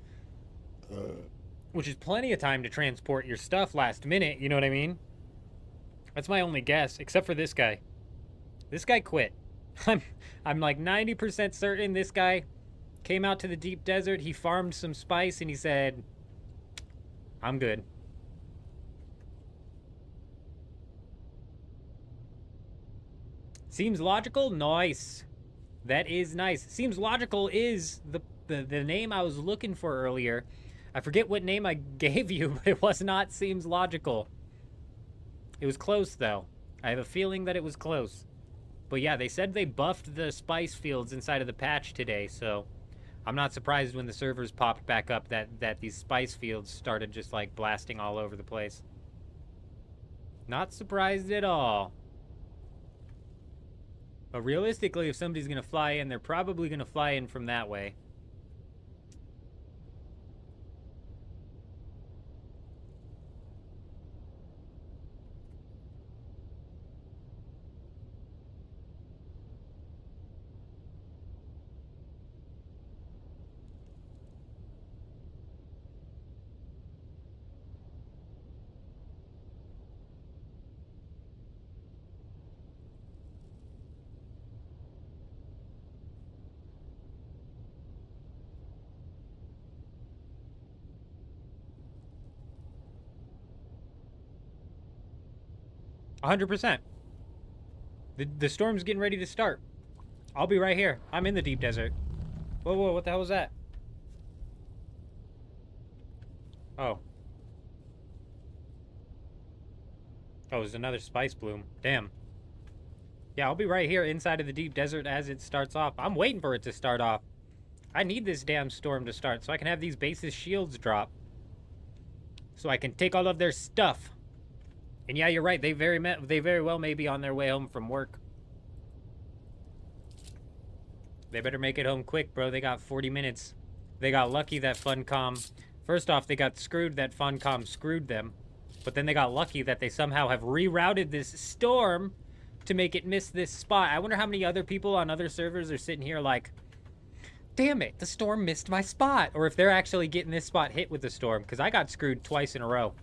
which is plenty of time to transport your stuff last minute. You know what I mean? That's my only guess, except for this guy. This guy quit. I'm like 90% certain this guy came out to the deep desert, he farmed some spice, and he said, I'm good. Seems logical? Nice. That is nice. Seems logical is the name I was looking for earlier. I forget what name I gave you, but it was not Seems Logical. It was close, though. I have a feeling that it was close. But yeah, they said they buffed the spice fields inside of the patch today, so I'm not surprised when the servers popped back up that these spice fields started just like blasting all over the place. Not surprised at all. But realistically, if somebody's going to fly in, they're probably going to fly in from that way. $100%. The storm's getting ready to start. I'll be right here. I'm in the deep desert. Whoa, whoa, what the hell was that? Oh. Oh, it was another spice bloom. Damn. Yeah, I'll be right here inside of the deep desert as it starts off. I'm waiting for it to start off. I need this damn storm to start so I can have these bases' shields drop. So I can take all of their stuff. And yeah, you're right. They very well may be on their way home from work. They better make it home quick, bro. They got 40 minutes. They got lucky that Funcom... First off, they got screwed that Funcom screwed them. But then they got lucky that they somehow have rerouted this storm to make it miss this spot. I wonder how many other people on other servers are sitting here like, damn it, the storm missed my spot. Or if they're actually getting this spot hit with the storm, because I got screwed twice in a row.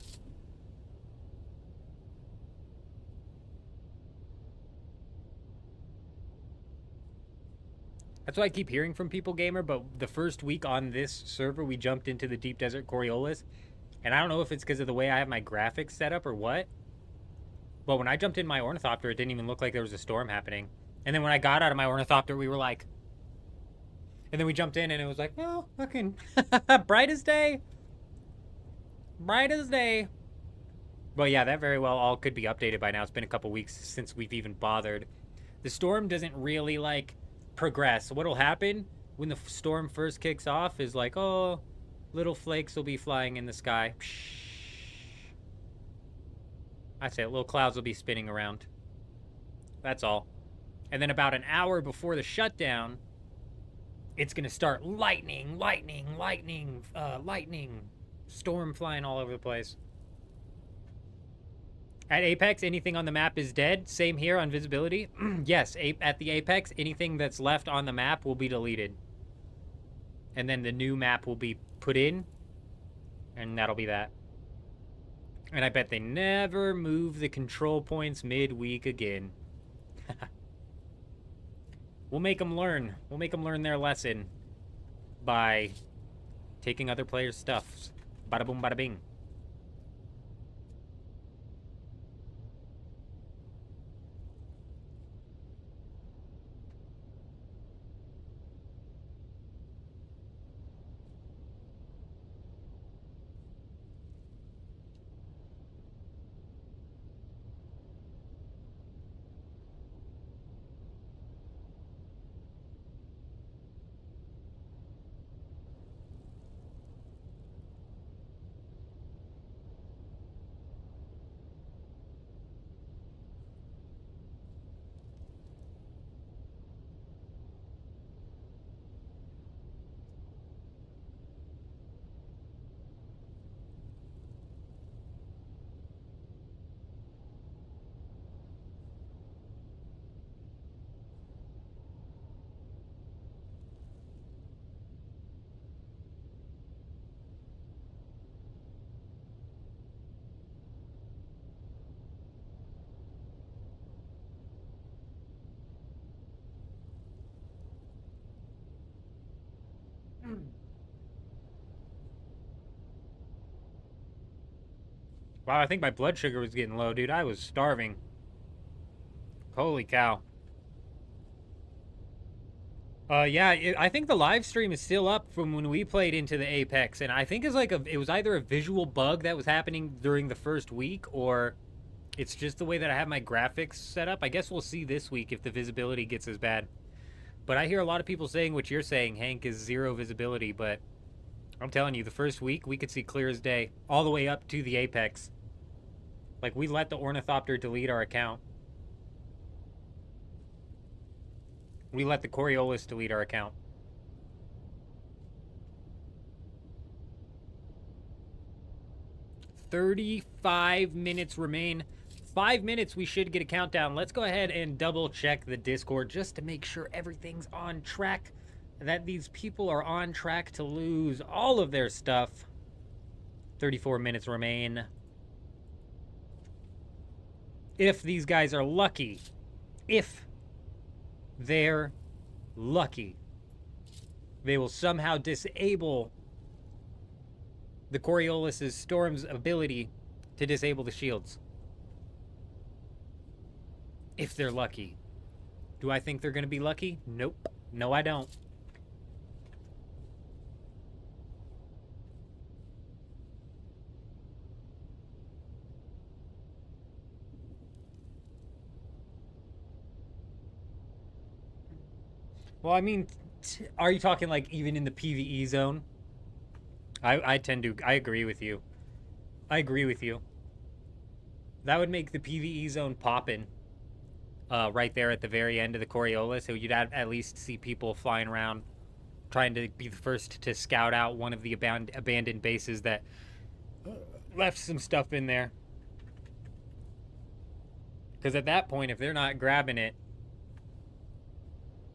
That's what I keep hearing from people, Gamer, but the first week on this server, we jumped into the Deep Desert Coriolis, and I don't know if it's because of the way I have my graphics set up or what, but when I jumped in my Ornithopter, it didn't even look like there was a storm happening. And then when I got out of my Ornithopter, we were like... And then we jumped in, and it was like, oh, fucking... bright as day. Bright as day. But yeah, that very well all could be updated by now. It's been a couple weeks since we've even bothered. The storm doesn't really, like... progress. What'll happen when the storm first kicks off is like, oh, little flakes will be flying in the sky. I say little clouds will be spinning around. That's all. And then about an hour before the shutdown, it's gonna start lightning, storm flying all over the place. At Apex, anything on the map is dead. Same here on visibility. Yes, at the Apex, anything that's left on the map will be deleted. And then the new map will be put in. And that'll be that. And I bet they never move the control points midweek again. We'll make them learn. We'll make them learn their lesson by taking other players' stuff. Bada boom, bada bing. Wow, I think my blood sugar was getting low, dude. I was starving. Holy cow. Yeah, I think the live stream is still up from when we played into the Apex, and I think it's like it was either a visual bug that was happening during the first week, or it's just the way that I have my graphics set up. I guess we'll see this week if the visibility gets as bad. But I hear a lot of people saying what you're saying, Hank, is zero visibility, but I'm telling you, the first week, we could see clear as day, all the way up to the Apex. Like, we let the Ornithopter delete our account. We let the Coriolis delete our account. "35 minutes remain. 5 minutes, we should get a countdown. Let's go ahead and double check the Discord just to make sure everything's on track. That these people are on track to lose all of their stuff. 34 minutes remain. If these guys are lucky, if they're lucky, they will somehow disable the Coriolis' Storm's ability to disable the shields. If they're lucky. Do I think they're going to be lucky? Nope. No, I don't. Well, I mean, are you talking like even in the PvE zone? I agree with you. I agree with you. That would make the PvE zone poppin'. Right there at the very end of the Coriolis, so you'd at least see people flying around trying to be the first to scout out one of the abandoned bases that left some stuff in there. Because at that point, if they're not grabbing it,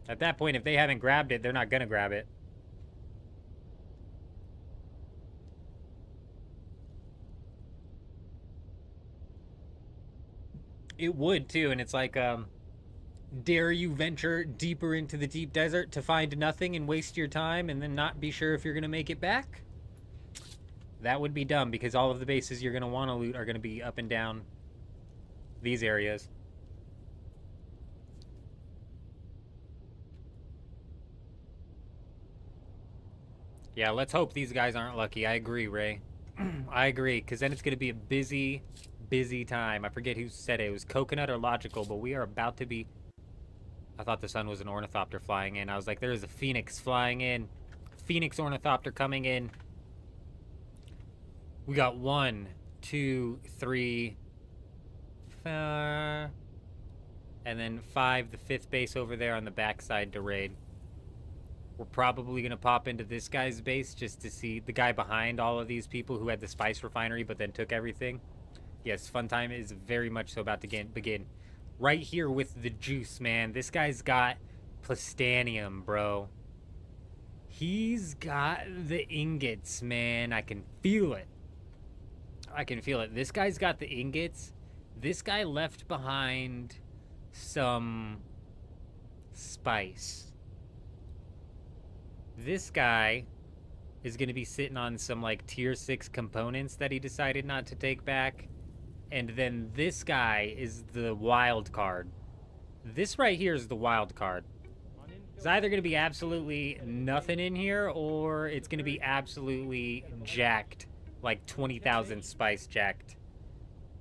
at that point, if they haven't grabbed it, they're not gonna grab it. It would too, and it's like, dare you venture deeper into the deep desert to find nothing and waste your time and then not be sure if you're gonna make it back? That would be dumb, because all of the bases you're gonna want to loot are gonna be up and down these areas. Yeah, let's hope these guys aren't lucky. I agree, Ray. I agree, because then it's going to be a busy, busy time. I forget who said it. It was Coconut or Logical, but we are about to be... I thought the sun was an ornithopter flying in. I was like, there is a phoenix flying in. Phoenix ornithopter coming in. We got 1, 2, 3... and then 5, the 5th base over there on the backside to raid. We're probably going to pop into this guy's base just to see the guy behind all of these people who had the spice refinery but then took everything. Yes, fun time is very much so about to begin. Right here with the juice, man. This guy's got plastanium, bro. He's got the ingots, man. I can feel it. I can feel it. This guy's got the ingots. This guy left behind some spice. This guy is going to be sitting on some, like, tier 6 components that he decided not to take back. And then this guy is the wild card. This right here is the wild card. It's either going to be absolutely nothing in here, or it's going to be absolutely jacked. Like 20,000 spice jacked.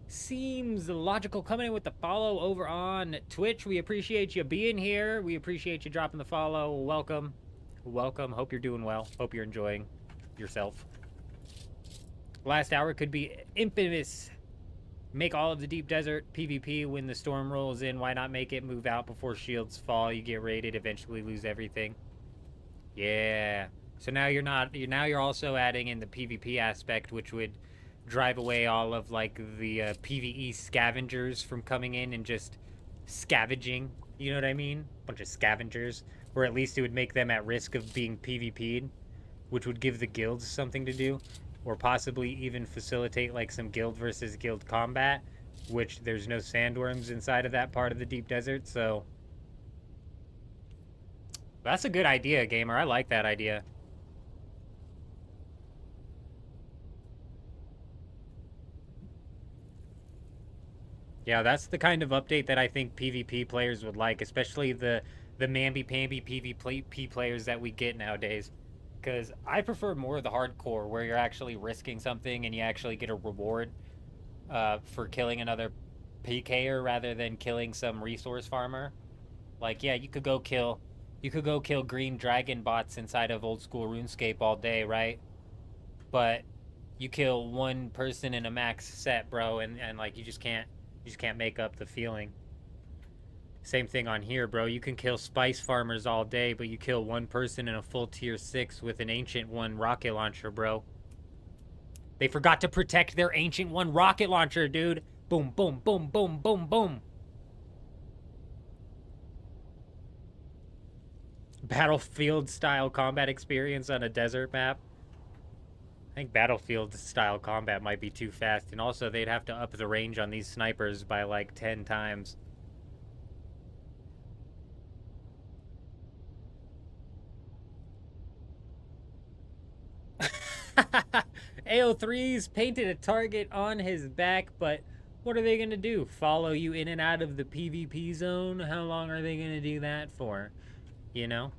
Seems logical. Coming in with the follow over on Twitch. We appreciate you being here. We appreciate you dropping the follow. Welcome. Welcome. Hope you're doing well. Hope you're enjoying yourself. Last hour could be infamous. Make all of the deep desert PvP when the storm rolls in. Why not make it? Move out before shields fall. You get raided. Eventually lose everything. Yeah. So now you're not. Now you're also adding in the PvP aspect, which would drive away all of like the PvE scavengers from coming in and just scavenging. You know what I mean? Bunch of scavengers. Or at least it would make them at risk of being PvP'd, which would give the guilds something to do, or possibly even facilitate like some guild versus guild combat, which there's no sandworms inside of that part of the deep desert, so that's a good idea, gamer. I like that idea. Yeah, that's the kind of update that I think PvP players would like, especially the mamby-pamby PvP players that we get nowadays. Because I prefer more of the hardcore, where you're actually risking something and you actually get a reward for killing another PKer rather than killing some resource farmer. Like, yeah, you could go kill green dragon bots inside of old school RuneScape all day, right? But you kill one person in a max set, bro, and like you just can't make up the feeling. Same thing on here, bro. You can kill spice farmers all day, but you kill one person in a full tier 6 with an Ancient 1 rocket launcher, bro. They forgot to protect their Ancient 1 rocket launcher, dude. Boom, boom, boom, boom, boom, boom. Battlefield-style combat experience on a desert map. I think Battlefield-style combat might be too fast, and also they'd have to up the range on these snipers by like 10 times. AO3's painted a target on his back, but what are they going to do? Follow you in and out of the PvP zone? How long are they going to do that for? You know?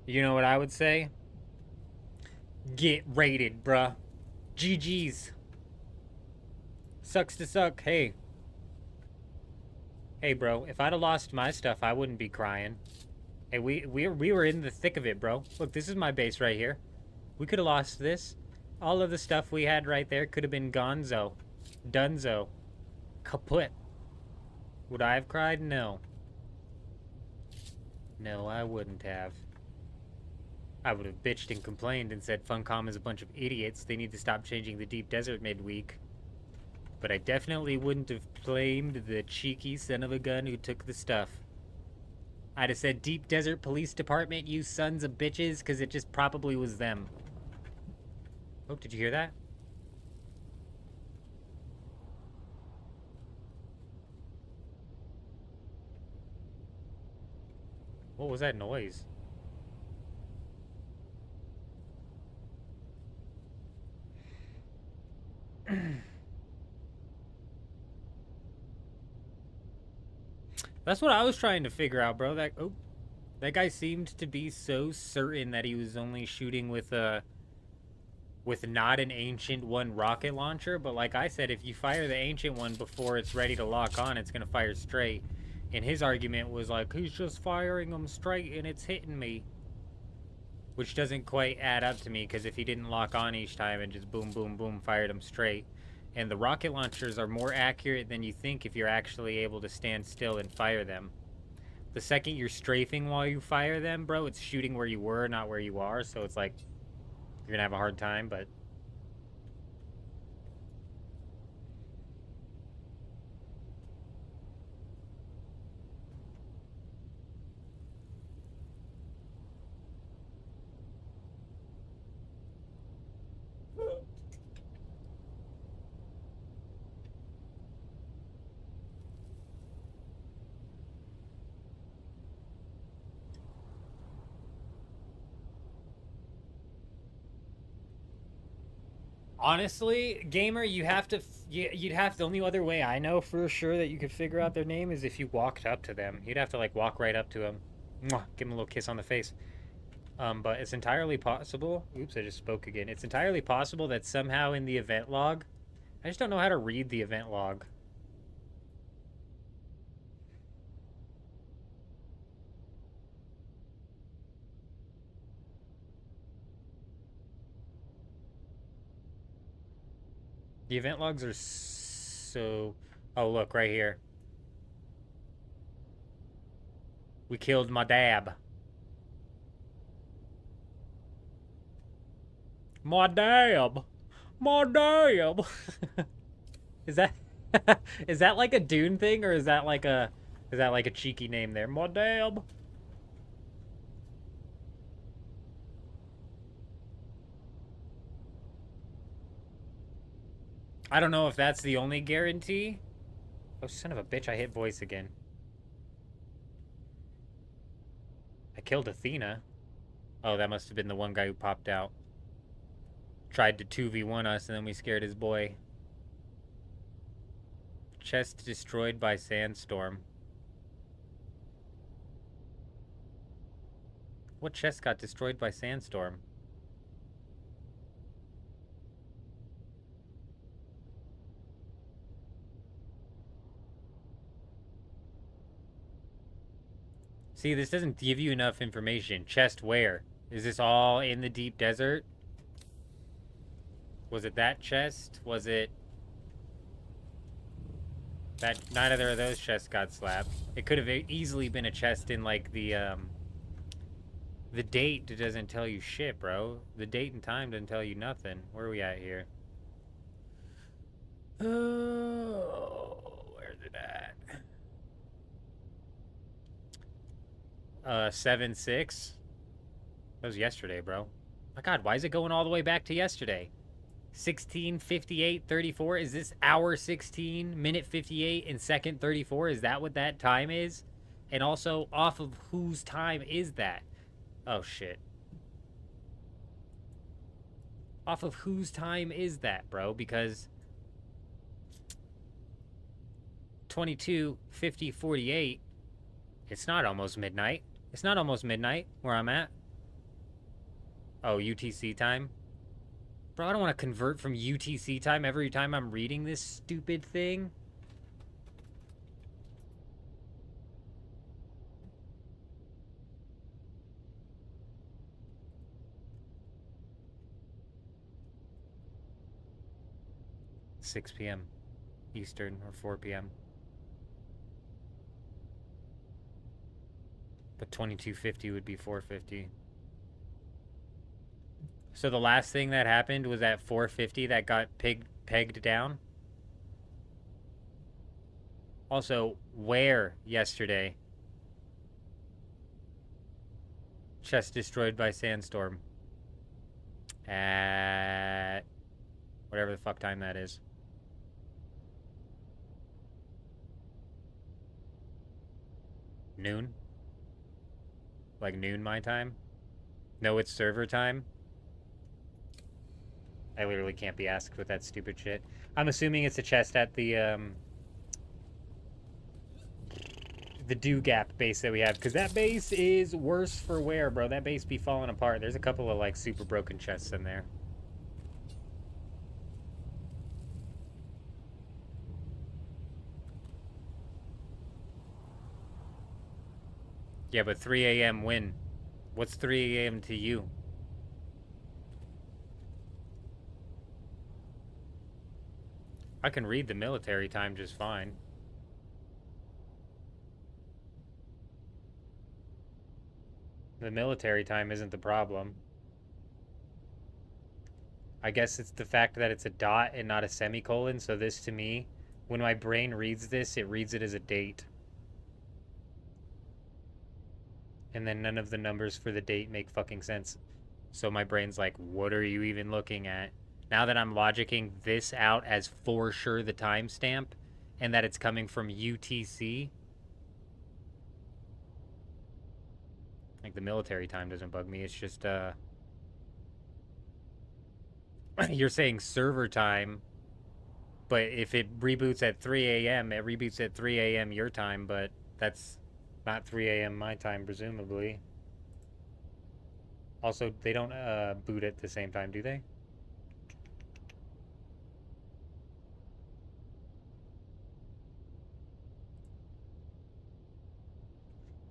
You know what I would say? Get raided, bruh. GG's. Sucks to suck. Hey, bro, if I'd have lost my stuff, I wouldn't be crying. Hey, we were in the thick of it, bro. Look, this is my base right here. We could have lost this. All of the stuff we had right there could have been gonzo. Dunzo. Kaput. Would I have cried? No. No, I wouldn't have. I would have bitched and complained and said Funcom is a bunch of idiots. They need to stop changing the deep desert midweek. But I definitely wouldn't have blamed the cheeky son of a gun who took the stuff. I'd have said Deep Desert Police Department, you sons of bitches, because it just probably was them. Oh, did you hear that? What was that noise? That's what I was trying to figure out, bro. That guy seemed to be so certain that he was only shooting with not an Ancient One rocket launcher. But like I said, if you fire the Ancient One before it's ready to lock on, it's gonna fire straight. And his argument was like, he's just firing them straight and it's hitting me. Which doesn't quite add up to me, because if he didn't lock on each time and just boom, boom, boom, fired them straight. And the rocket launchers are more accurate than you think if you're actually able to stand still and fire them. The second you're strafing while you fire them, bro, it's shooting where you were, not where you are. So it's like, you're gonna have a hard time, but... Honestly, gamer, you'd have to, the only other way I know for sure that you could figure out their name is if you walked up to them. You'd have to, like, walk right up to them. Mwah, give them a little kiss on the face. But it's entirely possible, oops, I just spoke again. It's entirely possible that somehow in the event log, I just don't know how to read the event log. The event logs are so... Oh, look, right here. We killed my dab. My dab! My dab! Is that... is that like a Dune thing, or is that like a... Is that like a cheeky name there? My dab! I don't know if that's the only guarantee. Oh, son of a bitch, I hit voice again. I killed Athena. Oh, that must have been the one guy who popped out. Tried to 2v1 us, and then we scared his boy. Chest destroyed by sandstorm. What chest got destroyed by sandstorm? See, this doesn't give you enough information. Chest where? Is this all in the deep desert? Was it that chest? Was it... that... Neither of those chests got slapped. It could have easily been a chest in, like, the date doesn't tell you shit, bro. The date and time doesn't tell you nothing. Where are we at here? Oh, where's it at? 7-6. That was yesterday, bro. My God, why is it going all the way back to yesterday? 16:58:34. Is this hour 16, minute 58, and second 34? Is that what that time is? And also, off of whose time is that? Oh shit. Off of whose time is that, bro? Because 22:50:48. It's not almost midnight. It's not almost midnight where I'm at. Oh, UTC time? Bro, I don't want to convert from UTC time every time I'm reading this stupid thing. $6 p.m. Eastern or 4 p.m. But 22:50 would be 4:50. So the last thing that happened was at 450 that got pegged down. Also, where yesterday? Chest destroyed by sandstorm. At whatever the fuck time that is. Noon? Like noon my time? No, it's server time? I literally can't be asked with that stupid shit. I'm assuming it's a chest at the Dew Gap base that we have, because that base is worse for wear, bro. That base be falling apart. There's a couple of, like, super broken chests in there. Yeah, but 3 a.m. when? What's 3 a.m. to you? I can read the military time just fine. The military time isn't the problem. I guess it's the fact that it's a dot and not a semicolon, so this to me, when my brain reads this, it reads it as a date. And then none of the numbers for the date make fucking sense. So my brain's like, what are you even looking at? Now that I'm logicking this out as for sure the timestamp, and that it's coming from UTC, like the military time doesn't bug me. It's just, you're saying server time, but if it reboots at 3 a.m., it reboots at 3 a.m. your time, but that's not 3 a.m. my time, presumably. Also, they don't boot at the same time, do they?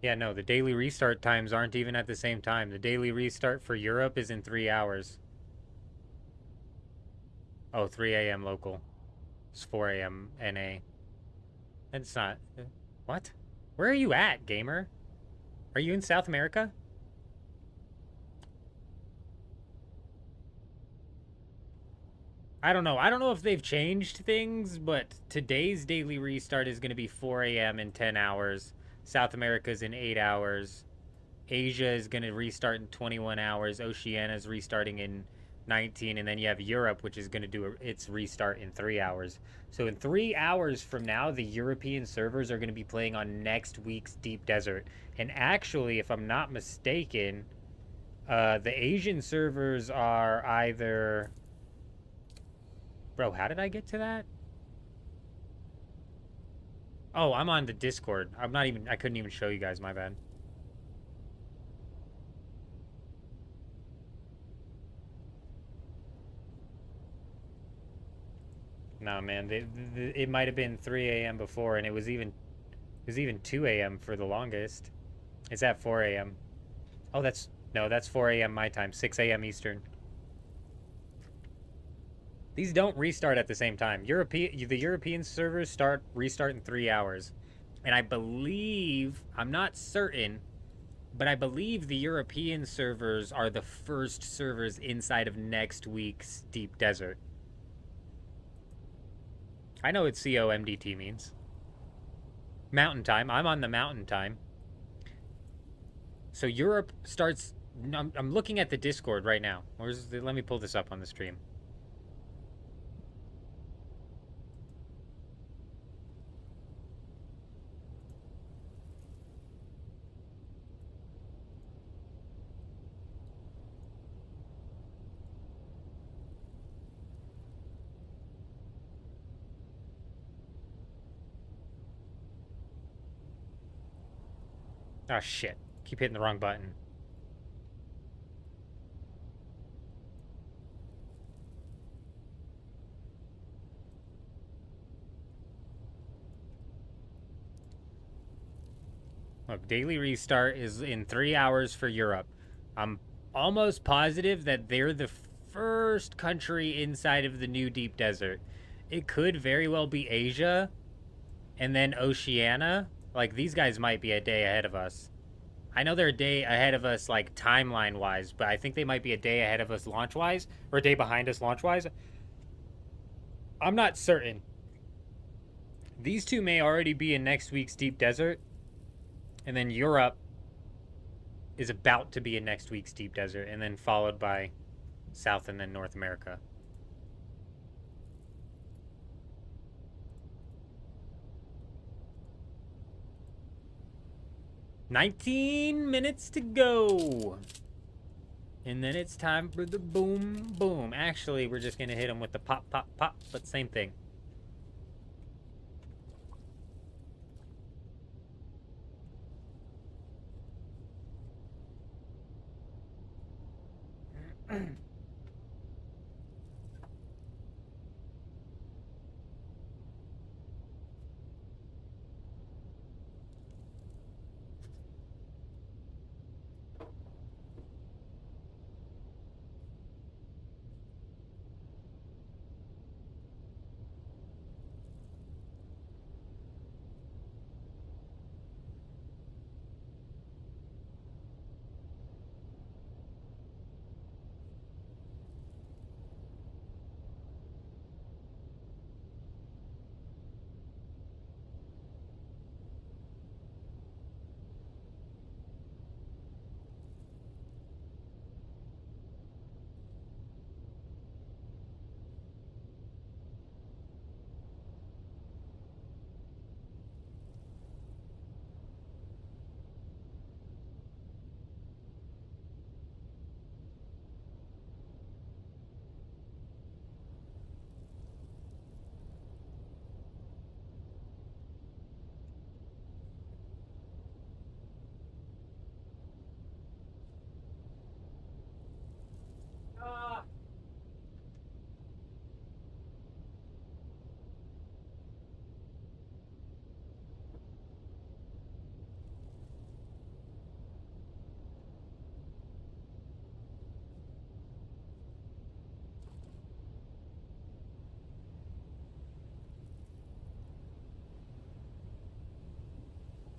Yeah, no, the daily restart times aren't even at the same time. The daily restart for Europe is in 3 hours. Oh, 3 a.m. local. It's 4 a.m. NA. It's not... What? Where are you at, gamer? Are you in South America? I don't know. I don't know if they've changed things, but today's daily restart is going to be 4 a.m. in 10 hours. South America's in 8 hours. Asia is going to restart in 21 hours. Oceania is restarting in 19. And then you have Europe, which is going to do its restart in 3 hours. So in 3 hours from now, the European servers are going to be playing on next week's Deep Desert. And actually, if I'm not mistaken, the Asian servers are either... Bro, how did I get to that? Oh, I'm on the Discord. I couldn't even show you guys, my bad. Nah, man, it might have been 3 a.m. before, and it was even 2 a.m. for the longest. It's at 4 a.m. Oh, that's 4 a.m. my time, 6 a.m. Eastern. These don't restart at the same time. The European servers restart in 3 hours. And I believe, I'm not certain, but I believe the European servers are the first servers inside of next week's Deep Desert. I know what COMDT means. Mountain time. I'm on the mountain time. So Europe starts... I'm looking at the Discord right now. Let me pull this up on the stream. Oh, shit. Keep hitting the wrong button. Look, daily restart is in 3 hours for Europe. I'm almost positive that they're the first country inside of the new Deep Desert. It could very well be Asia and then Oceania. Like, these guys might be a day ahead of us. I know they're a day ahead of us, like, timeline-wise, but I think they might be a day ahead of us launch-wise, or a day behind us launch-wise. I'm not certain. These two may already be in next week's Deep Desert, and then Europe is about to be in next week's Deep Desert, and then followed by South and then North America. "19 minutes to go. And then it's time for the boom, boom. Actually, we're just going to hit them with the pop, pop, pop, but same thing.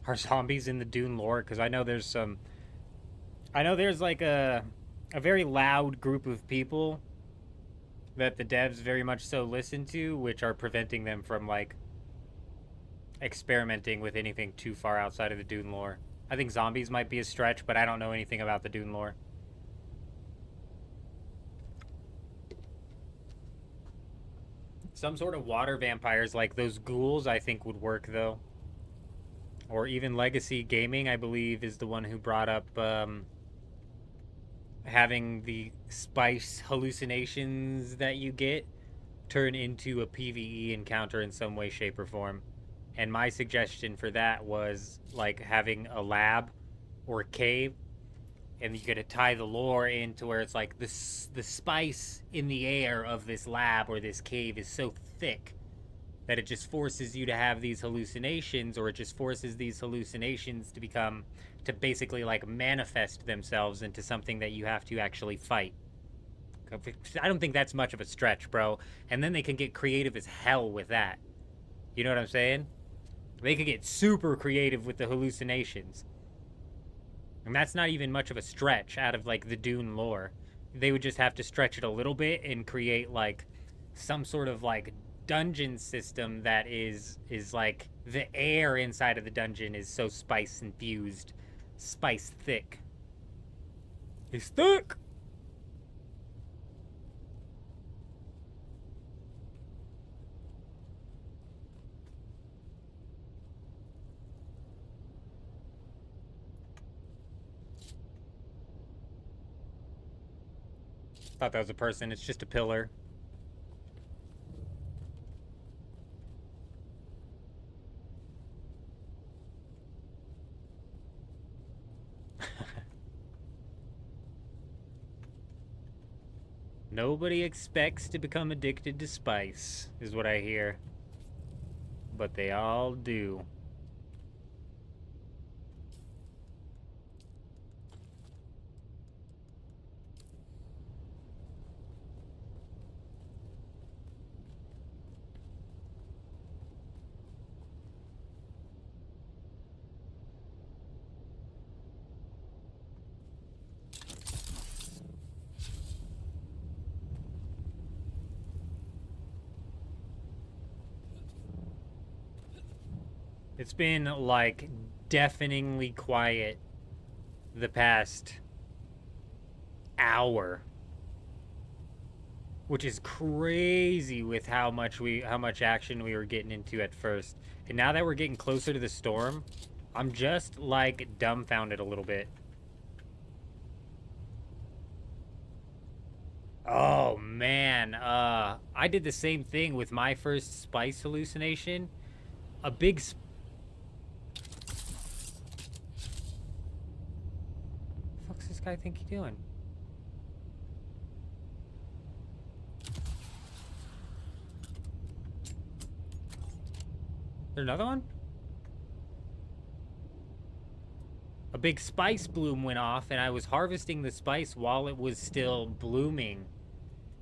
Are zombies in the Dune lore? Because I know there's some... I know there's like a very loud group of people that the devs very much so listen to, which are preventing them from, like, experimenting with anything too far outside of the Dune lore. I think zombies might be a stretch, but I don't know anything about the Dune lore. Some sort of water vampires, like those ghouls, I think would work, though. Or even Legacy Gaming, I believe, is the one who brought up having the spice hallucinations that you get turn into a PvE encounter in some way, shape, or form. And my suggestion for that was, like, having a lab or a cave, and you gotta tie the lore into where it's like the spice in the air of this lab or this cave is so thick that it just forces you to have these hallucinations, or it just forces these hallucinations to basically, like, manifest themselves into something that you have to actually fight. I don't think that's much of a stretch, bro. And then they can get creative as hell with that. You know what I'm saying? They could get super creative with the hallucinations. And that's not even much of a stretch out of, like, the Dune lore. They would just have to stretch it a little bit and create, like, some sort of, like, dungeon system that is like, the air inside of the dungeon is so spice infused, spice thick. It's thick! Thought that was a person. It's just a pillar. Nobody expects to become addicted to spice, is what I hear. But they all do. It's been like deafeningly quiet the past hour, which is crazy with how much action we were getting into at first. And now that we're getting closer to the storm, I'm just like dumbfounded a little bit. Oh man, I did the same thing with my first spice hallucination. A big fuck's this guy think he doing? There another one? A big spice bloom went off, and I was harvesting the spice while it was still blooming.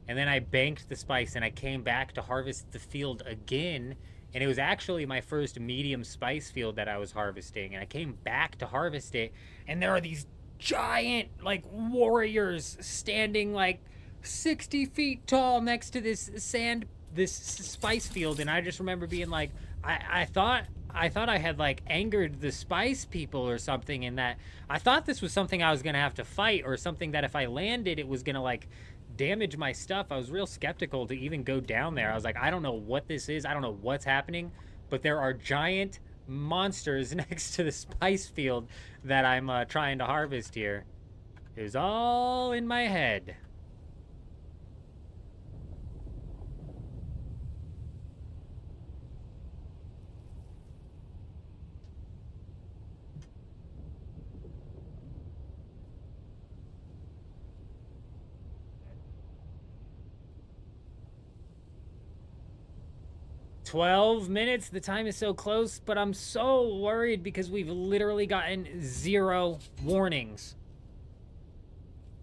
And then I banked the spice, and I came back to harvest the field again. And it was actually my first medium spice field that I was harvesting. And I came back to harvest it, and there are these giant, like, warriors standing, like, 60 feet tall next to this spice field. And I just remember being like, I thought I had like angered the spice people or something, in that I thought this was something I was gonna have to fight, or something that if I landed it was gonna like damage my stuff. I was real skeptical to even go down there. I was like, I don't know what this is, I don't know what's happening, but there are giant monsters next to the spice field that I'm trying to harvest here. It was all in my head. "12 minutes, the time is so close, but I'm so worried because we've literally gotten 0 warnings."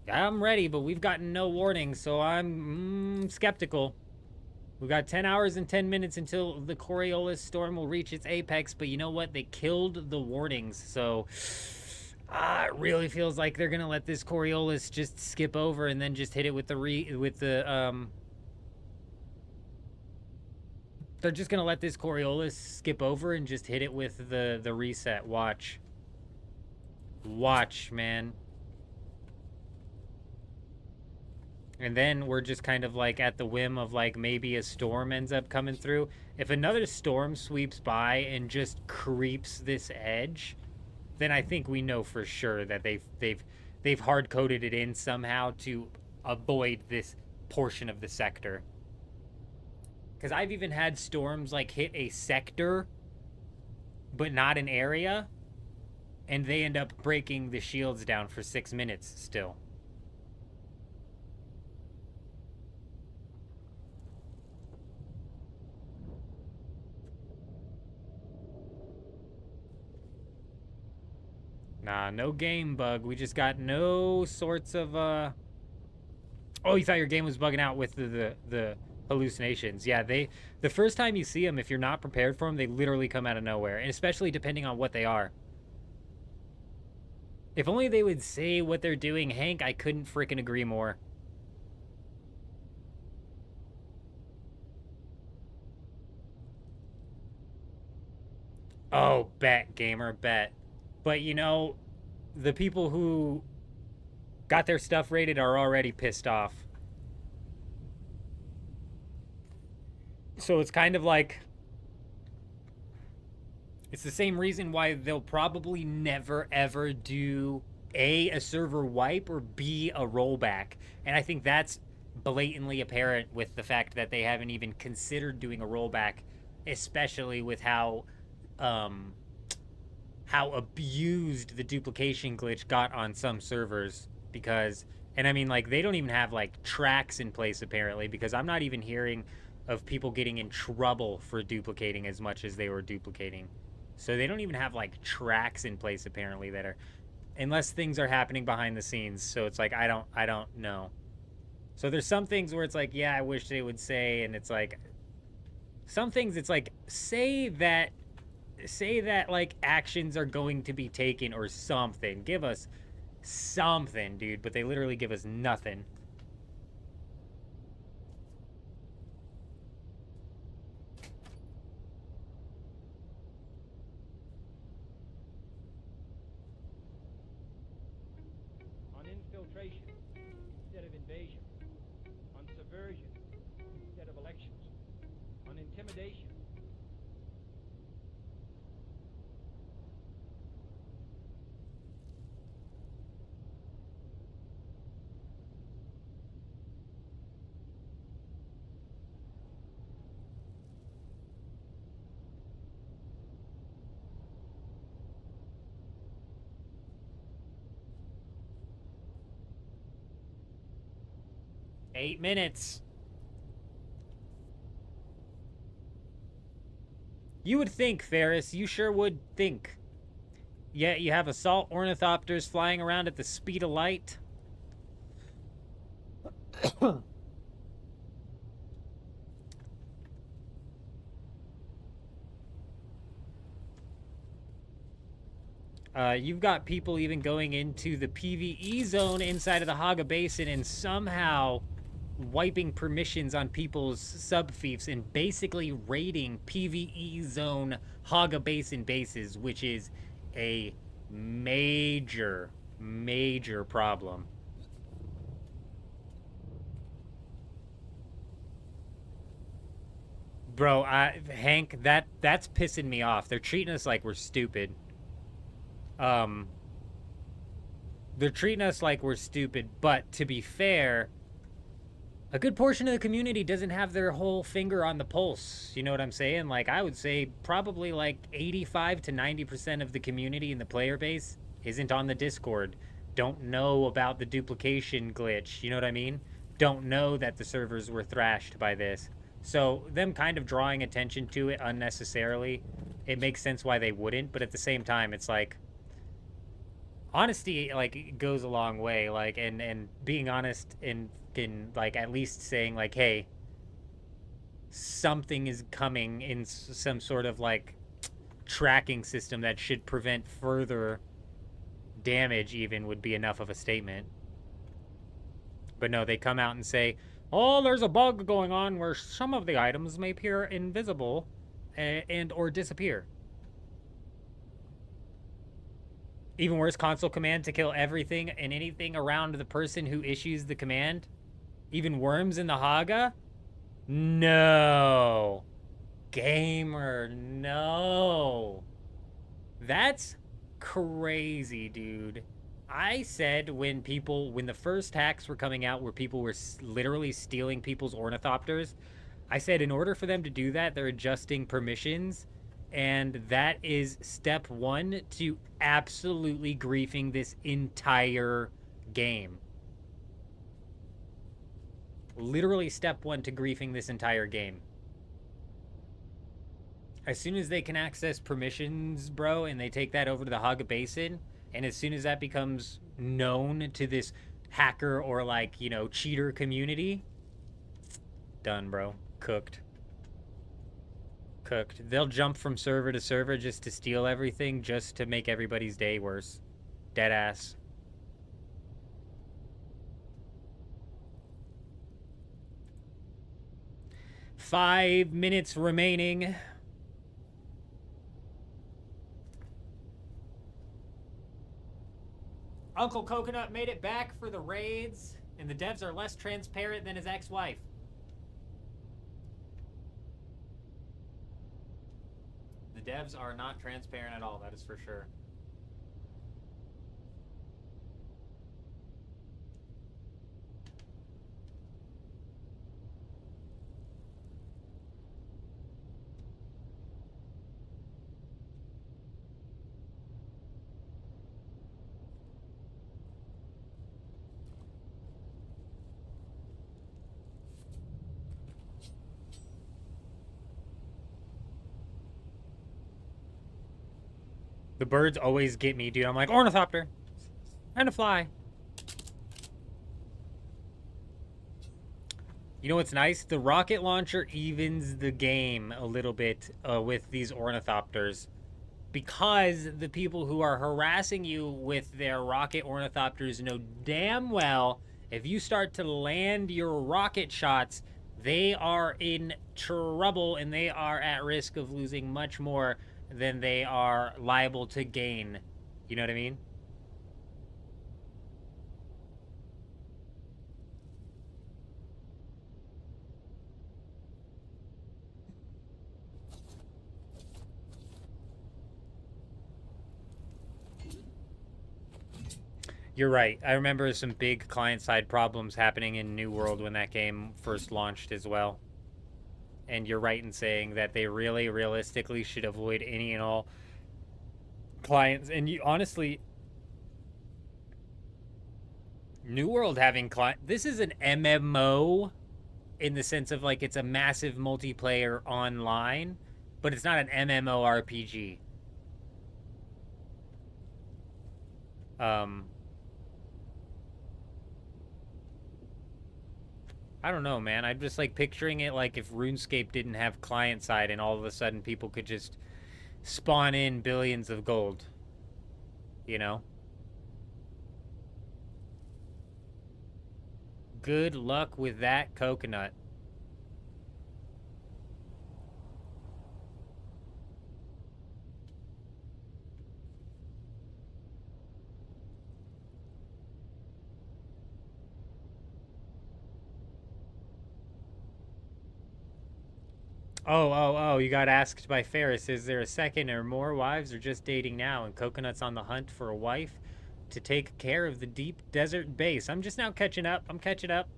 I'm ready, but we've gotten no warnings, so I'm skeptical. We've got 10 hours and 10 minutes until the Coriolis storm will reach its apex, but you know what? They killed the warnings, so it really feels like they're gonna let this Coriolis just skip over and then just hit it with they're just gonna let this Coriolis skip over and just hit it with the reset. Watch. Watch, man. And then we're just kind of like at the whim of like maybe a storm ends up coming through. If another storm sweeps by and just creeps this edge, then I think we know for sure that they've hard-coded it in somehow to avoid this portion of the sector. Because I've even had storms like hit a sector, but not an area, and they end up breaking the shields down for 6 minutes still. Nah, no game bug. We just got no sorts of, Oh, you thought your game was bugging out with the hallucinations. Yeah, the first time you see them, if you're not prepared for them, they literally come out of nowhere, and especially depending on what they are. If only they would say what they're doing, Hank, I couldn't freaking agree more. Oh, bet, gamer, bet. But, you know, the people who got their stuff rated are already pissed off. So it's kind of like, it's the same reason why they'll probably never ever do A, a server wipe, or B, a rollback. And I think that's blatantly apparent with the fact that they haven't even considered doing a rollback, especially with how abused the duplication glitch got on some servers. Because, and I mean, like, they don't even have like tracks in place apparently, because I'm not even hearing of people getting in trouble for duplicating as much as they were duplicating. So they don't even have like tracks in place apparently that are, unless things are happening behind the scenes. So it's like, I don't know. So there's some things where it's like, yeah, I wish they would say, and it's like, some things it's like, say that like actions are going to be taken or something. Give us something, dude. But they literally give us nothing. 8 minutes. You would think, Ferris. You sure would think. Yeah, you have assault ornithopters flying around at the speed of light. You've got people even going into the PvE zone inside of the Haga Basin and somehow wiping permissions on people's sub-fiefs and basically raiding PvE zone Haga Basin bases, which is a major, major problem. Bro, Hank, that's pissing me off. They're treating us like we're stupid. They're treating us like we're stupid, but to be fair, a good portion of the community doesn't have their whole finger on the pulse. You know what I'm saying? Like, I would say probably like 85 to 90% of the community and the player base isn't on the Discord. Don't know about the duplication glitch. You know what I mean? Don't know that the servers were thrashed by this. So them kind of drawing attention to it unnecessarily, it makes sense why they wouldn't. But at the same time, it's like, honesty, like, goes a long way. Like, and being honest and like at least saying like, hey, something is coming in some sort of like tracking system that should prevent further damage even would be enough of a statement. But no, they come out and say, oh, there's a bug going on where some of the items may appear invisible and or disappear. Even worse, console command to kill everything and anything around the person who issues the command. Even worms in the Haga? No. Gamer, no. That's crazy, dude. I said when the first hacks were coming out where people were literally stealing people's ornithopters, I said in order for them to do that, they're adjusting permissions. And that is step one to absolutely griefing this entire game. Literally step one to griefing this entire game. As soon as they can access permissions, bro, and they take that over to the Haga Basin, and as soon as that becomes known to this hacker or, like, you know, cheater community, done, bro. Cooked. Cooked. They'll jump from server to server just to steal everything, just to make everybody's day worse. Deadass. Five minutes remaining. Uncle Coconut made it back for the raids, and the devs are less transparent than his ex-wife. The devs are not transparent at all, that is for sure. The birds always get me, dude. I'm like, ornithopter. And a fly. You know what's nice? The rocket launcher evens the game a little bit with these ornithopters. Because the people who are harassing you with their rocket ornithopters know damn well if you start to land your rocket shots, they are in trouble and they are at risk of losing much more than they are liable to gain. You know what I mean? You're right. I remember some big client-side problems happening in New World when that game first launched as well. And you're right in saying that they really, realistically should avoid any and all clients. And you honestly, New World having client. This is an MMO in the sense of like it's a massive multiplayer online, but it's not an MMORPG. I don't know, man. I'm just like picturing it like if RuneScape didn't have client side and all of a sudden people could just spawn in billions of gold. You know? Good luck with that coconut. Oh, you got asked by Ferris, is there a second or more wives or just dating now? And Coconut's on the hunt for a wife to take care of the deep desert base. I'm just now catching up. I'm catching up.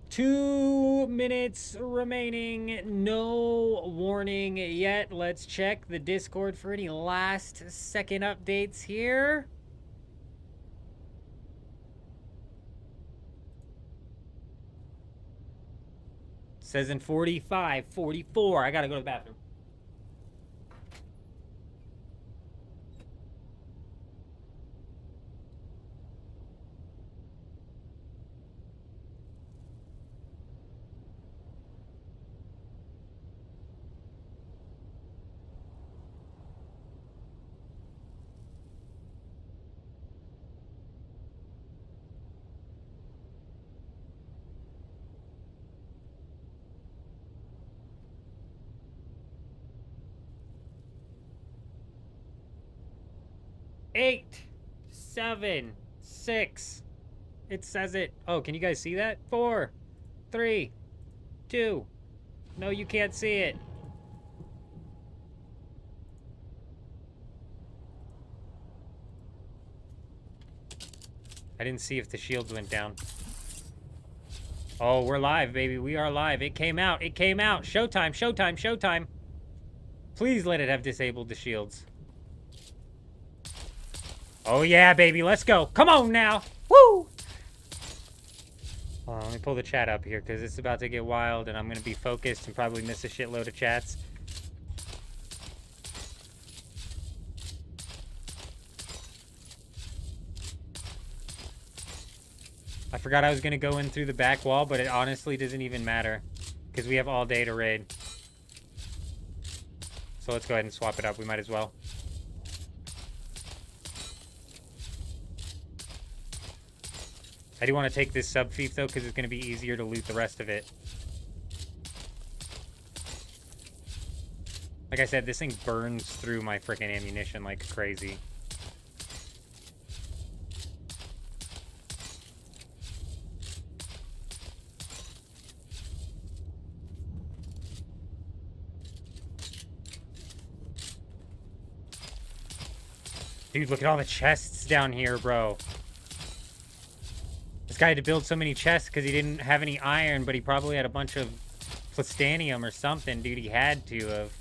Two minutes remaining. No warning yet. Let's check the Discord for any last second updates here. Says in 45, 44. I gotta go to the bathroom. Eight, 7, 6. It says it. Oh, can you guys see that? 4, 3, 2. No, you can't see it. I didn't see if the shields went down. Oh, we're live, baby. We are live. It came out. It came out. Showtime, showtime, showtime. Please let it have disabled the shields. Oh, yeah, baby. Let's go. Come on now. Woo! Let me pull the chat up here because it's about to get wild and I'm going to be focused and probably miss a shitload of chats. I forgot I was going to go in through the back wall, but it honestly doesn't even matter because we have all day to raid. So let's go ahead and swap it up. We might as well. I do want to take this sub-fief, though, because it's going to be easier to loot the rest of it. Like I said, this thing burns through my freaking ammunition like crazy. Dude, look at all the chests down here, bro. This guy had to build so many chests because he didn't have any iron, but he probably had a bunch of plastanium or something, dude. He had to have.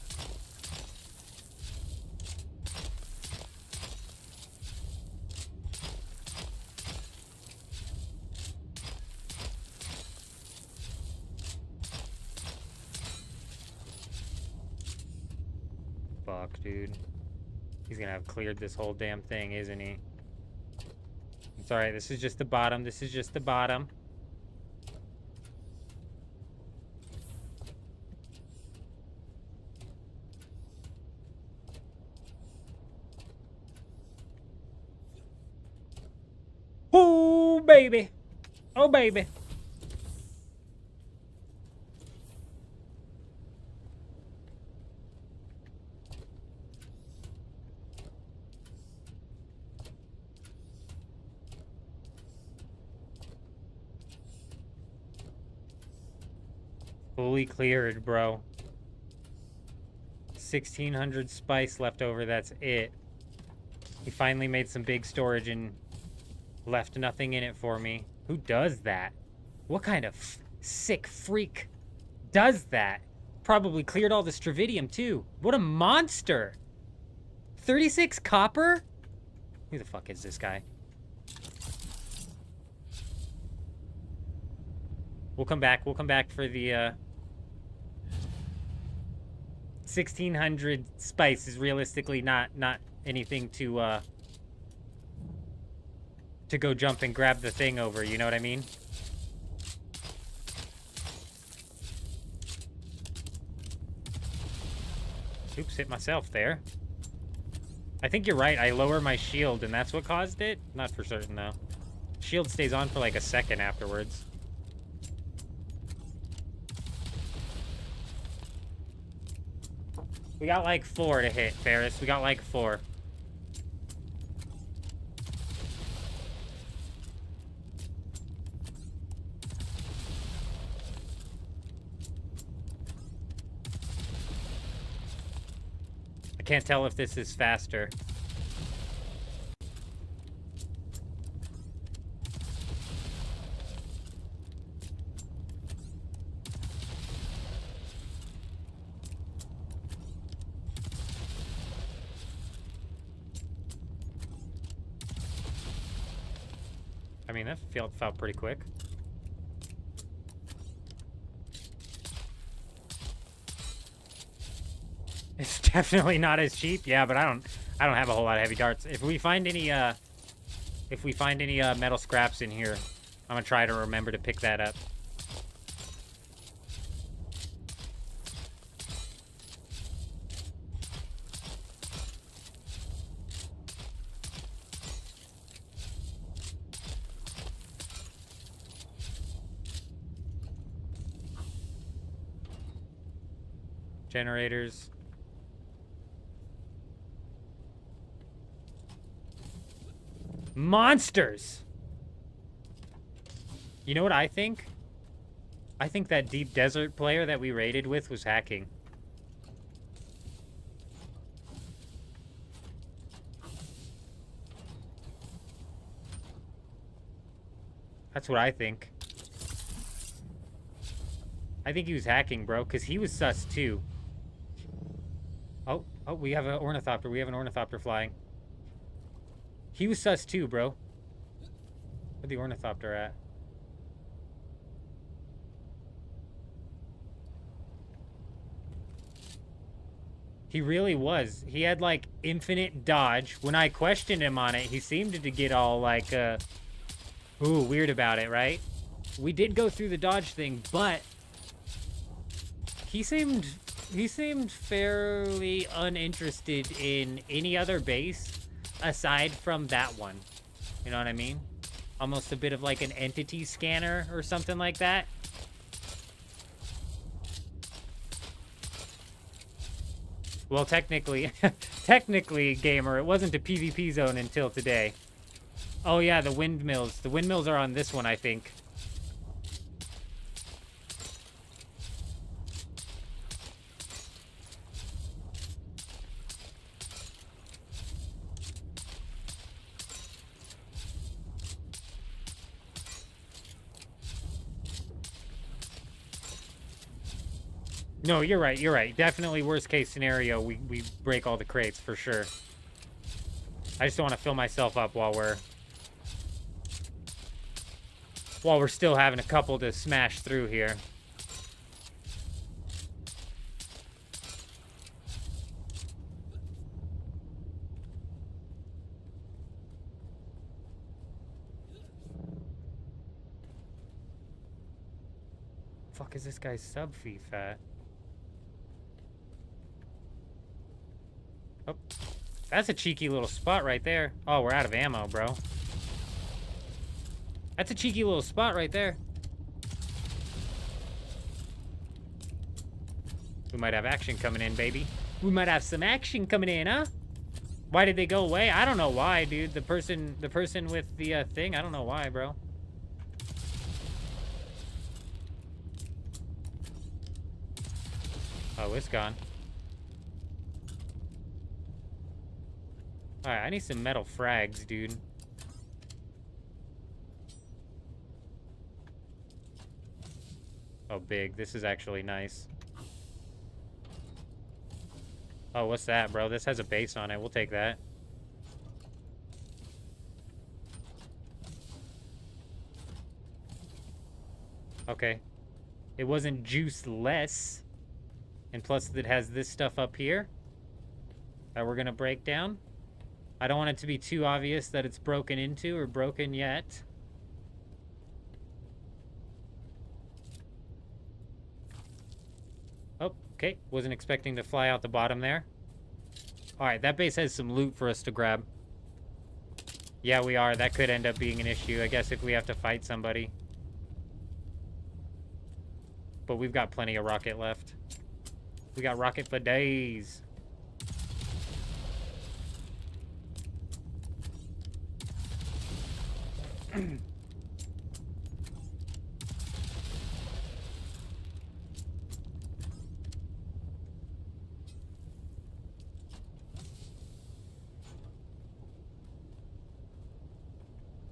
Fuck, dude. He's gonna have cleared this whole damn thing, isn't he? It's alright, this is just the bottom. This is just the bottom. Oh, baby. Oh, baby. Fully cleared, bro. 1,600 spice left over, that's it. He finally made some big storage and left nothing in it for me. Who does that? What kind of sick freak does that? Probably cleared all the stravidium, too. What a monster! 36 copper? Who the fuck is this guy? We'll come back. We'll come back for the 1600 spice is realistically not anything to go jump and grab the thing over, you know what I mean? Oops, hit myself there. I think you're right. I lower my shield, and that's what caused it? Not for certain, though. Shield stays on for like a second afterwards. We got like 4 to hit, Ferris. We got like 4. Can't tell if this is faster. I mean, that felt pretty quick. It's definitely not as cheap, yeah, but I don't have a whole lot of heavy darts. If we find any metal scraps in here, I'm gonna try to remember to pick that up. Generators. Monsters! You know what I think? I think that deep desert player that we raided with was hacking. That's what I think. I think he was hacking, bro, because he was sus too. Oh, we have an ornithopter. We have an ornithopter flying. He was sus too, bro. Where'd the ornithopter at? He really was. He had, like, infinite dodge. When I questioned him on it, he seemed to get all, like, ooh, weird about it, right? We did go through the dodge thing, but he seemed fairly uninterested in any other base aside from that one. You know what I mean? Almost a bit of like an entity scanner or something like that. Well, technically, gamer, it wasn't a PvP zone until today. Oh yeah, the windmills. The windmills are on this one, I think. No, you're right, you're right. Definitely worst case scenario, we break all the crates for sure. I just don't want to fill myself up while we're still having a couple to smash through here. Fuck is this guy's sub fee fat? Oh, that's a cheeky little spot right there. Oh, we're out of ammo, bro. That's a cheeky little spot right there. We might have action coming in, baby. We might have some action coming in, huh? Why did they go away? I don't know why, dude. The person with the thing, I don't know why, bro. Oh, it's gone. Alright, I need some metal frags, dude. Oh, big. This is actually nice. Oh, what's that, bro? This has a base on it. We'll take that. Okay. It wasn't juiceless. And plus it has this stuff up here that we're gonna break down. I don't want it to be too obvious that it's broken into or broken yet. Oh, okay. Wasn't expecting to fly out the bottom there. Alright, that base has some loot for us to grab. Yeah, we are. That could end up being an issue, I guess, if we have to fight somebody. But we've got plenty of rocket left. We got rocket for days.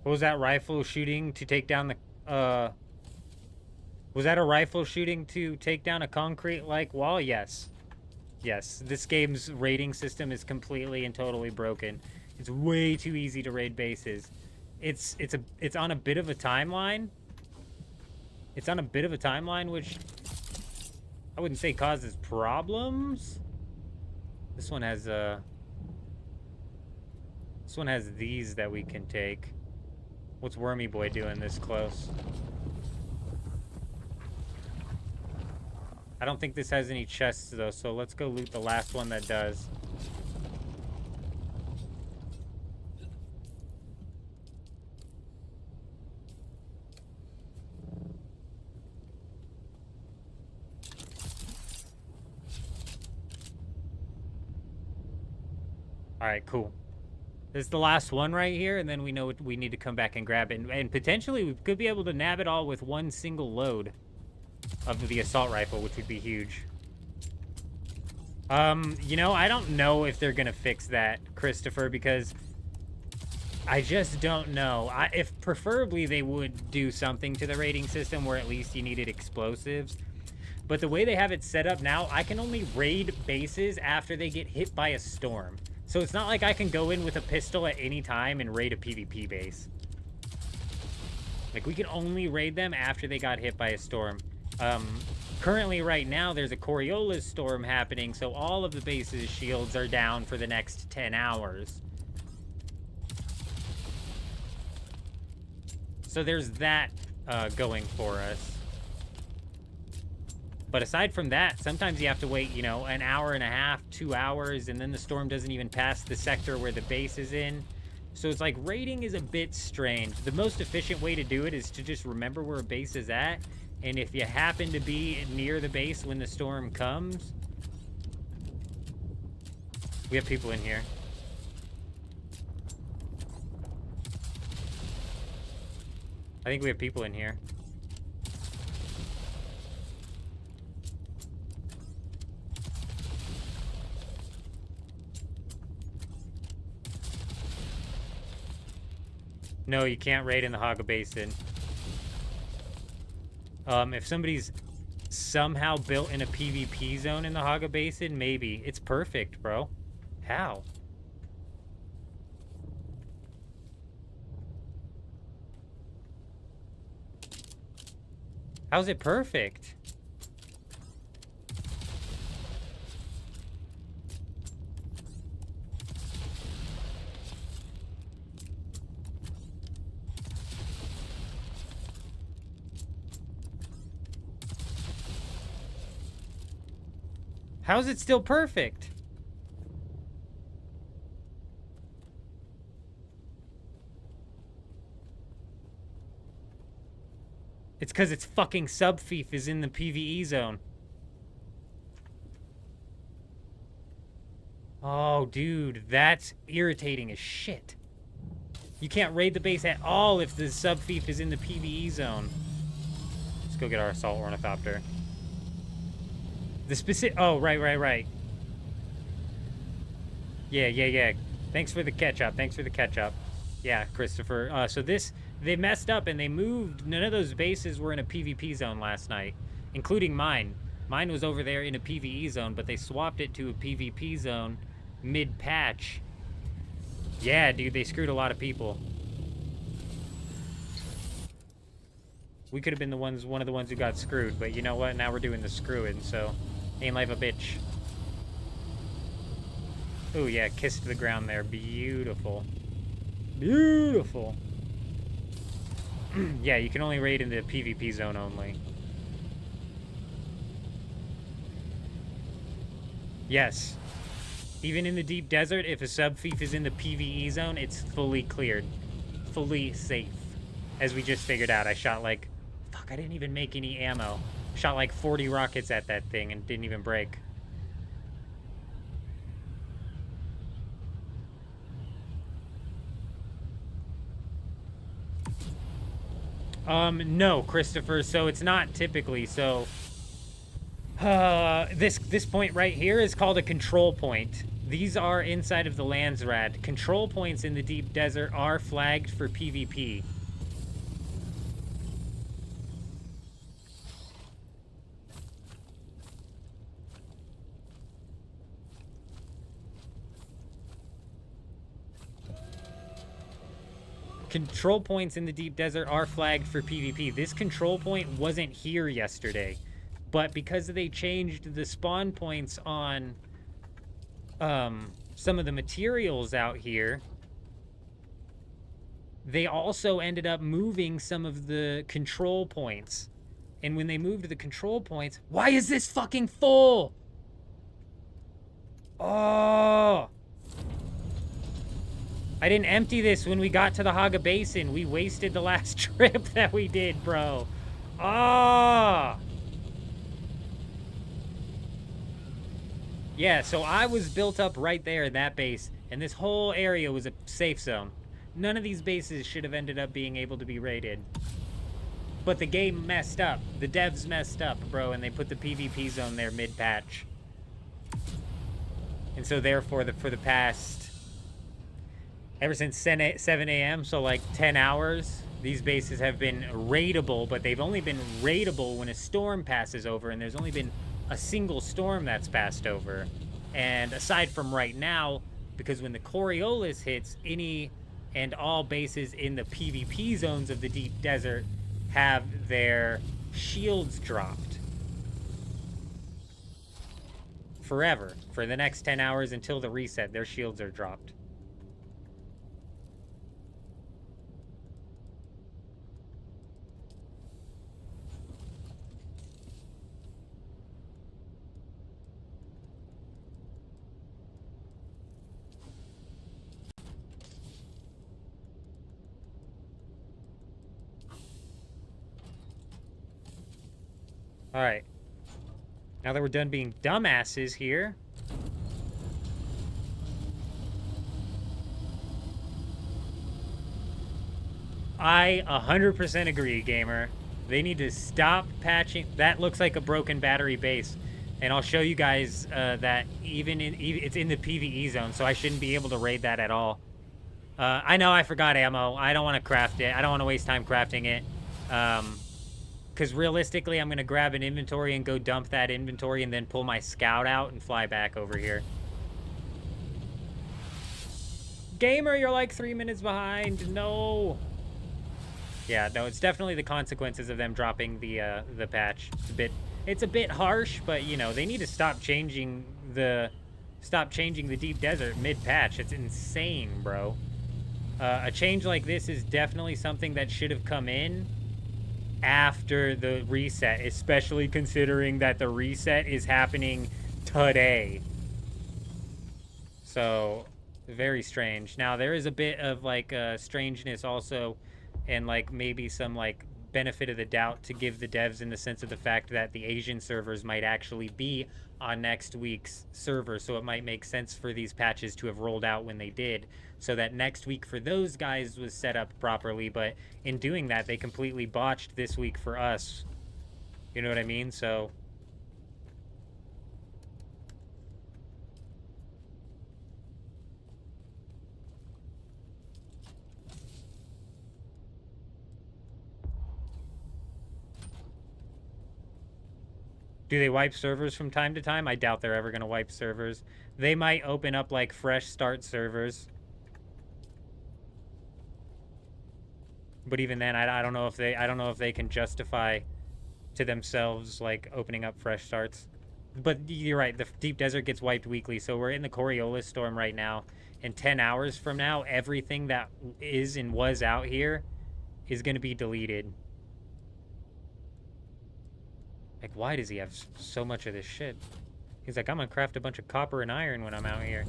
What was that rifle shooting to take down the, was that a rifle shooting to take down a concrete-like wall? Yes. Yes, this game's raiding system is completely and totally broken. It's way too easy to raid bases. It's on a bit of a timeline. It's on a bit of a timeline, which I wouldn't say causes problems. This one has these that we can take. What's Wormy Boy doing this close? I don't think this has any chests, though, so let's go loot the last one that does. Alright, cool. This is the last one right here, and then we know we need to come back and grab it. And potentially, we could be able to nab it all with one single load of the assault rifle, which would be huge. You know, I don't know if they're gonna fix that, Christopher, because I just don't know. If preferably they would do something to the rating system where at least you needed explosives. But the way they have it set up now, I can only raid bases after they get hit by a storm. So it's not like I can go in with a pistol at any time and raid a PvP base. Like, we can only raid them after they got hit by a storm. Currently, right now, there's a Coriolis storm happening, so all of the base's shields are down for the next 10 hours. So there's that going for us. But aside from that, sometimes you have to wait, you know, an hour and a half, 2 hours, and then the storm doesn't even pass the sector where the base is in. So it's like, raiding is a bit strange. The most efficient way to do it is to just remember where a base is at, and if you happen to be near the base when the storm comes... We have people in here. I think we have people in here. No, you can't raid in the Haga Basin. If somebody's somehow built in a PvP zone in the Haga Basin, maybe. It's perfect, bro. How? How's it perfect? How's it still perfect? It's because its fucking sub-thief is in the PvE zone. Oh, dude, that's irritating as shit. You can't raid the base at all if the sub-thief is in the PvE zone. Let's go get our assault ornithopter. The specific... Oh, right. Yeah. Thanks for the catch-up. Yeah, Christopher. So this... They messed up and they moved... None of those bases were in a PvP zone last night, including mine. Mine was over there in a PvE zone, but they swapped it to a PvP zone mid-patch. Yeah, dude, they screwed a lot of people. We could have been one of the ones who got screwed, but you know what? Now we're doing the screwing, so ain't life a bitch. Oh yeah, kiss to the ground there. Beautiful. Beautiful. Yeah, you can only raid in the PvP zone only. Yes. Even in the deep desert, if a sub-thief is in the PvE zone, it's fully cleared. Fully safe. As we just figured out, I shot like... Fuck, I didn't even make any ammo. Shot like 40 rockets at that thing and didn't even break. No, Christopher, so it's not typically, so... this point right here is called a control point. These are inside of the Landsrad. Control points in the deep desert are flagged for PvP. Control points in the deep desert are flagged for PvP. This control point wasn't here yesterday, but because they changed the spawn points on some of the materials out here, they also ended up moving some of the control points. And when they moved the control points, why is this fucking full? Oh! I didn't empty this when we got to the Haga Basin. We wasted the last trip that we did, bro. Ah! Yeah, so I was built up right there in that base, and this whole area was a safe zone. None of these bases should have ended up being able to be raided. But the game messed up. The devs messed up, bro, and they put the PvP zone there mid-patch. And so therefore, for the past... Ever since 7 a.m., so like 10 hours, these bases have been raidable, but they've only been raidable when a storm passes over, and there's only been a single storm that's passed over. And aside from right now, because when the Coriolis hits, any and all bases in the PvP zones of the deep desert have their shields dropped. Forever. For the next 10 hours until the reset, their shields are dropped. Alright. Now that we're done being dumbasses here. I 100% agree, gamer. They need to stop patching. That looks like a broken battery base. And I'll show you guys that it's in the PvE zone, so I shouldn't be able to raid that at all. I know I forgot ammo. I don't want to craft it. I don't want to waste time crafting it. Because realistically, I'm going to grab an inventory and go dump that inventory and then pull my scout out and fly back over here. Gamer, you're like 3 minutes behind. No. Yeah, no, it's definitely the consequences of them dropping the patch. It's a bit harsh, but you know, they need to stop changing the deep desert mid-patch. It's insane, bro. A change like this is definitely something that should have come in after the reset, especially considering that the reset is happening today. So, very strange. Now, there is a bit of, like, strangeness also, and, like, maybe some, like, benefit of the doubt to give the devs in the sense of the fact that the Asian servers might actually be on next week's server, so it might make sense for these patches to have rolled out when they did, so that next week for those guys was set up properly, but in doing that, they completely botched this week for us. You know what I mean? So... Do they wipe servers from time to time? I doubt they're ever going to wipe servers. They might open up like fresh start servers. But even then, I don't know if they can justify to themselves like opening up fresh starts. But you're right, the deep desert gets wiped weekly, so we're in the Coriolis storm right now. And 10 hours from now, everything that is and was out here is going to be deleted. Like, why does he have so much of this shit? He's like, I'm gonna craft a bunch of copper and iron when I'm out here.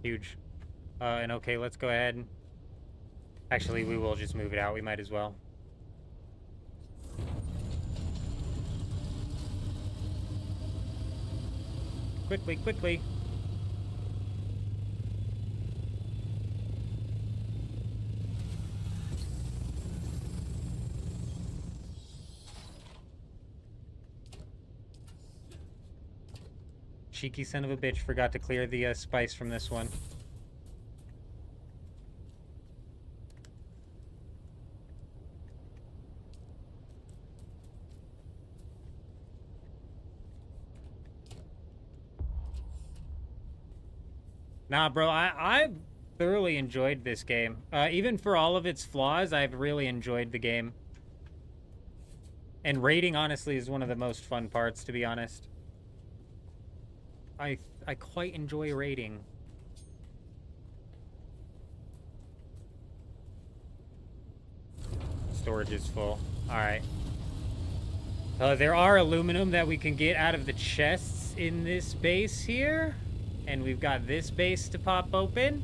Huge. And okay, let's go ahead. Actually, we will just move it out. We might as well. Quickly, quickly. Cheeky son of a bitch forgot to clear the spice from this one. Nah, bro, I thoroughly enjoyed this game. Even for all of its flaws, I've really enjoyed the game. And raiding, honestly, is one of the most fun parts, to be honest. I quite enjoy raiding. Storage is full. Alright. There are aluminum that we can get out of the chests in this base here. And we've got this base to pop open.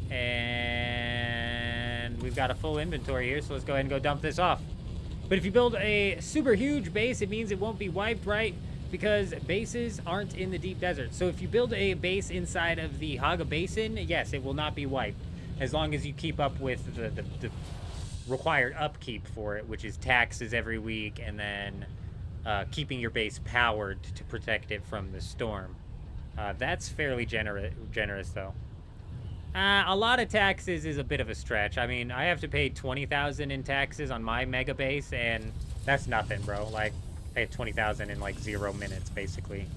And we've got a full inventory here, so let's go ahead and go dump this off. But if you build a super huge base, it means it won't be wiped, right? Because bases aren't in the deep desert. So if you build a base inside of the Haga Basin, yes, it will not be wiped. As long as you keep up with the required upkeep for it, which is taxes every week, and then keeping your base powered to protect it from the storm. That's fairly generous, though. A lot of taxes is a bit of a stretch. I mean, I have to pay 20,000 in taxes on my mega base, and that's nothing, bro. Like, I had 20,000 in like 0 minutes, basically.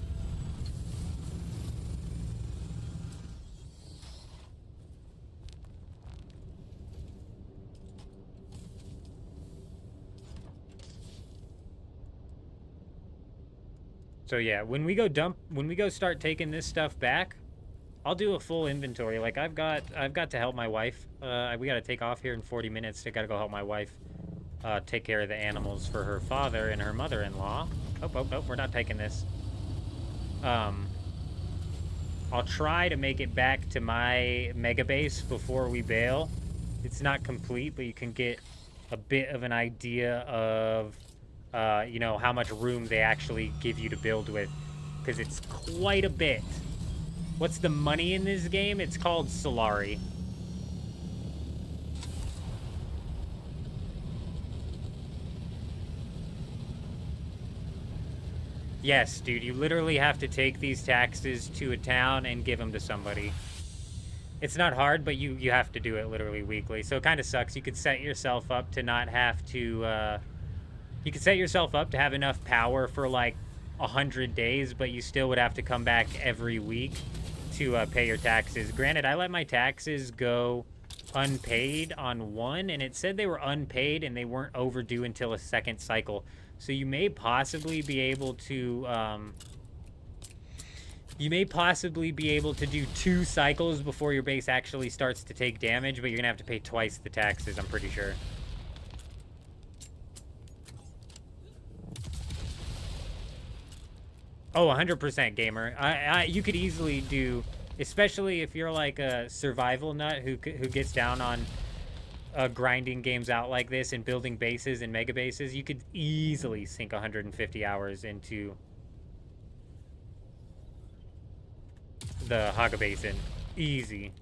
So yeah, when we go start taking this stuff back, I'll do a full inventory. Like I've got to help my wife. We got to take off here in 40 minutes. I got to go help my wife take care of the animals for her father and her mother-in-law. Oh, we're not taking this. I'll try to make it back to my mega base before we bail. It's not complete, but you can get a bit of an idea of, you know, how much room they actually give you to build with, because it's quite a bit. What's the money in this game? It's called Solari. Yes, dude, you literally have to take these taxes to a town and give them to somebody. It's not hard, but you have to do it literally weekly. So it kind of sucks. You could set yourself up to not have to, you could set yourself up to have enough power for like 100 days, but you still would have to come back every week to pay your taxes. Granted, I let my taxes go unpaid on one, and it said they were unpaid and they weren't overdue until a second cycle. So you may possibly be able to do 2 cycles before your base actually starts to take damage, but you're gonna have to pay twice the taxes, I'm pretty sure. Oh, 100% gamer. You could easily do, especially if you're like a survival nut who gets down on grinding games out like this and building bases and mega bases, you could easily sink 150 hours into the Haga Basin. Easy.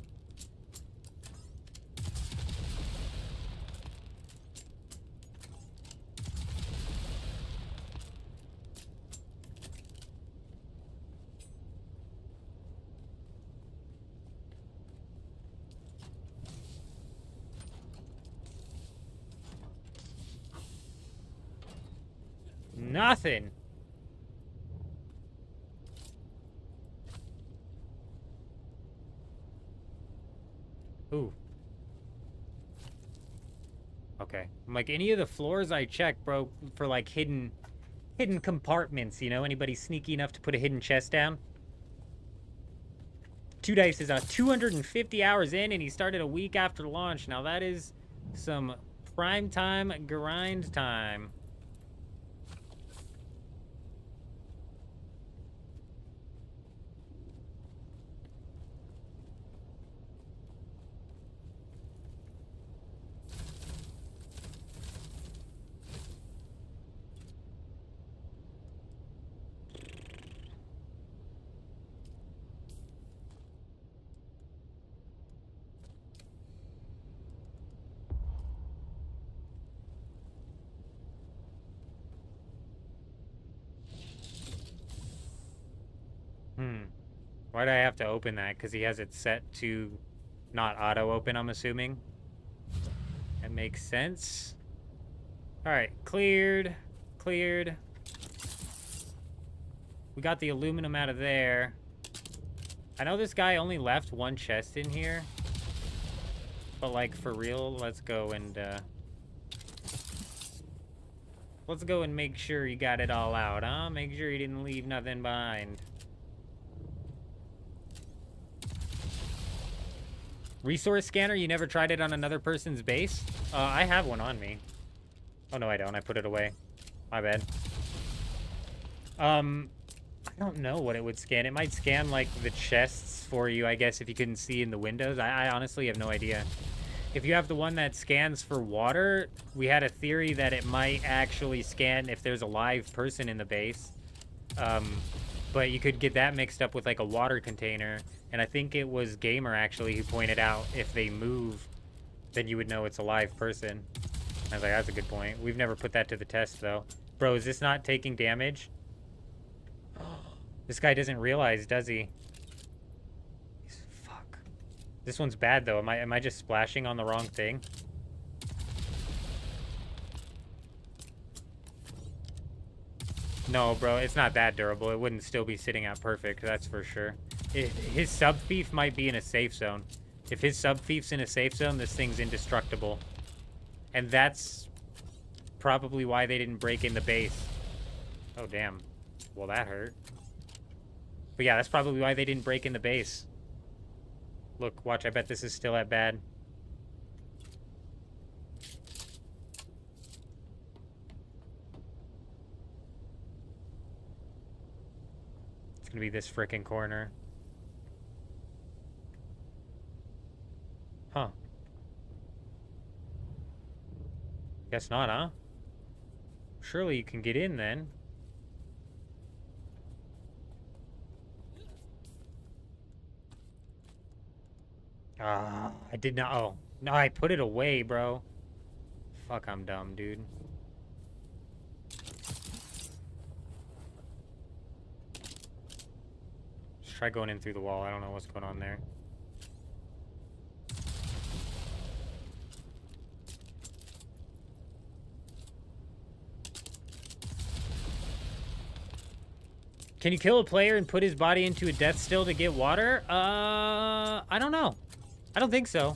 Nothing. Ooh. Okay. I'm like, any of the floors I checked, bro, for like hidden compartments, you know? Anybody sneaky enough to put a hidden chest down? 2 Dice is 250 hours in, and he started a week after launch. Now that is some prime time grind time. Why'd I have to open that? Because he has it set to not auto-open, I'm assuming. That makes sense. Alright, cleared. Cleared. We got the aluminum out of there. I know this guy only left 1 chest in here. But, like, for real, let's go and make sure he got it all out, huh? Make sure he didn't leave nothing behind. Resource scanner, you never tried it on another person's base? I have one on me. Oh, no, I don't. I put it away. My bad. I don't know what it would scan. It might scan, like, the chests for you, I guess, if you couldn't see in the windows. I honestly have no idea. If you have the one that scans for water, we had a theory that it might actually scan if there's a live person in the base. But you could get that mixed up with, like, a water container. And I think it was Gamer, actually, who pointed out if they move, then you would know it's a live person. I was like, that's a good point. We've never put that to the test, though. Bro, is this not taking damage? This guy doesn't realize, does he? Fuck. This one's bad, though. Am I just splashing on the wrong thing? No, bro, it's not that durable. It wouldn't still be sitting at perfect, that's for sure. His sub-thief might be in a safe zone. If his sub-thief's in a safe zone, this thing's indestructible. And that's probably why they didn't break in the base. Oh, damn. Well, that hurt. But yeah, that's probably why they didn't break in the base. Look, watch, I bet this is still at bad. It's gonna be this frickin' corner. Huh. Guess not, huh? Surely you can get in then. I did not. Oh, no, I put it away, bro. Fuck, I'm dumb, dude. Just try going in through the wall. I don't know what's going on there. Can you kill a player and put his body into a death still to get water? I don't know. I don't think so.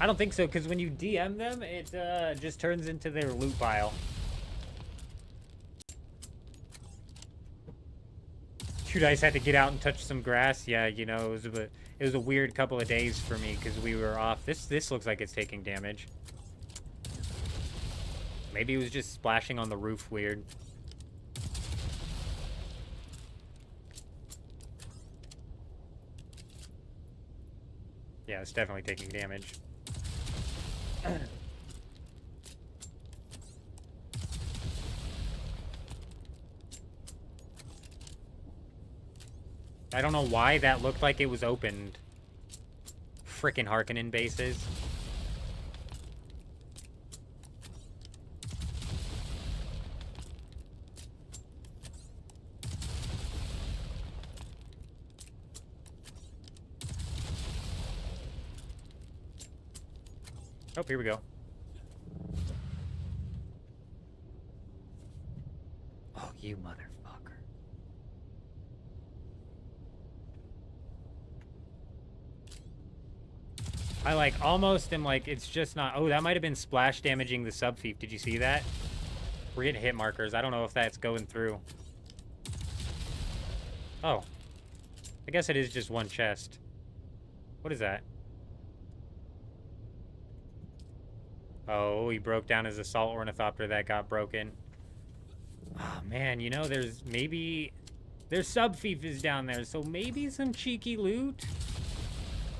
I don't think so, because when you DM them, it just turns into their loot pile. Two Dice had to get out and touch some grass. Yeah, you know, it was a weird couple of days for me because we were off. This looks like it's taking damage. Maybe it was just splashing on the roof weird. Yeah, it's definitely taking damage. I don't know why that looked like it was opened. Frickin' Harkonnen bases. Oh, here we go. Oh, you motherfucker. I like almost am like, it's just not. Oh, that might have been splash damaging the sub-thief. Did you see that? We're getting hit markers. I don't know if that's going through. Oh. I guess it is just one chest. What is that? Oh, he broke down his assault ornithopter that got broken. Oh, man, you know, there's sub-thief is down there, so maybe some cheeky loot?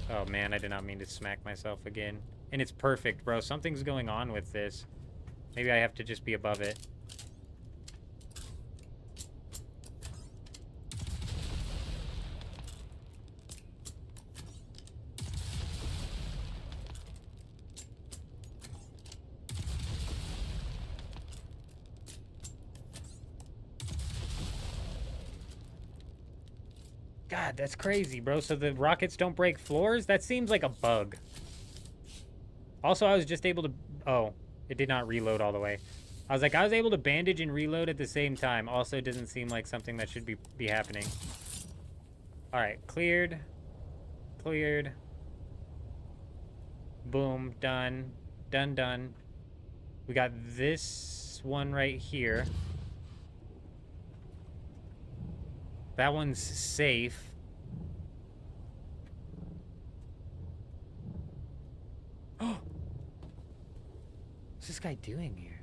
Oh, man, I did not mean to smack myself again. And it's perfect, bro. Something's going on with this. Maybe I have to just be above it. God, that's crazy, bro. So the rockets don't break floors? That seems like a bug. Also, I was just able to... Oh, it did not reload all the way. I was like, I was able to bandage and reload at the same time. Also, it doesn't seem like something that should be happening. All right, cleared. Cleared. Boom, done. Done, done. We got this one right here. That one's safe. Oh! What's this guy doing here?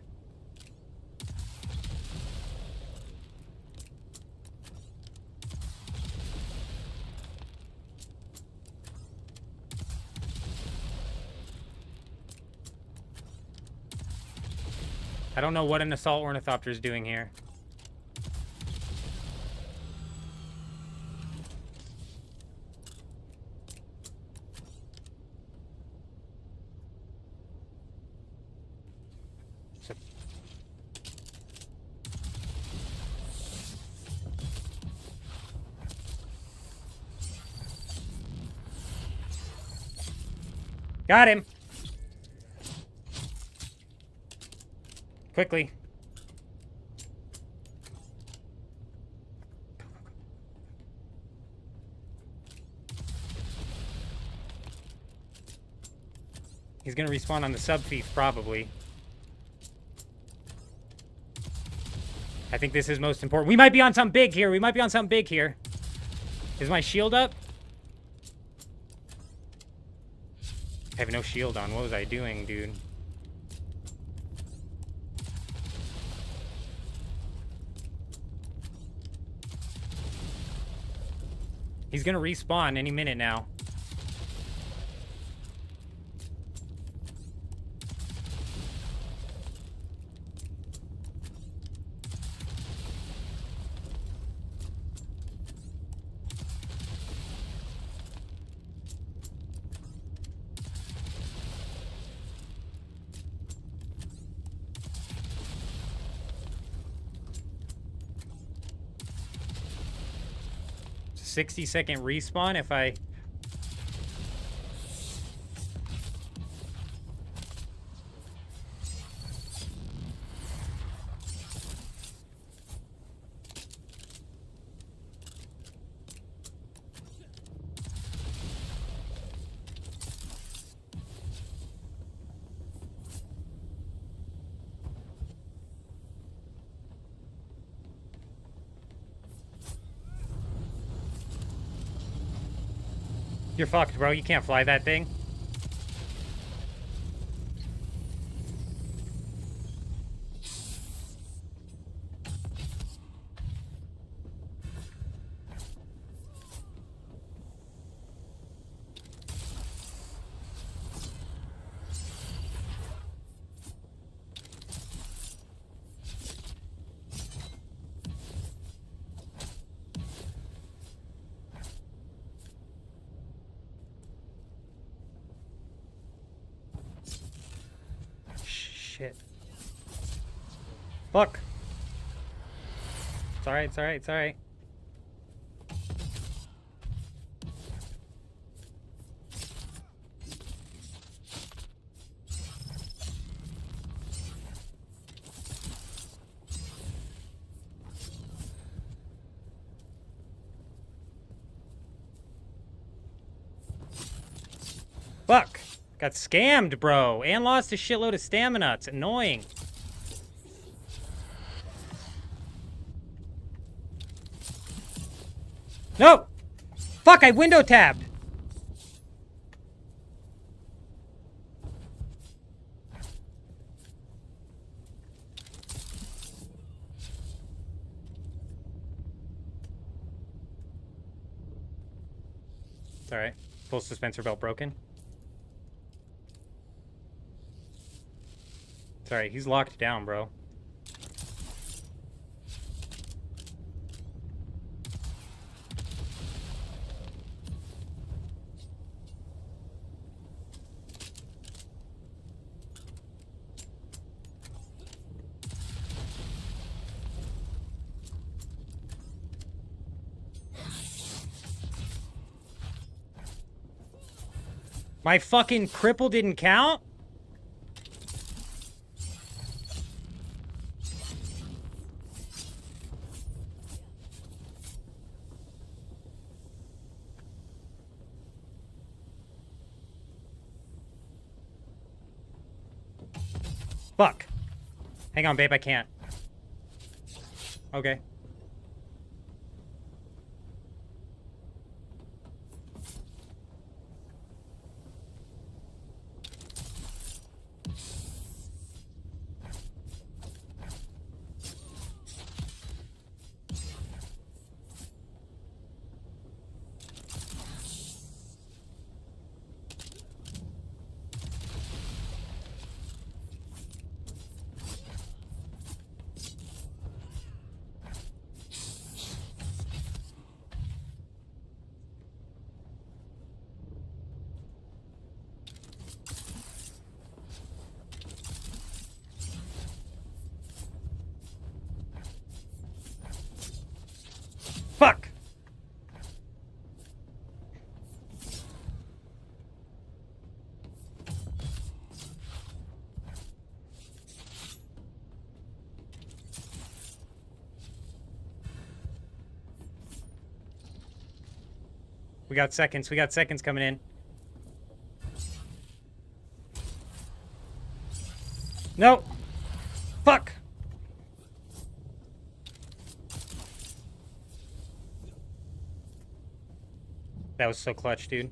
I don't know what an assault ornithopter is doing here. Got him. Quickly. He's gonna respawn on the sub-thief, probably. I think this is most important. We might be on something big here. We might be on something big here. Is my shield up? I have no shield on. What was I doing, dude? He's gonna respawn any minute now. It's a 60-second respawn if I... You're fucked, bro. You can't fly that thing. Shit. Fuck. It's alright, it's alright, it's alright. Fuck. Got scammed, bro. And lost a shitload of stamina. It's annoying. No! Fuck, I window tabbed! It's alright. Full suspensor belt broken. It's alright, he's locked down, bro. My fucking cripple didn't count? Fuck. Hang on, babe, I can't. Okay. Fuck! We got seconds coming in. No! Fuck! That was so clutch, dude.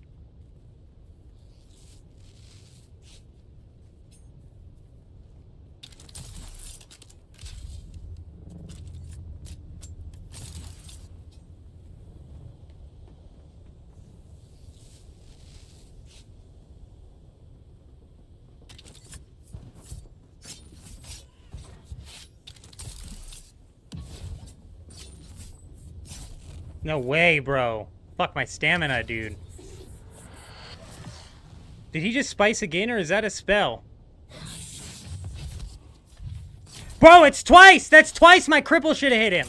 No way, bro. Fuck my stamina, dude. Did he just spice again, or is that a spell? Bro, it's twice! That's twice my cripple should have hit him!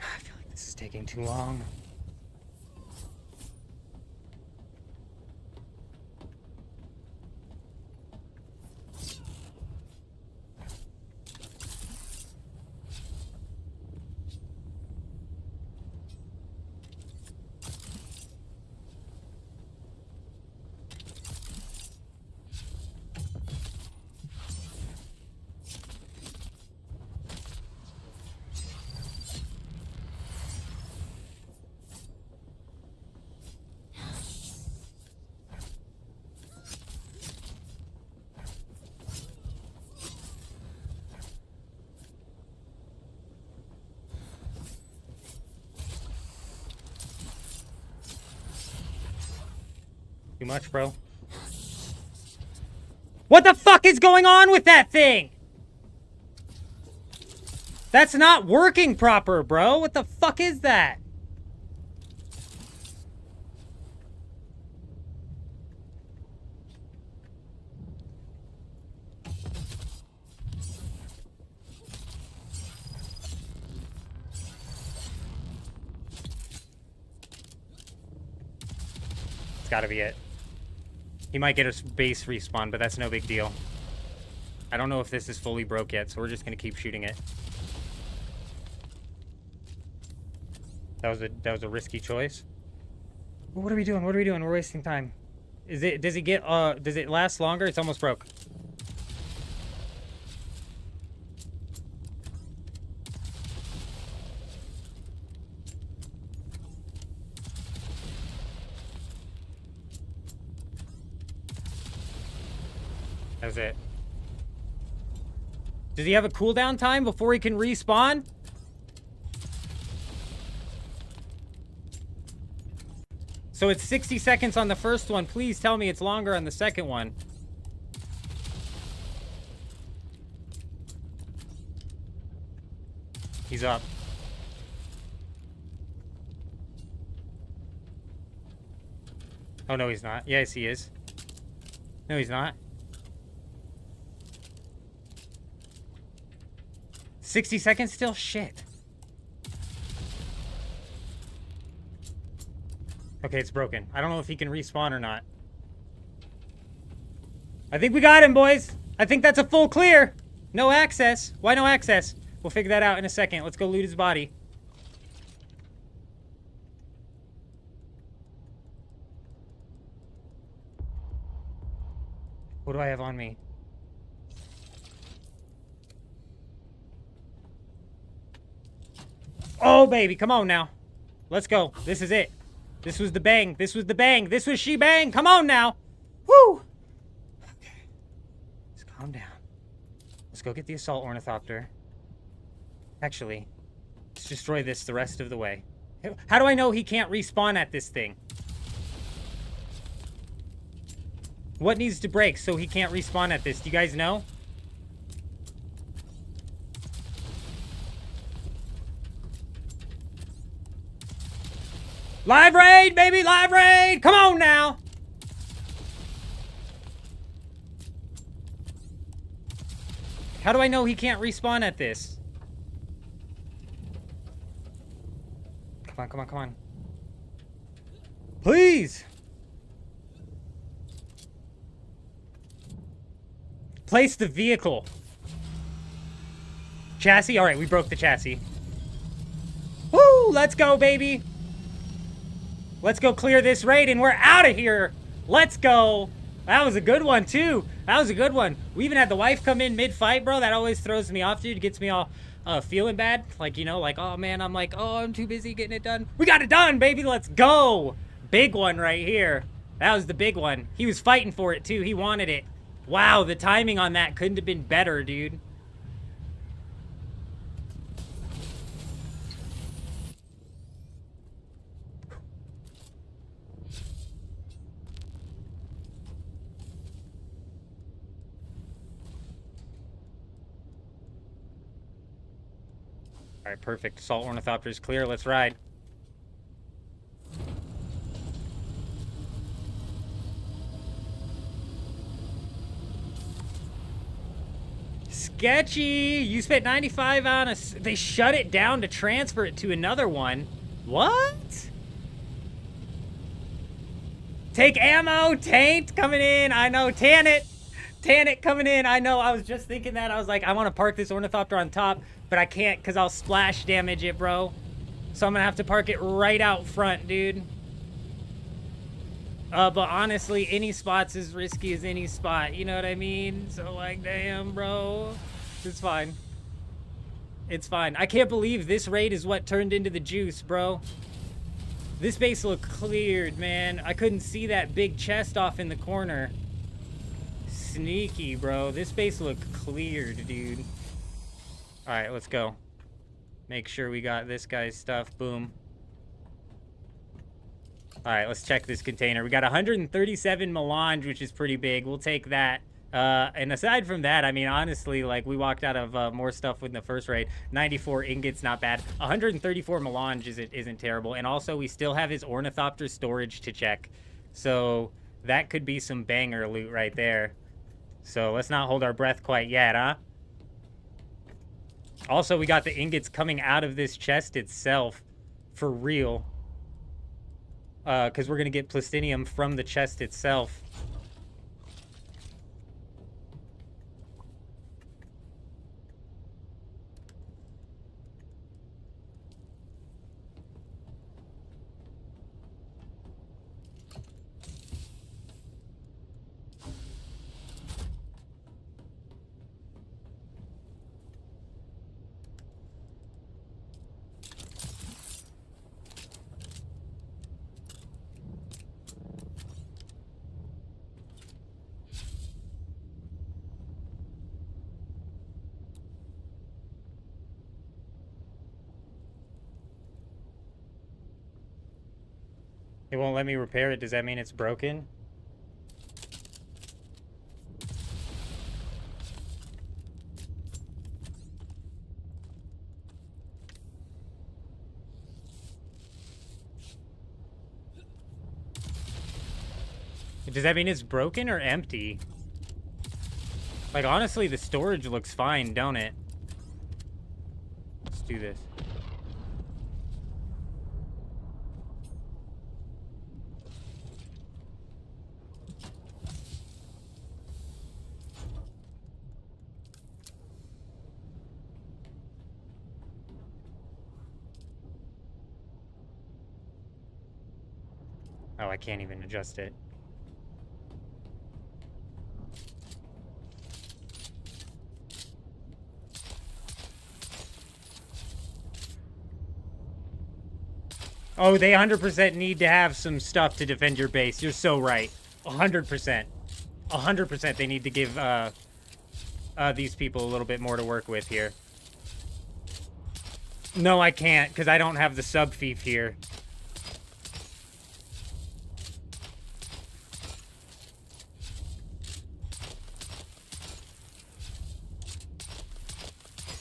I feel like this is taking too long. Too much, bro. What the fuck is going on with that thing? That's not working proper, bro. What the fuck is that? It's gotta be it. He might get a base respawn, but that's no big deal. I don't know if this is fully broke yet, so we're just gonna keep shooting it. That was a risky choice. What are we doing? What are we doing? We're wasting time. Does it last longer? It's almost broke. That's it. Does he have a cooldown time before he can respawn? So it's 60 seconds on the first one. Please tell me it's longer on the second one. He's up. Oh, no, he's not. Yes, he is. No, he's not. 60 seconds still? Shit. Okay, it's broken. I don't know if he can respawn or not. I think we got him, boys. I think that's a full clear. No access. Why no access? We'll figure that out in a second. Let's go loot his body. What do I have on me? Oh, baby. Come on now. Let's go. This is it. This was the bang. This was the bang. This was she bang. Come on now. Woo. Okay. Let's calm down. Let's go get the assault ornithopter. Actually, let's destroy this the rest of the way. How do I know he can't respawn at this thing? What needs to break so he can't respawn at this? Do you guys know? Live raid, baby! Live raid! Come on now! How do I know he can't respawn at this? Come on, come on, come on. Please! Place the vehicle. Chassis? Alright, we broke the chassis. Woo! Let's go, baby! Let's go clear this raid and we're out of here. Let's go. That was a good one, too. That was a good one. We even had the wife come in mid-fight, bro. That always throws me off, dude. It gets me all feeling bad. Like, you know, like, oh, man, I'm like, oh, I'm too busy getting it done. We got it done, baby. Let's go. Big one right here. That was the big one. He was fighting for it, too. He wanted it. Wow, the timing on that couldn't have been better, dude. All right, perfect. Assault ornithopter is clear. Let's ride. Sketchy. You spent 95 on a... They shut it down to transfer it to another one. What? Take ammo. Taint coming in. I know. Tan it. Tan it coming in. I know. I was just thinking that. I was like, I want to park this ornithopter on top, but I can't because I'll splash damage it, bro. So I'm going to have to park it right out front, dude. But honestly, any spot's as risky as any spot. You know what I mean? So, like, damn, bro. It's fine. It's fine. I can't believe this raid is what turned into the juice, bro. This base looked cleared, man. I couldn't see that big chest off in the corner. Sneaky, bro. This base looked cleared, dude. Alright, let's go. Make sure we got this guy's stuff. Boom. All right, let's check this container. We got 137 melange, which is pretty big. We'll take that. And aside from that, I mean, honestly, like, we walked out of more stuff with the first raid. 94 ingots, not bad. 134 melange isn't terrible. And also, we still have his ornithopter storage to check. So that could be some banger loot right there. So let's not hold our breath quite yet, huh? Also, we got the ingots coming out of this chest itself. For real. Because we're going to get plastinium from the chest itself. It won't let me repair it. Does that mean it's broken? Does that mean it's broken or empty? Like, honestly, the storage looks fine, don't it? Let's do this. Oh, I can't even adjust it. Oh, they 100% need to have some stuff to defend your base. You're so right. 100%. 100% they need to give these people a little bit more to work with here. No, I can't, because I don't have the sub-fief here.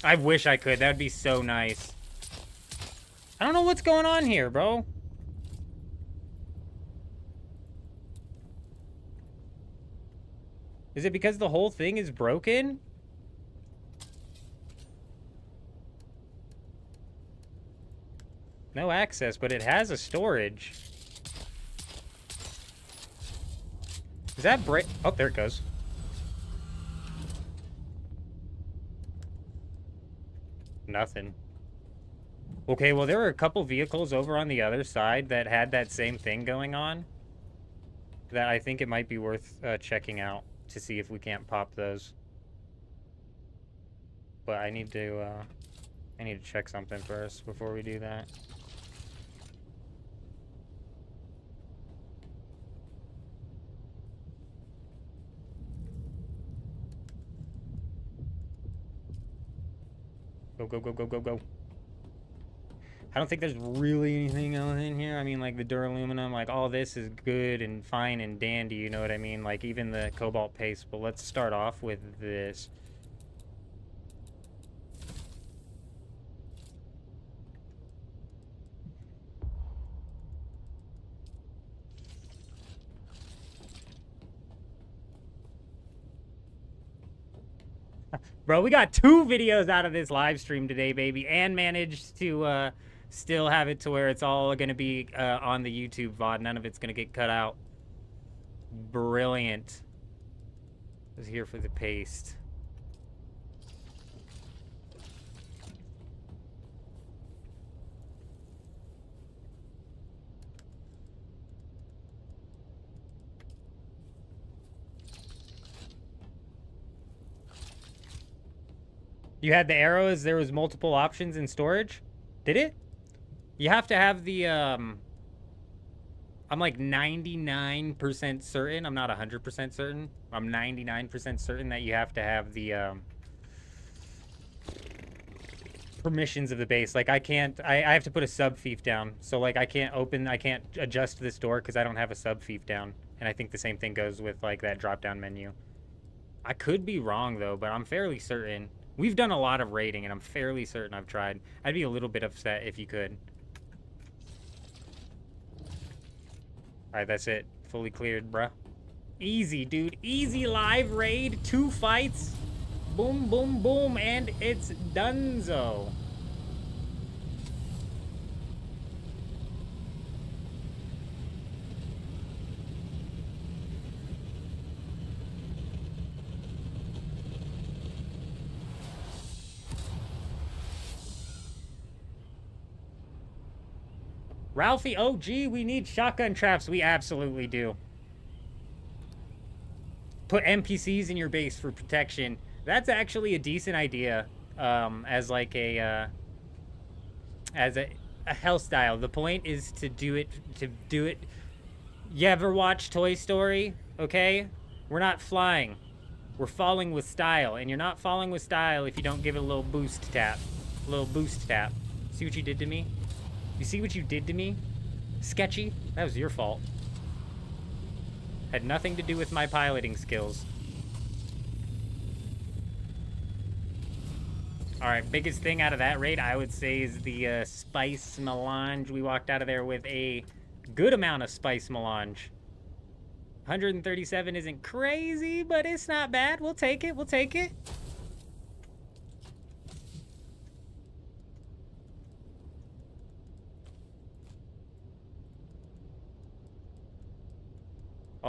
I wish I could. That would be so nice. I don't know what's going on here, bro. Is it because the whole thing is broken? No access, but it has a storage. Is that break? Oh, there it goes. Nothing. Okay, well, there were a couple vehicles over on the other side that had that same thing going on. That I think it might be worth checking out to see if we can't pop those. But I need to check something first before we do that. Go, go, go, go, go, go. I don't think there's really anything else in here. I mean, like the duraluminum, like all this is good and fine and dandy, you know what I mean? Like even the cobalt paste. But let's start off with this. Bro, we got 2 videos out of this live stream today, baby, and managed to still have it to where it's all going to be on the YouTube VOD. None of it's going to get cut out. Brilliant. I was here for the paste. You had the arrows, there was multiple options in storage? Did it? You have to have the, I'm like 99% certain. I'm not 100% certain. I'm 99% certain that you have to have the, permissions of the base. Like I can't, I have to put a sub fief down. So like I can't adjust this door because I don't have a sub fief down. And I think the same thing goes with like that drop down menu. I could be wrong though, but I'm fairly certain. We've done a lot of raiding and I'm fairly certain I've tried. I'd be a little bit upset if you could. Alright, that's it. Fully cleared, bruh. Easy, dude. Easy live raid. 2 fights. Boom, boom, boom. And it's donezo. Ralphie, oh gee, we need shotgun traps. We absolutely do. Put NPCs in your base for protection. That's actually a decent idea. As like a health style. The point is to do it. You ever watch Toy Story? Okay, we're not flying. We're falling with style, and you're not falling with style if you don't give it a little boost tap. A little boost tap. See what you did to me? You see what you did to me? Sketchy? That was your fault. Had nothing to do with my piloting skills. Alright, biggest thing out of that raid, I would say, is the spice melange. We walked out of there with a good amount of spice melange. 137 isn't crazy, but it's not bad. We'll take it. We'll take it.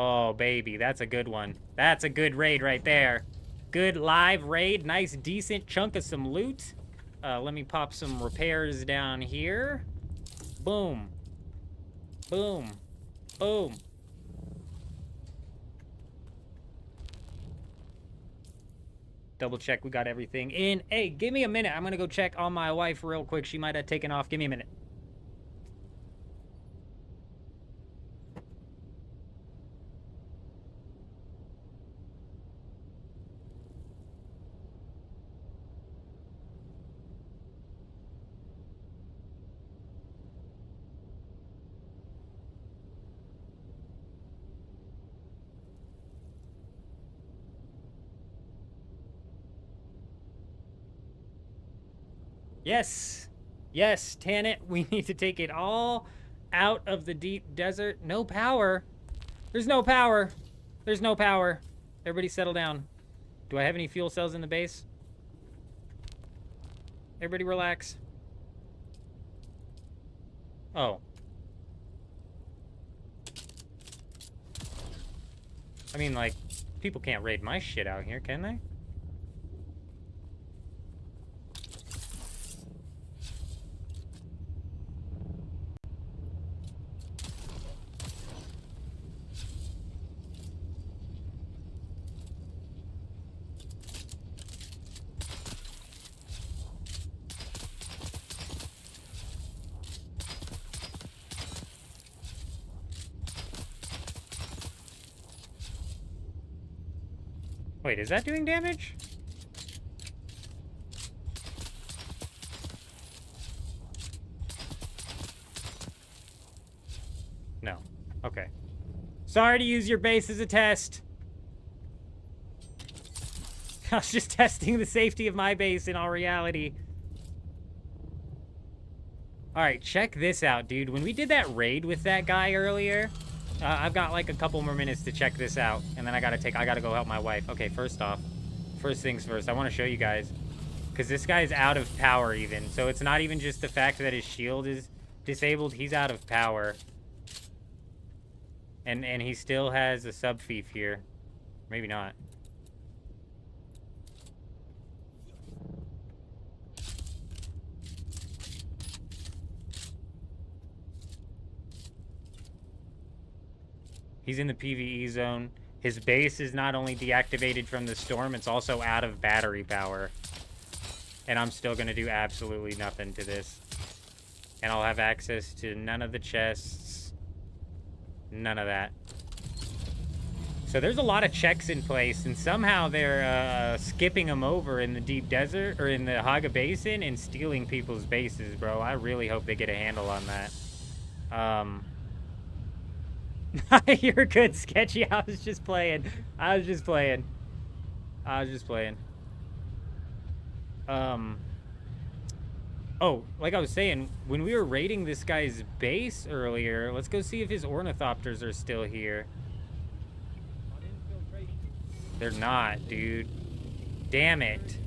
Oh, baby, that's a good one. That's a good raid right there. Good live raid. Nice, decent chunk of some loot. Let me pop some repairs down here. Boom. Boom. Boom. Double check we got everything in. Hey, give me a minute. I'm going to go check on my wife real quick. She might have taken off. Give me a minute. Yes. Yes, Tanit. We need to take it all out of the deep desert. No power. There's no power. There's no power. Everybody settle down. Do I have any fuel cells in the base? Everybody relax. Oh. I mean, like, people can't raid my shit out here, can they? Wait, is that doing damage? No. Okay. Sorry to use your base as a test. I was just testing the safety of my base in all reality. Alright, check this out, dude. When we did that raid with that guy earlier... I've got like a couple more minutes to check this out, and then I gotta go help my wife. Okay, first things first, I want to show you guys, because this guy's out of power even, so it's not even just the fact that his shield is disabled, he's out of power. And he still has a sub fief here. Maybe not. He's in the PvE zone. His base is not only deactivated from the storm, it's also out of battery power. And I'm still going to do absolutely nothing to this. And I'll have access to none of the chests. None of that. So there's a lot of checks in place, and somehow they're skipping them over in the deep desert, or in the Haga Basin, and stealing people's bases, bro. I really hope they get a handle on that. You're good, Sketchy. I was just playing. Oh, like I was saying, when we were raiding this guy's base earlier, let's go see if his ornithopters are still here. On infiltration. They're not, dude. Damn it.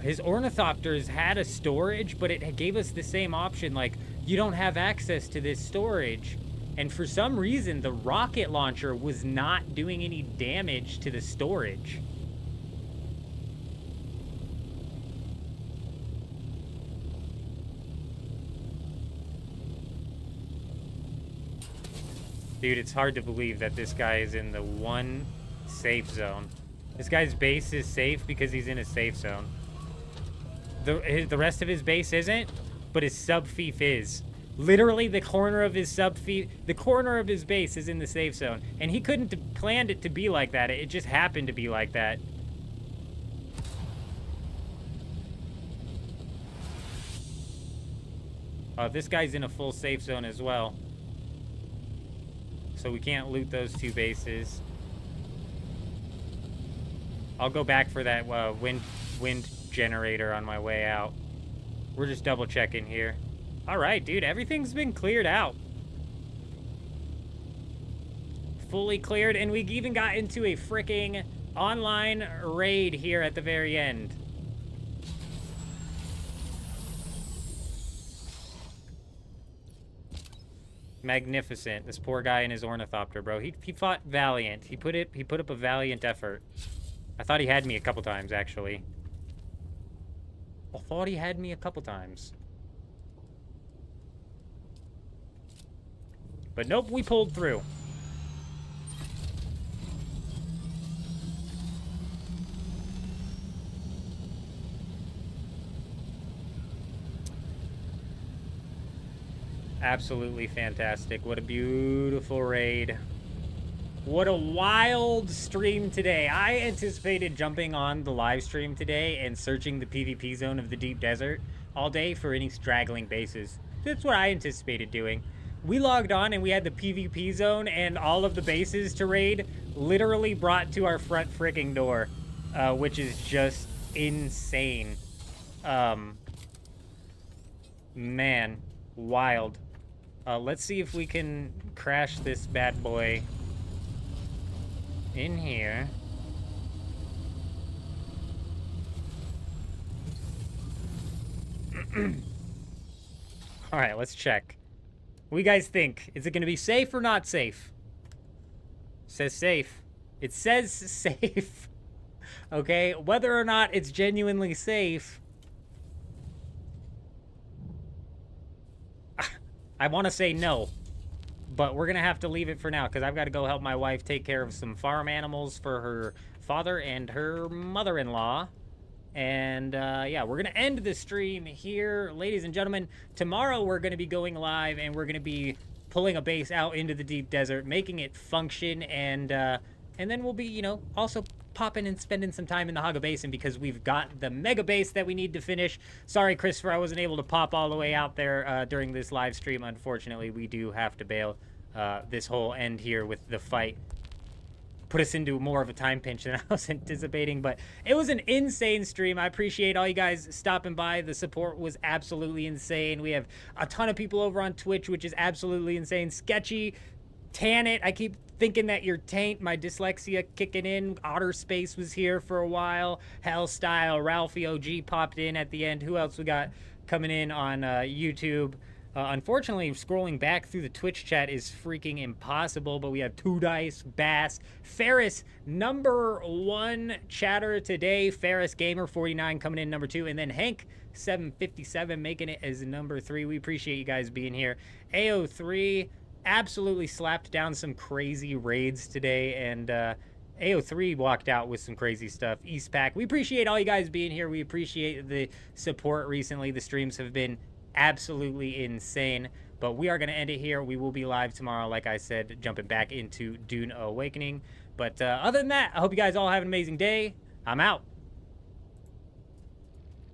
His ornithopters had a storage, but it gave us the same option, like, you don't have access to this storage. And for some reason, the rocket launcher was not doing any damage to the storage. Dude, it's hard to believe that this guy is in the one safe zone. This guy's base is safe because he's in a safe zone. The rest of his base isn't, but his sub-fief is. Literally, the corner of his base is in the safe zone. And he couldn't have planned it to be like that. It just happened to be like that. This guy's in a full safe zone as well. So we can't loot those two bases. I'll go back for that wind generator on my way out. We're just double checking here. All right, dude, everything's been cleared out. Fully cleared, and we even got into a freaking online raid here at the very end. Magnificent. This poor guy and his ornithopter, bro. He fought valiant. He put up a valiant effort. I thought he had me a couple times, actually. But nope, we pulled through. Absolutely fantastic. What a beautiful raid. What a wild stream today. I anticipated jumping on the live stream today and searching the PvP zone of the deep desert all day for any straggling bases. That's what I anticipated doing. We logged on and we had the PvP zone and all of the bases to raid literally brought to our front freaking door, which is just insane. Man, wild. Let's see if we can crash this bad boy in here. All right, let's check. What do you guys think? Is it going to be safe or not safe? It says safe. It says safe. Okay, whether or not it's genuinely safe, I want to say no, but we're going to have to leave it for now because I've got to go help my wife take care of some farm animals for her father and her mother-in-law. And, yeah, we're going to end the stream here, ladies and gentlemen. Tomorrow we're going to be going live and we're going to be pulling a base out into the deep desert, making it function, and then we'll be, you know, also popping and spending some time in the Haga Basin because we've got the mega base that we need to finish. Sorry, Christopher, I wasn't able to pop all the way out there during this live stream. Unfortunately, we do have to bail this whole end here with the fight. Put us into more of a time pinch than I was anticipating, but it was an insane stream. I appreciate all you guys stopping by. The support was absolutely insane. We have a ton of people over on Twitch, which is absolutely insane. Sketchy, Tan It, I keep thinking that you're Taint, my dyslexia kicking in. Otter Space was here for a while. Hellstyle, Ralphie OG popped in at the end. Who else we got coming in on YouTube? Unfortunately, scrolling back through the Twitch chat is freaking impossible, but we have Two Dice, Bass, Ferris, #1 chatter today, Ferris Gamer 49 coming in #2, and then Hank 757 making it as #3. We appreciate you guys being here. AO3 absolutely slapped down some crazy raids today, and AO3 walked out with some crazy stuff. Eastpack, we appreciate all you guys being here. We appreciate the support recently. The streams have been absolutely insane. But we are going to end it here. We will be live tomorrow, like I said, jumping back into Dune Awakening. But other than that, I hope you guys all have an amazing day. I'm out.